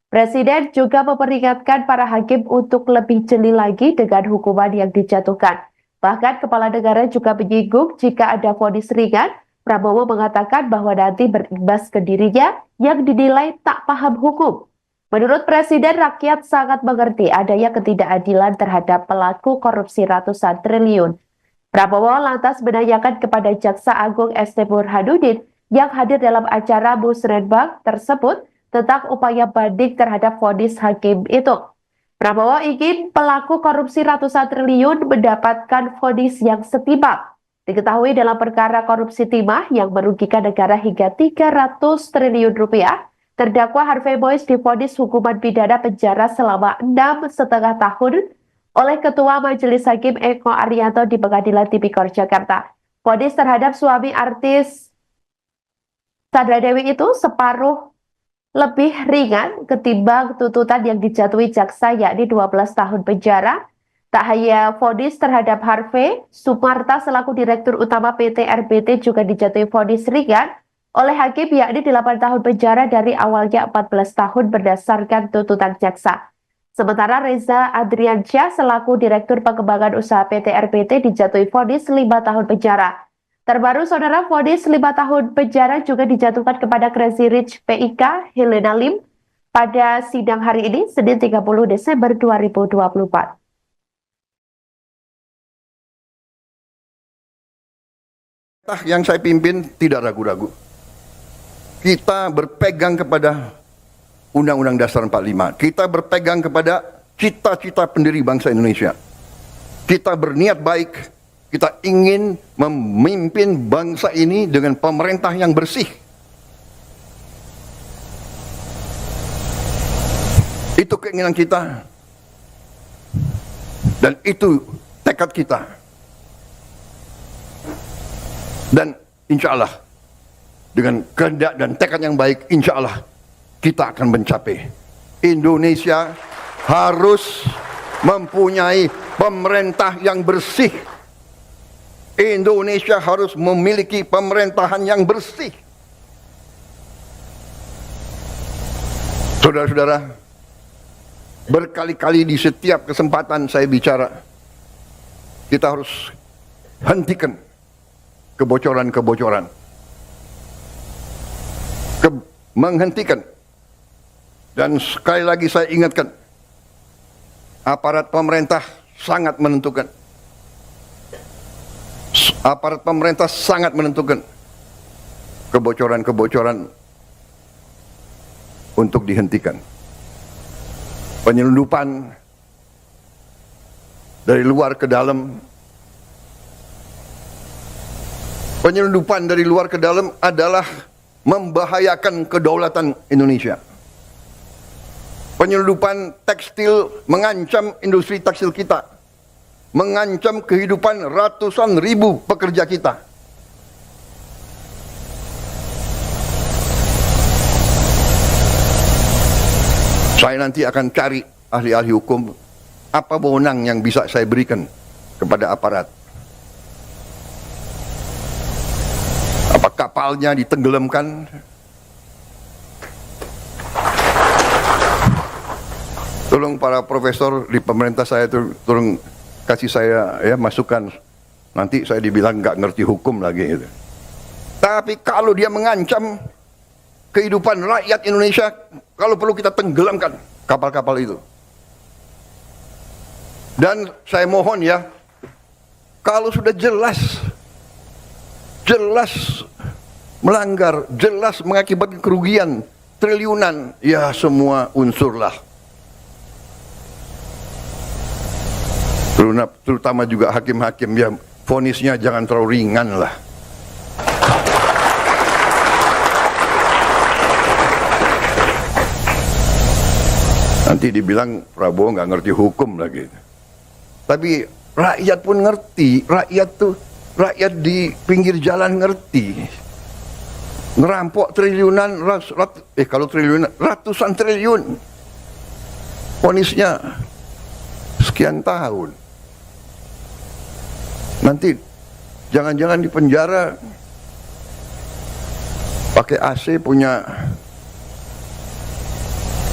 Presiden juga memperingatkan para hakim untuk lebih jeli lagi dengan hukuman yang dijatuhkan. Bahkan kepala negara juga menyinggung jika ada vonis ringan, Prabowo mengatakan bahwa nanti berimbas ke dirinya yang dinilai tak paham hukum. Menurut Presiden, rakyat sangat mengerti adanya ketidakadilan terhadap pelaku korupsi ratusan triliun. Prabowo lantas menanyakan kepada Jaksa Agung ST Burhanuddin yang hadir dalam acara Musrenbang tersebut tentang upaya banding terhadap vonis hakim itu. Prabowo ingin pelaku korupsi ratusan triliun mendapatkan vonis yang setimpal. Diketahui dalam perkara korupsi timah yang merugikan negara hingga 300 triliun rupiah, terdakwa Harvey Mois divonis hukuman pidana penjara selama 6,5 tahun oleh Ketua Majelis Hakim Eko Arianto di Pengadilan Tipikor Jakarta. Vonis terhadap suami artis Sandra Dewi itu separuh lebih ringan ketimbang tuntutan yang dijatuhi jaksa yakni 12 tahun penjara. Tak hanya vonis terhadap Harvey, Sumarta selaku Direktur Utama PT RBT juga dijatuhi vonis ringan oleh hakim yakni 8 tahun penjara dari awalnya 14 tahun berdasarkan tuntutan jaksa. Sementara Reza Adriansyah selaku Direktur Pengembangan Usaha PT RBT dijatuhi vonis 5 tahun penjara. Terbaru, saudara, vonis 5 tahun penjara juga dijatuhkan kepada Crazy Rich PIK Helena Lim pada sidang hari ini, Senin 30 Desember 2024. Yang saya pimpin tidak ragu-ragu. Kita berpegang kepada Undang-Undang Dasar 45. Kita berpegang kepada cita-cita pendiri bangsa Indonesia. Kita berniat baik. Kita ingin memimpin bangsa ini dengan pemerintah yang bersih. Itu keinginan kita. Dan itu tekad kita. Dan insya Allah, dengan kehendak dan tekad yang baik, insya Allah kita akan mencapai. Indonesia harus mempunyai pemerintah yang bersih. Indonesia harus memiliki pemerintahan yang bersih. Saudara-saudara, berkali-kali di setiap kesempatan saya bicara, kita harus hentikan kebocoran-kebocoran. Menghentikan. Dan sekali lagi saya ingatkan, aparat pemerintah sangat menentukan. Aparat pemerintah sangat menentukan kebocoran-kebocoran untuk dihentikan. Penyelundupan dari luar ke dalam. Penyelundupan dari luar ke dalam adalah membahayakan kedaulatan Indonesia. Penyelundupan tekstil mengancam industri tekstil kita. Mengancam kehidupan ratusan ribu pekerja kita. Saya nanti akan cari ahli-ahli hukum apa wewenang yang bisa saya berikan kepada aparat. Apa kapalnya ditenggelamkan? Tolong para profesor di pemerintah saya itu tolong kasih saya ya masukan. Nanti saya dibilang nggak ngerti hukum lagi gitu. Tapi kalau dia mengancam kehidupan rakyat Indonesia, kalau perlu kita tenggelamkan kapal-kapal itu. Dan saya mohon ya, kalau sudah jelas melanggar, jelas mengakibatkan kerugian triliunan, ya semua unsurlah. Terutama juga hakim-hakim, ya vonisnya jangan terlalu ringan lah. Nanti dibilang Prabowo nggak ngerti hukum lagi. Tapi rakyat pun ngerti, rakyat di pinggir jalan ngerti. Ngerampok triliunan, kalau triliunan, ratusan triliun. Vonisnya sekian tahun. Nanti jangan-jangan di penjara pakai AC, punya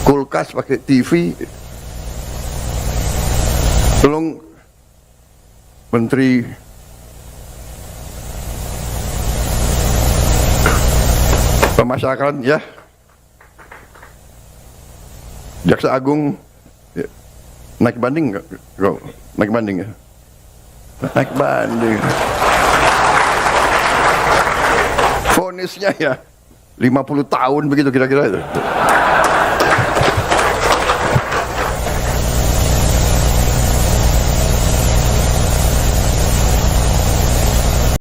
kulkas, pakai TV. Tolong Menteri Pemasyarakatan ya, Jaksa Agung ya, naik banding nggak? Naik banding ya? Naik banding. Vonisnya ya 50 tahun begitu kira-kira itu.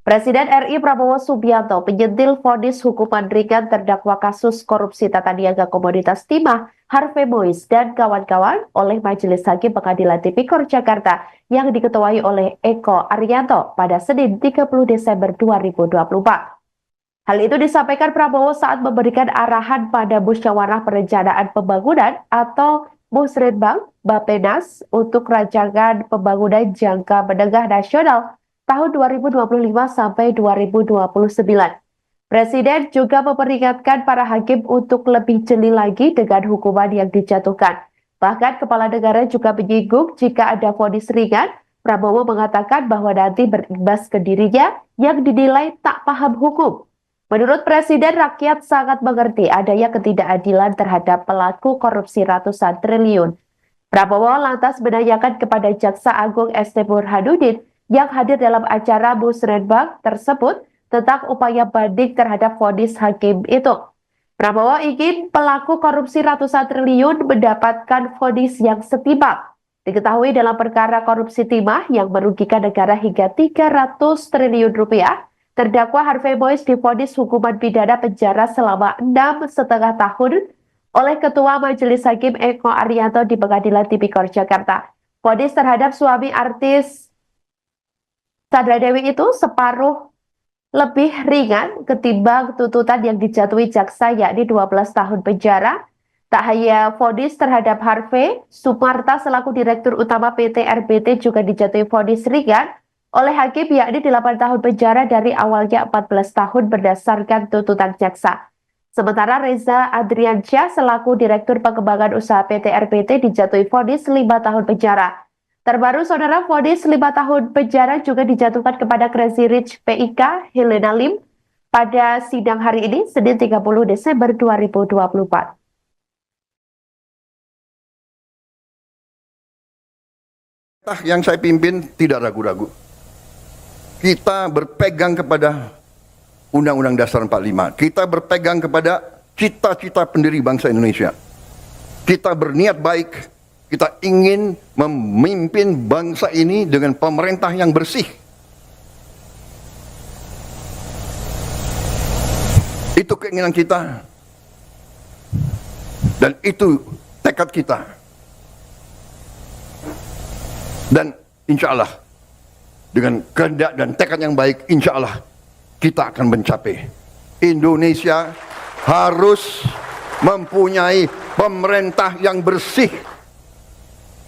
Presiden RI Prabowo Subianto menyentil vonis hukuman ringan terdakwa kasus korupsi tata niaga komoditas timah Harvey Mois dan kawan-kawan oleh Majelis Hakim Pengadilan Tipikor Jakarta yang diketuai oleh Eko Arianto pada Senin 30 Desember 2024. Hal itu disampaikan Prabowo saat memberikan arahan pada Musyawarah Perencanaan Pembangunan atau Musrenbang Bappenas untuk rancangan pembangunan jangka menengah nasional tahun 2025 sampai 2029. Presiden juga memperingatkan para hakim untuk lebih jeli lagi dengan hukuman yang dijatuhkan. Bahkan Kepala Negara juga menyinggung jika ada vonis ringan, Prabowo mengatakan bahwa nanti berimbas ke dirinya yang dinilai tak paham hukum. Menurut Presiden, rakyat sangat mengerti adanya ketidakadilan terhadap pelaku korupsi ratusan triliun. Prabowo lantas menanyakan kepada Jaksa Agung ST Burhanuddin yang hadir dalam acara Musrenbang tersebut tentang upaya banding terhadap vonis hakim itu. Prabowo ingin pelaku korupsi ratusan triliun mendapatkan vonis yang setimpal. Diketahui dalam perkara korupsi timah yang merugikan negara hingga 300 triliun rupiah, terdakwa Harvey Mois divonis hukuman pidana penjara selama 6,5 tahun oleh Ketua Majelis Hakim Eko Arianto di Pengadilan Tipikor Jakarta. Vonis terhadap suami artis Sandra Dewi itu separuh lebih ringan ketimbang tuntutan yang dijatuhi jaksa, yakni 12 tahun penjara. Tak hanya vonis terhadap Harvey, Sumarta selaku Direktur Utama PT RBT juga dijatuhi vonis ringan oleh hakim, yakni 8 tahun penjara dari awalnya 14 tahun berdasarkan tuntutan jaksa. Sementara Reza Adriansyah selaku Direktur Pengembangan Usaha PT RBT dijatuhi vonis 5 tahun penjara. Terbaru, saudara, vonis 5 tahun penjara juga dijatuhkan kepada Crazy Rich PIK Helena Lim pada sidang hari ini, Senin 30 Desember 2024. Yang saya pimpin tidak ragu-ragu. Kita berpegang kepada Undang-Undang Dasar 45. Kita berpegang kepada cita-cita pendiri bangsa Indonesia. Kita berniat baik. Kita ingin memimpin bangsa ini dengan pemerintah yang bersih. Itu keinginan kita. Dan itu tekad kita. Dan insya Allah, dengan kehendak dan tekad yang baik, insya Allah kita akan mencapai. Indonesia harus mempunyai pemerintah yang bersih.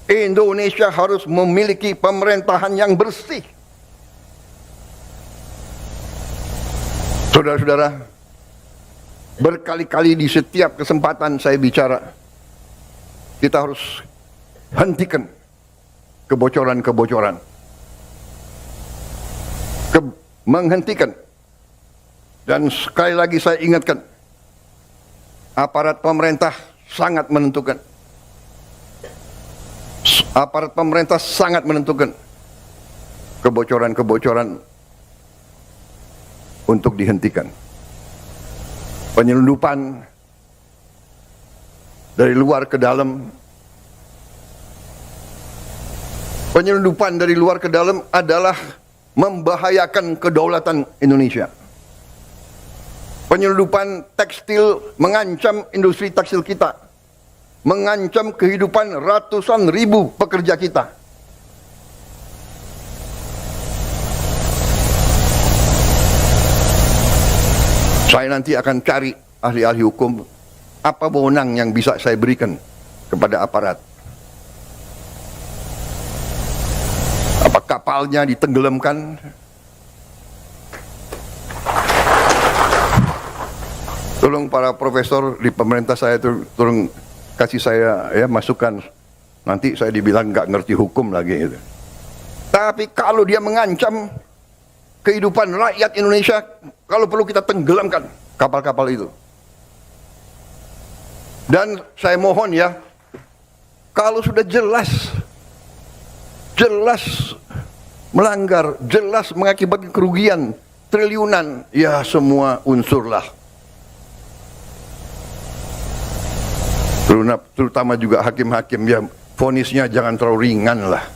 Indonesia harus memiliki pemerintahan yang bersih. Saudara-saudara, berkali-kali di setiap kesempatan saya bicara, kita harus hentikan kebocoran-kebocoran. Menghentikan. Dan sekali lagi saya ingatkan, aparat pemerintah sangat menentukan. Aparat pemerintah sangat menentukan kebocoran-kebocoran untuk dihentikan. Penyelundupan dari luar ke dalam. Penyelundupan dari luar ke dalam adalah membahayakan kedaulatan Indonesia. Penyelundupan tekstil mengancam industri tekstil kita. mengancam kehidupan ratusan ribu pekerja kita. Saya nanti akan cari ahli-ahli hukum, apa wewenang yang bisa saya berikan kepada aparat. Apa kapalnya ditenggelamkan? Tolong para profesor di pemerintah saya tolong kasih saya ya masukan. Nanti saya dibilang nggak ngerti hukum lagi. Gitu. Tapi kalau dia mengancam kehidupan rakyat Indonesia, kalau perlu kita tenggelamkan kapal-kapal itu. Dan saya mohon ya, kalau sudah jelas melanggar, jelas mengakibatkan kerugian triliunan, ya semua unsurlah. Terutama juga hakim-hakim, ya vonisnya jangan terlalu ringan lah.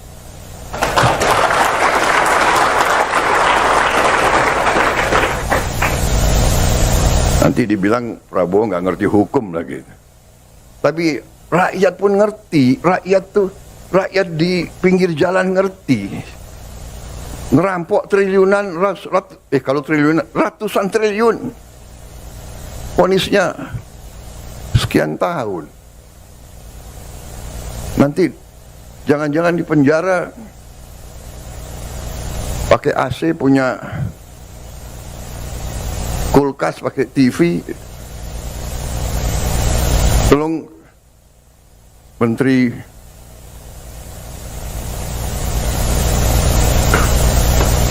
Nanti dibilang Prabowo nggak ngerti hukum lagi. Tapi rakyat pun ngerti, rakyat di pinggir jalan ngerti. Ngerampok triliunan, kalau triliunan, ratusan triliun. Vonisnya sekian tahun. Nanti jangan-jangan di penjara pakai AC, punya kulkas, pakai TV. Tolong Menteri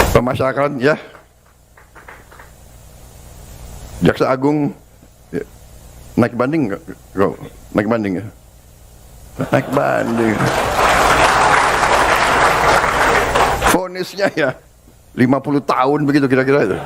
Pemasyarakatan ya, Jaksa Agung ya, naik banding nggak? Naik banding ya? Naik banding. Vonisnya ya 50 tahun begitu kira-kira itu.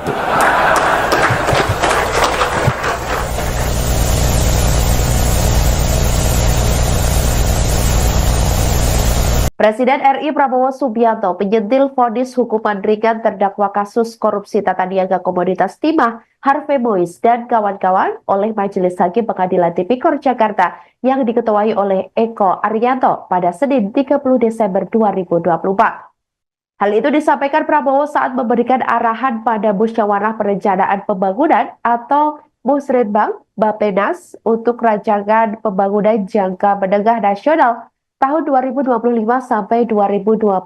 Presiden RI Prabowo Subianto menyentil vonis hukuman ringan terdakwa kasus korupsi tata niaga komoditas timah Harvey Mois dan kawan-kawan oleh Majelis Hakim Pengadilan Tipikor Jakarta yang diketuai oleh Eko Arianto pada Senin 30 Desember 2024. Hal itu disampaikan Prabowo saat memberikan arahan pada Musyawarah Perencanaan Pembangunan atau Musrenbang Bappenas untuk rancangan pembangunan jangka menengah nasional tahun 2025 sampai 2029.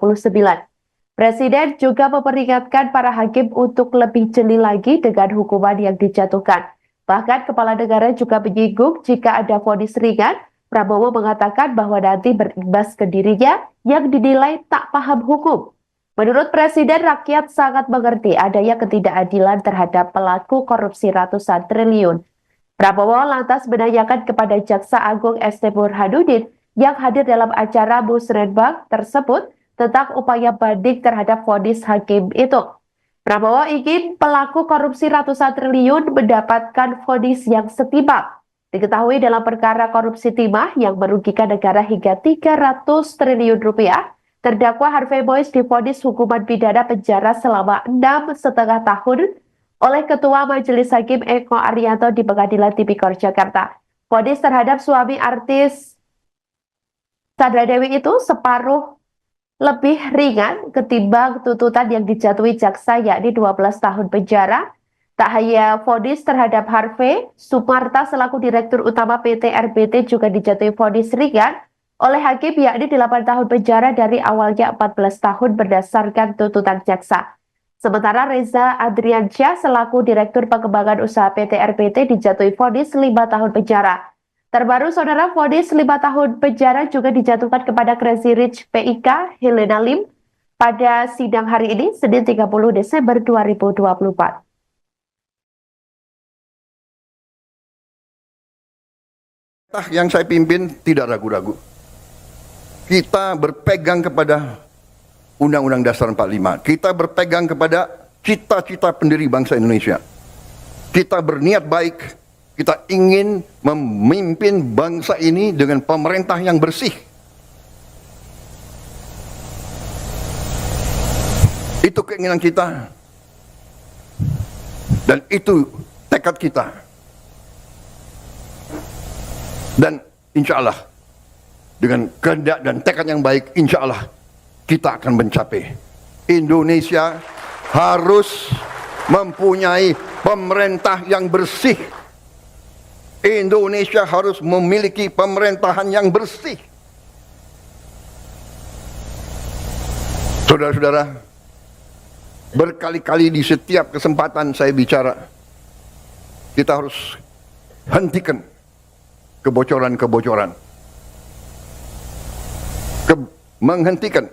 Presiden juga memperingatkan para hakim untuk lebih jeli lagi dengan hukuman yang dijatuhkan. Bahkan kepala negara juga menyinggung jika ada vonis ringan, Prabowo mengatakan bahwa nanti berimbas ke dirinya yang dinilai tak paham hukum. Menurut Presiden, rakyat sangat mengerti adanya ketidakadilan terhadap pelaku korupsi ratusan triliun. Prabowo lantas menanyakan kepada Jaksa Agung ST Burhanuddin yang hadir dalam acara Musrenbang tersebut tentang upaya banding terhadap vonis hakim itu. Prabowo ingin pelaku korupsi ratusan triliun mendapatkan vonis yang setimpal. Diketahui dalam perkara korupsi timah yang merugikan negara hingga 300 triliun rupiah, terdakwa Harvey Mois divonis hukuman pidana penjara selama 6,5 tahun oleh Ketua Majelis Hakim Eko Arianto di Pengadilan Tipikor Jakarta. Vonis terhadap suami artis Sandra Dewi itu separuh lebih ringan ketimbang tuntutan yang dijatuhi jaksa, yakni 12 tahun penjara. Tak hanya vonis terhadap Harvey, Sumarta selaku Direktur Utama PT RBT juga dijatuhi vonis ringan oleh hakim, yakni 8 tahun penjara dari awalnya 14 tahun berdasarkan tuntutan jaksa. Sementara Reza Adriansyah selaku Direktur Pengembangan Usaha PT RBT dijatuhi vonis 5 tahun penjara. Terbaru, saudara, vonis 5 tahun penjara juga dijatuhkan kepada Crazy Rich PIK Helena Lim pada sidang hari ini, Senin 30 Desember 2024. Yang saya pimpin tidak ragu-ragu. Kita berpegang kepada Undang-Undang Dasar 45. Kita berpegang kepada cita-cita pendiri bangsa Indonesia. Kita berniat baik. Kita ingin memimpin bangsa ini dengan pemerintah yang bersih. Itu keinginan kita. Dan itu tekad kita. Dan insya Allah dengan kehendak dan tekad yang baik, insya Allah kita akan mencapai. Indonesia harus mempunyai pemerintah yang bersih. Indonesia harus memiliki pemerintahan yang bersih. Saudara-saudara, berkali-kali di setiap kesempatan saya bicara, kita harus hentikan kebocoran-kebocoran. Menghentikan.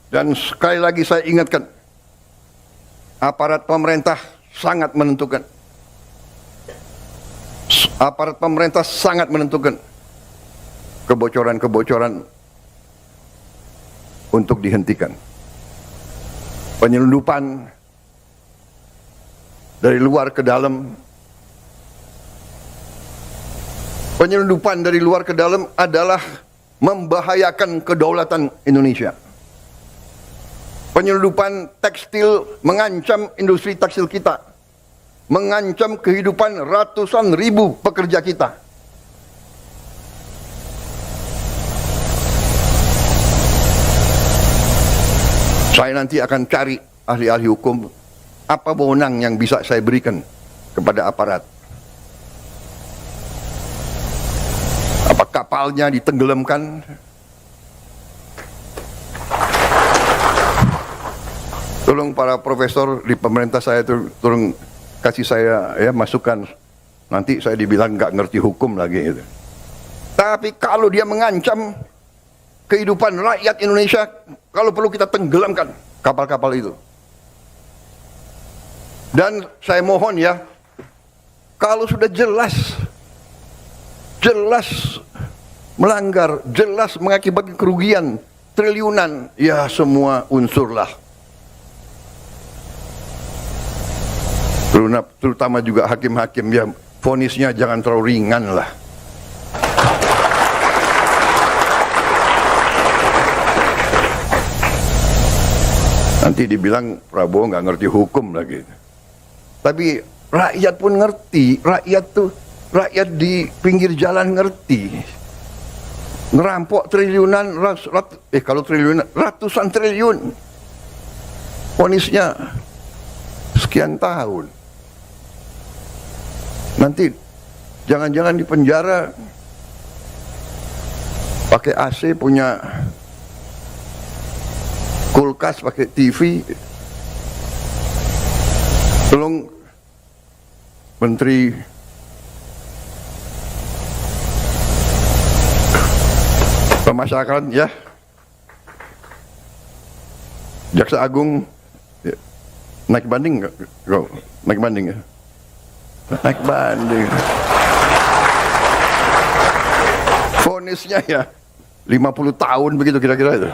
Dan sekali lagi saya ingatkan, aparat pemerintah sangat menentukan. Aparat pemerintah sangat menentukan kebocoran-kebocoran untuk dihentikan. Penyelundupan dari luar ke dalam. Penyelundupan dari luar ke dalam adalah membahayakan kedaulatan Indonesia. Penyelundupan tekstil mengancam industri tekstil kita, mengancam kehidupan ratusan ribu pekerja kita. Saya nanti akan cari ahli-ahli hukum, apa wewenang yang bisa saya berikan kepada aparat. Apa kapalnya ditenggelamkan? Tolong para profesor di pemerintah saya tolong kasih saya ya masukan. Nanti saya dibilang nggak ngerti hukum lagi. Gitu. Tapi kalau dia mengancam kehidupan rakyat Indonesia, kalau perlu kita tenggelamkan kapal-kapal itu. Dan saya mohon ya, kalau sudah jelas melanggar, jelas mengakibatkan kerugian triliunan, ya semua unsurlah. Terutama juga hakim-hakim, ya vonisnya jangan terlalu ringan lah. Nanti dibilang Prabowo nggak ngerti hukum lagi. Tapi rakyat pun ngerti, rakyat di pinggir jalan ngerti. Ngerampok triliunan, kalau triliunan, ratusan triliun. Vonisnya sekian tahun. Nanti jangan-jangan di penjara pakai AC, punya kulkas, pakai TV. Tolong Menteri Pemasyarakatan ya, Jaksa Agung ya, naik banding nggak? Naik banding ya? Naik banding. Vonisnya ya 50 tahun begitu kira-kira itu.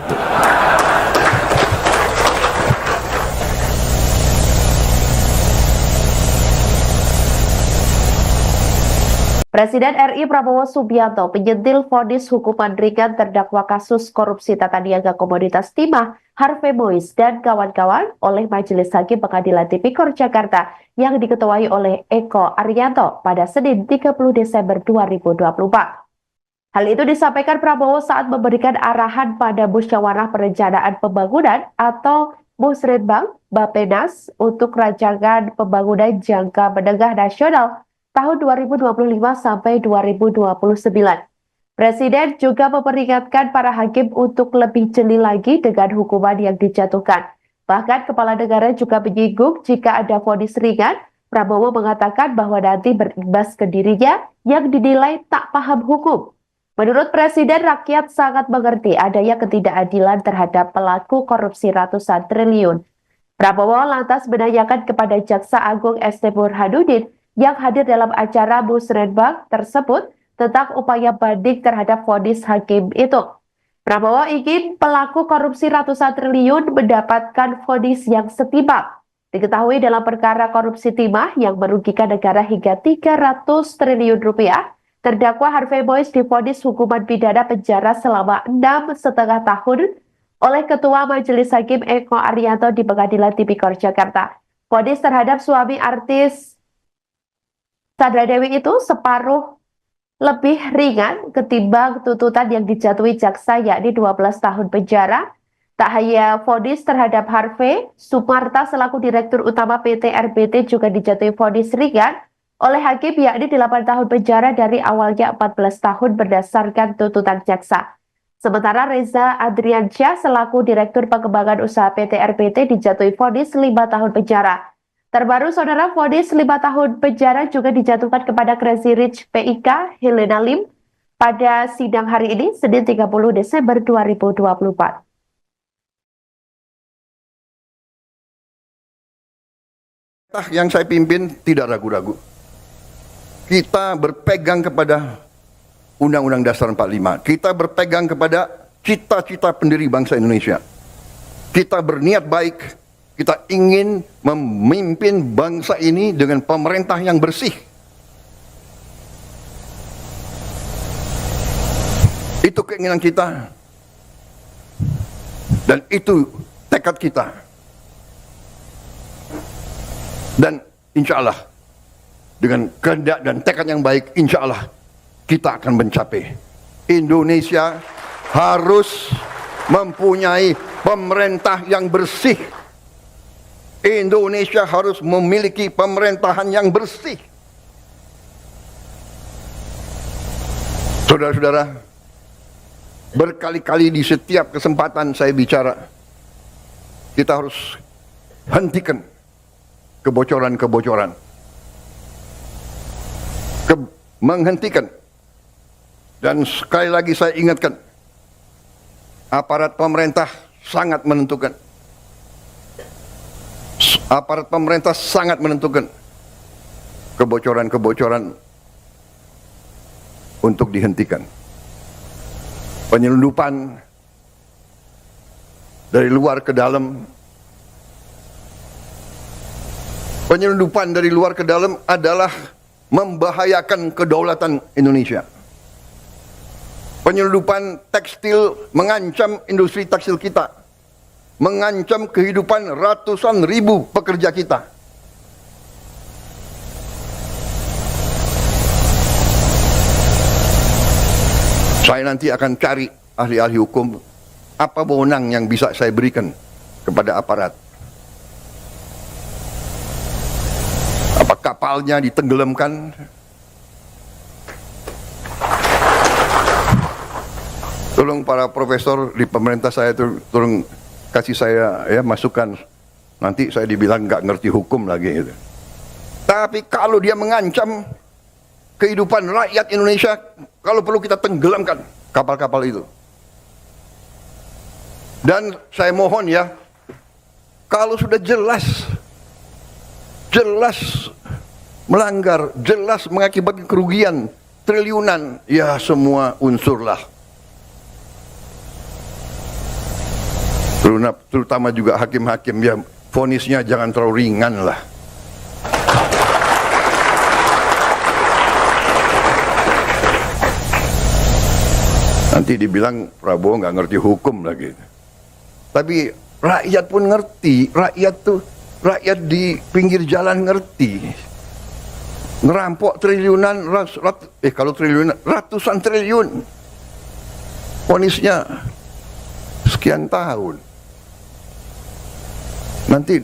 Presiden RI Prabowo Subianto menyentil vonis hukuman ringan terdakwa kasus korupsi tata niaga komoditas timah Harvey Mois dan kawan-kawan oleh Majelis Hakim Pengadilan Tipikor Jakarta yang diketuai oleh Eko Arianto pada Senin 30 Desember 2024. Hal itu disampaikan Prabowo saat memberikan arahan pada Musyawarah Perencanaan Pembangunan atau Musrenbang Bappenas untuk rancangan pembangunan jangka menengah nasional tahun 2025 sampai 2029. Presiden juga memperingatkan para hakim untuk lebih jeli lagi dengan hukuman yang dijatuhkan. Bahkan Kepala Negara juga menyinggung jika ada vonis ringan, Prabowo mengatakan bahwa nanti berimbas ke dirinya yang dinilai tak paham hukum. Menurut Presiden, rakyat sangat mengerti adanya ketidakadilan terhadap pelaku korupsi ratusan triliun. Prabowo lantas menanyakan kepada Jaksa Agung ST Burhanuddin yang hadir dalam acara Musrenbang tersebut tentang upaya banding terhadap vonis hakim itu. Prabowo ingin pelaku korupsi ratusan triliun mendapatkan vonis yang setimpal. Diketahui dalam perkara korupsi timah yang merugikan negara hingga 300 triliun rupiah, terdakwa Harvey Mois divonis hukuman pidana penjara selama 6,5 tahun oleh Ketua Majelis Hakim Eko Arianto di Pengadilan Tipikor Jakarta. Vonis terhadap suami artis Sandra Dewi itu separuh lebih ringan ketimbang tuntutan yang dijatuhi jaksa yakni 12 tahun penjara. Tak hanya vonis terhadap Harvey, Sumarta selaku Direktur Utama PT RBT juga dijatuhi vonis ringan oleh hakim yakni 8 tahun penjara dari awalnya 14 tahun berdasarkan tuntutan jaksa. Sementara Reza Adriansyah selaku Direktur Pengembangan Usaha PT RBT dijatuhi vonis 5 tahun penjara. Terbaru, saudara, vonis 5 tahun penjara juga dijatuhkan kepada Crazy Rich PIK Helena Lim pada sidang hari ini, Senin 30 Desember 2024. Yang saya pimpin tidak ragu-ragu. Kita berpegang kepada Undang-Undang Dasar 45. Kita berpegang kepada cita-cita pendiri bangsa Indonesia. Kita berniat baik. Kita ingin memimpin bangsa ini dengan pemerintah yang bersih. Itu keinginan kita. Dan itu tekad kita. Dan insya Allah, dengan kehendak dan tekad yang baik, insya Allah kita akan mencapai. Indonesia harus mempunyai pemerintah yang bersih. Indonesia harus memiliki pemerintahan yang bersih. Saudara-saudara, berkali-kali di setiap kesempatan saya bicara, kita harus hentikan kebocoran-kebocoran. Menghentikan. Dan sekali lagi saya ingatkan, aparat pemerintah sangat menentukan. Aparat pemerintah sangat menentukan kebocoran-kebocoran untuk dihentikan. Penyelundupan dari luar ke dalam. Penyelundupan dari luar ke dalam adalah membahayakan kedaulatan Indonesia. Penyelundupan tekstil mengancam industri tekstil kita, mengancam kehidupan ratusan ribu pekerja kita. Saya nanti akan cari ahli-ahli hukum, apa wewenang yang bisa saya berikan kepada aparat. Apa kapalnya ditenggelamkan? Tolong para profesor di pemerintah saya itu tolong kasih saya ya masukan. Nanti saya dibilang nggak ngerti hukum lagi gitu. Tapi kalau dia mengancam kehidupan rakyat Indonesia, kalau perlu kita tenggelamkan kapal-kapal itu. Dan saya mohon ya, kalau sudah jelas melanggar, jelas mengakibatkan kerugian triliunan, ya semua unsurlah. Terutama juga hakim-hakim, ya vonisnya jangan terlalu ringan lah. Nanti dibilang Prabowo nggak ngerti hukum lagi. Tapi rakyat pun ngerti, rakyat di pinggir jalan ngerti. Ngerampok triliunan, kalau triliunan, ratusan triliun. Vonisnya sekian tahun. Nanti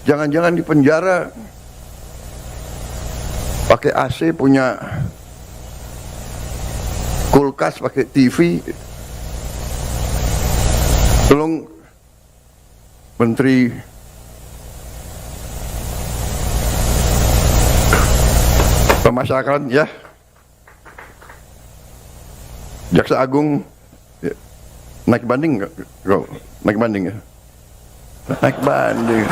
jangan-jangan di penjara pakai AC, punya kulkas, pakai TV. Tolong Menteri Pemasyarakatan ya, Jaksa Agung ya, naik banding nggak? Naik banding ya? Naik banding.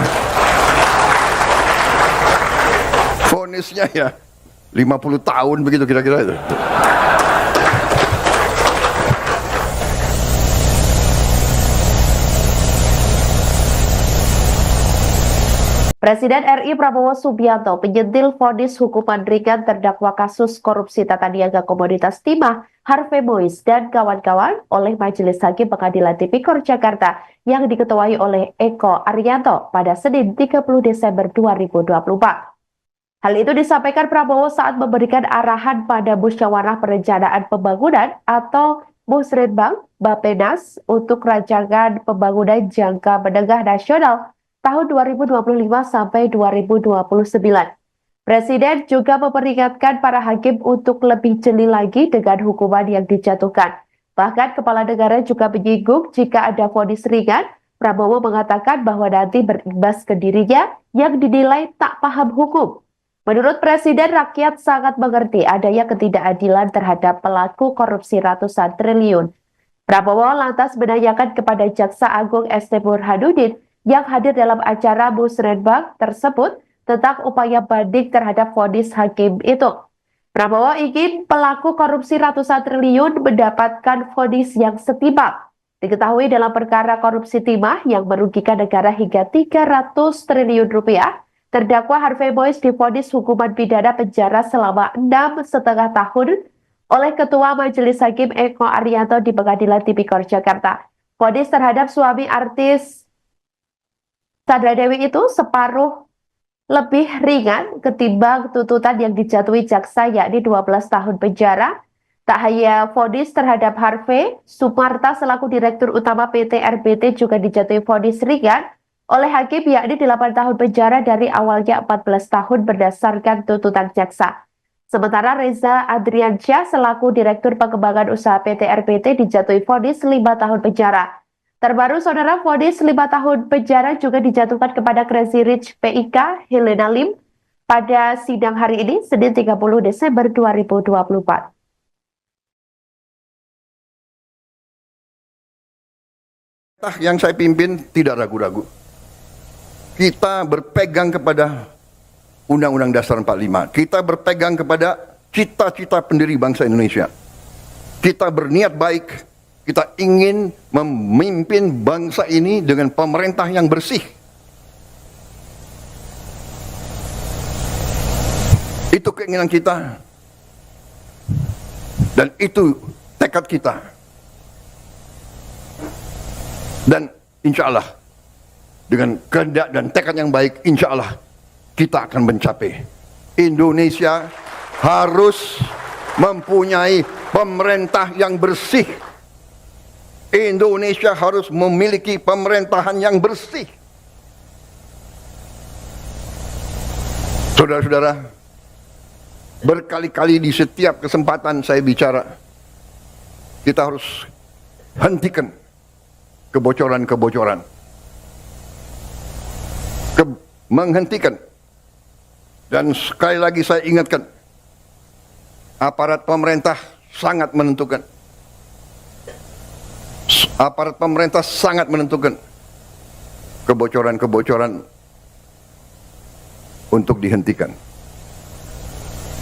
Vonisnya ya 50 tahun begitu kira-kira itu. Presiden RI Prabowo Subianto menyentil vonis hukuman ringan terdakwa kasus korupsi tata niaga komoditas timah Harvey Mois dan kawan-kawan oleh Majelis Hakim Pengadilan Tipikor Jakarta yang diketuai oleh Eko Arianto pada Senin 30 Desember 2024. Hal itu disampaikan Prabowo saat memberikan arahan pada Musyawarah Perencanaan Pembangunan atau Musrenbang Bappenas untuk rancangan pembangunan jangka menengah nasional tahun 2025 sampai 2029. Presiden juga memperingatkan para hakim untuk lebih jeli lagi dengan hukuman yang dijatuhkan. Bahkan kepala negara juga menyinggung jika ada vonis ringan, Prabowo mengatakan bahwa nanti berimbas ke dirinya yang dinilai tak paham hukum. Menurut Presiden, rakyat sangat mengerti adanya ketidakadilan terhadap pelaku korupsi ratusan triliun. Prabowo lantas menanyakan kepada Jaksa Agung ST Burhanuddin yang hadir dalam acara Musrenbang tersebut tentang upaya banding terhadap vonis hakim itu. Prabowo ingin pelaku korupsi ratusan triliun mendapatkan vonis yang setimpal. Diketahui dalam perkara korupsi timah yang merugikan negara hingga 300 triliun rupiah, terdakwa Harvey Mois divonis hukuman pidana penjara selama 6,5 tahun oleh Ketua Majelis Hakim Eko Arianto di Pengadilan Tipikor Jakarta. Vonis terhadap suami artis Sandra Dewi itu separuh lebih ringan ketimbang tuntutan yang dijatuhi jaksa, yakni 12 tahun penjara. Tak hanya vonis terhadap Harvey, Sumarta selaku Direktur Utama PT RBT juga dijatuhi vonis ringan oleh hakim, yakni 8 tahun penjara dari awalnya 14 tahun berdasarkan tuntutan jaksa. Sementara Reza Adriansyah selaku Direktur Pengembangan Usaha PT RBT dijatuhi vonis 5 tahun penjara. Terbaru, saudara, vonis 5 tahun penjara juga dijatuhkan kepada Crazy Rich PIK Helena Lim pada sidang hari ini, Senin 30 Desember 2024. Yang saya pimpin tidak ragu-ragu. Kita berpegang kepada Undang-Undang Dasar 45. Kita berpegang kepada cita-cita pendiri bangsa Indonesia. Kita berniat baik. Kita ingin memimpin bangsa ini dengan pemerintah yang bersih. Itu keinginan kita. Dan itu tekad kita. Dan insya Allah, dengan kehendak dan tekad yang baik, insya Allah kita akan mencapai. Indonesia harus mempunyai pemerintah yang bersih. Indonesia harus memiliki pemerintahan yang bersih. Saudara-saudara, berkali-kali di setiap kesempatan saya bicara, kita harus hentikan kebocoran-kebocoran. Menghentikan. Dan sekali lagi saya ingatkan, aparat pemerintah sangat menentukan. Aparat pemerintah sangat menentukan kebocoran-kebocoran untuk dihentikan.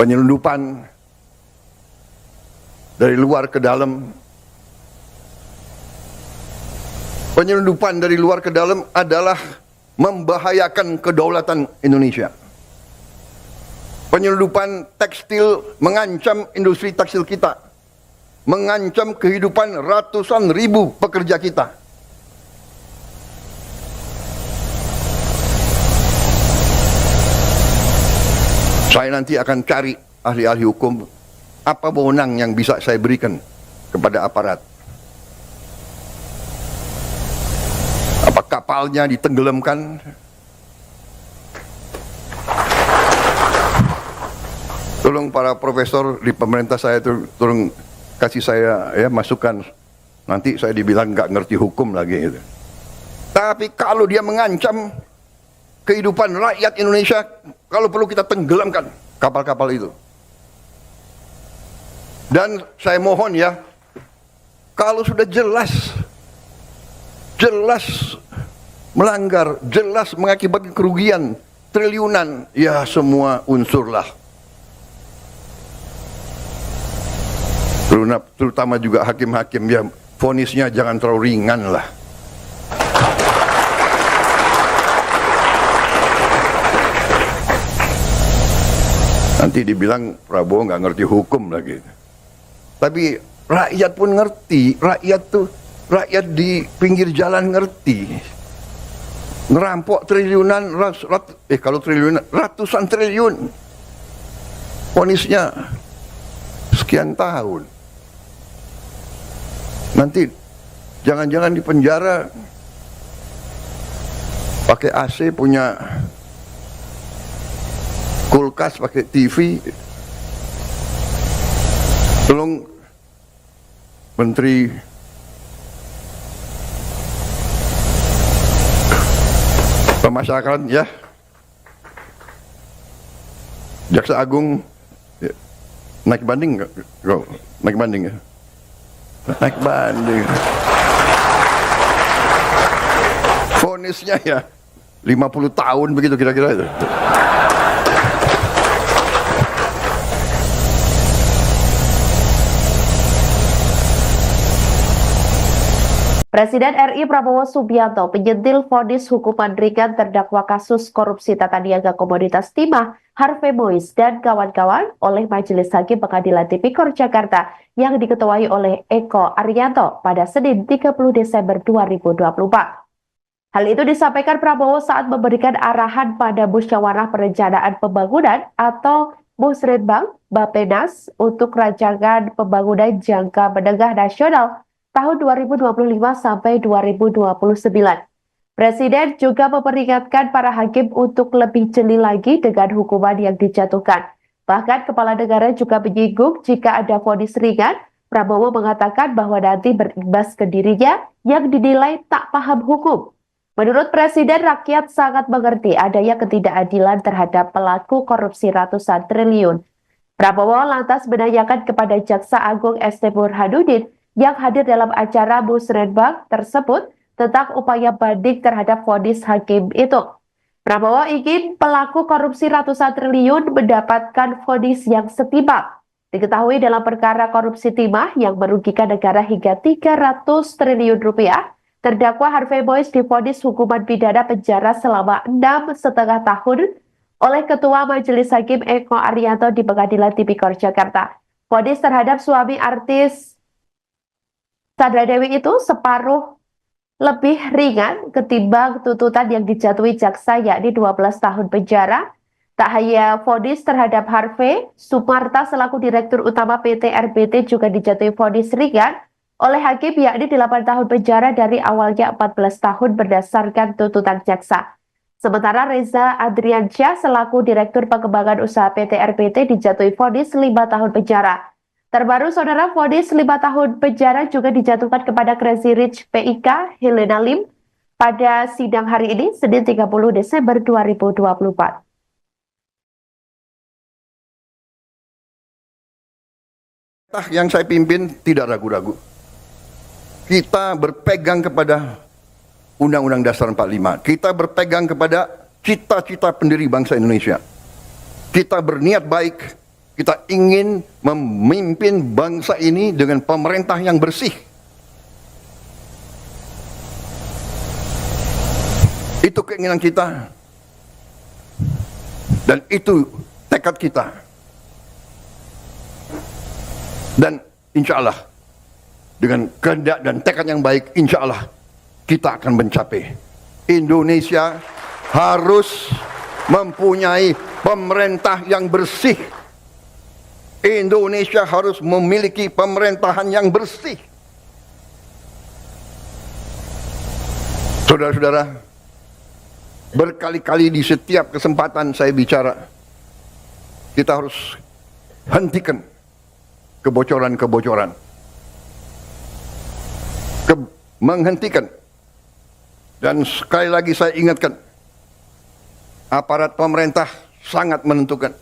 Penyelundupan dari luar ke dalam. Penyelundupan dari luar ke dalam adalah membahayakan kedaulatan Indonesia. Penyelundupan tekstil mengancam industri tekstil kita, mengancam kehidupan ratusan ribu pekerja kita. Saya nanti akan cari ahli-ahli hukum, apa wewenang yang bisa saya berikan kepada aparat. Apa kapalnya ditenggelamkan? Tolong para profesor di pemerintah saya tolong kasih saya ya masukan. Nanti saya dibilang nggak ngerti hukum lagi. Gitu. Tapi kalau dia mengancam kehidupan rakyat Indonesia, kalau perlu kita tenggelamkan kapal-kapal itu. Dan saya mohon ya, kalau sudah jelas melanggar, jelas mengakibatkan kerugian triliunan, ya semua unsurlah. Terutama juga hakim-hakim, ya vonisnya jangan terlalu ringan lah. Nanti dibilang Prabowo nggak ngerti hukum lagi. Tapi rakyat pun ngerti, rakyat di pinggir jalan ngerti. Ngerampok triliunan, kalau triliunan, ratusan triliun. vonisnya sekian tahun. Nanti jangan-jangan di penjara pakai AC, punya kulkas, pakai TV. Tolong Menteri Pemasyarakatan ya, Jaksa Agung ya, naik banding nggak? Naik banding ya? Naik banding. Vonisnya ya 50 tahun begitu kira-kira itu. Presiden RI Prabowo Subianto penyentil vonis hukuman ringan terdakwa kasus korupsi tata niaga komoditas timah Harvey Mois dan kawan-kawan oleh Majelis Hakim Pengadilan Tipikor Jakarta yang diketuai oleh Eko Arianto pada Senin 30 Desember 2024. Hal itu disampaikan Prabowo saat memberikan arahan pada Musyawarah Perencanaan Pembangunan atau Musrenbang Bappenas untuk rancangan pembangunan jangka menengah nasional tahun 2025 sampai 2029. Presiden juga memperingatkan para hakim untuk lebih jeli lagi dengan hukuman yang dijatuhkan. Bahkan kepala negara juga menyinggung jika ada vonis ringan, Prabowo mengatakan bahwa nanti berimbas ke dirinya yang dinilai tak paham hukum. Menurut Presiden, rakyat sangat mengerti adanya ketidakadilan terhadap pelaku korupsi ratusan triliun. Prabowo lantas menanyakan kepada Jaksa Agung ST Burhanuddin yang hadir dalam acara Musrenbang tersebut tentang upaya banding terhadap vonis hakim itu. Prabowo ingin pelaku korupsi ratusan triliun mendapatkan vonis yang setimpal. Diketahui dalam perkara korupsi timah yang merugikan negara hingga 300 triliun rupiah, terdakwa Harvey Mois divonis hukuman pidana penjara selama 6,5 tahun oleh Ketua Majelis Hakim Eko Arianto di Pengadilan Tipikor Jakarta. Vonis terhadap suami artis Sandra Dewi itu separuh lebih ringan ketimbang tuntutan yang dijatuhi jaksa, yakni 12 tahun penjara. Tak hanya vonis terhadap Harvey, Sumarta selaku Direktur Utama PT RBT juga dijatuhi vonis ringan oleh hakim, yakni 8 tahun penjara dari awalnya 14 tahun berdasarkan tuntutan jaksa. Sementara Reza Adriansyah selaku Direktur Pengembangan Usaha PT RBT dijatuhi vonis 5 tahun penjara. Terbaru, saudara, vonis 5 tahun penjara juga dijatuhkan kepada Crazy Rich PIK Helena Lim pada sidang hari ini, Senin 30 Desember 2024. Yang saya pimpin tidak ragu-ragu. Kita berpegang kepada Undang-Undang Dasar 45. Kita berpegang kepada cita-cita pendiri bangsa Indonesia. Kita berniat baik. Kita ingin memimpin bangsa ini dengan pemerintah yang bersih. Itu keinginan kita. Dan itu tekad kita. Dan insya Allah, dengan kehendak dan tekad yang baik, insya Allah kita akan mencapai. Indonesia harus mempunyai pemerintah yang bersih. Indonesia harus memiliki pemerintahan yang bersih. Saudara-saudara, berkali-kali di setiap kesempatan saya bicara, kita harus hentikan kebocoran-kebocoran. Menghentikan. Dan sekali lagi saya ingatkan, aparat pemerintah sangat menentukan.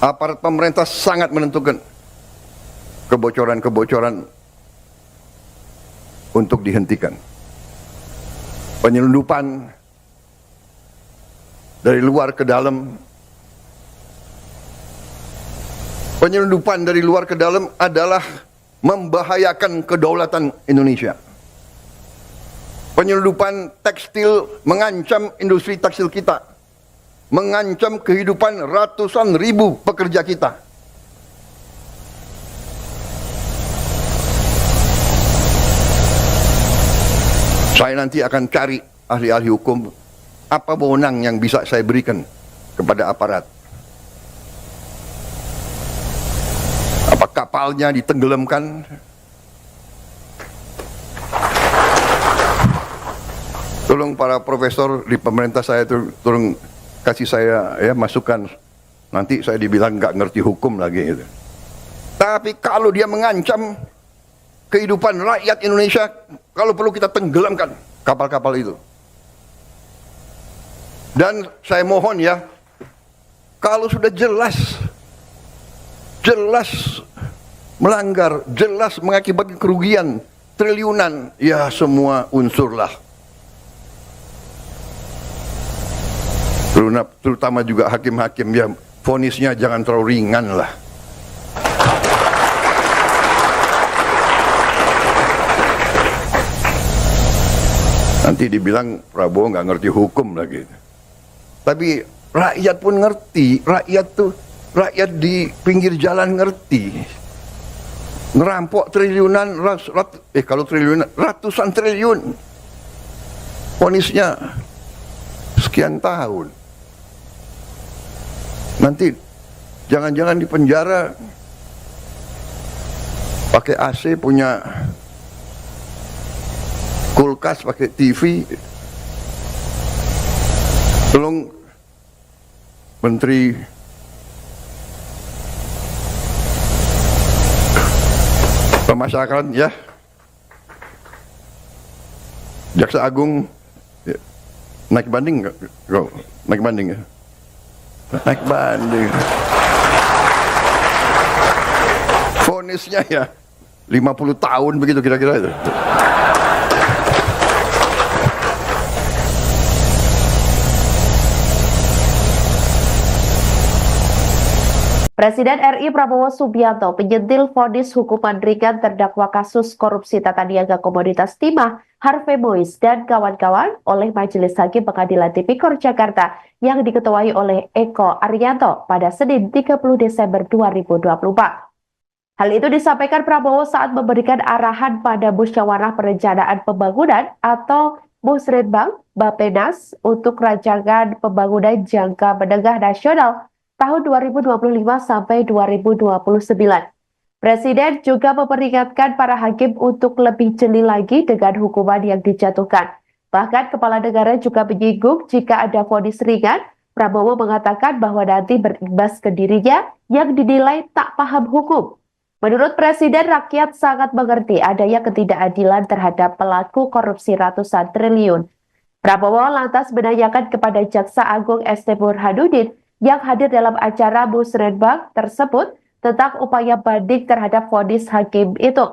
Aparat pemerintah sangat menentukan kebocoran-kebocoran untuk dihentikan. Penyelundupan dari luar ke dalam. Penyelundupan dari luar ke dalam adalah membahayakan kedaulatan Indonesia. Penyelundupan tekstil mengancam industri tekstil kita. Mengancam kehidupan ratusan ribu pekerja kita. Saya nanti akan cari ahli-ahli hukum, apa wewenang yang bisa saya berikan kepada aparat kapalnya ditenggelamkan. Tolong para profesor di pemerintah saya tolong kasih saya ya masukan. Nanti saya dibilang nggak ngerti hukum lagi. Gitu. Tapi kalau dia mengancam kehidupan rakyat Indonesia, kalau perlu kita tenggelamkan kapal-kapal itu. Dan saya mohon ya, kalau sudah jelas melanggar, jelas mengakibatkan kerugian triliunan, ya semua unsurlah. Terutama juga hakim-hakim ya, vonisnya jangan terlalu ringan lah. Nanti dibilang Prabowo nggak ngerti hukum lagi. Tapi rakyat pun ngerti, rakyat di pinggir jalan ngerti. Ngerampok triliunan, kalau triliunan, ratusan triliun. Vonisnya sekian tahun. Nanti jangan-jangan di penjara pakai AC, punya kulkas, pakai TV. Tolong Menteri Pemasyarakatan ya, Jaksa Agung ya, naik banding nggak? Naik banding ya? Naik banding. Vonisnya ya 50 tahun begitu kira-kira itu. Presiden RI Prabowo Subianto menyentil vonis hukuman ringan terdakwa kasus korupsi tata niaga komoditas timah Harvey Mois dan kawan-kawan oleh Majelis Hakim Pengadilan Tipikor Jakarta yang diketuai oleh Eko Arianto pada Senin 30 Desember 2024. Hal itu disampaikan Prabowo saat memberikan arahan pada Musyawarah Perencanaan Pembangunan atau Musrenbang Bappenas untuk rancangan pembangunan jangka menengah nasional tahun 2025 sampai 2029. Presiden juga memperingatkan para hakim untuk lebih jeli lagi dengan hukuman yang dijatuhkan. Bahkan Kepala Negara juga menyinggung jika ada vonis ringan, Prabowo mengatakan bahwa nanti berimbas ke dirinya yang dinilai tak paham hukum. Menurut Presiden, rakyat sangat mengerti adanya ketidakadilan terhadap pelaku korupsi ratusan triliun. Prabowo lantas menanyakan kepada Jaksa Agung ST Burhanuddin yang hadir dalam acara Musrenbang tersebut tentang upaya banding terhadap vonis hakim itu.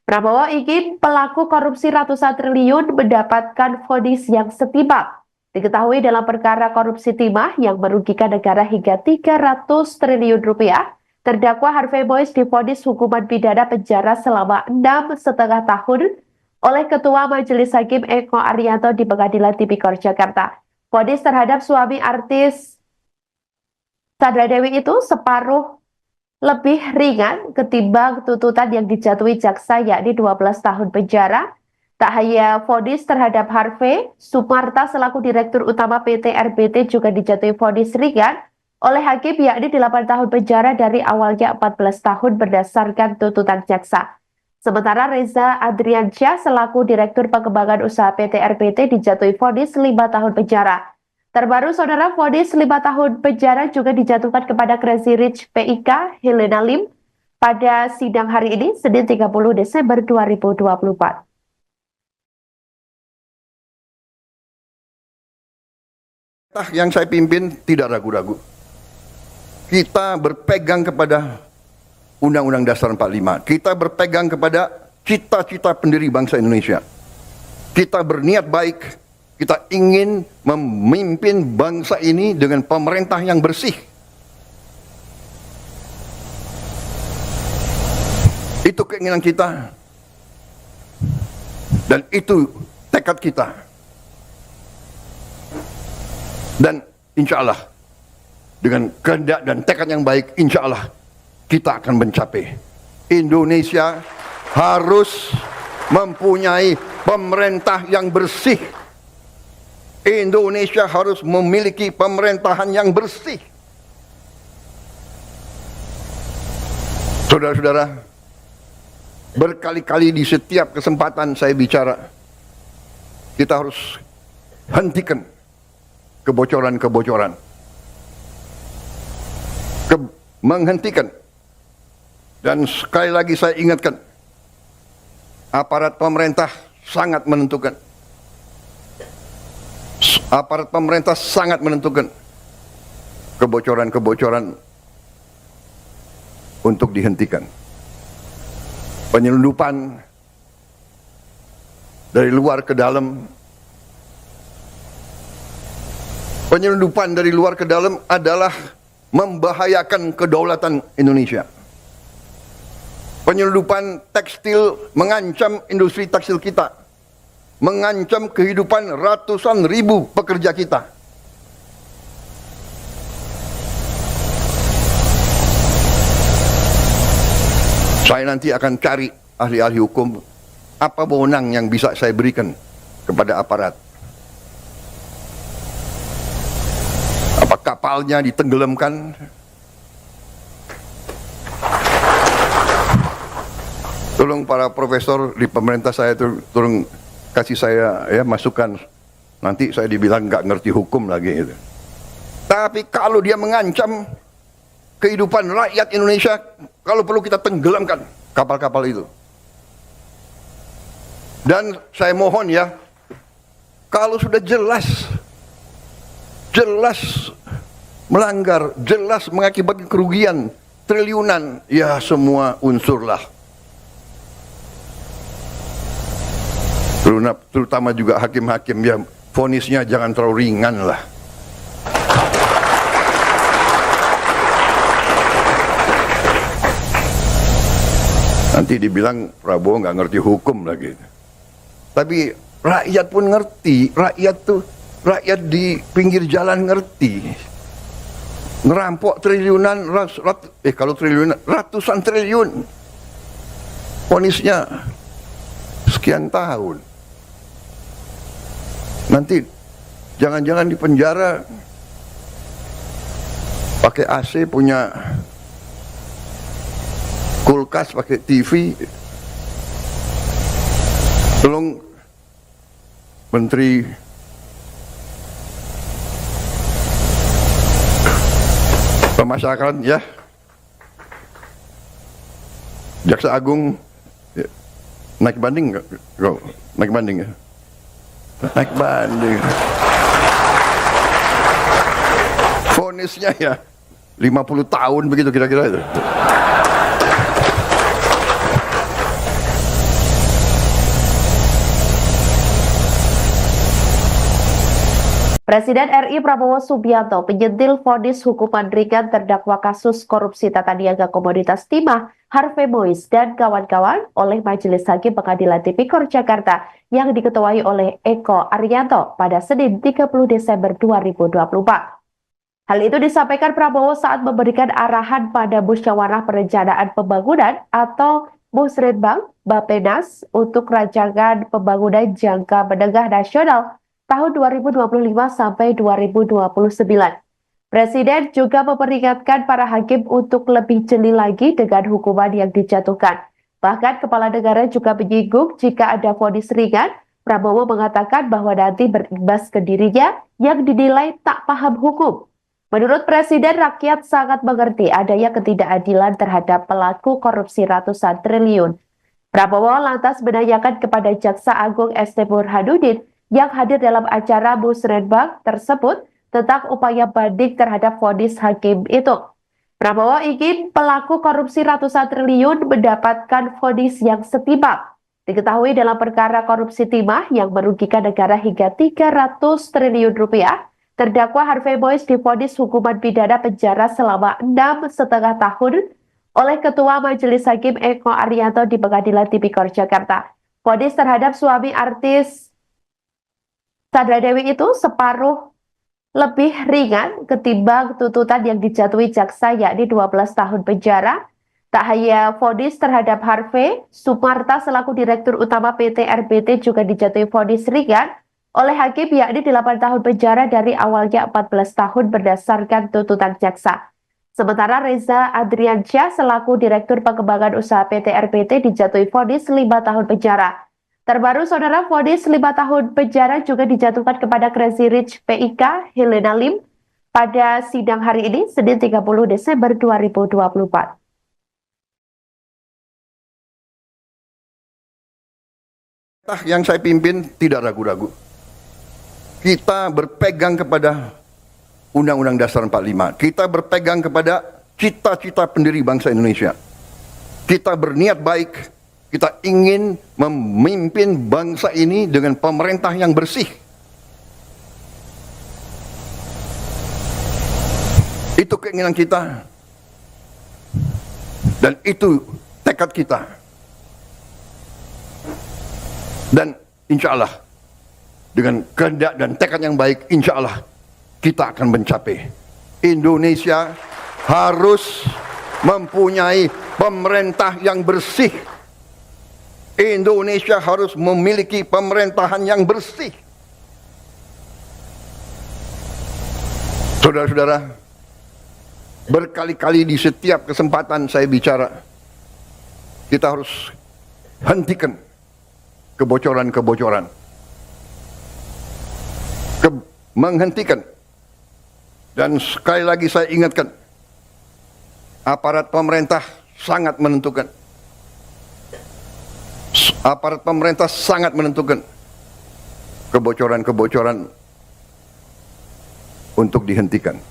Prabowo ingin pelaku korupsi ratusan triliun mendapatkan vonis yang setimpal. Diketahui dalam perkara korupsi timah yang merugikan negara hingga 300 triliun rupiah, terdakwa Harvey Mois divonis hukuman pidana penjara selama 6,5 tahun oleh Ketua Majelis Hakim Eko Arianto di Pengadilan Tipikor Jakarta. Vonis terhadap suami artis Sandra Dewi itu separuh lebih ringan ketimbang tuntutan yang dijatuhi jaksa yakni 12 tahun penjara. Tak hanya vonis terhadap Harvey, Sumarta selaku Direktur Utama PT RBT juga dijatuhi vonis ringan oleh hakim yakni 8 tahun penjara dari awalnya 14 tahun berdasarkan tuntutan jaksa. Sementara Reza Adriansyah selaku Direktur Pengembangan Usaha PT RBT dijatuhi vonis 5 tahun penjara. Terbaru, saudara, vonis 5 tahun penjara juga dijatuhkan kepada Crazy Rich PIK Helena Lim pada sidang hari ini, Senin 30 Desember 2024. Yang saya pimpin tidak ragu-ragu. Kita berpegang kepada Undang-Undang Dasar 45. Kita berpegang kepada cita-cita pendiri bangsa Indonesia. Kita berniat baik. Kita ingin memimpin bangsa ini dengan pemerintah yang bersih. Itu keinginan kita. Dan itu tekad kita. Dan insya Allah, dengan kehendak dan tekad yang baik, insya Allah kita akan mencapai. Indonesia harus mempunyai pemerintah yang bersih. Indonesia harus memiliki pemerintahan yang bersih. Saudara-saudara, berkali-kali di setiap kesempatan saya bicara, kita harus hentikan kebocoran-kebocoran. Menghentikan. Dan sekali lagi saya ingatkan, aparat pemerintah sangat menentukan. Aparat pemerintah sangat menentukan kebocoran-kebocoran untuk dihentikan. Penyelundupan dari luar ke dalam. Penyelundupan dari luar ke dalam adalah membahayakan kedaulatan Indonesia. Penyelundupan tekstil mengancam industri tekstil kita, mengancam kehidupan ratusan ribu pekerja kita. Saya nanti akan cari ahli-ahli hukum, apa wewenang yang bisa saya berikan kepada aparat. Apa kapalnya ditenggelamkan? Tolong para profesor di pemerintah saya tolong kasih saya ya masukan. Nanti saya dibilang nggak ngerti hukum lagi gitu. Tapi kalau dia mengancam kehidupan rakyat Indonesia, kalau perlu kita tenggelamkan kapal-kapal itu. Dan saya mohon ya, kalau sudah jelas melanggar, jelas mengakibatkan kerugian triliunan, ya semua unsurlah. Terutama juga hakim-hakim, ya vonisnya jangan terlalu ringan lah. Nanti dibilang Prabowo nggak ngerti hukum lagi. Tapi rakyat pun ngerti, rakyat di pinggir jalan ngerti. Ngerampok triliunan, kalau triliunan, ratusan triliun. Vonisnya sekian tahun. Nanti jangan-jangan di penjara pakai AC, punya kulkas, pakai TV. Tolong Menteri Pemasyarakatan ya, Jaksa Agung ya, naik banding nggak? Naik banding ya? Naik banding. Vonisnya ya 50 tahun begitu kira-kira itu. Presiden RI Prabowo Subianto menyentil vonis hukuman ringan terdakwa kasus korupsi tata niaga komoditas timah Harvey Mois dan kawan-kawan oleh Majelis Hakim Pengadilan Tipikor Jakarta yang diketuai oleh Eko Arianto pada Senin 30 Desember 2024. Hal itu disampaikan Prabowo saat memberikan arahan pada Musyawarah Perencanaan Pembangunan atau Musrenbang Bappenas untuk rancangan pembangunan jangka menengah nasional tahun 2025 sampai 2029. Presiden juga memperingatkan para hakim untuk lebih jeli lagi dengan hukuman yang dijatuhkan. Bahkan Kepala Negara juga menyinggung jika ada vonis ringan, Prabowo mengatakan bahwa nanti berimbas ke dirinya yang dinilai tak paham hukum. Menurut Presiden, rakyat sangat mengerti adanya ketidakadilan terhadap pelaku korupsi ratusan triliun. Prabowo lantas menanyakan kepada Jaksa Agung ST Burhanuddin yang hadir dalam acara Musrenbang tersebut tentang upaya banding terhadap vonis hakim itu. Prabowo ingin pelaku korupsi ratusan triliun mendapatkan vonis yang setimpal. Diketahui dalam perkara korupsi timah yang merugikan negara hingga 300 triliun rupiah, terdakwa Harvey Mois divonis hukuman pidana penjara selama 6,5 tahun oleh Ketua Majelis Hakim Eko Arianto di Pengadilan Tipikor Jakarta. Vonis terhadap suami artis Sandra Dewi itu separuh lebih ringan ketimbang tuntutan yang dijatuhi jaksa, yakni 12 tahun penjara. Tak hanya vonis terhadap Harvey, Sumarta selaku Direktur Utama PT RBT juga dijatuhi vonis ringan oleh hakim, yakni 8 tahun penjara dari awalnya 14 tahun berdasarkan tuntutan jaksa. Sementara Reza Adriansyah selaku Direktur Pengembangan Usaha PT RPT dijatuhi vonis 5 tahun penjara. Terbaru, saudara, vonis 5 tahun penjara juga dijatuhkan kepada Crazy Rich PIK Helena Lim pada sidang hari ini, Senin 30 Desember 2024. Yang saya pimpin tidak ragu-ragu. Kita berpegang kepada Undang-Undang Dasar 45. Kita berpegang kepada cita-cita pendiri bangsa Indonesia. Kita berniat baik. Kita ingin memimpin bangsa ini dengan pemerintah yang bersih. Itu keinginan kita. Dan itu tekad kita. Dan insya Allah dengan kehendak dan tekad yang baik, insya Allah kita akan mencapai. Indonesia harus mempunyai pemerintah yang bersih. Indonesia harus memiliki pemerintahan yang bersih. Saudara-saudara, berkali-kali di setiap kesempatan saya bicara, kita harus hentikan kebocoran-kebocoran. Menghentikan. Dan sekali lagi saya ingatkan, aparat pemerintah sangat menentukan. Aparat pemerintah sangat menentukan kebocoran-kebocoran untuk dihentikan.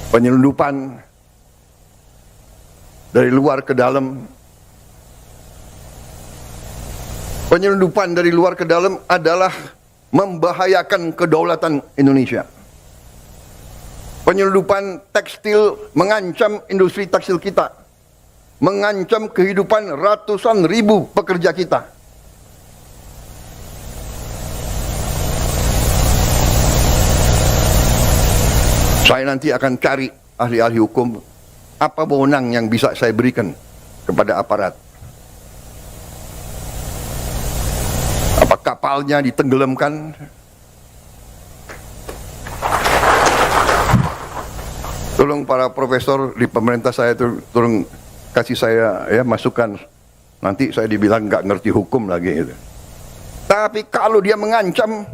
Penyelundupan dari luar ke dalam. Penyelundupan dari luar ke dalam adalah membahayakan kedaulatan Indonesia. Penyelundupan tekstil mengancam industri tekstil kita, mengancam kehidupan ratusan ribu pekerja kita. Saya nanti akan cari ahli-ahli hukum, apa wewenang yang bisa saya berikan kepada aparat. Apa kapalnya ditenggelamkan? Tolong para profesor di pemerintah saya itu tolong kasih saya ya masukan. Nanti saya dibilang nggak ngerti hukum lagi gitu. Tapi kalau dia mengancam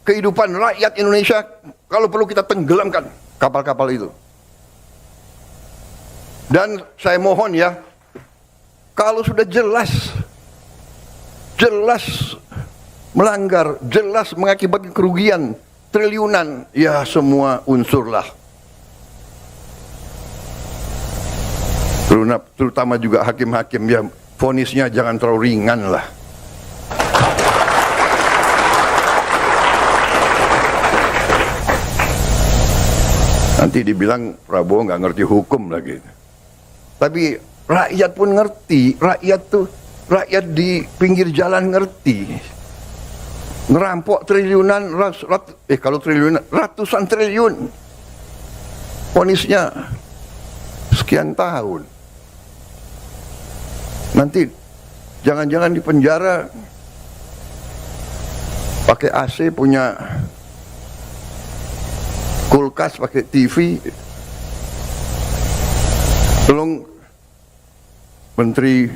kehidupan rakyat Indonesia, kalau perlu kita tenggelamkan kapal-kapal itu. Dan saya mohon ya, kalau sudah jelas melanggar, jelas mengakibatkan kerugian triliunan, ya semua unsurlah. Terutama juga hakim-hakim, ya vonisnya jangan terlalu ringan lah. Nanti dibilang Prabowo nggak ngerti hukum lagi. Tapi rakyat pun ngerti, rakyat di pinggir jalan ngerti. Ngerampok triliunan, kalau triliunan, ratusan triliun. Vonisnya sekian tahun. Nanti jangan-jangan di penjara pakai AC, punya kulkas, pakai TV. Tolong Menteri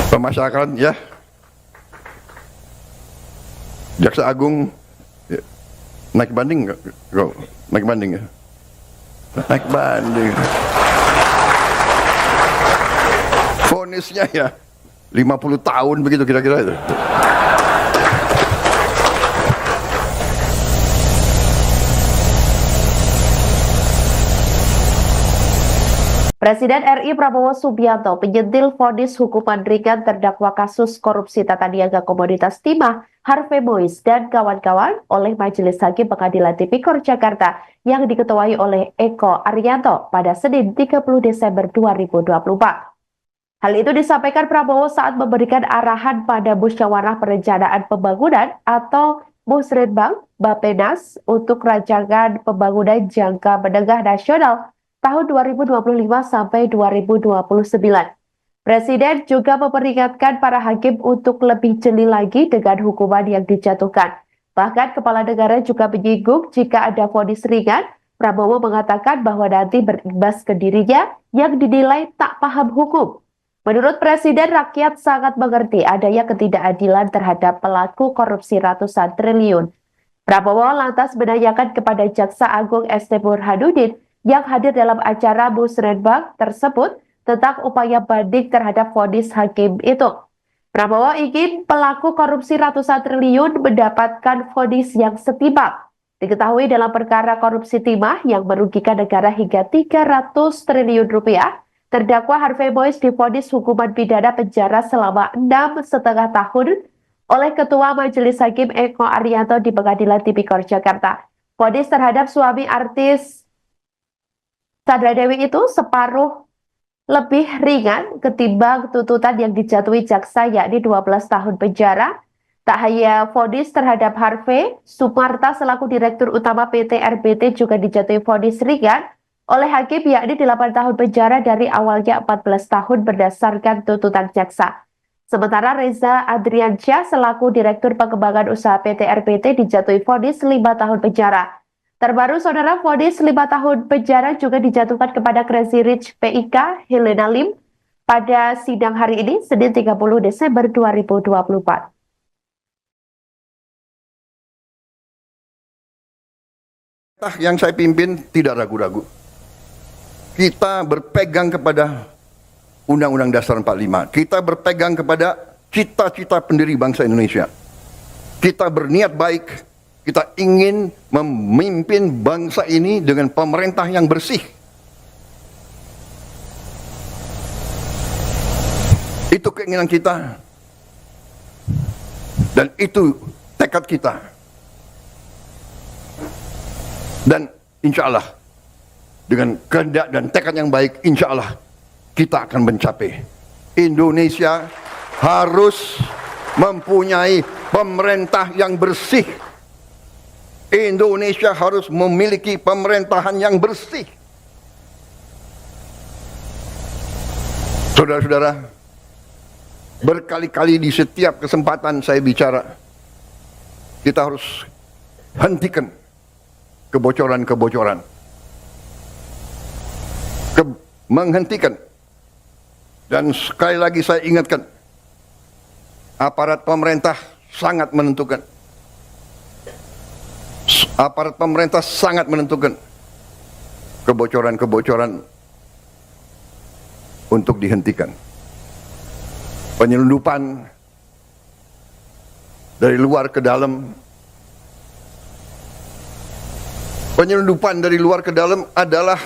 Pemasyarakatan ya, Jaksa Agung ya, naik banding nggak? Naik banding ya? Naik banding. Vonisnya ya 50 tahun begitu kira-kira itu. Presiden RI Prabowo Subianto menyentil vonis hukuman ringan terdakwa kasus korupsi tata niaga komoditas timah Harvey Mois dan kawan-kawan oleh Majelis Hakim Pengadilan Tipikor Jakarta yang diketuai oleh Eko Arianto pada Senin 30 Desember 2024. Hal itu disampaikan Prabowo saat memberikan arahan pada Musyawarah Perencanaan Pembangunan atau Musrenbang Bappenas untuk rancangan pembangunan jangka menengah nasional tahun 2025 sampai 2029. Presiden juga memperingatkan para hakim untuk lebih jeli lagi dengan hukuman yang dijatuhkan. Bahkan kepala negara juga menyinggung jika ada vonis ringan, Prabowo mengatakan bahwa nanti berimbas ke dirinya yang dinilai tak paham hukum. Menurut Presiden, rakyat sangat mengerti adanya ketidakadilan terhadap pelaku korupsi ratusan triliun. Prabowo lantas menanyakan kepada Jaksa Agung ST Burhanuddin yang hadir dalam acara Musrenbang tersebut tentang upaya banding terhadap vonis hakim itu. Prabowo ingin pelaku korupsi ratusan triliun mendapatkan vonis yang setimpal. Diketahui dalam perkara korupsi timah yang merugikan negara hingga 300 triliun rupiah, terdakwa Harvey Mois divonis hukuman pidana penjara selama 6,5 tahun oleh Ketua Majelis Hakim Eko Arianto di Pengadilan Tipikor Jakarta. Vonis terhadap suami artis Sandra Dewi itu separuh lebih ringan ketimbang tuntutan yang dijatuhi jaksa, yakni 12 tahun penjara. Tak hanya vonis terhadap Harvey, Sumarta selaku Direktur Utama PT RBT juga dijatuhi vonis ringan oleh hakim, yakni 8 tahun penjara dari awalnya 14 tahun berdasarkan tuntutan jaksa. Sementara Reza Adriansyah selaku Direktur Pengembangan Usaha PT RBT dijatuhi vonis 5 tahun penjara. Terbaru, saudara, vonis 5 tahun penjara juga dijatuhkan kepada Crazy Rich PIK Helena Lim pada sidang hari ini, Senin 30 Desember 2024. Yang saya pimpin tidak ragu-ragu. Kita berpegang kepada Undang-Undang Dasar 45. Kita berpegang kepada cita-cita pendiri bangsa Indonesia. Kita berniat baik. Kita ingin memimpin bangsa ini dengan pemerintah yang bersih. Itu keinginan kita. Dan itu tekad kita. Dan insya Allah, dengan kehendak dan tekad yang baik, insya Allah kita akan mencapai. Indonesia harus mempunyai pemerintah yang bersih. Indonesia harus memiliki pemerintahan yang bersih. Saudara-saudara, berkali-kali di setiap kesempatan saya bicara, kita harus hentikan kebocoran-kebocoran. Menghentikan. Dan sekali lagi saya ingatkan, aparat pemerintah sangat menentukan. Aparat pemerintah sangat menentukan kebocoran-kebocoran untuk dihentikan. Penyelundupan dari luar ke dalam. Penyelundupan dari luar ke dalam adalah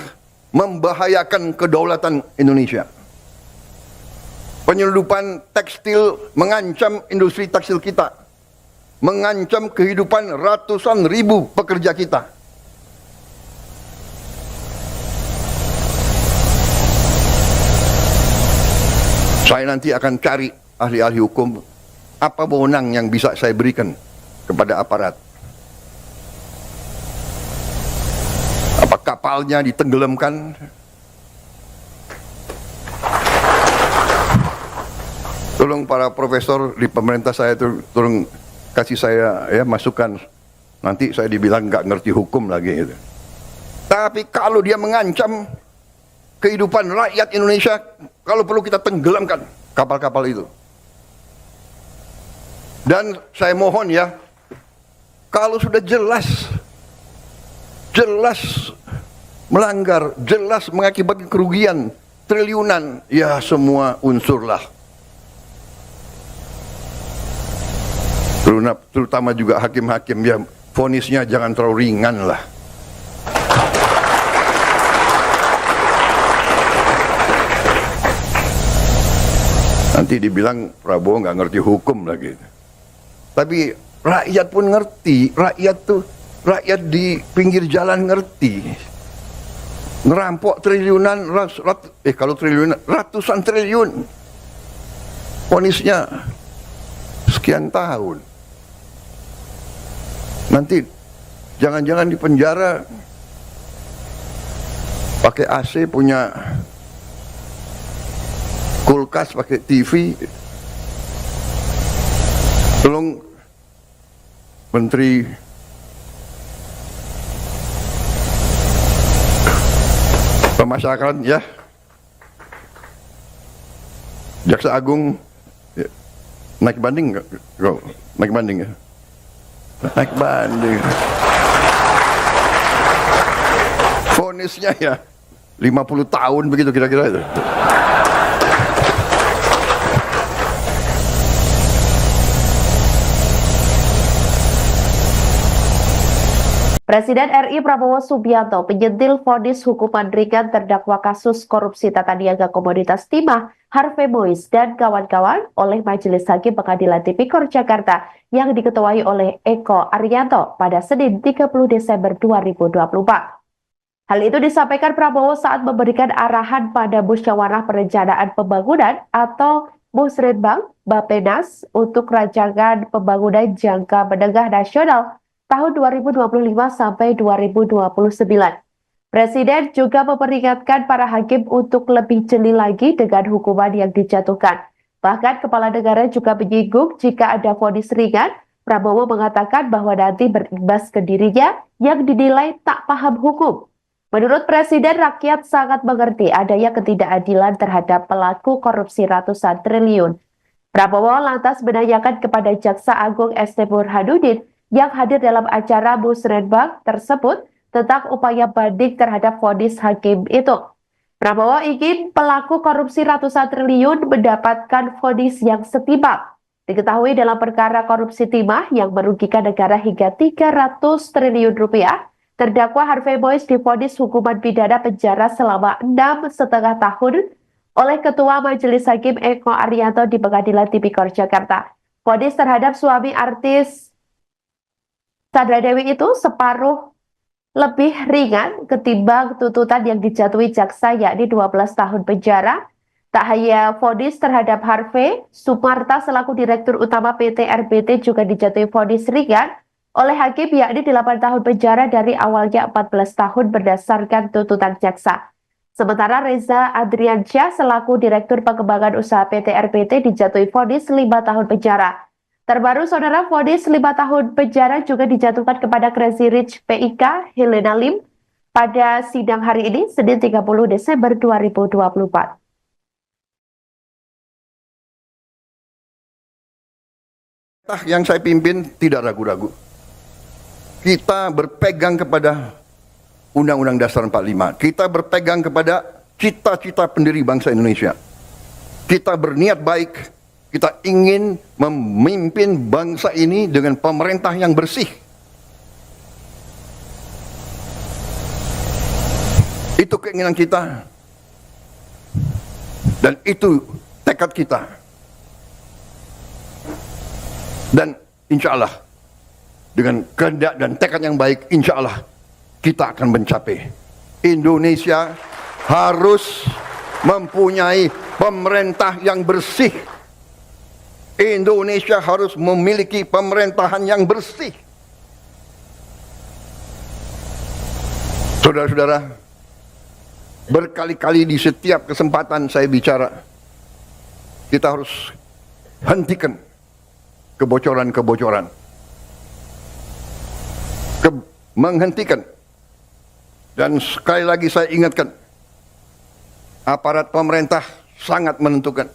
membahayakan kedaulatan Indonesia. Penyelundupan tekstil mengancam industri tekstil kita, mengancam kehidupan ratusan ribu pekerja kita. Saya nanti akan cari ahli-ahli hukum, apa wewenang yang bisa saya berikan kepada aparat. Apa kapalnya ditenggelamkan? Tolong para profesor di pemerintah saya itu tolong kasih saya ya masukan. Nanti saya dibilang nggak ngerti hukum lagi gitu. Tapi kalau dia mengancam kehidupan rakyat Indonesia, kalau perlu kita tenggelamkan kapal-kapal itu. Dan saya mohon ya, kalau sudah jelas melanggar, jelas mengakibatkan kerugian triliunan, ya semua unsurlah. Terutama juga hakim-hakim, ya vonisnya jangan terlalu ringan lah. Nanti dibilang Prabowo nggak ngerti hukum lagi. Tapi rakyat pun ngerti, rakyat di pinggir jalan ngerti. Ngerampok triliunan, kalau triliunan, ratusan triliun. Vonisnya sekian tahun. Nanti jangan-jangan di penjara pakai AC, punya kulkas, pakai TV. Tolong Menteri Pemasyarakatan, ya, Jaksa Agung, ya. Naik banding nggak? Naik banding ya? Naik banding. Vonisnya ya 50 tahun begitu kira-kira itu. Presiden RI Prabowo Subianto menyentil vonis hukuman ringan terdakwa kasus korupsi tata niaga komoditas timah Harvey Mois dan kawan-kawan oleh Majelis Hakim Pengadilan Tipikor Jakarta yang diketuai oleh Eko Arianto pada Senin 30 Desember 2024. Hal itu disampaikan Prabowo saat memberikan arahan pada Musyawarah Perencanaan Pembangunan atau Musrenbang Bappenas untuk rancangan pembangunan jangka menengah nasional tahun 2025 sampai 2029. Presiden juga memperingatkan para hakim untuk lebih jeli lagi dengan hukuman yang dijatuhkan. Bahkan kepala negara juga menyinggung jika ada vonis ringan, Prabowo mengatakan bahwa nanti berimbas ke dirinya yang dinilai tak paham hukum. Menurut Presiden, rakyat sangat mengerti adanya ketidakadilan terhadap pelaku korupsi ratusan triliun. Prabowo lantas menanyakan kepada Jaksa Agung ST Burhanuddin yang hadir dalam acara Musrenbang tersebut tentang upaya banding terhadap vonis hakim itu. Prabowo ingin pelaku korupsi ratusan triliun mendapatkan vonis yang setimpal. Diketahui dalam perkara korupsi timah yang merugikan negara hingga 300 triliun rupiah, terdakwa Harvey Mois divonis hukuman pidana penjara selama 6,5 tahun oleh Ketua Majelis Hakim Eko Arianto di Pengadilan Tipikor Jakarta. Vonis terhadap suami artis Sandra Dewi itu separuh lebih ringan ketimbang tuntutan yang dijatuhi jaksa yakni 12 tahun penjara. Tak hanya vonis terhadap Harvey, Sumarta selaku Direktur Utama PT RBT juga dijatuhi vonis ringan oleh hakim yakni 8 tahun penjara dari awalnya 14 tahun berdasarkan tuntutan jaksa. Sementara Reza Adriansyah selaku Direktur Pengembangan Usaha PT RBT dijatuhi vonis 5 tahun penjara. Terbaru, saudara, vonis 5 tahun penjara juga dijatuhkan kepada Crazy Rich PIK Helena Lim pada sidang hari ini, Senin 30 Desember 2024. Yang saya pimpin tidak ragu-ragu. Kita berpegang kepada Undang-Undang Dasar 45. Kita berpegang kepada cita-cita pendiri bangsa Indonesia. Kita berniat baik. Kita ingin memimpin bangsa ini dengan pemerintah yang bersih. Itu keinginan kita. Dan itu tekad kita. Dan insya Allah, dengan kehendak dan tekad yang baik, insya Allah kita akan mencapai. Indonesia harus mempunyai pemerintah yang bersih. Indonesia harus memiliki pemerintahan yang bersih. Saudara-saudara, berkali-kali di setiap kesempatan saya bicara, kita harus hentikan kebocoran-kebocoran. Menghentikan. Dan sekali lagi saya ingatkan, aparat pemerintah sangat menentukan.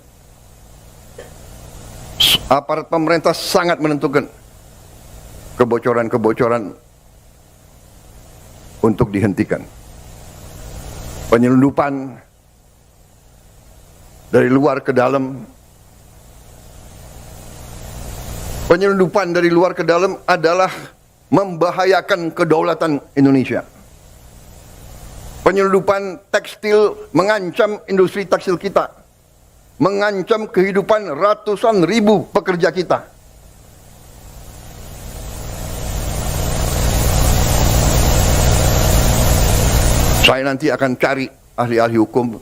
Aparat pemerintah sangat menentukan kebocoran-kebocoran untuk dihentikan. Penyelundupan dari luar ke dalam. Penyelundupan dari luar ke dalam adalah membahayakan kedaulatan Indonesia. Penyelundupan tekstil mengancam industri tekstil kita. Mengancam kehidupan ratusan ribu pekerja kita. Saya nanti akan cari ahli-ahli hukum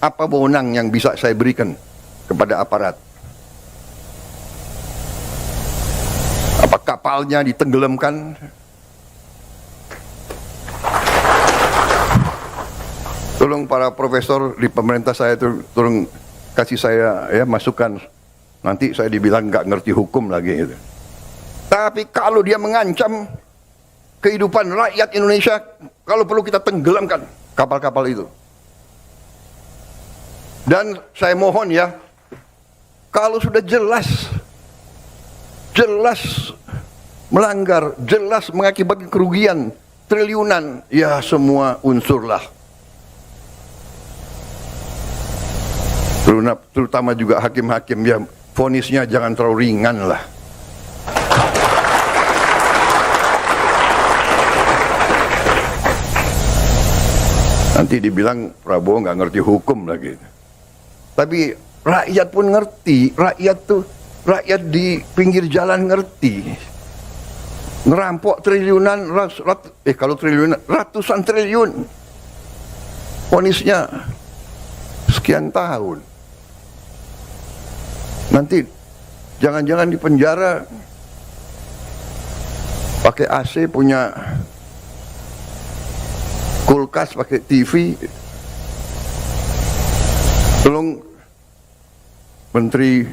apa wewenang yang bisa saya berikan kepada aparat. Apa kapalnya ditenggelamkan? Tolong para profesor di pemerintah saya tolong kasih saya ya masukan. Nanti saya dibilang nggak ngerti hukum lagi gitu. Tapi kalau dia mengancam kehidupan rakyat Indonesia, kalau perlu kita tenggelamkan kapal-kapal itu. Dan saya mohon ya, kalau sudah jelas melanggar, jelas mengakibatkan kerugian triliunan, ya semua unsurlah. Terutama juga hakim-hakim, ya vonisnya jangan terlalu ringan lah. Nanti dibilang Prabowo nggak ngerti hukum lagi. Tapi rakyat pun ngerti, rakyat di pinggir jalan ngerti. Ngerampok triliunan, kalau triliunan, ratusan triliun. Vonisnya sekian tahun. Nanti jangan-jangan di penjara pakai AC, punya kulkas, pakai TV. Tolong Menteri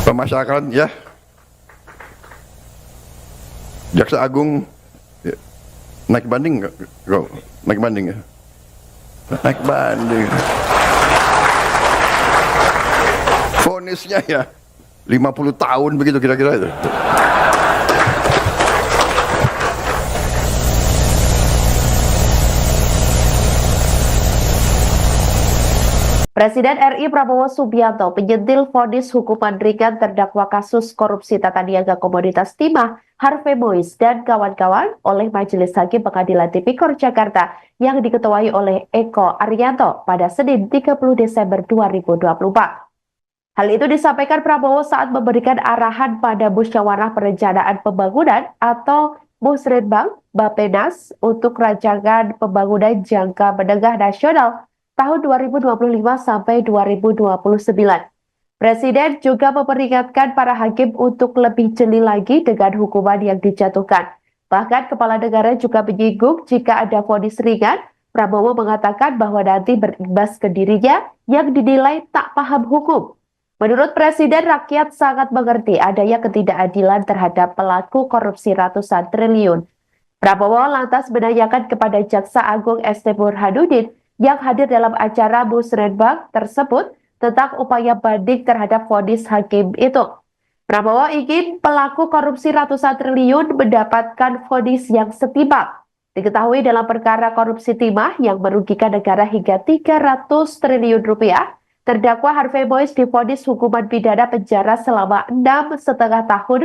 Pemasyarakatan ya, Jaksa Agung ya, naik banding nggak? Naik banding ya? Naik banding. Vonisnya ya 50 tahun begitu kira-kira itu. Presiden RI Prabowo Subianto menyentil vonis hukuman ringan terdakwa kasus korupsi tata niaga komoditas timah Harvey Mois dan kawan-kawan oleh Majelis Hakim Pengadilan Tipikor Jakarta yang diketuai oleh Eko Arianto pada Senin 30 Desember 2024. Hal itu disampaikan Prabowo saat memberikan arahan pada Musyawarah Perencanaan Pembangunan atau Musrenbang Bappenas untuk rancangan pembangunan jangka menengah nasional tahun 2025 sampai 2029. Presiden juga memperingatkan para hakim untuk lebih jeli lagi dengan hukuman yang dijatuhkan. Bahkan Kepala Negara juga menyinggung jika ada vonis ringan, Prabowo mengatakan bahwa nanti berimbas ke dirinya yang dinilai tak paham hukum. Menurut Presiden, rakyat sangat mengerti adanya ketidakadilan terhadap pelaku korupsi ratusan triliun. Prabowo lantas menanyakan kepada Jaksa Agung ST Burhanuddin yang hadir dalam acara Musrenbang tersebut tentang upaya banding terhadap vonis hakim itu. Prabowo ingin pelaku korupsi ratusan triliun mendapatkan vonis yang setimpal. Diketahui dalam perkara korupsi timah yang merugikan negara hingga 300 triliun rupiah, terdakwa Harvey Mois divonis hukuman pidana penjara selama 6,5 tahun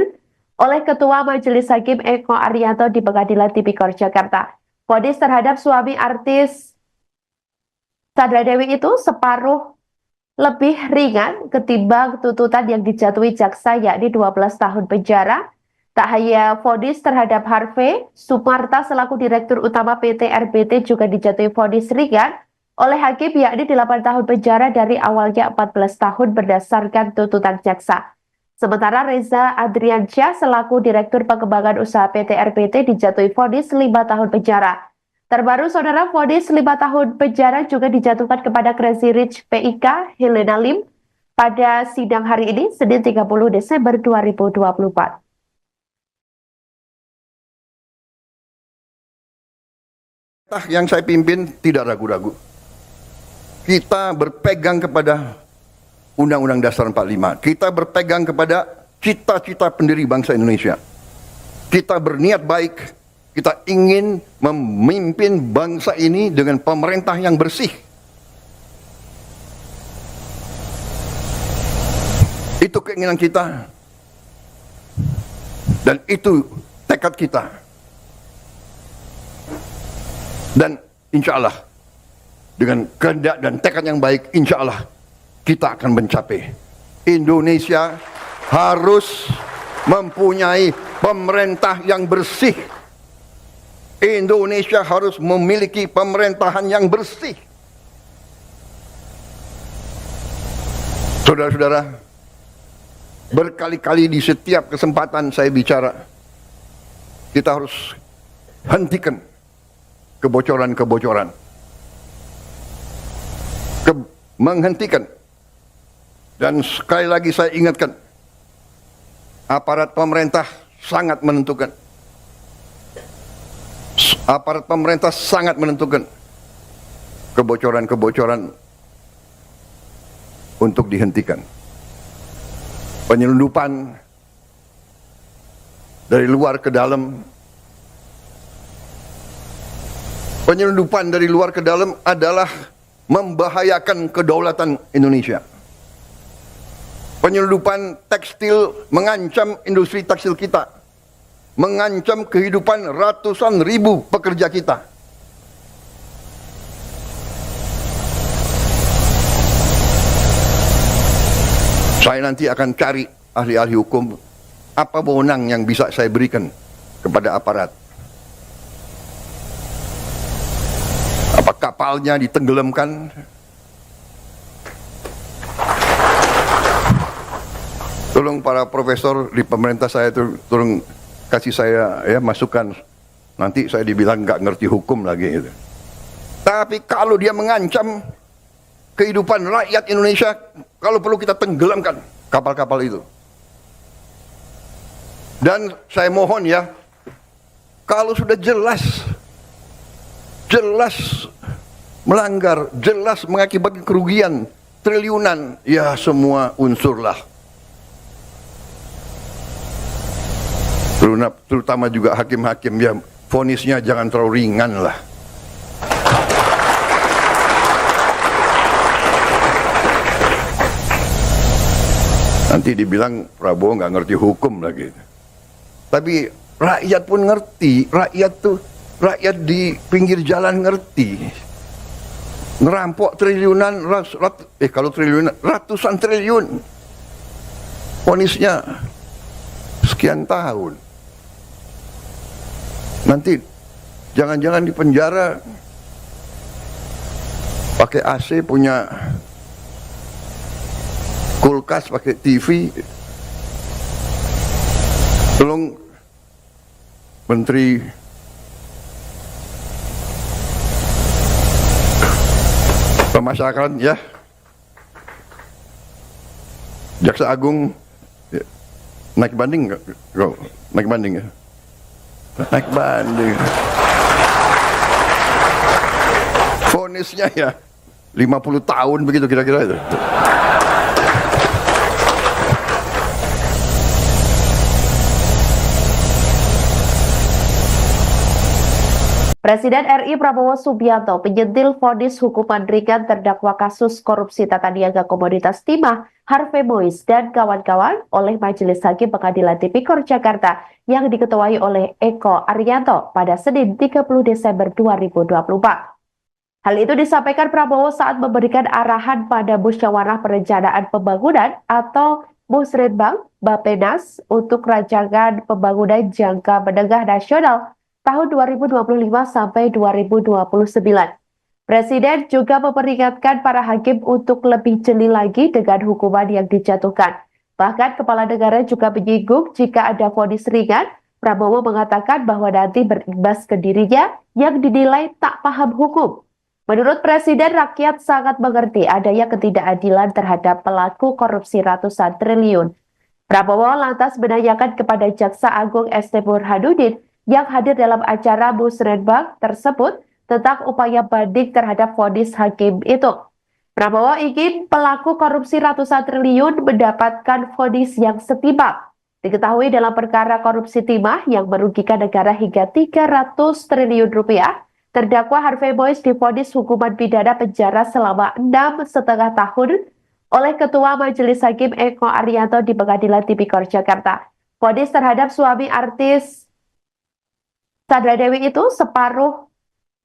oleh Ketua Majelis Hakim Eko Arianto di Pengadilan Tipikor Jakarta. Vonis terhadap suami artis Sandra Dewi itu separuh lebih ringan ketimbang tuntutan yang dijatuhi jaksa, yakni 12 tahun penjara. Tak hanya vonis terhadap Harvey, Sumarta selaku Direktur Utama PT RBT juga dijatuhi vonis ringan oleh hakim, yakni 8 tahun penjara dari awalnya 14 tahun berdasarkan tuntutan jaksa. Sementara Reza Adriansyah selaku Direktur Pengembangan Usaha PT RBT dijatuhi vonis 5 tahun penjara. Terbaru, saudara, vonis 5 tahun penjara juga dijatuhkan kepada Crazy Rich PIK Helena Lim pada sidang hari ini, Senin 30 Desember 2024. Yang saya pimpin tidak ragu-ragu. Kita berpegang kepada Undang-Undang Dasar 45. Kita berpegang kepada cita-cita pendiri bangsa Indonesia. Kita berniat baik. Kita ingin memimpin bangsa ini dengan pemerintah yang bersih. Itu keinginan kita. Dan itu tekad kita. Dan insya Allah, dengan kehendak dan tekad yang baik, insya Allah kita akan mencapai. Indonesia harus mempunyai pemerintah yang bersih. Indonesia harus memiliki pemerintahan yang bersih. Saudara-saudara, berkali-kali di setiap kesempatan saya bicara, kita harus hentikan kebocoran-kebocoran. Menghentikan Dan sekali lagi saya ingatkan, aparat pemerintah sangat menentukan. Aparat pemerintah sangat menentukan kebocoran-kebocoran untuk dihentikan. Penyelundupan dari luar ke dalam. Penyelundupan dari luar ke dalam adalah membahayakan kedaulatan Indonesia. Penyelundupan tekstil mengancam industri tekstil kita, mengancam kehidupan ratusan ribu pekerja kita. Saya nanti akan cari ahli-ahli hukum, apa wewenang yang bisa saya berikan kepada aparat. Apa kapalnya ditenggelamkan? Tolong para profesor di pemerintah saya itu tolong kasih saya ya masukan. Nanti saya dibilang nggak ngerti hukum lagi gitu. Tapi kalau dia mengancam kehidupan rakyat Indonesia, kalau perlu kita tenggelamkan kapal-kapal itu. Dan saya mohon ya, kalau sudah jelas melanggar, jelas mengakibatkan kerugian triliunan, ya semua unsurlah. Terutama juga hakim-hakim, ya vonisnya jangan terlalu ringan lah. Nanti dibilang Prabowo nggak ngerti hukum lagi. Tapi rakyat pun ngerti, rakyat di pinggir jalan ngerti. Ngerampok triliunan, kalau triliunan, ratusan triliun. Vonisnya sekian tahun. Nanti jangan-jangan di penjara pakai AC, punya kulkas, pakai TV. Tolong Menteri Pemasyarakatan ya, Jaksa Agung ya, naik banding nggak? Naik banding ya? Naik banding. Vonisnya ya 50 tahun begitu kira-kira itu. Presiden RI Prabowo Subianto penyentil vonis hukuman ringan terdakwa kasus korupsi tata niaga komoditas timah Harvey Mois dan kawan-kawan oleh Majelis Hakim Pengadilan Tipikor Jakarta yang diketuai oleh Eko Arianto pada Senin 30 Desember 2024. Hal itu disampaikan Prabowo saat memberikan arahan pada Musyawarah Perencanaan Pembangunan atau Musrenbang Bappenas untuk rancangan pembangunan jangka menengah nasional tahun 2025 sampai 2029. Presiden juga memperingatkan para hakim untuk lebih jeli lagi dengan hukuman yang dijatuhkan. Bahkan kepala negara juga menyinggung jika ada vonis ringan, Prabowo mengatakan bahwa nanti berimbas ke dirinya yang dinilai tak paham hukum. Menurut Presiden, rakyat sangat mengerti adanya ketidakadilan terhadap pelaku korupsi ratusan triliun. Prabowo lantas menanyakan kepada Jaksa Agung ST Burhanuddin yang hadir dalam acara Musrenbang tersebut tentang upaya banding terhadap vonis hakim itu. Prabowo ingin pelaku korupsi ratusan triliun mendapatkan vonis yang setimpal. Diketahui dalam perkara korupsi timah yang merugikan negara hingga 300 triliun rupiah, terdakwa Harvey Mois divonis hukuman pidana penjara selama 6,5 tahun oleh Ketua Majelis Hakim Eko Arianto di Pengadilan Tipikor Jakarta. Vonis terhadap suami artis Sandra Dewi itu separuh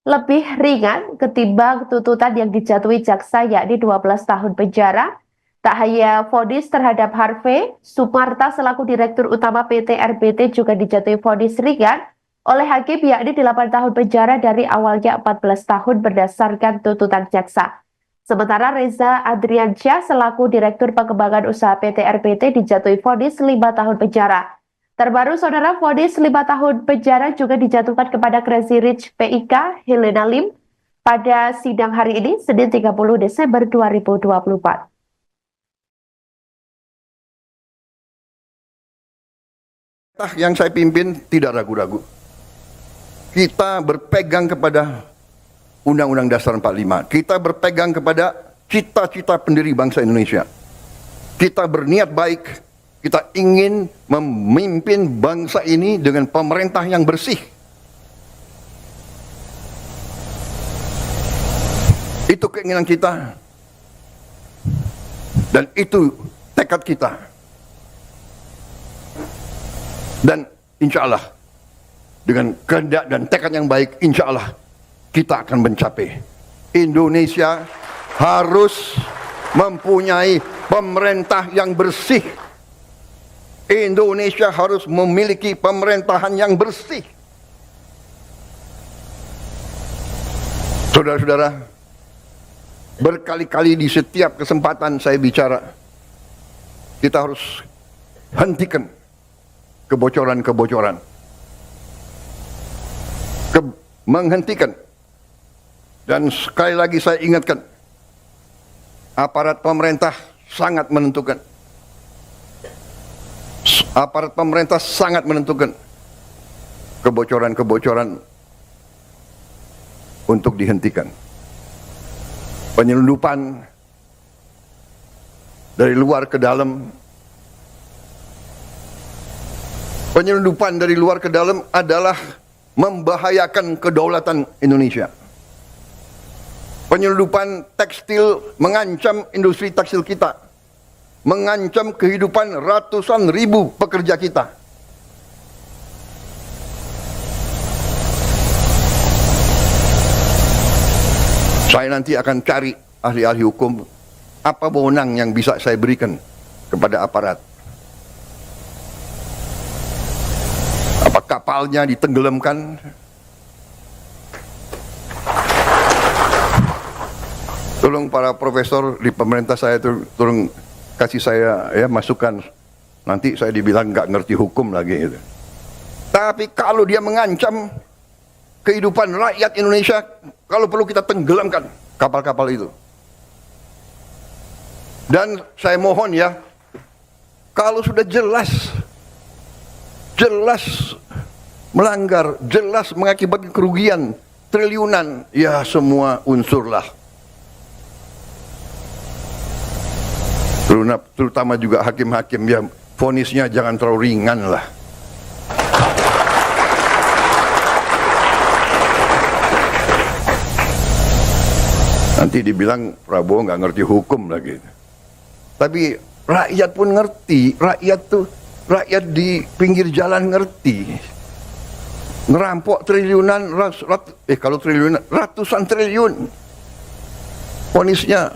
lebih ringan ketimbang tuntutan yang dijatuhi jaksa, yakni 12 tahun penjara. Tak hanya vonis terhadap Harvey, Sumarta selaku Direktur Utama PT RBT juga dijatuhi vonis ringan oleh hakim, yakni 8 tahun penjara dari awalnya 14 tahun berdasarkan tuntutan jaksa. Sementara Reza Adriansyah selaku Direktur Pengembangan Usaha PT RBT dijatuhi vonis 5 tahun penjara. Terbaru, saudara, vonis 5 tahun penjara juga dijatuhkan kepada Crazy Rich PIK Helena Lim pada sidang hari ini, Senin 30 Desember 2024. Yang saya pimpin tidak ragu-ragu. Kita berpegang kepada Undang-Undang Dasar 45. Kita berpegang kepada cita-cita pendiri bangsa Indonesia. Kita berniat baik. Kita ingin memimpin bangsa ini dengan pemerintah yang bersih. Itu keinginan kita. Dan itu tekad kita. Dan insya Allah dengan kehendak dan tekad yang baik, insya Allah kita akan mencapai. Indonesia harus mempunyai pemerintah yang bersih. Indonesia harus memiliki pemerintahan yang bersih. Saudara-saudara, berkali-kali di setiap kesempatan saya bicara, kita harus hentikan kebocoran-kebocoran. Menghentikan. Dan sekali lagi saya ingatkan, aparat pemerintah sangat menentukan. Aparat pemerintah sangat menentukan kebocoran-kebocoran untuk dihentikan. Penyelundupan dari luar ke dalam. Penyelundupan dari luar ke dalam adalah membahayakan kedaulatan Indonesia. Penyelundupan tekstil mengancam industri tekstil kita. Mengancam kehidupan ratusan ribu pekerja kita. Saya nanti akan cari ahli-ahli hukum, apa wewenang yang bisa saya berikan kepada aparat. Apa kapalnya ditenggelamkan? Tolong para profesor di pemerintah saya tolong kasih saya ya masukan. Nanti saya dibilang nggak ngerti hukum lagi. Gitu. Tapi kalau dia mengancam kehidupan rakyat Indonesia, kalau perlu kita tenggelamkan kapal-kapal itu. Dan saya mohon ya, kalau sudah jelas melanggar, jelas mengakibatkan kerugian triliunan, ya semua unsurlah. Terutama juga hakim-hakim, ya vonisnya jangan terlalu ringan lah. Nanti dibilang Prabowo nggak ngerti hukum lagi. Tapi rakyat pun ngerti, rakyat di pinggir jalan ngerti. Ngerampok triliunan, kalau triliunan, ratusan triliun. Vonisnya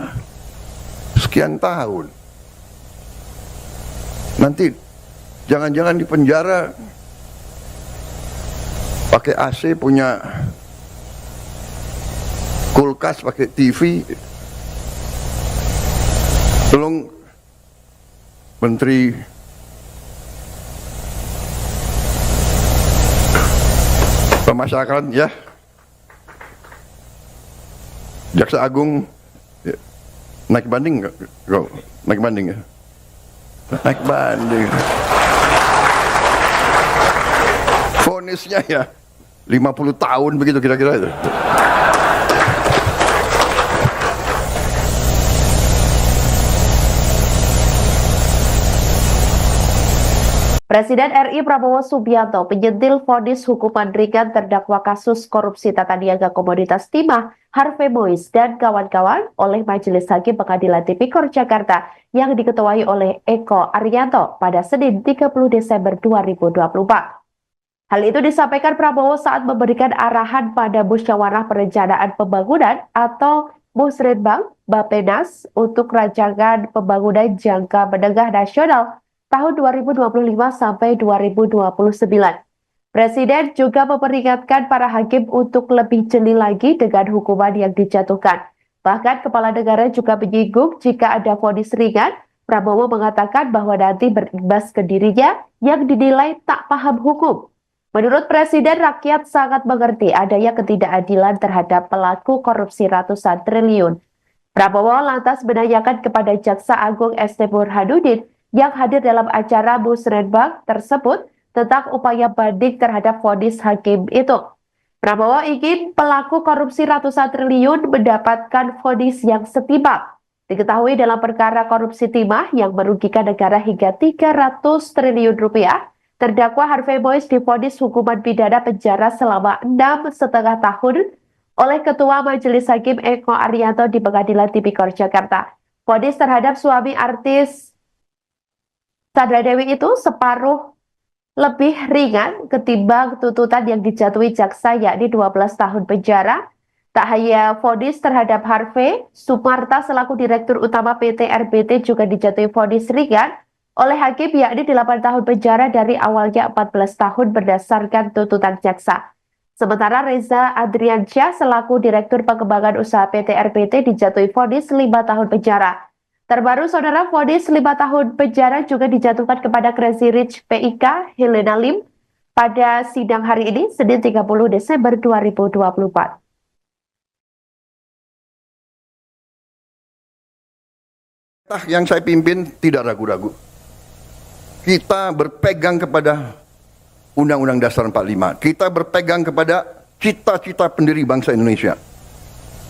sekian tahun. Nanti jangan-jangan di penjara pakai AC, punya kulkas, pakai TV. Tolong Menteri Pemasyarakatan ya, Jaksa Agung ya. Naik banding nggak? Naik banding ya? Naik banding. Vonisnya ya 50 tahun begitu kira-kira itu. Presiden RI Prabowo Subianto menyentil vonis hukuman ringan terdakwa kasus korupsi tata niaga komoditas timah Harvey Mois dan kawan-kawan oleh Majelis Hakim Pengadilan Tipikor Jakarta yang diketuai oleh Eko Arianto pada Senin 30 Desember 2024. Hal itu disampaikan Prabowo saat memberikan arahan pada Musyawarah Perencanaan Pembangunan atau Musrenbang Bappenas untuk rancangan pembangunan jangka menengah nasional tahun 2025 sampai 2029. Presiden juga memperingatkan para hakim untuk lebih jeli lagi dengan hukuman yang dijatuhkan. Bahkan Kepala Negara juga menyinggung jika ada vonis ringan, Prabowo mengatakan bahwa nanti berimbas ke dirinya yang dinilai tak paham hukum. Menurut Presiden, rakyat sangat mengerti adanya ketidakadilan terhadap pelaku korupsi ratusan triliun. Prabowo lantas menanyakan kepada Jaksa Agung ST Burhanuddin yang hadir dalam acara Musrenbang tersebut tentang upaya banding terhadap vonis hakim itu. Prabowo ingin pelaku korupsi ratusan triliun mendapatkan vonis yang setimpal. Diketahui dalam perkara korupsi timah yang merugikan negara hingga 300 triliun rupiah, terdakwa Harvey Mois divonis hukuman pidana penjara selama 6,5 tahun oleh Ketua Majelis Hakim Eko Arianto di Pengadilan Tipikor Jakarta. Vonis terhadap suami artis Sandra Dewi itu separuh lebih ringan ketimbang tuntutan yang dijatuhi jaksa, yakni 12 tahun penjara. Tak hanya vonis terhadap Harvey, Sumarta selaku Direktur Utama PT RBT juga dijatuhi vonis ringan oleh hakim, yakni 8 tahun penjara dari awalnya 14 tahun berdasarkan tuntutan jaksa. Sementara Reza Adriansyah selaku Direktur Pengembangan Usaha PT RBT dijatuhi vonis 5 tahun penjara. Terbaru, saudara, vonis 5 tahun penjara juga dijatuhkan kepada Crazy Rich PIK Helena Lim pada sidang hari ini, Senin 30 Desember 2024. Yang saya pimpin tidak ragu-ragu. Kita berpegang kepada Undang-Undang Dasar 45. Kita berpegang kepada cita-cita pendiri bangsa Indonesia.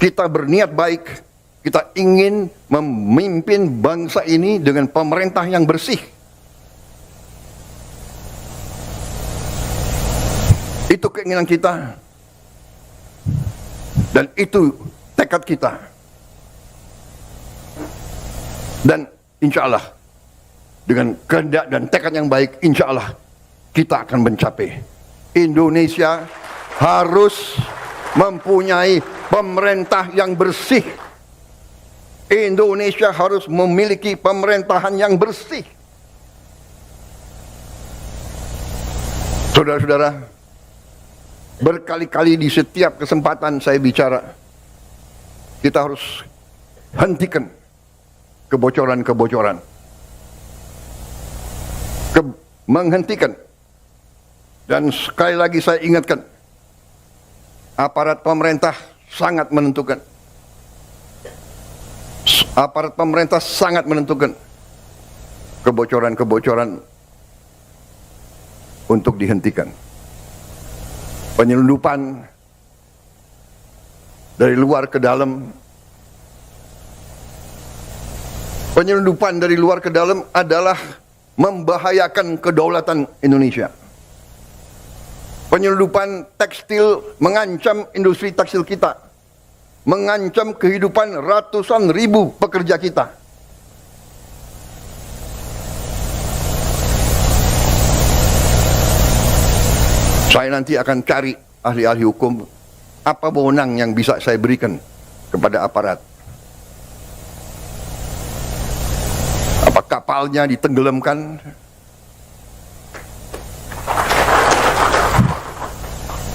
Kita berniat baik. Kita ingin memimpin bangsa ini dengan pemerintah yang bersih. Itu keinginan kita. Dan itu tekad kita. Dan insya Allah, dengan kehendak dan tekad yang baik, insya Allah kita akan mencapai. Indonesia harus mempunyai pemerintah yang bersih. Indonesia harus memiliki pemerintahan yang bersih. Saudara-saudara, berkali-kali di setiap kesempatan saya bicara, kita harus hentikan kebocoran-kebocoran. Menghentikan. Dan sekali lagi saya ingatkan, aparat pemerintah sangat menentukan. Aparat pemerintah sangat menentukan kebocoran-kebocoran untuk dihentikan. Penyelundupan dari luar ke dalam. Penyelundupan dari luar ke dalam adalah membahayakan kedaulatan Indonesia. Penyelundupan tekstil mengancam industri tekstil kita, mengancam kehidupan ratusan ribu pekerja kita. Saya nanti akan cari ahli-ahli hukum, apa wewenang yang bisa saya berikan kepada aparat. Apa kapalnya ditenggelamkan?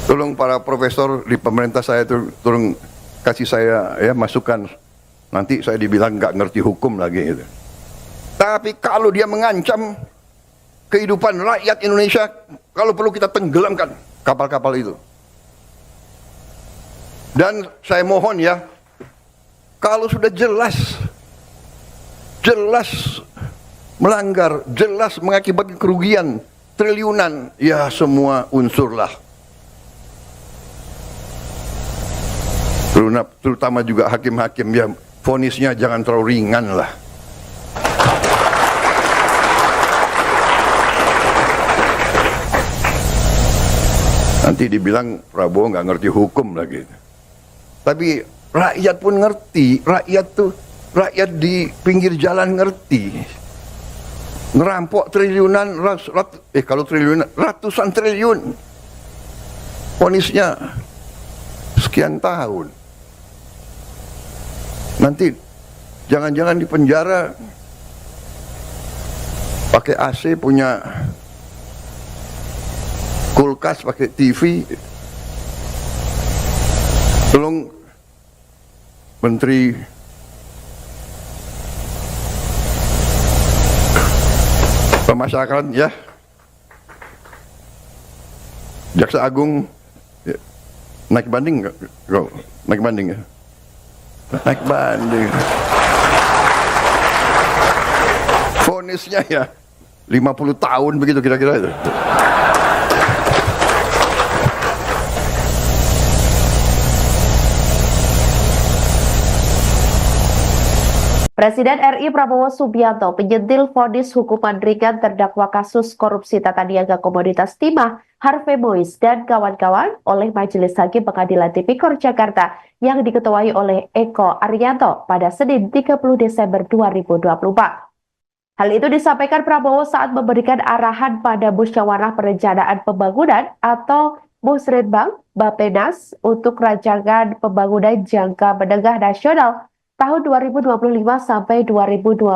Tolong para profesor di pemerintah saya itu tolong kasih saya ya masukan. Nanti saya dibilang nggak ngerti hukum lagi gitu. Tapi kalau dia mengancam kehidupan rakyat Indonesia, kalau perlu kita tenggelamkan kapal-kapal itu. Dan saya mohon ya, kalau sudah jelas melanggar, jelas mengakibatkan kerugian triliunan, ya semua unsurlah. Terutama juga hakim-hakim, ya vonisnya jangan terlalu ringan lah. Nanti dibilang Prabowo nggak ngerti hukum lagi. Tapi rakyat pun ngerti, rakyat di pinggir jalan ngerti. Ngerampok triliunan, kalau triliunan, ratusan triliun. Vonisnya sekian tahun. Nanti jangan-jangan di penjara pakai AC, punya kulkas, pakai TV. Tolong Menteri Pemasyarakatan ya, Jaksa Agung ya, naik banding nggak? Naik banding ya? Naik banding. Vonisnya ya 50 tahun begitu kira-kira itu. Presiden RI Prabowo Subianto menyentil vonis hukuman ringan terdakwa kasus korupsi tata niaga komoditas timah Harvey Mois dan kawan-kawan oleh Majelis Hakim Pengadilan Tipikor Jakarta yang diketuai oleh Eko Arianto pada Senin 30 Desember 2024. Hal itu disampaikan Prabowo saat memberikan arahan pada Musyawarah Perencanaan Pembangunan atau Musrenbang Bappenas untuk rancangan pembangunan jangka menengah nasional tahun 2025 sampai 2029.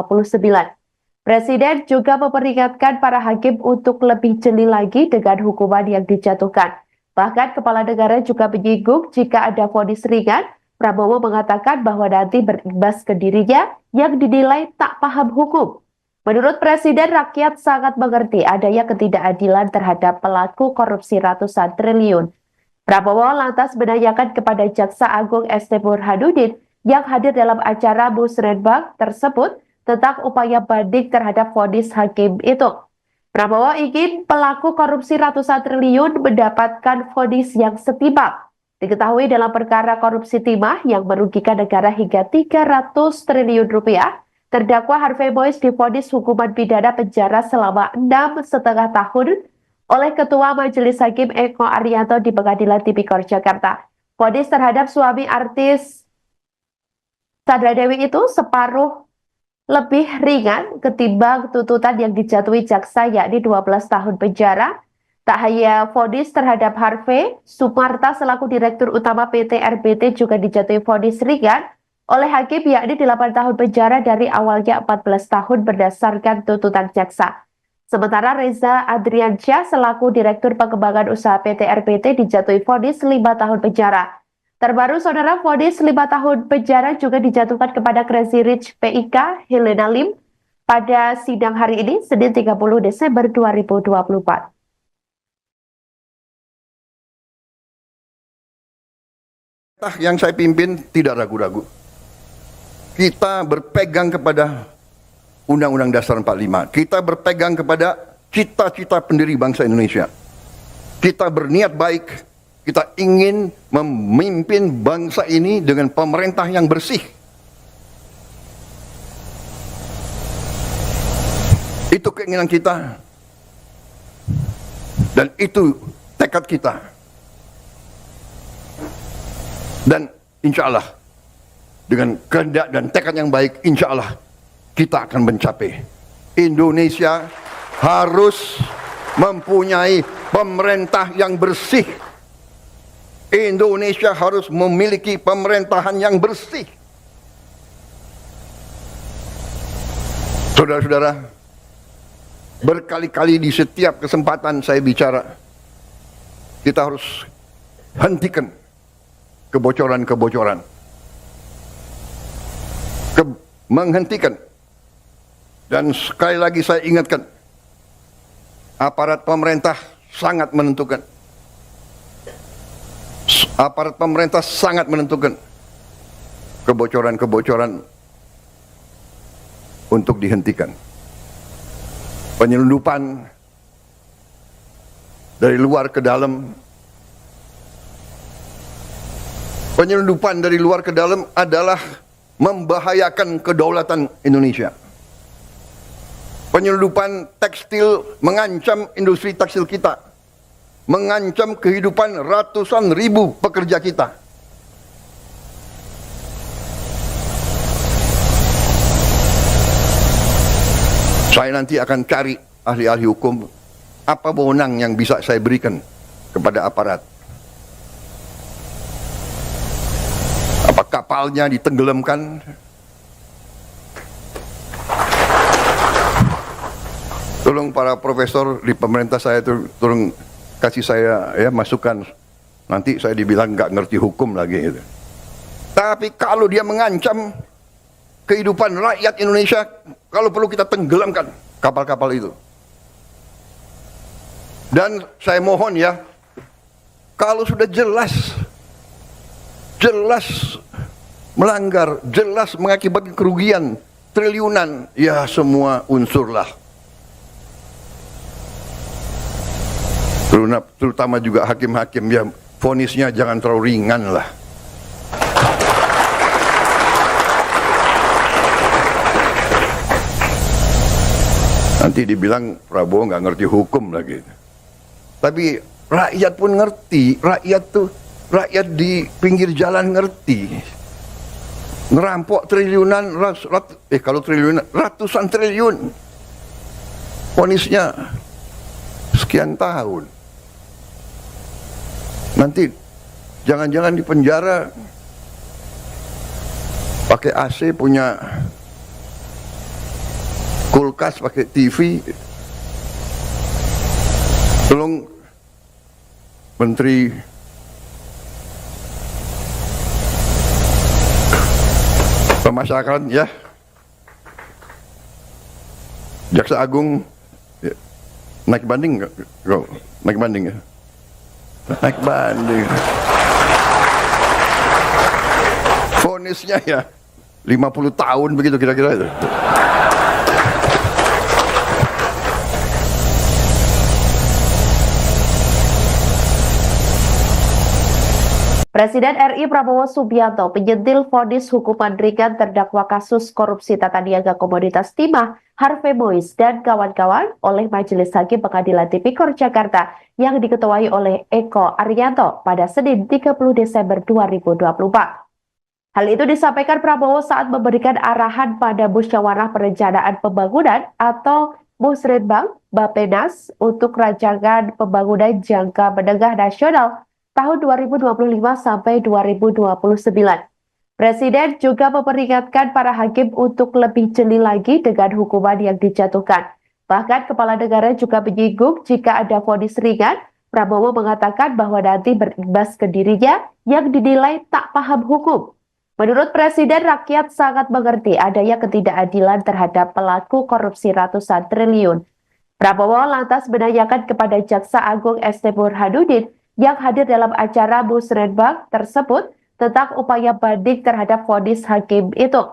Presiden juga memperingatkan para hakim untuk lebih jeli lagi dengan hukuman yang dijatuhkan. Bahkan kepala negara juga menyinggung jika ada vonis ringan, Prabowo mengatakan bahwa nanti berimbas ke dirinya yang dinilai tak paham hukum. Menurut Presiden, rakyat sangat mengerti adanya ketidakadilan terhadap pelaku korupsi ratusan triliun. Prabowo lantas menanyakan kepada Jaksa Agung ST Burhanuddin yang hadir dalam acara Musrenbang tersebut tentang upaya banding terhadap vonis hakim itu. Prabowo ingin pelaku korupsi ratusan triliun mendapatkan vonis yang setimpal. Diketahui dalam perkara korupsi timah yang merugikan negara hingga 300 triliun rupiah, terdakwa Harvey Mois divonis hukuman pidana penjara selama 6,5 tahun oleh Ketua Majelis Hakim Eko Arianto di Pengadilan Tipikor Jakarta. Vonis terhadap suami artis Sandra Dewi itu separuh lebih ringan ketimbang tuntutan yang dijatuhi jaksa, yakni 12 tahun penjara. Tak hanya vonis terhadap Harvey, Sumarta selaku Direktur Utama PT RBT juga dijatuhi vonis ringan oleh hakim, yakni 8 tahun penjara dari awalnya 14 tahun berdasarkan tuntutan jaksa. Sementara Reza Adriansyah selaku Direktur Pengembangan Usaha PT RBT dijatuhi vonis 5 tahun penjara. Terbaru, saudara, vonis 5 tahun penjara juga dijatuhkan kepada Crazy Rich PIK Helena Lim pada sidang hari ini, Senin 30 Desember 2024. Yang saya pimpin tidak ragu-ragu. Kita berpegang kepada Undang-Undang Dasar 45. Kita berpegang kepada cita-cita pendiri bangsa Indonesia. Kita berniat baik. Kita ingin memimpin bangsa ini dengan pemerintah yang bersih. Itu keinginan kita. Dan itu tekad kita. Dan insya Allah, dengan kehendak dan tekad yang baik, insya Allah kita akan mencapai. Indonesia harus mempunyai pemerintah yang bersih. Indonesia harus memiliki pemerintahan yang bersih. Saudara-saudara, berkali-kali di setiap kesempatan saya bicara, kita harus hentikan kebocoran-kebocoran. Menghentikan. Dan sekali lagi saya ingatkan, aparat pemerintah sangat menentukan. Aparat pemerintah sangat menentukan kebocoran-kebocoran untuk dihentikan. Penyelundupan dari luar ke dalam. Penyelundupan dari luar ke dalam adalah membahayakan kedaulatan Indonesia. Penyelundupan tekstil mengancam industri tekstil kita. Mengancam kehidupan ratusan ribu pekerja kita. Saya nanti akan cari ahli-ahli hukum, apa wewenang yang bisa saya berikan kepada aparat. Apa kapalnya ditenggelamkan? Tolong para profesor di pemerintah saya tolong kasih saya ya masukan. Nanti saya dibilang nggak ngerti hukum lagi gitu. Tapi kalau dia mengancam kehidupan rakyat Indonesia, kalau perlu kita tenggelamkan kapal-kapal itu. Dan saya mohon ya, kalau sudah jelas melanggar, jelas mengakibatkan kerugian triliunan, ya semua unsurlah. Terutama juga hakim-hakim, ya vonisnya jangan terlalu ringan lah. Nanti dibilang Prabowo nggak ngerti hukum lagi. Tapi rakyat pun ngerti, rakyat di pinggir jalan ngerti. Ngerampok triliunan, kalau triliunan, ratusan triliun. Vonisnya sekian tahun. Nanti jangan-jangan di penjara pakai AC, punya kulkas, pakai TV. Tolong Menteri Pemasyarakatan ya, Jaksa Agung ya, naik banding nggak? Naik banding ya? Naik banding. Vonisnya ya 50 tahun begitu kira-kira itu. Presiden RI Prabowo Subianto menyentil vonis hukuman ringan terdakwa kasus korupsi tata niaga komoditas timah Harvey Mois dan kawan-kawan oleh Majelis Hakim Pengadilan Tipikor Jakarta yang diketuai oleh Eko Arianto pada Senin 30 Desember 2024. Hal itu disampaikan Prabowo saat memberikan arahan pada Musyawarah Perencanaan Pembangunan atau Musrenbang Bappenas untuk rancangan pembangunan jangka menengah nasional tahun 2025 sampai 2029. Presiden juga memperingatkan para hakim untuk lebih jeli lagi dengan hukuman yang dijatuhkan. Bahkan Kepala Negara juga menyinggung jika ada vonis ringan, Prabowo mengatakan bahwa nanti berimbas ke dirinya yang dinilai tak paham hukum. Menurut Presiden, rakyat sangat mengerti adanya ketidakadilan terhadap pelaku korupsi ratusan triliun. Prabowo lantas menanyakan kepada Jaksa Agung ST Burhanuddin yang hadir dalam acara Musrenbang tersebut tentang upaya banding terhadap vonis hakim itu.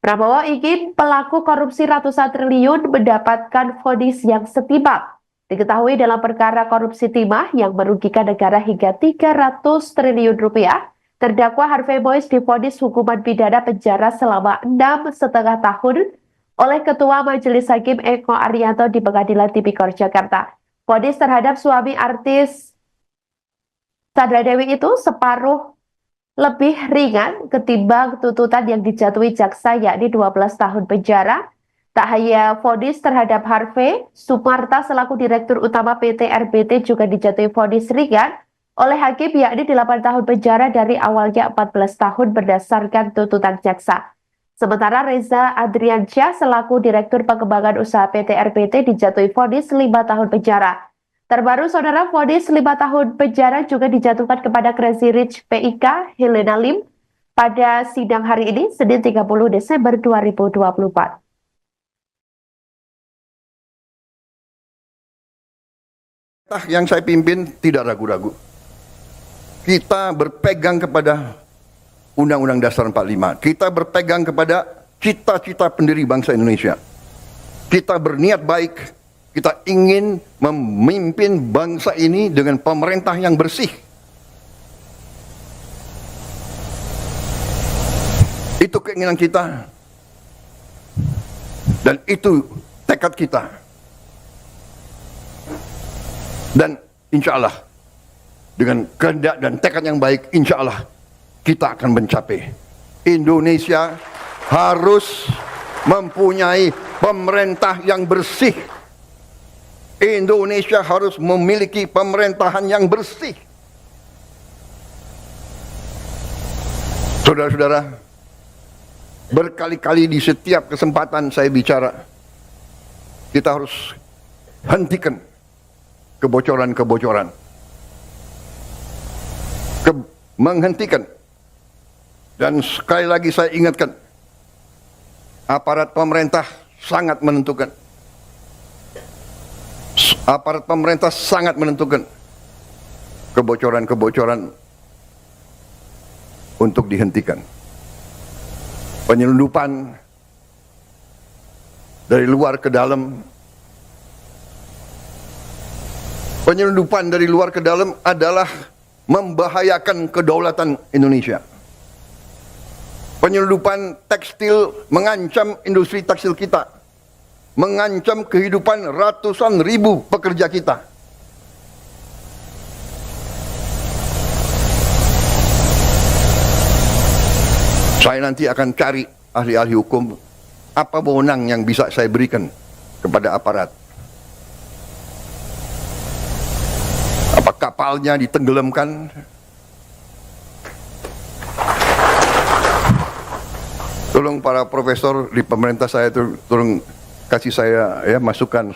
Prabowo ingin pelaku korupsi ratusan triliun mendapatkan vonis yang setimpal. Diketahui dalam perkara korupsi timah yang merugikan negara hingga 300 triliun rupiah, terdakwa Harvey Mois divonis hukuman pidana penjara selama 6,5 tahun oleh Ketua Majelis Hakim Eko Arianto di Pengadilan Tipikor Jakarta. Vonis terhadap suami artis Sandra Dewi itu separuh lebih ringan ketimbang tuntutan yang dijatuhi jaksa, yakni 12 tahun penjara. Tak hanya vonis terhadap Harvey, Sumarta selaku Direktur Utama PT RBT juga dijatuhi vonis ringan oleh hakim, yakni 8 tahun penjara dari awalnya 14 tahun berdasarkan tuntutan jaksa. Sementara Reza Adriansyah selaku Direktur Pengembangan Usaha PT RBT dijatuhi vonis 5 tahun penjara. Terbaru, saudara, vonis 5 tahun penjara juga dijatuhkan kepada Crazy Rich PIK Helena Lim pada sidang hari ini, Senin 30 Desember 2024. Yang saya pimpin tidak ragu-ragu. Kita berpegang kepada Undang-Undang Dasar 45. Kita berpegang kepada cita-cita pendiri bangsa Indonesia. Kita berniat baik. Kita ingin memimpin bangsa ini dengan pemerintah yang bersih. Itu keinginan kita. Dan itu tekad kita. Dan insya Allah, dengan kehendak dan tekad yang baik, insya Allah kita akan mencapai. Indonesia harus mempunyai pemerintah yang bersih. Indonesia harus memiliki pemerintahan yang bersih. Saudara-saudara, berkali-kali di setiap kesempatan saya bicara, kita harus hentikan kebocoran-kebocoran. Menghentikan. Dan sekali lagi saya ingatkan, aparat pemerintah sangat menentukan. Aparat pemerintah sangat menentukan kebocoran-kebocoran untuk dihentikan. Penyelundupan dari luar ke dalam. Penyelundupan dari luar ke dalam adalah membahayakan kedaulatan Indonesia. Penyelundupan tekstil mengancam industri tekstil kita. mengancam kehidupan ratusan ribu pekerja kita. Saya nanti akan cari ahli-ahli hukum, apa wewenang yang bisa saya berikan kepada aparat. Apa kapalnya ditenggelamkan? Tolong para profesor di pemerintah saya itu tolong kasih saya ya masukan.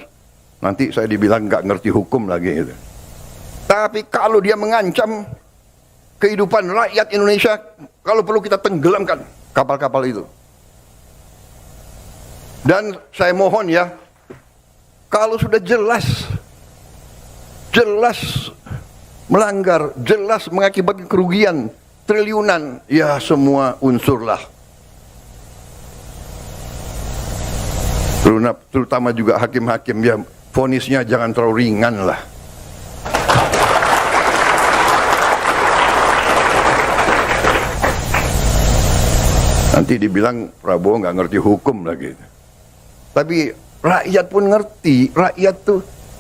Nanti saya dibilang nggak ngerti hukum lagi gitu. Tapi kalau dia mengancam kehidupan rakyat Indonesia, kalau perlu kita tenggelamkan kapal-kapal itu. Dan saya mohon ya, kalau sudah jelas melanggar, jelas mengakibatkan kerugian triliunan, ya semua unsurlah. Terutama juga hakim-hakim, ya vonisnya jangan terlalu ringan lah. Nanti dibilang Prabowo nggak ngerti hukum lagi. Tapi rakyat pun ngerti,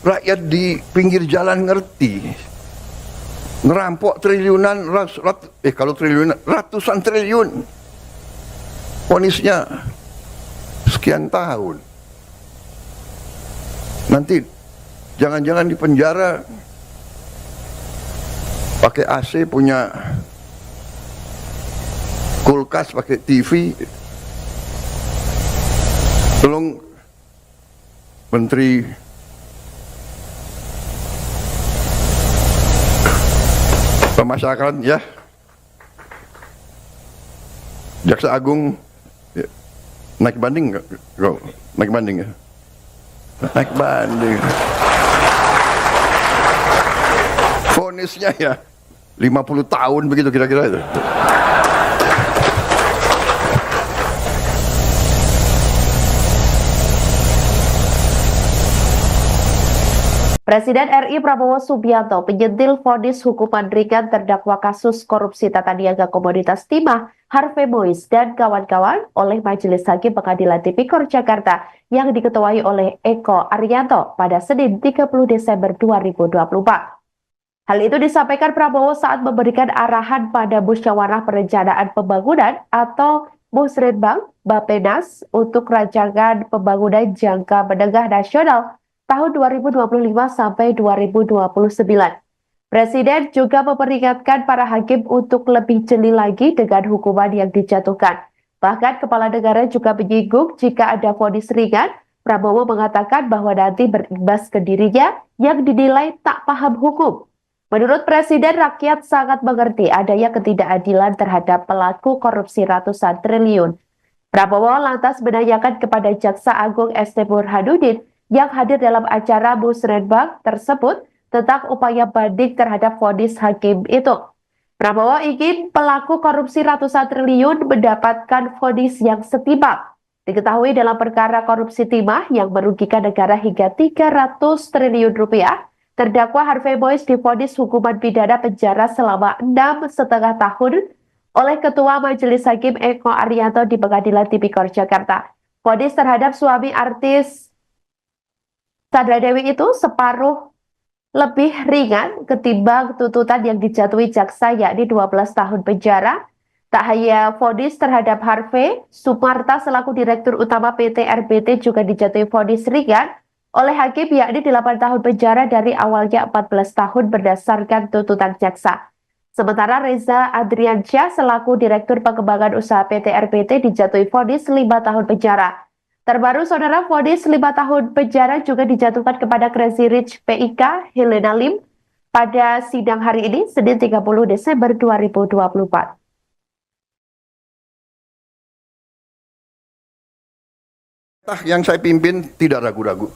rakyat di pinggir jalan ngerti. Ngerampok triliunan, kalau triliunan, ratusan triliun. Vonisnya sekian tahun. Nanti jangan-jangan di penjara pakai AC, punya kulkas, pakai TV. Tolong Menteri Pemasyarakatan ya, Jaksa Agung ya, naik banding nggak? Naik banding ya? Naik banding. Vonisnya ya 50 tahun begitu kira-kira itu. Presiden RI Prabowo Subianto penyentil vonis hukuman ringan terdakwa kasus korupsi tata niaga komoditas timah Harvey Mois dan kawan-kawan oleh Majelis Hakim Pengadilan Tipikor Jakarta yang diketuai oleh Eko Arianto pada Senin 30 Desember 2024. Hal itu disampaikan Prabowo saat memberikan arahan pada Musyawarah Perencanaan Pembangunan atau Musrenbang Bappenas untuk rancangan pembangunan jangka menengah nasional tahun 2025 sampai 2029. Presiden juga memperingatkan para hakim untuk lebih jeli lagi dengan hukuman yang dijatuhkan. Bahkan kepala negara juga menyinggung jika ada vonis ringan, Prabowo mengatakan bahwa nanti berimbas ke dirinya yang dinilai tak paham hukum. Menurut Presiden, rakyat sangat mengerti adanya ketidakadilan terhadap pelaku korupsi ratusan triliun. Prabowo lantas menanyakan kepada Jaksa Agung ST Burhanuddin yang hadir dalam acara Musrenbang tersebut tentang upaya banding terhadap vonis hakim itu. Prabowo ingin pelaku korupsi ratusan triliun mendapatkan vonis yang setimpal. Diketahui dalam perkara korupsi timah yang merugikan negara hingga 300 triliun rupiah, terdakwa Harvey Mois divonis hukuman pidana penjara selama 6,5 tahun oleh Ketua Majelis Hakim Eko Arianto di Pengadilan Tipikor Jakarta. Vonis terhadap suami artis Sandra Dewi itu separuh lebih ringan ketimbang tuntutan yang dijatuhi jaksa, yakni 12 tahun penjara. Tak hanya vonis terhadap Harvey, Sumarta selaku Direktur Utama PT RBT juga dijatuhi vonis ringan oleh hakim, yakni 8 tahun penjara dari awalnya 14 tahun berdasarkan tuntutan jaksa. Sementara Reza Adriansyah selaku Direktur Pengembangan Usaha PT RBT dijatuhi vonis 5 tahun penjara. Terbaru, saudara, vonis 5 tahun penjara juga dijatuhkan kepada Crazy Rich PIK Helena Lim pada sidang hari ini, Senin 30 Desember 2024. Yang saya pimpin tidak ragu-ragu.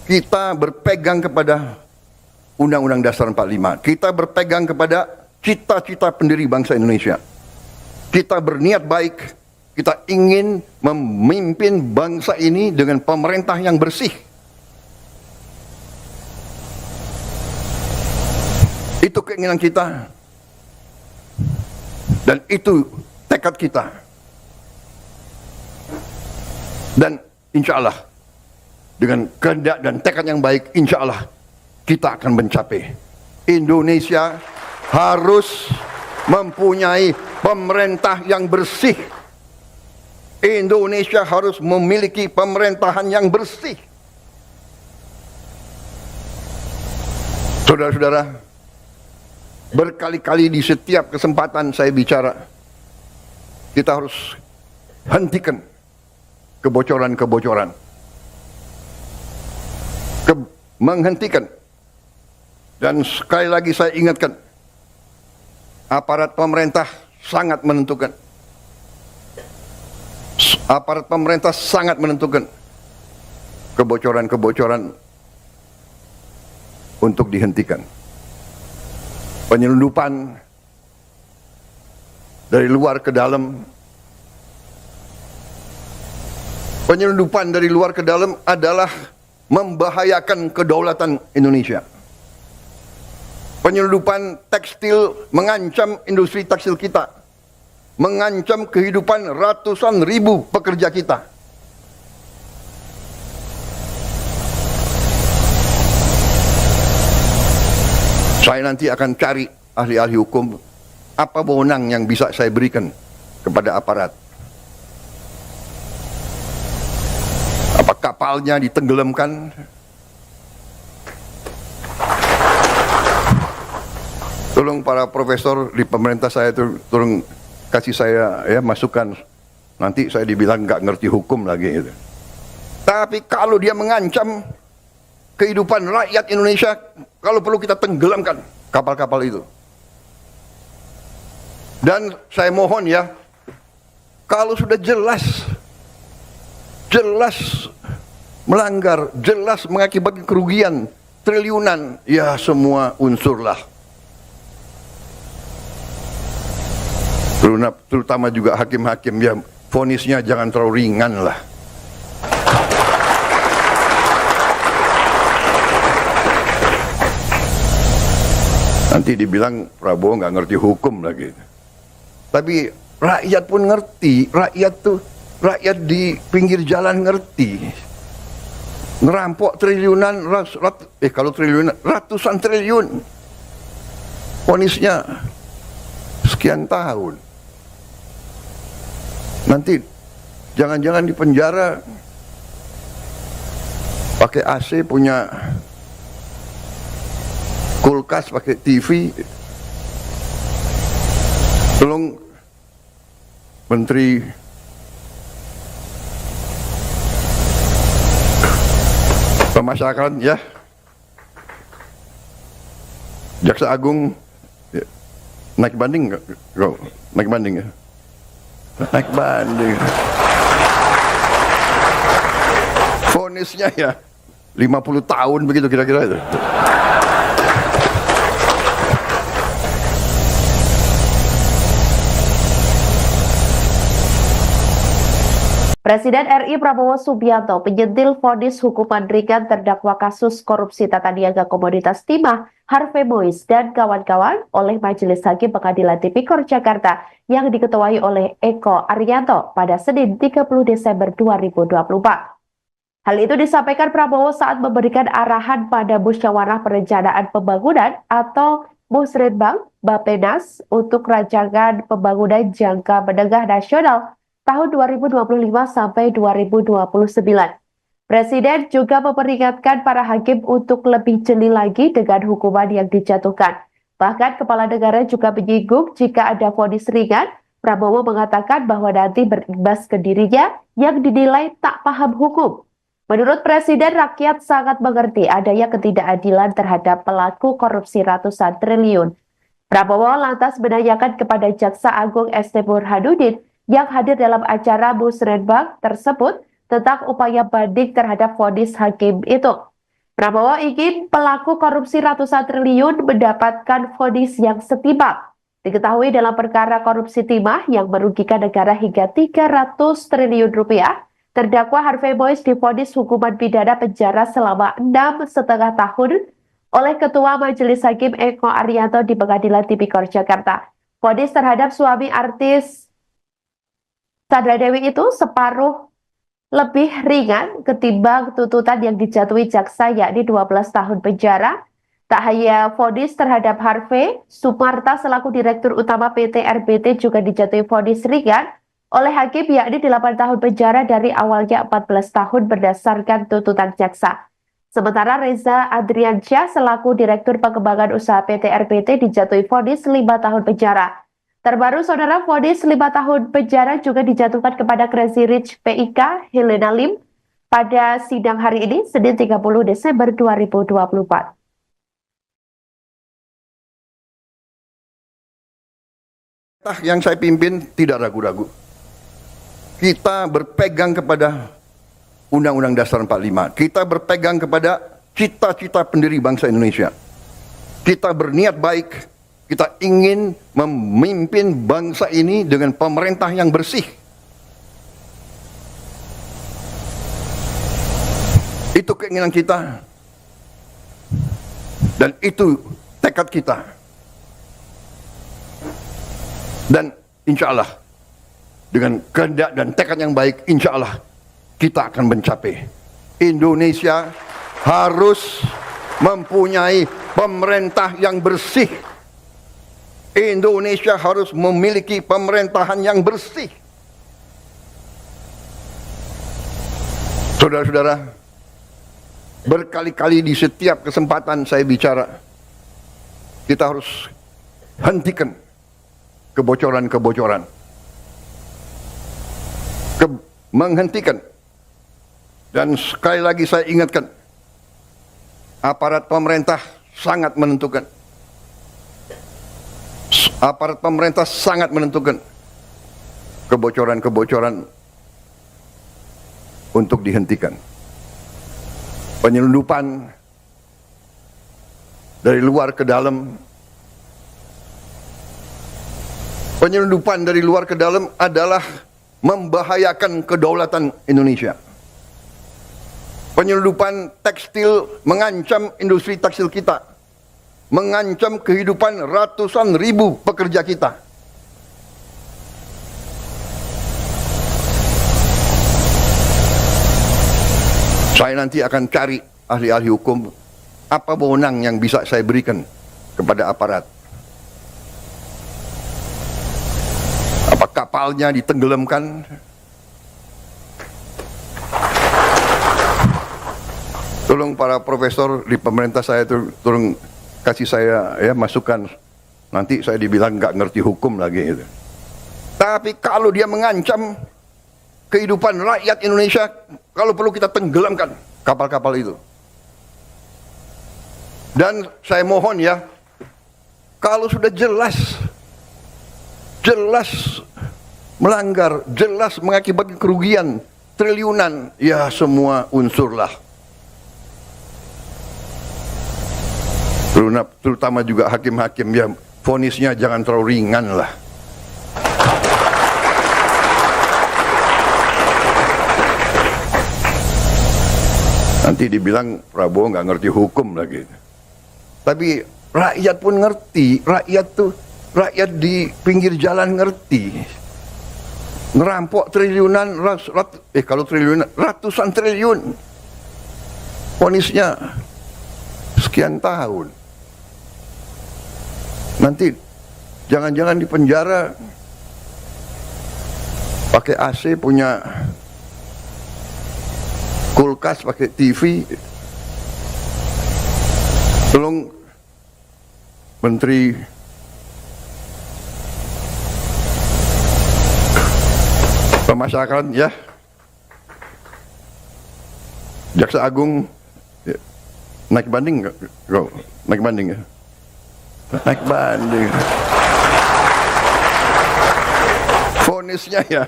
Kita berpegang kepada Undang-Undang Dasar 45. Kita berpegang kepada cita-cita pendiri bangsa Indonesia. Kita berniat baik. Kita ingin memimpin bangsa ini dengan pemerintah yang bersih. Itu keinginan kita. Dan itu tekad kita. Dan insya Allah dengan kehendak dan tekad yang baik, insya Allah kita akan mencapai. Indonesia harus mempunyai pemerintah yang bersih. Indonesia harus memiliki pemerintahan yang bersih. Saudara-saudara, berkali-kali di setiap kesempatan saya bicara, kita harus hentikan kebocoran-kebocoran. Menghentikan. Dan sekali lagi saya ingatkan, aparat pemerintah sangat menentukan. Aparat pemerintah sangat menentukan kebocoran-kebocoran untuk dihentikan. Penyelundupan dari luar ke dalam. Penyelundupan dari luar ke dalam adalah membahayakan kedaulatan Indonesia. Penyelundupan tekstil mengancam industri tekstil kita, mengancam kehidupan ratusan ribu pekerja kita. Saya nanti akan cari ahli-ahli hukum, apa wewenang yang bisa saya berikan kepada aparat. Apa kapalnya ditenggelamkan? Tolong para profesor di pemerintah saya itu tolong kasih saya ya masukan. Nanti saya dibilang nggak ngerti hukum lagi. Gitu. Tapi kalau dia mengancam kehidupan rakyat Indonesia, kalau perlu kita tenggelamkan kapal-kapal itu. Dan saya mohon ya, kalau sudah jelas melanggar, jelas mengakibatkan kerugian triliunan, ya semua unsurlah. Terutama juga hakim-hakim, ya vonisnya jangan terlalu ringan lah. Nanti dibilang Prabowo nggak ngerti hukum lagi. Tapi rakyat pun ngerti, rakyat di pinggir jalan ngerti. Ngerampok triliunan, kalau triliunan, ratusan triliun. Vonisnya sekian tahun. Nanti jangan-jangan di penjara pakai AC, punya kulkas, pakai TV. Tolong Menteri Pemasyarakatan ya, Jaksa Agung ya. Naik banding nggak? Naik banding ya? Naik banding. Vonisnya ya 50 tahun begitu kira-kira itu. Presiden RI Prabowo Subianto menyentil vonis hukuman ringan terdakwa kasus korupsi tata niaga komoditas timah Harvey Mois dan kawan-kawan oleh Majelis Hakim Pengadilan Tipikor Jakarta yang diketuai oleh Eko Arianto pada Senin 30 Desember 2024. Hal itu disampaikan Prabowo saat memberikan arahan pada Musyawarah Perencanaan Pembangunan atau Musrenbang Bappenas untuk rancangan pembangunan jangka menengah nasional tahun 2025 sampai 2029. Presiden juga memperingatkan para hakim untuk lebih jeli lagi dengan hukuman yang dijatuhkan. Bahkan Kepala Negara juga menyinggung jika ada vonis ringan, Prabowo mengatakan bahwa nanti berimbas ke dirinya yang dinilai tak paham hukum. Menurut Presiden, rakyat sangat mengerti adanya ketidakadilan terhadap pelaku korupsi ratusan triliun. Prabowo lantas menanyakan kepada Jaksa Agung ST Burhanuddin yang hadir dalam acara Musrenbang tersebut tentang upaya banding terhadap vonis hakim itu. Prabowo ingin pelaku korupsi ratusan triliun mendapatkan vonis yang setimpal. Diketahui dalam perkara korupsi timah yang merugikan negara hingga 300 triliun rupiah, terdakwa Harvey Mois divonis hukuman pidana penjara selama 6,5 tahun oleh Ketua Majelis Hakim Eko Arianto di Pengadilan Tipikor Jakarta. Vonis terhadap suami artis Sandra Dewi itu separuh lebih ringan ketimbang tuntutan yang dijatuhi jaksa yakni 12 tahun penjara. Tak hanya vonis terhadap Harvey, Sumarta selaku Direktur Utama PT RBT juga dijatuhi vonis ringan oleh hakim yakni 8 tahun penjara dari awalnya 14 tahun berdasarkan tuntutan jaksa. Sementara Reza Adriansyah selaku Direktur Pengembangan Usaha PT RBT dijatuhi vonis 5 tahun penjara. Terbaru, saudara, vonis 5 tahun penjara juga dijatuhkan kepada Crazy Rich PIK Helena Lim pada sidang hari ini, Senin 30 Desember 2024. Yang saya pimpin tidak ragu-ragu. Kita berpegang kepada Undang-Undang Dasar 45. Kita berpegang kepada cita-cita pendiri bangsa Indonesia. Kita berniat baik. Kita ingin memimpin bangsa ini dengan pemerintah yang bersih. Itu keinginan kita. Dan itu tekad kita. Dan insya Allah, dengan kehendak dan tekad yang baik, insya Allah kita akan mencapai. Indonesia harus mempunyai pemerintah yang bersih. Indonesia harus memiliki pemerintahan yang bersih. Saudara-saudara, berkali-kali di setiap kesempatan saya bicara, kita harus hentikan kebocoran-kebocoran. Menghentikan. Dan sekali lagi saya ingatkan, aparat pemerintah sangat menentukan. Aparat pemerintah sangat menentukan kebocoran-kebocoran untuk dihentikan. Penyelundupan dari luar ke dalam. Penyelundupan dari luar ke dalam adalah membahayakan kedaulatan Indonesia. Penyelundupan tekstil mengancam industri tekstil kita, mengancam kehidupan ratusan ribu pekerja kita. Saya nanti akan cari ahli-ahli hukum, apa wewenang yang bisa saya berikan kepada aparat. Apa kapalnya ditenggelamkan? Tolong para profesor di pemerintah saya tolong kasih saya ya masukan. Nanti saya dibilang nggak ngerti hukum lagi gitu. Tapi kalau dia mengancam kehidupan rakyat Indonesia, kalau perlu kita tenggelamkan kapal-kapal itu. Dan saya mohon ya, kalau sudah jelas melanggar, jelas mengakibatkan kerugian triliunan, ya semua unsurlah. Terutama juga hakim-hakim, ya vonisnya jangan terlalu ringan lah. Nanti dibilang Prabowo nggak ngerti hukum lagi. Tapi rakyat pun ngerti, rakyat di pinggir jalan ngerti. Ngerampok triliunan, kalau triliunan, ratusan triliun. Vonisnya sekian tahun. Nanti jangan-jangan di penjara pakai AC, punya kulkas, pakai TV. Tolong Menteri Pemasyarakatan ya, Jaksa Agung ya, naik banding nggak? Naik banding ya? Naik banding. Vonisnya ya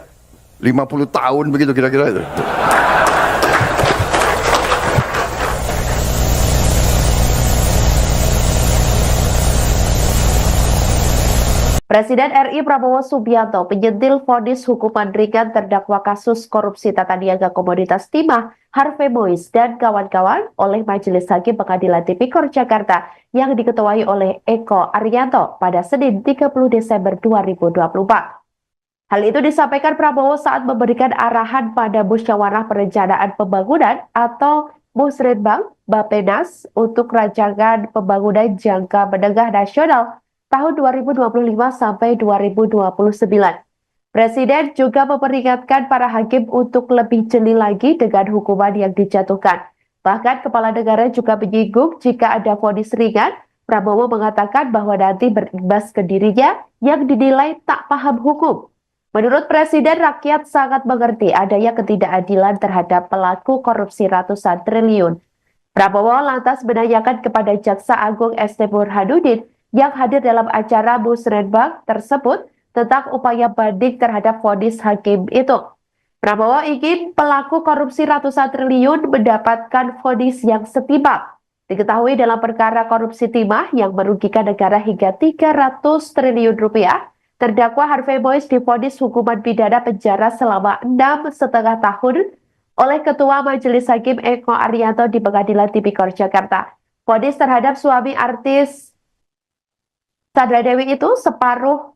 50 tahun begitu kira-kira itu. Presiden RI Prabowo Subianto menyentil vonis hukuman ringan terdakwa kasus korupsi tata niaga komoditas timah Harvey Mois dan kawan-kawan oleh Majelis Hakim Pengadilan Tipikor Jakarta yang diketuai oleh Eko Arianto pada Senin 30 Desember 2024. Hal itu disampaikan Prabowo saat memberikan arahan pada Musyawarah Perencanaan Pembangunan atau Musrenbang Bappenas untuk rancangan pembangunan jangka menengah nasional tahun 2025 sampai 2029. Presiden juga memperingatkan para hakim untuk lebih jeli lagi dengan hukuman yang dijatuhkan. Bahkan kepala negara juga menyinggung jika ada vonis ringan, Prabowo mengatakan bahwa nanti berimbas ke dirinya yang dinilai tak paham hukum. Menurut Presiden, rakyat sangat mengerti adanya ketidakadilan terhadap pelaku korupsi ratusan triliun. Prabowo lantas menanyakan kepada Jaksa Agung ST Burhanuddin yang hadir dalam acara Musrenbang tersebut tentang upaya banding terhadap vonis hakim itu. Prabowo ingin pelaku korupsi ratusan triliun mendapatkan vonis yang setimpal. Diketahui dalam perkara korupsi timah yang merugikan negara hingga 300 triliun rupiah, terdakwa Harvey Mois divonis hukuman pidana penjara selama 6,5 tahun oleh Ketua Majelis Hakim Eko Arianto di Pengadilan Tipikor Jakarta. Vonis terhadap suami artis Sandra Dewi itu separuh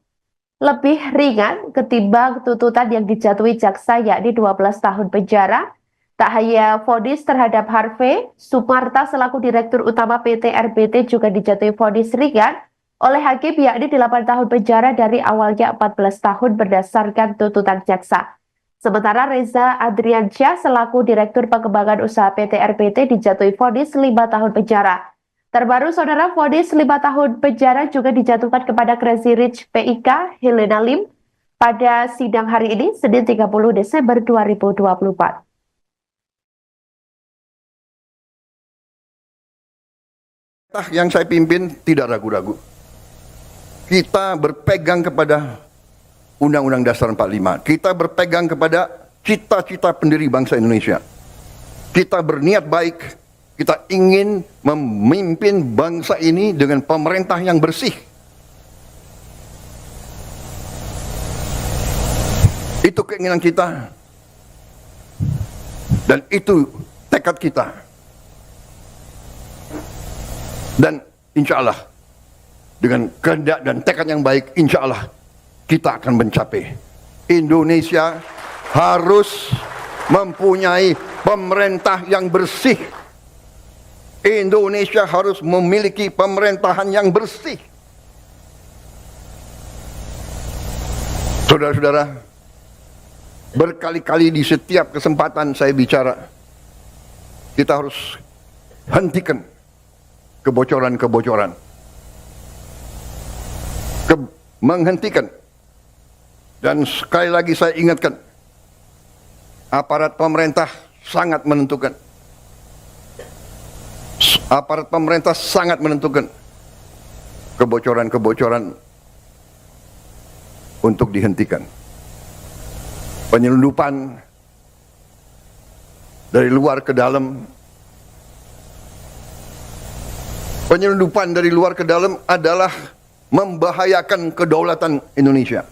lebih ringan ketimbang tuntutan yang dijatuhi jaksa, yakni 12 tahun penjara. Tak hanya vonis terhadap Harvey, Sumarta selaku Direktur Utama PT RBT juga dijatuhi vonis ringan oleh hakim, yakni 8 tahun penjara dari awalnya 14 tahun berdasarkan tuntutan jaksa. Sementara Reza Adriansyah selaku Direktur Pengembangan Usaha PT RBT dijatuhi vonis 5 tahun penjara. Terbaru, saudara, vonis 5 tahun penjara juga dijatuhkan kepada Crazy Rich PIK Helena Lim pada sidang hari ini, Senin 30 Desember 2024. Yang saya pimpin tidak ragu-ragu. Kita berpegang kepada Undang-Undang Dasar 45. Kita berpegang kepada cita-cita pendiri bangsa Indonesia. Kita berniat baik. Kita ingin memimpin bangsa ini dengan pemerintah yang bersih. Itu keinginan kita. Dan itu tekad kita. Dan insya Allah, dengan kehendak dan tekad yang baik, insya Allah kita akan mencapai. Indonesia harus mempunyai pemerintah yang bersih. Indonesia harus memiliki pemerintahan yang bersih. Saudara-saudara, berkali-kali di setiap kesempatan saya bicara, kita harus hentikan kebocoran-kebocoran. Menghentikan. Dan sekali lagi saya ingatkan, aparat pemerintah sangat menentukan. Aparat pemerintah sangat menentukan kebocoran-kebocoran untuk dihentikan. Penyelundupan dari luar ke dalam. Penyelundupan dari luar ke dalam adalah membahayakan kedaulatan Indonesia.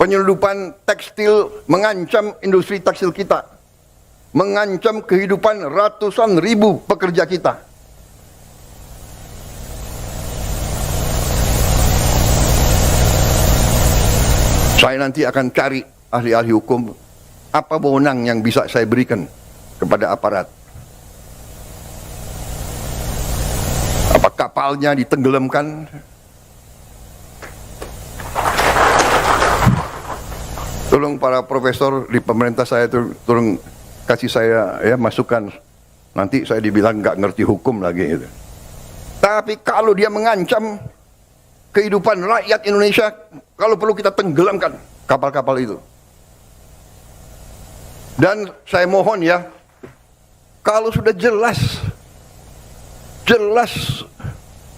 Penyelundupan tekstil mengancam industri tekstil kita, mengancam kehidupan ratusan ribu pekerja kita. Saya nanti akan cari ahli-ahli hukum, apa wewenang yang bisa saya berikan kepada aparat. Apa kapalnya ditenggelamkan? Tolong para profesor di pemerintah saya tolong kasih saya ya masukan. Nanti saya dibilang nggak ngerti hukum lagi. Gitu. Tapi kalau dia mengancam kehidupan rakyat Indonesia, kalau perlu kita tenggelamkan kapal-kapal itu. Dan saya mohon ya, kalau sudah jelas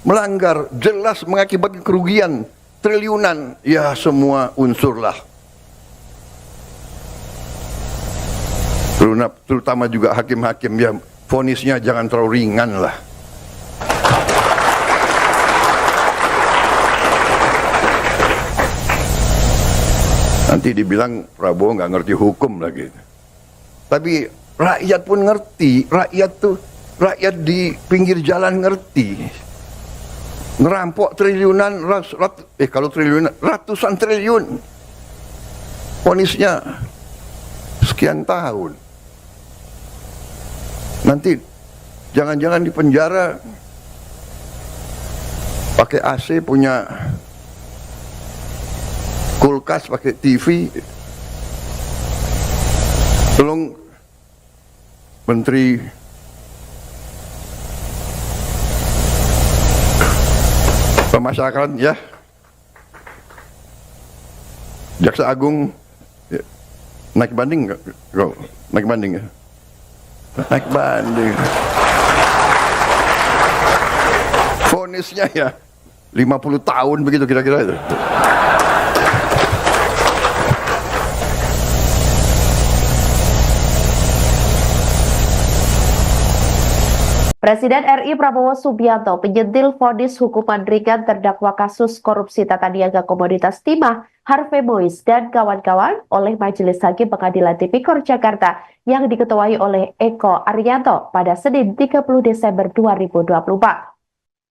melanggar, jelas mengakibatkan kerugian triliunan, ya semua unsurlah. Terutama juga hakim-hakim, ya vonisnya jangan terlalu ringan lah. Nanti dibilang Prabowo nggak ngerti hukum lagi. Tapi rakyat pun ngerti, rakyat di pinggir jalan ngerti. Ngerampok triliunan, kalau triliunan, ratusan triliun. vonisnya sekian tahun. Nanti jangan-jangan di penjara pakai AC, punya kulkas, pakai TV. Tolong Menteri Pemasyarakatan ya, Jaksa Agung ya, naik banding nggak? Naik banding ya? Naik banding. Vonisnya ya 50 tahun begitu kira-kira itu. Presiden RI Prabowo Subianto menyentil vonis hukuman ringan terdakwa kasus korupsi tata niaga komoditas timah Harvey Mois dan kawan-kawan oleh Majelis Hakim Pengadilan Tipikor Jakarta yang diketuai oleh Eko Arianto pada Senin 30 Desember 2024.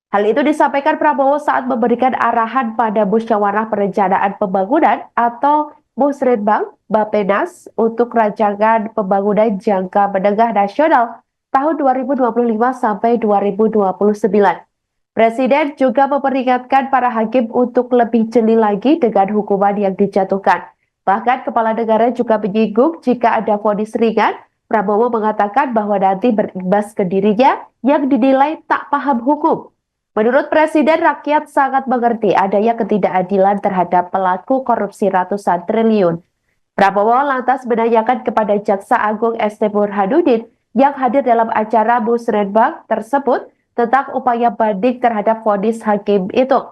Hal itu disampaikan Prabowo saat memberikan arahan pada Musyawarah Perencanaan Pembangunan atau Musrenbang Bappenas untuk rancangan pembangunan jangka menengah nasional tahun 2025 sampai 2029. Presiden juga memperingatkan para hakim untuk lebih jeli lagi dengan hukuman yang dijatuhkan. Bahkan kepala negara juga menyinggung jika ada vonis ringan, Prabowo mengatakan bahwa nanti berimbas ke dirinya yang dinilai tak paham hukum. Menurut Presiden, rakyat sangat mengerti adanya ketidakadilan terhadap pelaku korupsi ratusan triliun. Prabowo lantas menanyakan kepada Jaksa Agung ST Burhanuddin yang hadir dalam acara Musrenbang tersebut tentang upaya banding terhadap vonis hakim itu.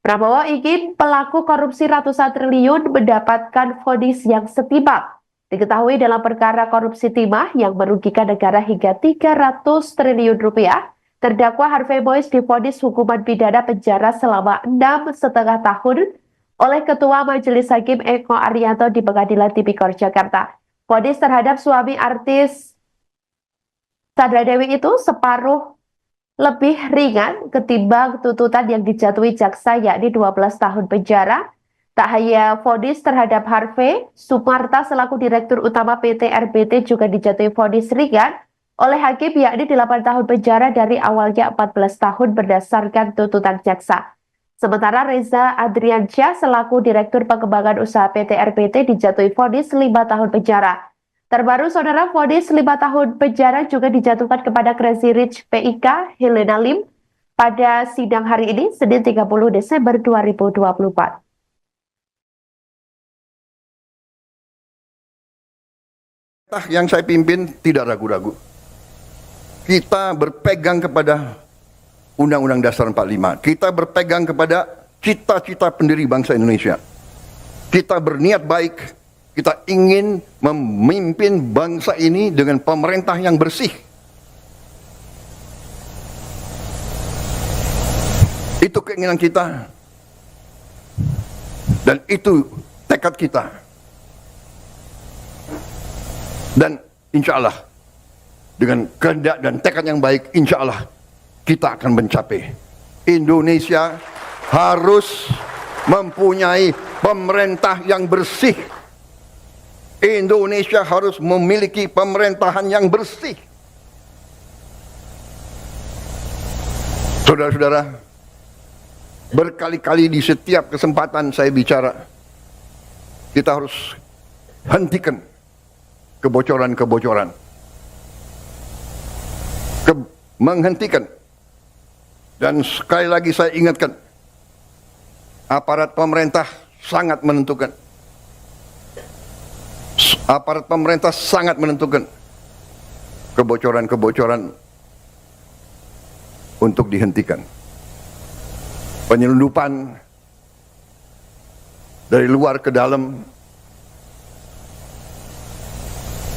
Prabowo ingin pelaku korupsi ratusan triliun mendapatkan vonis yang setimpal. Diketahui dalam perkara korupsi timah yang merugikan negara hingga 300 triliun rupiah, terdakwa Harvey Mois divonis hukuman pidana penjara selama 6,5 tahun oleh Ketua Majelis Hakim Eko Arianto di Pengadilan Tipikor Jakarta. Vonis terhadap suami artis Sandra Dewi itu separuh lebih ringan ketimbang tuntutan yang dijatuhi jaksa, yakni 12 tahun penjara. Tak hanya vonis terhadap Harvey, Sumarta selaku Direktur Utama PT RBT juga dijatuhi vonis ringan oleh hakim, yakni 8 tahun penjara dari awalnya 14 tahun berdasarkan tuntutan jaksa. Sementara Reza Adriansyah selaku Direktur Pengembangan Usaha PT RBT dijatuhi vonis 5 tahun penjara. Terbaru, saudara, vonis 5 tahun penjara juga dijatuhkan kepada Crazy Rich PIK Helena Lim pada sidang hari ini, Senin 30 Desember 2024. Yang saya pimpin tidak ragu-ragu. Kita berpegang kepada Undang-Undang Dasar 45. Kita berpegang kepada cita-cita pendiri bangsa Indonesia. Kita berniat baik. Kita ingin memimpin bangsa ini dengan pemerintah yang bersih. Itu keinginan kita. Dan itu tekad kita. Dan insya Allah, dengan kehendak dan tekad yang baik, insya Allah kita akan mencapai. Indonesia harus mempunyai pemerintah yang bersih. Indonesia harus memiliki pemerintahan yang bersih. Saudara-saudara, berkali-kali di setiap kesempatan saya bicara, kita harus hentikan kebocoran-kebocoran. Menghentikan. Dan sekali lagi saya ingatkan, aparat pemerintah sangat menentukan. Aparat pemerintah sangat menentukan kebocoran-kebocoran untuk dihentikan. Penyelundupan dari luar ke dalam.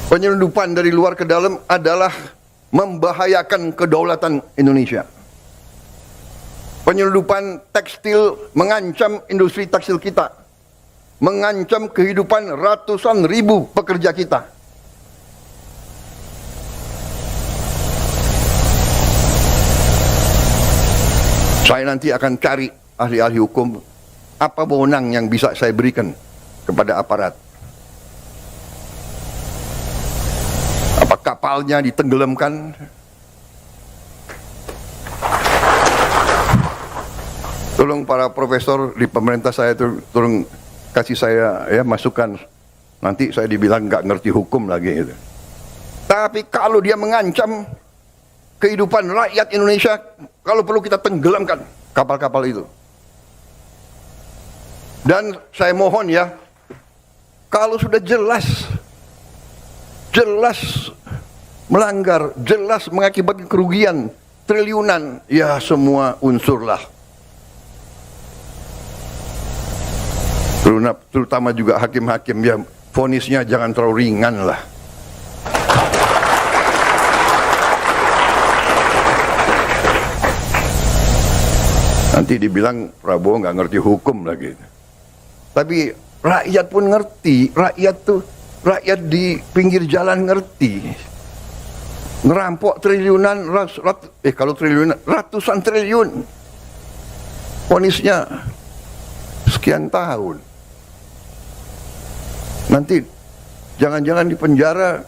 Penyelundupan dari luar ke dalam adalah membahayakan kedaulatan Indonesia. Penyelundupan tekstil mengancam industri tekstil kita. Mengancam kehidupan ratusan ribu pekerja kita. Saya nanti akan cari ahli-ahli hukum, apa wewenang yang bisa saya berikan kepada aparat kapalnya ditenggelamkan. Tolong para profesor di pemerintah saya tolong kasih saya ya masukan. Nanti saya dibilang nggak ngerti hukum lagi gitu. Tapi kalau dia mengancam kehidupan rakyat Indonesia, kalau perlu kita tenggelamkan kapal-kapal itu. Dan saya mohon ya, kalau sudah jelas melanggar, jelas mengakibatkan kerugian triliunan, ya semua unsurlah. Terutama juga hakim-hakim ya, vonisnya jangan terlalu ringan lah. Nanti dibilang Prabowo nggak ngerti hukum lagi. Tapi rakyat pun ngerti, rakyat di pinggir jalan ngerti. Ngerampok triliunan, kalau triliunan, ratusan triliun. Vonisnya sekian tahun. Nanti jangan-jangan di penjara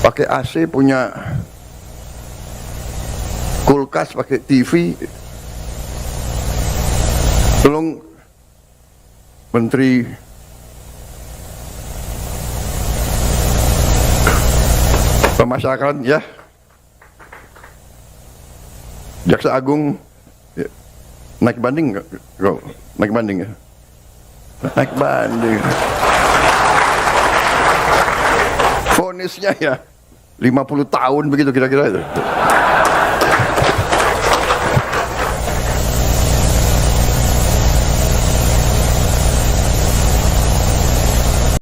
pakai AC, punya kulkas, pakai TV. Tolong Menteri Pemasyarakatan ya, Jaksa Agung ya, naik banding nggak? Naik banding ya? Naik banding. Vonisnya ya 50 tahun begitu kira-kira itu.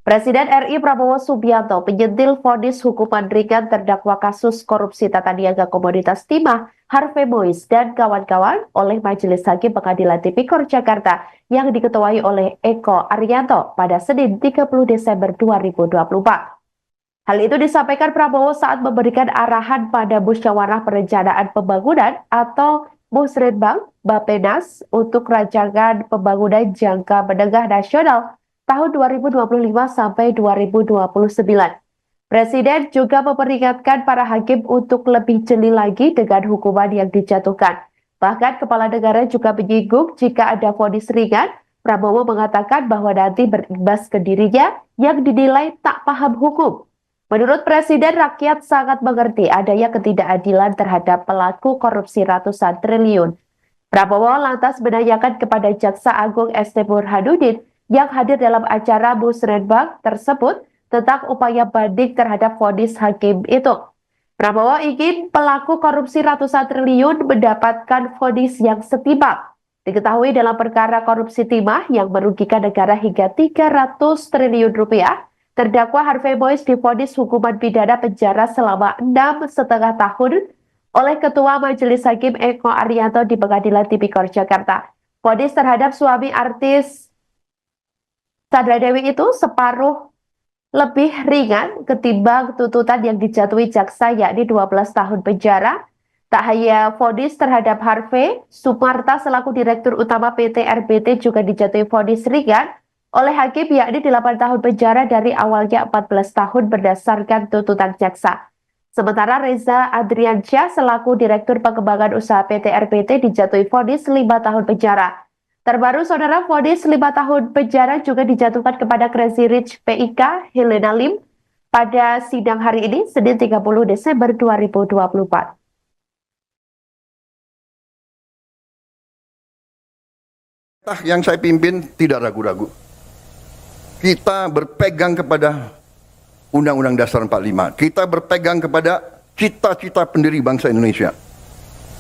Presiden RI Prabowo Subianto menyentil vonis hukuman ringan terdakwa kasus korupsi tata niaga komoditas timah Harvey Mois dan kawan-kawan oleh Majelis Hakim Pengadilan Tipikor Jakarta yang diketuai oleh Eko Arianto pada Senin 30 Desember 2024. Hal itu disampaikan Prabowo saat memberikan arahan pada Musyawarah Perencanaan Pembangunan atau Musrenbang Bappenas untuk rancangan pembangunan jangka menengah nasional tahun 2025 sampai 2029. Presiden juga memperingatkan para hakim untuk lebih jeli lagi dengan hukuman yang dijatuhkan. Bahkan Kepala Negara juga menyinggung jika ada vonis ringan, Prabowo mengatakan bahwa nanti berimbas ke dirinya yang dinilai tak paham hukum. Menurut Presiden, rakyat sangat mengerti adanya ketidakadilan terhadap pelaku korupsi ratusan triliun. Prabowo lantas menanyakan kepada Jaksa Agung ST Burhanuddin yang hadir dalam acara Musrenbang tersebut tentang upaya banding terhadap vonis hakim itu. Prabowo ingin pelaku korupsi ratusan triliun mendapatkan vonis yang setimpal. Diketahui dalam perkara korupsi timah yang merugikan negara hingga 300 triliun rupiah, terdakwa Harvey Mois divonis hukuman pidana penjara selama 6,5 tahun oleh Ketua Majelis Hakim Eko Arianto di Pengadilan Tipikor Jakarta. Vonis terhadap suami artis Sandra Dewi itu separuh lebih ringan ketimbang tuntutan yang dijatuhi jaksa, yakni 12 tahun penjara. Tak hanya vonis terhadap Harvey, Sumarta selaku Direktur Utama PT RBT juga dijatuhi vonis ringan oleh hakim, yakni 8 tahun penjara dari awalnya 14 tahun berdasarkan tuntutan jaksa. Sementara Reza Adriansyah selaku Direktur Pengembangan Usaha PT RBT dijatuhi vonis 5 tahun penjara. Terbaru, saudara, vonis 5 tahun penjara juga dijatuhkan kepada Crazy Rich PIK Helena Lim pada sidang hari ini, Senin 30 Desember 2024. Yang saya pimpin tidak ragu-ragu. Kita berpegang kepada Undang-Undang Dasar 45. Kita berpegang kepada cita-cita pendiri bangsa Indonesia.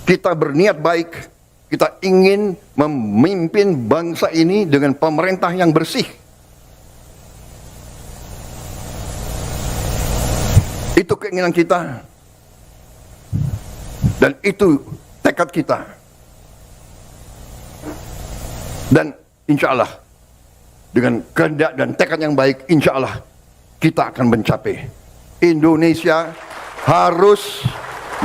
Kita berniat baik. Kita ingin memimpin bangsa ini dengan pemerintah yang bersih. Itu keinginan kita. Dan itu tekad kita. Dan insya Allah, dengan kehendak dan tekad yang baik, insya Allah kita akan mencapai. Indonesia harus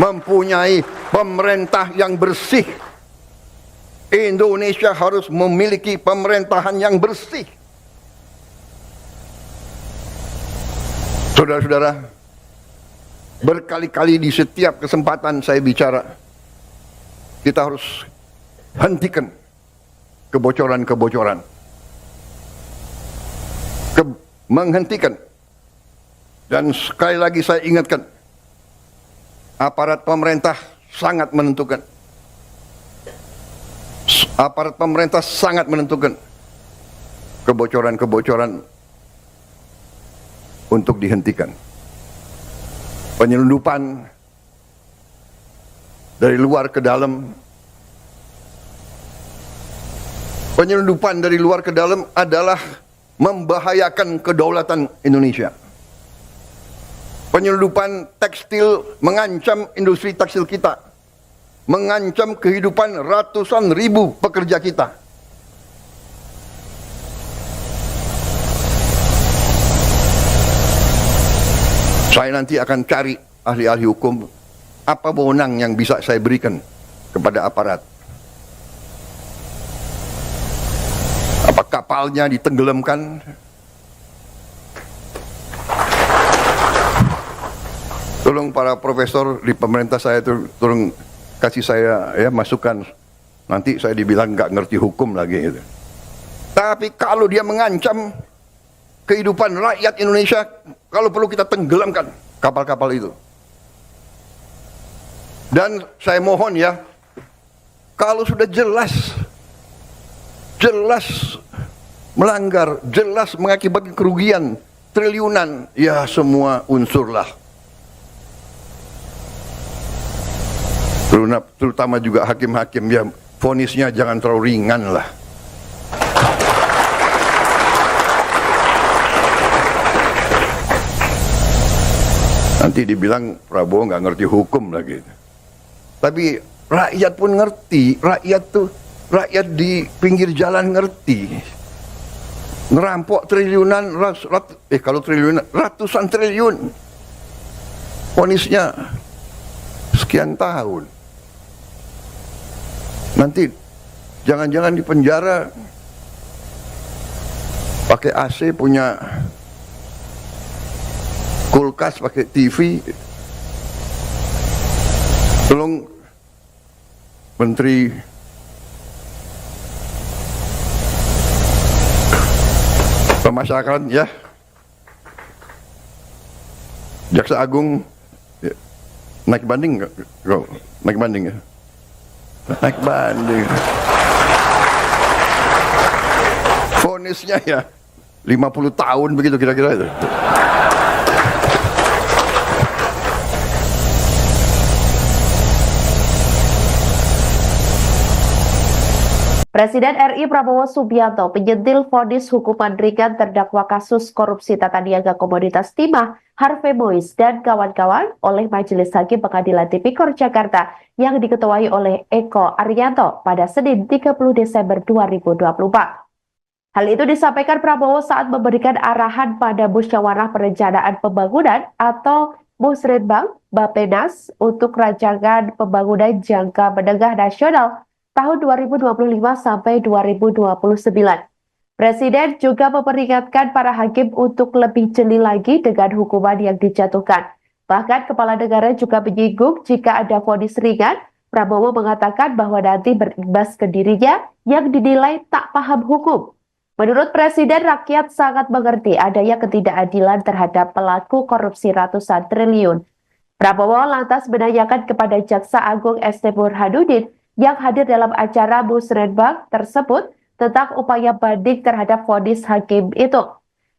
mempunyai pemerintah yang bersih. Indonesia harus memiliki pemerintahan yang bersih. Saudara-saudara, berkali-kali di setiap kesempatan saya bicara, kita harus hentikan kebocoran-kebocoran. Menghentikan. Dan sekali lagi saya ingatkan, aparat pemerintah sangat menentukan. Aparat pemerintah sangat menentukan kebocoran-kebocoran untuk dihentikan. Penyelundupan dari luar ke dalam. Penyelundupan dari luar ke dalam adalah membahayakan kedaulatan Indonesia. Penyelundupan tekstil mengancam industri tekstil kita, mengancam kehidupan ratusan ribu pekerja kita. Saya nanti akan cari ahli-ahli hukum, apa wewenang yang bisa saya berikan kepada aparat. Apa kapalnya ditenggelamkan? Tolong para profesor di pemerintah saya tolong kasih saya ya masukan. Nanti saya dibilang nggak ngerti hukum lagi gitu. Tapi kalau dia mengancam kehidupan rakyat Indonesia, kalau perlu kita tenggelamkan kapal-kapal itu. Dan saya mohon ya, kalau sudah jelas melanggar, jelas mengakibatkan kerugian triliunan, ya semua unsurlah. Terutama juga hakim-hakim, ya vonisnya jangan terlalu ringan lah. Nanti dibilang Prabowo nggak ngerti hukum lagi. Tapi rakyat pun ngerti, rakyat di pinggir jalan ngerti. Ngerampok triliunan, kalau triliunan, ratusan triliun. Vonisnya sekian tahun. Nanti jangan-jangan di penjara pakai AC, punya kulkas, pakai TV. Tolong Menteri Pemasyarakatan ya, Jaksa Agung ya, naik banding nggak? Naik banding ya? Naik banding. Vonisnya ya 50 tahun begitu kira-kira itu. Presiden RI Prabowo Subianto menyentil vonis hukuman ringan terdakwa kasus korupsi tata niaga komoditas timah Harvey Mois dan kawan-kawan oleh Majelis Hakim Pengadilan Tipikor Jakarta yang diketuai oleh Eko Arianto pada Senin 30 Desember 2024. Hal itu disampaikan Prabowo saat memberikan arahan pada Musyawarah Perencanaan Pembangunan atau Musrenbang Bappenas untuk rancangan pembangunan jangka menengah nasional tahun 2025 sampai 2029. Presiden juga memperingatkan para hakim untuk lebih jeli lagi dengan hukuman yang dijatuhkan. Bahkan Kepala Negara juga menyinggung jika ada vonis ringan, Prabowo mengatakan bahwa nanti berimbas ke dirinya yang dinilai tak paham hukum. Menurut Presiden, rakyat sangat mengerti adanya ketidakadilan terhadap pelaku korupsi ratusan triliun. Prabowo lantas menanyakan kepada Jaksa Agung ST Burhanuddin yang hadir dalam acara Musrenbang tersebut tentang upaya banding terhadap vonis hakim itu.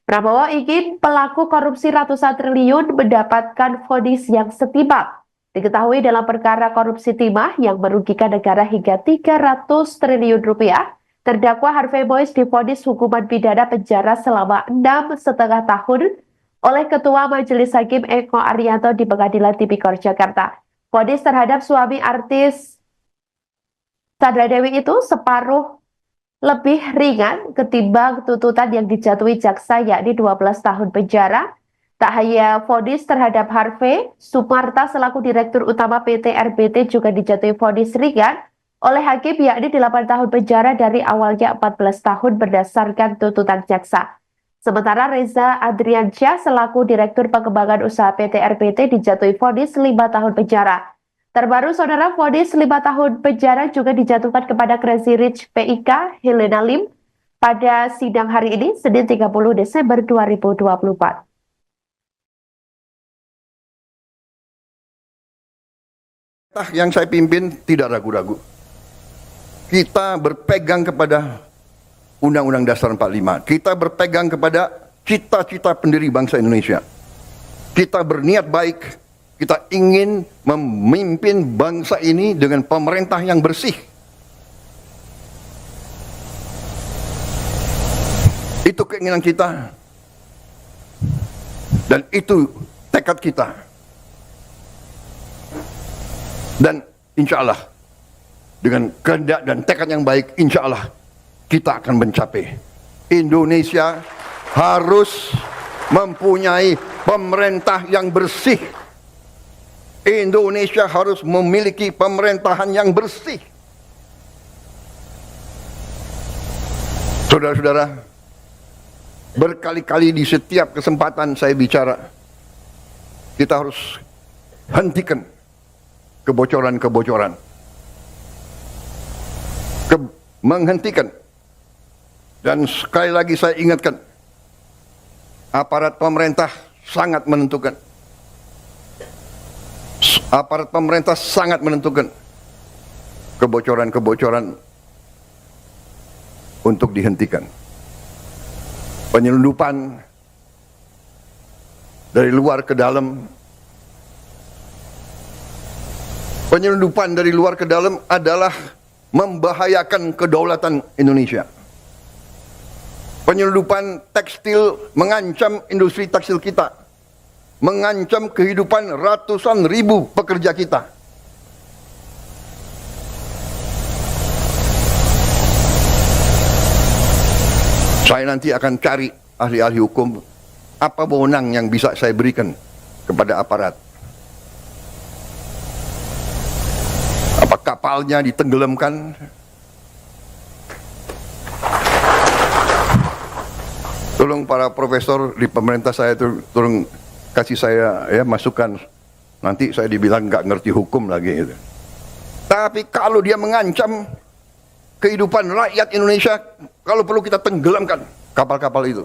Prabowo ingin pelaku korupsi ratusan triliun mendapatkan vonis yang setimpal. Diketahui dalam perkara korupsi timah yang merugikan negara hingga 300 triliun rupiah, terdakwa Harvey Mois divonis hukuman pidana penjara selama 6,5 tahun oleh Ketua Majelis Hakim Eko Arianto di Pengadilan Tipikor Jakarta. Vonis terhadap suami artis Sandra Dewi itu separuh lebih ringan ketimbang tuntutan yang dijatuhi jaksa, yakni 12 tahun penjara. Tak hanya vonis terhadap Harvey, Sumarta selaku Direktur Utama PT RBT juga dijatuhi vonis ringan oleh hakim, yakni 8 tahun penjara dari awalnya 14 tahun berdasarkan tuntutan jaksa. Sementara Reza Adriansyah selaku Direktur Pengembangan Usaha PT RPT dijatuhi vonis 5 tahun penjara. Terbaru, saudara, vonis 5 tahun penjara juga dijatuhkan kepada Crazy Rich PIK Helena Lim pada sidang hari ini, Senin 30 Desember 2024. Yang saya pimpin tidak ragu-ragu. Kita berpegang kepada Undang-Undang Dasar 45. Kita berpegang kepada cita-cita pendiri bangsa Indonesia. Kita berniat baik. Kita ingin memimpin bangsa ini dengan pemerintah yang bersih. Itu keinginan kita. Dan itu tekad kita. Dan insya Allah, dengan kehendak dan tekad yang baik, insya Allah kita akan mencapai. Indonesia harus mempunyai pemerintah yang bersih. Indonesia harus memiliki pemerintahan yang bersih. Saudara-saudara, berkali-kali di setiap kesempatan saya bicara, kita harus hentikan kebocoran-kebocoran. Menghentikan. Dan sekali lagi saya ingatkan, aparat pemerintah sangat menentukan. Aparat pemerintah sangat menentukan kebocoran-kebocoran untuk dihentikan. Penyelundupan dari luar ke dalam. Penyelundupan dari luar ke dalam adalah membahayakan kedaulatan Indonesia. Penyelundupan tekstil mengancam industri tekstil kita, mengancam kehidupan ratusan ribu pekerja kita. Saya nanti akan cari ahli-ahli hukum, apa wewenang yang bisa saya berikan kepada aparat. Apa kapalnya ditenggelamkan? Tolong para profesor di pemerintah saya itu tolong kasih saya ya masukan. Nanti saya dibilang nggak ngerti hukum lagi. Gitu. Tapi kalau dia mengancam kehidupan rakyat Indonesia, kalau perlu kita tenggelamkan kapal-kapal itu.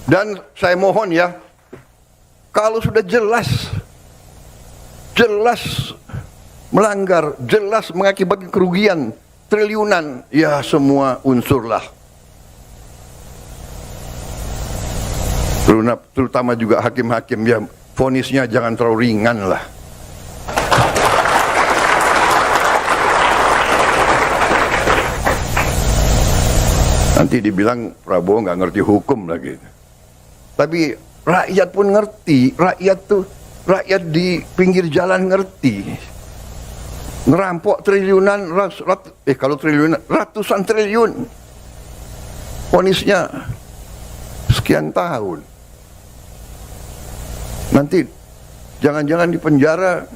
Dan saya mohon ya, kalau sudah jelas melanggar, jelas mengakibatkan kerugian triliunan, ya semua unsurlah. Terutama juga hakim-hakim, ya vonisnya jangan terlalu ringan lah. Nanti dibilang Prabowo nggak ngerti hukum lagi. Tapi rakyat pun ngerti, rakyat di pinggir jalan ngerti. Ngerampok triliunan, kalau triliunan, ratusan triliun. Vonisnya sekian tahun. Nanti jangan-jangan di penjara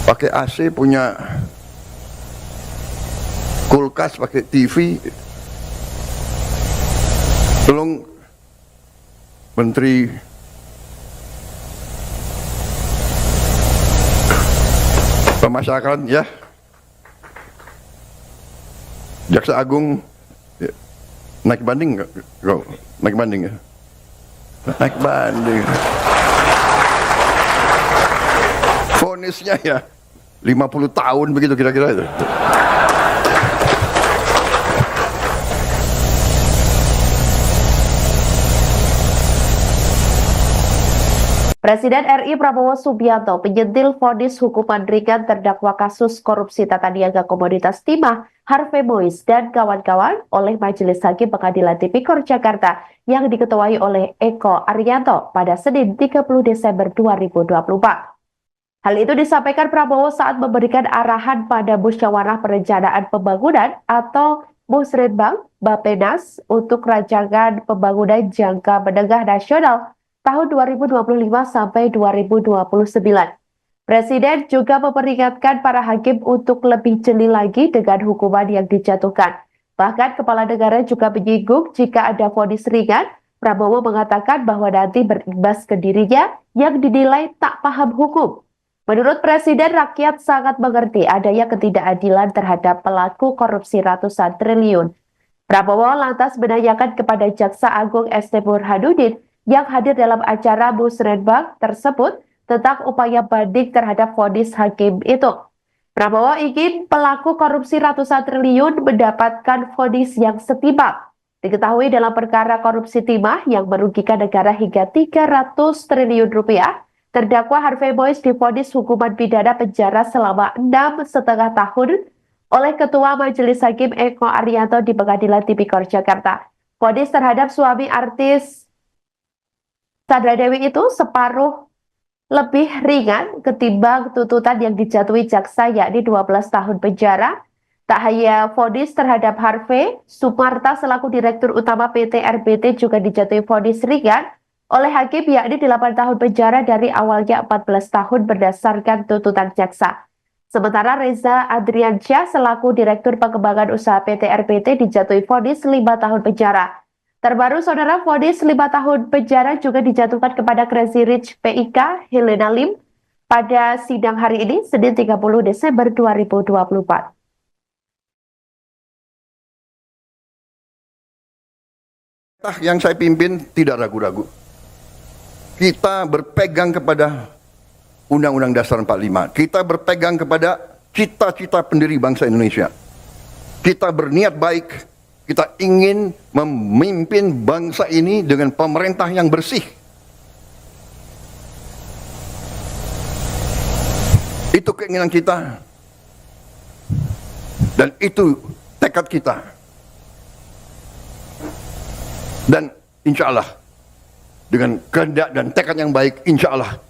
pakai AC, punya kulkas, pakai TV. Tolong Menteri Pemasyarakatan ya, Jaksa Agung ya, naik banding nggak? Naik banding ya? Naik banding. Vonisnya ya 50 tahun begitu kira-kira itu. Presiden RI Prabowo Subianto menyentil vonis hukuman ringan terdakwa kasus korupsi tata niaga komoditas timah Harvey Mois dan kawan-kawan oleh Majelis Hakim Pengadilan Tipikor Jakarta yang diketuai oleh Eko Arianto pada Senin 30 Desember 2024. Hal itu disampaikan Prabowo saat memberikan arahan pada Musyawarah Perencanaan Pembangunan atau Musrenbang Bappenas untuk rancangan pembangunan jangka menengah nasional tahun 2025 sampai 2029. Presiden juga memperingatkan para hakim untuk lebih jeli lagi dengan hukuman yang dijatuhkan. Bahkan kepala negara juga menyinggung jika ada vonis ringan, Prabowo mengatakan bahwa nanti berimbas ke dirinya yang dinilai tak paham hukum. Menurut Presiden, rakyat sangat mengerti adanya ketidakadilan terhadap pelaku korupsi ratusan triliun. Prabowo lantas menanyakan kepada Jaksa Agung ST Burhanuddin yang hadir dalam acara Musrenbang tersebut tentang upaya banding terhadap vonis hakim itu. Prabowo ingin pelaku korupsi ratusan triliun mendapatkan vonis yang setimpal. Diketahui dalam perkara korupsi timah yang merugikan negara hingga 300 triliun rupiah, terdakwa Harvey Mois divonis hukuman pidana penjara selama 6,5 tahun oleh Ketua Majelis Hakim Eko Arianto di Pengadilan Tipikor Jakarta. Vonis terhadap suami artis Sandra Dewi itu separuh lebih ringan ketimbang tuntutan yang dijatuhi jaksa, yakni 12 tahun penjara. Tak hanya vonis terhadap Harvey, Sumarta selaku Direktur Utama PT RBT juga dijatuhi vonis ringan oleh hakim, yakni 8 tahun penjara dari awalnya 14 tahun berdasarkan tuntutan jaksa. Sementara Reza Adriansyah selaku Direktur Pengembangan Usaha PT RBT dijatuhi vonis 5 tahun penjara. Terbaru, saudara, vonis 5 tahun penjara juga dijatuhkan kepada Crazy Rich PIK Helena Lim pada sidang hari ini, Senin 30 Desember 2024. Yang saya pimpin tidak ragu-ragu. Kita berpegang kepada Undang-Undang Dasar 45. Kita berpegang kepada cita-cita pendiri bangsa Indonesia. Kita berniat baik, kita ingin memimpin bangsa ini dengan pemerintah yang bersih. Itu keinginan kita. Dan itu tekad kita. Dan insya Allah, dengan kehendak dan tekad yang baik, insya Allah,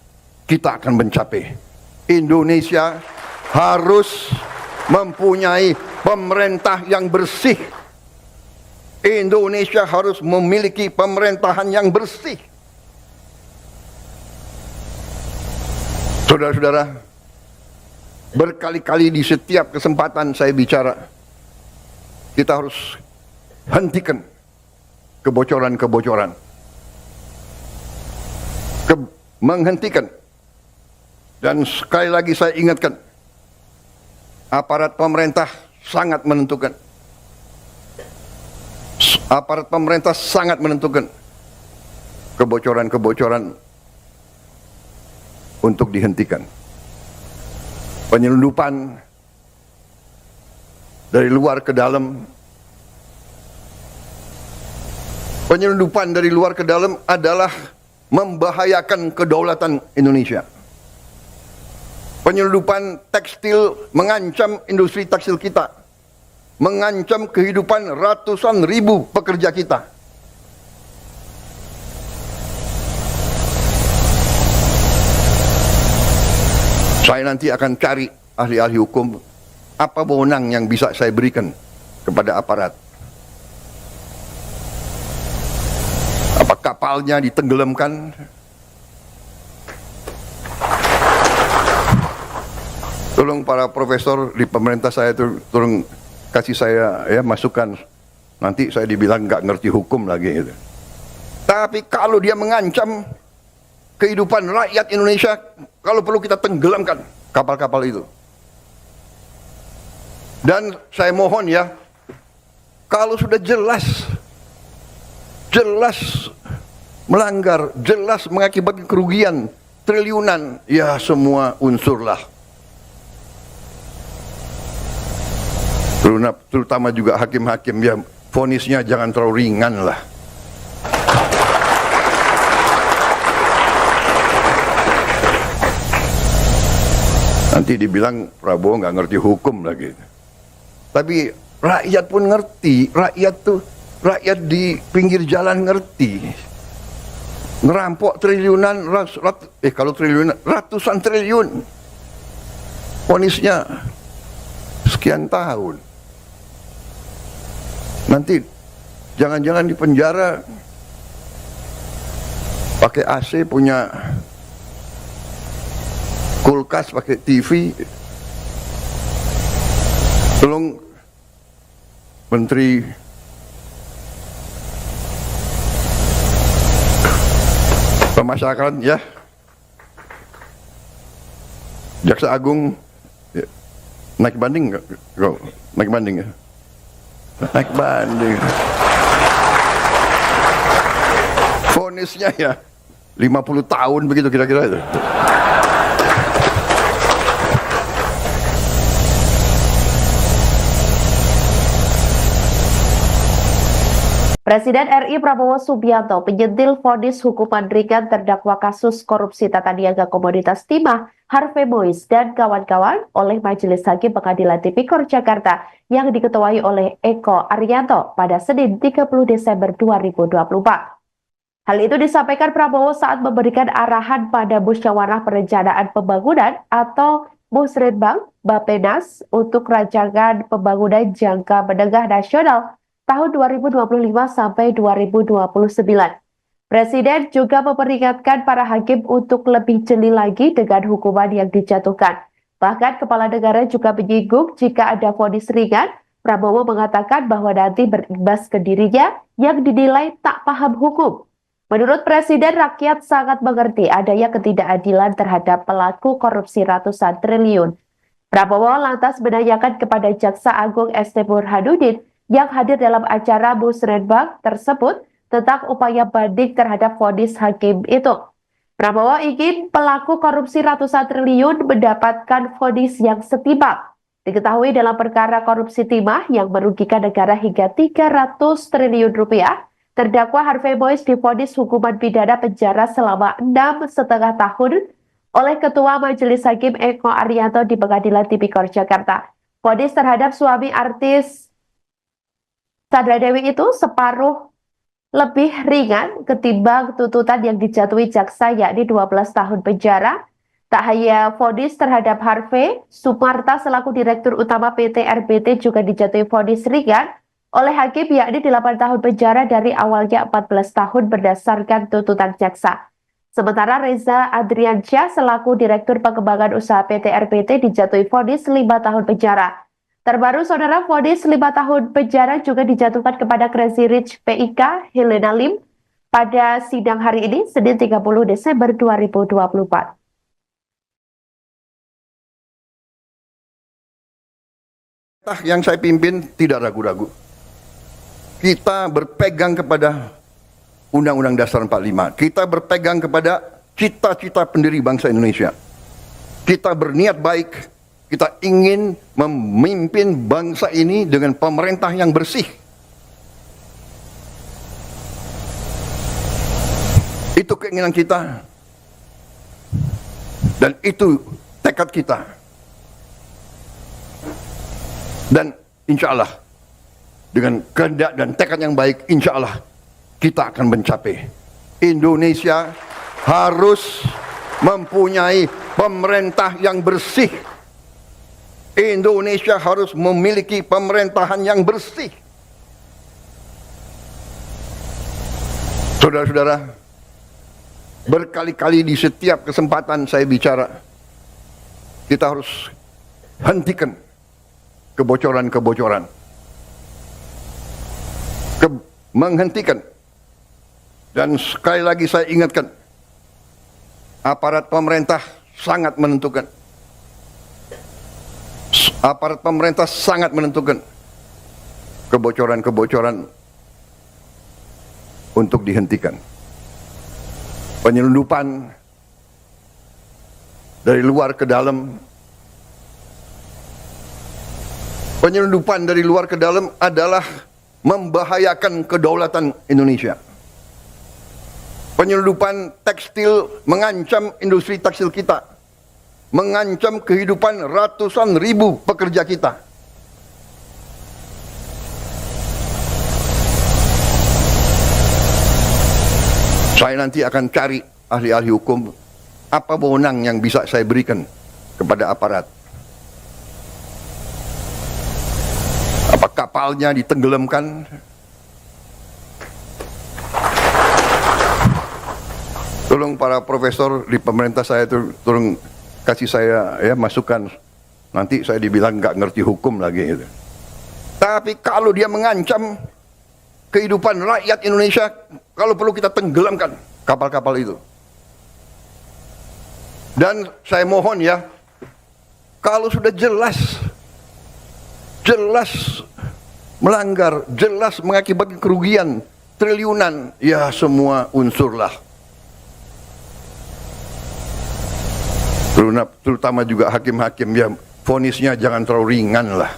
kita akan mencapai. Indonesia harus mempunyai pemerintah yang bersih. Indonesia harus memiliki pemerintahan yang bersih. Saudara-saudara, berkali-kali di setiap kesempatan saya bicara, kita harus hentikan kebocoran-kebocoran. Menghentikan. Dan sekali lagi saya ingatkan, aparat pemerintah sangat menentukan. Aparat pemerintah sangat menentukan kebocoran-kebocoran untuk dihentikan. Penyelundupan dari luar ke dalam. Penyelundupan dari luar ke dalam adalah membahayakan kedaulatan Indonesia. Penyelundupan tekstil mengancam industri tekstil kita, mengancam kehidupan ratusan ribu pekerja kita. Saya nanti akan cari ahli-ahli hukum, apa wewenang yang bisa saya berikan kepada aparat. Apa kapalnya ditenggelamkan? Tolong para profesor di pemerintah saya tolong kasih saya ya masukan. Nanti saya dibilang nggak ngerti hukum lagi gitu. Tapi kalau dia mengancam kehidupan rakyat Indonesia, kalau perlu kita tenggelamkan kapal-kapal itu. Dan saya mohon ya, kalau sudah jelas melanggar, jelas mengakibatkan kerugian triliunan, ya semua unsurlah. Terutama juga hakim-hakim, ya vonisnya jangan terlalu ringan lah. Nanti dibilang Prabowo nggak ngerti hukum lagi. Tapi rakyat pun ngerti, rakyat di pinggir jalan ngerti. Ngerampok triliunan, kalau triliunan, ratusan triliun. Vonisnya sekian tahun. Nanti jangan-jangan di penjara pakai AC, punya kulkas, pakai TV. Tolong Menteri Pemasyarakatan, ya, Jaksa Agung, ya. Naik banding nggak? Naik banding ya? Naik banding. Vonisnya ya 50 tahun begitu kira-kira itu. Presiden RI Prabowo Subianto menyentil vonis hukuman ringan terdakwa kasus korupsi tata niaga komoditas timah Harvey Mois dan kawan-kawan oleh Majelis Hakim Pengadilan Tipikor Jakarta yang diketuai oleh Eko Arianto pada Senin 30 Desember 2024. Hal itu disampaikan Prabowo saat memberikan arahan pada Musyawarah Perencanaan Pembangunan atau Musrenbang Bappenas untuk rancangan pembangunan jangka menengah nasional tahun 2025 sampai 2029. Presiden juga memperingatkan para hakim untuk lebih jeli lagi dengan hukuman yang dijatuhkan. Bahkan Kepala Negara juga menyinggung jika ada vonis ringan, Prabowo mengatakan bahwa nanti berimbas ke dirinya yang dinilai tak paham hukum. Menurut Presiden, rakyat sangat mengerti adanya ketidakadilan terhadap pelaku korupsi ratusan triliun. Prabowo lantas menanyakan kepada Jaksa Agung ST Burhanuddin yang hadir dalam acara Musrenbang tersebut tentang upaya banding terhadap vonis hakim itu. Prabowo ingin pelaku korupsi ratusan triliun mendapatkan vonis yang setimpal. Diketahui dalam perkara korupsi timah yang merugikan negara hingga 300 triliun rupiah, terdakwa Harvey Mois divonis hukuman pidana penjara selama 6,5 tahun oleh Ketua Majelis Hakim Eko Arianto di Pengadilan Tipikor Jakarta. Vonis terhadap suami artis Sandra Dewi itu separuh lebih ringan ketimbang tuntutan yang dijatuhi jaksa yakni 12 tahun penjara. Tak hanya vonis terhadap Harvey, Sumarta selaku Direktur Utama PT RBT juga dijatuhi vonis ringan oleh hakim yakni 8 tahun penjara dari awalnya 14 tahun berdasarkan tuntutan jaksa. Sementara Reza Adriansyah selaku Direktur Pengembangan Usaha PT RBT dijatuhi vonis 5 tahun penjara. Terbaru, saudara, vonis 5 tahun penjara juga dijatuhkan kepada Crazy Rich PIK Helena Lim pada sidang hari ini, Senin 30 Desember 2024. Yang saya pimpin tidak ragu-ragu. Kita berpegang kepada Undang-Undang Dasar 45. Kita berpegang kepada cita-cita pendiri bangsa Indonesia. Kita berniat baik. Kita ingin memimpin bangsa ini dengan pemerintah yang bersih. Itu keinginan kita. Dan itu tekad kita. Dan insya Allah, dengan kehendak dan tekad yang baik, insya Allah kita akan mencapai. Indonesia harus mempunyai pemerintah yang bersih. Indonesia harus memiliki pemerintahan yang bersih. Saudara-saudara, berkali-kali di setiap kesempatan saya bicara, kita harus hentikan kebocoran-kebocoran. Menghentikan. Dan sekali lagi saya ingatkan, aparat pemerintah sangat menentukan. Aparat pemerintah sangat menentukan kebocoran-kebocoran untuk dihentikan. Penyelundupan dari luar ke dalam. Penyelundupan dari luar ke dalam adalah membahayakan kedaulatan Indonesia. Penyelundupan tekstil mengancam industri tekstil kita. Mengancam kehidupan ratusan ribu pekerja kita. Saya nanti akan cari ahli-ahli hukum apa wewenang yang bisa saya berikan kepada aparat. Apa kapalnya ditenggelamkan? Tolong para profesor di pemerintah saya itu tolong kasih saya ya masukan. Nanti saya dibilang nggak ngerti hukum lagi gitu. Tapi kalau dia mengancam kehidupan rakyat Indonesia, kalau perlu kita tenggelamkan kapal-kapal itu. Dan saya mohon ya, kalau sudah jelas melanggar, jelas mengakibatkan kerugian triliunan, ya semua unsurlah. Terutama juga hakim-hakim, ya vonisnya jangan terlalu ringan lah.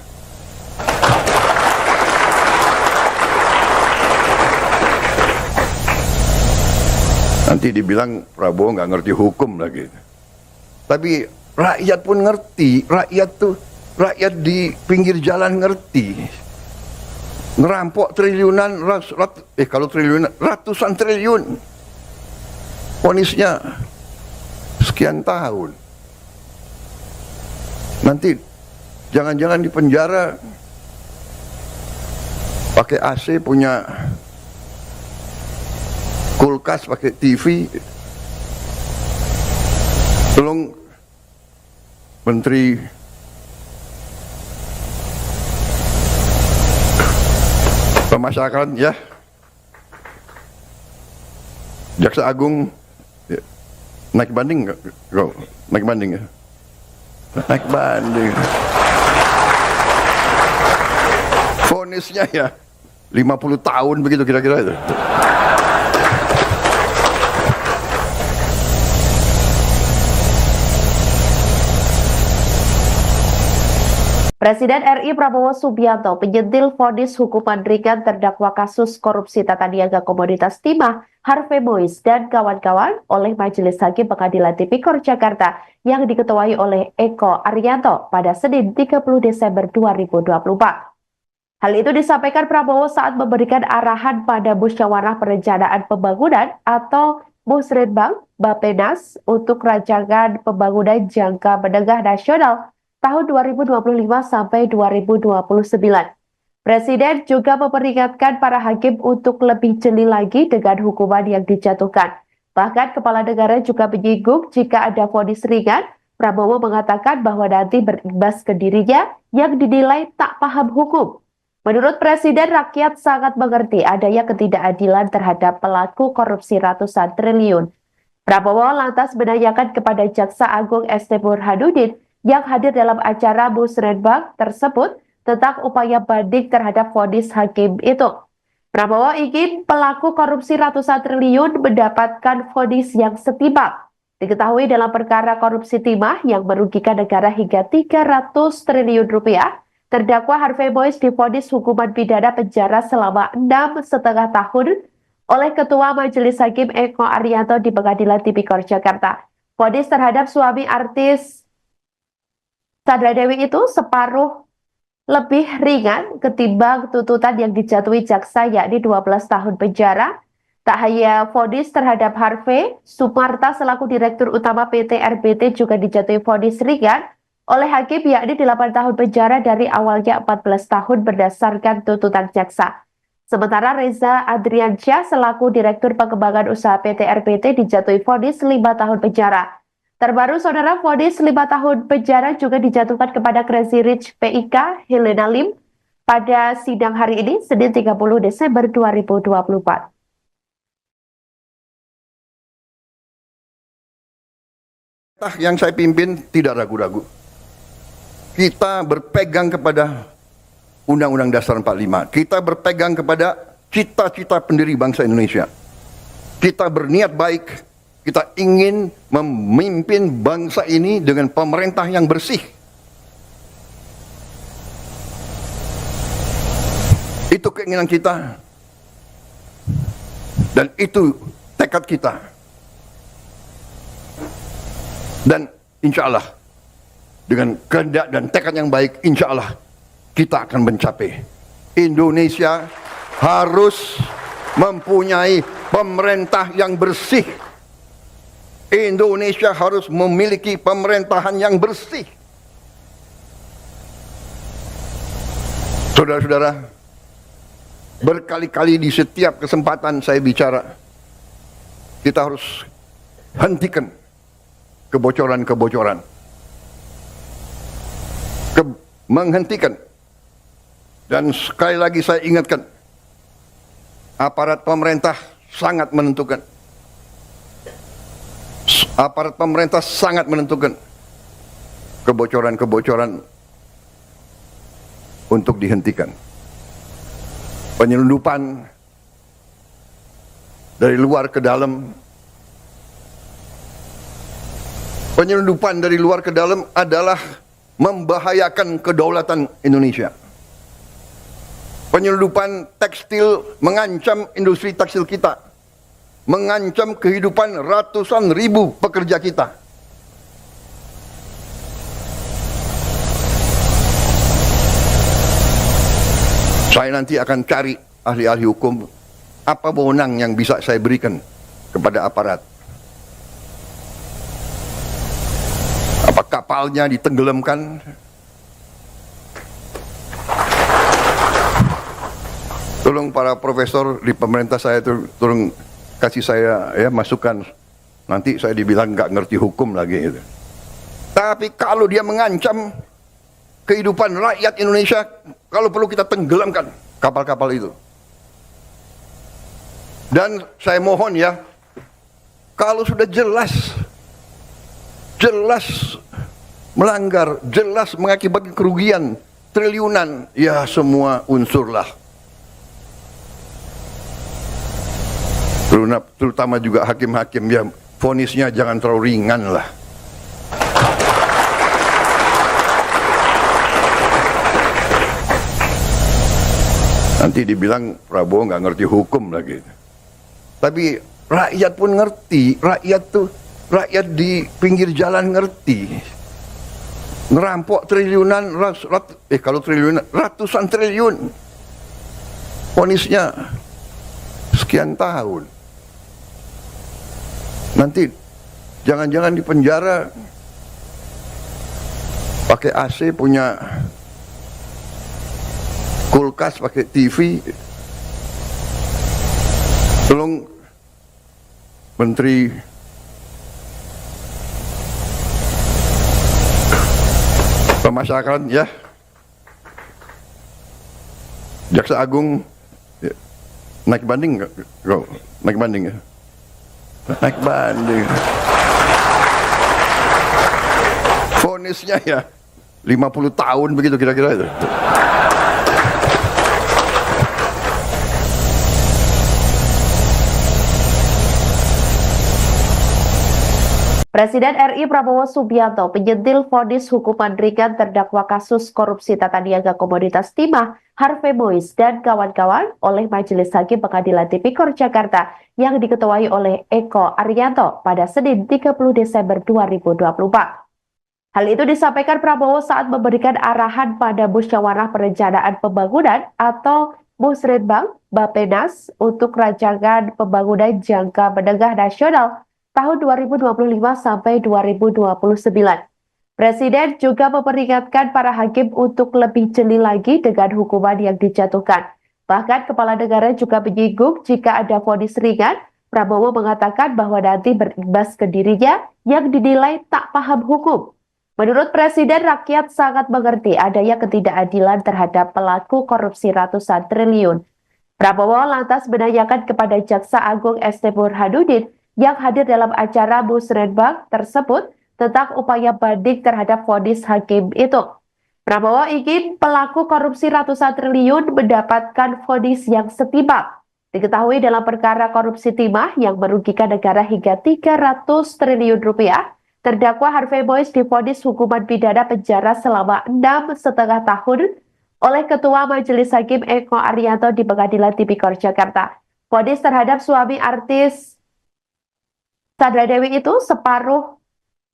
Nanti dibilang Prabowo nggak ngerti hukum lagi. Tapi rakyat pun ngerti, rakyat di pinggir jalan ngerti. Ngerampok triliunan, kalau triliunan, ratusan triliun. Vonisnya sekian tahun. Nanti jangan-jangan di penjara pakai AC, punya kulkas, pakai TV. Tolong Menteri Pemasyarakatan ya, Jaksa Agung ya, naik banding nggak? Naik banding ya? Naik banding. Vonisnya ya 50 tahun begitu kira-kira itu. Presiden RI Prabowo Subianto menyentil vonis hukuman ringan terdakwa kasus korupsi tata niaga komoditas timah Harvey Mois dan kawan-kawan oleh Majelis Hakim Pengadilan Tipikor Jakarta yang diketuai oleh Eko Arianto pada Senin 30 Desember 2024. Hal itu disampaikan Prabowo saat memberikan arahan pada Musyawarah Perencanaan Pembangunan atau Musrenbang Bappenas untuk rancangan pembangunan jangka menengah nasional tahun 2025 sampai 2029. Presiden juga memperingatkan para hakim untuk lebih jeli lagi dengan hukuman yang dijatuhkan. Bahkan Kepala Negara juga menyinggung jika ada vonis ringan, Prabowo mengatakan bahwa nanti berimbas ke dirinya yang dinilai tak paham hukum. Menurut Presiden, rakyat sangat mengerti adanya ketidakadilan terhadap pelaku korupsi ratusan triliun. Prabowo lantas menanyakan kepada Jaksa Agung ST Burhanuddin yang hadir dalam acara Musrenbang tersebut tentang upaya banding terhadap vonis hakim itu. Prabowo ingin pelaku korupsi ratusan triliun mendapatkan vonis yang setimpal. Diketahui dalam perkara korupsi timah yang merugikan negara hingga 300 triliun rupiah, terdakwa Harvey Mois divonis hukuman pidana penjara selama 6,5 tahun oleh Ketua Majelis Hakim Eko Arianto di Pengadilan Tipikor Jakarta. Vonis terhadap suami artis Sandra Dewi itu separuh lebih ringan ketimbang tuntutan yang dijatuhi jaksa, yakni 12 tahun penjara. Tak hanya vonis terhadap Harvey, Sumarta selaku Direktur Utama PT RBT juga dijatuhi vonis ringan oleh hakim, yakni 8 tahun penjara dari awalnya 14 tahun berdasarkan tuntutan jaksa. Sementara Reza Adriansyah selaku Direktur Pengembangan Usaha PT RBT dijatuhi vonis 5 tahun penjara. Terbaru, saudara, vonis 5 tahun penjara juga dijatuhkan kepada Crazy Rich PIK Helena Lim pada sidang hari ini, Senin 30 Desember 2024. Yang saya pimpin tidak ragu-ragu. Kita berpegang kepada Undang-Undang Dasar 45. Kita berpegang kepada cita-cita pendiri bangsa Indonesia. Kita berniat baik. Kita ingin memimpin bangsa ini dengan pemerintah yang bersih. Itu keinginan kita. Dan itu tekad kita. Dan insya Allah, dengan kehendak dan tekad yang baik, insya Allah kita akan mencapai. Indonesia harus mempunyai pemerintah yang bersih. Indonesia harus memiliki pemerintahan yang bersih. Saudara-saudara, berkali-kali di setiap kesempatan saya bicara, kita harus hentikan kebocoran-kebocoran. Menghentikan Dan sekali lagi saya ingatkan, aparat pemerintah sangat menentukan. Aparat pemerintah sangat menentukan kebocoran-kebocoran untuk dihentikan. Penyelundupan dari luar ke dalam. Penyelundupan dari luar ke dalam adalah membahayakan kedaulatan Indonesia. Penyelundupan tekstil mengancam industri tekstil kita, mengancam kehidupan ratusan ribu pekerja kita. Saya nanti akan cari ahli-ahli hukum, apa wewenang yang bisa saya berikan kepada aparat. Apa kapalnya ditenggelamkan? Tolong para profesor di pemerintah saya tolong kasih saya ya masukan. Nanti saya dibilang nggak ngerti hukum lagi. Gitu. Tapi kalau dia mengancam kehidupan rakyat Indonesia, kalau perlu kita tenggelamkan kapal-kapal itu. Dan saya mohon ya, kalau sudah jelas melanggar, jelas mengakibatkan kerugian triliunan, ya semua unsurlah. Terutama juga hakim-hakim, ya vonisnya jangan terlalu ringan lah. Nanti dibilang Prabowo nggak ngerti hukum lagi. Tapi rakyat pun ngerti, rakyat di pinggir jalan ngerti. Ngerampok triliunan, kalau triliunan, ratusan triliun. Vonisnya sekian tahun. Nanti jangan-jangan di penjara pakai AC, punya kulkas, pakai TV. Tolong Menteri Pemasyarakatan ya, Jaksa Agung ya, naik banding nggak? Naik banding ya? Naik banding. Vonisnya ya 50 tahun begitu kira-kira itu. Presiden RI Prabowo Subianto penyentil vonis hukuman ringan terdakwa kasus korupsi tata niaga komoditas timah Harvey Mois dan kawan-kawan oleh Majelis Hakim Pengadilan Tipikor Jakarta yang diketuai oleh Eko Arianto pada Senin 30 Desember 2024. Hal itu disampaikan Prabowo saat memberikan arahan pada Musyawarah Perencanaan Pembangunan atau Musrenbang Bappenas untuk rancangan pembangunan jangka menengah nasional tahun 2025 sampai 2029. Presiden juga memperingatkan para hakim untuk lebih jeli lagi dengan hukuman yang dijatuhkan. Bahkan Kepala Negara juga menyinggung jika ada vonis ringan, Prabowo mengatakan bahwa nanti berimbas ke dirinya yang dinilai tak paham hukum. Menurut Presiden, rakyat sangat mengerti adanya ketidakadilan terhadap pelaku korupsi ratusan triliun. Prabowo lantas menanyakan kepada Jaksa Agung ST Burhanuddin yang hadir dalam acara Musrenbang tersebut tentang upaya banding terhadap vonis hakim itu. Prabowo ingin pelaku korupsi ratusan triliun mendapatkan vonis yang setimpal. Diketahui dalam perkara korupsi timah yang merugikan negara hingga 300 triliun rupiah, terdakwa Harvey Mois divonis hukuman pidana penjara selama 6,5 tahun oleh Ketua Majelis Hakim Eko Arianto di Pengadilan Tipikor Jakarta. Vonis terhadap suami artis Sandra Dewi itu separuh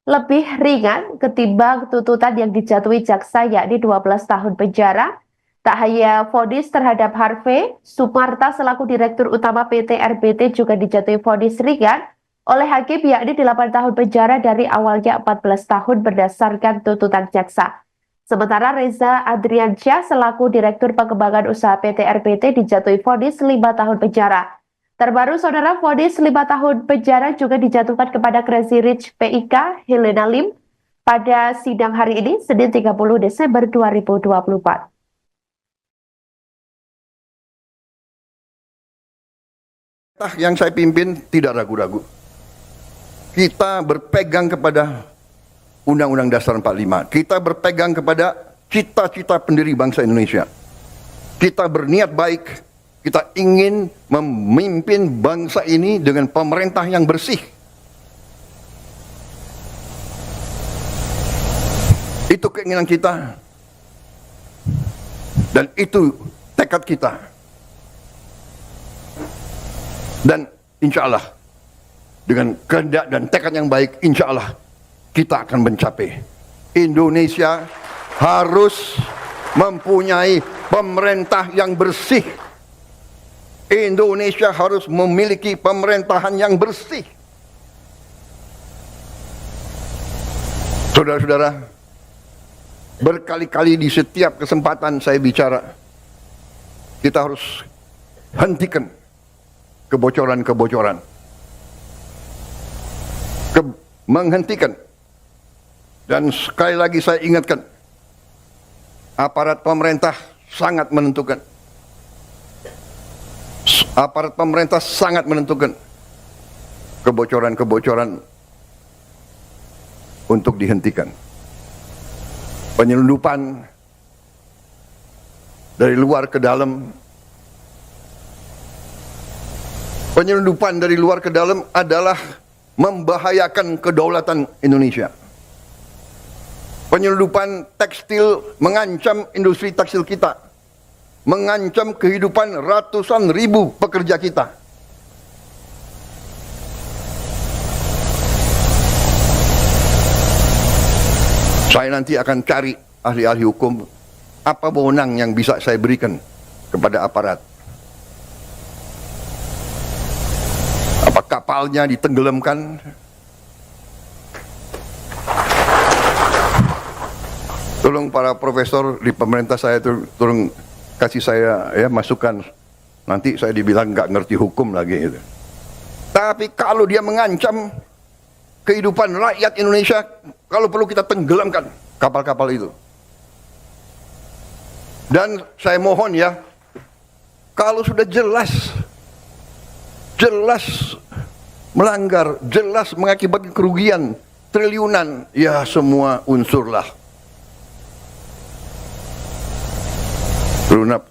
lebih ringan ketimbang tuntutan yang dijatuhi jaksa, yakni 12 tahun penjara. Tak hanya vonis terhadap Harvey, Sumarta selaku Direktur Utama PT RBT juga dijatuhi vonis ringan oleh hakim, yakni 8 tahun penjara dari awalnya 14 tahun berdasarkan tuntutan jaksa. Sementara Reza Adriansyah selaku Direktur Pengembangan Usaha PT RBT dijatuhi vonis 5 tahun penjara. Terbaru, saudara, vonis 5 tahun penjara juga dijatuhkan kepada Crazy Rich PIK Helena Lim pada sidang hari ini, Senin 30 Desember 2024. Yang saya pimpin tidak ragu-ragu. Kita berpegang kepada Undang-Undang Dasar 45. Kita berpegang kepada cita-cita pendiri bangsa Indonesia. Kita berniat baik. Kita ingin memimpin bangsa ini dengan pemerintah yang bersih. Itu keinginan kita. Dan itu tekad kita. Dan insya Allah, dengan kehendak dan tekad yang baik, insya Allah kita akan mencapai. Indonesia harus mempunyai pemerintah yang bersih. Indonesia harus memiliki pemerintahan yang bersih. Saudara-saudara, berkali-kali di setiap kesempatan saya bicara, kita harus hentikan kebocoran-kebocoran. Menghentikan. Dan sekali lagi saya ingatkan, aparat pemerintah sangat menentukan. Aparat pemerintah sangat menentukan kebocoran-kebocoran untuk dihentikan. Penyelundupan dari luar ke dalam. Penyelundupan dari luar ke dalam adalah membahayakan kedaulatan Indonesia. Penyelundupan tekstil mengancam industri tekstil kita. Mengancam kehidupan ratusan ribu pekerja kita. Saya nanti akan cari ahli-ahli hukum, apa wewenang yang bisa saya berikan kepada aparat. Apa kapalnya ditenggelamkan? Tolong para profesor di pemerintah saya tolong kasih saya ya masukan. Nanti saya dibilang nggak ngerti hukum lagi gitu. Tapi kalau dia mengancam kehidupan rakyat Indonesia, kalau perlu kita tenggelamkan kapal-kapal itu. Dan saya mohon ya, kalau sudah jelas melanggar, jelas mengakibatkan kerugian triliunan, ya semua unsurlah.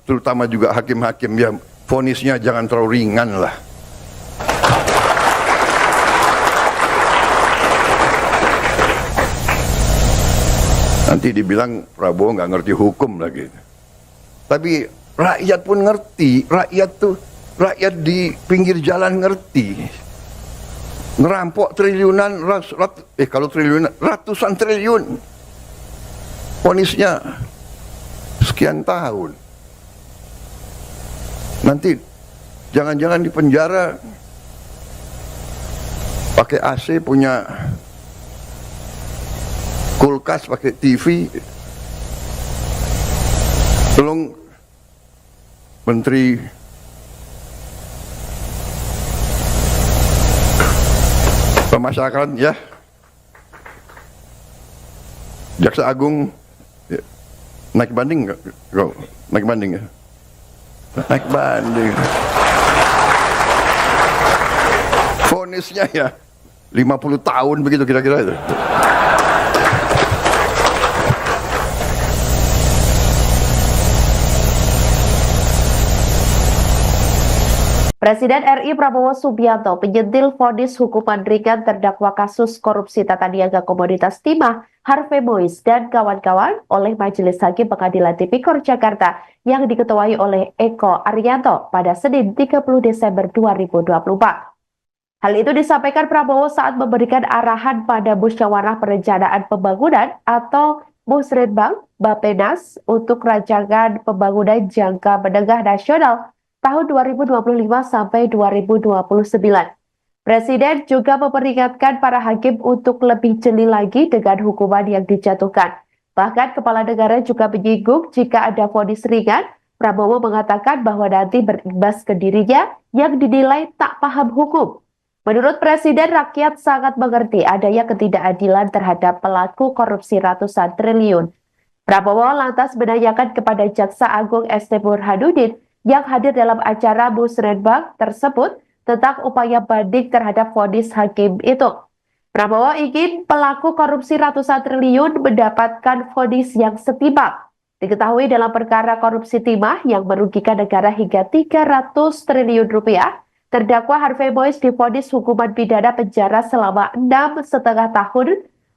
Terutama juga hakim-hakim, ya vonisnya jangan terlalu ringan lah. Nanti dibilang Prabowo nggak ngerti hukum lagi. Tapi rakyat pun ngerti, rakyat di pinggir jalan ngerti. Ngerampok triliunan, kalau triliunan, ratusan triliun. Vonisnya sekian tahun. Nanti jangan-jangan di penjara pakai AC, punya kulkas, pakai TV. Tolong Menteri Pemasyarakatan ya, Jaksa Agung ya, naik banding nggak? Naik banding ya? Naik banding. Vonisnya ya 50 tahun begitu kira-kira itu. Presiden RI Prabowo Subianto penyentil vonis hukuman ringan terdakwa kasus korupsi tata niaga komoditas timah Harvey Mois dan kawan-kawan oleh Majelis Hakim Pengadilan Tipikor Jakarta yang diketuai oleh Eko Arianto pada Senin 30 Desember 2024. Hal itu disampaikan Prabowo saat memberikan arahan pada Musyawarah Perencanaan Pembangunan atau Musrenbang Bappenas untuk rancangan pembangunan jangka menengah nasional tahun 2025 sampai 2029. Presiden juga memperingatkan para hakim untuk lebih jeli lagi dengan hukuman yang dijatuhkan. Bahkan kepala negara juga menyinggung jika ada vonis ringan, Prabowo mengatakan bahwa nanti berimbas ke dirinya yang dinilai tak paham hukum. Menurut Presiden, rakyat sangat mengerti adanya ketidakadilan terhadap pelaku korupsi ratusan triliun. Prabowo lantas menanyakan kepada Jaksa Agung ST Burhanuddin yang hadir dalam acara Musrenbang tersebut tentang upaya banding terhadap vonis hakim itu. Prabowo ingin pelaku korupsi ratusan triliun mendapatkan vonis yang setimpal. Diketahui dalam perkara korupsi timah yang merugikan negara hingga 300 triliun rupiah, terdakwa Harvey Mois divonis hukuman pidana penjara selama 6,5 tahun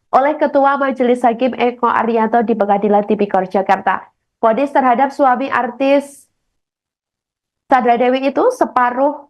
oleh Ketua Majelis Hakim Eko Arianto di Pengadilan Tipikor Jakarta. Vonis terhadap suami artis Sandra Dewi itu separuh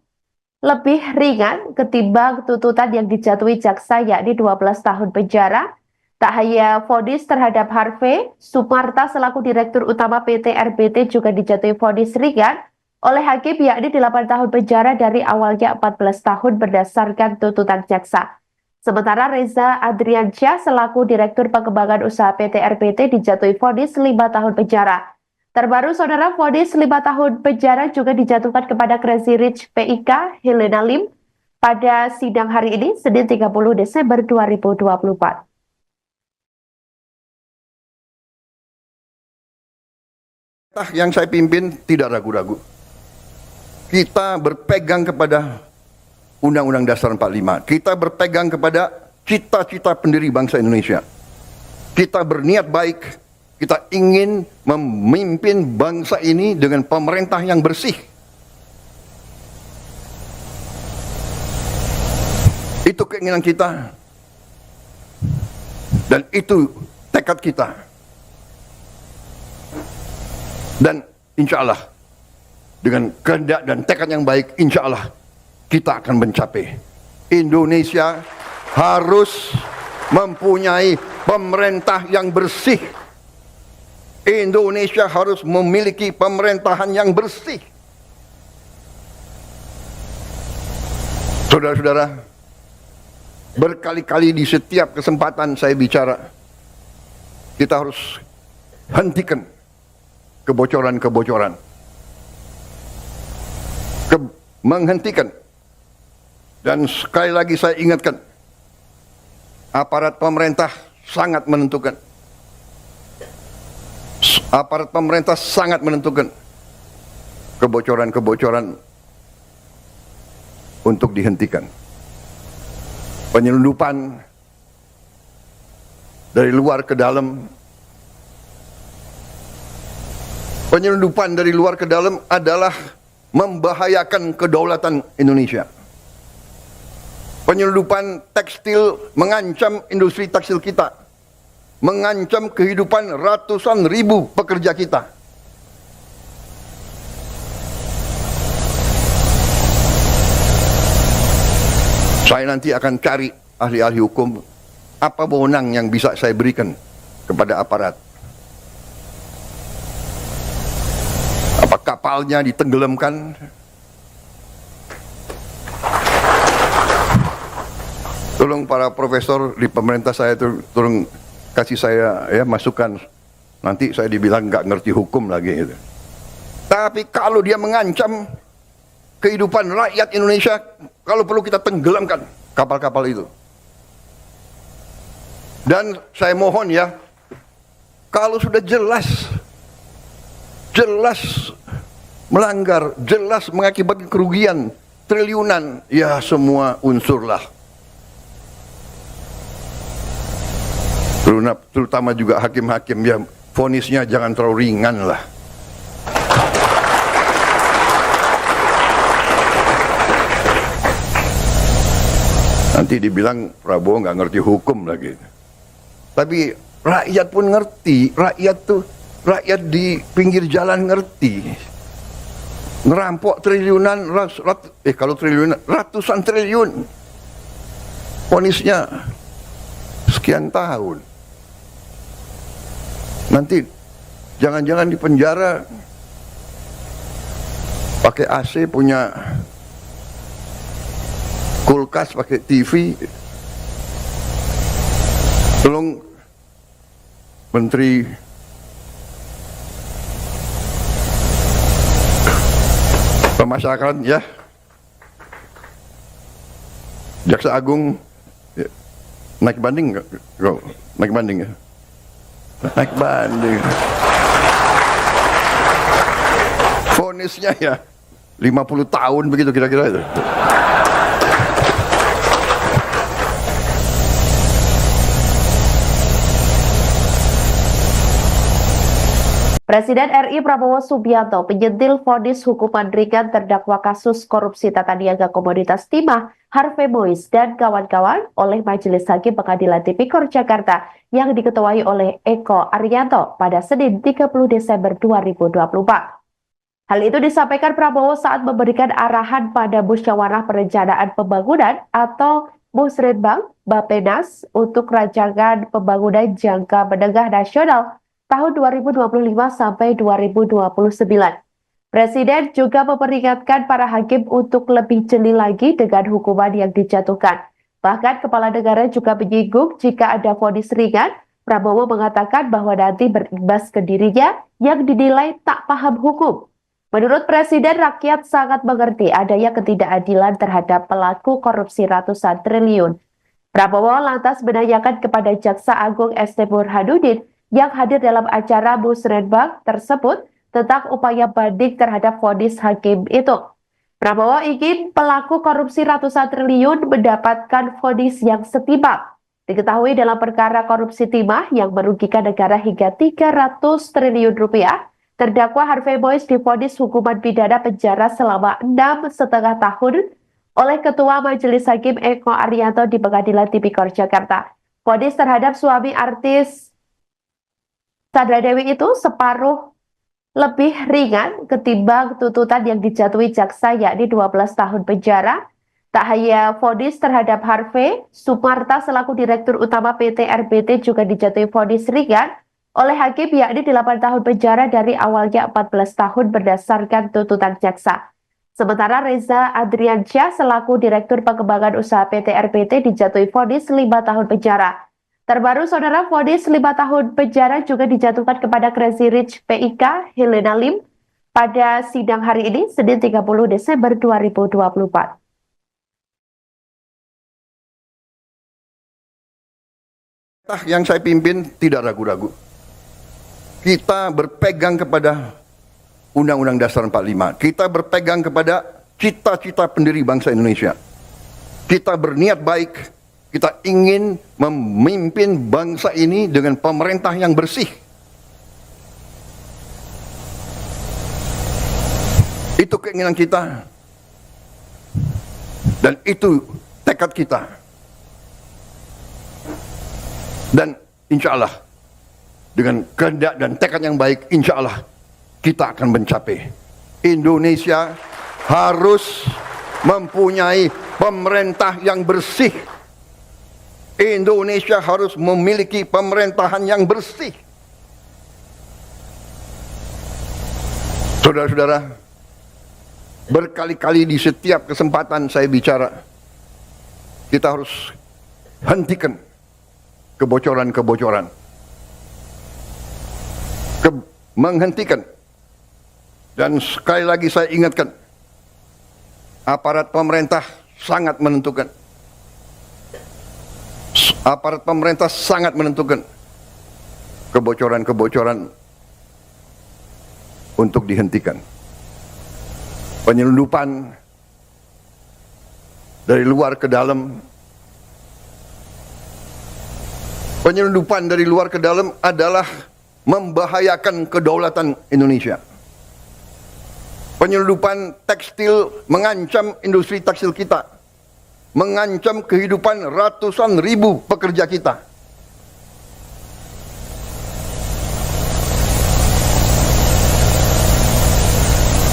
lebih ringan ketimbang tuntutan yang dijatuhi jaksa, yakni 12 tahun penjara. Tak hanya vonis terhadap Harvey, Sumarta selaku Direktur Utama PT RBT juga dijatuhi vonis ringan oleh hakim, yakni 8 tahun penjara dari awalnya 14 tahun berdasarkan tuntutan jaksa. Sementara Reza Adriansyah selaku Direktur Pengembangan Usaha PT RBT dijatuhi vonis 5 tahun penjara. Terbaru, saudara, vonis 5 tahun penjara juga dijatuhkan kepada Crazy Rich PIK Helena Lim pada sidang hari ini, Senin 30 Desember 2024. Yang saya pimpin tidak ragu-ragu. Kita berpegang kepada Undang-Undang Dasar 45. Kita berpegang kepada cita-cita pendiri bangsa Indonesia. Kita berniat baik. Kita ingin memimpin bangsa ini dengan pemerintah yang bersih. Itu keinginan kita. Dan itu tekad kita. Dan insya Allah, dengan kehendak dan tekad yang baik, insya Allah kita akan mencapai. Indonesia harus mempunyai pemerintah yang bersih. Indonesia harus memiliki pemerintahan yang bersih. Saudara-saudara, berkali-kali di setiap kesempatan saya bicara, kita harus hentikan kebocoran-kebocoran. Menghentikan. Dan sekali lagi saya ingatkan, aparat pemerintah sangat menentukan. Aparat pemerintah sangat menentukan kebocoran-kebocoran untuk dihentikan. Penyelundupan dari luar ke dalam. Penyelundupan dari luar ke dalam adalah membahayakan kedaulatan Indonesia. Penyelundupan tekstil mengancam industri tekstil kita, mengancam kehidupan ratusan ribu pekerja kita. Saya nanti akan cari ahli-ahli hukum, apa wewenang yang bisa saya berikan kepada aparat. Apa kapalnya ditenggelamkan? Tolong para profesor di pemerintah saya itu tolong kasih saya ya masukan. Nanti saya dibilang nggak ngerti hukum lagi gitu. Tapi kalau dia mengancam kehidupan rakyat Indonesia, kalau perlu kita tenggelamkan kapal-kapal itu. Dan saya mohon ya, kalau sudah jelas melanggar, jelas mengakibatkan kerugian triliunan, ya semua unsurlah. Terutama juga hakim-hakim, ya vonisnya jangan terlalu ringan lah. Nanti dibilang Prabowo nggak ngerti hukum lagi. Tapi rakyat pun ngerti, rakyat di pinggir jalan ngerti. Ngerampok triliunan, kalau triliunan, ratusan triliun. Vonisnya sekian tahun. Nanti jangan-jangan di penjara pakai AC, punya kulkas, pakai TV. Tolong Menteri Pemasyarakatan ya, Jaksa Agung ya, naik banding nggak? Naik banding ya? Naik banding. Vonisnya ya 50 tahun begitu kira-kira itu. Presiden RI Prabowo Subianto menyentil vonis hukuman ringan terdakwa kasus korupsi tata niaga komoditas timah Harvey Mois dan kawan-kawan oleh Majelis Hakim Pengadilan Tipikor Jakarta yang diketuai oleh Eko Arianto pada Senin 30 Desember 2024. Hal itu disampaikan Prabowo saat memberikan arahan pada Musyawarah Perencanaan Pembangunan atau Musrenbang Bappenas untuk rancangan pembangunan jangka menengah nasional tahun 2025 sampai 2029. Presiden juga memperingatkan para hakim untuk lebih jeli lagi dengan hukuman yang dijatuhkan. Bahkan Kepala Negara juga menyinggung jika ada vonis ringan, Prabowo mengatakan bahwa nanti berimbas ke dirinya yang dinilai tak paham hukum. Menurut Presiden, rakyat sangat mengerti adanya ketidakadilan terhadap pelaku korupsi ratusan triliun. Prabowo lantas menanyakan kepada Jaksa Agung ST Burhanuddin yang hadir dalam acara Musrenbang tersebut tentang upaya banding terhadap vonis hakim itu. Prabowo ingin pelaku korupsi ratusan triliun mendapatkan vonis yang setimpal. Diketahui dalam perkara korupsi timah yang merugikan negara hingga 300 triliun rupiah, terdakwa Harvey Mois divonis hukuman pidana penjara selama 6,5 tahun oleh Ketua Majelis Hakim Eko Arianto di Pengadilan Tipikor Jakarta. Vonis terhadap suami artis Sandra Dewi itu separuh lebih ringan ketimbang tuntutan yang dijatuhi jaksa yakni 12 tahun penjara. Tak hanya vonis terhadap Harvey, Sumarta selaku Direktur Utama PT RBT juga dijatuhi vonis ringan oleh hakim yakni 8 tahun penjara dari awalnya 14 tahun berdasarkan tuntutan jaksa. Sementara Reza Adriansyah selaku Direktur Pengembangan Usaha PT RBT dijatuhi vonis 5 tahun penjara. Terbaru, saudara, vonis 5 tahun penjara juga dijatuhkan kepada Crazy Rich PIK Helena Lim pada sidang hari ini, Senin 30 Desember 2024. Yang saya pimpin tidak ragu-ragu. Kita berpegang kepada Undang-Undang Dasar 45. Kita berpegang kepada cita-cita pendiri bangsa Indonesia. Kita berniat baik. Kita ingin memimpin bangsa ini dengan pemerintah yang bersih. Itu keinginan kita. Dan itu tekad kita. Dan insya Allah, dengan kehendak dan tekad yang baik, insya Allah kita akan mencapai. Indonesia harus mempunyai pemerintah yang bersih. Indonesia harus memiliki pemerintahan yang bersih. Saudara-saudara, berkali-kali di setiap kesempatan saya bicara, kita harus hentikan kebocoran-kebocoran. Menghentikan. Dan sekali lagi saya ingatkan, aparat pemerintah sangat menentukan. Aparat pemerintah sangat menentukan kebocoran-kebocoran untuk dihentikan. Penyelundupan dari luar ke dalam. Penyelundupan dari luar ke dalam adalah membahayakan kedaulatan Indonesia. Penyelundupan tekstil mengancam industri tekstil kita, mengancam kehidupan ratusan ribu pekerja kita.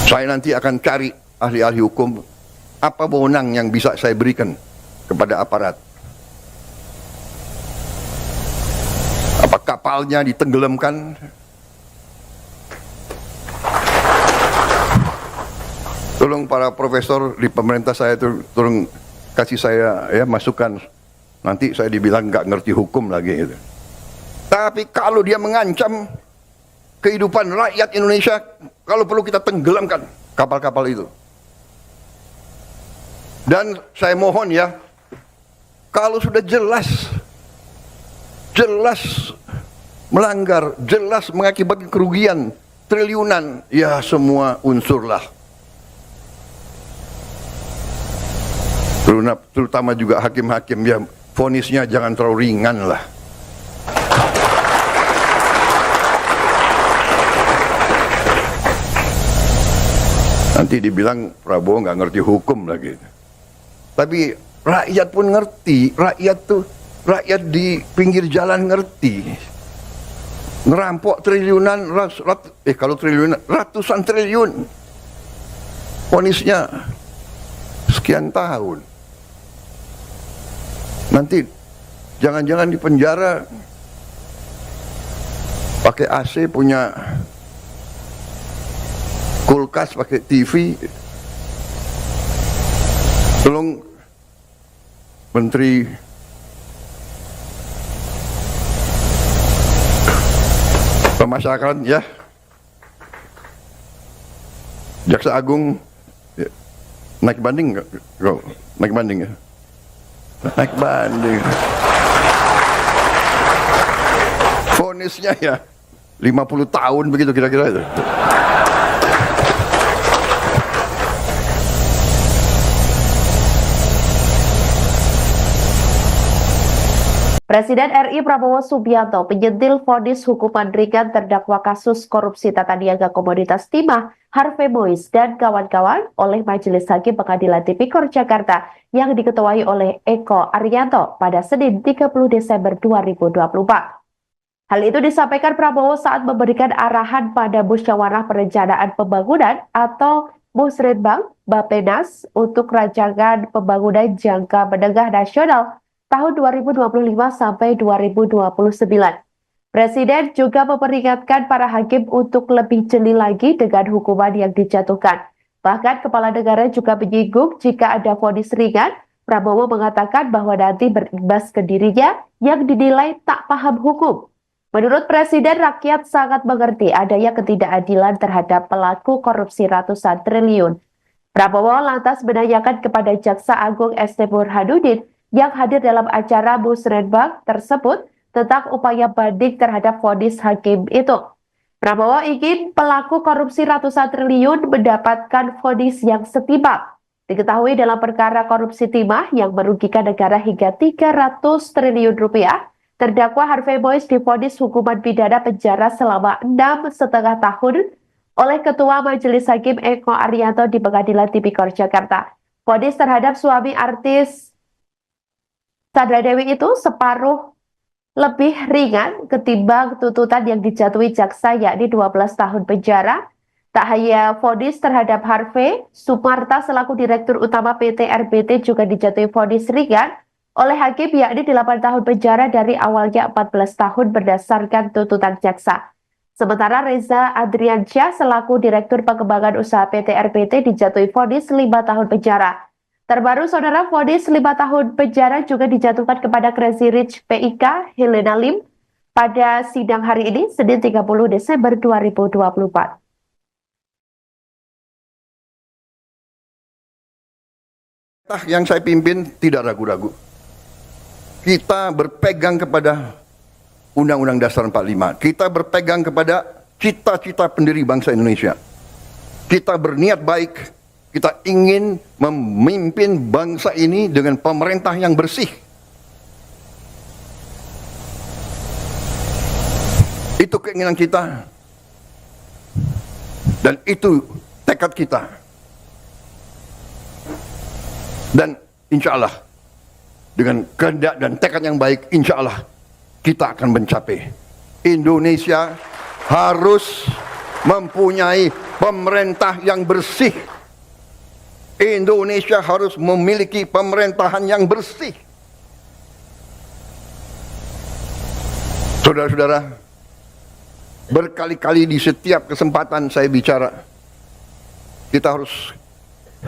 Saya nanti akan cari ahli-ahli hukum, apa wewenang yang bisa saya berikan kepada aparat. Apa kapalnya ditenggelamkan? Tolong para profesor di pemerintah saya tolong kasih saya ya masukan. Nanti saya dibilang nggak ngerti hukum lagi gitu. Tapi kalau dia mengancam kehidupan rakyat Indonesia, kalau perlu kita tenggelamkan kapal-kapal itu. Dan saya mohon ya, kalau sudah jelas melanggar, jelas mengakibatkan kerugian triliunan, ya semua unsurlah. Terutama juga hakim-hakim, ya vonisnya jangan terlalu ringan lah. Nanti dibilang Prabowo nggak ngerti hukum lagi. Tapi rakyat pun ngerti, rakyat di pinggir jalan ngerti. Ngerampok triliunan, kalau triliunan, ratusan triliun. Vonisnya sekian tahun. Nanti jangan-jangan di penjara pakai AC, punya kulkas, pakai TV. Tolong Menteri Pemasyarakatan ya, Jaksa Agung ya, naik banding nggak? Naik banding ya? Naik banding. Vonisnya ya 50 tahun begitu kira-kira itu. Presiden RI Prabowo Subianto menyentil vonis hukuman ringan terdakwa kasus korupsi tata niaga komoditas timah Harvey Mois dan kawan-kawan oleh Majelis Hakim Pengadilan Tipikor Jakarta yang diketuai oleh Eko Arianto pada Senin 30 Desember 2024. Hal itu disampaikan Prabowo saat memberikan arahan pada Musyawarah Perencanaan Pembangunan atau Musrenbang Bappenas untuk rancangan pembangunan jangka menengah nasional tahun 2025 sampai 2029. Presiden juga memperingatkan para hakim untuk lebih jeli lagi dengan hukuman yang dijatuhkan. Bahkan Kepala Negara juga menyinggung jika ada vonis ringan, Prabowo mengatakan bahwa nanti berimbas ke dirinya yang dinilai tak paham hukum. Menurut Presiden, rakyat sangat mengerti adanya ketidakadilan terhadap pelaku korupsi ratusan triliun. Prabowo lantas menanyakan kepada Jaksa Agung ST Burhanuddin yang hadir dalam acara Musrenbang tersebut tentang upaya banding terhadap vonis hakim itu. Prabowo ingin pelaku korupsi ratusan triliun mendapatkan vonis yang setimpal. Diketahui dalam perkara korupsi timah yang merugikan negara hingga 300 triliun rupiah, terdakwa Harvey Mois divonis hukuman pidana penjara selama 6,5 tahun oleh Ketua Majelis Hakim Eko Arianto di Pengadilan Tipikor Jakarta. Vonis terhadap suami artis Sandra Dewi itu separuh lebih ringan ketimbang tuntutan yang dijatuhi jaksa, yakni 12 tahun penjara. Tak hanya vonis terhadap Harvey, Sumarta selaku Direktur Utama PT RBT juga dijatuhi vonis ringan oleh hakim, yakni 8 tahun penjara dari awalnya 14 tahun berdasarkan tuntutan jaksa. Sementara Reza Adriansyah selaku Direktur Pengembangan Usaha PT RBT dijatuhi vonis 5 tahun penjara. Terbaru, saudara, vonis 5 tahun penjara juga dijatuhkan kepada Crazy Rich PIK Helena Lim pada sidang hari ini, Senin 30 Desember 2024. Yang saya pimpin tidak ragu-ragu. Kita berpegang kepada Undang-Undang Dasar 45. Kita berpegang kepada cita-cita pendiri bangsa Indonesia. Kita berniat baik. Kita ingin memimpin bangsa ini dengan pemerintah yang bersih. Itu keinginan kita. Dan itu tekad kita. Dan insya Allah, dengan kehendak dan tekad yang baik, insya Allah kita akan mencapai. Indonesia harus mempunyai pemerintah yang bersih. Indonesia harus memiliki pemerintahan yang bersih. Saudara-saudara, berkali-kali di setiap kesempatan saya bicara, kita harus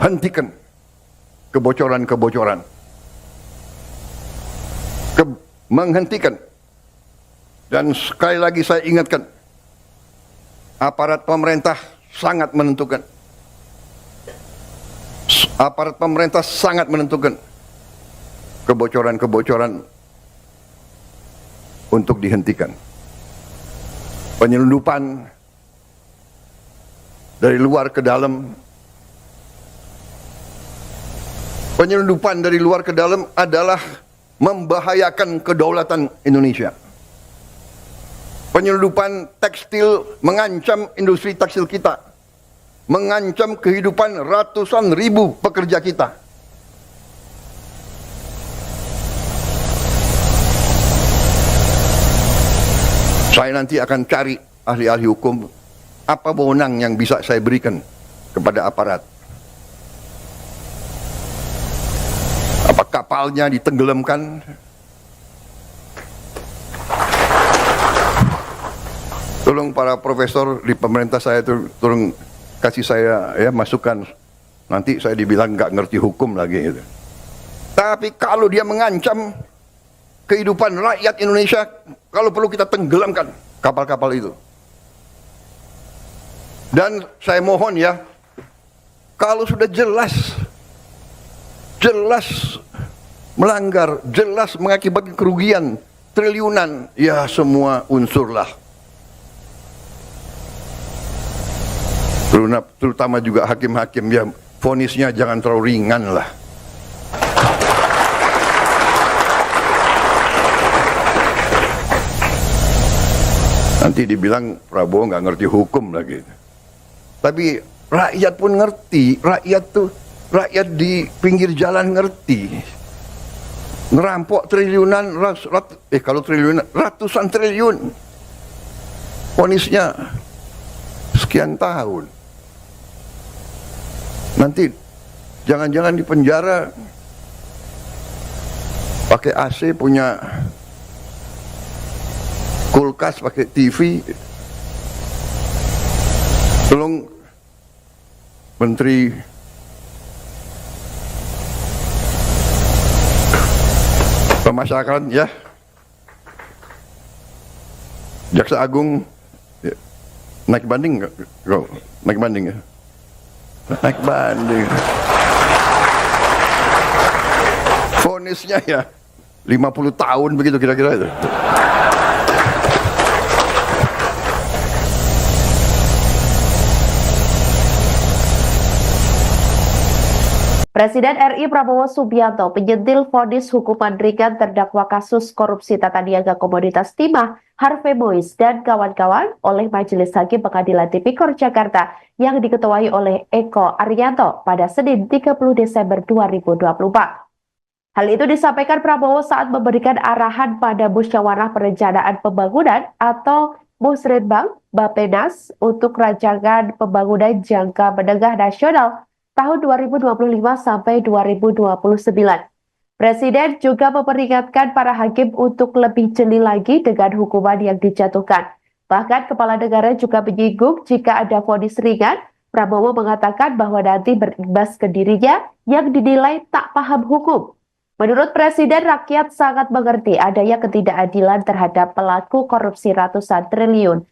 hentikan kebocoran-kebocoran. Menghentikan. Dan sekali lagi saya ingatkan, aparat pemerintah sangat menentukan. Aparat pemerintah sangat menentukan kebocoran-kebocoran untuk dihentikan. Penyelundupan dari luar ke dalam. Penyelundupan dari luar ke dalam adalah membahayakan kedaulatan Indonesia. Penyelundupan tekstil mengancam industri tekstil kita. mengancam kehidupan ratusan ribu pekerja kita. Saya nanti akan cari ahli-ahli hukum, apa wewenang yang bisa saya berikan kepada aparat. Apa kapalnya ditenggelamkan? Tolong para profesor di pemerintah saya itu tolong kasih saya ya masukan. Nanti saya dibilang nggak ngerti hukum lagi gitu. Tapi kalau dia mengancam kehidupan rakyat Indonesia, kalau perlu kita tenggelamkan kapal-kapal itu. Dan saya mohon ya, kalau sudah jelas melanggar, jelas mengakibatkan kerugian triliunan, ya semua unsurlah. Terutama juga hakim-hakim, ya vonisnya jangan terlalu ringan lah. Nanti dibilang Prabowo nggak ngerti hukum lagi. Tapi rakyat pun ngerti, rakyat di pinggir jalan ngerti. Ngerampok triliunan, kalau triliunan, ratusan triliun. Vonisnya sekian tahun. Nanti jangan-jangan di penjara pakai AC, punya kulkas, pakai TV. Tolong Menteri Pemasyarakatan ya, Jaksa Agung ya, naik banding nggak? Naik banding ya? Naik banding. Vonisnya ya 50 tahun begitu kira-kira itu. Presiden RI Prabowo Subianto penyentil vonis hukuman ringan terdakwa kasus korupsi tata niaga komoditas timah Harvey Mois dan kawan-kawan oleh Majelis Hakim Pengadilan Tipikor Jakarta yang diketuai oleh Eko Arianto pada Senin 30 Desember 2024. Hal itu disampaikan Prabowo saat memberikan arahan pada Musyawarah Perencanaan Pembangunan atau Musrenbang Bappenas untuk rancangan pembangunan jangka menengah nasional tahun 2025 sampai 2029. Presiden juga memperingatkan para hakim untuk lebih jeli lagi dengan hukuman yang dijatuhkan. Bahkan kepala negara juga menyinggung jika ada vonis ringan, Prabowo mengatakan bahwa nanti berimbas ke dirinya yang dinilai tak paham hukum. Menurut Presiden, rakyat sangat mengerti adanya ketidakadilan terhadap pelaku korupsi ratusan triliun.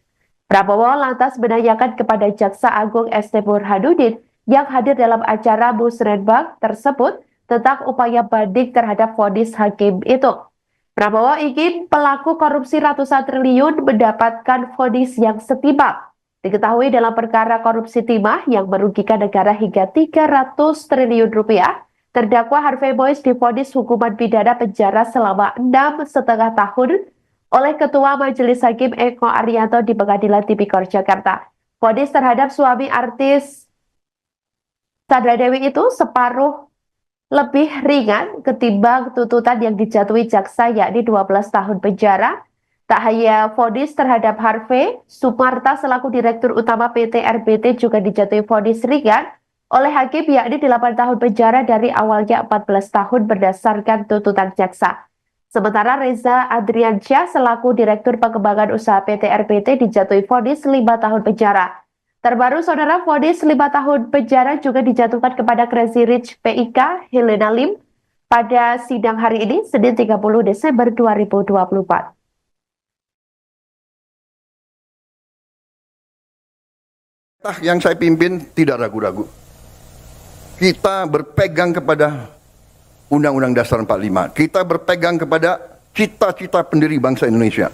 Prabowo lantas menanyakan kepada Jaksa Agung ST Burhanuddin yang hadir dalam acara Musrenbang tersebut tentang upaya banding terhadap vonis hakim itu. Prabowo ingin pelaku korupsi ratusan triliun mendapatkan vonis yang setimpal. Diketahui dalam perkara korupsi timah yang merugikan negara hingga 300 triliun rupiah, terdakwa Harvey Mois divonis hukuman pidana penjara selama 6,5 tahun oleh Ketua Majelis Hakim Eko Arianto di Pengadilan Tipikor Jakarta. Vonis terhadap suami artis Sandra Dewi itu separuh lebih ringan ketimbang tuntutan yang dijatuhi jaksa, yakni 12 tahun penjara. Tak hanya vonis terhadap Harvey, Sumarta selaku Direktur Utama PT RBT juga dijatuhi vonis ringan oleh hakim, yakni 8 tahun penjara dari awalnya 14 tahun berdasarkan tuntutan jaksa. Sementara Reza Adriansyah selaku Direktur Pengembangan Usaha PT RBT dijatuhi vonis 5 tahun penjara. Terbaru, saudara, vonis 5 tahun penjara juga dijatuhkan kepada Crazy Rich PIK Helena Lim pada sidang hari ini, Senin 30 Desember 2024. Yang saya pimpin tidak ragu-ragu. Kita berpegang kepada Undang-Undang Dasar 45. Kita berpegang kepada cita-cita pendiri bangsa Indonesia.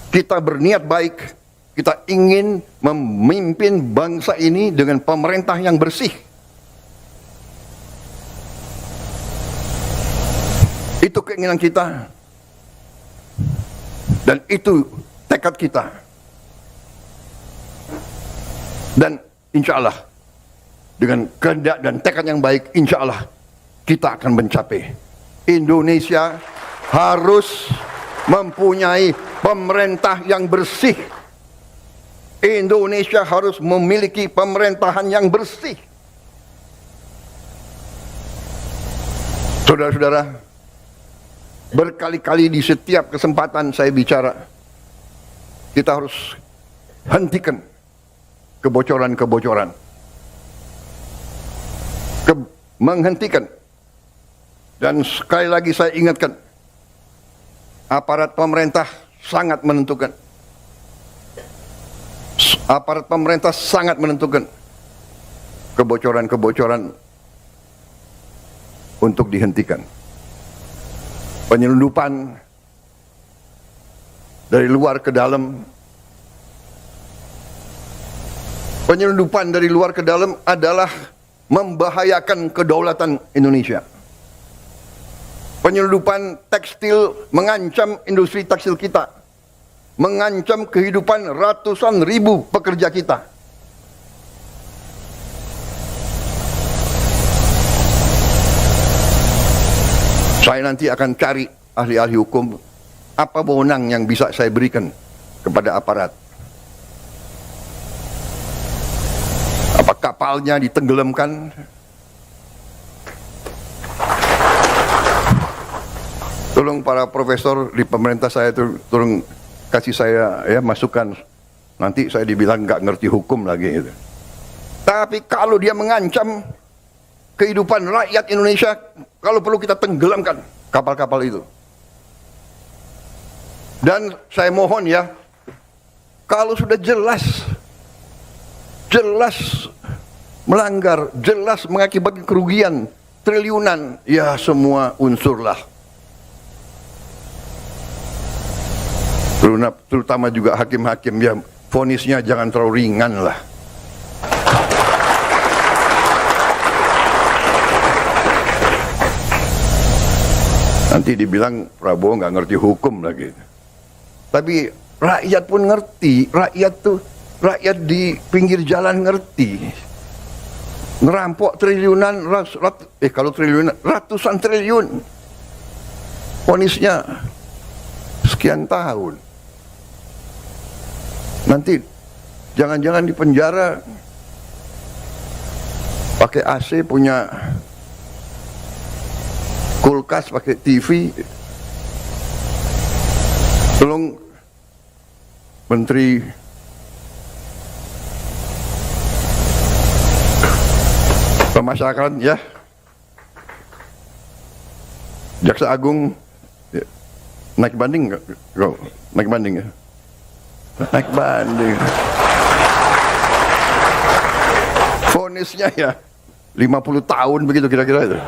Kita berniat baik. Kita ingin memimpin bangsa ini dengan pemerintah yang bersih. Itu keinginan kita. Dan itu tekad kita. Dan insya Allah dengan kehendak dan tekad yang baik, insya Allah kita akan mencapai. Indonesia harus mempunyai pemerintah yang bersih. Indonesia harus memiliki pemerintahan yang bersih. Saudara-saudara, berkali-kali di setiap kesempatan saya bicara, kita harus hentikan kebocoran-kebocoran. Menghentikan. Dan sekali lagi saya ingatkan, aparat pemerintah sangat menentukan. Aparat pemerintah sangat menentukan kebocoran-kebocoran untuk dihentikan. Penyelundupan dari luar ke dalam. Penyelundupan dari luar ke dalam adalah membahayakan kedaulatan Indonesia. Penyelundupan tekstil mengancam industri tekstil kita, mengancam kehidupan ratusan ribu pekerja kita. Saya nanti akan cari ahli-ahli hukum, apa wewenang yang bisa saya berikan kepada aparat. Apa kapalnya ditenggelamkan? Tolong para profesor di pemerintah saya tolong kasih saya ya masukan. Nanti saya dibilang nggak ngerti hukum lagi gitu. Tapi kalau dia mengancam kehidupan rakyat Indonesia, kalau perlu kita tenggelamkan kapal-kapal itu. Dan saya mohon ya, kalau sudah jelas melanggar, jelas mengakibatkan kerugian triliunan, ya semua unsurlah. Terutama juga hakim-hakim, ya vonisnya jangan terlalu ringan lah. Nanti dibilang Prabowo nggak ngerti hukum lagi. Tapi rakyat pun ngerti, rakyat di pinggir jalan ngerti. Ngerampok triliunan, kalau triliunan, ratusan triliun. Vonisnya sekian tahun. Nanti jangan-jangan di penjara pakai AC, punya kulkas, pakai TV. Tolong Menteri Pemasyarakatan ya, Jaksa Agung ya, naik banding nggak? Naik banding ya? Naik banding. Vonisnya ya 50 tahun begitu kira-kira itu.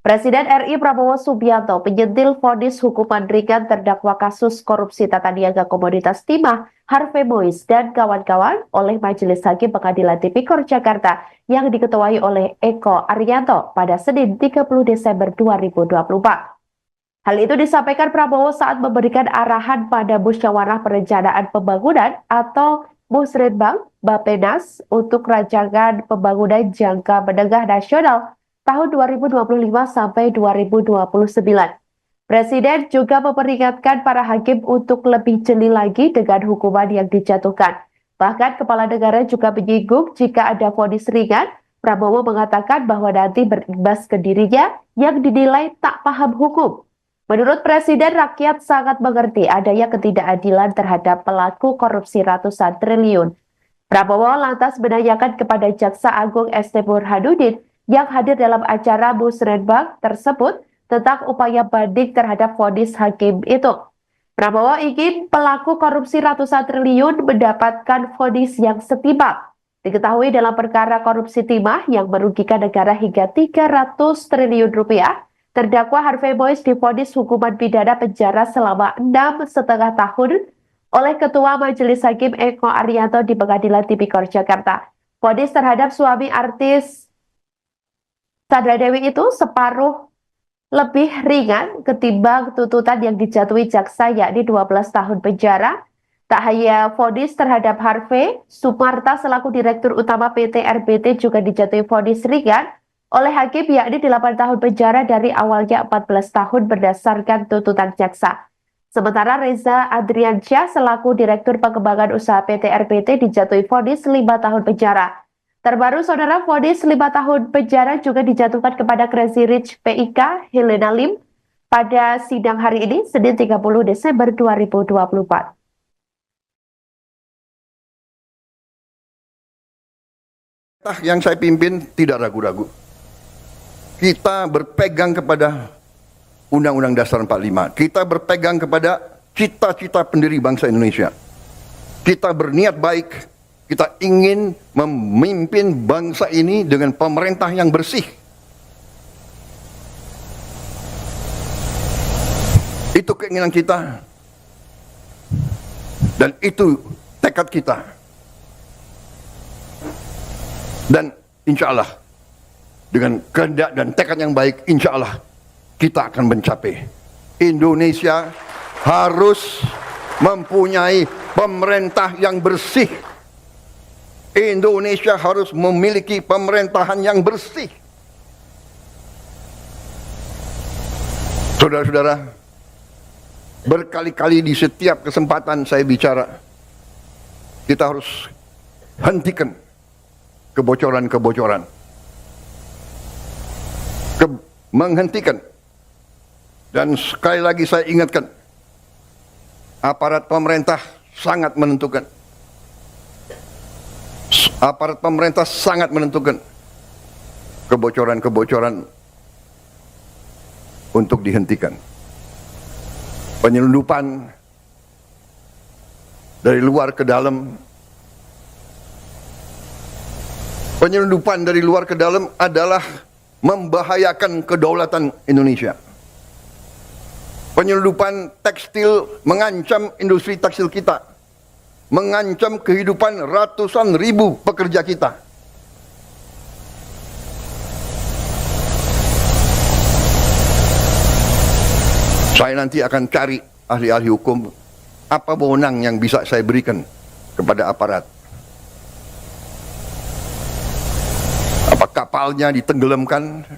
Presiden RI Prabowo Subianto menyentil vonis hukuman ringan terdakwa kasus korupsi tata niaga komoditas timah Harvey Mois dan kawan-kawan oleh Majelis Hakim Pengadilan Tipikor Jakarta yang diketuai oleh Eko Arianto pada Senin 30 Desember 2024. Hal itu disampaikan Prabowo saat memberikan arahan pada Musyawarah Perencanaan Pembangunan atau Musrenbang Bappenas untuk rancangan pembangunan jangka menengah nasional tahun 2025 sampai 2029. Presiden juga memperingatkan para hakim untuk lebih jeli lagi dengan hukuman yang dijatuhkan. Bahkan Kepala Negara juga menyinggung jika ada vonis ringan, Prabowo mengatakan bahwa nanti berimbas ke dirinya yang dinilai tak paham hukum. Menurut Presiden, rakyat sangat mengerti adanya ketidakadilan terhadap pelaku korupsi ratusan triliun. Prabowo lantas menanyakan kepada Jaksa Agung ST Burhanuddin yang hadir dalam acara Musrenbang tersebut tentang upaya banding terhadap vonis hakim itu. Prabowo ingin pelaku korupsi ratusan triliun mendapatkan vonis yang setimpal. Diketahui dalam perkara korupsi timah yang merugikan negara hingga 300 triliun rupiah, terdakwa Harvey Mois divonis hukuman pidana penjara selama 6,5 tahun oleh Ketua Majelis Hakim Eko Arianto di Pengadilan Tipikor Jakarta. Vonis terhadap suami artis Sandra Dewi itu separuh lebih ringan ketimbang tuntutan yang dijatuhi jaksa yakni 12 tahun penjara. Tak hanya vonis terhadap Harvey, Sumarta selaku Direktur Utama PT RBT juga dijatuhi vonis ringan oleh hakim yakni 8 tahun penjara dari awalnya 14 tahun berdasarkan tuntutan jaksa. Sementara Reza Adriansyah selaku Direktur Pengembangan Usaha PT RBT dijatuhi vonis 5 tahun penjara. Terbaru, saudara, vonis 5 tahun penjara juga dijatuhkan kepada Crazy Rich PIK Helena Lim pada sidang hari ini, Senin 30 Desember 2024. Yang saya pimpin tidak ragu-ragu. Kita berpegang kepada Undang-Undang Dasar 45. Kita berpegang kepada cita-cita pendiri bangsa Indonesia. Kita berniat baik. Kita ingin memimpin bangsa ini dengan pemerintah yang bersih. Itu keinginan kita. Dan itu tekad kita. Dan insya Allah, dengan kehendak dan tekad yang baik, insya Allah kita akan mencapai. Indonesia harus mempunyai pemerintah yang bersih. Indonesia harus memiliki pemerintahan yang bersih. Saudara-saudara, berkali-kali di setiap kesempatan saya bicara, kita harus hentikan kebocoran-kebocoran. Menghentikan. Dan sekali lagi saya ingatkan, aparat pemerintah sangat menentukan. Aparat pemerintah sangat menentukan kebocoran-kebocoran untuk dihentikan. Penyelundupan dari luar ke dalam. Penyelundupan dari luar ke dalam adalah membahayakan kedaulatan Indonesia. Penyelundupan tekstil mengancam industri tekstil kita. Mengancam kehidupan ratusan ribu pekerja kita. Saya nanti akan cari ahli-ahli hukum, apa wewenang yang bisa saya berikan kepada aparat. Apa kapalnya ditenggelamkan?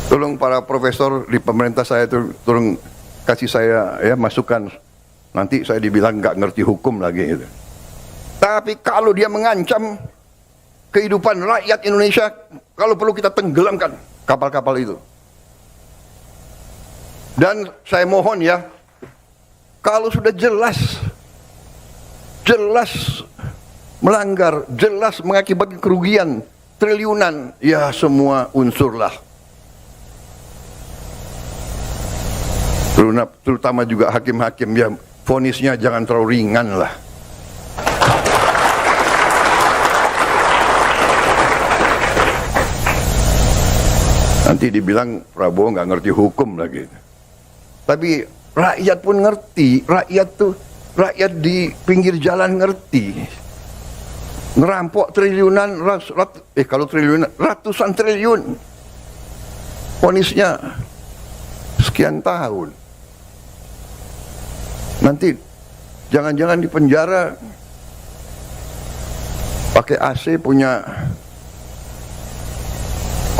Tolong para profesor di pemerintah saya itu tolong kasih saya ya masukan. Nanti saya dibilang nggak ngerti hukum lagi gitu. Tapi kalau dia mengancam kehidupan rakyat Indonesia, kalau perlu kita tenggelamkan kapal-kapal itu. Dan saya mohon ya, kalau sudah jelas melanggar, jelas mengakibatkan kerugian triliunan, ya semua unsurlah. Terutama juga hakim-hakim, ya vonisnya jangan terlalu ringan lah. Nanti dibilang Prabowo nggak ngerti hukum lagi. Tapi rakyat pun ngerti, rakyat di pinggir jalan ngerti. Ngerampok triliunan, kalau triliunan, ratusan triliun. Vonisnya sekian tahun. Nanti jangan-jangan di penjara pakai AC, punya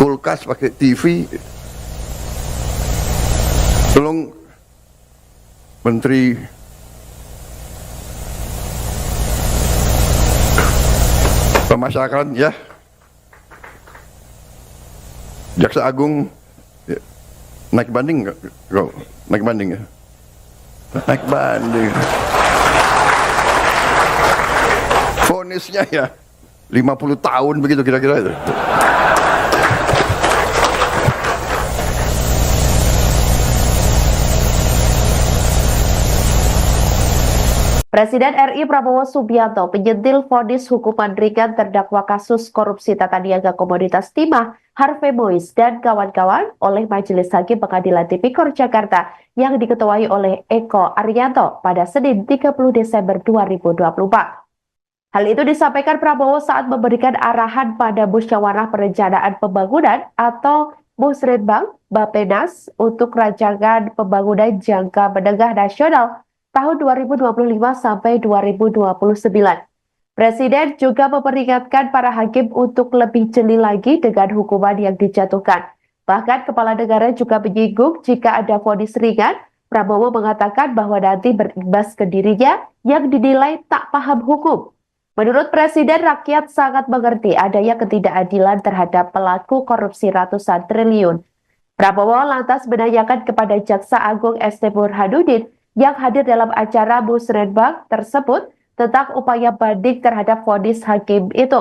kulkas, pakai TV. Tolong Menteri Pemasyarakatan ya, Jaksa Agung ya, naik banding nggak? Naik banding ya? Naik banding. Vonisnya ya 50 tahun begitu kira-kira itu. Presiden RI Prabowo Subianto menyentil vonis hukuman ringan terdakwa kasus korupsi tata niaga komoditas timah Harvey Mois dan kawan-kawan oleh Majelis Hakim Pengadilan Tipikor Jakarta yang diketuai oleh Eko Arianto pada Senin 30 Desember 2024. Hal itu disampaikan Prabowo saat memberikan arahan pada Musyawarah Perencanaan Pembangunan atau Musrenbang Bappenas untuk rancangan pembangunan jangka menengah nasional tahun 2025 sampai 2029. Presiden juga memperingatkan para hakim untuk lebih jeli lagi dengan hukuman yang dijatuhkan. Bahkan kepala negara juga menyinggung jika ada vonis ringan, Prabowo mengatakan bahwa nanti berimbas ke dirinya yang dinilai tak paham hukum. Menurut Presiden, rakyat sangat mengerti adanya ketidakadilan terhadap pelaku korupsi ratusan triliun. Prabowo lantas menanyakan kepada Jaksa Agung ST Burhanuddin yang hadir dalam acara Musrenbang tersebut tentang upaya banding terhadap vonis hakim itu.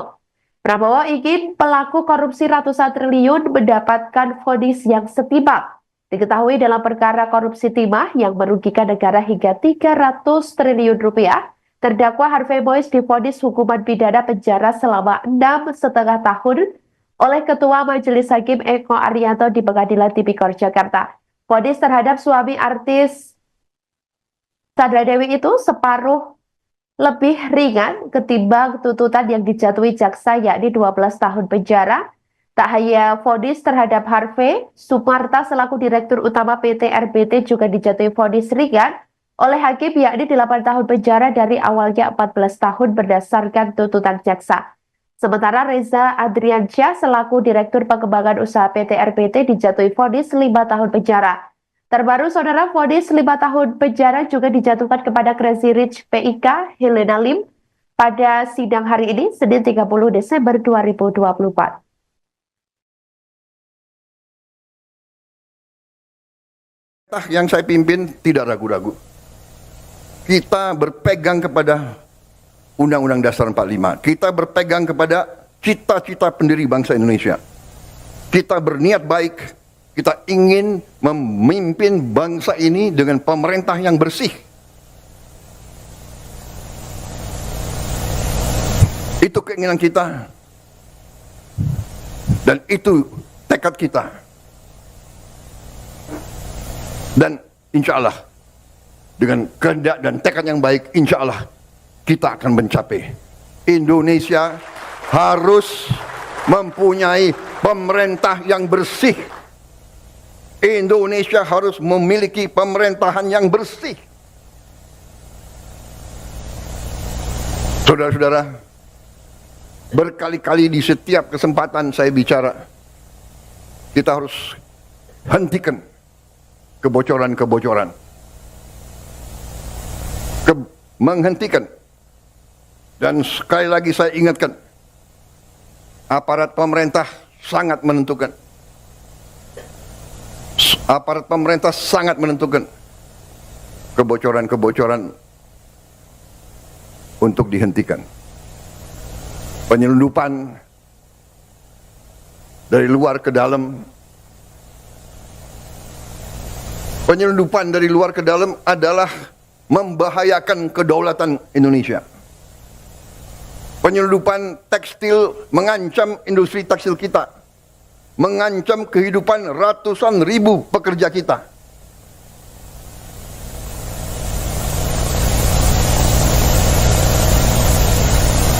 Prabowo ingin pelaku korupsi ratusan triliun mendapatkan vonis yang setimpal. Diketahui dalam perkara korupsi timah yang merugikan negara hingga 300 triliun rupiah, terdakwa Harvey Mois divonis hukuman pidana penjara selama 6,5 tahun oleh Ketua Majelis Hakim Eko Arianto di Pengadilan Tipikor Jakarta. Vonis terhadap suami artis Sandra Dewi itu separuh lebih ringan ketimbang tuntutan yang dijatuhi jaksa, yakni 12 tahun penjara. Tak hanya vonis terhadap Harvey, Sumarta selaku Direktur Utama PT RBT juga dijatuhi vonis ringan oleh hakim, yakni 8 tahun penjara dari awalnya 14 tahun berdasarkan tuntutan jaksa. Sementara Reza Adriansyah selaku Direktur Pengembangan Usaha PT RBT dijatuhi vonis 5 tahun penjara. Terbaru, saudara, vonis 5 tahun penjara juga dijatuhkan kepada Crazy Rich PIK Helena Lim pada sidang hari ini, Senin 30 Desember 2024. Yang saya pimpin tidak ragu-ragu. Kita berpegang kepada Undang-Undang Dasar 45. Kita berpegang kepada cita-cita pendiri bangsa Indonesia. Kita berniat baik. Kita ingin memimpin bangsa ini dengan pemerintah yang bersih. Itu keinginan kita. Dan itu tekad kita. Dan insya Allah, dengan kehendak dan tekad yang baik, insya Allah kita akan mencapai. Indonesia harus mempunyai pemerintah yang bersih. Indonesia harus memiliki pemerintahan yang bersih. Saudara-saudara, berkali-kali di setiap kesempatan saya bicara, kita harus hentikan kebocoran-kebocoran. Menghentikan. Dan sekali lagi saya ingatkan, aparat pemerintah sangat menentukan. Aparat pemerintah sangat menentukan kebocoran-kebocoran untuk dihentikan. Penyelundupan dari luar ke dalam. Penyelundupan dari luar ke dalam adalah membahayakan kedaulatan Indonesia. Penyelundupan tekstil mengancam industri tekstil kita, mengancam kehidupan ratusan ribu pekerja kita.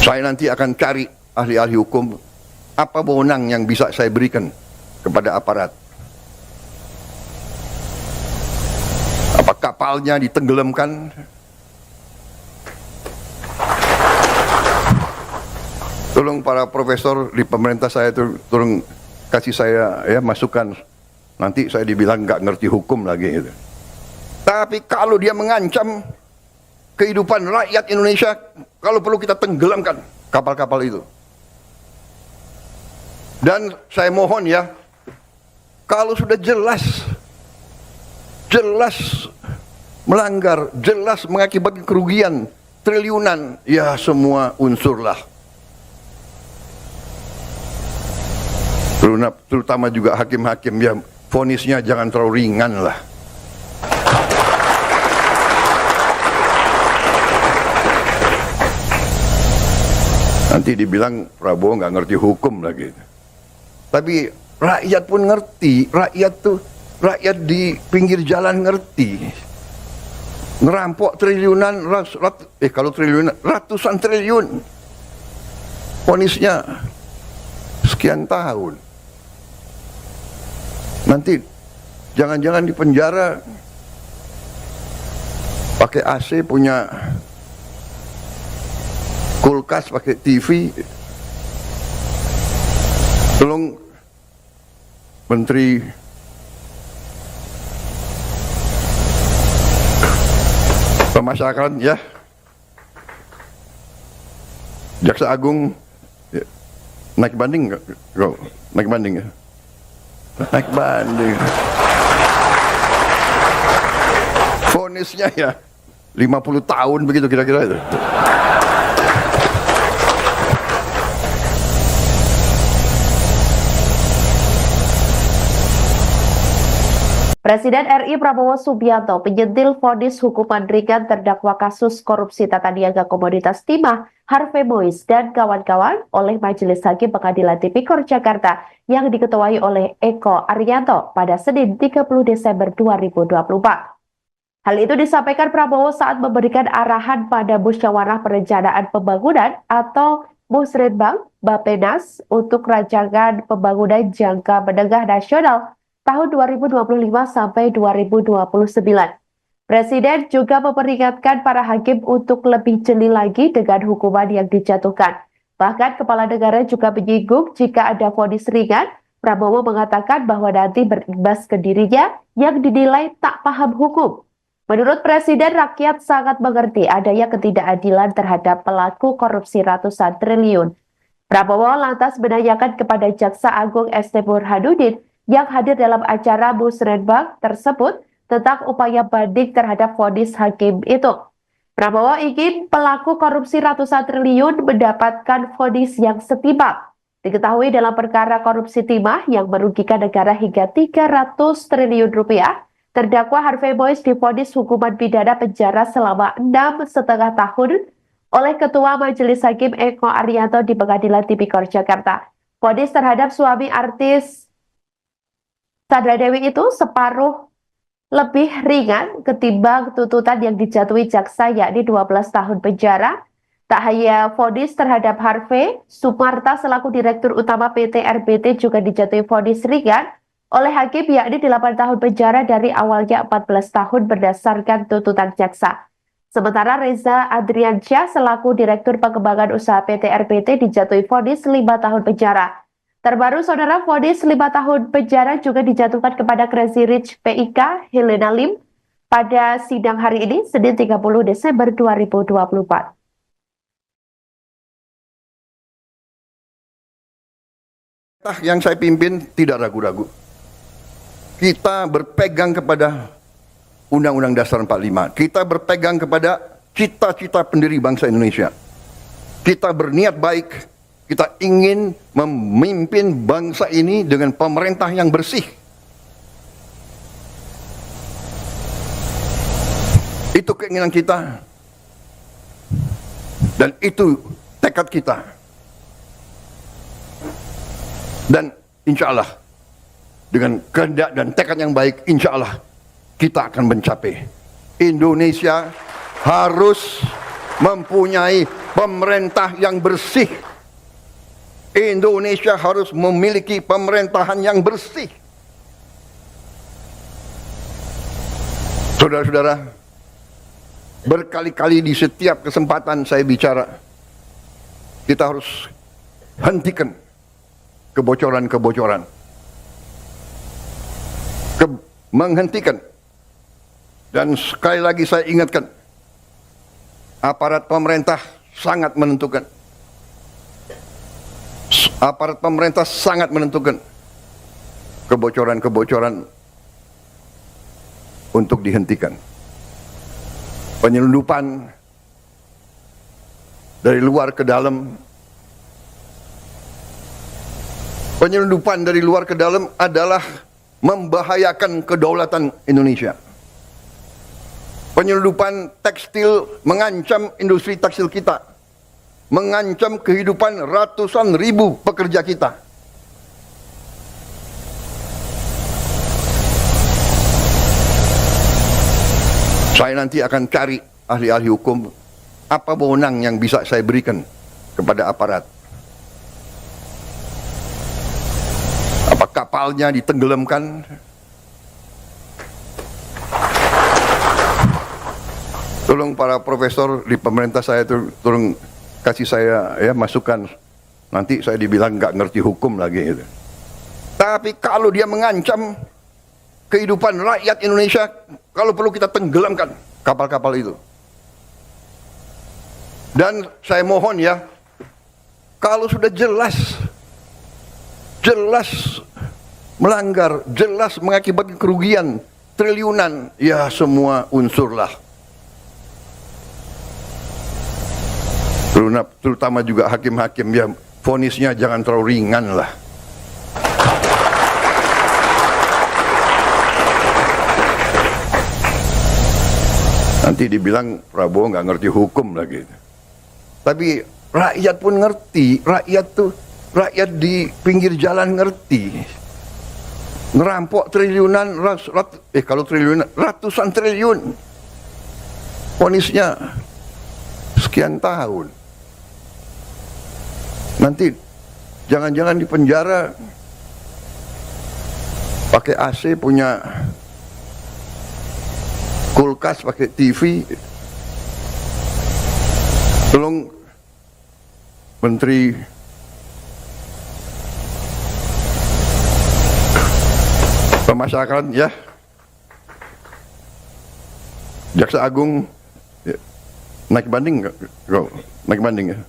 Saya nanti akan cari ahli-ahli hukum, apa wewenang yang bisa saya berikan kepada aparat. Apa kapalnya ditenggelamkan? Tolong para profesor di pemerintah saya tolong kasih saya ya masukan. Nanti saya dibilang nggak ngerti hukum lagi gitu. Tapi kalau dia mengancam kehidupan rakyat Indonesia, kalau perlu kita tenggelamkan kapal-kapal itu. Dan saya mohon ya, kalau sudah jelas melanggar, jelas mengakibatkan kerugian triliunan, ya semua unsurlah. Terutama juga hakim-hakim, ya vonisnya jangan terlalu ringan lah. Nanti dibilang Prabowo nggak ngerti hukum lagi. Tapi rakyat pun ngerti, rakyat di pinggir jalan ngerti. Ngerampok triliunan, kalau triliunan, ratusan triliun. vonisnya sekian tahun. Nanti jangan-jangan di penjara pakai AC, punya kulkas, pakai TV. Tolong Menteri Pemasyarakatan ya, Jaksa Agung ya, naik banding nggak? Naik banding ya? Naik banding. Vonisnya ya 50 tahun begitu kira-kira itu. Presiden RI Prabowo Subianto menyentil vonis hukuman ringan terdakwa kasus korupsi tata niaga komoditas timah Harvey Mois dan kawan-kawan oleh Majelis Hakim Pengadilan Tipikor Jakarta yang diketuai oleh Eko Arianto pada Senin 30 Desember 2024. Hal itu disampaikan Prabowo saat memberikan arahan pada Musyawarah Perencanaan Pembangunan atau Musrenbang Bappenas untuk rancangan pembangunan jangka menengah nasional tahun 2025 sampai 2029. Presiden juga memperingatkan para hakim untuk lebih jeli lagi dengan hukuman yang dijatuhkan. Bahkan kepala negara juga menyinggung jika ada vonis ringan, Prabowo mengatakan bahwa nanti berimbas ke dirinya yang dinilai tak paham hukum. Menurut Presiden, rakyat sangat mengerti adanya ketidakadilan terhadap pelaku korupsi ratusan triliun. Prabowo lantas menanyakan kepada Jaksa Agung ST Burhanuddin yang hadir dalam acara Musrenbang tersebut tentang upaya banding terhadap vonis hakim itu. Prabowo ingin pelaku korupsi ratusan triliun mendapatkan vonis yang setimpal. Diketahui dalam perkara korupsi timah yang merugikan negara hingga 300 triliun rupiah, terdakwa Harvey Mois divonis hukuman pidana penjara selama 6,5 tahun oleh Ketua Majelis Hakim Eko Arianto di Pengadilan Tipikor Jakarta. Vonis terhadap suami artis Sandra Dewi itu separuh lebih ringan ketimbang tuntutan yang dijatuhi jaksa, yakni 12 tahun penjara. Tak hanya vonis terhadap Harvey, Sumarta selaku Direktur Utama PT RBT juga dijatuhi vonis ringan oleh hakim, yakni 8 tahun penjara dari awalnya 14 tahun berdasarkan tuntutan jaksa. Sementara Reza Adriansyah selaku Direktur Pengembangan Usaha PT RBT dijatuhi vonis 5 tahun penjara. Terbaru, saudara, vonis 5 tahun penjara juga dijatuhkan kepada Crazy Rich PIK Helena Lim pada sidang hari ini, Senin 30 Desember 2024. Yang saya pimpin tidak ragu-ragu. Kita berpegang kepada Undang-Undang Dasar 45. Kita berpegang kepada cita-cita pendiri bangsa Indonesia. Kita berniat baik. Kita ingin memimpin bangsa ini dengan pemerintah yang bersih. Itu keinginan kita. Dan itu tekad kita. Dan insya Allah, dengan kehendak dan tekad yang baik, insya Allah kita akan mencapai. Indonesia harus mempunyai pemerintah yang bersih. Indonesia harus memiliki pemerintahan yang bersih. Saudara-saudara, berkali-kali di setiap kesempatan saya bicara, kita harus hentikan kebocoran-kebocoran. Menghentikan. Dan sekali lagi saya ingatkan, aparat pemerintah sangat menentukan. Aparat pemerintah sangat menentukan kebocoran-kebocoran untuk dihentikan. Penyelundupan dari luar ke dalam. Penyelundupan dari luar ke dalam adalah membahayakan kedaulatan Indonesia. Penyelundupan tekstil mengancam industri tekstil kita. Mengancam kehidupan ratusan ribu pekerja kita. Saya nanti akan cari ahli-ahli hukum, apa wewenang yang bisa saya berikan kepada aparat kapalnya ditenggelamkan. Tolong para profesor di pemerintah saya itu tolong kasih saya ya masukan. Nanti saya dibilang nggak ngerti hukum lagi gitu. Tapi kalau dia mengancam kehidupan rakyat Indonesia, kalau perlu kita tenggelamkan kapal-kapal itu. Dan saya mohon ya, kalau sudah jelas melanggar, jelas mengakibatkan kerugian triliunan, ya semua unsurlah. Terutama juga hakim-hakim ya, vonisnya jangan terlalu ringan lah. Nanti dibilang Prabowo nggak ngerti hukum lagi. Tapi rakyat pun ngerti, rakyat di pinggir jalan ngerti. Ngerampok triliunan, kalau triliunan, ratusan triliun. Vonisnya sekian tahun. Nanti jangan-jangan di penjara pakai AC, punya kulkas, pakai TV. Tolong Menteri Pemasyarakatan ya, Jaksa Agung ya, naik banding nggak? Naik banding ya?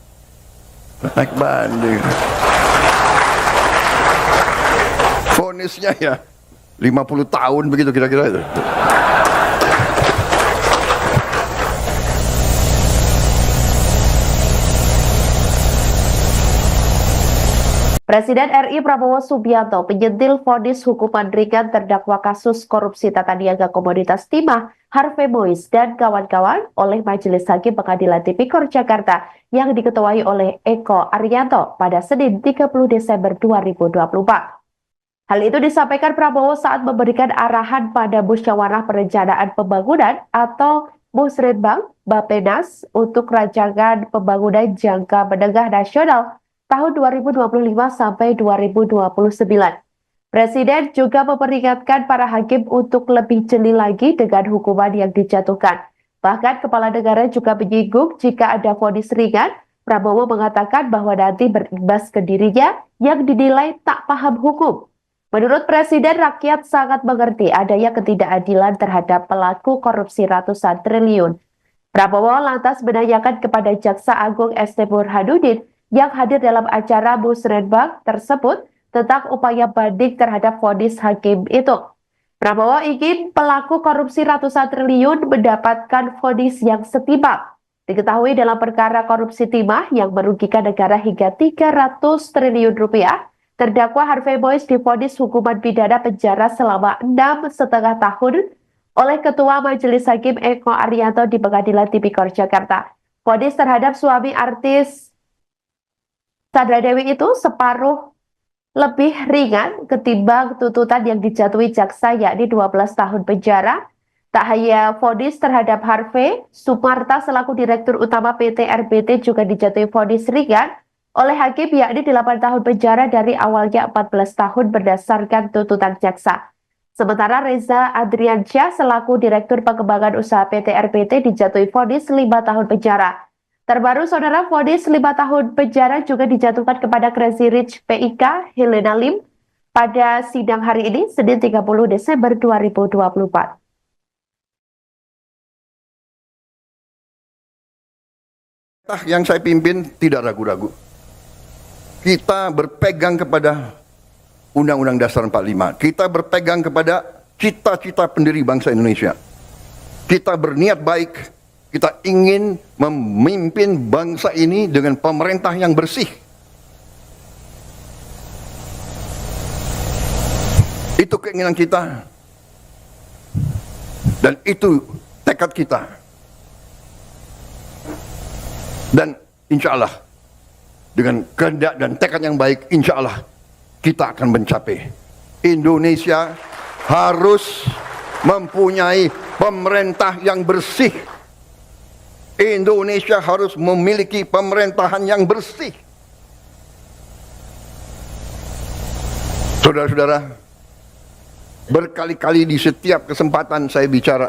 Naik banding. Vonisnya ya 50 tahun begitu kira-kira itu. Presiden RI Prabowo Subianto menyentil vonis hukuman ringan terdakwa kasus korupsi tata niaga komoditas timah Harvey Mois dan kawan-kawan oleh Majelis Hakim Pengadilan Tipikor Jakarta yang diketuai oleh Eko Arianto pada Senin 30 Desember 2024. Hal itu disampaikan Prabowo saat memberikan arahan pada Musyawarah Perencanaan Pembangunan atau Musrenbang Bappenas untuk rancangan pembangunan jangka menengah nasional tahun 2025 sampai 2029. Presiden juga memperingatkan para hakim untuk lebih jeli lagi dengan hukuman yang dijatuhkan. Bahkan Kepala Negara juga menyinggung jika ada vonis ringan, Prabowo mengatakan bahwa nanti berimbas ke dirinya yang dinilai tak paham hukum. Menurut Presiden, rakyat sangat mengerti adanya ketidakadilan terhadap pelaku korupsi ratusan triliun. Prabowo lantas menanyakan kepada Jaksa Agung ST Burhanuddin yang hadir dalam acara Musrenbang tersebut tentang upaya banding terhadap vonis hakim itu. Prabowo ingin pelaku korupsi ratusan triliun mendapatkan vonis yang setimpal. Diketahui dalam perkara korupsi timah yang merugikan negara hingga 300 triliun rupiah, terdakwa Harvey Mois divonis hukuman pidana penjara selama 6,5 tahun oleh Ketua Majelis Hakim Eko Arianto di Pengadilan Tipikor Jakarta. Vonis terhadap suami artis Sandra Dewi itu separuh lebih ringan ketimbang tuntutan yang dijatuhi jaksa, yakni 12 tahun penjara. Tak hanya vonis terhadap Harvey, Sumarta selaku Direktur Utama PT RBT juga dijatuhi vonis ringan oleh hakim, yakni 8 tahun penjara dari awalnya 14 tahun berdasarkan tuntutan jaksa. Sementara Reza Adriansyah selaku Direktur Pengembangan Usaha PT RBT dijatuhi vonis 5 tahun penjara. Terbaru, saudara, vonis 5 tahun penjara juga dijatuhkan kepada Crazy Rich PIK Helena Lim pada sidang hari ini, Senin 30 Desember 2024. Yang saya pimpin tidak ragu-ragu. Kita berpegang kepada Undang-Undang Dasar 45. Kita berpegang kepada cita-cita pendiri bangsa Indonesia. Kita berniat baik. Kita ingin memimpin bangsa ini dengan pemerintah yang bersih. Itu keinginan kita. Dan itu tekad kita. Dan insya Allah, dengan kehendak dan tekad yang baik, insya Allah kita akan mencapai. Indonesia harus mempunyai pemerintah yang bersih. Indonesia harus memiliki pemerintahan yang bersih. Saudara-saudara, berkali-kali di setiap kesempatan saya bicara,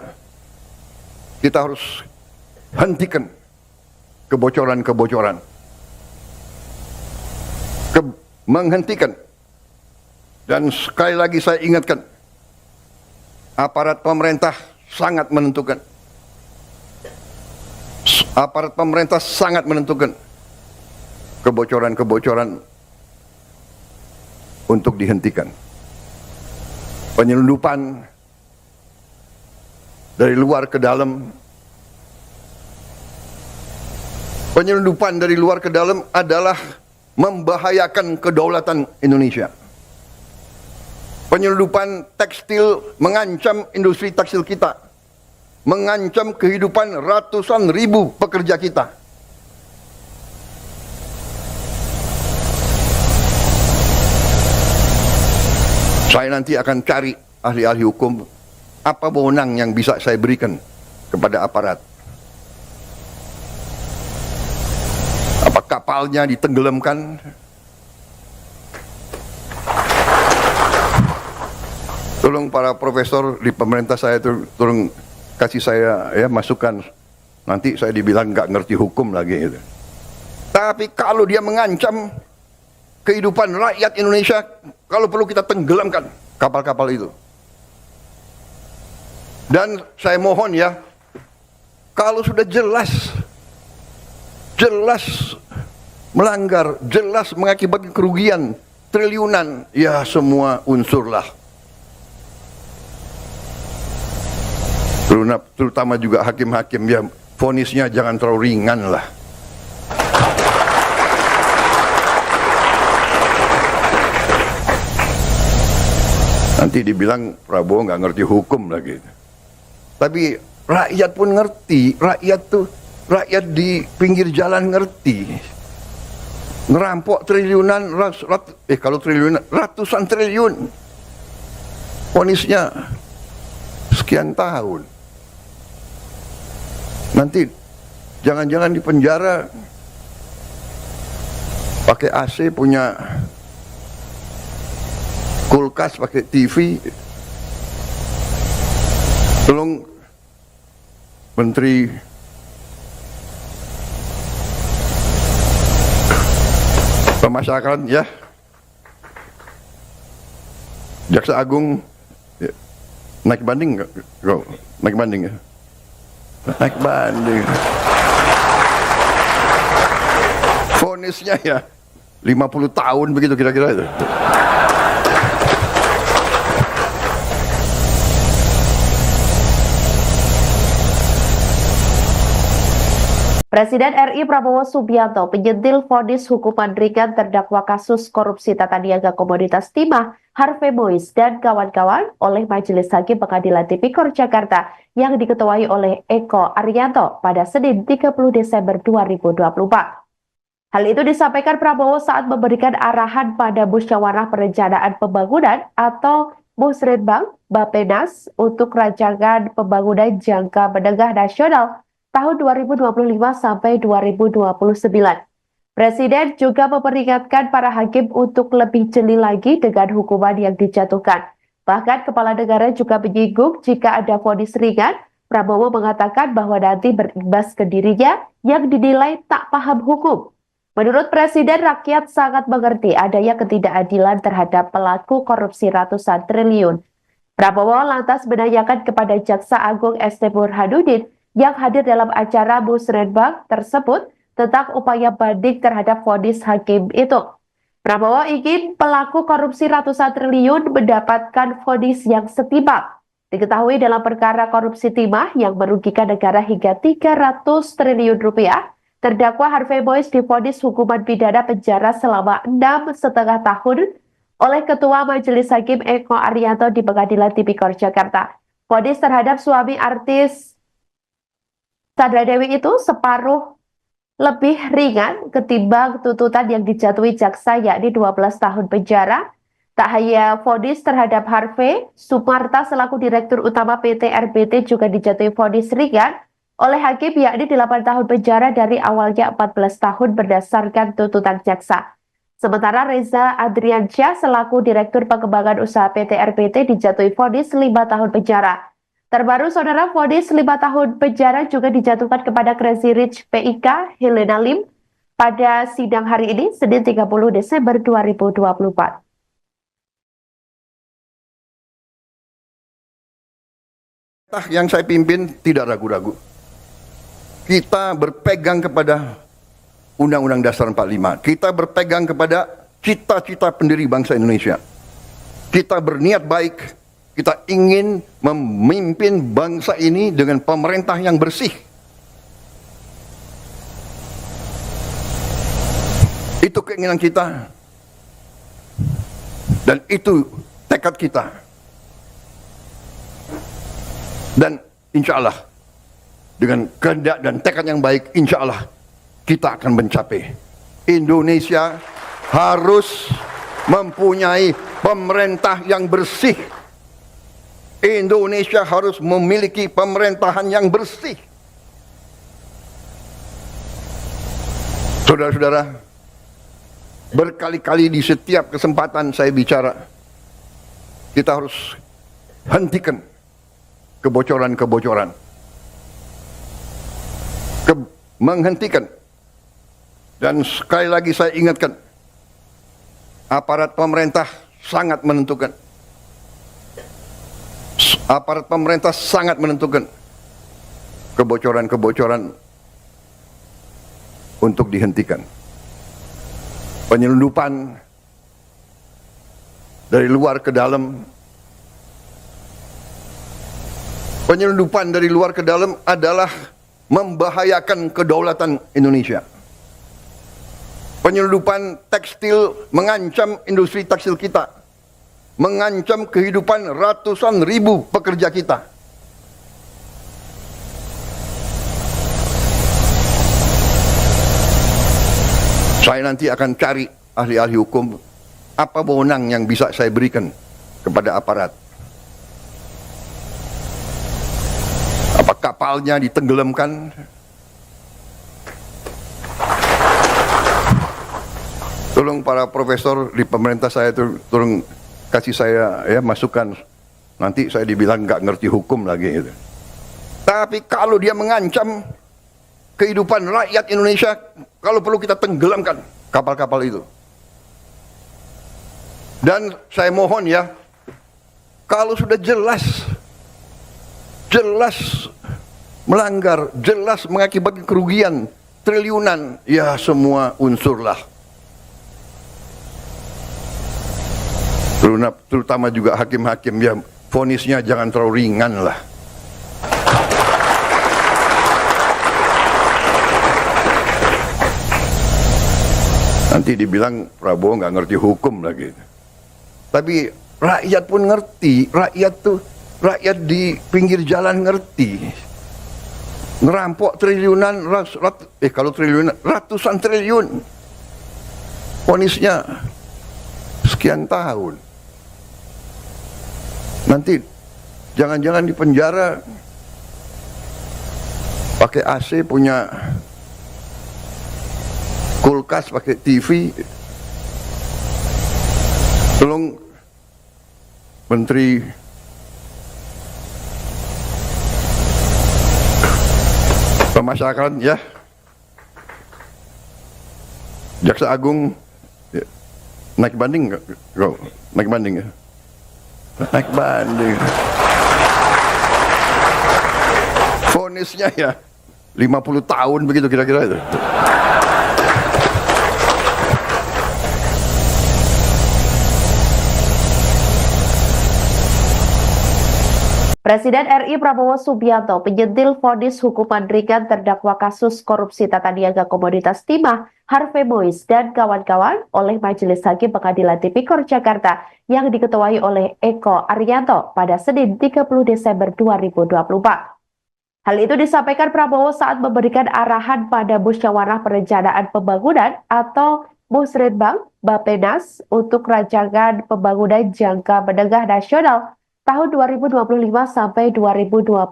kita harus hentikan kebocoran-kebocoran. Menghentikan. Dan sekali lagi saya ingatkan, aparat pemerintah sangat menentukan. Aparat pemerintah sangat menentukan kebocoran-kebocoran untuk dihentikan. Penyelundupan dari luar ke dalam. Penyelundupan dari luar ke dalam adalah membahayakan kedaulatan Indonesia. Penyelundupan tekstil mengancam industri tekstil kita, mengancam kehidupan ratusan ribu pekerja kita. Saya nanti akan cari ahli-ahli hukum, apa wewenang yang bisa saya berikan kepada aparat. Apa kapalnya ditenggelamkan? Tolong para profesor di pemerintah saya itu tolong kasih saya ya masukan. Nanti saya dibilang nggak ngerti hukum lagi gitu. Tapi kalau dia mengancam kehidupan rakyat Indonesia, kalau perlu kita tenggelamkan kapal-kapal itu. Dan saya mohon ya, kalau sudah jelas melanggar, jelas mengakibatkan kerugian triliunan, ya semua unsurlah. Terutama juga hakim-hakim, ya vonisnya jangan terlalu ringan lah. Nanti dibilang Prabowo nggak ngerti hukum lagi. Tapi rakyat pun ngerti, rakyat di pinggir jalan ngerti. Ngerampok triliunan, kalau triliunan, ratusan triliun. Vonisnya sekian tahun. Nanti jangan-jangan di penjara pakai AC, punya kulkas, pakai TV. Tolong Menteri Pemasyarakatan ya, Jaksa Agung ya, naik banding nggak? Naik banding ya? Naik banding. Vonisnya ya 50 tahun begitu kira-kira itu. Presiden RI Prabowo Subianto menyentil vonis hukuman ringan terdakwa kasus korupsi tata niaga komoditas timah Harvey Mois dan kawan-kawan oleh Majelis Hakim Pengadilan Tipikor Jakarta yang diketuai oleh Eko Arianto pada Senin 30 Desember 2024. Hal itu disampaikan Prabowo saat memberikan arahan pada Musyawarah Perencanaan Pembangunan atau Musrenbang Bappenas untuk rancangan pembangunan jangka menengah nasional tahun 2025 sampai 2029. Presiden juga memperingatkan para hakim untuk lebih jeli lagi dengan hukuman yang dijatuhkan. Bahkan Kepala Negara juga menyinggung jika ada vonis ringan, Prabowo mengatakan bahwa nanti berimbas ke dirinya yang dinilai tak paham hukum. Menurut Presiden, rakyat sangat mengerti adanya ketidakadilan terhadap pelaku korupsi ratusan triliun. Prabowo lantas menanyakan kepada Jaksa Agung ST Burhanuddin yang hadir dalam acara Musrenbang tersebut tentang upaya banding terhadap vonis hakim itu. Prabowo ingin pelaku korupsi ratusan triliun mendapatkan vonis yang setimpal. Diketahui dalam perkara korupsi timah yang merugikan negara hingga 300 triliun rupiah, terdakwa Harvey Mois divonis hukuman pidana penjara selama 6,5 tahun oleh Ketua Majelis Hakim Eko Arianto di Pengadilan Tipikor Jakarta. Vonis terhadap suami artis Sandra Dewi itu separuh lebih ringan ketimbang tuntutan yang dijatuhi jaksa, yakni 12 tahun penjara. Tak hanya vonis terhadap Harvey, Sumarta selaku Direktur Utama PT RBT juga dijatuhi vonis ringan oleh hakim, yakni 8 tahun penjara dari awalnya 14 tahun berdasarkan tuntutan jaksa. Sementara Reza Adriansyah selaku Direktur Pengembangan Usaha PT RPT dijatuhi vonis 5 tahun penjara. Terbaru, saudara, vonis 5 tahun penjara juga dijatuhkan kepada Crazy Rich PIK Helena Lim pada sidang hari ini, Senin 30 Desember 2024. Yang saya pimpin tidak ragu-ragu. Kita berpegang kepada Undang-Undang Dasar 45. Kita berpegang kepada cita-cita pendiri bangsa Indonesia. Kita berniat baik. Kita ingin memimpin bangsa ini dengan pemerintah yang bersih. Itu keinginan kita. Dan itu tekad kita. Dan insya Allah, dengan kehendak dan tekad yang baik, insya Allah kita akan mencapai. Indonesia harus mempunyai pemerintah yang bersih. Indonesia harus memiliki pemerintahan yang bersih. Saudara-saudara, berkali-kali di setiap kesempatan saya bicara, kita harus hentikan kebocoran-kebocoran. Menghentikan. Dan sekali lagi saya ingatkan, aparat pemerintah sangat menentukan. Aparat pemerintah sangat menentukan kebocoran-kebocoran untuk dihentikan. Penyelundupan dari luar ke dalam. Penyelundupan dari luar ke dalam adalah membahayakan kedaulatan Indonesia. Penyelundupan tekstil mengancam industri tekstil kita, mengancam kehidupan ratusan ribu pekerja kita. Saya nanti akan cari ahli-ahli hukum, apa wewenang yang bisa saya berikan kepada aparat. Apa kapalnya ditenggelamkan? Tolong para profesor di pemerintah saya tolong kasih saya ya masukan. Nanti saya dibilang nggak ngerti hukum lagi. Gitu. Tapi kalau dia mengancam kehidupan rakyat Indonesia, kalau perlu kita tenggelamkan kapal-kapal itu. Dan saya mohon ya, kalau sudah jelas melanggar, jelas mengakibatkan kerugian triliunan, ya semua unsurlah. Terutama juga hakim-hakim, ya vonisnya jangan terlalu ringan lah. Nanti dibilang Prabowo nggak ngerti hukum lagi. Tapi rakyat pun ngerti, rakyat di pinggir jalan ngerti. Ngerampok triliunan, kalau triliunan, ratusan triliun. Vonisnya sekian tahun. Nanti jangan-jangan di penjara pakai AC, punya kulkas, pakai TV. Tolong Menteri Pemasyarakatan ya, Jaksa Agung ya. Naik banding nggak? Naik banding ya? Naik banding. Vonisnya ya 50 tahun begitu kira-kira itu. Presiden RI Prabowo Subianto menyentil vonis hukuman ringan terdakwa kasus korupsi tata niaga komoditas timah Harvey Mois dan kawan-kawan oleh Majelis Hakim Pengadilan Tipikor Jakarta yang diketuai oleh Eko Arianto pada Senin 30 Desember 2024. Hal itu disampaikan Prabowo saat memberikan arahan pada Musyawarah Perencanaan Pembangunan atau Musrenbang Bappenas untuk rancangan pembangunan jangka menengah nasional tahun 2025 sampai 2029.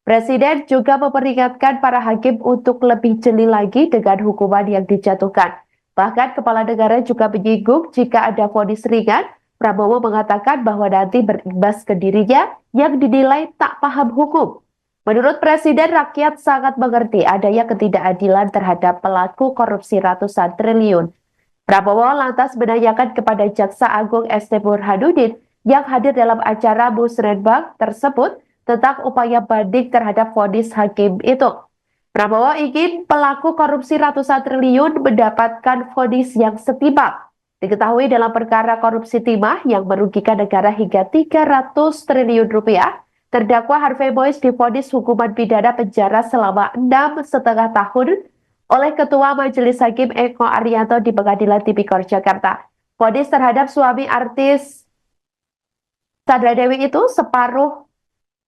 Presiden juga memperingatkan para hakim untuk lebih jeli lagi dengan hukuman yang dijatuhkan. Bahkan kepala negara juga menyinggung jika ada vonis ringan, Prabowo mengatakan bahwa nanti berimbas ke dirinya yang dinilai tak paham hukum. Menurut Presiden, rakyat sangat mengerti adanya ketidakadilan terhadap pelaku korupsi ratusan triliun. Prabowo lantas menanyakan kepada Jaksa Agung ST Burhanuddin yang hadir dalam acara Musrenbang tersebut tentang upaya banding terhadap vonis hakim itu. Prabowo ingin pelaku korupsi ratusan triliun mendapatkan vonis yang setimpal. Diketahui dalam perkara korupsi timah yang merugikan negara hingga 300 triliun rupiah, terdakwa Harvey Mois divonis hukuman pidana penjara selama 6,5 tahun oleh Ketua Majelis Hakim Eko Arianto di Pengadilan Tipikor Jakarta. Vonis terhadap suami artis Sandra Dewi itu separuh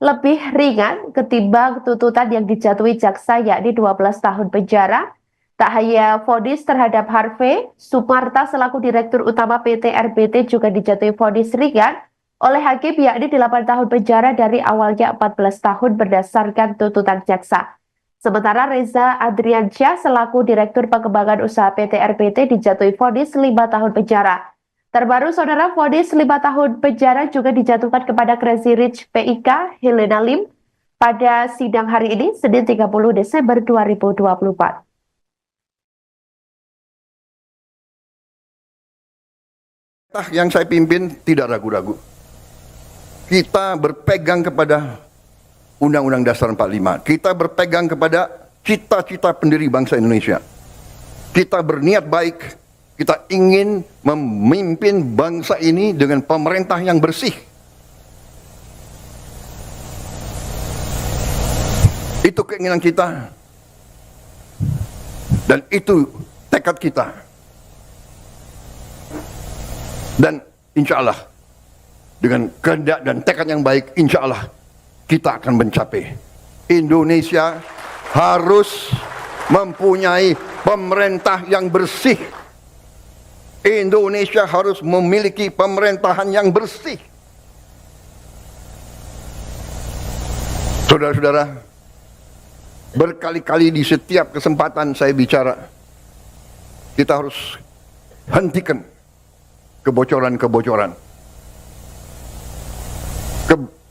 lebih ringan ketimbang tuntutan yang dijatuhi jaksa, yakni 12 tahun penjara. Tak hanya vonis terhadap Harvey, Sumarta selaku Direktur Utama PT RBT juga dijatuhi vonis ringan oleh hakim, yakni 8 tahun penjara dari awalnya 14 tahun berdasarkan tuntutan jaksa. Sementara Reza Adriansyah selaku Direktur Pengembangan Usaha PT RBT dijatuhi vonis 5 tahun penjara. Terbaru, saudara, vonis 5 tahun penjara juga dijatuhkan kepada Crazy Rich PIK Helena Lim pada sidang hari ini, Senin 30 Desember 2024. Yang saya pimpin tidak ragu-ragu. Kita berpegang kepada Undang-Undang Dasar 45. Kita berpegang kepada cita-cita pendiri bangsa Indonesia. Kita berniat baik, kita ingin memimpin bangsa ini dengan pemerintah yang bersih. Itu keinginan kita. Dan itu tekad kita. Dan insya Allah, dengan kehendak dan tekad yang baik, insya Allah kita akan mencapai. Indonesia harus mempunyai pemerintah yang bersih. Indonesia harus memiliki pemerintahan yang bersih. Saudara-saudara, berkali-kali di setiap kesempatan saya bicara, kita harus hentikan kebocoran-kebocoran.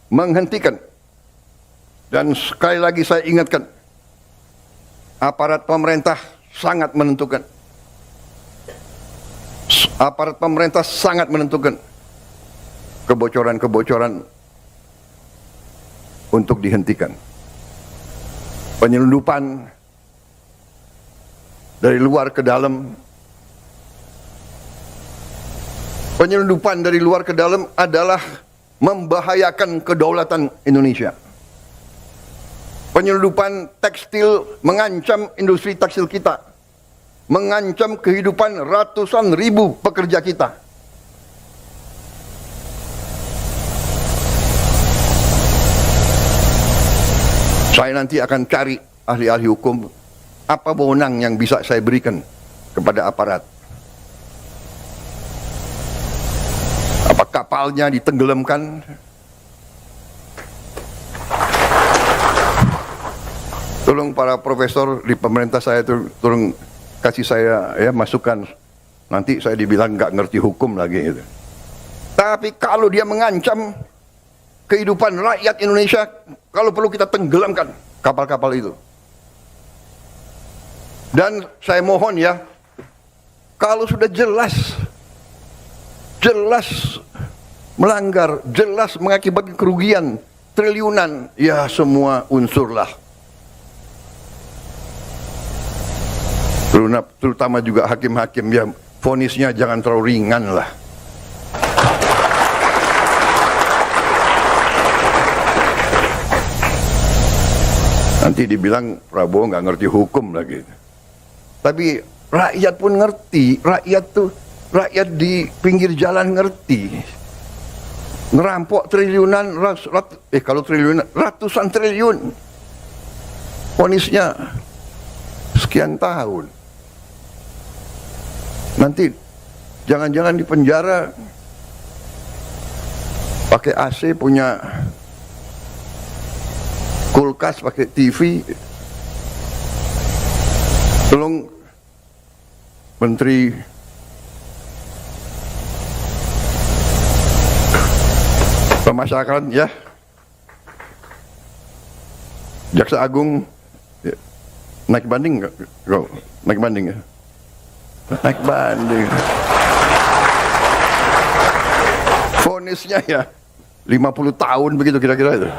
Menghentikan. Dan sekali lagi saya ingatkan, aparat pemerintah sangat menentukan. Aparat pemerintah sangat menentukan kebocoran-kebocoran untuk dihentikan. Penyelundupan dari luar ke dalam. Penyelundupan dari luar ke dalam adalah membahayakan kedaulatan Indonesia. Penyelundupan tekstil mengancam industri tekstil kita, mengancam kehidupan ratusan ribu pekerja kita. Saya nanti akan cari ahli-ahli hukum, apa wewenang yang bisa saya berikan kepada aparat. Apa kapalnya ditenggelamkan? Tolong para profesor di pemerintah saya tolong kasih saya ya masukan. Nanti saya dibilang nggak ngerti hukum lagi gitu. Tapi kalau dia mengancam kehidupan rakyat Indonesia, kalau perlu kita tenggelamkan kapal-kapal itu. Dan saya mohon ya, kalau sudah jelas melanggar, jelas mengakibatkan kerugian triliunan, ya semua unsurlah. Terutama juga hakim-hakim, ya vonisnya jangan terlalu ringan lah. Nanti dibilang Prabowo nggak ngerti hukum lagi. Tapi rakyat pun ngerti, rakyat di pinggir jalan ngerti. Ngerampok triliunan, kalau triliunan, ratusan triliun. Vonisnya sekian tahun. Nanti jangan-jangan di penjara pakai AC, punya kulkas, pakai TV. Tolong Menteri Pemasyarakatan, ya, Jaksa Agung, ya. Naik banding nggak? Naik banding ya? Naik banding. Vonisnya ya 50 tahun begitu kira-kira itu.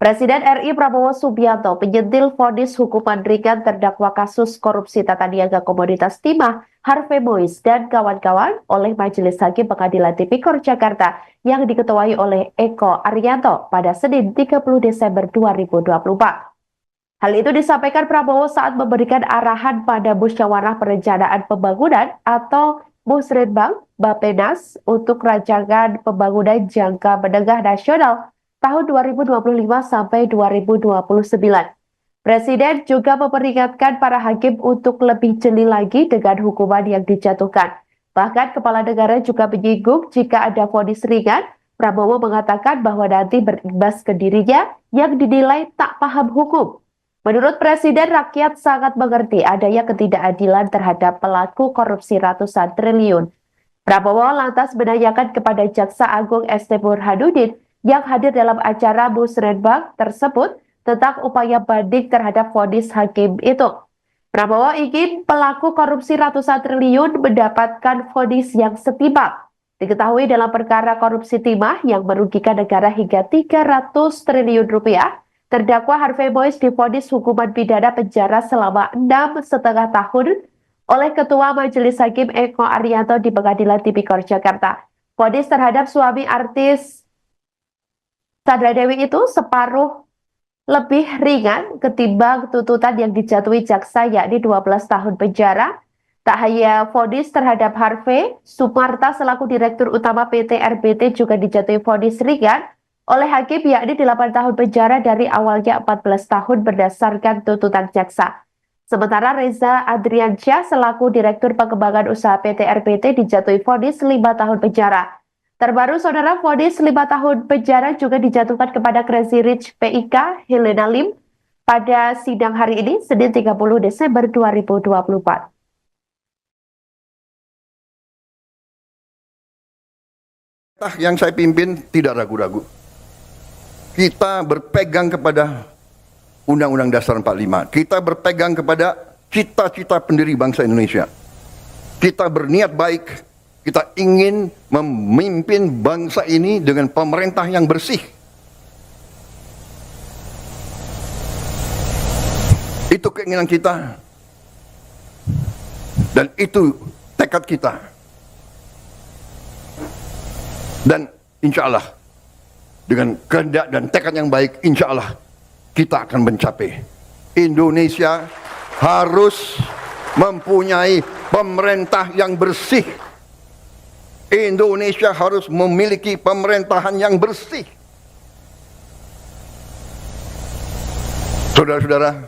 Presiden RI Prabowo Subianto menyentil vonis hukuman ringan terdakwa kasus korupsi tata niaga komoditas timah Harvey Mois dan kawan-kawan oleh Majelis Hakim Pengadilan Tipikor Jakarta yang diketuai oleh Eko Arianto pada Senin 30 Desember 2024. Hal itu disampaikan Prabowo saat memberikan arahan pada Musyawarah Perencanaan Pembangunan atau Musrenbang Bappenas untuk rancangan pembangunan jangka menengah nasional tahun 2025 sampai 2029. Presiden juga memperingatkan para hakim untuk lebih jeli lagi dengan hukuman yang dijatuhkan. Bahkan Kepala Negara juga menyinggung jika ada vonis ringan, Prabowo mengatakan bahwa nanti berimbas ke dirinya yang dinilai tak paham hukum. Menurut Presiden, rakyat sangat mengerti adanya ketidakadilan terhadap pelaku korupsi ratusan triliun. Prabowo lantas menanyakan kepada Jaksa Agung ST Burhanuddin yang hadir dalam acara Musrenbang tersebut tentang upaya banding terhadap vonis hakim itu. Prabowo ingin pelaku korupsi ratusan triliun mendapatkan vonis yang setimpal. Diketahui dalam perkara korupsi timah yang merugikan negara hingga 300 triliun rupiah, terdakwa Harvey Mois divonis hukuman pidana penjara selama 6,5 tahun oleh Ketua Majelis Hakim Eko Arianto di Pengadilan Tipikor Jakarta. Vonis terhadap suami artis Sandra Dewi itu separuh lebih ringan ketimbang tuntutan yang dijatuhi jaksa yakni 12 tahun penjara. Tak hanya vonis terhadap Harvey, Sumarta selaku Direktur Utama PT RBT juga dijatuhi vonis ringan oleh hakim yakni 8 tahun penjara dari awalnya 14 tahun berdasarkan tuntutan jaksa. Sementara Reza Adriansyah selaku Direktur Pengembangan Usaha PT RBT dijatuhi vonis 5 tahun penjara. Terbaru, saudara, vonis 5 tahun penjara juga dijatuhkan kepada Crazy Rich PIK Helena Lim pada sidang hari ini, Senin 30 Desember 2024. Yang saya pimpin tidak ragu-ragu. Kita berpegang kepada Undang-Undang Dasar 45. Kita berpegang kepada cita-cita pendiri bangsa Indonesia. Kita berniat baik. Kita ingin memimpin bangsa ini dengan pemerintah yang bersih. Itu keinginan kita. Dan itu tekad kita. Dan insya Allah, dengan kehendak dan tekad yang baik, insya Allah kita akan mencapai. Indonesia harus mempunyai pemerintah yang bersih. Indonesia harus memiliki pemerintahan yang bersih. Saudara-saudara,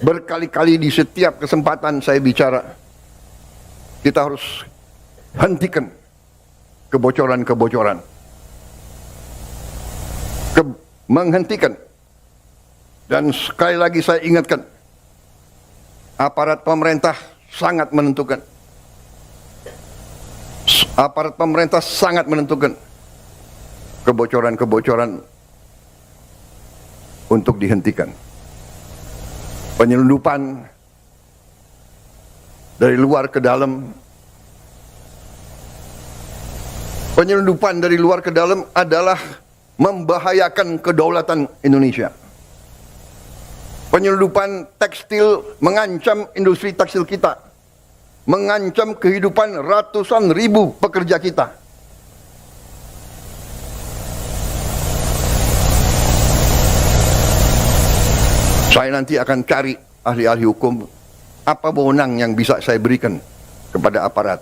berkali-kali di setiap kesempatan saya bicara, kita harus hentikan kebocoran-kebocoran. Menghentikan. Dan sekali lagi saya ingatkan, aparat pemerintah sangat menentukan. Aparat pemerintah sangat menentukan kebocoran-kebocoran untuk dihentikan. Penyelundupan dari luar ke dalam. Penyelundupan dari luar ke dalam adalah membahayakan kedaulatan Indonesia. Penyelundupan tekstil mengancam industri tekstil kita. Mengancam kehidupan ratusan ribu pekerja kita. Saya nanti akan cari ahli-ahli hukum, apa wewenang yang bisa saya berikan kepada aparat.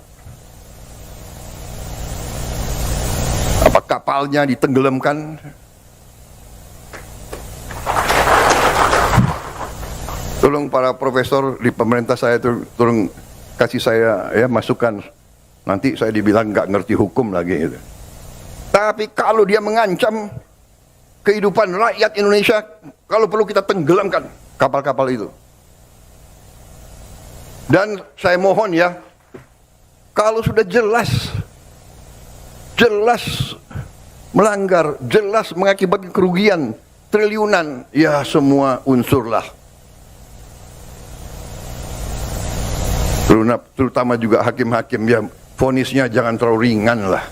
Apa kapalnya ditenggelamkan? Tolong para profesor di pemerintah saya tolong kasih saya ya masukan. Nanti saya dibilang nggak ngerti hukum lagi gitu. Tapi kalau dia mengancam kehidupan rakyat Indonesia, kalau perlu kita tenggelamkan kapal-kapal itu. Dan saya mohon ya, kalau sudah jelas melanggar, jelas mengakibatkan kerugian triliunan, ya semua unsurlah. Terutama juga hakim-hakim, ya vonisnya jangan terlalu ringan lah.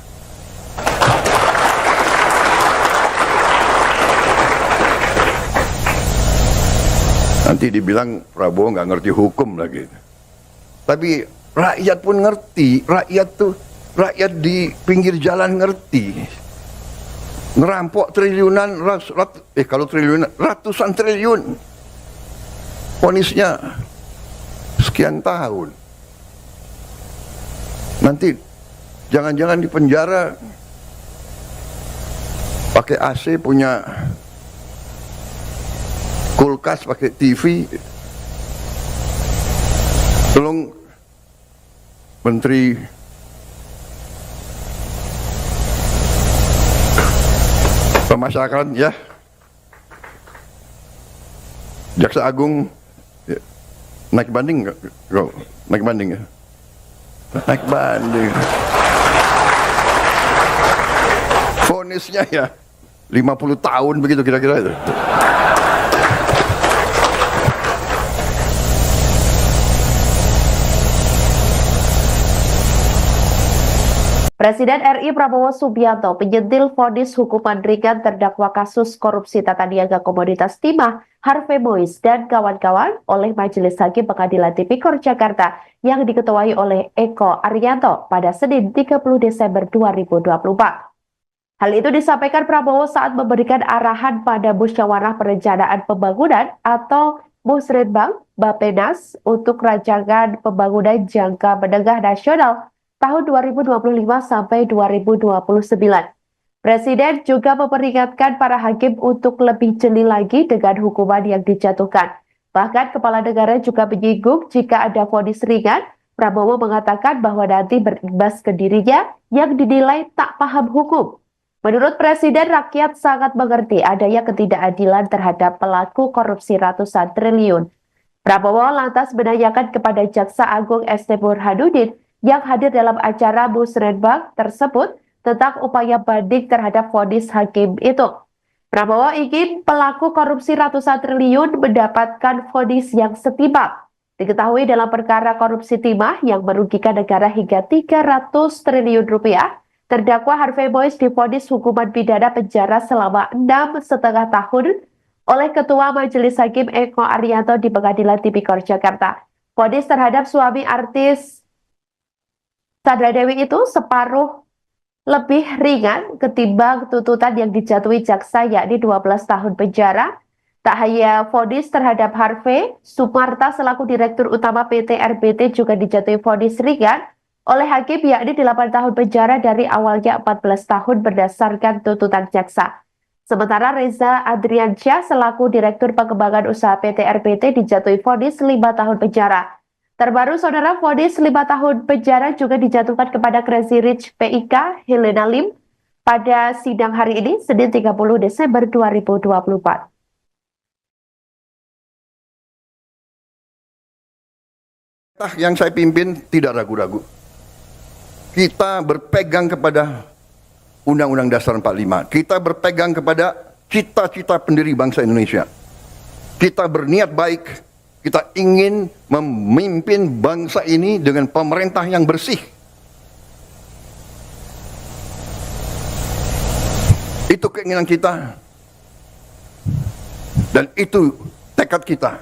Nanti dibilang Prabowo nggak ngerti hukum lagi. Tapi rakyat pun ngerti, rakyat di pinggir jalan ngerti. Ngerampok triliunan, kalau triliunan, ratusan triliun. Vonisnya sekian tahun. Nanti jangan-jangan di penjara pakai AC, punya kulkas, pakai TV. Tolong Menteri Pemasyarakatan ya, Jaksa Agung ya, naik banding nggak? Naik banding ya? Naik banding. Vonisnya ya 50 tahun begitu kira-kira itu. Presiden RI Prabowo Subianto menyentil vonis hukuman ringan terdakwa kasus korupsi tata niaga komoditas timah Harvey Mois dan kawan-kawan oleh Majelis Hakim Pengadilan Tipikor Jakarta yang diketuai oleh Eko Arianto pada Senin 30 Desember 2024. Hal itu disampaikan Prabowo saat memberikan arahan pada Musyawarah Perencanaan Pembangunan atau Musrenbang Bappenas untuk rancangan pembangunan jangka menengah nasional tahun 2025 sampai 2029. Presiden juga memperingatkan para hakim untuk lebih jeli lagi dengan hukuman yang dijatuhkan. Bahkan Kepala Negara juga menyinggung jika ada vonis ringan, Prabowo mengatakan bahwa nanti berimbas ke dirinya yang dinilai tak paham hukum. Menurut Presiden, rakyat sangat mengerti adanya ketidakadilan terhadap pelaku korupsi ratusan triliun. Prabowo lantas menanyakan kepada Jaksa Agung ST Burhanuddin yang hadir dalam acara Musrenbang tersebut tentang upaya banding terhadap vonis hakim itu. Prabowo ingin pelaku korupsi ratusan triliun mendapatkan vonis yang setimpal. Diketahui dalam perkara korupsi timah yang merugikan negara hingga 300 triliun rupiah, terdakwa Harvey Mois divonis hukuman pidana penjara selama 6,5 tahun oleh Ketua Majelis Hakim Eko Arianto di Pengadilan Tipikor Jakarta. Vonis terhadap suami artis Sandra Dewi itu separuh lebih ringan ketimbang tuntutan yang dijatuhi jaksa, yakni 12 tahun penjara. Tak hanya vonis terhadap Harvey, Sumarta selaku Direktur Utama PT RBT juga dijatuhi vonis ringan oleh hakim, yakni 8 tahun penjara dari awalnya 14 tahun berdasarkan tuntutan jaksa. Sementara Reza Adriansyah selaku Direktur Pengembangan Usaha PT RBT dijatuhi vonis 5 tahun penjara. Terbaru, saudara, vonis 5 tahun penjara juga dijatuhkan kepada Crazy Rich PIK Helena Lim pada sidang hari ini, Senin 30 Desember 2024. Yang saya pimpin tidak ragu-ragu. Kita berpegang kepada Undang-Undang Dasar 45. Kita berpegang kepada cita-cita pendiri bangsa Indonesia. Kita berniat baik. Kita ingin memimpin bangsa ini dengan pemerintah yang bersih. Itu keinginan kita. Dan itu tekad kita.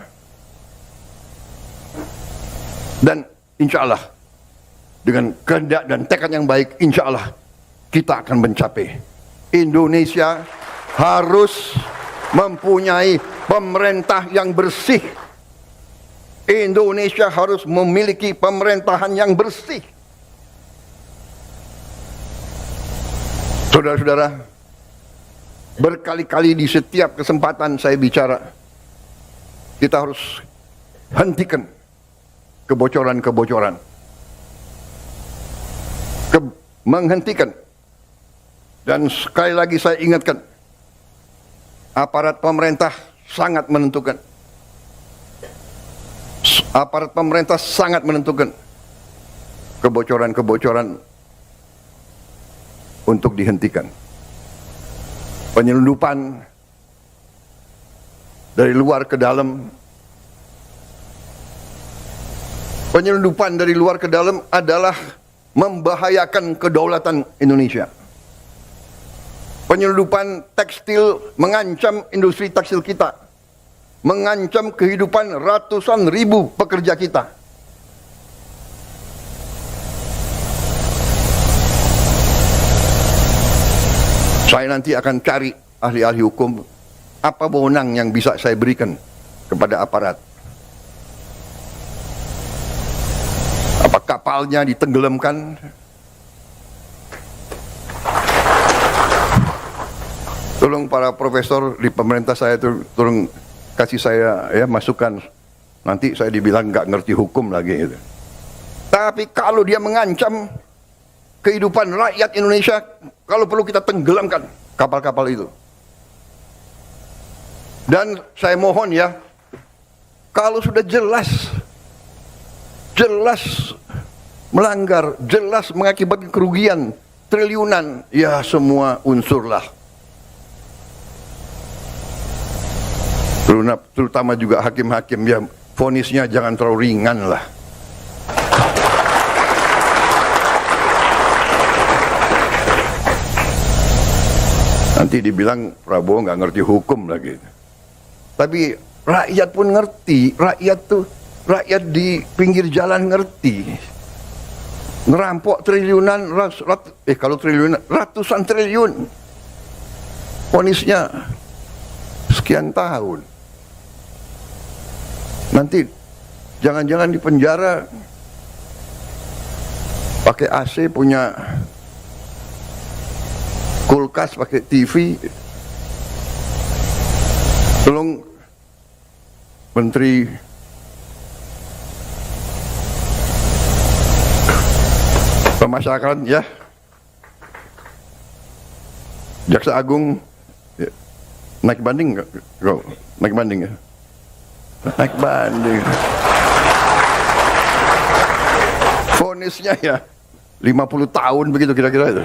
Dan insya Allah, dengan kehendak dan tekad yang baik, insya Allah kita akan mencapai. Indonesia harus mempunyai pemerintah yang bersih. Indonesia harus memiliki pemerintahan yang bersih. Saudara-saudara, berkali-kali di setiap kesempatan saya bicara, kita harus hentikan kebocoran-kebocoran. Menghentikan Dan sekali lagi saya ingatkan, aparat pemerintah sangat menentukan. Aparat pemerintah sangat menentukan kebocoran-kebocoran untuk dihentikan. Penyelundupan dari luar ke dalam. Penyelundupan dari luar ke dalam adalah membahayakan kedaulatan Indonesia. Penyelundupan tekstil mengancam industri tekstil kita, mengancam kehidupan ratusan ribu pekerja kita. Saya nanti akan cari ahli-ahli hukum, apa wewenang yang bisa saya berikan kepada aparat. Apa kapalnya ditenggelamkan? Tolong para profesor di pemerintah saya itu tolong kasih saya ya masukan. Nanti saya dibilang nggak ngerti hukum lagi gitu. Tapi kalau dia mengancam kehidupan rakyat Indonesia, kalau perlu kita tenggelamkan kapal-kapal itu. Dan saya mohon ya, kalau sudah jelas melanggar, jelas mengakibatkan kerugian triliunan, ya semua unsurlah. Terutama juga hakim-hakim, ya vonisnya jangan terlalu ringan lah. Nanti dibilang Prabowo nggak ngerti hukum lagi. Tapi rakyat pun ngerti, rakyat di pinggir jalan ngerti. Ngerampok triliunan, kalau triliunan, ratusan triliun. Vonisnya sekian tahun. Nanti jangan-jangan di penjara pakai AC, punya kulkas, pakai TV. Tolong Menteri Pemasyarakatan ya, Jaksa Agung ya, naik banding nggak? Naik banding ya? Naik banding. Vonisnya ya 50 tahun begitu kira-kira itu.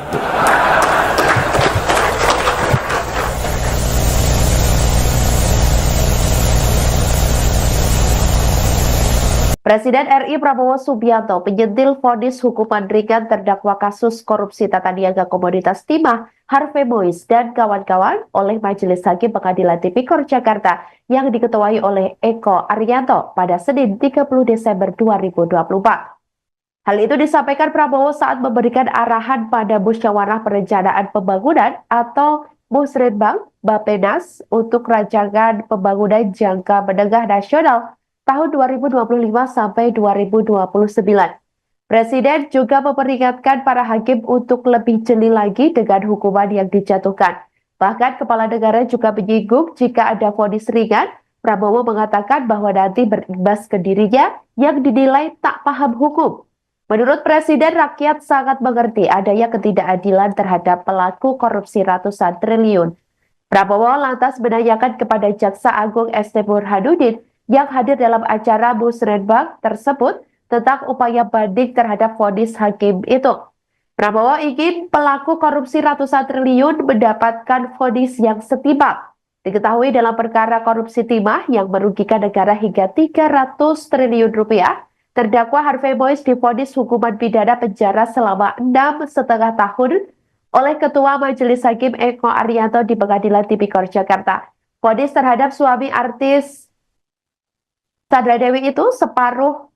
Presiden RI Prabowo Subianto penyentil vonis hukuman ringan terdakwa kasus korupsi tata niaga komoditas timah Harvey Mois dan kawan-kawan oleh Majelis Hakim Pengadilan Tipikor Jakarta yang diketuai oleh Eko Arianto pada Senin 30 Desember 2024. Hal itu disampaikan Prabowo saat memberikan arahan pada Musyawarah Perencanaan Pembangunan atau Musrenbang Bappenas untuk rancangan pembangunan jangka menengah nasional tahun 2025 sampai 2029. Presiden juga memperingatkan para hakim untuk lebih jeli lagi dengan hukuman yang dijatuhkan. Bahkan Kepala Negara juga menyinggung jika ada vonis ringan, Prabowo mengatakan bahwa nanti berimbas ke dirinya yang dinilai tak paham hukum. Menurut Presiden, rakyat sangat mengerti adanya ketidakadilan terhadap pelaku korupsi ratusan triliun. Prabowo lantas menanyakan kepada Jaksa Agung ST Burhanuddin yang hadir dalam acara Musrenbang tersebut tentang upaya banding terhadap vonis hakim itu. Prabowo ingin pelaku korupsi ratusan triliun mendapatkan vonis yang setimpal. Diketahui dalam perkara korupsi timah yang merugikan negara hingga 300 triliun rupiah, terdakwa Harvey Mois divonis hukuman pidana penjara selama 6,5 tahun oleh Ketua Majelis Hakim Eko Arianto di Pengadilan Tipikor Jakarta. Vonis terhadap suami artis Sandra Dewi itu separuh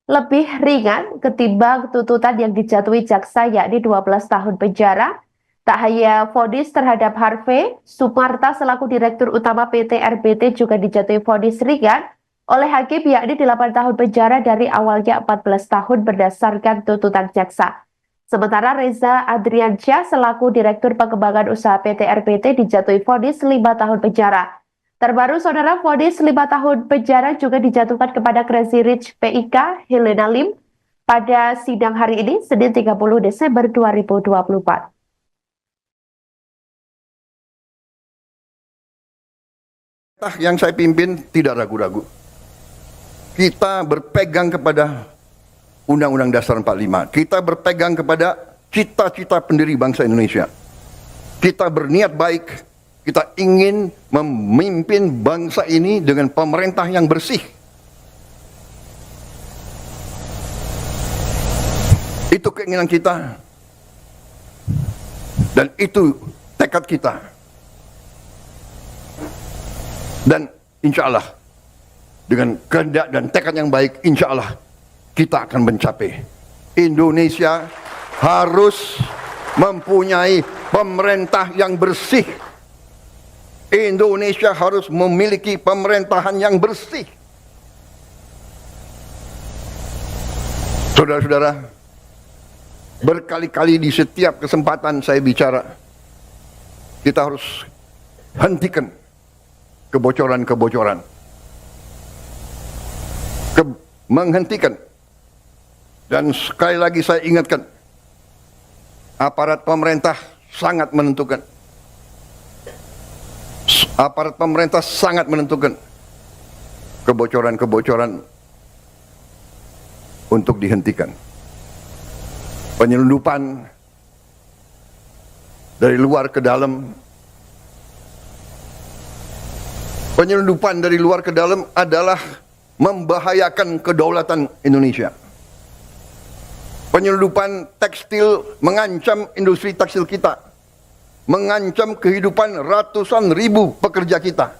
lebih ringan ketimbang tuntutan yang dijatuhi jaksa, yakni 12 tahun penjara. Tak hanya vonis terhadap Harvey, Sumarta selaku Direktur Utama PT RBT juga dijatuhi vonis ringan oleh hakim, yakni 8 tahun penjara dari awalnya 14 tahun berdasarkan tuntutan jaksa. Sementara Reza Adriansyah selaku Direktur Pengembangan Usaha PT RBT dijatuhi vonis 5 tahun penjara. Terbaru, saudara, vonis 5 tahun penjara juga dijatuhkan kepada Crazy Rich PIK Helena Lim pada sidang hari ini, Senin 30 Desember 2024. Yang saya pimpin tidak ragu-ragu. Kita berpegang kepada Undang-Undang Dasar 45. Kita berpegang kepada cita-cita pendiri bangsa Indonesia. Kita berniat baik. Kita ingin memimpin bangsa ini dengan pemerintah yang bersih. Itu keinginan kita. Dan itu tekad kita. Dan insya Allah, dengan kehendak dan tekad yang baik, insya Allah kita akan mencapai. Indonesia harus mempunyai pemerintah yang bersih. Indonesia harus memiliki pemerintahan yang bersih. Saudara-saudara, berkali-kali di setiap kesempatan saya bicara, kita harus hentikan kebocoran-kebocoran. Menghentikan. Dan sekali lagi saya ingatkan, aparat pemerintah sangat menentukan. Aparat pemerintah sangat menentukan kebocoran-kebocoran untuk dihentikan. Penyelundupan dari luar ke dalam. Penyelundupan dari luar ke dalam adalah membahayakan kedaulatan Indonesia. Penyelundupan tekstil mengancam industri tekstil kita. Mengancam kehidupan ratusan ribu pekerja kita.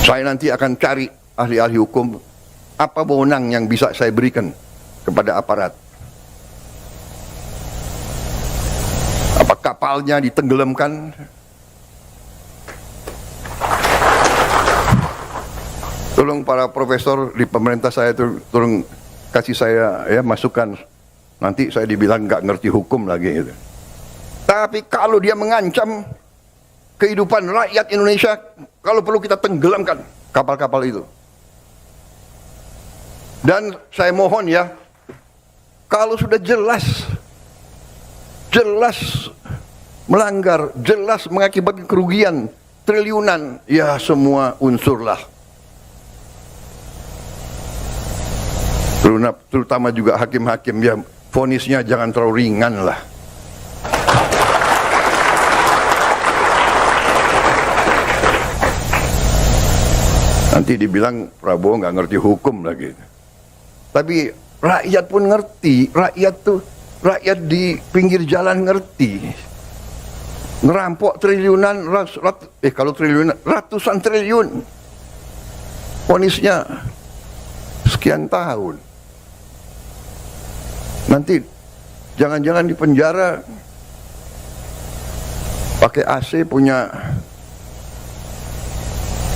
Saya nanti akan cari ahli-ahli hukum, apa wewenang yang bisa saya berikan kepada aparat. Apa kapalnya ditenggelamkan? Tolong para profesor di pemerintah saya itu tolong kasih saya ya masukan. Nanti saya dibilang nggak ngerti hukum lagi. Gitu. Tapi kalau dia mengancam kehidupan rakyat Indonesia, kalau perlu kita tenggelamkan kapal-kapal itu. Dan saya mohon ya, kalau sudah jelas melanggar, jelas mengakibatkan kerugian triliunan, ya semua unsurlah. Terutama juga hakim-hakim, ya vonisnya jangan terlalu ringan lah. Nanti dibilang Prabowo nggak ngerti hukum lagi. Tapi rakyat pun ngerti, rakyat di pinggir jalan ngerti. Ngerampok triliunan, kalau triliunan, ratusan triliun. Vonisnya sekian tahun. Nanti jangan-jangan di penjara pakai AC, punya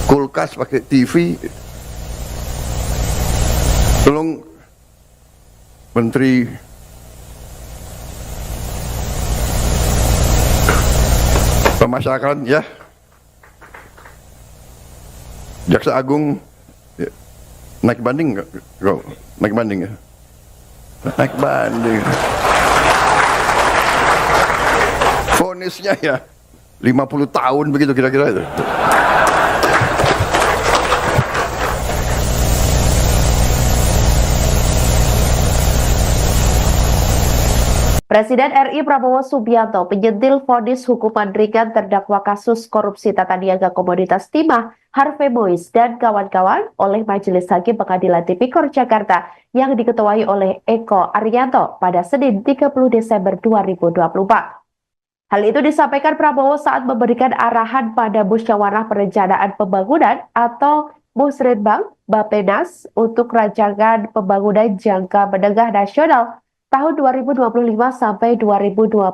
kulkas, pakai TV. Tolong Menteri Pemasyarakatan ya, Jaksa Agung ya. Naik banding nggak? Naik banding ya? Naik banding. Vonisnya ya 50 tahun begitu kira-kira itu. Presiden RI Prabowo Subianto penyentil vonis hukuman ringan terdakwa kasus korupsi tata niaga komoditas timah Harvey Mois dan kawan-kawan oleh Majelis Hakim Pengadilan Tipikor Jakarta yang diketuai oleh Eko Arianto pada Senin 30 Desember 2024. Hal itu disampaikan Prabowo saat memberikan arahan pada Musyawarah Perencanaan Pembangunan atau Musrenbang Bappenas untuk rancangan pembangunan jangka menengah nasional tahun 2025 sampai 2029.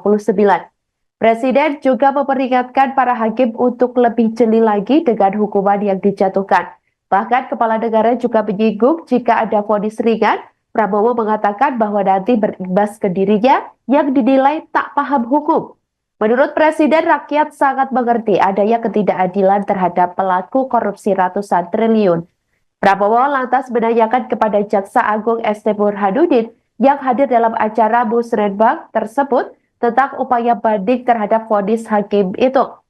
Presiden juga memperingatkan para hakim untuk lebih jeli lagi dengan hukuman yang dijatuhkan. Bahkan kepala negara juga menyinggung jika ada vonis ringan, Prabowo mengatakan bahwa nanti berimbas ke dirinya yang dinilai tak paham hukum. Menurut Presiden, rakyat sangat mengerti adanya ketidakadilan terhadap pelaku korupsi ratusan triliun. Prabowo lantas menanyakan kepada Jaksa Agung ST Burhanuddin yang hadir dalam acara Musrenbang tersebut tentang upaya banding terhadap vonis hakim itu.